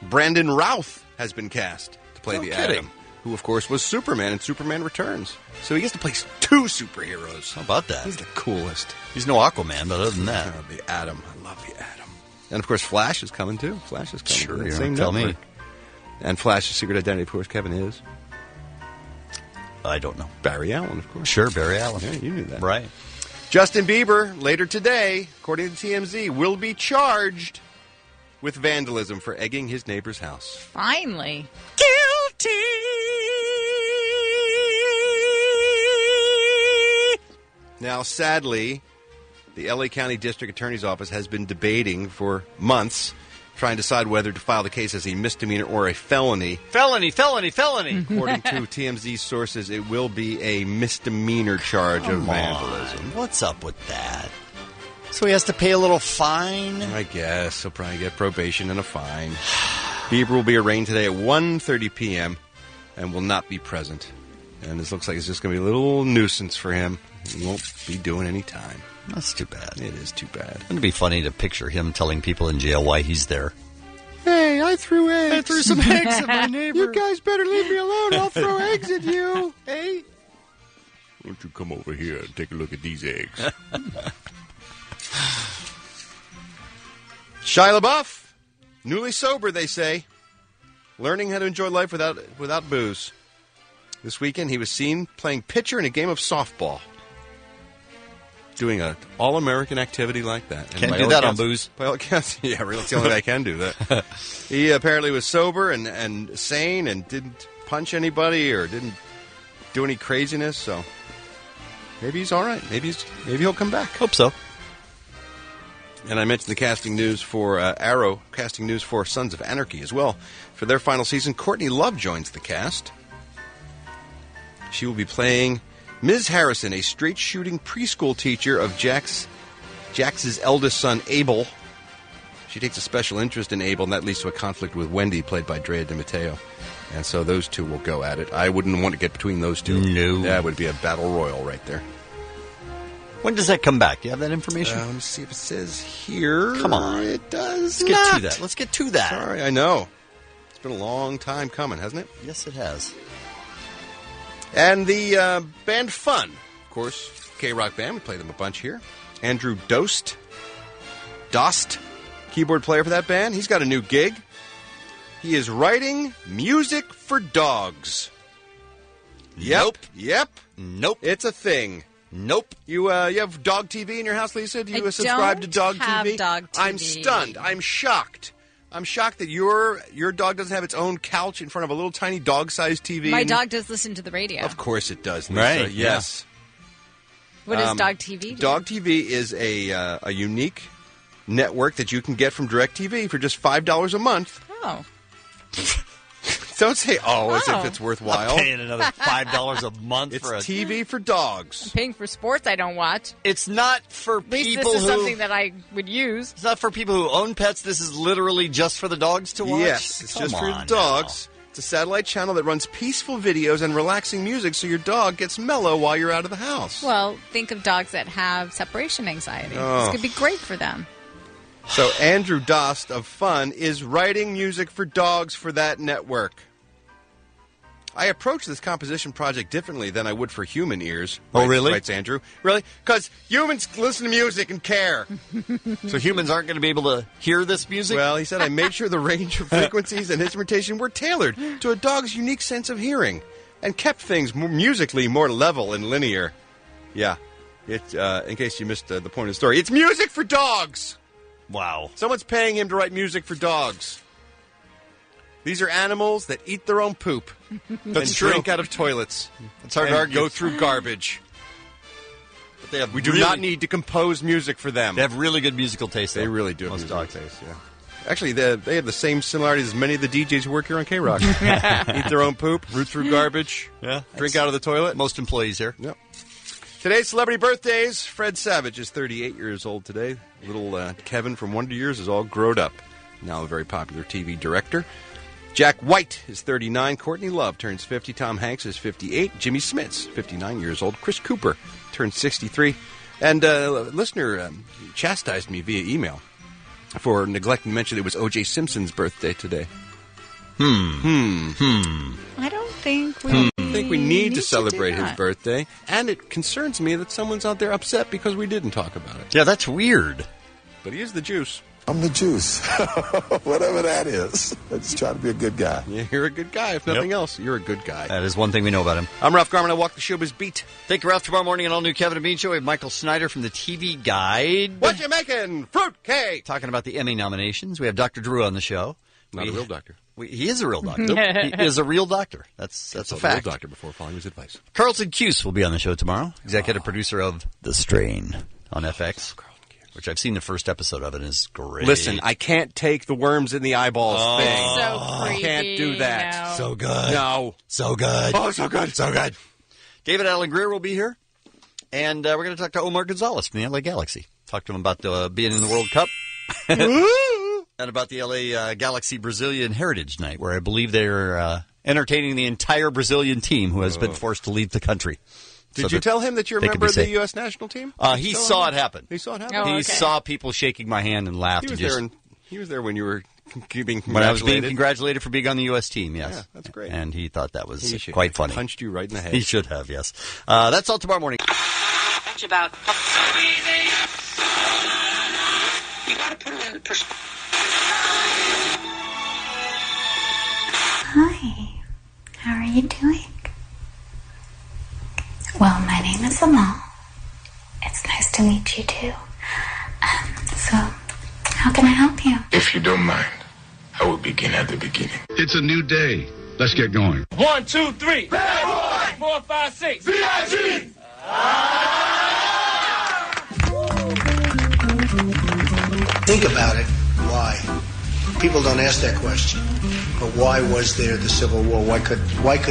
[SPEAKER 8] Brandon Routh has been cast to play the
[SPEAKER 10] kidding.
[SPEAKER 8] Atom, who, of course, was Superman in Superman Returns. So he gets to play 2 superheroes.
[SPEAKER 10] How about that?
[SPEAKER 8] He's the coolest.
[SPEAKER 10] He's no Aquaman, but other than that.
[SPEAKER 8] The Atom. I love the Atom. And, of course, Flash is coming, too. Flash is coming.
[SPEAKER 10] Sure,
[SPEAKER 8] to
[SPEAKER 10] you
[SPEAKER 8] the
[SPEAKER 10] don't
[SPEAKER 8] same
[SPEAKER 10] tell me.
[SPEAKER 8] network. And Flash's secret identity, of course, Kevin is.
[SPEAKER 10] I don't know.
[SPEAKER 8] Barry Allen, of course.
[SPEAKER 10] Sure, Barry Allen.
[SPEAKER 8] Yeah, you knew that.
[SPEAKER 10] Right.
[SPEAKER 8] Justin Bieber, later today, according to TMZ, will be charged with vandalism for egging his neighbor's house.
[SPEAKER 17] Finally.
[SPEAKER 10] Guilty!
[SPEAKER 8] Now, sadly, the L.A. County District Attorney's Office has been debating for months, trying to decide whether to file the case as a misdemeanor or a felony.
[SPEAKER 10] Felony!
[SPEAKER 8] According to TMZ sources, it will be a misdemeanor charge of vandalism.
[SPEAKER 10] What's up with that? So he has to pay a little fine?
[SPEAKER 8] I guess. He'll probably get probation and a fine. Bieber will be arraigned today at 1:30 p.m. and will not be present. And this looks like it's just going to be a little nuisance for him. He won't be doing any time.
[SPEAKER 10] That's too bad.
[SPEAKER 8] It is too bad.
[SPEAKER 10] It'd be funny to picture him telling people in jail why he's there.
[SPEAKER 8] Hey, I threw eggs.
[SPEAKER 10] I threw some eggs at my neighbor.
[SPEAKER 8] You guys better leave me alone. I'll throw eggs at you. Hey. Why don't you come over here and take a look at these eggs? Shia LaBeouf, newly sober, they say, learning how to enjoy life without booze. This weekend, he was seen playing pitcher in a game of softball. Doing an all-American activity like that.
[SPEAKER 10] Can't do that on booze.
[SPEAKER 8] By all accounts, yeah, really, it's the only way I can do that. He apparently was sober and sane and didn't punch anybody or didn't do any craziness, so maybe he's all right. Maybe he'll come back.
[SPEAKER 10] Hope so.
[SPEAKER 8] And I mentioned the casting news for Arrow, casting news for Sons of Anarchy as well. For their final season, Courtney Love joins the cast. She will be playing Ms. Harrison, a straight-shooting preschool teacher of Jax's eldest son, Abel. She takes a special interest in Abel, and that leads to a conflict with Wendy, played by Drea De Matteo. And so those two will go at it. I wouldn't want to get between those two.
[SPEAKER 10] No.
[SPEAKER 8] That would be a battle royal right there.
[SPEAKER 10] When does that come back? Do you have that information?
[SPEAKER 8] Let me see if it says here.
[SPEAKER 10] Come on.
[SPEAKER 8] It does
[SPEAKER 10] Let's
[SPEAKER 8] not.
[SPEAKER 10] get to that. Let's get to that.
[SPEAKER 8] Sorry, I know. It's been a long time coming, hasn't it?
[SPEAKER 10] Yes, it has.
[SPEAKER 8] And the band Fun, of course, K-Rock band. We play them a bunch here. Andrew Dost, keyboard player for that band. He's got a new gig. He is writing music for dogs.
[SPEAKER 10] Nope.
[SPEAKER 8] Yep.
[SPEAKER 10] Nope.
[SPEAKER 8] It's a thing.
[SPEAKER 10] Nope.
[SPEAKER 8] You have dog TV in your house, Lisa? Do you subscribe to dog
[SPEAKER 17] have
[SPEAKER 8] TV?
[SPEAKER 17] dog TV.
[SPEAKER 8] I'm stunned. I'm shocked. I'm shocked that your dog doesn't have its own couch in front of a little tiny dog-sized TV.
[SPEAKER 17] My dog does listen to the radio.
[SPEAKER 8] Of course it does, Lisa.
[SPEAKER 10] Right,
[SPEAKER 8] Yes.
[SPEAKER 17] What does Dog TV do?
[SPEAKER 8] Dog TV is a unique network that you can get from DirecTV for just $5 a month.
[SPEAKER 17] Oh.
[SPEAKER 8] Don't say as if it's worthwhile.
[SPEAKER 10] I'm paying another $5 a month
[SPEAKER 8] It's
[SPEAKER 10] for a
[SPEAKER 8] TV for dogs.
[SPEAKER 17] Paying for sports I don't watch.
[SPEAKER 10] It's not for
[SPEAKER 17] At least
[SPEAKER 10] people
[SPEAKER 17] this is
[SPEAKER 10] who...
[SPEAKER 17] something that I would use.
[SPEAKER 10] It's not for people who own pets. This is literally just for the dogs to watch?
[SPEAKER 8] Yes, it's
[SPEAKER 10] Come
[SPEAKER 8] just for
[SPEAKER 10] on
[SPEAKER 8] dogs. It's a satellite channel that runs peaceful videos and relaxing music so your dog gets mellow while you're out of the house.
[SPEAKER 17] Well, think of dogs that have separation anxiety.
[SPEAKER 8] Oh.
[SPEAKER 17] This could be great for them.
[SPEAKER 8] So Andrew Dost of Fun is writing music for dogs for that network. I approach this composition project differently than I would for human ears.
[SPEAKER 10] Oh, really?
[SPEAKER 8] Writes Andrew. Really? Because humans listen to music and care.
[SPEAKER 10] So humans aren't going to be able to hear this music?
[SPEAKER 8] Well, he said, I made sure the range of frequencies and instrumentation were tailored to a dog's unique sense of hearing and kept things musically more level and linear. Yeah. In case you missed the point of the story, it's music for dogs.
[SPEAKER 10] Wow.
[SPEAKER 8] Someone's paying him to write music for dogs. These are animals that eat their own poop
[SPEAKER 10] That's
[SPEAKER 8] and
[SPEAKER 10] true.
[SPEAKER 8] drink out of toilets.
[SPEAKER 10] It's hard
[SPEAKER 8] and
[SPEAKER 10] to argue.
[SPEAKER 8] go through garbage.
[SPEAKER 10] But they have
[SPEAKER 8] We do
[SPEAKER 10] really,
[SPEAKER 8] not need to compose music for them.
[SPEAKER 10] They have really good musical taste.
[SPEAKER 8] They
[SPEAKER 10] though.
[SPEAKER 8] really do have
[SPEAKER 10] Most
[SPEAKER 8] musical
[SPEAKER 10] dogs.
[SPEAKER 8] taste, yeah. Actually, they have the same similarities as many of the DJs who work here on K-Rock. Eat their own poop, root through garbage, drink out of the toilet.
[SPEAKER 10] Most employees here.
[SPEAKER 8] Yep. Today's celebrity birthdays. Fred Savage is 38 years old today. Little Kevin from Wonder Years is all grown up. Now a very popular TV director. Jack White is 39. Courtney Love turns 50. Tom Hanks is 58. Jimmy Smits, 59 years old. Chris Cooper turns 63. And a listener chastised me via email for neglecting to mention it was O.J. Simpson's birthday today.
[SPEAKER 17] I don't think we
[SPEAKER 8] need to celebrate
[SPEAKER 17] do
[SPEAKER 8] his
[SPEAKER 17] that.
[SPEAKER 8] birthday, and it concerns me that someone's out there upset because we didn't talk about it.
[SPEAKER 10] Yeah, that's weird.
[SPEAKER 8] But he is the juice.
[SPEAKER 7] I'm the juice. Whatever that is. I just try to be a good guy.
[SPEAKER 8] Yeah, you're a good guy. If nothing else, you're a good guy.
[SPEAKER 10] That is one thing we know about him.
[SPEAKER 8] I'm Ralph Garman. I walk the Showbiz beat.
[SPEAKER 10] Thank you, Ralph. Tomorrow morning, an all-new Kevin and Bean Show. We have Michael Snyder from the TV Guide.
[SPEAKER 8] What you making? Fruitcake.
[SPEAKER 10] Talking about the Emmy nominations. We have Dr. Drew on the show.
[SPEAKER 8] Not a real doctor.
[SPEAKER 10] He is a real doctor. He is a real doctor. That's a fact.
[SPEAKER 8] Real doctor before following his advice.
[SPEAKER 10] Carlton Cuse will be on the show tomorrow. Executive producer of The Strain on FX. Which I've seen the first episode of, and is great.
[SPEAKER 8] Listen, I can't take the worms in the eyeballs thing.
[SPEAKER 17] So
[SPEAKER 8] I can't do that.
[SPEAKER 17] No.
[SPEAKER 10] So good.
[SPEAKER 8] No.
[SPEAKER 10] So good.
[SPEAKER 8] Oh, so good. So good.
[SPEAKER 10] David Allen Greer will be here. And we're going to talk to Omar Gonzalez from the LA Galaxy. Talk to him about being in the World Cup. And about the LA Galaxy Brazilian Heritage Night, where I believe they're entertaining the entire Brazilian team who has been forced to leave the country.
[SPEAKER 8] Did you tell him that you're a member of the U.S. national team?
[SPEAKER 10] He saw it happen.
[SPEAKER 8] He saw it happen?
[SPEAKER 17] Oh,
[SPEAKER 10] He
[SPEAKER 17] okay.
[SPEAKER 10] saw people shaking my hand and laughed.
[SPEAKER 8] He was there when you were being congratulated.
[SPEAKER 10] When I was being congratulated for being on the U.S. team, yes.
[SPEAKER 8] Yeah, that's great.
[SPEAKER 10] And he thought that was
[SPEAKER 8] He should
[SPEAKER 10] quite
[SPEAKER 8] have
[SPEAKER 10] funny.
[SPEAKER 8] punched you right in the head.
[SPEAKER 10] He should have, yes. That's all tomorrow morning.
[SPEAKER 12] That's about so easy. You gotta put it in perspective.
[SPEAKER 20] Hi, how are you doing? Well, my name is Amal. It's nice to meet you too. So, how can I help you?
[SPEAKER 21] If you don't mind, I will begin at the beginning.
[SPEAKER 22] It's a new day. Let's get going.
[SPEAKER 14] 1, 2, 3. Bad boy. 4, 5, 6. VIG.
[SPEAKER 23] Think about it. Why? People don't ask that question. But why was there the Civil War? Why could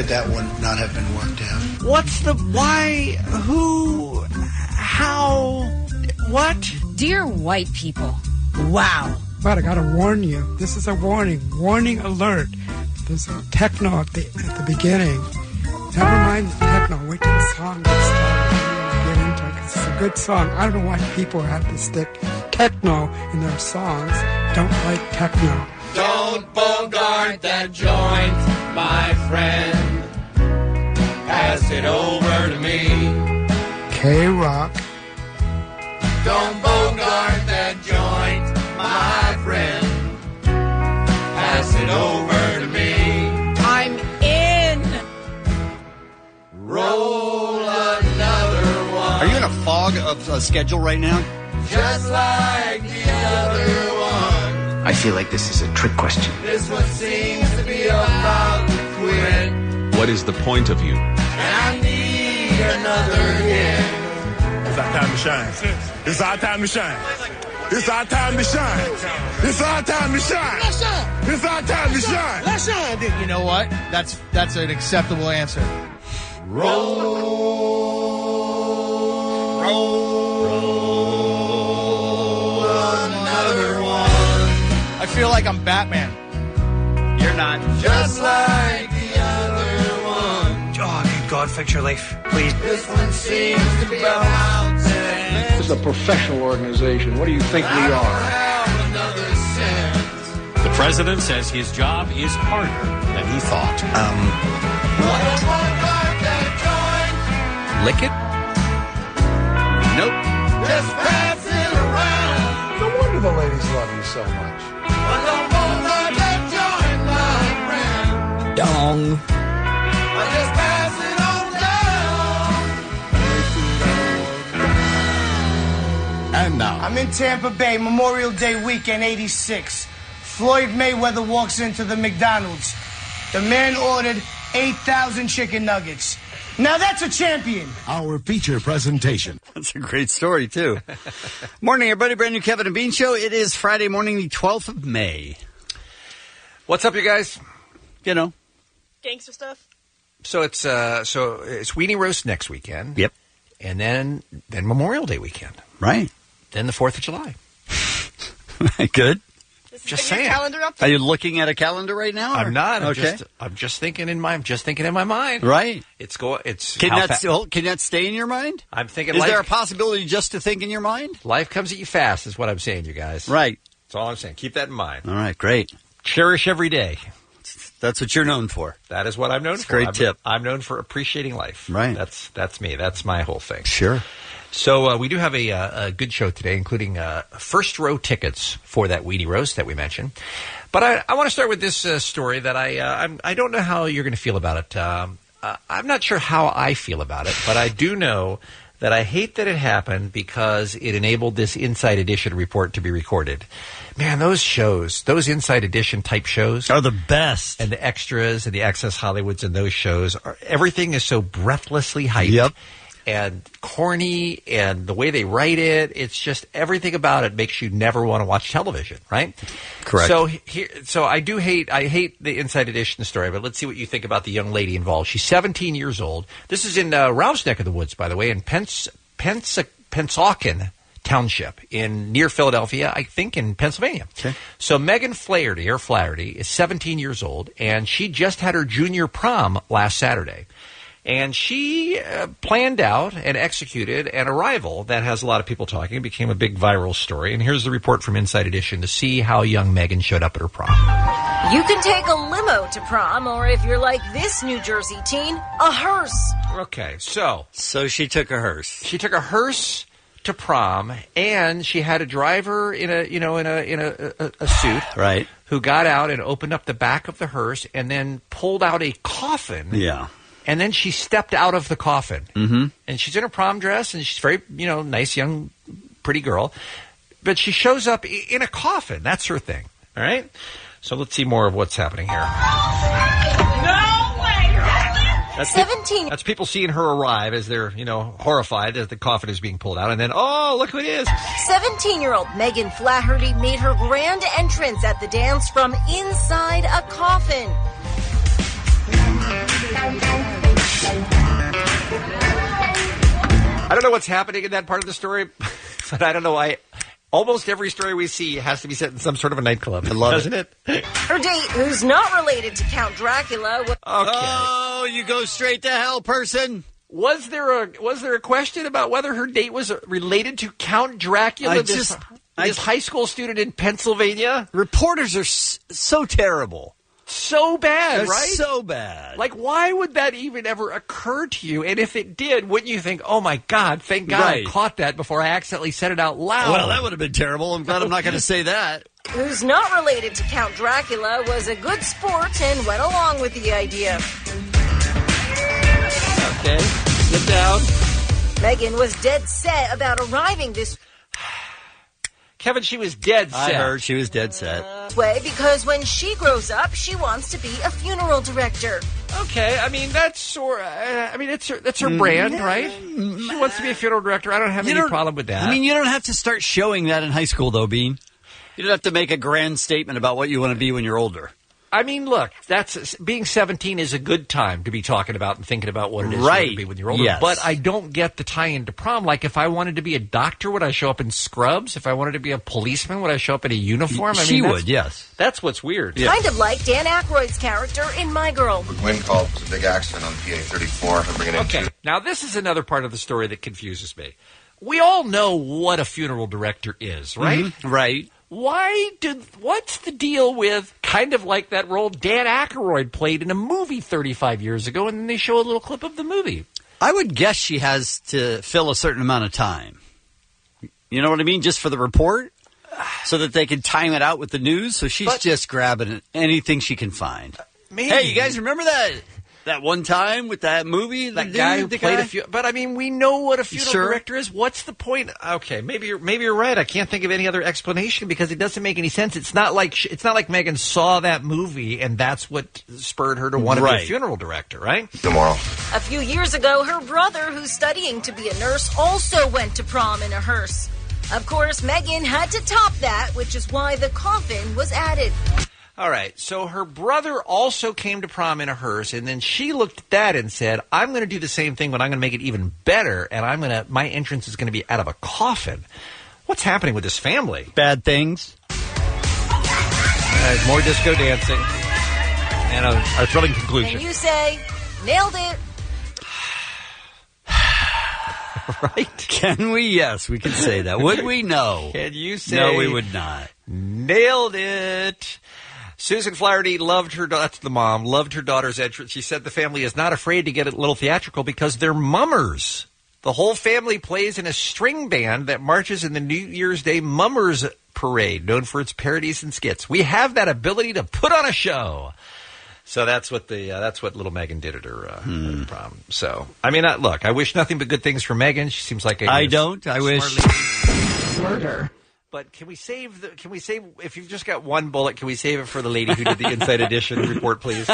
[SPEAKER 23] that one not have been worked out?
[SPEAKER 26] What's the why? Who? How? What?
[SPEAKER 17] Dear white people.
[SPEAKER 26] Wow.
[SPEAKER 5] But I gotta warn you, this is a warning. Warning alert. There's a techno at the beginning. Never mind the techno. Wait till the song gets started. Get into it 'cause it's a good song. I don't know why people have to stick techno in their songs. Don't like techno.
[SPEAKER 14] Don't bogart that joint, my friend. Pass it over to me.
[SPEAKER 5] K-Rock.
[SPEAKER 14] Don't bogart that joint, my friend. Pass it over to me.
[SPEAKER 17] I'm in.
[SPEAKER 14] Roll another one.
[SPEAKER 10] Are you in a fog of a schedule right now?
[SPEAKER 14] Just like the other one.
[SPEAKER 27] I feel like this is a trick question.
[SPEAKER 14] This one seems to be about to quit.
[SPEAKER 28] What is the point of you?
[SPEAKER 14] And I need another hit.
[SPEAKER 29] It's our time to shine. It's our time to shine. It's our time to shine. It's our time to shine.
[SPEAKER 14] Let's shine.
[SPEAKER 29] It's our time to shine.
[SPEAKER 14] Let's shine.
[SPEAKER 26] You know what? That's an acceptable answer.
[SPEAKER 14] Another one.
[SPEAKER 26] I feel like I'm Batman. You're not.
[SPEAKER 14] Just like the other one.
[SPEAKER 26] Oh, good God, fix your life, please.
[SPEAKER 14] This one seems to be about to end.
[SPEAKER 30] This is a professional organization. What do you think we are?
[SPEAKER 1] President says his job is harder than he thought.
[SPEAKER 3] Lick it?
[SPEAKER 1] Nope.
[SPEAKER 14] Just pass it around.
[SPEAKER 7] No wonder the ladies love you so much.
[SPEAKER 3] Dong.
[SPEAKER 14] Just pass it on down.
[SPEAKER 7] And now,
[SPEAKER 6] I'm in Tampa Bay, Memorial Day weekend, 86. Floyd Mayweather walks into the McDonald's. The man ordered 8,000 chicken nuggets. Now that's a champion.
[SPEAKER 7] our feature presentation.
[SPEAKER 3] That's a great story, too. Morning, everybody. Brand new Kevin and Bean Show. It is Friday morning, the 12th of May.
[SPEAKER 9] What's up, you guys?
[SPEAKER 3] You know.
[SPEAKER 11] Gangster stuff.
[SPEAKER 9] So it's Weenie Roast next weekend.
[SPEAKER 3] Yep.
[SPEAKER 9] And then Memorial Day weekend.
[SPEAKER 3] Right.
[SPEAKER 9] Then the 4th of July.
[SPEAKER 3] Good.
[SPEAKER 9] Just saying.
[SPEAKER 11] Calendar up?
[SPEAKER 3] Are you looking at a calendar right now?
[SPEAKER 9] I'm not.
[SPEAKER 3] Okay.
[SPEAKER 9] I'm just thinking in my mind.
[SPEAKER 3] Right.
[SPEAKER 9] Can
[SPEAKER 3] that stay in your mind?
[SPEAKER 9] I'm thinking.
[SPEAKER 3] Is there a possibility just to think in your mind?
[SPEAKER 9] Life comes at you fast, is what I'm saying, you guys.
[SPEAKER 3] Right.
[SPEAKER 9] That's all I'm saying. Keep that in mind.
[SPEAKER 3] All right. Great.
[SPEAKER 9] Cherish every day.
[SPEAKER 3] That's what you're known for.
[SPEAKER 9] That is what I'm known for.
[SPEAKER 3] Great tip.
[SPEAKER 9] I'm known for appreciating life.
[SPEAKER 3] Right.
[SPEAKER 9] That's me. That's my whole thing.
[SPEAKER 3] Sure.
[SPEAKER 9] So we do have a good show today, including first row tickets for that Weenie Roast that we mentioned. But I want to start with this story that I don't know how you're going to feel about it. I'm not sure how I feel about it, but I do know that I hate that it happened because it enabled this Inside Edition report to be recorded. Man, those shows, those Inside Edition type shows
[SPEAKER 3] are the best.
[SPEAKER 9] And the extras and the Access Hollywoods and those shows, everything is so breathlessly hyped.
[SPEAKER 3] Yep.
[SPEAKER 9] And corny, and the way they write it, it's just everything about it makes you never want to watch television, right?
[SPEAKER 3] Correct.
[SPEAKER 9] So I hate the Inside Edition story, but let's see what you think about the young lady involved. She's 17 years old. This is in Ralph's neck of the woods, by the way, in Pennsauken Township near Philadelphia, I think in Pennsylvania.
[SPEAKER 3] Okay.
[SPEAKER 9] So Megan Flaherty is 17 years old, and she just had her junior prom last Saturday. And she planned out and executed an arrival that has a lot of people talking. It became a big viral story. And here's the report from Inside Edition to see how young Megan showed up at her prom.
[SPEAKER 15] You can take a limo to prom, or if you're like this New Jersey teen, a hearse.
[SPEAKER 9] Okay, so
[SPEAKER 3] she took a hearse.
[SPEAKER 9] She took a hearse to prom, and she had a driver in a suit,
[SPEAKER 3] right,
[SPEAKER 9] who got out and opened up the back of the hearse and then pulled out a coffin.
[SPEAKER 3] Yeah.
[SPEAKER 9] And then she stepped out of the coffin.
[SPEAKER 3] Mm-hmm.
[SPEAKER 9] And she's in her prom dress, and she's very, nice, young, pretty girl. But she shows up in a coffin. That's her thing. All right? So let's see more of what's happening here.
[SPEAKER 15] No way!
[SPEAKER 9] That's
[SPEAKER 15] 17.
[SPEAKER 9] That's people seeing her arrive as they're, horrified as the coffin is being pulled out. And then, oh, look who it is.
[SPEAKER 15] 17-year-old Megan Flaherty made her grand entrance at the dance from inside a coffin.
[SPEAKER 9] I don't know what's happening in that part of the story, but I don't know why. Almost every story we see has to be set in some sort of a nightclub, doesn't it?
[SPEAKER 15] Her date, who's not related to Count Dracula.
[SPEAKER 9] Okay.
[SPEAKER 3] Oh, you go straight to hell, person.
[SPEAKER 9] Was there a question about whether her date was related to Count Dracula, this high school student in Pennsylvania?
[SPEAKER 3] Reporters are so terrible.
[SPEAKER 9] So bad,
[SPEAKER 3] They're
[SPEAKER 9] right?
[SPEAKER 3] So bad.
[SPEAKER 9] Like, why would that even ever occur to you? And if it did, wouldn't you think, oh, my God, thank God I caught that before I accidentally said it out loud?
[SPEAKER 3] Well, that would have been terrible. I'm glad I'm not going to say that.
[SPEAKER 15] Who's not related to Count Dracula, was a good sport and went along with the idea.
[SPEAKER 9] Okay, sit down.
[SPEAKER 15] Megan was dead set about arriving this
[SPEAKER 9] Kevin, she was dead set.
[SPEAKER 3] I heard she was dead set.
[SPEAKER 15] way because when she grows up, she wants to be a funeral director.
[SPEAKER 9] Okay, I mean that's her brand, right? She wants to be a funeral director. I don't have any problem with that.
[SPEAKER 3] I mean, you don't have to start showing that in high school, though, Bean. You don't have to make a grand statement about what you want to be when you're older.
[SPEAKER 9] I mean, look, being 17 is a good time to be talking about and thinking about what it is you want to be when you're older.
[SPEAKER 3] Yes.
[SPEAKER 9] But I don't get the tie-in to prom. Like, if I wanted to be a doctor, would I show up in scrubs? If I wanted to be a policeman, would I show up in a uniform?
[SPEAKER 3] She would, yes.
[SPEAKER 9] That's what's weird.
[SPEAKER 15] Yeah. Kind of like Dan Aykroyd's character in My Girl.
[SPEAKER 16] Wind call. It was a big accident on PA 34. I'm bringing in
[SPEAKER 9] Okay, now this is another part of the story that confuses me. We all know what a funeral director is, right?
[SPEAKER 3] Mm-hmm. Right.
[SPEAKER 9] What's the deal with kind of like that role Dan Aykroyd played in a movie 35 years ago, and then they show a little clip of the movie?
[SPEAKER 3] I would guess she has to fill a certain amount of time. You know what I mean? Just for the report? So that they can time it out with the news? So she's just grabbing anything she can find.
[SPEAKER 9] Maybe.
[SPEAKER 3] Hey, you guys remember that one time with that movie?
[SPEAKER 9] That guy who played a funeral. But I mean, we know what a funeral director is. What's the point? Okay, maybe you're right. I can't think of any other explanation because it doesn't make any sense. It's not like Megan saw that movie and that's what spurred her to want to be a funeral director, right?
[SPEAKER 16] Tomorrow.
[SPEAKER 15] A few years ago, her brother, who's studying to be a nurse, also went to prom in a hearse. Of course, Megan had to top that, which is why the coffin was added.
[SPEAKER 9] All right, so her brother also came to prom in a hearse, and then she looked at that and said, I'm going to do the same thing, but I'm going to make it even better, and my entrance is going to be out of a coffin. What's happening with this family?
[SPEAKER 3] Bad things.
[SPEAKER 9] More disco dancing, and a thrilling conclusion.
[SPEAKER 15] And you say, nailed it.
[SPEAKER 9] Right?
[SPEAKER 3] Can we? Yes, we can say that. Would we? No.
[SPEAKER 9] Can you say?
[SPEAKER 3] No, we would not.
[SPEAKER 9] Nailed it. Susan Flaherty that's the mom, loved her daughter's entrance. She said the family is not afraid to get a little theatrical because they're mummers. The whole family plays in a string band that marches in the New Year's Day Mummers Parade, known for its parodies and skits. We have that ability to put on a show. So that's what little Megan did at her prom. So, I mean, look, I wish nothing but good things for Megan. She seems like
[SPEAKER 3] I wish
[SPEAKER 9] murder. But can we save if you've just got one bullet, can we save it for the lady who did the Inside Edition report, please?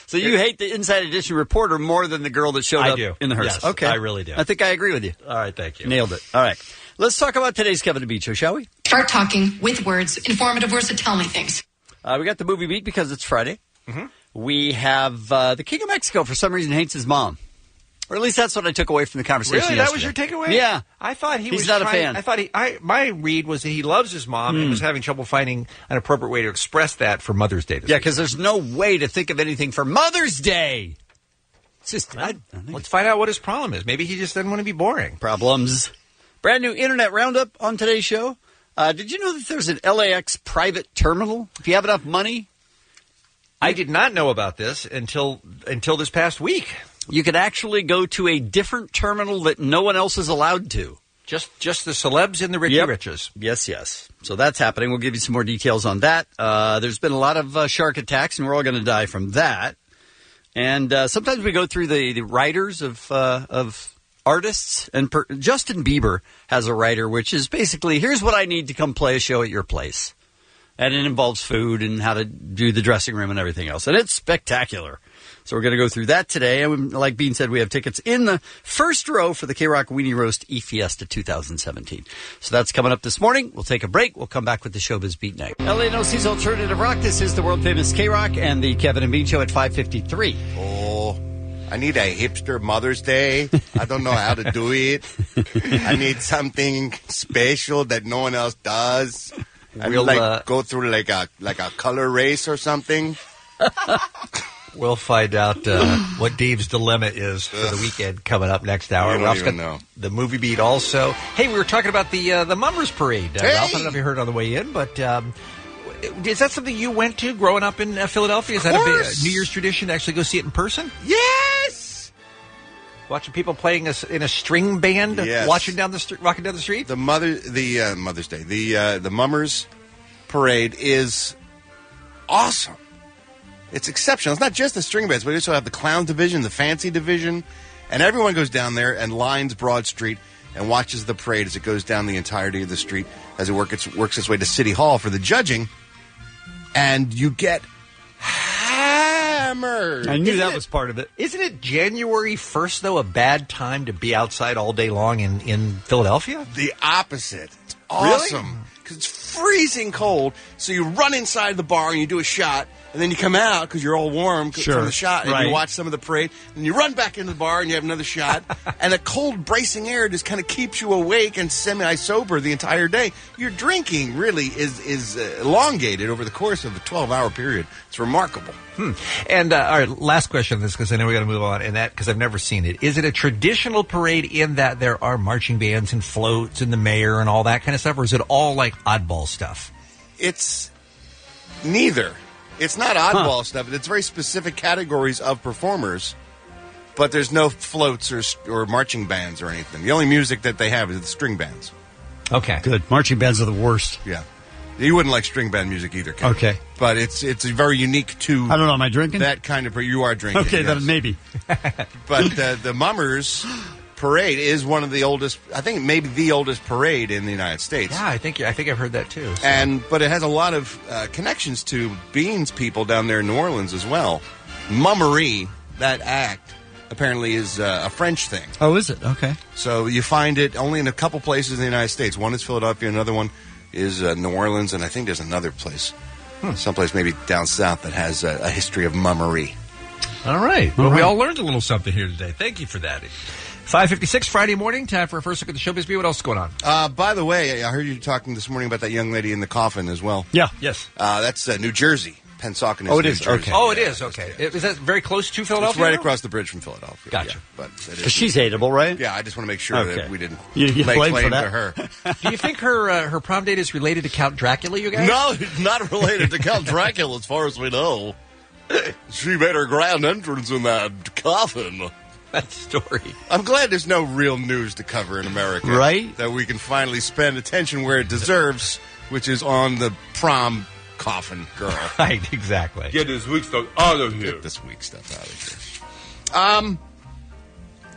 [SPEAKER 3] So you hate the Inside Edition reporter more than the girl that showed up in the hearse?
[SPEAKER 9] Yes,
[SPEAKER 3] okay.
[SPEAKER 9] I really do.
[SPEAKER 3] I think I agree with you.
[SPEAKER 9] All right, thank you.
[SPEAKER 3] Nailed it. All right. Let's talk about today's Kevin and Bean Show, shall we?
[SPEAKER 2] Start talking with words, informative words that tell me things.
[SPEAKER 3] We got the movie beat because it's Friday.
[SPEAKER 9] Mm-hmm.
[SPEAKER 3] We have the King of Mexico, for some reason, hates his mom. Or at least that's what I took away from the conversation
[SPEAKER 9] Really?
[SPEAKER 3] yesterday.
[SPEAKER 9] That was your takeaway?
[SPEAKER 3] Yeah.
[SPEAKER 9] I thought
[SPEAKER 3] He's not a fan.
[SPEAKER 9] I thought my read was that he loves his mom and was having trouble finding an appropriate way to express that for Mother's Day.
[SPEAKER 3] Yeah, because there's no way to think of anything for Mother's Day. It's just,
[SPEAKER 9] let's find out what his problem is. Maybe he just doesn't want to be boring.
[SPEAKER 3] Problems. Brand new Internet Roundup on today's show. Did you know that there's an LAX private terminal? If you have enough money.
[SPEAKER 9] I did not know about this until this past week.
[SPEAKER 3] You could actually go to a different terminal that no one else is allowed to.
[SPEAKER 9] Just the celebs and the riches.
[SPEAKER 3] Yes. So that's happening. We'll give you some more details on that. There's been a lot of shark attacks, and we're all going to die from that. And sometimes we go through the writers of artists. And Justin Bieber has a writer, which is basically, here's what I need to come play a show at your place. And it involves food and how to do the dressing room and everything else. And it's spectacular. So we're going to go through that today. And like Bean said, we have tickets in the first row for the K-Rock Weenie Roast E-Fiesta 2017. So that's coming up this morning. We'll take a break. We'll come back with the Showbiz Beat Night. LANOC's Alternative Rock. This is the world-famous K-Rock and the Kevin and Bean Show at 5:53.
[SPEAKER 8] Oh, I need a hipster Mother's Day. I don't know how to do it. I need something special that no one else does.
[SPEAKER 9] We'll
[SPEAKER 8] go through like a color race or something.
[SPEAKER 9] We'll find out what Dave's dilemma is for the weekend coming up next hour.
[SPEAKER 8] You don't even know.
[SPEAKER 9] The movie beat also. Hey, we were talking about the Mummers Parade. Ralph, I don't know if you heard on the way in, but is that something you went to growing up in Philadelphia? Is that a big New Year's tradition to actually go see it in person?
[SPEAKER 8] Yes!
[SPEAKER 9] Watching people playing in a string band,
[SPEAKER 8] yes.
[SPEAKER 9] rocking down the street?
[SPEAKER 8] The Mother's Day. The Mummers Parade is awesome. It's exceptional. It's not just the string bands, but we also have the clown division, the fancy division, and everyone goes down there and lines Broad Street and watches the parade as it goes down the entirety of the street as it works its way to City Hall for the judging, and you get hammered.
[SPEAKER 3] I knew that was part of it.
[SPEAKER 9] Isn't it January 1st, though, a bad time to be outside all day long in Philadelphia?
[SPEAKER 8] The opposite. It's awesome. Because it's freezing cold, so you run inside the bar and you do a shot, and then you come out because you're all warm from the shot, and you watch some of the parade, and you run back into the bar and you have another shot, and the cold, bracing air just kind of keeps you awake and semi-sober the entire day. Your drinking really is elongated over the course of a 12-hour period. It's remarkable.
[SPEAKER 9] And all right, last question on this, because I know we got to move on, and that because I've never seen it. Is it a traditional parade in that there are marching bands and floats and the mayor and all that kind of stuff, or is it all like oddball stuff?
[SPEAKER 8] It's neither. It's not oddball stuff. It's very specific categories of performers, but there's no floats or marching bands or anything. The only music that they have is the string bands.
[SPEAKER 9] Okay.
[SPEAKER 3] Good. Marching bands are the worst.
[SPEAKER 8] Yeah. You wouldn't like string band music either, Ken.
[SPEAKER 3] Okay.
[SPEAKER 8] But it's very unique to...
[SPEAKER 3] I don't know. Am I drinking?
[SPEAKER 8] That kind of... You are drinking.
[SPEAKER 3] Okay,
[SPEAKER 8] yes.
[SPEAKER 3] then maybe.
[SPEAKER 8] But the Mummers Parade is one of the oldest... I think maybe the oldest parade in the United States.
[SPEAKER 9] Yeah, I think I've heard that too.
[SPEAKER 8] So. But it has a lot of connections to Beans people down there in New Orleans as well. Mummery, that act, apparently is a French thing.
[SPEAKER 3] Oh, is it? Okay.
[SPEAKER 8] So you find it only in a couple places in the United States. One is Philadelphia, another one is New Orleans, and I think there's another place, someplace maybe down south that has a history of mummery.
[SPEAKER 9] All right. Well, we all learned a little something here today. Thank you for that. 5:56 Friday morning. Time for a first look at the Showbiz Beat. What else is going on?
[SPEAKER 8] By the way, I heard you talking this morning about that young lady in the coffin as well.
[SPEAKER 3] Yeah.
[SPEAKER 9] Yes.
[SPEAKER 8] That's New Jersey. Pensauken.
[SPEAKER 9] Oh, it is.
[SPEAKER 8] New Jersey.
[SPEAKER 9] Okay. Oh, it is. Okay. Is that very close to Philadelphia?
[SPEAKER 8] It's right across the bridge from Philadelphia.
[SPEAKER 9] Gotcha.
[SPEAKER 8] Yeah, but
[SPEAKER 3] Because she's hateable, right?
[SPEAKER 8] Yeah, I just want to make sure that we didn't
[SPEAKER 3] you
[SPEAKER 8] lay
[SPEAKER 3] blame
[SPEAKER 8] claim
[SPEAKER 3] for that?
[SPEAKER 8] to her.
[SPEAKER 9] Do you think her prom date is related to Count Dracula, you guys?
[SPEAKER 8] No, it's not related to Count Dracula as far as we know. She made her grand entrance in that coffin.
[SPEAKER 9] That story.
[SPEAKER 8] I'm glad there's no real news to cover in America.
[SPEAKER 3] Right?
[SPEAKER 8] That we can finally spend attention where it deserves, which is on the prom coffin girl.
[SPEAKER 9] Right, exactly.
[SPEAKER 8] Get this weak stuff out of here. Get this weak stuff out of here.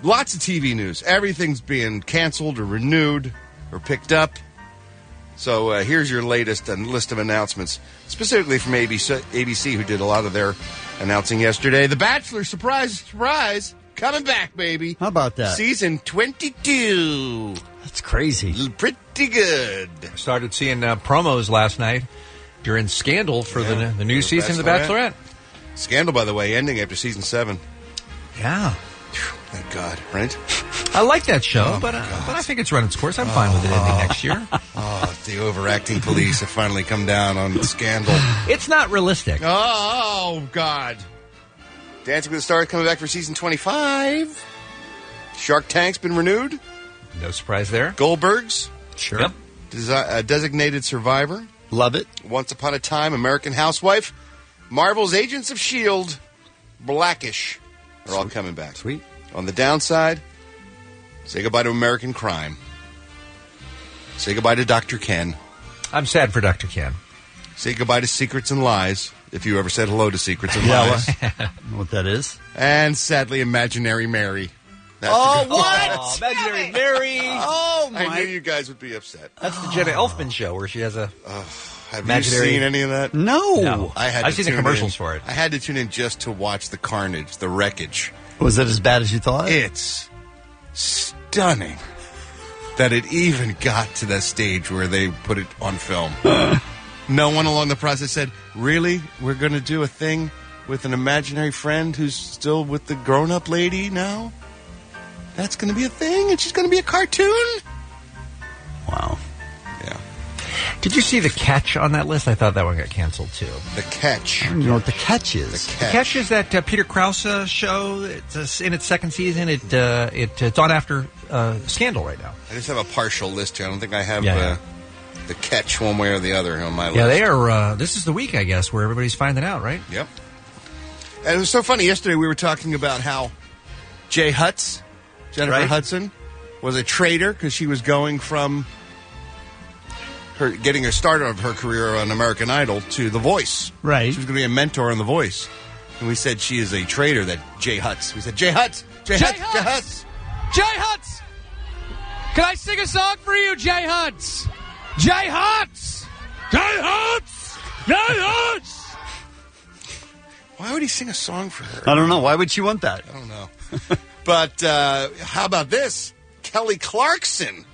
[SPEAKER 8] Lots of TV news. Everything's being canceled or renewed or picked up. So here's your latest list of announcements, specifically from ABC, who did a lot of their announcing yesterday. The Bachelor, surprise, surprise, coming back, baby.
[SPEAKER 3] How about that?
[SPEAKER 8] Season 22.
[SPEAKER 3] That's crazy.
[SPEAKER 8] Pretty good.
[SPEAKER 9] Started seeing promos last night during Scandal for the new season of The Bachelorette.
[SPEAKER 8] Scandal, by the way, ending after season 7.
[SPEAKER 9] Yeah.
[SPEAKER 8] Thank God, right?
[SPEAKER 9] I like that show, but I think it's run its course. I'm fine with it ending next year.
[SPEAKER 8] The overacting police have finally come down on Scandal.
[SPEAKER 9] It's not realistic.
[SPEAKER 8] Oh, God. Dancing with the Stars coming back for season 25. Shark Tank's been renewed.
[SPEAKER 9] No surprise there.
[SPEAKER 8] Goldberg's.
[SPEAKER 3] Sure.
[SPEAKER 9] Yep.
[SPEAKER 8] Designated Survivor.
[SPEAKER 3] Love it.
[SPEAKER 8] Once Upon a Time, American Housewife. Marvel's Agents of S.H.I.E.L.D., Blackish are all coming back.
[SPEAKER 3] Sweet.
[SPEAKER 8] On the downside, say goodbye to American Crime. Say goodbye to Dr. Ken.
[SPEAKER 9] I'm sad for Dr. Ken.
[SPEAKER 8] Say goodbye to Secrets and Lies, if you ever said hello to Secrets and Lies.
[SPEAKER 3] I know what that is.
[SPEAKER 8] And sadly, Imaginary Mary. That's
[SPEAKER 9] what? Imaginary Mary.
[SPEAKER 8] Oh, my. I knew you guys would be upset.
[SPEAKER 9] That's the Jenna Elfman show where she has a
[SPEAKER 8] have
[SPEAKER 9] imaginary...
[SPEAKER 8] you seen any of that?
[SPEAKER 3] No.
[SPEAKER 9] I've seen the commercials for it.
[SPEAKER 8] I had to tune in just to watch the carnage, the wreckage.
[SPEAKER 3] Was it as bad as you thought?
[SPEAKER 8] It's stunning that it even got to that stage where they put it on film. No one along the process said, really? We're going to do a thing with an imaginary friend who's still with the grown-up lady now? That's going to be a thing? And she's going to be a cartoon?
[SPEAKER 3] Wow.
[SPEAKER 8] Yeah.
[SPEAKER 9] Did you see The Catch on that list? I thought that one got canceled, too.
[SPEAKER 8] The Catch.
[SPEAKER 3] I don't know what The Catch is.
[SPEAKER 9] The Catch is that Peter Krause show. It's in its second season. It's on after Scandal right now.
[SPEAKER 8] I just have a partial list here. I don't think I have The Catch one way or the other on my list.
[SPEAKER 9] Yeah, they are. This is the week, I guess, where everybody's finding out, right?
[SPEAKER 8] Yep. And it was so funny. Yesterday we were talking about how Jay Hutz, Jennifer Hudson, was a traitor because she was going from getting a start of her career on American Idol to The Voice.
[SPEAKER 3] Right.
[SPEAKER 8] She was going to be a mentor on The Voice. And we said she is a traitor, that Jay Hutz. We said, Jay Hutz! Jay Hutz!
[SPEAKER 26] Jay Hutz! Can I sing a song for you, Jay Hutz? Jay Hutz! Jay Hutz! Jay Hutz!
[SPEAKER 8] Why would he sing a song for her?
[SPEAKER 3] I don't know. Why would she want that?
[SPEAKER 8] I don't know. But how about this? Kelly Clarkson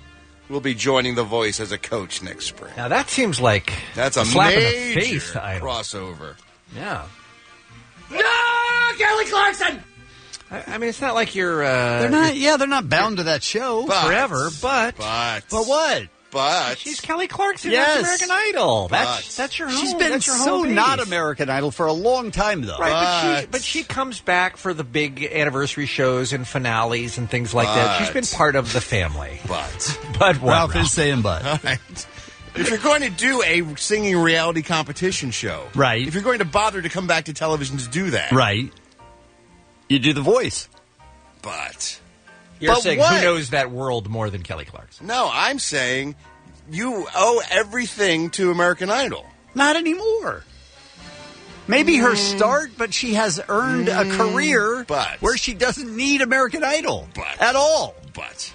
[SPEAKER 8] will be joining The Voice as a coach next spring.
[SPEAKER 9] Now, that seems like
[SPEAKER 8] that's a
[SPEAKER 9] slap
[SPEAKER 8] major
[SPEAKER 9] in the face
[SPEAKER 8] crossover.
[SPEAKER 9] Yeah.
[SPEAKER 26] No, Kelly Clarkson!
[SPEAKER 9] I mean, it's not like you're...
[SPEAKER 3] they're not bound to that show
[SPEAKER 9] forever, but
[SPEAKER 3] what?
[SPEAKER 8] But
[SPEAKER 9] she's Kelly Clarkson.
[SPEAKER 3] Yes.
[SPEAKER 9] That's American Idol. That's your home.
[SPEAKER 3] She's been
[SPEAKER 9] that's your
[SPEAKER 3] so
[SPEAKER 9] home
[SPEAKER 3] not
[SPEAKER 9] base.
[SPEAKER 3] American Idol for a long time, though.
[SPEAKER 9] Right, but she comes back for the big anniversary shows and finales and things like that. She's been part of the family.
[SPEAKER 8] But
[SPEAKER 9] what,
[SPEAKER 3] Ralph is saying but.
[SPEAKER 8] All right. If you're going to do a singing reality competition show,
[SPEAKER 3] right?
[SPEAKER 8] If you're going to bother to come back to television to do that,
[SPEAKER 3] right? You do the voice.
[SPEAKER 8] But
[SPEAKER 9] You're
[SPEAKER 8] but
[SPEAKER 9] saying
[SPEAKER 8] what?
[SPEAKER 9] who knows that world more than Kelly Clarkson?
[SPEAKER 8] No, I'm saying you owe everything to American Idol.
[SPEAKER 3] Not anymore. Maybe her start, but she has earned a career where she doesn't need American Idol at all.
[SPEAKER 8] But.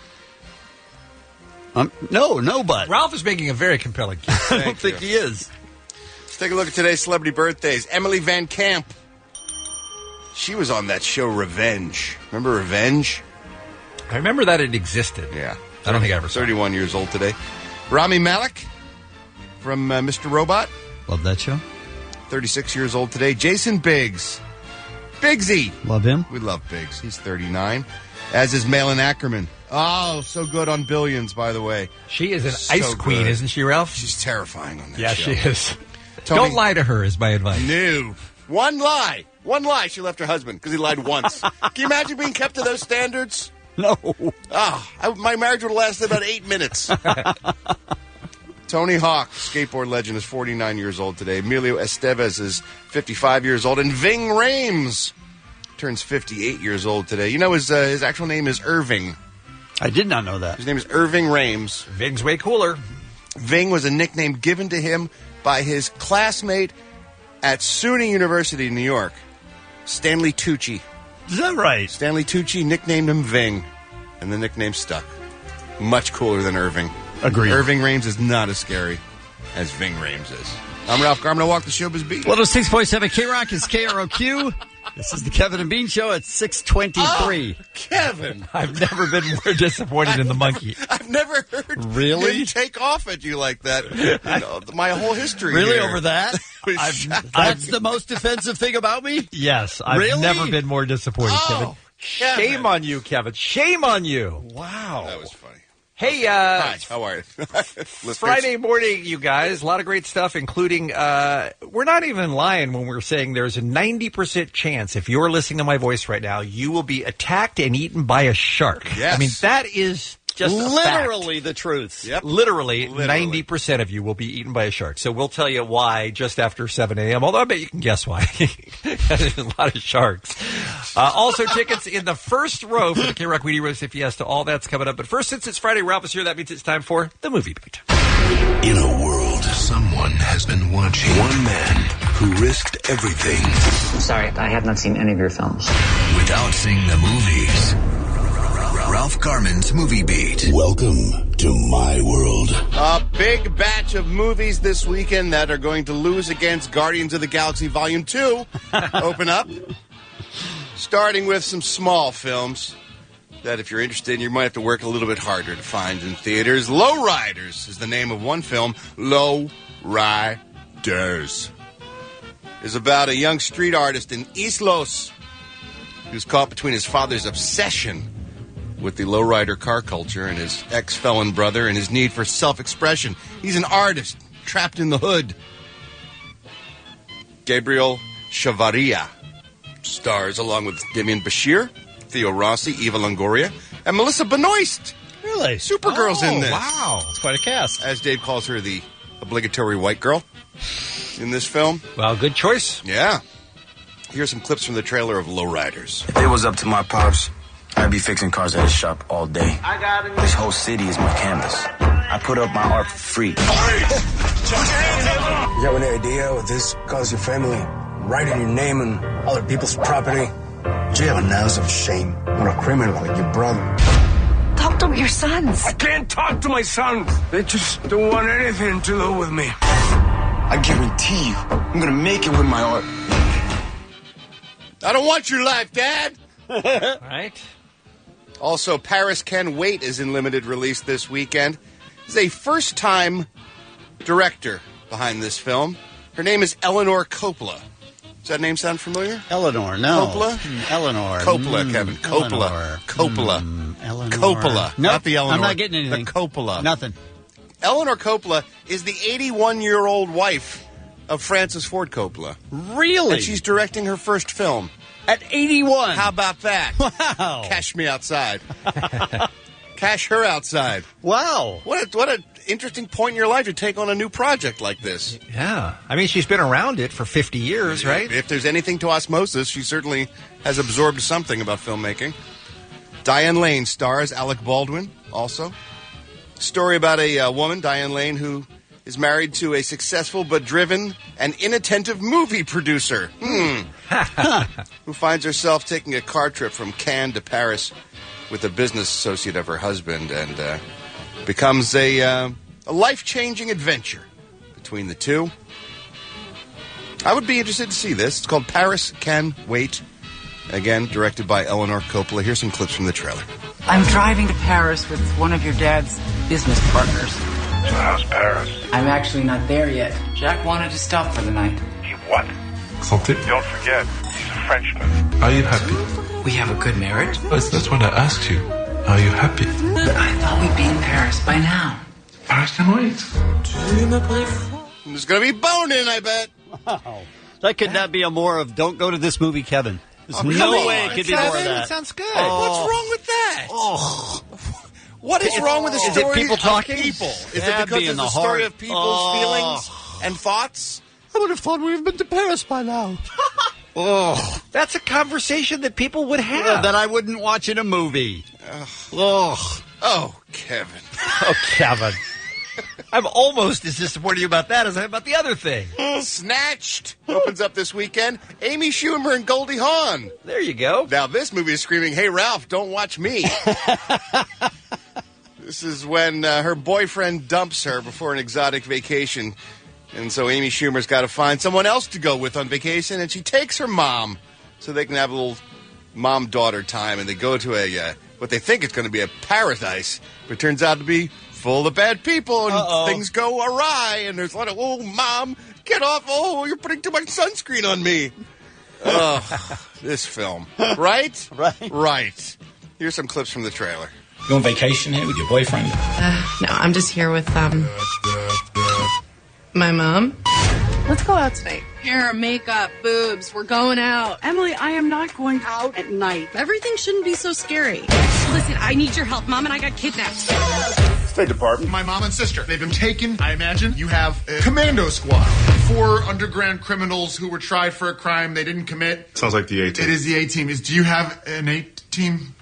[SPEAKER 3] No, but.
[SPEAKER 9] Ralph is making a very compelling case.
[SPEAKER 3] I don't think he is.
[SPEAKER 8] Let's take a look at today's celebrity birthdays. Emily Van Camp. She was on that show Revenge. Remember Revenge?
[SPEAKER 9] I remember that it existed.
[SPEAKER 8] Yeah.
[SPEAKER 9] I don't think I ever saw it.
[SPEAKER 8] 31 years old today. Rami Malek from Mr. Robot.
[SPEAKER 3] Love that show.
[SPEAKER 8] 36 years old today. Jason Biggs. Biggsy.
[SPEAKER 3] Love him.
[SPEAKER 8] We love Biggs. He's 39. As is Malin Ackerman. Oh, so good on Billions, by the way.
[SPEAKER 9] She is an ice queen, isn't she, Ralph?
[SPEAKER 8] She's terrifying on that show.
[SPEAKER 9] Yeah, she is.
[SPEAKER 8] Tony-
[SPEAKER 9] Don't lie to her is my advice.
[SPEAKER 8] No. One lie. She left her husband because he lied once. Can you imagine being kept to those standards?
[SPEAKER 3] No.
[SPEAKER 8] My marriage would have lasted about 8 minutes. Tony Hawk, skateboard legend, is 49 years old today. Emilio Estevez is 55 years old. And Ving Rhames turns 58 years old today. You know his actual name is Irving.
[SPEAKER 3] I did not know that.
[SPEAKER 8] His name is Irving Rhames.
[SPEAKER 9] Ving's way cooler.
[SPEAKER 8] Ving was a nickname given to him by his classmate at SUNY University in New York, Stanley Tucci.
[SPEAKER 3] Is that right?
[SPEAKER 8] Stanley Tucci nicknamed him Ving, and the nickname stuck. Much cooler than Irving.
[SPEAKER 3] Agreed.
[SPEAKER 8] Irving Rhames is not as scary as Ving Rhames is. I'm Ralph Garman. I walk the Showbiz beat.
[SPEAKER 3] 106.7 K-Rock is KROQ. This is the Kevin and Bean Show at 6:23.
[SPEAKER 8] Oh, Kevin!
[SPEAKER 9] I've never been more disappointed in the monkey.
[SPEAKER 8] I've never heard
[SPEAKER 3] Really?
[SPEAKER 8] him take off at you like that. You know, my whole history
[SPEAKER 3] Really,
[SPEAKER 8] here.
[SPEAKER 3] over that? That's the most offensive thing about me?
[SPEAKER 9] Yes, I've
[SPEAKER 3] Really?
[SPEAKER 9] never been more disappointed, Kevin.
[SPEAKER 8] Kevin.
[SPEAKER 9] Shame on you, Kevin. Shame on you.
[SPEAKER 3] Wow.
[SPEAKER 8] That was funny.
[SPEAKER 9] Hey,
[SPEAKER 8] Hi, how are you?
[SPEAKER 9] Friday morning, you guys. A lot of great stuff, including, we're not even lying when we're saying there's a 90% chance, if you're listening to my voice right now, you will be attacked and eaten by a shark.
[SPEAKER 8] Yes.
[SPEAKER 9] I mean, that is just
[SPEAKER 3] literally the truth.
[SPEAKER 8] Yep.
[SPEAKER 9] Literally, 90% of you will be eaten by a shark. So we'll tell you why just after 7 a.m., although I bet you can guess why. There's a lot of sharks. Also, tickets in the first row for the K-Rock Weedy Roast Fiesta. All that's coming up. But first, since it's Friday, Ralph is here. That means it's time for the Movie Beat.
[SPEAKER 4] In a world, someone has been watching. One man who risked everything.
[SPEAKER 11] Sorry, I have not seen any of your films.
[SPEAKER 4] Without seeing the movies. Ralph Garman's Movie Beat. Welcome to my world.
[SPEAKER 8] A big batch of movies this weekend that are going to lose against Guardians of the Galaxy Volume 2 open up. Starting with some small films that, if you're interested, you might have to work a little bit harder to find in theaters. Lowriders is the name of one film. Lowriders is about a young street artist in Islos who's caught between his father's obsession with the lowrider car culture and his ex-felon brother and his need for self-expression. He's an artist trapped in the hood. Gabriel Chavarria stars along with Demian Bashir, Theo Rossi, Eva Longoria, and Melissa Benoist.
[SPEAKER 3] Really?
[SPEAKER 8] Supergirl's in this.
[SPEAKER 3] Wow. It's quite a cast.
[SPEAKER 8] As Dave calls her, the obligatory white girl in this film.
[SPEAKER 9] Well, good choice.
[SPEAKER 8] Yeah. Here's some clips from the trailer of Lowriders.
[SPEAKER 12] If it was up to my pops, I'd be fixing cars at his shop all day. This whole city is my canvas. I put up my art for free.
[SPEAKER 23] You have any idea what this costs your family? Writing your name on other people's property? Do you have an ounce of shame on a criminal like your brother?
[SPEAKER 17] Talk to your sons.
[SPEAKER 23] I can't talk to my sons. They just don't want anything to do with me.
[SPEAKER 12] I guarantee you, I'm gonna make it with my art.
[SPEAKER 8] I don't want your life, Dad.
[SPEAKER 9] Right.
[SPEAKER 8] Also, Paris Can Wait is in limited release this weekend. There's a first-time director behind this film. Her name is Eleanor Coppola. Does that name sound familiar?
[SPEAKER 3] Eleanor, no.
[SPEAKER 8] Coppola?
[SPEAKER 3] Eleanor.
[SPEAKER 8] Coppola, Kevin. Coppola.
[SPEAKER 3] Eleanor.
[SPEAKER 8] Coppola.
[SPEAKER 3] Eleanor.
[SPEAKER 8] Coppola.
[SPEAKER 3] Nope,
[SPEAKER 8] Not the Eleanor.
[SPEAKER 3] I'm not getting anything.
[SPEAKER 8] The Coppola.
[SPEAKER 3] Nothing.
[SPEAKER 8] Eleanor Coppola is the 81-year-old wife of Francis Ford Coppola.
[SPEAKER 3] Really?
[SPEAKER 8] And she's directing her first film.
[SPEAKER 3] At 81.
[SPEAKER 8] How about that?
[SPEAKER 3] Wow.
[SPEAKER 8] Cash me outside. cash her outside.
[SPEAKER 3] Wow.
[SPEAKER 8] What an interesting point in your life to take on a new project like this.
[SPEAKER 9] Yeah. I mean, she's been around it for 50 years, right?
[SPEAKER 8] If there's anything to osmosis, she certainly has absorbed something about filmmaking. Diane Lane stars, Alec Baldwin also. Story about a woman, Diane Lane, who is married to a successful but driven and inattentive movie producer. Who finds herself taking a car trip from Cannes to Paris with a business associate of her husband, and becomes a life-changing adventure between the two. I would be interested to see this. It's called Paris Can Wait. Again, directed by Eleanor Coppola. Here's some clips from the trailer.
[SPEAKER 13] I'm driving to Paris with one of your dad's business partners.
[SPEAKER 29] So how's Paris?
[SPEAKER 13] I'm actually not there yet. Jack wanted to stop for the night.
[SPEAKER 29] He what?
[SPEAKER 18] Something?
[SPEAKER 29] Don't forget, he's a Frenchman.
[SPEAKER 18] Are you happy?
[SPEAKER 13] We have a good marriage.
[SPEAKER 18] That's what I asked you. Are you happy?
[SPEAKER 13] But I thought we'd be in Paris by now.
[SPEAKER 18] Paris can wait.
[SPEAKER 8] There's going to be boning, I bet.
[SPEAKER 3] Wow. That could not be a more of don't go to this movie, Kevin. There's no way it could be more of that.
[SPEAKER 9] That sounds good.
[SPEAKER 8] What's wrong with that? What is wrong with the
[SPEAKER 3] Is it
[SPEAKER 8] story
[SPEAKER 3] people talking?
[SPEAKER 8] of people? Is
[SPEAKER 3] That'd
[SPEAKER 8] it
[SPEAKER 3] be
[SPEAKER 8] because
[SPEAKER 3] in
[SPEAKER 8] it's
[SPEAKER 3] the
[SPEAKER 8] a story
[SPEAKER 3] heart.
[SPEAKER 8] of people's feelings and thoughts?
[SPEAKER 3] I would have thought we would have been to Paris by now.
[SPEAKER 9] That's a conversation that people would have.
[SPEAKER 3] That I wouldn't watch in a movie.
[SPEAKER 8] Oh, Kevin.
[SPEAKER 9] Oh, Kevin. I'm almost as disappointed about that as I am about the other thing.
[SPEAKER 8] Snatched opens up this weekend. Amy Schumer and Goldie Hawn.
[SPEAKER 9] There you go.
[SPEAKER 8] Now this movie is screaming, "Hey Ralph, don't watch me." This is when her boyfriend dumps her before an exotic vacation, and so Amy Schumer's got to find someone else to go with on vacation, and she takes her mom so they can have a little mom-daughter time, and they go to a what they think is going to be a paradise, but it turns out to be full of bad people, and things go awry, and there's a lot of, oh, Mom, get off, oh, you're putting too much sunscreen on me. This film. Right? Right. Here's some clips from the trailer.
[SPEAKER 19] You on vacation here with your boyfriend?
[SPEAKER 20] No, I'm just here with, my mom. Let's go out tonight. Hair, makeup, boobs, we're going out.
[SPEAKER 17] Emily, I am not going out at night.
[SPEAKER 20] Everything shouldn't be so scary.
[SPEAKER 17] Listen, I need your help. Mom and I got kidnapped.
[SPEAKER 29] State Department. My mom and sister. They've been taken. I imagine you have a commando squad. 4 underground criminals who were tried for a crime they didn't commit. Sounds like the A-team. It is the A-team. Do you have an A-team?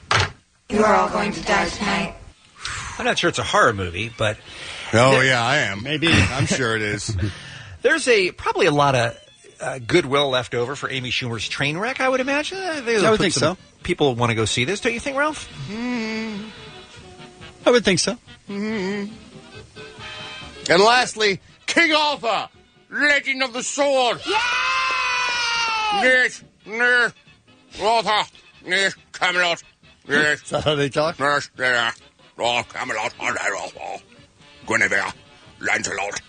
[SPEAKER 17] You are all going to die tonight.
[SPEAKER 9] I'm not sure it's a horror movie, but...
[SPEAKER 8] Oh, yeah, I am. Maybe. I'm sure it is.
[SPEAKER 9] There's probably a lot of goodwill left over for Amy Schumer's train wreck, I would imagine.
[SPEAKER 3] I would think so.
[SPEAKER 9] People want to go see this, don't you think, Ralph?
[SPEAKER 3] I would think so.
[SPEAKER 8] And lastly, King Arthur, Legend of the Sword. Yes, Arthur, yes, Camelot. Yes.
[SPEAKER 3] Is that how they talk?
[SPEAKER 8] Yes, yeah. Oh, Camelot, Guinevere, Lancelot.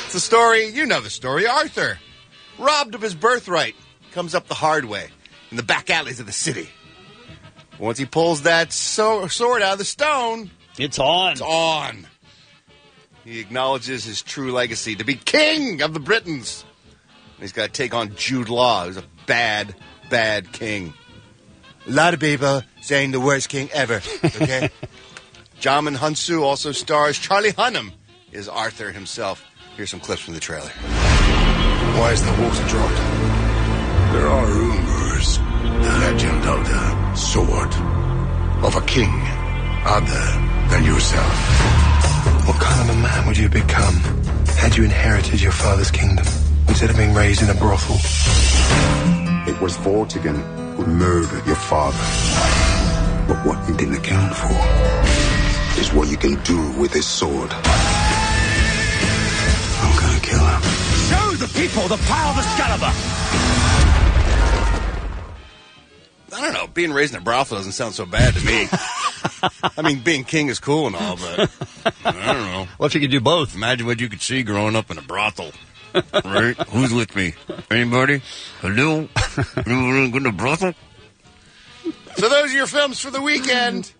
[SPEAKER 8] It's the story, you know the story, Arthur. Robbed of his birthright, comes up the hard way in the back alleys of the city. Once he pulls that sword out of the stone,
[SPEAKER 3] it's on.
[SPEAKER 8] It's on. He acknowledges his true legacy to be king of the Britons. And he's got to take on Jude Law, who's a bad, bad king. A lot of people saying the worst king ever, okay? Jamin Hunsu also stars. Charlie Hunnam is Arthur himself. Here's some clips from the trailer.
[SPEAKER 29] Why is the water drought?
[SPEAKER 7] There are rumors. The legend of the sword of a king other than yourself.
[SPEAKER 29] What kind of a man would you become had you inherited your father's kingdom instead of being raised in a brothel?
[SPEAKER 7] It was Vortigern who murdered your father. But what you didn't account for is what you can do with this sword. I'm gonna kill him.
[SPEAKER 14] Show the people the power of Excalibur!
[SPEAKER 8] I don't know. Being raised in a brothel doesn't sound so bad to me. I mean, being king is cool and all, but I don't know.
[SPEAKER 3] What if you could do both?
[SPEAKER 8] Imagine what you could see growing up in a brothel. Right? Who's with me? Anybody? Hello? Anyone going to a brothel? So those are your films for the weekend.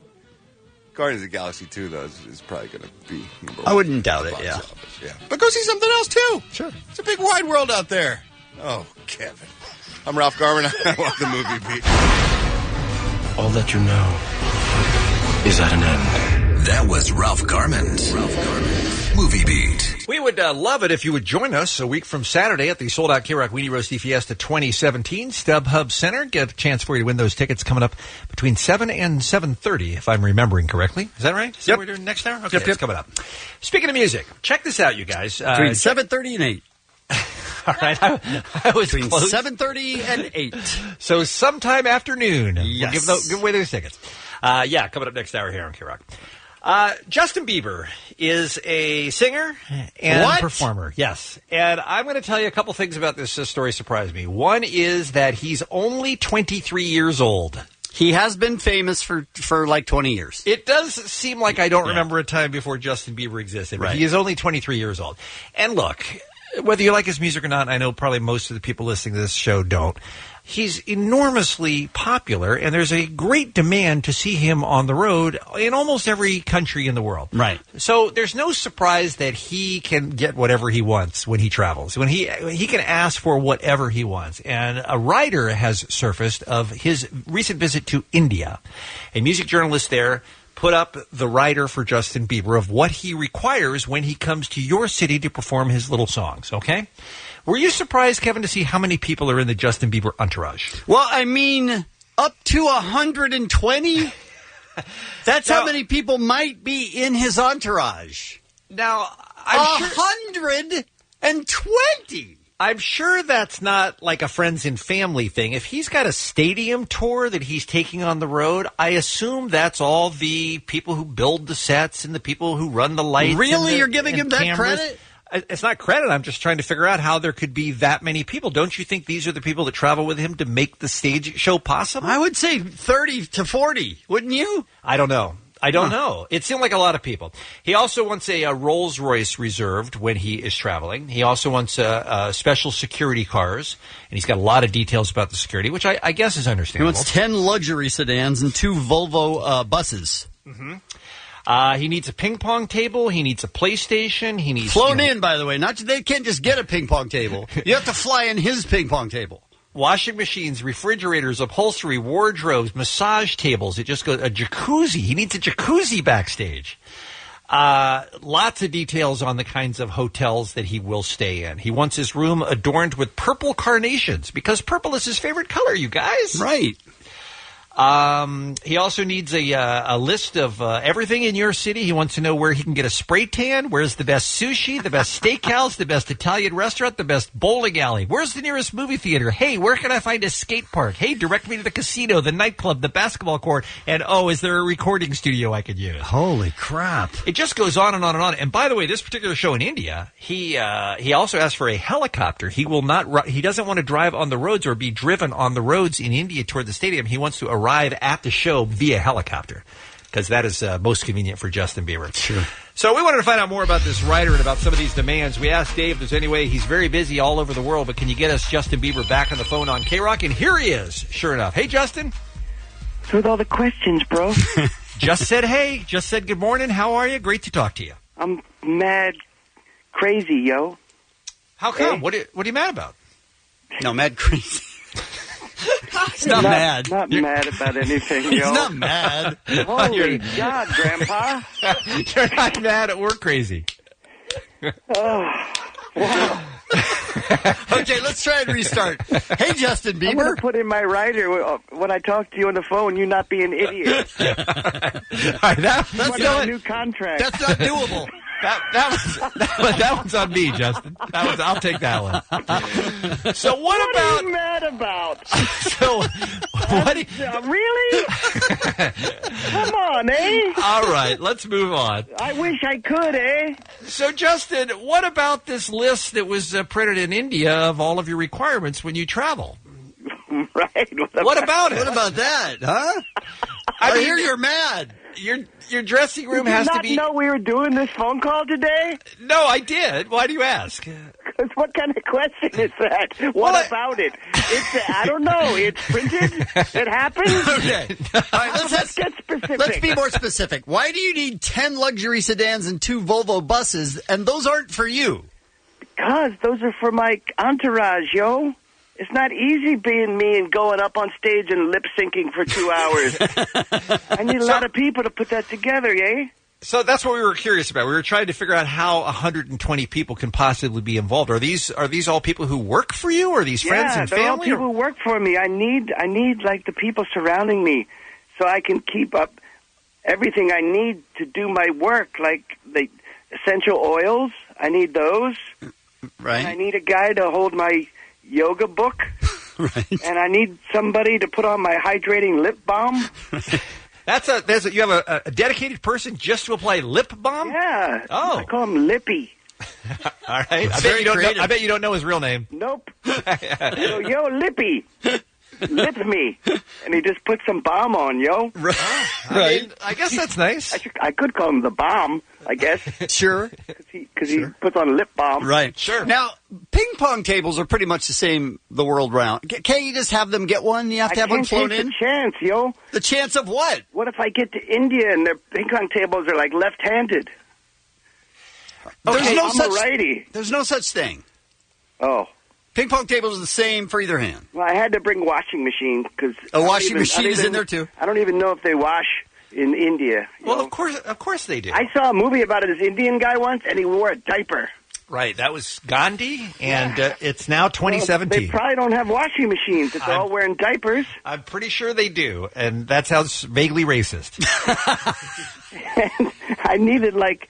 [SPEAKER 8] Guardians of the Galaxy 2, though, is probably going to be number 1.
[SPEAKER 3] I wouldn't doubt it, yeah.
[SPEAKER 8] Yeah. But go see something else, too.
[SPEAKER 3] Sure.
[SPEAKER 8] It's a big wide world out there. Oh, Kevin. I'm Ralph Garman. I walk the movie beat.
[SPEAKER 19] I'll let you know
[SPEAKER 12] is at an end.
[SPEAKER 4] That was Ralph Garman's Movie Beat.
[SPEAKER 9] We would love it if you would join us a week from Saturday at the sold-out K-Rock Weenie Roasty Fiesta 2017 StubHub Center. Get a chance for you to win those tickets coming up between 7 and 7:30, if I'm remembering correctly. Is that right? Is that what we're doing next hour? Okay, it's coming up. Speaking of music, check this out, you guys.
[SPEAKER 3] Between 7:30 and 8.
[SPEAKER 9] All right, I was
[SPEAKER 3] Between
[SPEAKER 9] close.
[SPEAKER 3] 7:30 and 8.
[SPEAKER 9] So sometime afternoon,
[SPEAKER 3] Yes.
[SPEAKER 9] we'll give away those tickets. Coming up next hour here on K-Rock. Justin Bieber is a singer and performer. Yes. And I'm going to tell you a couple things about this story surprised me. One is that he's only 23 years old.
[SPEAKER 3] He has been famous for like 20 years.
[SPEAKER 9] It does seem like I don't remember a time before Justin Bieber existed, but he is only 23 years old. And look, whether you like his music or not, I know probably most of the people listening to this show don't. He's enormously popular, and there's a great demand to see him on the road in almost every country in the world.
[SPEAKER 3] Right.
[SPEAKER 9] So there's no surprise that he can get whatever he wants when he travels. When he can ask for whatever he wants. And a writer has surfaced of his recent visit to India. A music journalist there put up the writer for Justin Bieber of what he requires when he comes to your city to perform his little songs, okay? Were you surprised, Kevin, to see how many people are in the Justin Bieber entourage?
[SPEAKER 3] Well, I mean, up to 120? That's how many people might be in his entourage.
[SPEAKER 9] Now, I'm
[SPEAKER 3] 120!
[SPEAKER 9] I'm sure that's not like a friends and family thing. If he's got a stadium tour that he's taking on the road, I assume that's all the people who build the sets and the people who run the lights.
[SPEAKER 3] Really? You're giving him that credit?
[SPEAKER 9] It's not credit. I'm just trying to figure out how there could be that many people. Don't you think these are the people that travel with him to make the stage show possible?
[SPEAKER 3] I would say 30 to 40, wouldn't you?
[SPEAKER 9] I don't know. I don't know. It seemed like a lot of people. He also wants a Rolls Royce reserved when he is traveling. He also wants special security cars, and he's got a lot of details about the security, which I guess is understandable.
[SPEAKER 3] He wants 10 luxury sedans and 2 Volvo buses.
[SPEAKER 9] Mm-hmm. He needs a ping pong table. He needs a PlayStation. He needs
[SPEAKER 3] flown in, by the way. They can't just get a ping pong table. You have to fly in his ping pong table.
[SPEAKER 9] Washing machines, refrigerators, upholstery, wardrobes, massage tables. It just goes a jacuzzi. He needs a jacuzzi backstage. Lots of details on the kinds of hotels that he will stay in. He wants his room adorned with purple carnations because purple is his favorite color, you guys.
[SPEAKER 3] Right.
[SPEAKER 9] He also needs a list of everything in your city. He wants to know where he can get a spray tan, where's the best sushi, the best steakhouse, the best Italian restaurant, the best bowling alley. Where's the nearest movie theater? Hey, where can I find a skate park? Hey, direct me to the casino, the nightclub, the basketball court. And, is there a recording studio I could use?
[SPEAKER 3] Holy crap.
[SPEAKER 9] It just goes on and on and on. And by the way, this particular show in India, he also asked for a helicopter. He doesn't want to drive on the roads or be driven on the roads in India toward the stadium. He wants to arrive at the show via helicopter because that is most convenient for Justin Bieber.
[SPEAKER 3] Sure.
[SPEAKER 9] So we wanted to find out more about this writer and about some of these demands. We asked Dave if there's any way. He's very busy all over the world, but can you get us Justin Bieber back on the phone on K-Rock? And here he is, sure enough. Hey, Justin.
[SPEAKER 1] So with all the questions, bro.
[SPEAKER 9] Just said hey. Just said good morning. How are you? Great to talk to you.
[SPEAKER 1] I'm mad crazy, yo.
[SPEAKER 9] How come?
[SPEAKER 1] Hey?
[SPEAKER 9] What are you mad about?
[SPEAKER 3] No, mad crazy. He's not mad.
[SPEAKER 1] Not mad about anything, yo.
[SPEAKER 3] He's not mad.
[SPEAKER 1] Holy God, Grandpa.
[SPEAKER 9] You're not mad at work crazy.
[SPEAKER 1] Wow.
[SPEAKER 3] Okay, let's try and restart. Hey, Justin Bieber.
[SPEAKER 1] I'm going to put in my writer when I talk to you on the phone, you not be an idiot.
[SPEAKER 9] All right, that's
[SPEAKER 1] a new contract.
[SPEAKER 3] That's not doable.
[SPEAKER 9] That one's on me, Justin. I'll take that one. So what
[SPEAKER 1] are you mad about?
[SPEAKER 9] So
[SPEAKER 1] really? Come on, eh?
[SPEAKER 9] All right, let's move on.
[SPEAKER 1] I wish I could, eh?
[SPEAKER 9] So, Justin, what about this list that was printed in India of all of your requirements when you travel?
[SPEAKER 1] Right.
[SPEAKER 9] What about it?
[SPEAKER 3] What about that, huh? I hear you're mad.
[SPEAKER 9] Your dressing room has to be...
[SPEAKER 1] Did you not know we were doing this phone call today?
[SPEAKER 9] No, I did. Why do you ask?
[SPEAKER 1] Because what kind of question is that? What about it? I don't know. It's printed? It happened?
[SPEAKER 3] Okay. All right,
[SPEAKER 1] let's get specific.
[SPEAKER 3] Let's be more specific. Why do you need 10 luxury sedans and 2 Volvo buses, and those aren't for you?
[SPEAKER 1] Because those are for my entourage, yo. It's not easy being me and going up on stage and lip syncing for 2 hours. I need a lot of people to put that together, eh?
[SPEAKER 9] So that's what we were curious about. We were trying to figure out how 120 people can possibly be involved. Are these all people who work for you, or are these friends and family?
[SPEAKER 1] Yeah, they're all people who work for me. I need like the people surrounding me, so I can keep up everything I need to do my work, like the essential oils. I need those.
[SPEAKER 3] Right.
[SPEAKER 1] And I need a guy to hold my yoga book.
[SPEAKER 3] Right.
[SPEAKER 1] And I need somebody to put on my hydrating lip balm.
[SPEAKER 9] You have a dedicated person just to apply lip balm?
[SPEAKER 1] Yeah.
[SPEAKER 9] Oh.
[SPEAKER 1] I call him Lippy.
[SPEAKER 9] All right. I bet you don't know his real name.
[SPEAKER 1] Nope. So, yo, Lippy. Lip me. And he just put some balm on, yo.
[SPEAKER 9] Right. I guess that's nice.
[SPEAKER 1] I could call him the bomb, I guess.
[SPEAKER 3] Sure.
[SPEAKER 1] Because he puts on lip balm.
[SPEAKER 3] Right.
[SPEAKER 9] Sure.
[SPEAKER 3] Now, ping pong tables are pretty much the same the world round. Can't you just have them get one? You have to have one flown in?
[SPEAKER 1] The chance, yo.
[SPEAKER 3] The chance of what?
[SPEAKER 1] What if I get to India and their ping pong tables are like left-handed?
[SPEAKER 3] There's
[SPEAKER 1] Okay,
[SPEAKER 3] no
[SPEAKER 1] I'm
[SPEAKER 3] such
[SPEAKER 1] a righty.
[SPEAKER 3] There's no such thing.
[SPEAKER 1] Oh.
[SPEAKER 3] Ping pong tables are the same for either hand.
[SPEAKER 1] Well, I had to bring washing machine because
[SPEAKER 3] A washing machine is in there too.
[SPEAKER 1] I don't even know if they wash in India.
[SPEAKER 9] Well, of course they do.
[SPEAKER 1] I saw a movie about this Indian guy once, and he wore a diaper.
[SPEAKER 9] Right, that was Gandhi, and it's now 2017.
[SPEAKER 1] Well, they probably don't have washing machines. They're all wearing diapers.
[SPEAKER 9] I'm pretty sure they do, and that sounds vaguely racist.
[SPEAKER 1] And I needed, like,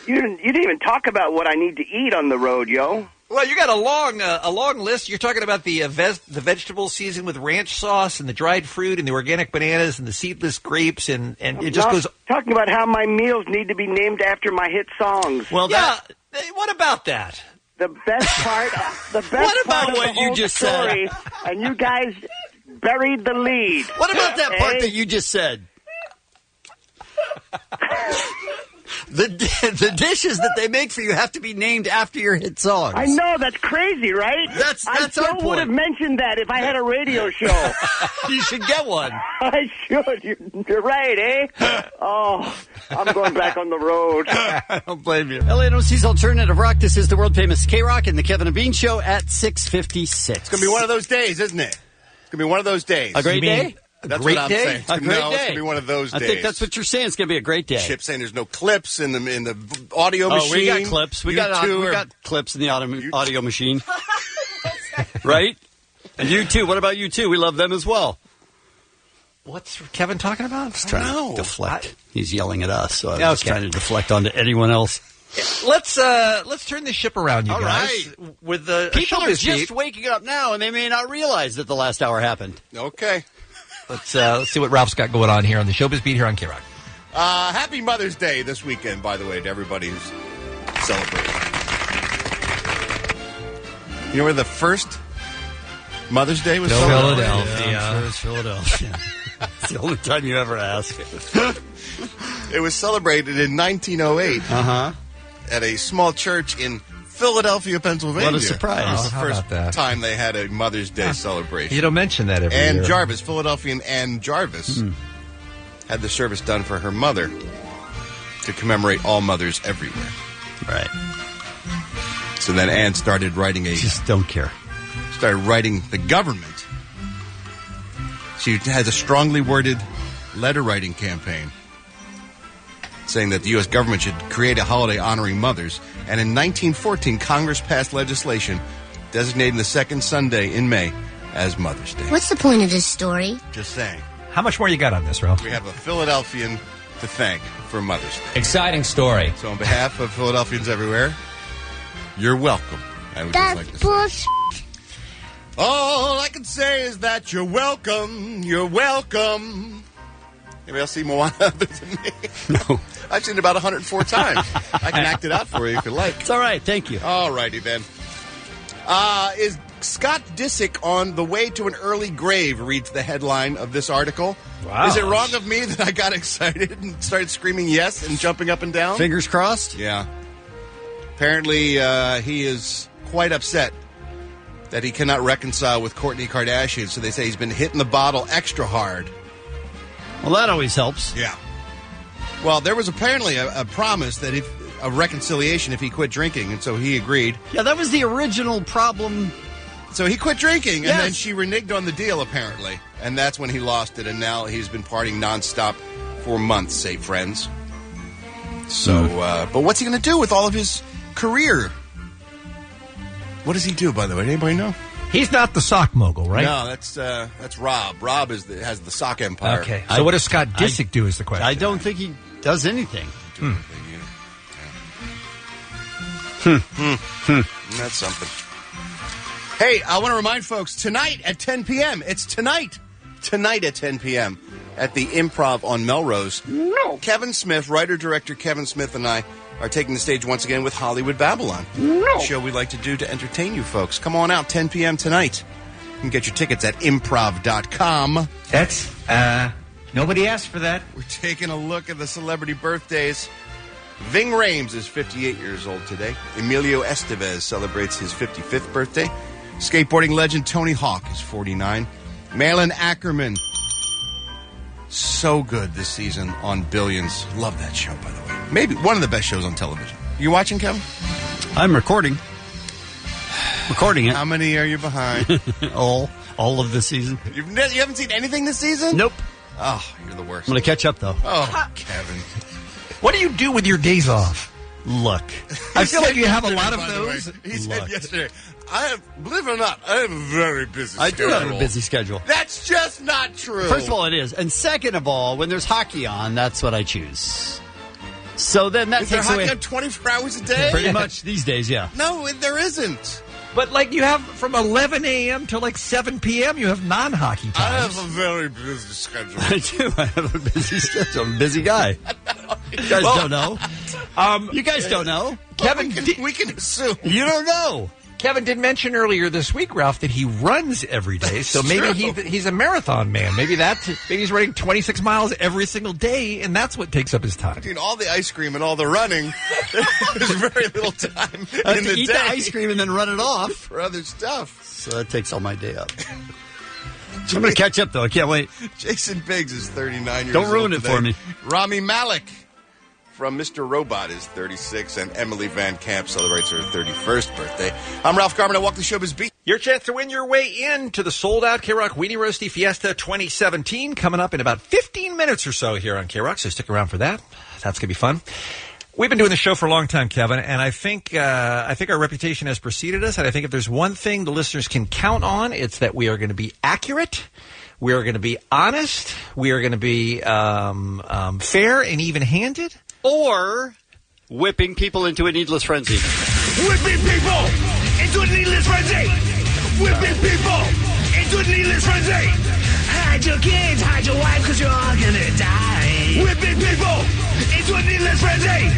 [SPEAKER 1] you didn't even talk about what I need to eat on the road, yo.
[SPEAKER 9] Well, you got a long list. You're talking about the vegetable season with ranch sauce and the dried fruit and the organic bananas and the seedless grapes, and it just goes.
[SPEAKER 1] Talking about how my meals need to be named after my hit songs.
[SPEAKER 3] Well,
[SPEAKER 9] what about that?
[SPEAKER 1] The best part.
[SPEAKER 3] What about
[SPEAKER 1] part of
[SPEAKER 3] what
[SPEAKER 1] the
[SPEAKER 3] you
[SPEAKER 1] whole
[SPEAKER 3] just
[SPEAKER 1] story,
[SPEAKER 3] said?
[SPEAKER 1] And you guys buried the lead.
[SPEAKER 3] What about that part
[SPEAKER 1] Hey?
[SPEAKER 3] that you just said? The dishes that they make for you have to be named after your hit songs.
[SPEAKER 1] I know, that's crazy, right?
[SPEAKER 3] That's
[SPEAKER 1] I
[SPEAKER 3] our
[SPEAKER 1] still would have
[SPEAKER 3] point.
[SPEAKER 1] mentioned that if I had a radio show.
[SPEAKER 3] You should get one.
[SPEAKER 1] I should. You're right, eh? Oh, I'm going back on the road.
[SPEAKER 3] I don't blame you. LANOC's Alternative Rock. This is the world-famous K-Rock and the Kevin and Bean Show at 6:56.
[SPEAKER 8] It's going to be one of those days, isn't it? It's going to be one of those days.
[SPEAKER 3] A great day?
[SPEAKER 8] That's
[SPEAKER 3] great
[SPEAKER 8] what I'm
[SPEAKER 3] day?
[SPEAKER 8] saying.
[SPEAKER 3] A great
[SPEAKER 8] It's
[SPEAKER 3] day.
[SPEAKER 8] going to be one of those days.
[SPEAKER 3] I think that's what you're saying. It's going to be a great day.
[SPEAKER 8] Chip's saying there's no clips in the audio machine.
[SPEAKER 3] Oh, we got clips. We got clips in the audio machine. Right? And you too. What about you too? We love them as well.
[SPEAKER 9] What's Kevin talking about?
[SPEAKER 3] He's trying to deflect. He's yelling at us, so I was trying to deflect onto anyone else.
[SPEAKER 9] Let's turn this ship around, you
[SPEAKER 3] All
[SPEAKER 9] guys.
[SPEAKER 3] right.
[SPEAKER 9] With the
[SPEAKER 3] People are
[SPEAKER 9] Showbiz
[SPEAKER 3] just
[SPEAKER 9] beat.
[SPEAKER 3] waking up now, and they may not realize that the last hour happened.
[SPEAKER 8] Okay.
[SPEAKER 9] Let's see what Ralph's got going on here on the Showbiz Beat here on K-Rock.
[SPEAKER 8] Happy Mother's Day this weekend, by the way, to everybody who's celebrating. You know where the first Mother's Day was celebrated?
[SPEAKER 3] Philadelphia. I'm sure it's Philadelphia. It's the only time you ever ask.
[SPEAKER 8] It was celebrated in 1908 at a small church in Philadelphia, Pennsylvania.
[SPEAKER 3] What a surprise.
[SPEAKER 8] It was the
[SPEAKER 9] How
[SPEAKER 8] first
[SPEAKER 9] about that?
[SPEAKER 8] time they had a Mother's Day celebration.
[SPEAKER 9] You don't mention that every
[SPEAKER 8] Ann
[SPEAKER 9] year.
[SPEAKER 8] Jarvis, Philadelphian Ann Jarvis, had the service done for her mother to commemorate all mothers everywhere.
[SPEAKER 3] Right.
[SPEAKER 8] So then Ann started writing
[SPEAKER 3] Just don't care.
[SPEAKER 8] started writing the government. She has a strongly worded letter writing campaign saying that the U.S. government should create a holiday honoring mothers. And in 1914, Congress passed legislation designating the second Sunday in May as Mother's Day.
[SPEAKER 5] What's the point of this story?
[SPEAKER 8] Just saying.
[SPEAKER 9] How much more you got on this, Ralph?
[SPEAKER 8] We have a Philadelphian to thank for Mother's Day.
[SPEAKER 19] Exciting story.
[SPEAKER 8] So on behalf of Philadelphians everywhere, you're welcome. I would just like to say.
[SPEAKER 5] Bullshit.
[SPEAKER 8] All I can say is that you're welcome. You're welcome. Anybody else see Moana other than me?
[SPEAKER 3] No.
[SPEAKER 8] I've seen it about 104 times. I can act it out for you if you like.
[SPEAKER 3] It's all right. Thank you.
[SPEAKER 8] All righty then. Is Scott Disick on the way to an early grave, reads the headline of this article.
[SPEAKER 3] Wow.
[SPEAKER 8] Is it wrong of me that I got excited and started screaming yes and jumping up and down?
[SPEAKER 3] Fingers crossed?
[SPEAKER 8] Yeah. Apparently, he is quite upset that he cannot reconcile with Kourtney Kardashian, so they say he's been hitting the bottle extra hard.
[SPEAKER 3] Well, that always helps.
[SPEAKER 8] Yeah. Well, there was apparently a promise that a reconciliation if he quit drinking, and so he agreed.
[SPEAKER 3] Yeah, that was the original problem
[SPEAKER 8] So he quit drinking,
[SPEAKER 3] Yes.
[SPEAKER 8] and then she reneged on the deal, apparently. And that's when he lost it, and now he's been partying nonstop for months, say friends. So, but what's he going to do with all of his career? What does he do, by the way? Anybody know?
[SPEAKER 9] He's not the sock mogul, right?
[SPEAKER 8] No, that's Rob. Rob has the sock empire.
[SPEAKER 9] Okay. So what does Scott Disick do is the question.
[SPEAKER 3] I don't think he does anything.
[SPEAKER 8] That's something. Hey, I want to remind folks, tonight at 10 p.m., it's tonight at 10 p.m. at the Improv on Melrose. No. Kevin Smith, writer-director Kevin Smith and I are taking the stage once again with Hollywood Babylon. No. A show we like to do to entertain you folks. Come on out, 10 p.m. tonight. You can get your tickets at improv.com.
[SPEAKER 5] That's, nobody asked for that.
[SPEAKER 8] We're taking a look at the celebrity birthdays. Ving Rhames is 58 years old today. Emilio Estevez celebrates his 55th birthday. Skateboarding legend Tony Hawk is 49. Malin Ackerman. So good this season on Billions. Love that show, by the way. Maybe one of the best shows on television. You watching, Kevin?
[SPEAKER 3] I'm recording it.
[SPEAKER 8] How many are you behind?
[SPEAKER 3] all of the season.
[SPEAKER 8] You haven't seen anything this season?
[SPEAKER 3] Nope.
[SPEAKER 8] Oh, you're the worst.
[SPEAKER 3] I'm going to catch up, though.
[SPEAKER 8] Oh, Kevin.
[SPEAKER 9] What do you do with your days off?
[SPEAKER 3] Look.
[SPEAKER 9] I feel like you have a lot of
[SPEAKER 8] By the
[SPEAKER 9] those.
[SPEAKER 8] way, he said yesterday, believe it or not, I have a very busy schedule.
[SPEAKER 3] I do have a busy schedule.
[SPEAKER 8] That's just not true.
[SPEAKER 3] First of all, it is. And second of all, when there's hockey on, that's what I choose. So then that
[SPEAKER 8] Is there
[SPEAKER 3] takes
[SPEAKER 8] hockey
[SPEAKER 3] away...
[SPEAKER 8] on 24 hours a day?
[SPEAKER 3] Pretty much these days, yeah.
[SPEAKER 8] No, there isn't.
[SPEAKER 9] But like you have from 11 a.m. to like 7 p.m., you have non-hockey times.
[SPEAKER 8] I have a very busy schedule.
[SPEAKER 3] I do. I have a busy schedule. I'm a busy guy. You guys don't know. You guys don't know.
[SPEAKER 9] Kevin,
[SPEAKER 8] we can assume.
[SPEAKER 3] You don't know.
[SPEAKER 9] Kevin did mention earlier this week, Ralph, that he runs every day. So maybe he's a marathon man. Maybe he's running 26 miles every single day, and that's what takes up his time.
[SPEAKER 8] Between all the ice cream and all the running, there's very little time
[SPEAKER 3] I have
[SPEAKER 8] in
[SPEAKER 3] to
[SPEAKER 8] the
[SPEAKER 3] eat
[SPEAKER 8] day
[SPEAKER 3] the ice cream and then run it off.
[SPEAKER 8] for other stuff.
[SPEAKER 3] So that takes all my day up. I'm going to catch up, though. I can't wait.
[SPEAKER 8] Jason Biggs is 39 years old.
[SPEAKER 3] Don't ruin it
[SPEAKER 8] today.
[SPEAKER 3] for me.
[SPEAKER 8] Rami Malek from Mr. Robot is 36, and Emily Van Camp celebrates her 31st birthday. I'm Ralph Garman. I walk the Showbiz Beat.
[SPEAKER 9] Your chance to win your way into the sold-out K-Rock Weenie Roasty Fiesta 2017 coming up in about 15 minutes or so here on K-Rock, so stick around for that. That's going to be fun. We've been doing the show for a long time, Kevin, and I think our reputation has preceded us, and I think if there's one thing the listeners can count on, it's that we are going to be accurate, we are going to be honest, we are going to be fair and even-handed.
[SPEAKER 3] Or whipping people into a needless frenzy.
[SPEAKER 14] Whipping people into a needless frenzy. Whipping people into a needless frenzy. Hide your kids, hide your wife, because you're all gonna die. Whipping people into a needless frenzy.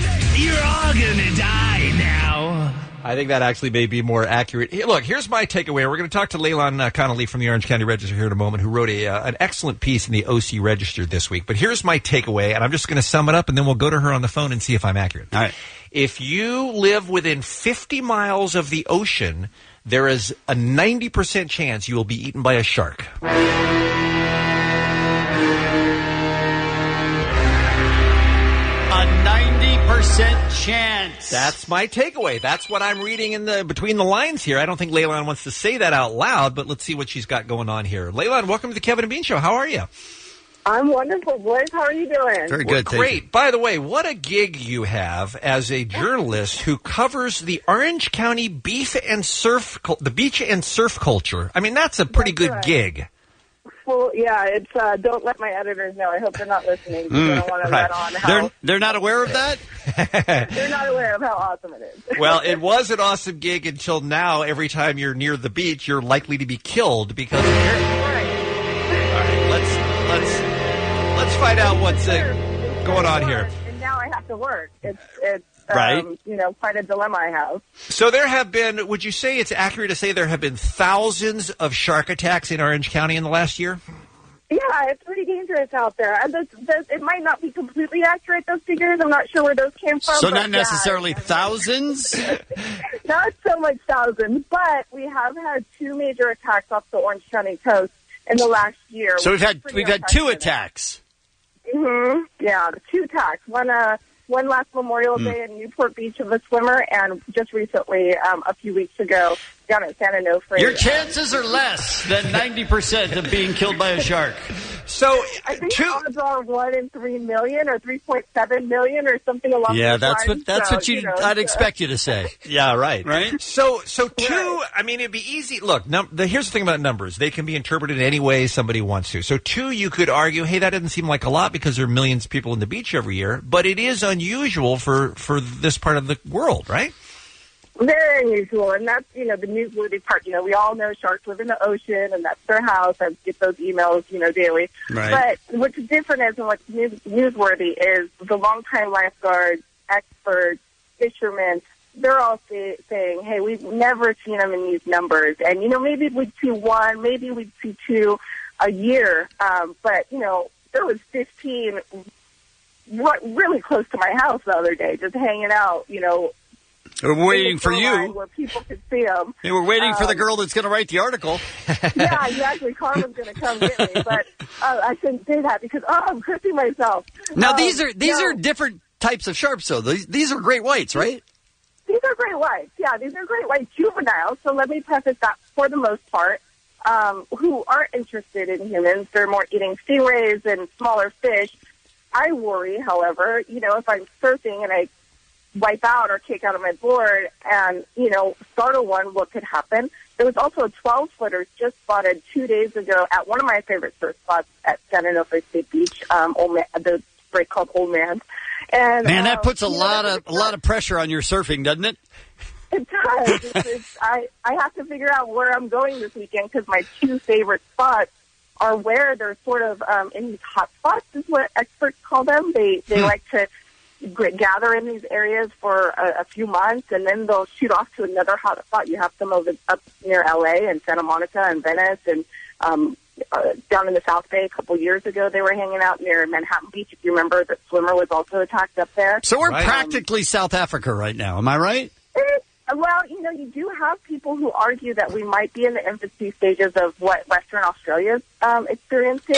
[SPEAKER 14] You're all gonna die now.
[SPEAKER 9] I think that actually may be more accurate. Look, here's my takeaway. We're going to talk to Leylon Connolly from the Orange County Register here in a moment, who wrote an excellent piece in the OC Register this week. But here's my takeaway, and I'm just going to sum it up, and then we'll go to her on the phone and see if I'm accurate.
[SPEAKER 3] All right.
[SPEAKER 9] If you live within 50 miles of the ocean, there is a 90% chance you will be eaten by a shark.
[SPEAKER 3] A 90% chance.
[SPEAKER 9] That's my takeaway. That's what I'm reading in between the lines here. I don't think Leylon wants to say that out loud, but let's see what she's got going on here. Leylon, welcome to the Kevin and Bean Show. How are you?
[SPEAKER 6] I'm wonderful, boys. How are you doing?
[SPEAKER 3] Very good.
[SPEAKER 9] Great. By the way, what a gig you have as a journalist who covers the Orange County the beach and surf culture. I mean, that's a pretty good gig.
[SPEAKER 6] Well, yeah, it's don't let my editors know. I hope they're not listening. Because I don't want to let on how...
[SPEAKER 3] They're not aware of that?
[SPEAKER 6] They're not aware of how awesome it is.
[SPEAKER 9] Well, it was an awesome gig until now. Every time you're near the beach, you're likely to be killed because...
[SPEAKER 6] Right.
[SPEAKER 9] All right, let's find out what's going on here.
[SPEAKER 6] And now I have to work. It's
[SPEAKER 3] right.
[SPEAKER 6] Quite a dilemma I have.
[SPEAKER 9] So there have been, would you say it's accurate to say there have been thousands of shark attacks in Orange County in the last year?
[SPEAKER 6] Yeah, it's pretty dangerous out there. It might not be completely accurate, those figures. I'm not sure where those came from.
[SPEAKER 3] So not necessarily thousands?
[SPEAKER 6] Not so much thousands, but we have had 2 major attacks off the Orange County coast in the last year.
[SPEAKER 3] So we've had 2 attacks.
[SPEAKER 6] Mm-hmm. Yeah, 2 attacks. One one last Memorial Day in Newport Beach of a swimmer, and just recently, a few weeks ago, down at San Onofre.
[SPEAKER 3] Your chances are less than 90% of being killed by a shark.
[SPEAKER 9] So
[SPEAKER 6] I think the odds are 1 in 3 million or 3.7 million or something along
[SPEAKER 3] Yeah,
[SPEAKER 6] those lines.
[SPEAKER 3] that's
[SPEAKER 6] So,
[SPEAKER 3] what
[SPEAKER 6] know,
[SPEAKER 3] I'd expect you to say.
[SPEAKER 9] Yeah, right.
[SPEAKER 3] Right?
[SPEAKER 9] So two, I mean, it'd be easy. Look, here's the thing about numbers. They can be interpreted any way somebody wants to. So 2, you could argue, hey, that doesn't seem like a lot because there are millions of people in the beach every year, but it is unusual for this part of the world, right?
[SPEAKER 6] Very unusual, and that's, the newsworthy part. We all know sharks live in the ocean, and that's their house. I get those emails, daily.
[SPEAKER 3] Right.
[SPEAKER 6] But what's different is, and what's newsworthy is the longtime lifeguards, experts, fishermen, they're all saying, hey, we've never seen them in these numbers. And, maybe we'd see 1, maybe we'd see 2 a year. But, there was 15 really close to my house the other day, just hanging out,
[SPEAKER 3] We're waiting for you.
[SPEAKER 6] Where people could see them.
[SPEAKER 3] Hey, we're waiting for the girl that's going to write the article.
[SPEAKER 6] Yeah, exactly. Carmen's going to come get me, but I shouldn't say that because I'm cursing myself.
[SPEAKER 3] Now these are different types of sharks, though. These are great whites, right?
[SPEAKER 6] These are great whites. Yeah, these are great white juveniles. So let me preface that for the most part, who aren't interested in humans, they're more eating stingrays and smaller fish. I worry, however, if I'm surfing and I wipe out or kick out of my board and, startle one, what could happen? There was also a 12-footer just spotted 2 days ago at one of my favorite surf spots at San Onofre State Beach, the break called Old Man. And,
[SPEAKER 3] man, that puts a lot of pressure on your surfing, doesn't it?
[SPEAKER 6] It does. I have to figure out where I'm going this weekend because my 2 favorite spots are where they're sort of in these hot spots is what experts call them. They like to gather in these areas for a few months, and then they'll shoot off to another hot spot. You have some of it up near L.A. and Santa Monica and Venice, and down in the South Bay a couple years ago, they were hanging out near Manhattan Beach. If you remember, the swimmer was also attacked up there.
[SPEAKER 3] So we're practically South Africa right now. Am I right?
[SPEAKER 6] Well, you do have people who argue that we might be in the infancy stages of what Western Australia is experiencing.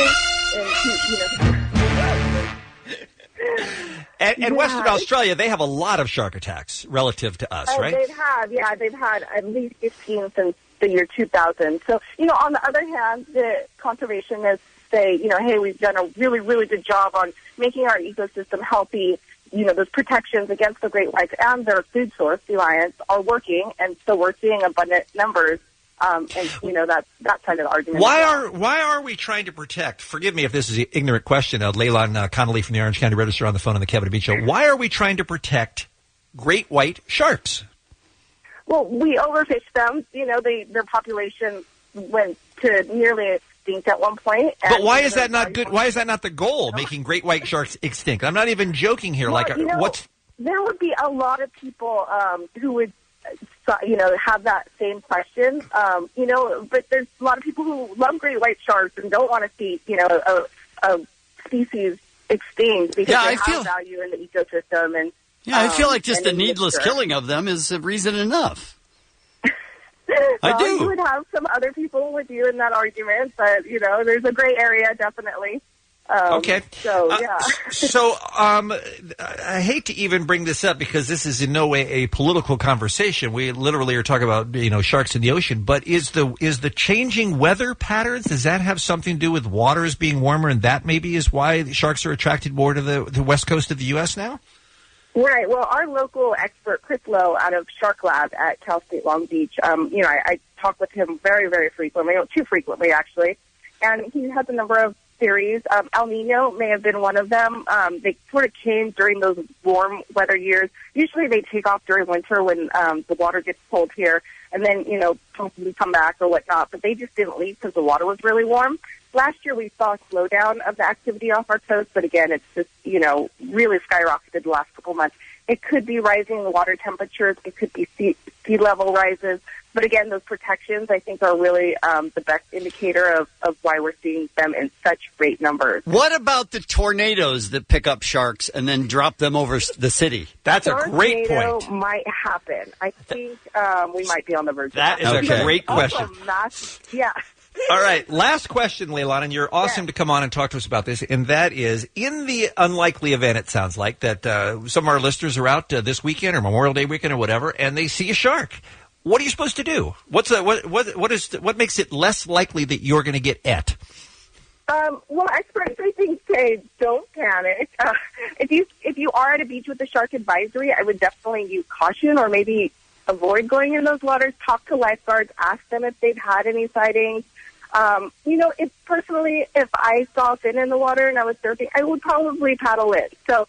[SPEAKER 9] And Western Australia, they have a lot of shark attacks relative to us, right?
[SPEAKER 6] They've had at least 15 since the year 2000. So, on the other hand, the conservationists say, hey, we've done a really, really good job on making our ecosystem healthy. Those protections against the great whites and their food source, sea lions, are working, and so we're seeing abundant numbers. And that side of the argument.
[SPEAKER 9] Why are we trying to protect? Forgive me if this is an ignorant question. Leilon Connolly from the Orange County Register on the phone on the Kevin and Bean Show. Why are we trying to protect great white sharks?
[SPEAKER 6] Well, we overfish them. Their population went to nearly extinct at one point.
[SPEAKER 9] But why is that not good? Why is that not the goal? Making great white sharks extinct. I'm not even joking here.
[SPEAKER 6] There would be a lot of people who would. Have that same question, but there's a lot of people who love great white sharks and don't want to see, a species extinct because they have value in the ecosystem. And
[SPEAKER 3] I feel like just the needless killing of them is a reason enough. I do.
[SPEAKER 6] You would have some other people with you in that argument, but, there's a gray area, definitely.
[SPEAKER 9] Okay.
[SPEAKER 6] So, yeah.
[SPEAKER 9] I hate to even bring this up because this is in no way a political conversation. We literally are talking about, sharks in the ocean. But is the changing weather patterns, does that have something to do with waters being warmer, and that maybe is why sharks are attracted more to the west coast of the U.S. now?
[SPEAKER 6] Right. Well, our local expert, Chris Lowe, out of Shark Lab at Cal State Long Beach, I talk with him very, very frequently, too frequently, actually. And he has a number of theories. El Nino may have been one of them. They sort of came during those warm weather years. Usually they take off during winter when the water gets cold here, and then, possibly come back or whatnot. But they just didn't leave because the water was really warm. Last year we saw a slowdown of the activity off our coast, but again, it's just, really skyrocketed the last couple months. It could be rising water temperatures. It could be sea level rises. But again, those protections, I think, are really the best indicator of why we're seeing them in such great numbers.
[SPEAKER 3] What about the tornadoes that pick up sharks and then drop them over the city?
[SPEAKER 9] That's a great point.
[SPEAKER 6] Tornado might happen. I think we might be on the verge
[SPEAKER 9] That
[SPEAKER 6] of that.
[SPEAKER 9] is a great question.
[SPEAKER 6] Yeah.
[SPEAKER 9] All right, last question, Leilani, and you're awesome to come on and talk to us about this, and that is, in the unlikely event, it sounds like, that some of our listeners are out this weekend or Memorial Day weekend or whatever, and they see a shark. What are you supposed to do? What makes it less likely that you're going to get et?
[SPEAKER 6] Well, experts, I think, say don't panic. If you are at a beach with a shark advisory, I would definitely use caution or maybe avoid going in those waters. Talk to lifeguards. Ask them if they've had any sightings. If I saw a fin in the water and I was surfing, I would probably paddle in. So,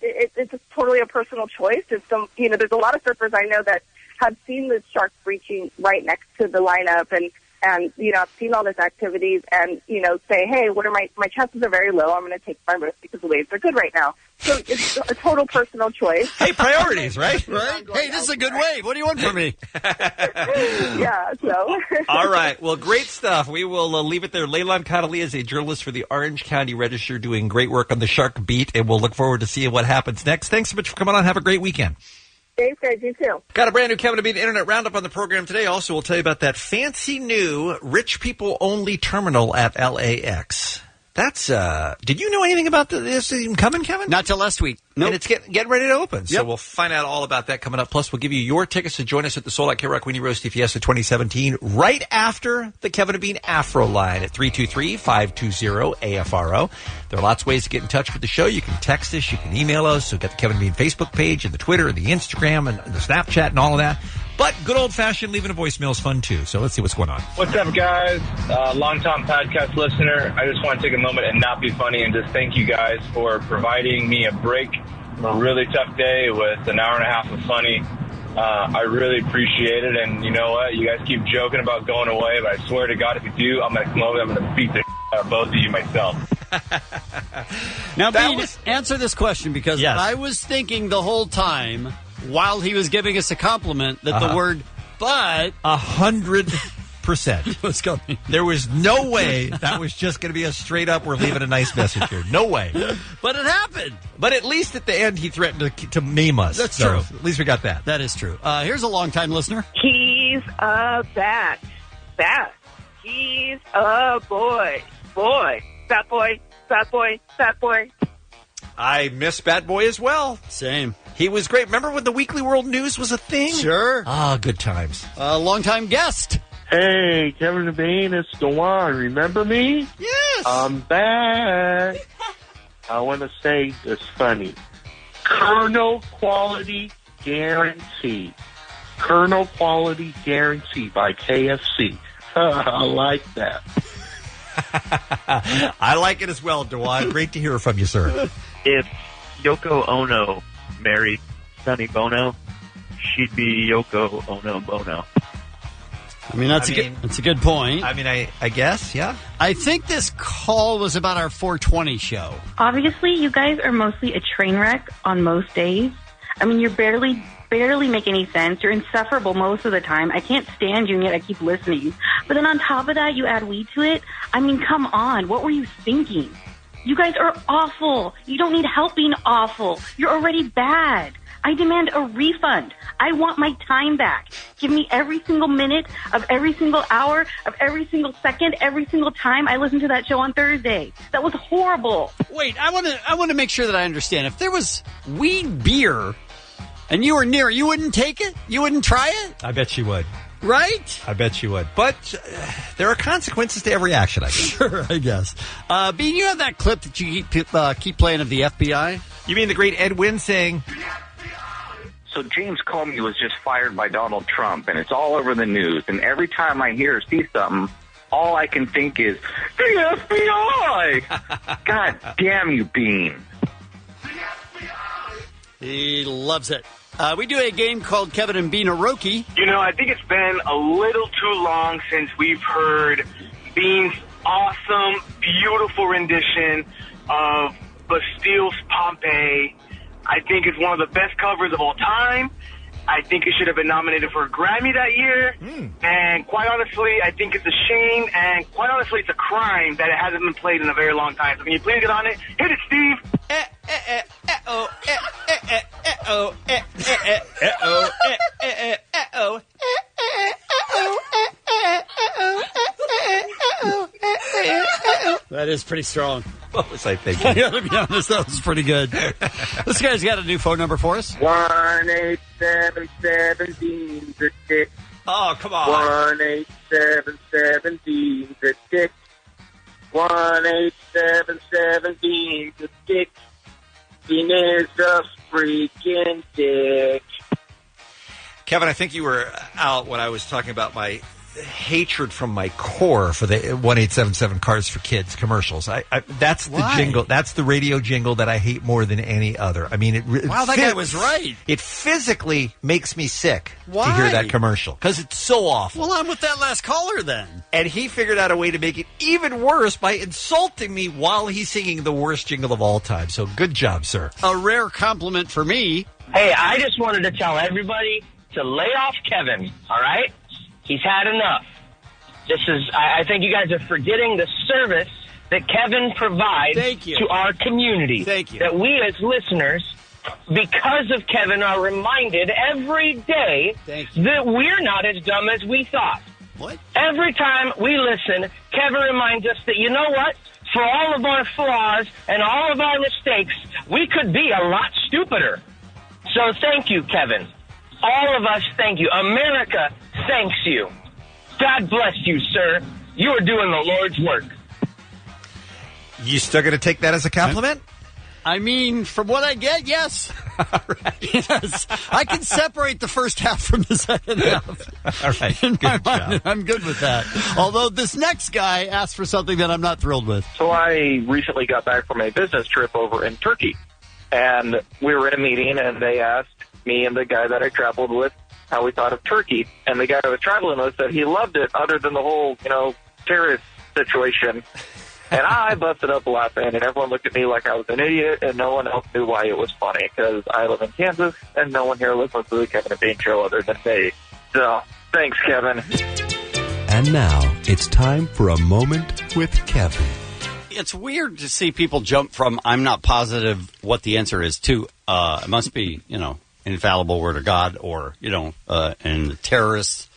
[SPEAKER 6] it's totally a personal choice. There's a lot of surfers I know that have seen the shark breaching right next to the lineup and I've seen all this activities and, say, hey, what are my chances are very low. I'm going to take my risk because the waves are good right now. So it's a total personal choice.
[SPEAKER 9] Hey, priorities, right?
[SPEAKER 3] Right? Hey, this is a good wave. What do you want from me?
[SPEAKER 6] Yeah, so.
[SPEAKER 9] All right. Well, great stuff. We will leave it there. Leilani Connolly is a journalist for the Orange County Register doing great work on the shark beat, and we'll look forward to seeing what happens next. Thanks so much for coming on. Have a great weekend.
[SPEAKER 6] Thanks, guys. You too.
[SPEAKER 9] Got a brand new Kevin to Beat Internet Roundup on the program today. Also, we'll tell you about that fancy new rich people only terminal at LAX. That's, did you know anything about this even coming, Kevin?
[SPEAKER 3] Not till last week. Nope.
[SPEAKER 9] And it's getting ready to open. So
[SPEAKER 3] Yep.
[SPEAKER 9] we'll find out all about that coming up. Plus, we'll give you your tickets to join us at the Sold Out K-Rock Weenie Roast Fiesta 2017 right after the Kevin and Bean Afro line at 323-520-AFRO. There are lots of ways to get in touch with the show. You can text us, you can email us. So get the Kevin and Bean Facebook page and the Twitter and the Instagram and the Snapchat and all of that. But good old-fashioned leaving a voicemail is fun, too. So let's see what's going on.
[SPEAKER 10] What's up, guys? Long-time podcast listener. I just want to take a moment and not be funny and just thank you guys for providing me a break from a really tough day with an hour and a half of funny. I really appreciate it. And you know what? You guys keep joking about going away, but I swear to God, if you do, I'm going to come over, I'm going to beat the out of both of you myself.
[SPEAKER 3] Now, Bean, answer this question because
[SPEAKER 9] Yes.
[SPEAKER 3] I was thinking the whole time while he was giving us a compliment that the word but
[SPEAKER 9] 100%
[SPEAKER 3] was coming.
[SPEAKER 9] There was no way that was just going to be a straight up, we're leaving a nice message here. No way.
[SPEAKER 3] But it happened.
[SPEAKER 9] But at least at the end, he threatened to maim us.
[SPEAKER 3] That's
[SPEAKER 9] So
[SPEAKER 3] true.
[SPEAKER 9] At least we got that.
[SPEAKER 3] That is true. Here's a longtime listener.
[SPEAKER 15] He's a bat. Bat. He's a boy. Boy. Fat boy. Fat boy. Fat boy.
[SPEAKER 9] I miss Bad Boy as well.
[SPEAKER 3] Same.
[SPEAKER 9] He was great. Remember when the Weekly World News was a thing?
[SPEAKER 3] Sure.
[SPEAKER 9] Ah, good times.
[SPEAKER 3] Longtime guest.
[SPEAKER 16] Hey, Kevin and Bean, it's Dewan. Remember me?
[SPEAKER 3] Yes.
[SPEAKER 16] I'm back. I want to say it's funny. Colonel Quality Guarantee. Colonel Quality Guarantee by KFC. I like that.
[SPEAKER 9] I like it as well, Dewan. Great to hear from you, sir.
[SPEAKER 21] If Yoko Ono married Sonny Bono, she'd be Yoko Ono Bono.
[SPEAKER 3] I mean, that's a good point.
[SPEAKER 9] I mean, I guess, yeah.
[SPEAKER 3] I think this call was about our 420 show.
[SPEAKER 22] Obviously, you guys are mostly a train wreck on most days. I mean, you're barely make any sense. You're insufferable most of the time. I can't stand you, and yet I keep listening. But then on top of that, you add weed to it. I mean, come on. What were you thinking? You guys are awful. You don't need help being awful. You're already bad. I demand a refund. I want my time back. Give me every single minute of every single hour of every single second, every single time I listened to that show on Thursday. That was horrible.
[SPEAKER 3] Wait, I want to make sure that I understand. If there was weed beer and you were near it, you wouldn't take it? You wouldn't try it?
[SPEAKER 9] I bet she would.
[SPEAKER 3] Right?
[SPEAKER 9] I bet you would. But there are consequences to every action, I guess.
[SPEAKER 3] Sure, I guess. Bean, you have that clip that you keep playing of the FBI?
[SPEAKER 9] You mean the great Ed Wynn saying...
[SPEAKER 24] So James Comey was just fired by Donald Trump, and it's all over the news. And every time I hear or see something, all I can think is, the FBI! God damn you, Bean.
[SPEAKER 3] He loves it. We do a game called Kevin and Bean Aroki.
[SPEAKER 25] You know, I think it's been a little too long since we've heard Bean's awesome, beautiful rendition of Bastille's Pompeii. I think it's one of the best covers of all time. I think it should have been nominated for a Grammy that year. And quite honestly, I think it's a shame. And quite honestly, it's a crime that it hasn't been played in a very long time. So can you please get on it? Hit it, Steve.
[SPEAKER 3] is pretty strong.
[SPEAKER 9] What was I thinking?
[SPEAKER 3] I gotta be honest, that was pretty good. This guy's got a new phone number for us.
[SPEAKER 16] 1-877-Dean's a dick.
[SPEAKER 9] Oh, come on.
[SPEAKER 16] 1-877-Dean's a dick. 1-877-Dean's a dick. Dean is a freaking dick.
[SPEAKER 9] Kevin, I think you were out when I was talking about my hatred from my core for the 1-877 Cars for Kids commercials. That's the jingle. That's the radio jingle that I hate more than any other. I mean,
[SPEAKER 3] Wow, that guy was right.
[SPEAKER 9] It physically makes me sick
[SPEAKER 3] Why?
[SPEAKER 9] to hear that commercial because it's so awful.
[SPEAKER 3] Well, I'm with that last caller then.
[SPEAKER 9] And he figured out a way to make it even worse by insulting me while he's singing the worst jingle of all time. So good job, sir.
[SPEAKER 3] A rare compliment for me.
[SPEAKER 2] Hey, I just wanted to tell everybody to lay off Kevin, all right? He's had enough. I think you guys are forgetting the service that Kevin provides to our community.
[SPEAKER 3] Thank you.
[SPEAKER 2] That we as listeners, because of Kevin, are reminded every day that we're not as dumb as we thought.
[SPEAKER 3] What?
[SPEAKER 2] Every time we listen, Kevin reminds us that, you know what? For all of our flaws and all of our mistakes, we could be a lot stupider. So thank you, Kevin. All of us thank you. America thanks you. God bless you, sir. You are doing the Lord's work.
[SPEAKER 9] You still going to take that as a compliment?
[SPEAKER 3] I mean, from what I get, yes. Yes. I can separate the first half from the second half.
[SPEAKER 9] All right.
[SPEAKER 3] In my
[SPEAKER 9] Good
[SPEAKER 3] mind,
[SPEAKER 9] job.
[SPEAKER 3] I'm good with that. Although this next guy asked for something that I'm not thrilled with.
[SPEAKER 11] So I recently got back from a business trip over in Turkey, and we were in a meeting, and they asked me and the guy that I traveled with how we thought of Turkey. And the guy I was traveling with said he loved it other than the whole, terrorist situation. And I busted up laughing, and everyone looked at me like I was an idiot, and no one else knew why it was funny, because I live in Kansas, and no one here listens to the Kevin and Bean show other than me. So, thanks, Kevin.
[SPEAKER 13] And now, it's time for a moment with Kevin.
[SPEAKER 3] It's weird to see people jump from I'm not positive what the answer is to it must be, infallible word of God or, in the terrorist,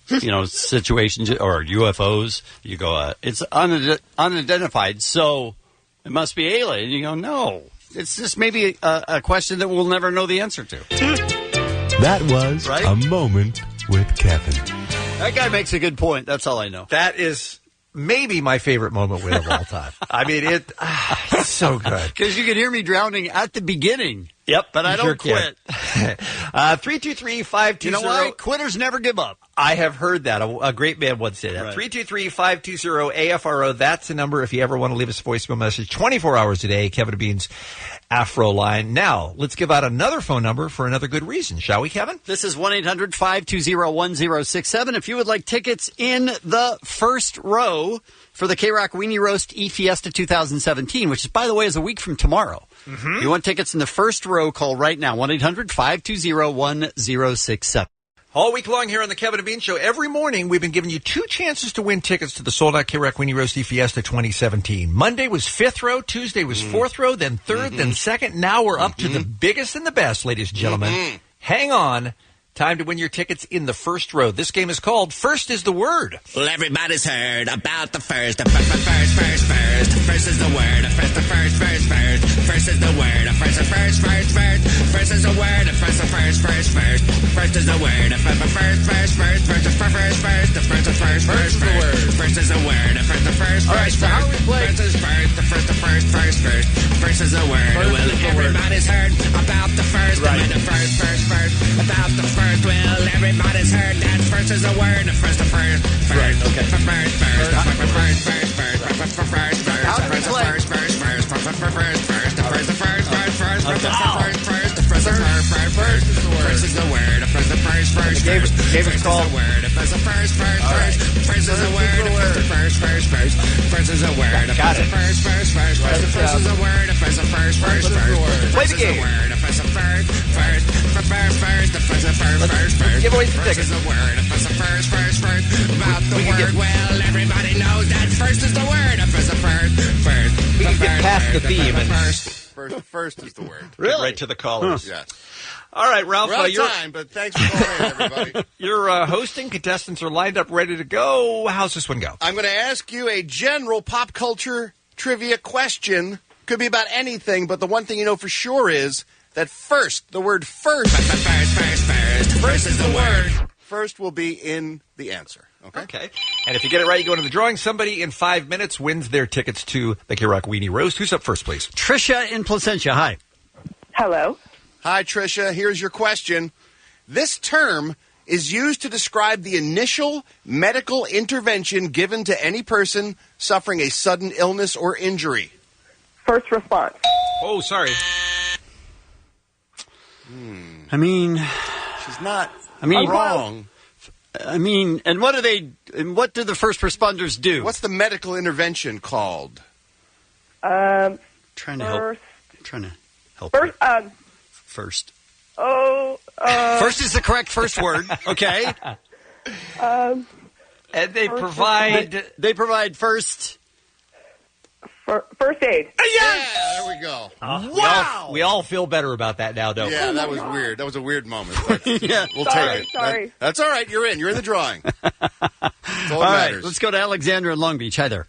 [SPEAKER 3] situations or UFOs. You go, it's unidentified, so it must be alien. You go, no. It's just maybe a question that we'll never know the answer to.
[SPEAKER 13] That was a moment with Kevin.
[SPEAKER 3] That guy makes a good point. That's all I know.
[SPEAKER 9] That is maybe my favorite moment with of all time. I mean, it's so good.
[SPEAKER 3] Because you can hear me drowning at the beginning.
[SPEAKER 9] Yep.
[SPEAKER 3] But I don't quit.
[SPEAKER 9] 323-520.
[SPEAKER 3] You know why? Quitters never give up.
[SPEAKER 9] I have heard that. A great man once said that. 323-520-AFRO. That's the number if you ever want to leave us a voicemail message. 24 hours a day, Kevin Bean's Afro line. Now, let's give out another phone number for another good reason, shall we, Kevin?
[SPEAKER 3] This is 1-800-520-1067. If you would like tickets in the first row for the K-Rock Weenie Roast E-Fiesta 2017, which, by the way, is a week from tomorrow. Mm-hmm. You want tickets in the first row, call right now, 1-800-520-1067.
[SPEAKER 9] All week long here on the Kevin and Bean Show, every morning we've been giving you two chances to win tickets to the sold-out K-Rock Weenie Roast Fiesta 2017. Monday was fifth row, Tuesday was fourth row, then third, then second. Now we're up to the biggest and the best, ladies and gentlemen. Hang on. Time to win your tickets in the first row. This game is called First is the Word.
[SPEAKER 14] Well, everybody's heard about the first. The first is the word. First is the word. First is the word. First is the word. First is the word. First is the word. First is the word.
[SPEAKER 3] All right, so how do we play?
[SPEAKER 14] First is the word. Well, everybody's heard about the first.
[SPEAKER 3] Right.
[SPEAKER 14] The first about the first. Well, everybody's heard that first is a word. First.
[SPEAKER 3] Right, okay.
[SPEAKER 14] First is the word. First.
[SPEAKER 3] Gave it a call.
[SPEAKER 14] First is a word. First is a word.
[SPEAKER 3] Got it.
[SPEAKER 14] First is a word.
[SPEAKER 9] Play the game.
[SPEAKER 14] Let's
[SPEAKER 9] give away some tickets.
[SPEAKER 14] First. About the word. Well, everybody knows that first is the word. First.
[SPEAKER 9] We can get past the theme and
[SPEAKER 8] First is the word.
[SPEAKER 9] get right to the callers.
[SPEAKER 8] Yes.
[SPEAKER 9] All right, Ralph.
[SPEAKER 8] We're out of
[SPEAKER 9] you're
[SPEAKER 8] time, but thanks for calling in, everybody.
[SPEAKER 9] you're hosting. Contestants are lined up, ready to go. How's this one go?
[SPEAKER 8] I'm going to ask you a general pop culture trivia question. Could be about anything, but the one thing you know for sure is that first, the word first. First is the word. First will be in the answer.
[SPEAKER 9] Okay. And if you get it right, you go into the drawing. Somebody in 5 minutes wins their tickets to the K-Rock Weenie Roast. Who's up first, please?
[SPEAKER 3] Tricia in Placentia. Hi.
[SPEAKER 6] Hello.
[SPEAKER 8] Hi, Tricia. Here's your question. This term is used to describe the initial medical intervention given to any person suffering a sudden illness or injury.
[SPEAKER 6] First response.
[SPEAKER 9] Oh, sorry.
[SPEAKER 3] I mean,
[SPEAKER 8] she's not.
[SPEAKER 3] I'm
[SPEAKER 8] wrong.
[SPEAKER 3] I mean, and what do the first responders do?
[SPEAKER 8] What's the medical intervention called?
[SPEAKER 3] Trying to help. Trying to help. First. First is the correct first word. Okay.
[SPEAKER 9] And they provide.
[SPEAKER 3] They provide first.
[SPEAKER 6] First aid.
[SPEAKER 8] Yeah, there we go.
[SPEAKER 9] Wow. We all feel better about that now, don't we?
[SPEAKER 8] Yeah, that was weird. That was a weird moment. But
[SPEAKER 3] Yeah.
[SPEAKER 8] We'll
[SPEAKER 6] Sorry,
[SPEAKER 8] take it.
[SPEAKER 6] sorry.
[SPEAKER 8] That's all right. You're in. You're in the drawing. That's all
[SPEAKER 3] All
[SPEAKER 8] that
[SPEAKER 3] right,
[SPEAKER 8] matters.
[SPEAKER 3] let's go to Alexandra in Long Beach. Hi there.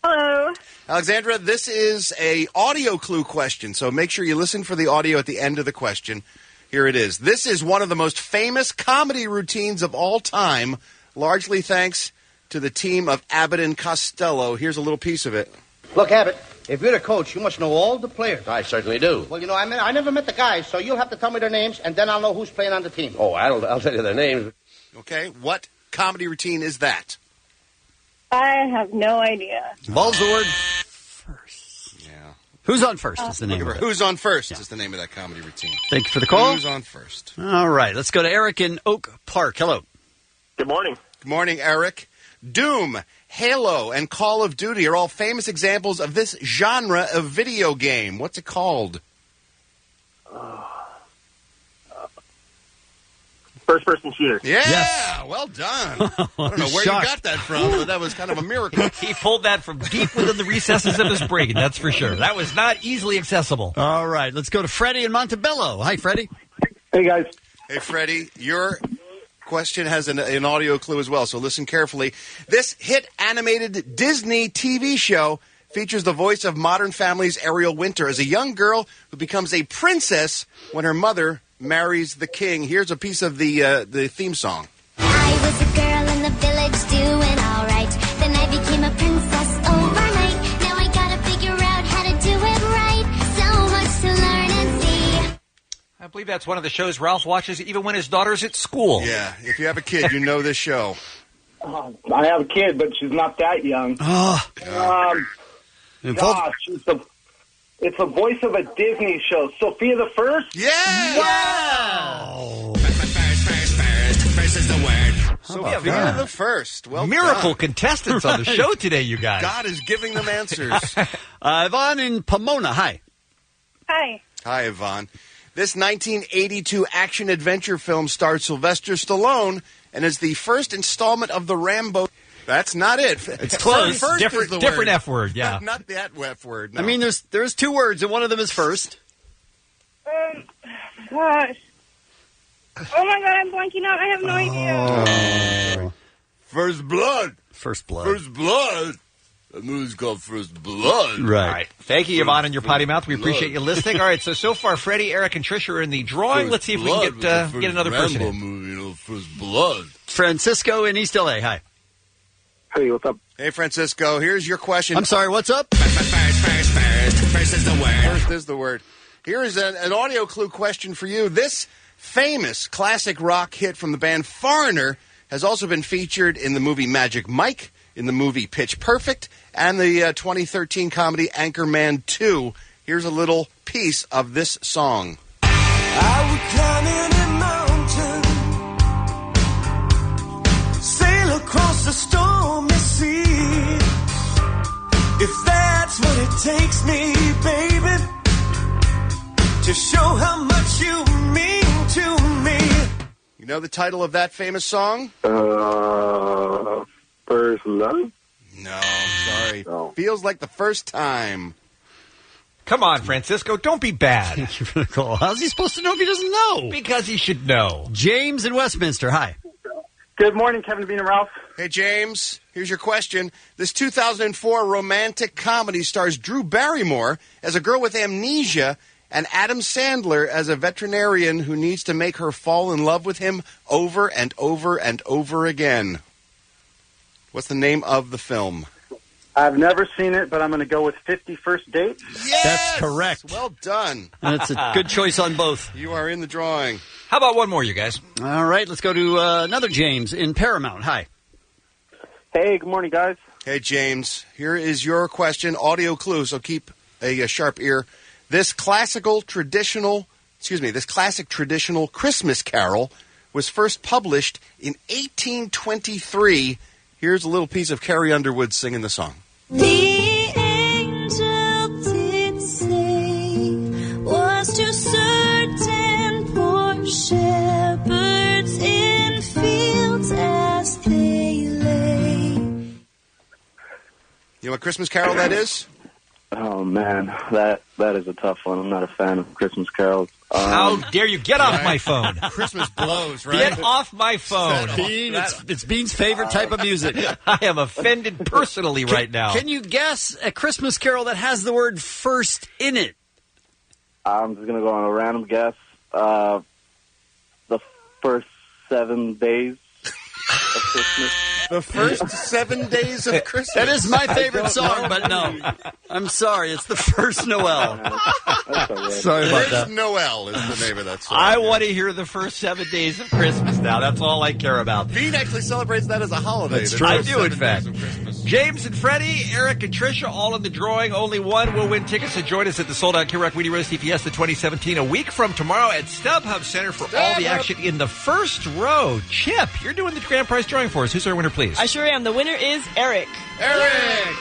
[SPEAKER 6] Hello.
[SPEAKER 8] Alexandra, this is a audio clue question, so make sure you listen for the audio at the end of the question. Here it is. This is one of the most famous comedy routines of all time, largely thanks to the team of Abbott and Costello. Here's a little piece of it.
[SPEAKER 7] Look, Abbott, if you're the coach, you must know all the players.
[SPEAKER 17] I certainly do.
[SPEAKER 7] Well, you know, I never met the guys, so you'll have to tell me their names, and then I'll know who's playing on the team.
[SPEAKER 17] Oh, I'll tell you their names.
[SPEAKER 8] Okay, what comedy routine is that?
[SPEAKER 6] I have no idea.
[SPEAKER 3] Involves the word first.
[SPEAKER 8] Yeah.
[SPEAKER 3] Who's on first is the name of it.
[SPEAKER 8] Who's on first is the name of that comedy routine.
[SPEAKER 3] Thank you for the call.
[SPEAKER 8] Who's on first?
[SPEAKER 3] All right, let's go to Eric in Oak Park. Hello.
[SPEAKER 25] Good morning.
[SPEAKER 8] Good morning, Eric. Doom, Halo, and Call of Duty are all famous examples of this genre of video game. What's it called?
[SPEAKER 25] First-person shooter.
[SPEAKER 8] Yeah,
[SPEAKER 3] Yes.
[SPEAKER 8] well done. I don't know where you got that from, but that was kind of a miracle.
[SPEAKER 9] He pulled that from deep within the recesses of his brain, that's for sure. That was not easily accessible.
[SPEAKER 3] All right, let's go to Freddie in Montebello. Hi, Freddie.
[SPEAKER 25] Hey, guys.
[SPEAKER 8] Hey, Freddie, your question has an audio clue as well, so listen carefully. This hit animated Disney TV show features the voice of Modern Family's Ariel Winter as a young girl who becomes a princess when her mother marries the king. Here's a piece of the theme song.
[SPEAKER 18] I was a girl in the village doing all right. Then I became a princess overnight. Now I gotta figure out how to do it right. So much to learn and see.
[SPEAKER 9] I believe that's one of the shows Ralph watches even when his daughter's at school.
[SPEAKER 8] Yeah, if you have a kid, you know this show.
[SPEAKER 25] I have a kid, but she's not that young.
[SPEAKER 3] Oh.
[SPEAKER 25] Gosh, it's the voice of a Disney show. Sophia the First?
[SPEAKER 8] Yeah!
[SPEAKER 3] Wow!
[SPEAKER 17] First is the word.
[SPEAKER 8] Sophia the First. Well
[SPEAKER 9] Miracle
[SPEAKER 8] done.
[SPEAKER 9] contestants on the show today, you guys.
[SPEAKER 8] God is giving them answers.
[SPEAKER 3] Yvonne in Pomona. Hi.
[SPEAKER 6] Hi.
[SPEAKER 8] Hi, Yvonne. This 1982 action-adventure film stars Sylvester Stallone and is the first installment of the Rambo. That's not it.
[SPEAKER 3] It's close.
[SPEAKER 8] First
[SPEAKER 9] different
[SPEAKER 8] is the
[SPEAKER 9] different
[SPEAKER 8] word.
[SPEAKER 9] F word, yeah.
[SPEAKER 8] Not that F word. No.
[SPEAKER 3] I mean, there's two words, and one of them is first.
[SPEAKER 6] Gosh. Oh my God, I'm blanking out. I have no idea.
[SPEAKER 8] First Blood.
[SPEAKER 3] First Blood.
[SPEAKER 8] First Blood. The movie's called First Blood.
[SPEAKER 3] Right.
[SPEAKER 9] All right. Thank you, Yvonne, and your potty mouth. We appreciate you listening. All right, so far, Freddie, Eric, and Tricia are in the drawing. Let's see if we can get another person in.
[SPEAKER 8] Movie, First Blood.
[SPEAKER 3] Francisco in East LA. Hi.
[SPEAKER 25] Hey, what's up?
[SPEAKER 8] Hey, Francisco, here's your question.
[SPEAKER 3] I'm sorry, what's up?
[SPEAKER 17] First is the word.
[SPEAKER 8] First is the word. Here is an audio clue question for you. This famous classic rock hit from the band Foreigner has also been featured in the movie Magic Mike, in the movie Pitch Perfect, and the 2013 comedy Anchorman 2. Here's a little piece of this song.
[SPEAKER 14] I would climb any mountain, sail across the stormy sea. If that's what it takes me, baby, to show how much you mean to me.
[SPEAKER 8] You know the title of that famous song?
[SPEAKER 25] First Love?
[SPEAKER 8] No, sorry. No. Feels like the first time.
[SPEAKER 9] Come on, Francisco, don't be bad.
[SPEAKER 3] Thank you for the call. How's he supposed to know if he doesn't know?
[SPEAKER 9] Because he should know.
[SPEAKER 3] James in Westminster. Hi.
[SPEAKER 1] Good morning, Kevin, Bean, and Ralph.
[SPEAKER 8] Hey, James, here's your question. This 2004 romantic comedy stars Drew Barrymore as a girl with amnesia and Adam Sandler as a veterinarian who needs to make her fall in love with him over and over and over again. What's the name of the film?
[SPEAKER 1] I've never seen it, but I'm going to go with 50 First Dates.
[SPEAKER 8] Yes!
[SPEAKER 3] That's correct.
[SPEAKER 8] Well done.
[SPEAKER 3] That's a good choice on both.
[SPEAKER 8] You are in the drawing.
[SPEAKER 9] How about one more, you guys?
[SPEAKER 3] All right, let's go to another James in Paramount. Hi.
[SPEAKER 1] Hey, good morning, guys.
[SPEAKER 8] Hey, James. Here is your question. Audio clue, so keep a sharp ear. This classic traditional Christmas carol was first published in 1823. Here's a little piece of Carrie Underwood singing the song.
[SPEAKER 14] The angel did say was to certain poor shepherds in fields as they lay.
[SPEAKER 8] You know what Christmas carol that is?
[SPEAKER 1] Oh, man, that is a tough one. I'm not a fan of Christmas carols.
[SPEAKER 9] How dare you? Get off my phone.
[SPEAKER 8] Christmas blows, right?
[SPEAKER 9] Get off my phone.
[SPEAKER 3] Bean, it's Bean's favorite type of music.
[SPEAKER 9] I am offended personally right now.
[SPEAKER 3] Can you guess a Christmas carol that has the word first in it?
[SPEAKER 1] I'm just going to go on a random guess. The first 7 days of Christmas.
[SPEAKER 8] The first 7 days of Christmas.
[SPEAKER 3] That is my favorite song, but no. I'm sorry. It's the first Noel. Sorry about that.
[SPEAKER 8] Noel is the name of that song.
[SPEAKER 9] I want to hear the first 7 days of Christmas now. That's all I care about.
[SPEAKER 8] Bean actually celebrates that as a holiday.
[SPEAKER 9] That's
[SPEAKER 8] the
[SPEAKER 9] true. I
[SPEAKER 8] first
[SPEAKER 9] do, in
[SPEAKER 8] 7
[SPEAKER 9] fact.
[SPEAKER 8] days of Christmas.
[SPEAKER 9] James and Freddie, Eric and Tricia, all in the drawing. Only one will win tickets to join us at the sold-out Kid Rock Weedy Roast TPS the 2017 a week from tomorrow at StubHub Center for all the action in the first row. Chip, you're doing the grand prize drawing for us. Who's our winner, please?
[SPEAKER 4] I sure am. The winner is Eric.
[SPEAKER 8] Eric!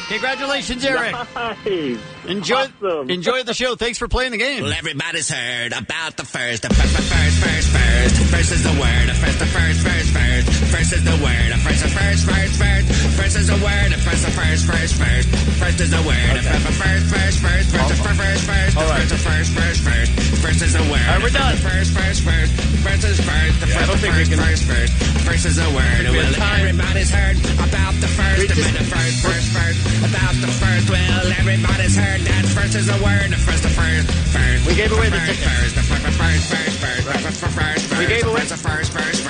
[SPEAKER 3] Congratulations, Eric.
[SPEAKER 1] Nice.
[SPEAKER 3] Enjoy the show. Thanks for playing the game.
[SPEAKER 17] Well, everybody's heard about the first. The first is the word. The first is the word. The first is the word. The first is the word.
[SPEAKER 3] All right.
[SPEAKER 17] First is the word.
[SPEAKER 3] All right, we're done.
[SPEAKER 17] First is first.
[SPEAKER 3] I don't think we can.
[SPEAKER 17] First is the word. Well, everybody's heard about the first. The first about the first. Well, everybody's heard that first is the word. The first.
[SPEAKER 3] We gave away the tickets.
[SPEAKER 17] We gave away the first. First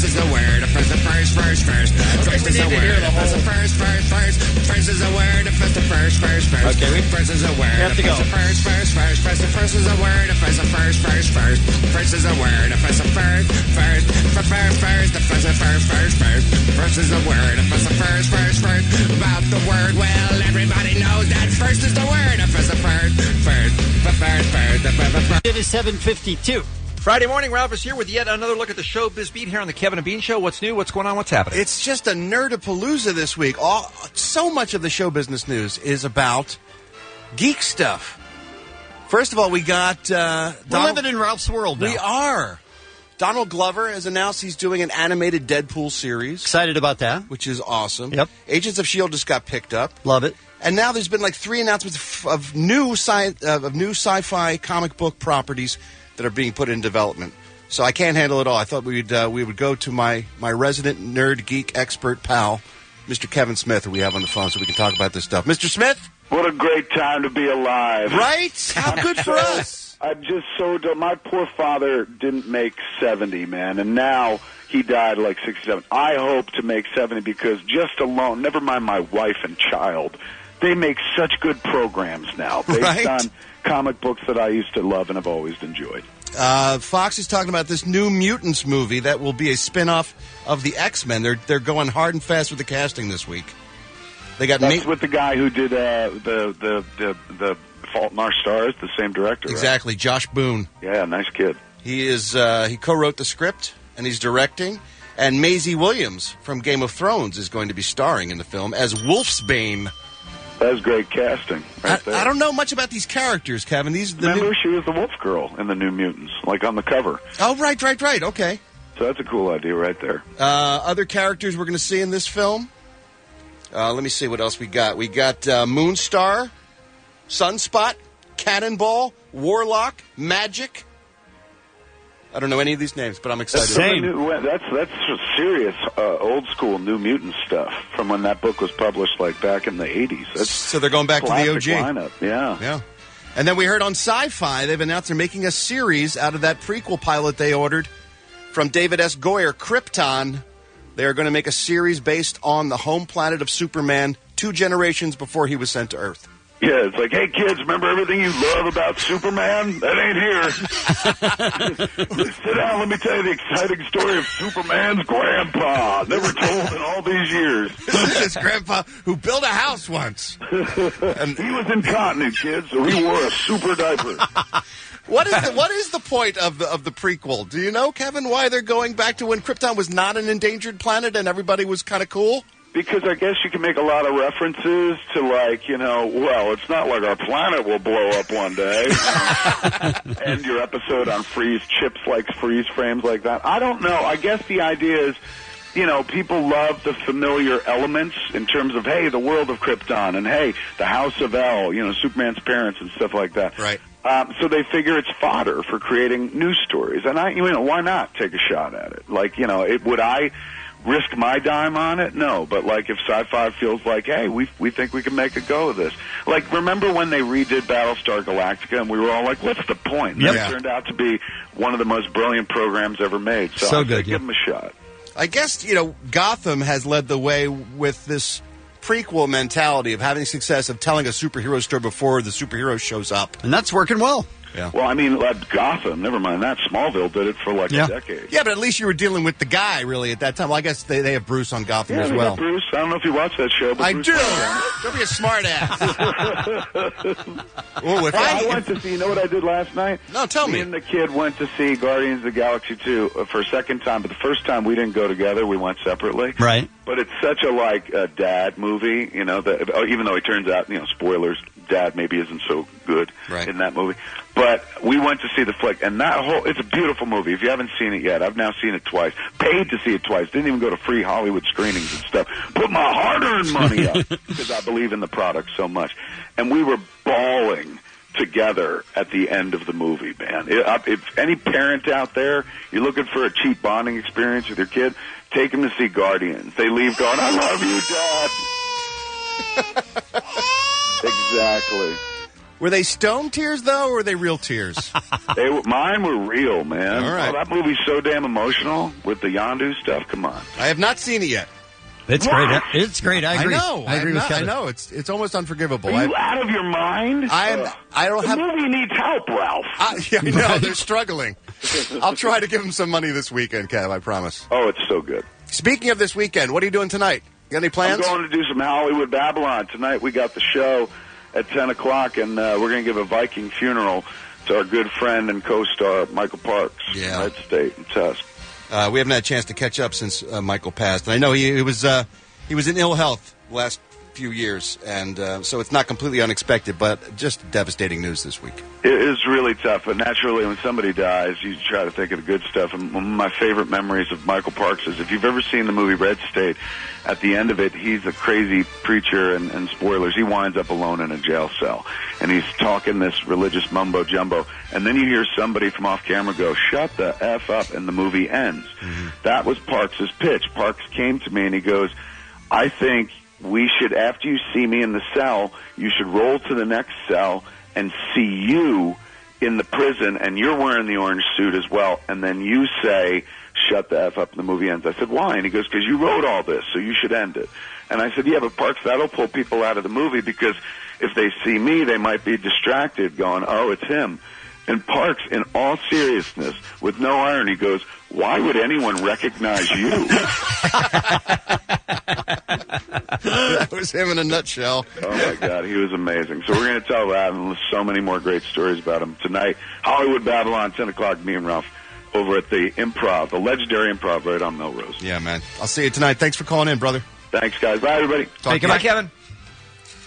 [SPEAKER 17] is the word. First is the word. First is the word. First is the word.
[SPEAKER 3] Okay,
[SPEAKER 17] first is the word.
[SPEAKER 3] We have to go.
[SPEAKER 17] First is the word. First is the word. First is the word. About the word. Well, everybody knows that first is the word.
[SPEAKER 3] It is 7:52.
[SPEAKER 9] Friday morning, Ralph is here with yet another look at the Showbiz beat here on the Kevin and Bean Show. What's new? What's going on? What's happening?
[SPEAKER 8] It's just a nerdapalooza this week. So much of the show business news is about geek stuff. First of all, we got
[SPEAKER 3] We're living in Ralph's world now.
[SPEAKER 8] We are. Donald Glover has announced he's doing an animated Deadpool series.
[SPEAKER 3] Excited about that.
[SPEAKER 8] Which is awesome.
[SPEAKER 3] Yep.
[SPEAKER 8] Agents of S.H.I.E.L.D. just got picked up.
[SPEAKER 3] Love it.
[SPEAKER 8] And now there's been like 3 announcements of new sci-fi comic book properties that are being put in development. So I can't handle it all. I thought we would go to my resident nerd geek expert pal, Mr. Kevin Smith, who we have on the phone, so we can talk about this stuff. Mr. Smith?
[SPEAKER 16] What a great time to be alive.
[SPEAKER 8] Right? How good for us.
[SPEAKER 16] I'm just so done. My poor father didn't make 70, man, and now he died like 67. I hope to make 70 because just alone, never mind my wife and child, they make such good programs now based on comic books that I used to love and have always enjoyed.
[SPEAKER 8] Fox is talking about this New Mutants movie that will be a spin-off of the X-Men. They're going hard and fast with the casting this week. They got
[SPEAKER 16] That's with the guy who did the Fault in Our Stars, the same director.
[SPEAKER 8] Exactly, right? Josh Boone.
[SPEAKER 16] Yeah, nice kid.
[SPEAKER 8] He co-wrote the script and he's directing. And Maisie Williams from Game of Thrones is going to be starring in the film as Wolfsbane.
[SPEAKER 16] That was great casting. Right there.
[SPEAKER 8] I don't know much about these characters, Kevin.
[SPEAKER 16] Remember, she was the Wolf Girl in the New Mutants, like on the cover.
[SPEAKER 8] Oh, right. Okay.
[SPEAKER 16] So that's a cool idea right there.
[SPEAKER 8] Other characters we're going to see in this film. Let me see what else we got. We got Moonstar, Sunspot, Cannonball, Warlock, Magic. I don't know any of these names, but I'm excited.
[SPEAKER 16] That's serious old school New Mutant stuff from when that book was published, like back in the 80s.
[SPEAKER 8] So they're going back to the OG.
[SPEAKER 16] Lineup. Yeah.
[SPEAKER 8] And then we heard on Sci-Fi, they've announced they're making a series out of that prequel pilot they ordered from David S. Goyer, Krypton. They are going to make a series based on the home planet of Superman 2 generations before he was sent to Earth.
[SPEAKER 16] Yeah, it's like, hey, kids, remember everything you love about Superman? That ain't here. Sit down, let me tell you the exciting story of Superman's grandpa. Never told in all these years.
[SPEAKER 8] This is his grandpa who built a house once.
[SPEAKER 16] And he was incontinent, kids, so he wore a super diaper.
[SPEAKER 8] What is the point of the prequel? Do you know, Kevin, why they're going back to when Krypton was not an endangered planet and everybody was kind of cool?
[SPEAKER 16] Because I guess you can make a lot of references to, like, well, it's not like our planet will blow up one day. End your episode on freeze frames like that. I don't know. I guess the idea is, people love the familiar elements in terms of, hey, the world of Krypton, and hey, the House of El, Superman's parents and stuff like that.
[SPEAKER 8] Right.
[SPEAKER 16] So they figure it's fodder for creating news stories. And why not take a shot at it? Like, would I risk my dime on it? No, but like if Sci-Fi feels like, hey, we think we can make a go of this. Like, remember when they redid Battlestar Galactica and we were all like, what's the point? And it turned out to be one of the most brilliant programs ever made. So
[SPEAKER 3] good,
[SPEAKER 16] give them a shot.
[SPEAKER 8] I guess, Gotham has led the way with this prequel mentality of having success of telling a superhero story before the superhero shows up.
[SPEAKER 3] And that's working well.
[SPEAKER 8] Yeah.
[SPEAKER 16] Well, I mean, Gotham, never mind that. Smallville did it for like a decade.
[SPEAKER 8] Yeah, but at least you were dealing with the guy, really, at that time. Well, I guess they have Bruce on Gotham as
[SPEAKER 16] we
[SPEAKER 8] well.
[SPEAKER 16] got Bruce. I don't know if you watch that show, but
[SPEAKER 8] I
[SPEAKER 16] Bruce
[SPEAKER 8] do. Don't be a smart ass.
[SPEAKER 16] I went to see, you know what I did last night?
[SPEAKER 8] No, tell me.
[SPEAKER 16] Me and the kid went to see Guardians of the Galaxy 2 for a second time, but the first time we didn't go together. We went separately.
[SPEAKER 3] Right.
[SPEAKER 16] But it's such a dad movie, that even though it turns out, spoilers, dad maybe isn't so good in that movie. But we went to see the flick, and it's a beautiful movie. If you haven't seen it yet, I've now seen it twice. Paid to see it twice. Didn't even go to free Hollywood screenings and stuff. Put my hard-earned money up because I believe in the product so much. And we were bawling together at the end of the movie, man. If any parent out there, you're looking for a cheap bonding experience with your kid, take them to see Guardians. They leave going, I love you, Dad. Exactly.
[SPEAKER 8] Were they stone tears, though, or were they real tears?
[SPEAKER 16] Mine were real, man.
[SPEAKER 8] All right.
[SPEAKER 16] Oh, that movie's so damn emotional with the Yondu stuff. Come on.
[SPEAKER 8] I have not seen it yet.
[SPEAKER 3] It's great. It's great. I agree.
[SPEAKER 8] I
[SPEAKER 3] agree with Kevin.
[SPEAKER 8] I know. It's almost unforgivable.
[SPEAKER 16] Are you out of your mind?
[SPEAKER 8] I don't have.
[SPEAKER 16] The movie needs help, Ralph.
[SPEAKER 8] I know. They're struggling. I'll try to give them some money this weekend, Kev. I promise.
[SPEAKER 16] Oh, it's so good.
[SPEAKER 8] Speaking of this weekend, what are you doing tonight? You got any plans?
[SPEAKER 16] I'm going to do some Hollywood Babylon. Tonight we got the show at 10 o'clock, and we're going to give a Viking funeral to our good friend and co-star Michael Parks from Red State and Tusk.
[SPEAKER 8] We haven't had a chance to catch up since Michael passed. And I know he was in ill health the last few years, and so it's not completely unexpected, but just devastating news this week.
[SPEAKER 16] It is really tough, but naturally when somebody dies, you try to think of the good stuff. And one of my favorite memories of Michael Parks is if you've ever seen the movie Red State, at the end of it, he's a crazy preacher, and spoilers, he winds up alone in a jail cell. And he's talking this religious mumbo-jumbo, and then you hear somebody from off-camera go, shut the F up, and the movie ends. Mm-hmm. That was Parks' pitch. Parks came to me and he goes, I think we should, after you see me in the cell, you should roll to the next cell and see you in the prison, and you're wearing the orange suit as well, and then you say, shut the F up, and the movie ends. I said, why? And he goes, because you wrote all this, so you should end it. And I said, yeah, but Parks, that'll pull people out of the movie, because if they see me, they might be distracted, going, oh, it's him. And Parks, in all seriousness, with no irony, goes, why would anyone recognize you?
[SPEAKER 8] That was him in a nutshell.
[SPEAKER 16] Oh, my God, he was amazing. So we're going to tell that, and so many more great stories about him tonight. Hollywood Babylon, 10 o'clock, me and Ralph, over at the Improv, the legendary Improv right on Melrose.
[SPEAKER 8] Yeah, man. I'll see you tonight. Thanks for calling in, brother.
[SPEAKER 16] Thanks, guys. Bye, everybody.
[SPEAKER 9] Goodbye, Kevin.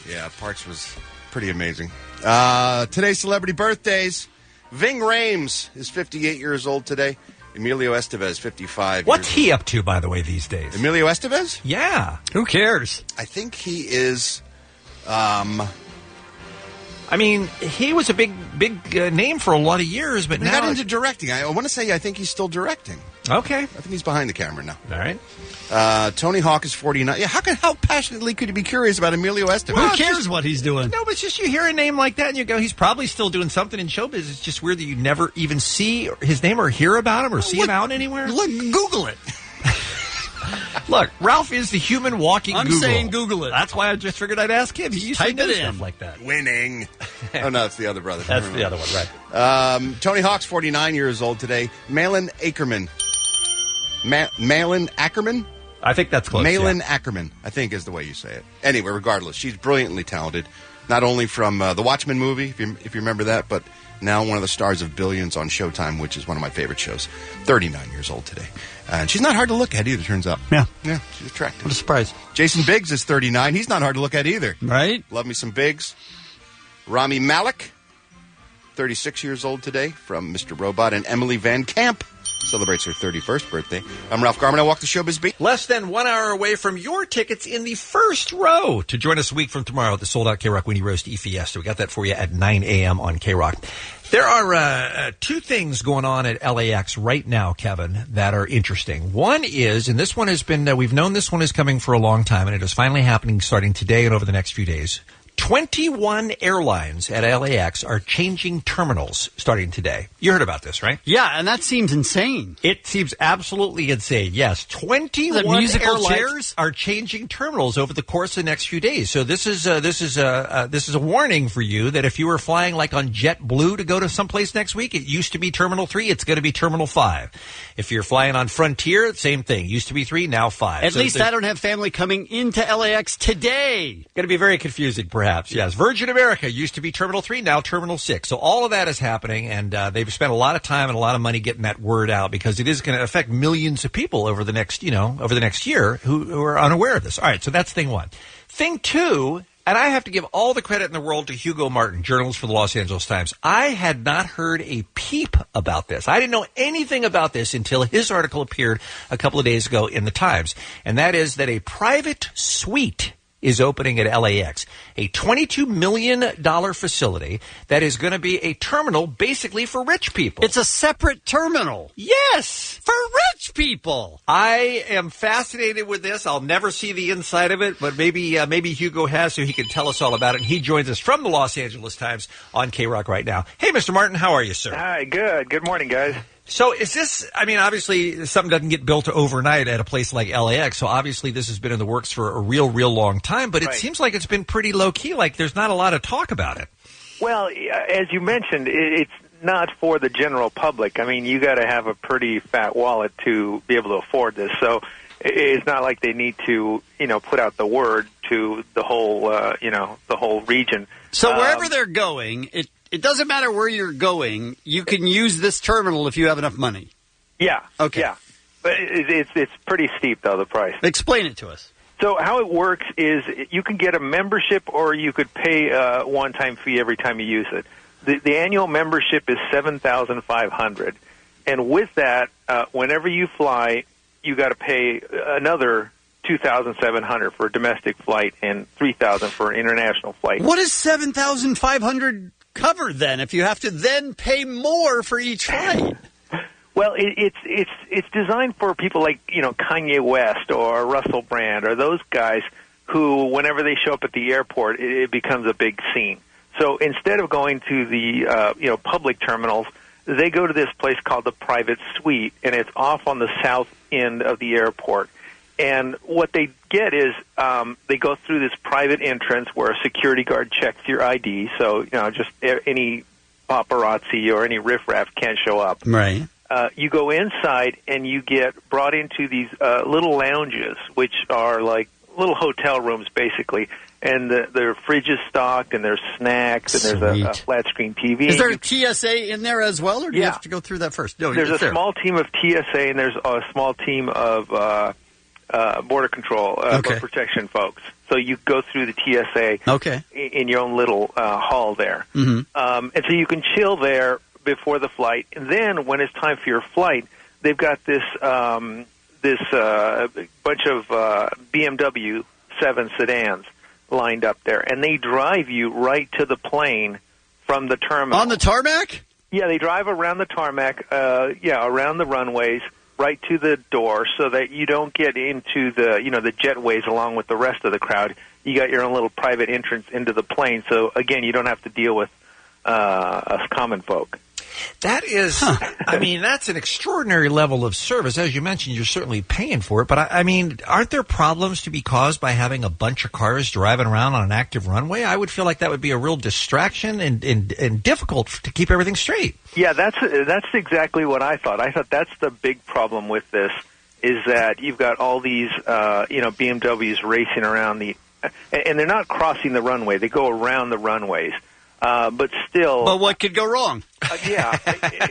[SPEAKER 8] Yeah, Parks was pretty amazing. Today's celebrity birthdays. Ving Rhames is 58 years old today. Emilio Estevez, 55
[SPEAKER 9] What's
[SPEAKER 8] years
[SPEAKER 9] he up to, by the way, these days?
[SPEAKER 8] Emilio Estevez?
[SPEAKER 9] Yeah.
[SPEAKER 3] Who cares?
[SPEAKER 8] I think he is
[SPEAKER 9] I mean, he was a big name for a lot of years, but
[SPEAKER 8] He
[SPEAKER 9] now
[SPEAKER 8] got into directing. I want to say I think he's still directing.
[SPEAKER 9] Okay. I
[SPEAKER 8] think he's behind the camera now.
[SPEAKER 9] All right.
[SPEAKER 8] Tony Hawk is 49. Yeah, how passionately could you be curious about Emilio Estevez?
[SPEAKER 3] Who cares what he's doing?
[SPEAKER 9] No, but it's just you hear a name like that and you go, he's probably still doing something in showbiz. It's just weird that you never even see his name or hear about him or see him out anywhere.
[SPEAKER 3] Look, Google it.
[SPEAKER 9] Look, Ralph is the human walking
[SPEAKER 3] I'm
[SPEAKER 9] Google.
[SPEAKER 3] saying Google it.
[SPEAKER 9] That's why I just figured I'd ask him. He used to
[SPEAKER 3] Type
[SPEAKER 9] do
[SPEAKER 3] it
[SPEAKER 9] stuff
[SPEAKER 3] in.
[SPEAKER 9] like that.
[SPEAKER 8] Winning. Oh, no, it's the other brother.
[SPEAKER 9] That's the other one, right.
[SPEAKER 8] Tony Hawk's 49 years old today. Malin Ackerman. Malin Ackerman?
[SPEAKER 9] I think that's close.
[SPEAKER 8] Malin
[SPEAKER 9] yeah.
[SPEAKER 8] Ackerman, I think is the way you say it. Anyway, regardless, she's brilliantly talented. Not only from the Watchmen movie, if you remember that, but now one of the stars of Billions on Showtime, which is one of my favorite shows. 39 years old today. And she's not hard to look at either, turns out.
[SPEAKER 3] Yeah.
[SPEAKER 8] Yeah, she's attractive.
[SPEAKER 3] What a surprise.
[SPEAKER 8] Jason Biggs is 39. He's not hard to look at either.
[SPEAKER 3] Right?
[SPEAKER 8] Love me some Biggs. Rami Malek, 36 years old today, from Mr. Robot. And Emily Van Camp celebrates her 31st birthday. I'm Ralph Garman. I walk the Showbiz Beat.
[SPEAKER 9] Less than 1 hour away from your tickets in the first row to join us a week from tomorrow at the sold-out K-Rock Weenie Roast E-Fiesta. We got that for you at 9 a.m. on K-Rock. There are two things going on at LAX right now, Kevin, that are interesting. One is, and this one has been, we've known this one is coming for a long time, and it is finally happening starting today and over the next few days. 21 airlines at LAX are changing terminals starting today. You heard about this, right?
[SPEAKER 3] Yeah, and that seems insane.
[SPEAKER 9] It seems absolutely insane. Yes, 21
[SPEAKER 3] musical
[SPEAKER 9] airlines
[SPEAKER 3] chairs
[SPEAKER 9] are changing terminals over the course of the next few days. So this is a warning for you that if you were flying like on JetBlue to go to someplace next week, it used to be Terminal 3. It's going to be Terminal 5. If you're flying on Frontier, same thing. Used to be 3, now 5.
[SPEAKER 3] At least I don't have family coming into LAX today.
[SPEAKER 9] Going to be very confusing, perhaps. Yes. Virgin America used to be Terminal 3, now Terminal 6. So all of that is happening, and they've spent a lot of time and a lot of money getting that word out because it is going to affect millions of people over the next year who are unaware of this. All right, so that's thing one. Thing two, and I have to give all the credit in the world to Hugo Martin, journalist for the Los Angeles Times. I had not heard a peep about this. I didn't know anything about this until his article appeared a couple of days ago in the Times, and that is that a private suite is opening at LAX, a $22 million facility that is going to be a terminal basically for rich people.
[SPEAKER 3] It's a separate terminal.
[SPEAKER 9] Yes!
[SPEAKER 3] For rich people.
[SPEAKER 9] I am fascinated with this. I'll never see the inside of it, but maybe Hugo has, so he can tell us all about it. And he joins us from the Los Angeles Times on K-Rock right now. Hey, Mr. Martin, how are you, sir?
[SPEAKER 5] Hi, good. Good morning, guys.
[SPEAKER 9] So is this, I mean, obviously something doesn't get built overnight at a place like LAX, so obviously this has been in the works for a real long time, but it seems like it's been pretty low-key, like there's not a lot of talk about it.
[SPEAKER 5] Well, as you mentioned, it's not for the general public. I mean, you got to have a pretty fat wallet to be able to afford this, so it's not like they need to, put out the word to the whole, the whole region.
[SPEAKER 3] So wherever they're going, it doesn't matter where you're going. You can use this terminal if you have enough money.
[SPEAKER 5] Yeah.
[SPEAKER 3] Okay.
[SPEAKER 5] Yeah. But it's pretty steep, though, the price.
[SPEAKER 3] Explain it to us.
[SPEAKER 5] So how it works is you can get a membership or you could pay a one-time fee every time you use it. The annual membership is $7,500. And with that, whenever you fly, you got to pay another $2,700 for a domestic flight and $3,000 for an international flight.
[SPEAKER 3] What is $7,500 cover then? If you have to then pay more for each flight?
[SPEAKER 5] Well, it's designed for people like Kanye West or Russell Brand or those guys who, whenever they show up at the airport, it becomes a big scene. So instead of going to the public terminals, they go to this place called the Private Suite, and it's off on the south end of the airport. And what they get is they go through this private entrance where a security guard checks your ID, so just any paparazzi or any riffraff can't show up.
[SPEAKER 3] Right.
[SPEAKER 5] You go inside and you get brought into these little lounges, which are like little hotel rooms, basically. And their fridge is stocked, and there's snacks, and there's a flat screen TV.
[SPEAKER 3] Is there a TSA in there as well, or do you have to go through that first? No,
[SPEAKER 5] there's
[SPEAKER 3] it's
[SPEAKER 5] a
[SPEAKER 3] there.
[SPEAKER 5] small team of TSA, and there's a small team of border control, border protection folks. So you go through the TSA in your own little hall there.
[SPEAKER 3] Mm-hmm.
[SPEAKER 5] And so you can chill there before the flight. And then when it's time for your flight, they've got this bunch of BMW 7 sedans lined up there, and they drive you right to the plane from the terminal.
[SPEAKER 3] On the tarmac?
[SPEAKER 5] Yeah, they drive around the tarmac, around the runways, right to the door, so that you don't get into the jetways along with the rest of the crowd. You got your own little private entrance into the plane, so again, you don't have to deal with us common folk.
[SPEAKER 9] That is, I mean, that's an extraordinary level of service. As you mentioned, you're certainly paying for it. But, I mean, aren't there problems to be caused by having a bunch of cars driving around on an active runway? I would feel like that would be a real distraction and difficult to keep everything straight.
[SPEAKER 5] Yeah, that's exactly what I thought. I thought that's the big problem with this, is that you've got all these, BMWs racing around and they're not crossing the runway. They go around the runways. But still...
[SPEAKER 3] But what could go wrong?
[SPEAKER 5] Yeah,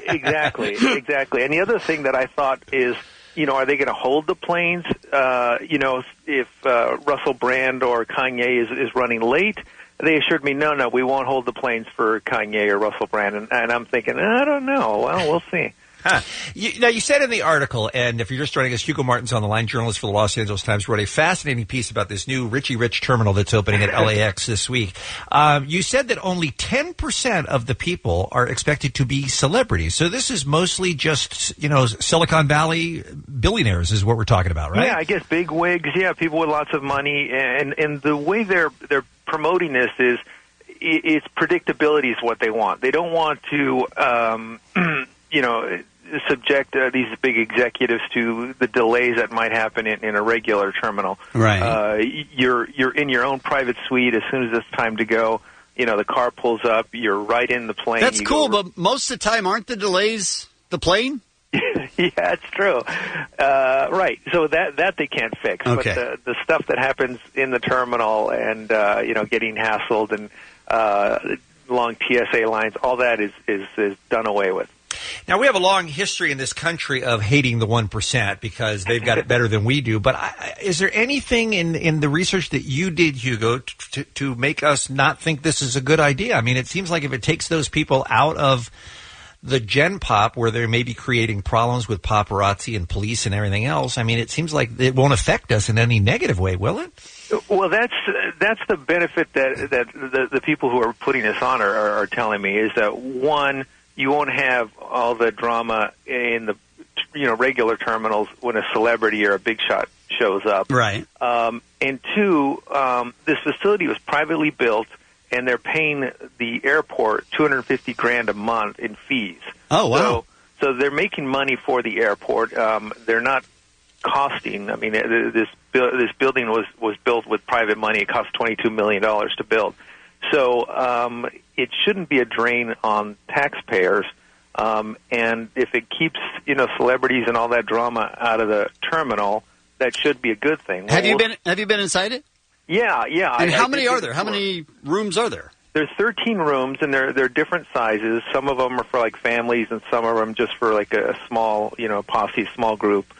[SPEAKER 5] exactly. And the other thing that I thought is, are they going to hold the planes? If Russell Brand or Kanye is running late, they assured me, no, we won't hold the planes for Kanye or Russell Brand. And I'm thinking, I don't know. Well, we'll see.
[SPEAKER 9] Huh. You said in the article, and if you're just joining us, Hugo Martin's on the line, journalist for the Los Angeles Times, wrote a fascinating piece about this new Richie Rich terminal that's opening at LAX this week. You said that only 10% of the people are expected to be celebrities. So this is mostly just, Silicon Valley billionaires is what we're talking about, right?
[SPEAKER 5] Yeah, I guess big wigs, people with lots of money. And the way they're promoting this is it's predictability is what they want. They don't want to, subject these big executives to the delays that might happen in a regular terminal.
[SPEAKER 3] Right.
[SPEAKER 5] You're in your own private suite as soon as it's time to go. The car pulls up. You're right in the plane.
[SPEAKER 3] That's cool, but most of the time, aren't the delays the plane?
[SPEAKER 5] Yeah, it's true. Right. So that they can't fix.
[SPEAKER 3] Okay.
[SPEAKER 5] But the stuff that happens in the terminal and getting hassled and long TSA lines, all that is done away with.
[SPEAKER 9] Now, we have a long history in this country of hating the 1% because they've got it better than we do. But is there anything in the research that you did, Hugo, to make us not think this is a good idea? I mean, it seems like if it takes those people out of the Gen Pop where they may be creating problems with paparazzi and police and everything else, I mean, it seems like it won't affect us in any negative way, will it?
[SPEAKER 5] Well, that's the benefit that the people who are putting this on are telling me, is that, one, you won't have all the drama in the regular terminals when a celebrity or a big shot shows up.
[SPEAKER 3] Right.
[SPEAKER 5] And two, this facility was privately built, and they're paying the airport $250,000 a month in fees.
[SPEAKER 3] Oh, wow.
[SPEAKER 5] So they're making money for the airport. They're not costing. I mean, this building was built with private money. It cost $22 million to build. So it shouldn't be a drain on taxpayers. And if it keeps celebrities and all that drama out of the terminal, that should be a good thing.
[SPEAKER 3] Have you been inside it?
[SPEAKER 5] Yeah.
[SPEAKER 3] And how many are there? How many rooms are there?
[SPEAKER 5] There's 13 rooms, and they're different sizes. Some of them are for like families, and some of them just for like a small, posse, small group.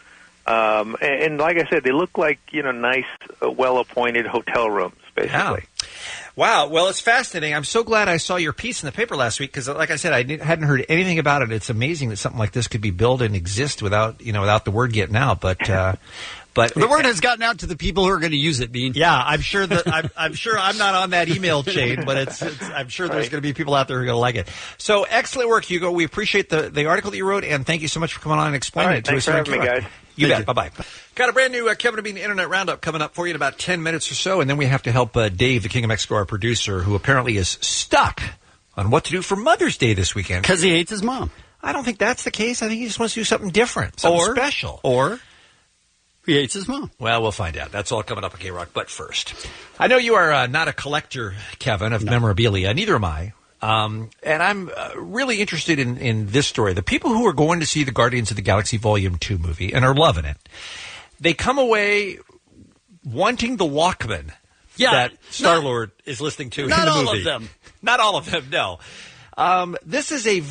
[SPEAKER 5] And like I said, they look like nice, well-appointed hotel rooms, basically.
[SPEAKER 9] Yeah. Wow. Well, it's fascinating. I'm so glad I saw your piece in the paper last week because, like I said, I hadn't heard anything about it. It's amazing that something like this could be built and exist without the word getting out. But the
[SPEAKER 3] word has gotten out to the people who are going to use it, Bean.
[SPEAKER 9] Yeah, I'm sure that I'm sure I'm not on that email chain, but I'm sure there's going to be people out there who are going to like it. So excellent work, Hugo. We appreciate the article that you wrote, and thank you so much for coming on and explaining it to us.
[SPEAKER 5] Thanks for having me, guys.
[SPEAKER 9] You bet. Bye-bye. Got a brand new Kevin and Bean Internet Roundup coming up for you in about 10 minutes or so, and then we have to help Dave, the King of Mexico, our producer, who apparently is stuck on what to do for Mother's Day this weekend.
[SPEAKER 3] Because he hates his mom.
[SPEAKER 9] I don't think that's the case. I think he just wants to do something different, something special.
[SPEAKER 3] Or he hates his mom.
[SPEAKER 9] Well, we'll find out. That's all coming up on K-Rock. But first, I know you are not a collector, Kevin, of memorabilia. Neither am I. And I'm really interested in this story. The people who are going to see the Guardians of the Galaxy Volume 2 movie and are loving it, they come away wanting the Walkman that Star-Lord is listening to in the movie.
[SPEAKER 3] Not all of them.
[SPEAKER 9] Not all of them, no. This is a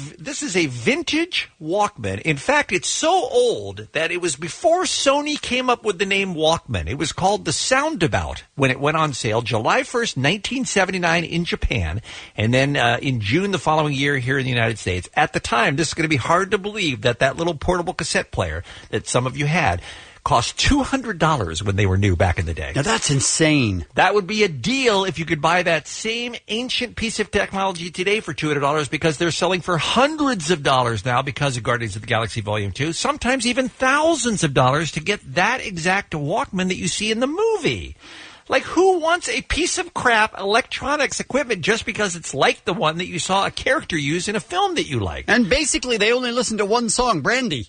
[SPEAKER 9] vintage Walkman. In fact, it's so old that it was before Sony came up with the name Walkman. It was called the Soundabout when it went on sale July 1st, 1979 in Japan, and then in June the following year here in the United States. At the time, this is going to be hard to believe that little portable cassette player that some of you had cost $200 when they were new back in the day.
[SPEAKER 3] Now that's insane.
[SPEAKER 9] That would be a deal if you could buy that same ancient piece of technology today for $200 because they're selling for hundreds of dollars now because of Guardians of the Galaxy Volume 2, sometimes even thousands of dollars to get that exact Walkman that you see in the movie. Like, who wants a piece of crap electronics equipment just because it's like the one that you saw a character use in a film that you like?
[SPEAKER 3] And basically, they only listen to one song, Brandy.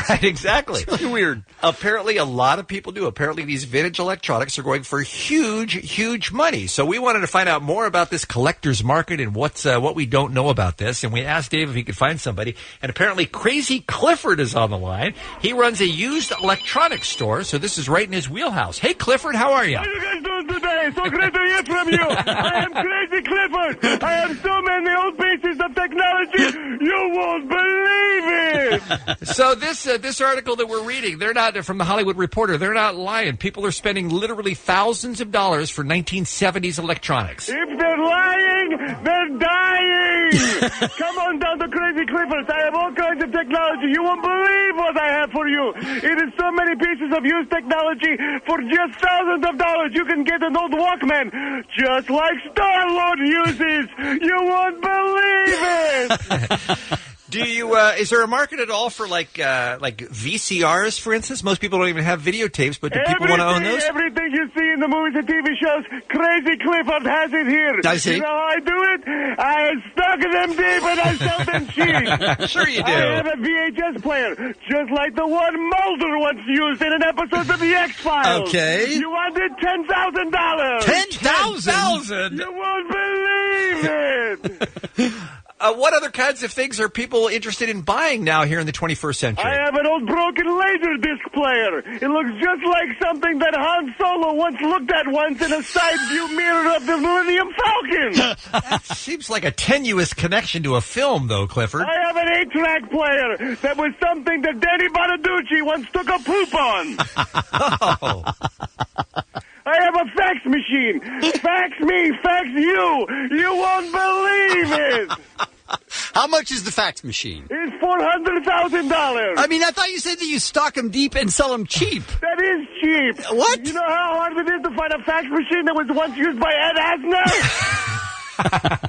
[SPEAKER 9] Right, exactly.
[SPEAKER 3] It's really weird.
[SPEAKER 9] Apparently, a lot of people do. Apparently, these vintage electronics are going for huge, huge money. So we wanted to find out more about this collector's market and what we don't know about this. And we asked Dave if he could find somebody. And apparently, Crazy Clifford is on the line. He runs a used electronics store, so this is right in his wheelhouse. Hey, Clifford, how are you?
[SPEAKER 14] How are you guys doing today? So great to hear from you. I am Crazy Clifford. I have so many old pieces of technology, you won't believe it.
[SPEAKER 9] So this article that we're reading, they're not from the Hollywood Reporter. They're not lying. People are spending literally thousands of dollars for 1970s electronics.
[SPEAKER 14] If they're lying, they're dying. Come on down to Crazy Clifford. I have all kinds of technology. You won't believe what I have for you. It is so many pieces of used technology for just thousands of dollars. You can get an old Walkman just like Star-Lord uses. You won't believe it.
[SPEAKER 9] Do you? Is there a market at all for like VCRs, for instance? Most people don't even have videotapes, but do people want to own those?
[SPEAKER 14] Everything you see in the movies and TV shows, Crazy Clifford has it here.
[SPEAKER 9] Does he?
[SPEAKER 14] You know how I do it? I stock them deep and I sell them cheap.
[SPEAKER 9] Sure you do.
[SPEAKER 14] I have a VHS player, just like the one Mulder once used in an episode of The X-Files.
[SPEAKER 3] Okay.
[SPEAKER 14] You wanted $10,000.
[SPEAKER 9] $10,000?
[SPEAKER 14] You won't believe it.
[SPEAKER 9] What other kinds of things are people interested in buying now here in the 21st century?
[SPEAKER 14] I have an old broken Laserdisc player. It looks just like something that Han Solo once looked at once in a side view mirror of the Millennium Falcon.
[SPEAKER 9] That seems like a tenuous connection to a film, though, Clifford.
[SPEAKER 14] I have an 8-track player that was something that Danny Bonaducci once took a poop on.
[SPEAKER 9] Oh.
[SPEAKER 14] I have a fax machine. Fax me, fax you. You won't believe it.
[SPEAKER 3] How much is the fax machine?
[SPEAKER 14] It's $400,000.
[SPEAKER 3] I mean, I thought you said that you stock them deep and sell them cheap.
[SPEAKER 14] That is cheap.
[SPEAKER 3] What?
[SPEAKER 14] You know how hard it is to find a fax machine that was once used by Ed Asner?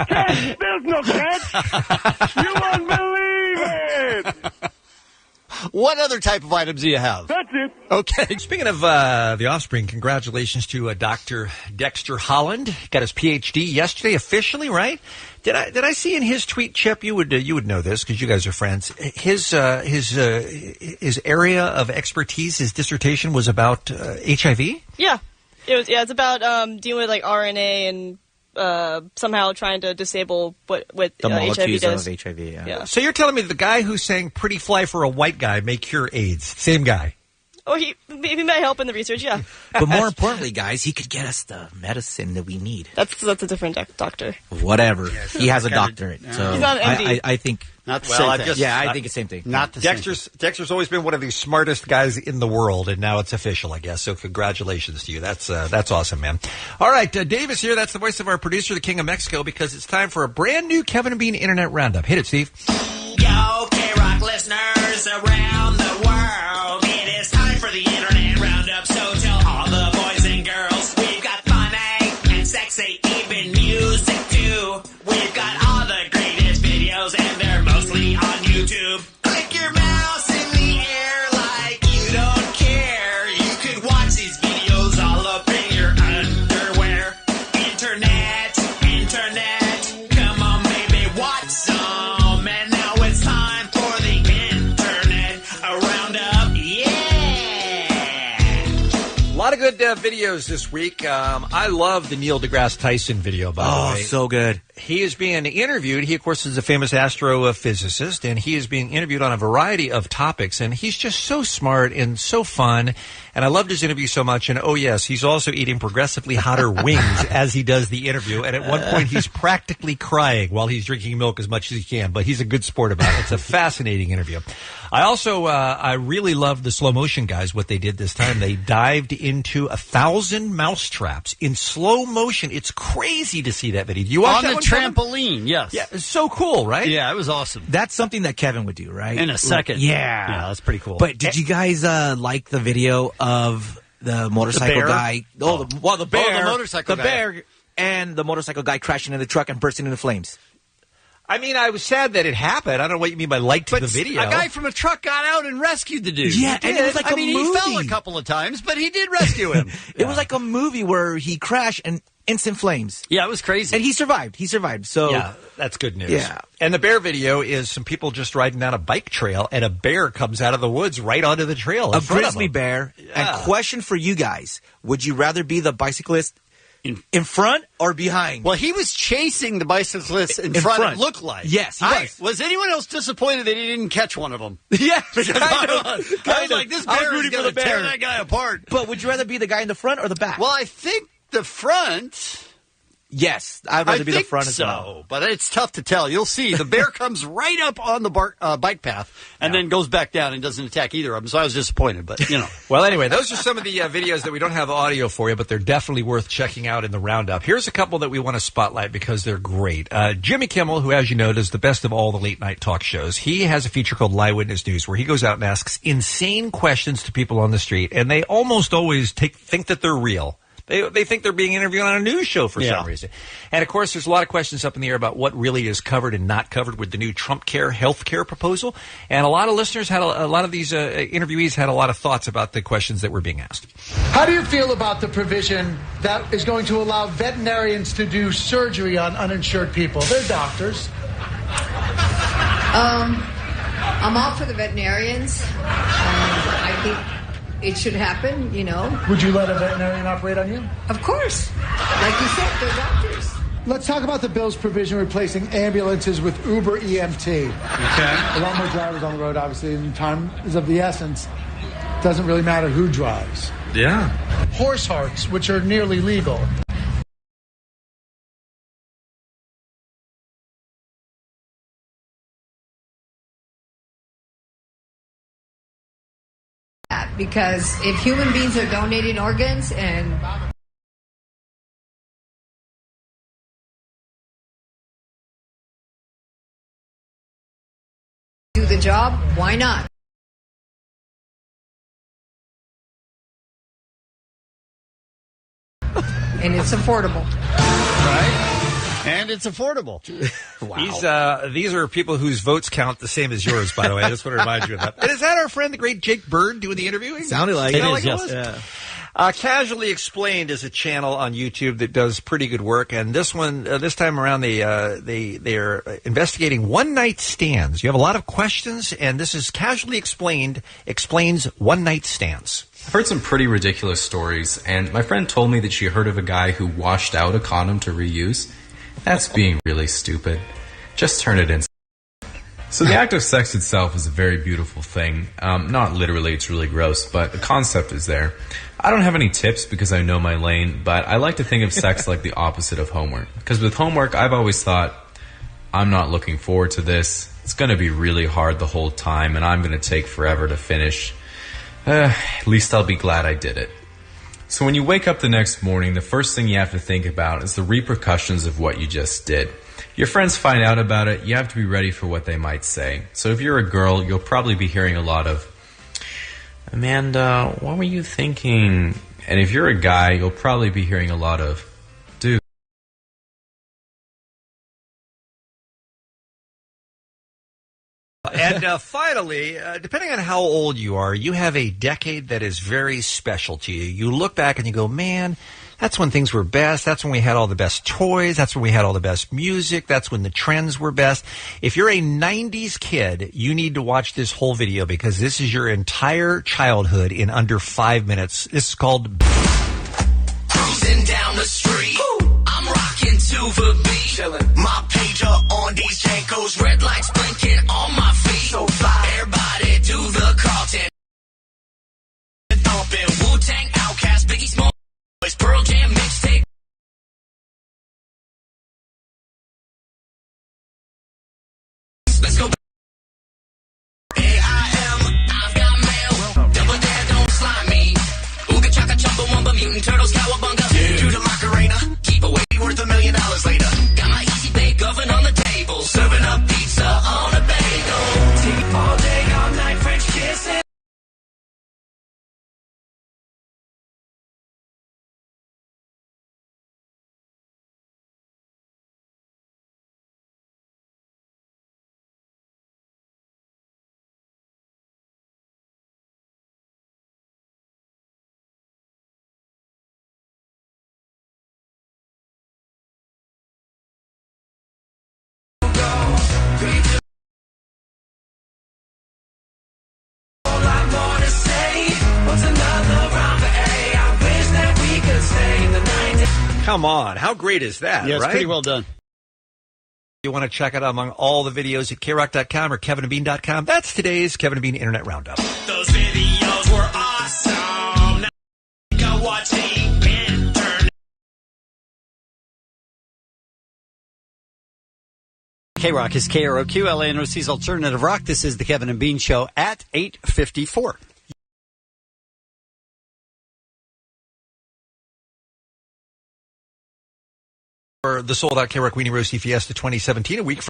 [SPEAKER 14] Catch. There's no catch. You won't believe it.
[SPEAKER 3] What other type of items do you have?
[SPEAKER 14] That's it.
[SPEAKER 9] Okay. Speaking of The Offspring, congratulations to Dr. Dexter Holland. Got his PhD yesterday officially, right? Did I see in his tweet, Chip? You would know this because you guys are friends. His area of expertise, his dissertation was about HIV.
[SPEAKER 4] Yeah, it's about dealing with like RNA and somehow trying to disable what
[SPEAKER 10] the molecules
[SPEAKER 4] HIV does.
[SPEAKER 10] of HIV. Yeah.
[SPEAKER 9] So you're telling me the guy who's saying "pretty fly for a white guy may cure AIDS"? Same guy.
[SPEAKER 4] Oh, he might help in the research, yeah.
[SPEAKER 10] But more importantly, guys, he could get us the medicine that we need.
[SPEAKER 4] That's a different doctor.
[SPEAKER 10] Whatever. He has a doctorate. So
[SPEAKER 4] he's not an MD.
[SPEAKER 10] I think.
[SPEAKER 3] Not the same thing.
[SPEAKER 10] I think it's the same thing.
[SPEAKER 3] Not the
[SPEAKER 9] Dexter's always been one of the smartest guys in the world, and now it's official, I guess. So congratulations to you. That's awesome, man. All right, Dave is here. That's the voice of our producer, the King of Mexico, because it's time for a brand new Kevin and Bean Internet Roundup. Hit it, Steve.
[SPEAKER 17] Yo, K-Rock listeners around the world, it is time for the Internet Roundup. So tell all the boys and girls, we've got funny and sexy, even music too. We've got all the greatest videos, and they're mostly on YouTube. Click your mouse in the air like you don't care. You could watch these videos all up in your underwear. Internet, come on baby, watch some. And now it's time for the Internet Roundup. Yeah!
[SPEAKER 9] A lot of good videos this week. I love the Neil deGrasse Tyson video, by the way.
[SPEAKER 10] Oh, so good.
[SPEAKER 9] He is being interviewed. He, of course, is a famous astrophysicist, and he is being interviewed on a variety of topics. And he's just so smart and so fun. And I loved his interview so much. And, oh, yes, he's also eating progressively hotter wings as he does the interview. And at one point, he's practically crying while he's drinking milk as much as he can. But he's a good sport about it. It's a fascinating interview. I also, I really loved the slow motion guys, what they did this time. They dived into 1,000 mouse traps in slow motion. It's crazy to see that video. Did you watch that one, Kevin?
[SPEAKER 3] trampoline, yes.
[SPEAKER 9] Yeah, it's so cool, right?
[SPEAKER 3] Yeah, it was awesome.
[SPEAKER 10] That's something that Kevin would do, right?
[SPEAKER 3] In a second.
[SPEAKER 10] Yeah.
[SPEAKER 3] Yeah, that's pretty cool.
[SPEAKER 10] But did you guys like the video of the motorcycle
[SPEAKER 3] bear?
[SPEAKER 10] guy? The bear.
[SPEAKER 3] the motorcycle
[SPEAKER 10] the
[SPEAKER 3] guy.
[SPEAKER 10] bear and the motorcycle guy crashing in the truck and bursting into flames.
[SPEAKER 9] I mean, I was sad that it happened. I don't know what you mean by liked the video.
[SPEAKER 3] A guy from a truck got out and rescued the dude.
[SPEAKER 10] Yeah,
[SPEAKER 3] He
[SPEAKER 10] and
[SPEAKER 3] did.
[SPEAKER 10] it was like
[SPEAKER 3] I
[SPEAKER 10] a
[SPEAKER 3] mean,
[SPEAKER 10] movie.
[SPEAKER 3] he fell a couple of times, but he did rescue him.
[SPEAKER 10] It was like a movie where he crashed and instant flames.
[SPEAKER 3] Yeah, it was crazy.
[SPEAKER 10] And he survived. So
[SPEAKER 9] yeah, that's good news.
[SPEAKER 10] Yeah.
[SPEAKER 9] And the bear video is some people just riding down a bike trail, and a bear comes out of the woods right onto the trail. in
[SPEAKER 10] a
[SPEAKER 9] front of
[SPEAKER 10] grizzly
[SPEAKER 9] them.
[SPEAKER 10] bear.
[SPEAKER 9] Yeah.
[SPEAKER 10] And question for you guys: would you rather be the bicyclist in front or behind?
[SPEAKER 3] Well, he was chasing the bicyclist in front, it looked like.
[SPEAKER 10] Yes, he was.
[SPEAKER 3] Was anyone else disappointed that he didn't catch one of them?
[SPEAKER 10] Yeah,
[SPEAKER 3] Because I was like, this bear is
[SPEAKER 10] rooting for
[SPEAKER 3] going
[SPEAKER 10] the
[SPEAKER 3] to tear
[SPEAKER 10] bear.
[SPEAKER 3] that guy apart.
[SPEAKER 10] But would you rather be the guy in the front or the back?
[SPEAKER 3] Well, I think the front.
[SPEAKER 10] Yes, I'd rather be the
[SPEAKER 3] think
[SPEAKER 10] front as
[SPEAKER 3] so,
[SPEAKER 10] well.
[SPEAKER 3] but it's tough to tell. You'll see. The bear comes right up on the bike path and then goes back down and doesn't attack either of them. So I was disappointed, but you know.
[SPEAKER 9] Well, anyway, those are some of the videos that we don't have audio for you, but they're definitely worth checking out in the Roundup. Here's a couple that we want to spotlight because they're great. Jimmy Kimmel, who, as you know, does the best of all the late-night talk shows, he has a feature called Live Witness News where he goes out and asks insane questions to people on the street, and they almost always think that they're real. They think they're being interviewed on a news show for some reason. And, of course, there's a lot of questions up in the air about what really is covered and not covered with the new Trump Care health care proposal. And a lot of listeners had a lot of these interviewees had a lot of thoughts about the questions that were being asked.
[SPEAKER 12] How do you feel about the provision that is going to allow veterinarians to do surgery on uninsured people? They're doctors.
[SPEAKER 15] I'm all for the veterinarians. I think it should happen, you know.
[SPEAKER 12] Would you let a veterinarian operate on you?
[SPEAKER 15] Of course. Like you said, they're doctors.
[SPEAKER 12] Let's talk about the bill's provision replacing ambulances with Uber EMT. Okay. A lot more drivers on the road, obviously, and time is of the essence. Doesn't really matter who drives.
[SPEAKER 19] Yeah.
[SPEAKER 12] Horse hearts, which are nearly legal.
[SPEAKER 15] Because if human beings are donating organs and do the job, why not? And it's affordable.
[SPEAKER 3] And it's affordable.
[SPEAKER 9] Wow. These are people whose votes count the same as yours, by the way. I just want to remind you of that. And is that our friend, the great Jake Bird, doing the interviewing?
[SPEAKER 10] Sounded like
[SPEAKER 3] it.
[SPEAKER 10] it.
[SPEAKER 3] Is, yes.
[SPEAKER 10] Yeah.
[SPEAKER 9] Casually Explained is a channel on YouTube that does pretty good work, and this one, this time around, they're investigating one-night stands. You have a lot of questions, and this is Casually Explained explains one-night stands.
[SPEAKER 19] I've heard some pretty ridiculous stories, and my friend told me that she heard of a guy who washed out a condom to reuse. That's being really stupid. Just turn it in. So the act of sex itself is a very beautiful thing. Not literally, it's really gross, but the concept is there. I don't have any tips because I know my lane, but I like to think of sex like the opposite of homework. Because with homework, I've always thought, I'm not looking forward to this. It's going to be really hard the whole time, and I'm going to take forever to finish. At least I'll be glad I did it. So when you wake up the next morning, the first thing you have to think about is the repercussions of what you just did. Your friends find out about it, you have to be ready for what they might say. So if you're a girl, you'll probably be hearing a lot of, Amanda, what were you thinking? And if you're a guy, you'll probably be hearing a lot of, dude.
[SPEAKER 9] And finally, depending on how old you are, you have a decade that is very special to you. You look back and you go, man, that's when things were best. That's when we had all the best toys. That's when we had all the best music. That's when the trends were best. If you're a 90s kid, you need to watch this whole video because this is your entire childhood in under 5 minutes. This is called
[SPEAKER 14] Cruising down the street. I'm rocking to the beat. Chillin'. My pager on these Jankos. Red lights blinking on my feet. So fly. Everybody do the Carlton. Thumping. Wu-Tang, Outkast, Biggie Small. Pearl Jam mixtape. Let's go. I've got mail. Double dare, don't slime me. Ooga chaka chumba wumba, mutant turtles, cowabunga. To the Macarena. Keep away, worth $1 million later. Got my easy
[SPEAKER 9] Come on. How great is that,
[SPEAKER 3] Yeah, it's
[SPEAKER 9] right?
[SPEAKER 3] pretty well done.
[SPEAKER 9] You want to check it out among all the videos at krock.com or kevinandbean.com. That's today's Kevin and Bean Internet Roundup.
[SPEAKER 14] Those videos were awesome. Now go watch the internet.
[SPEAKER 3] K-Rock is KROQ, LANOC's Alternative Rock. This is the Kevin and Bean Show at 8:54.
[SPEAKER 9] For the sold-out K-Rock Weenie Roasty Fiesta 2017, a week from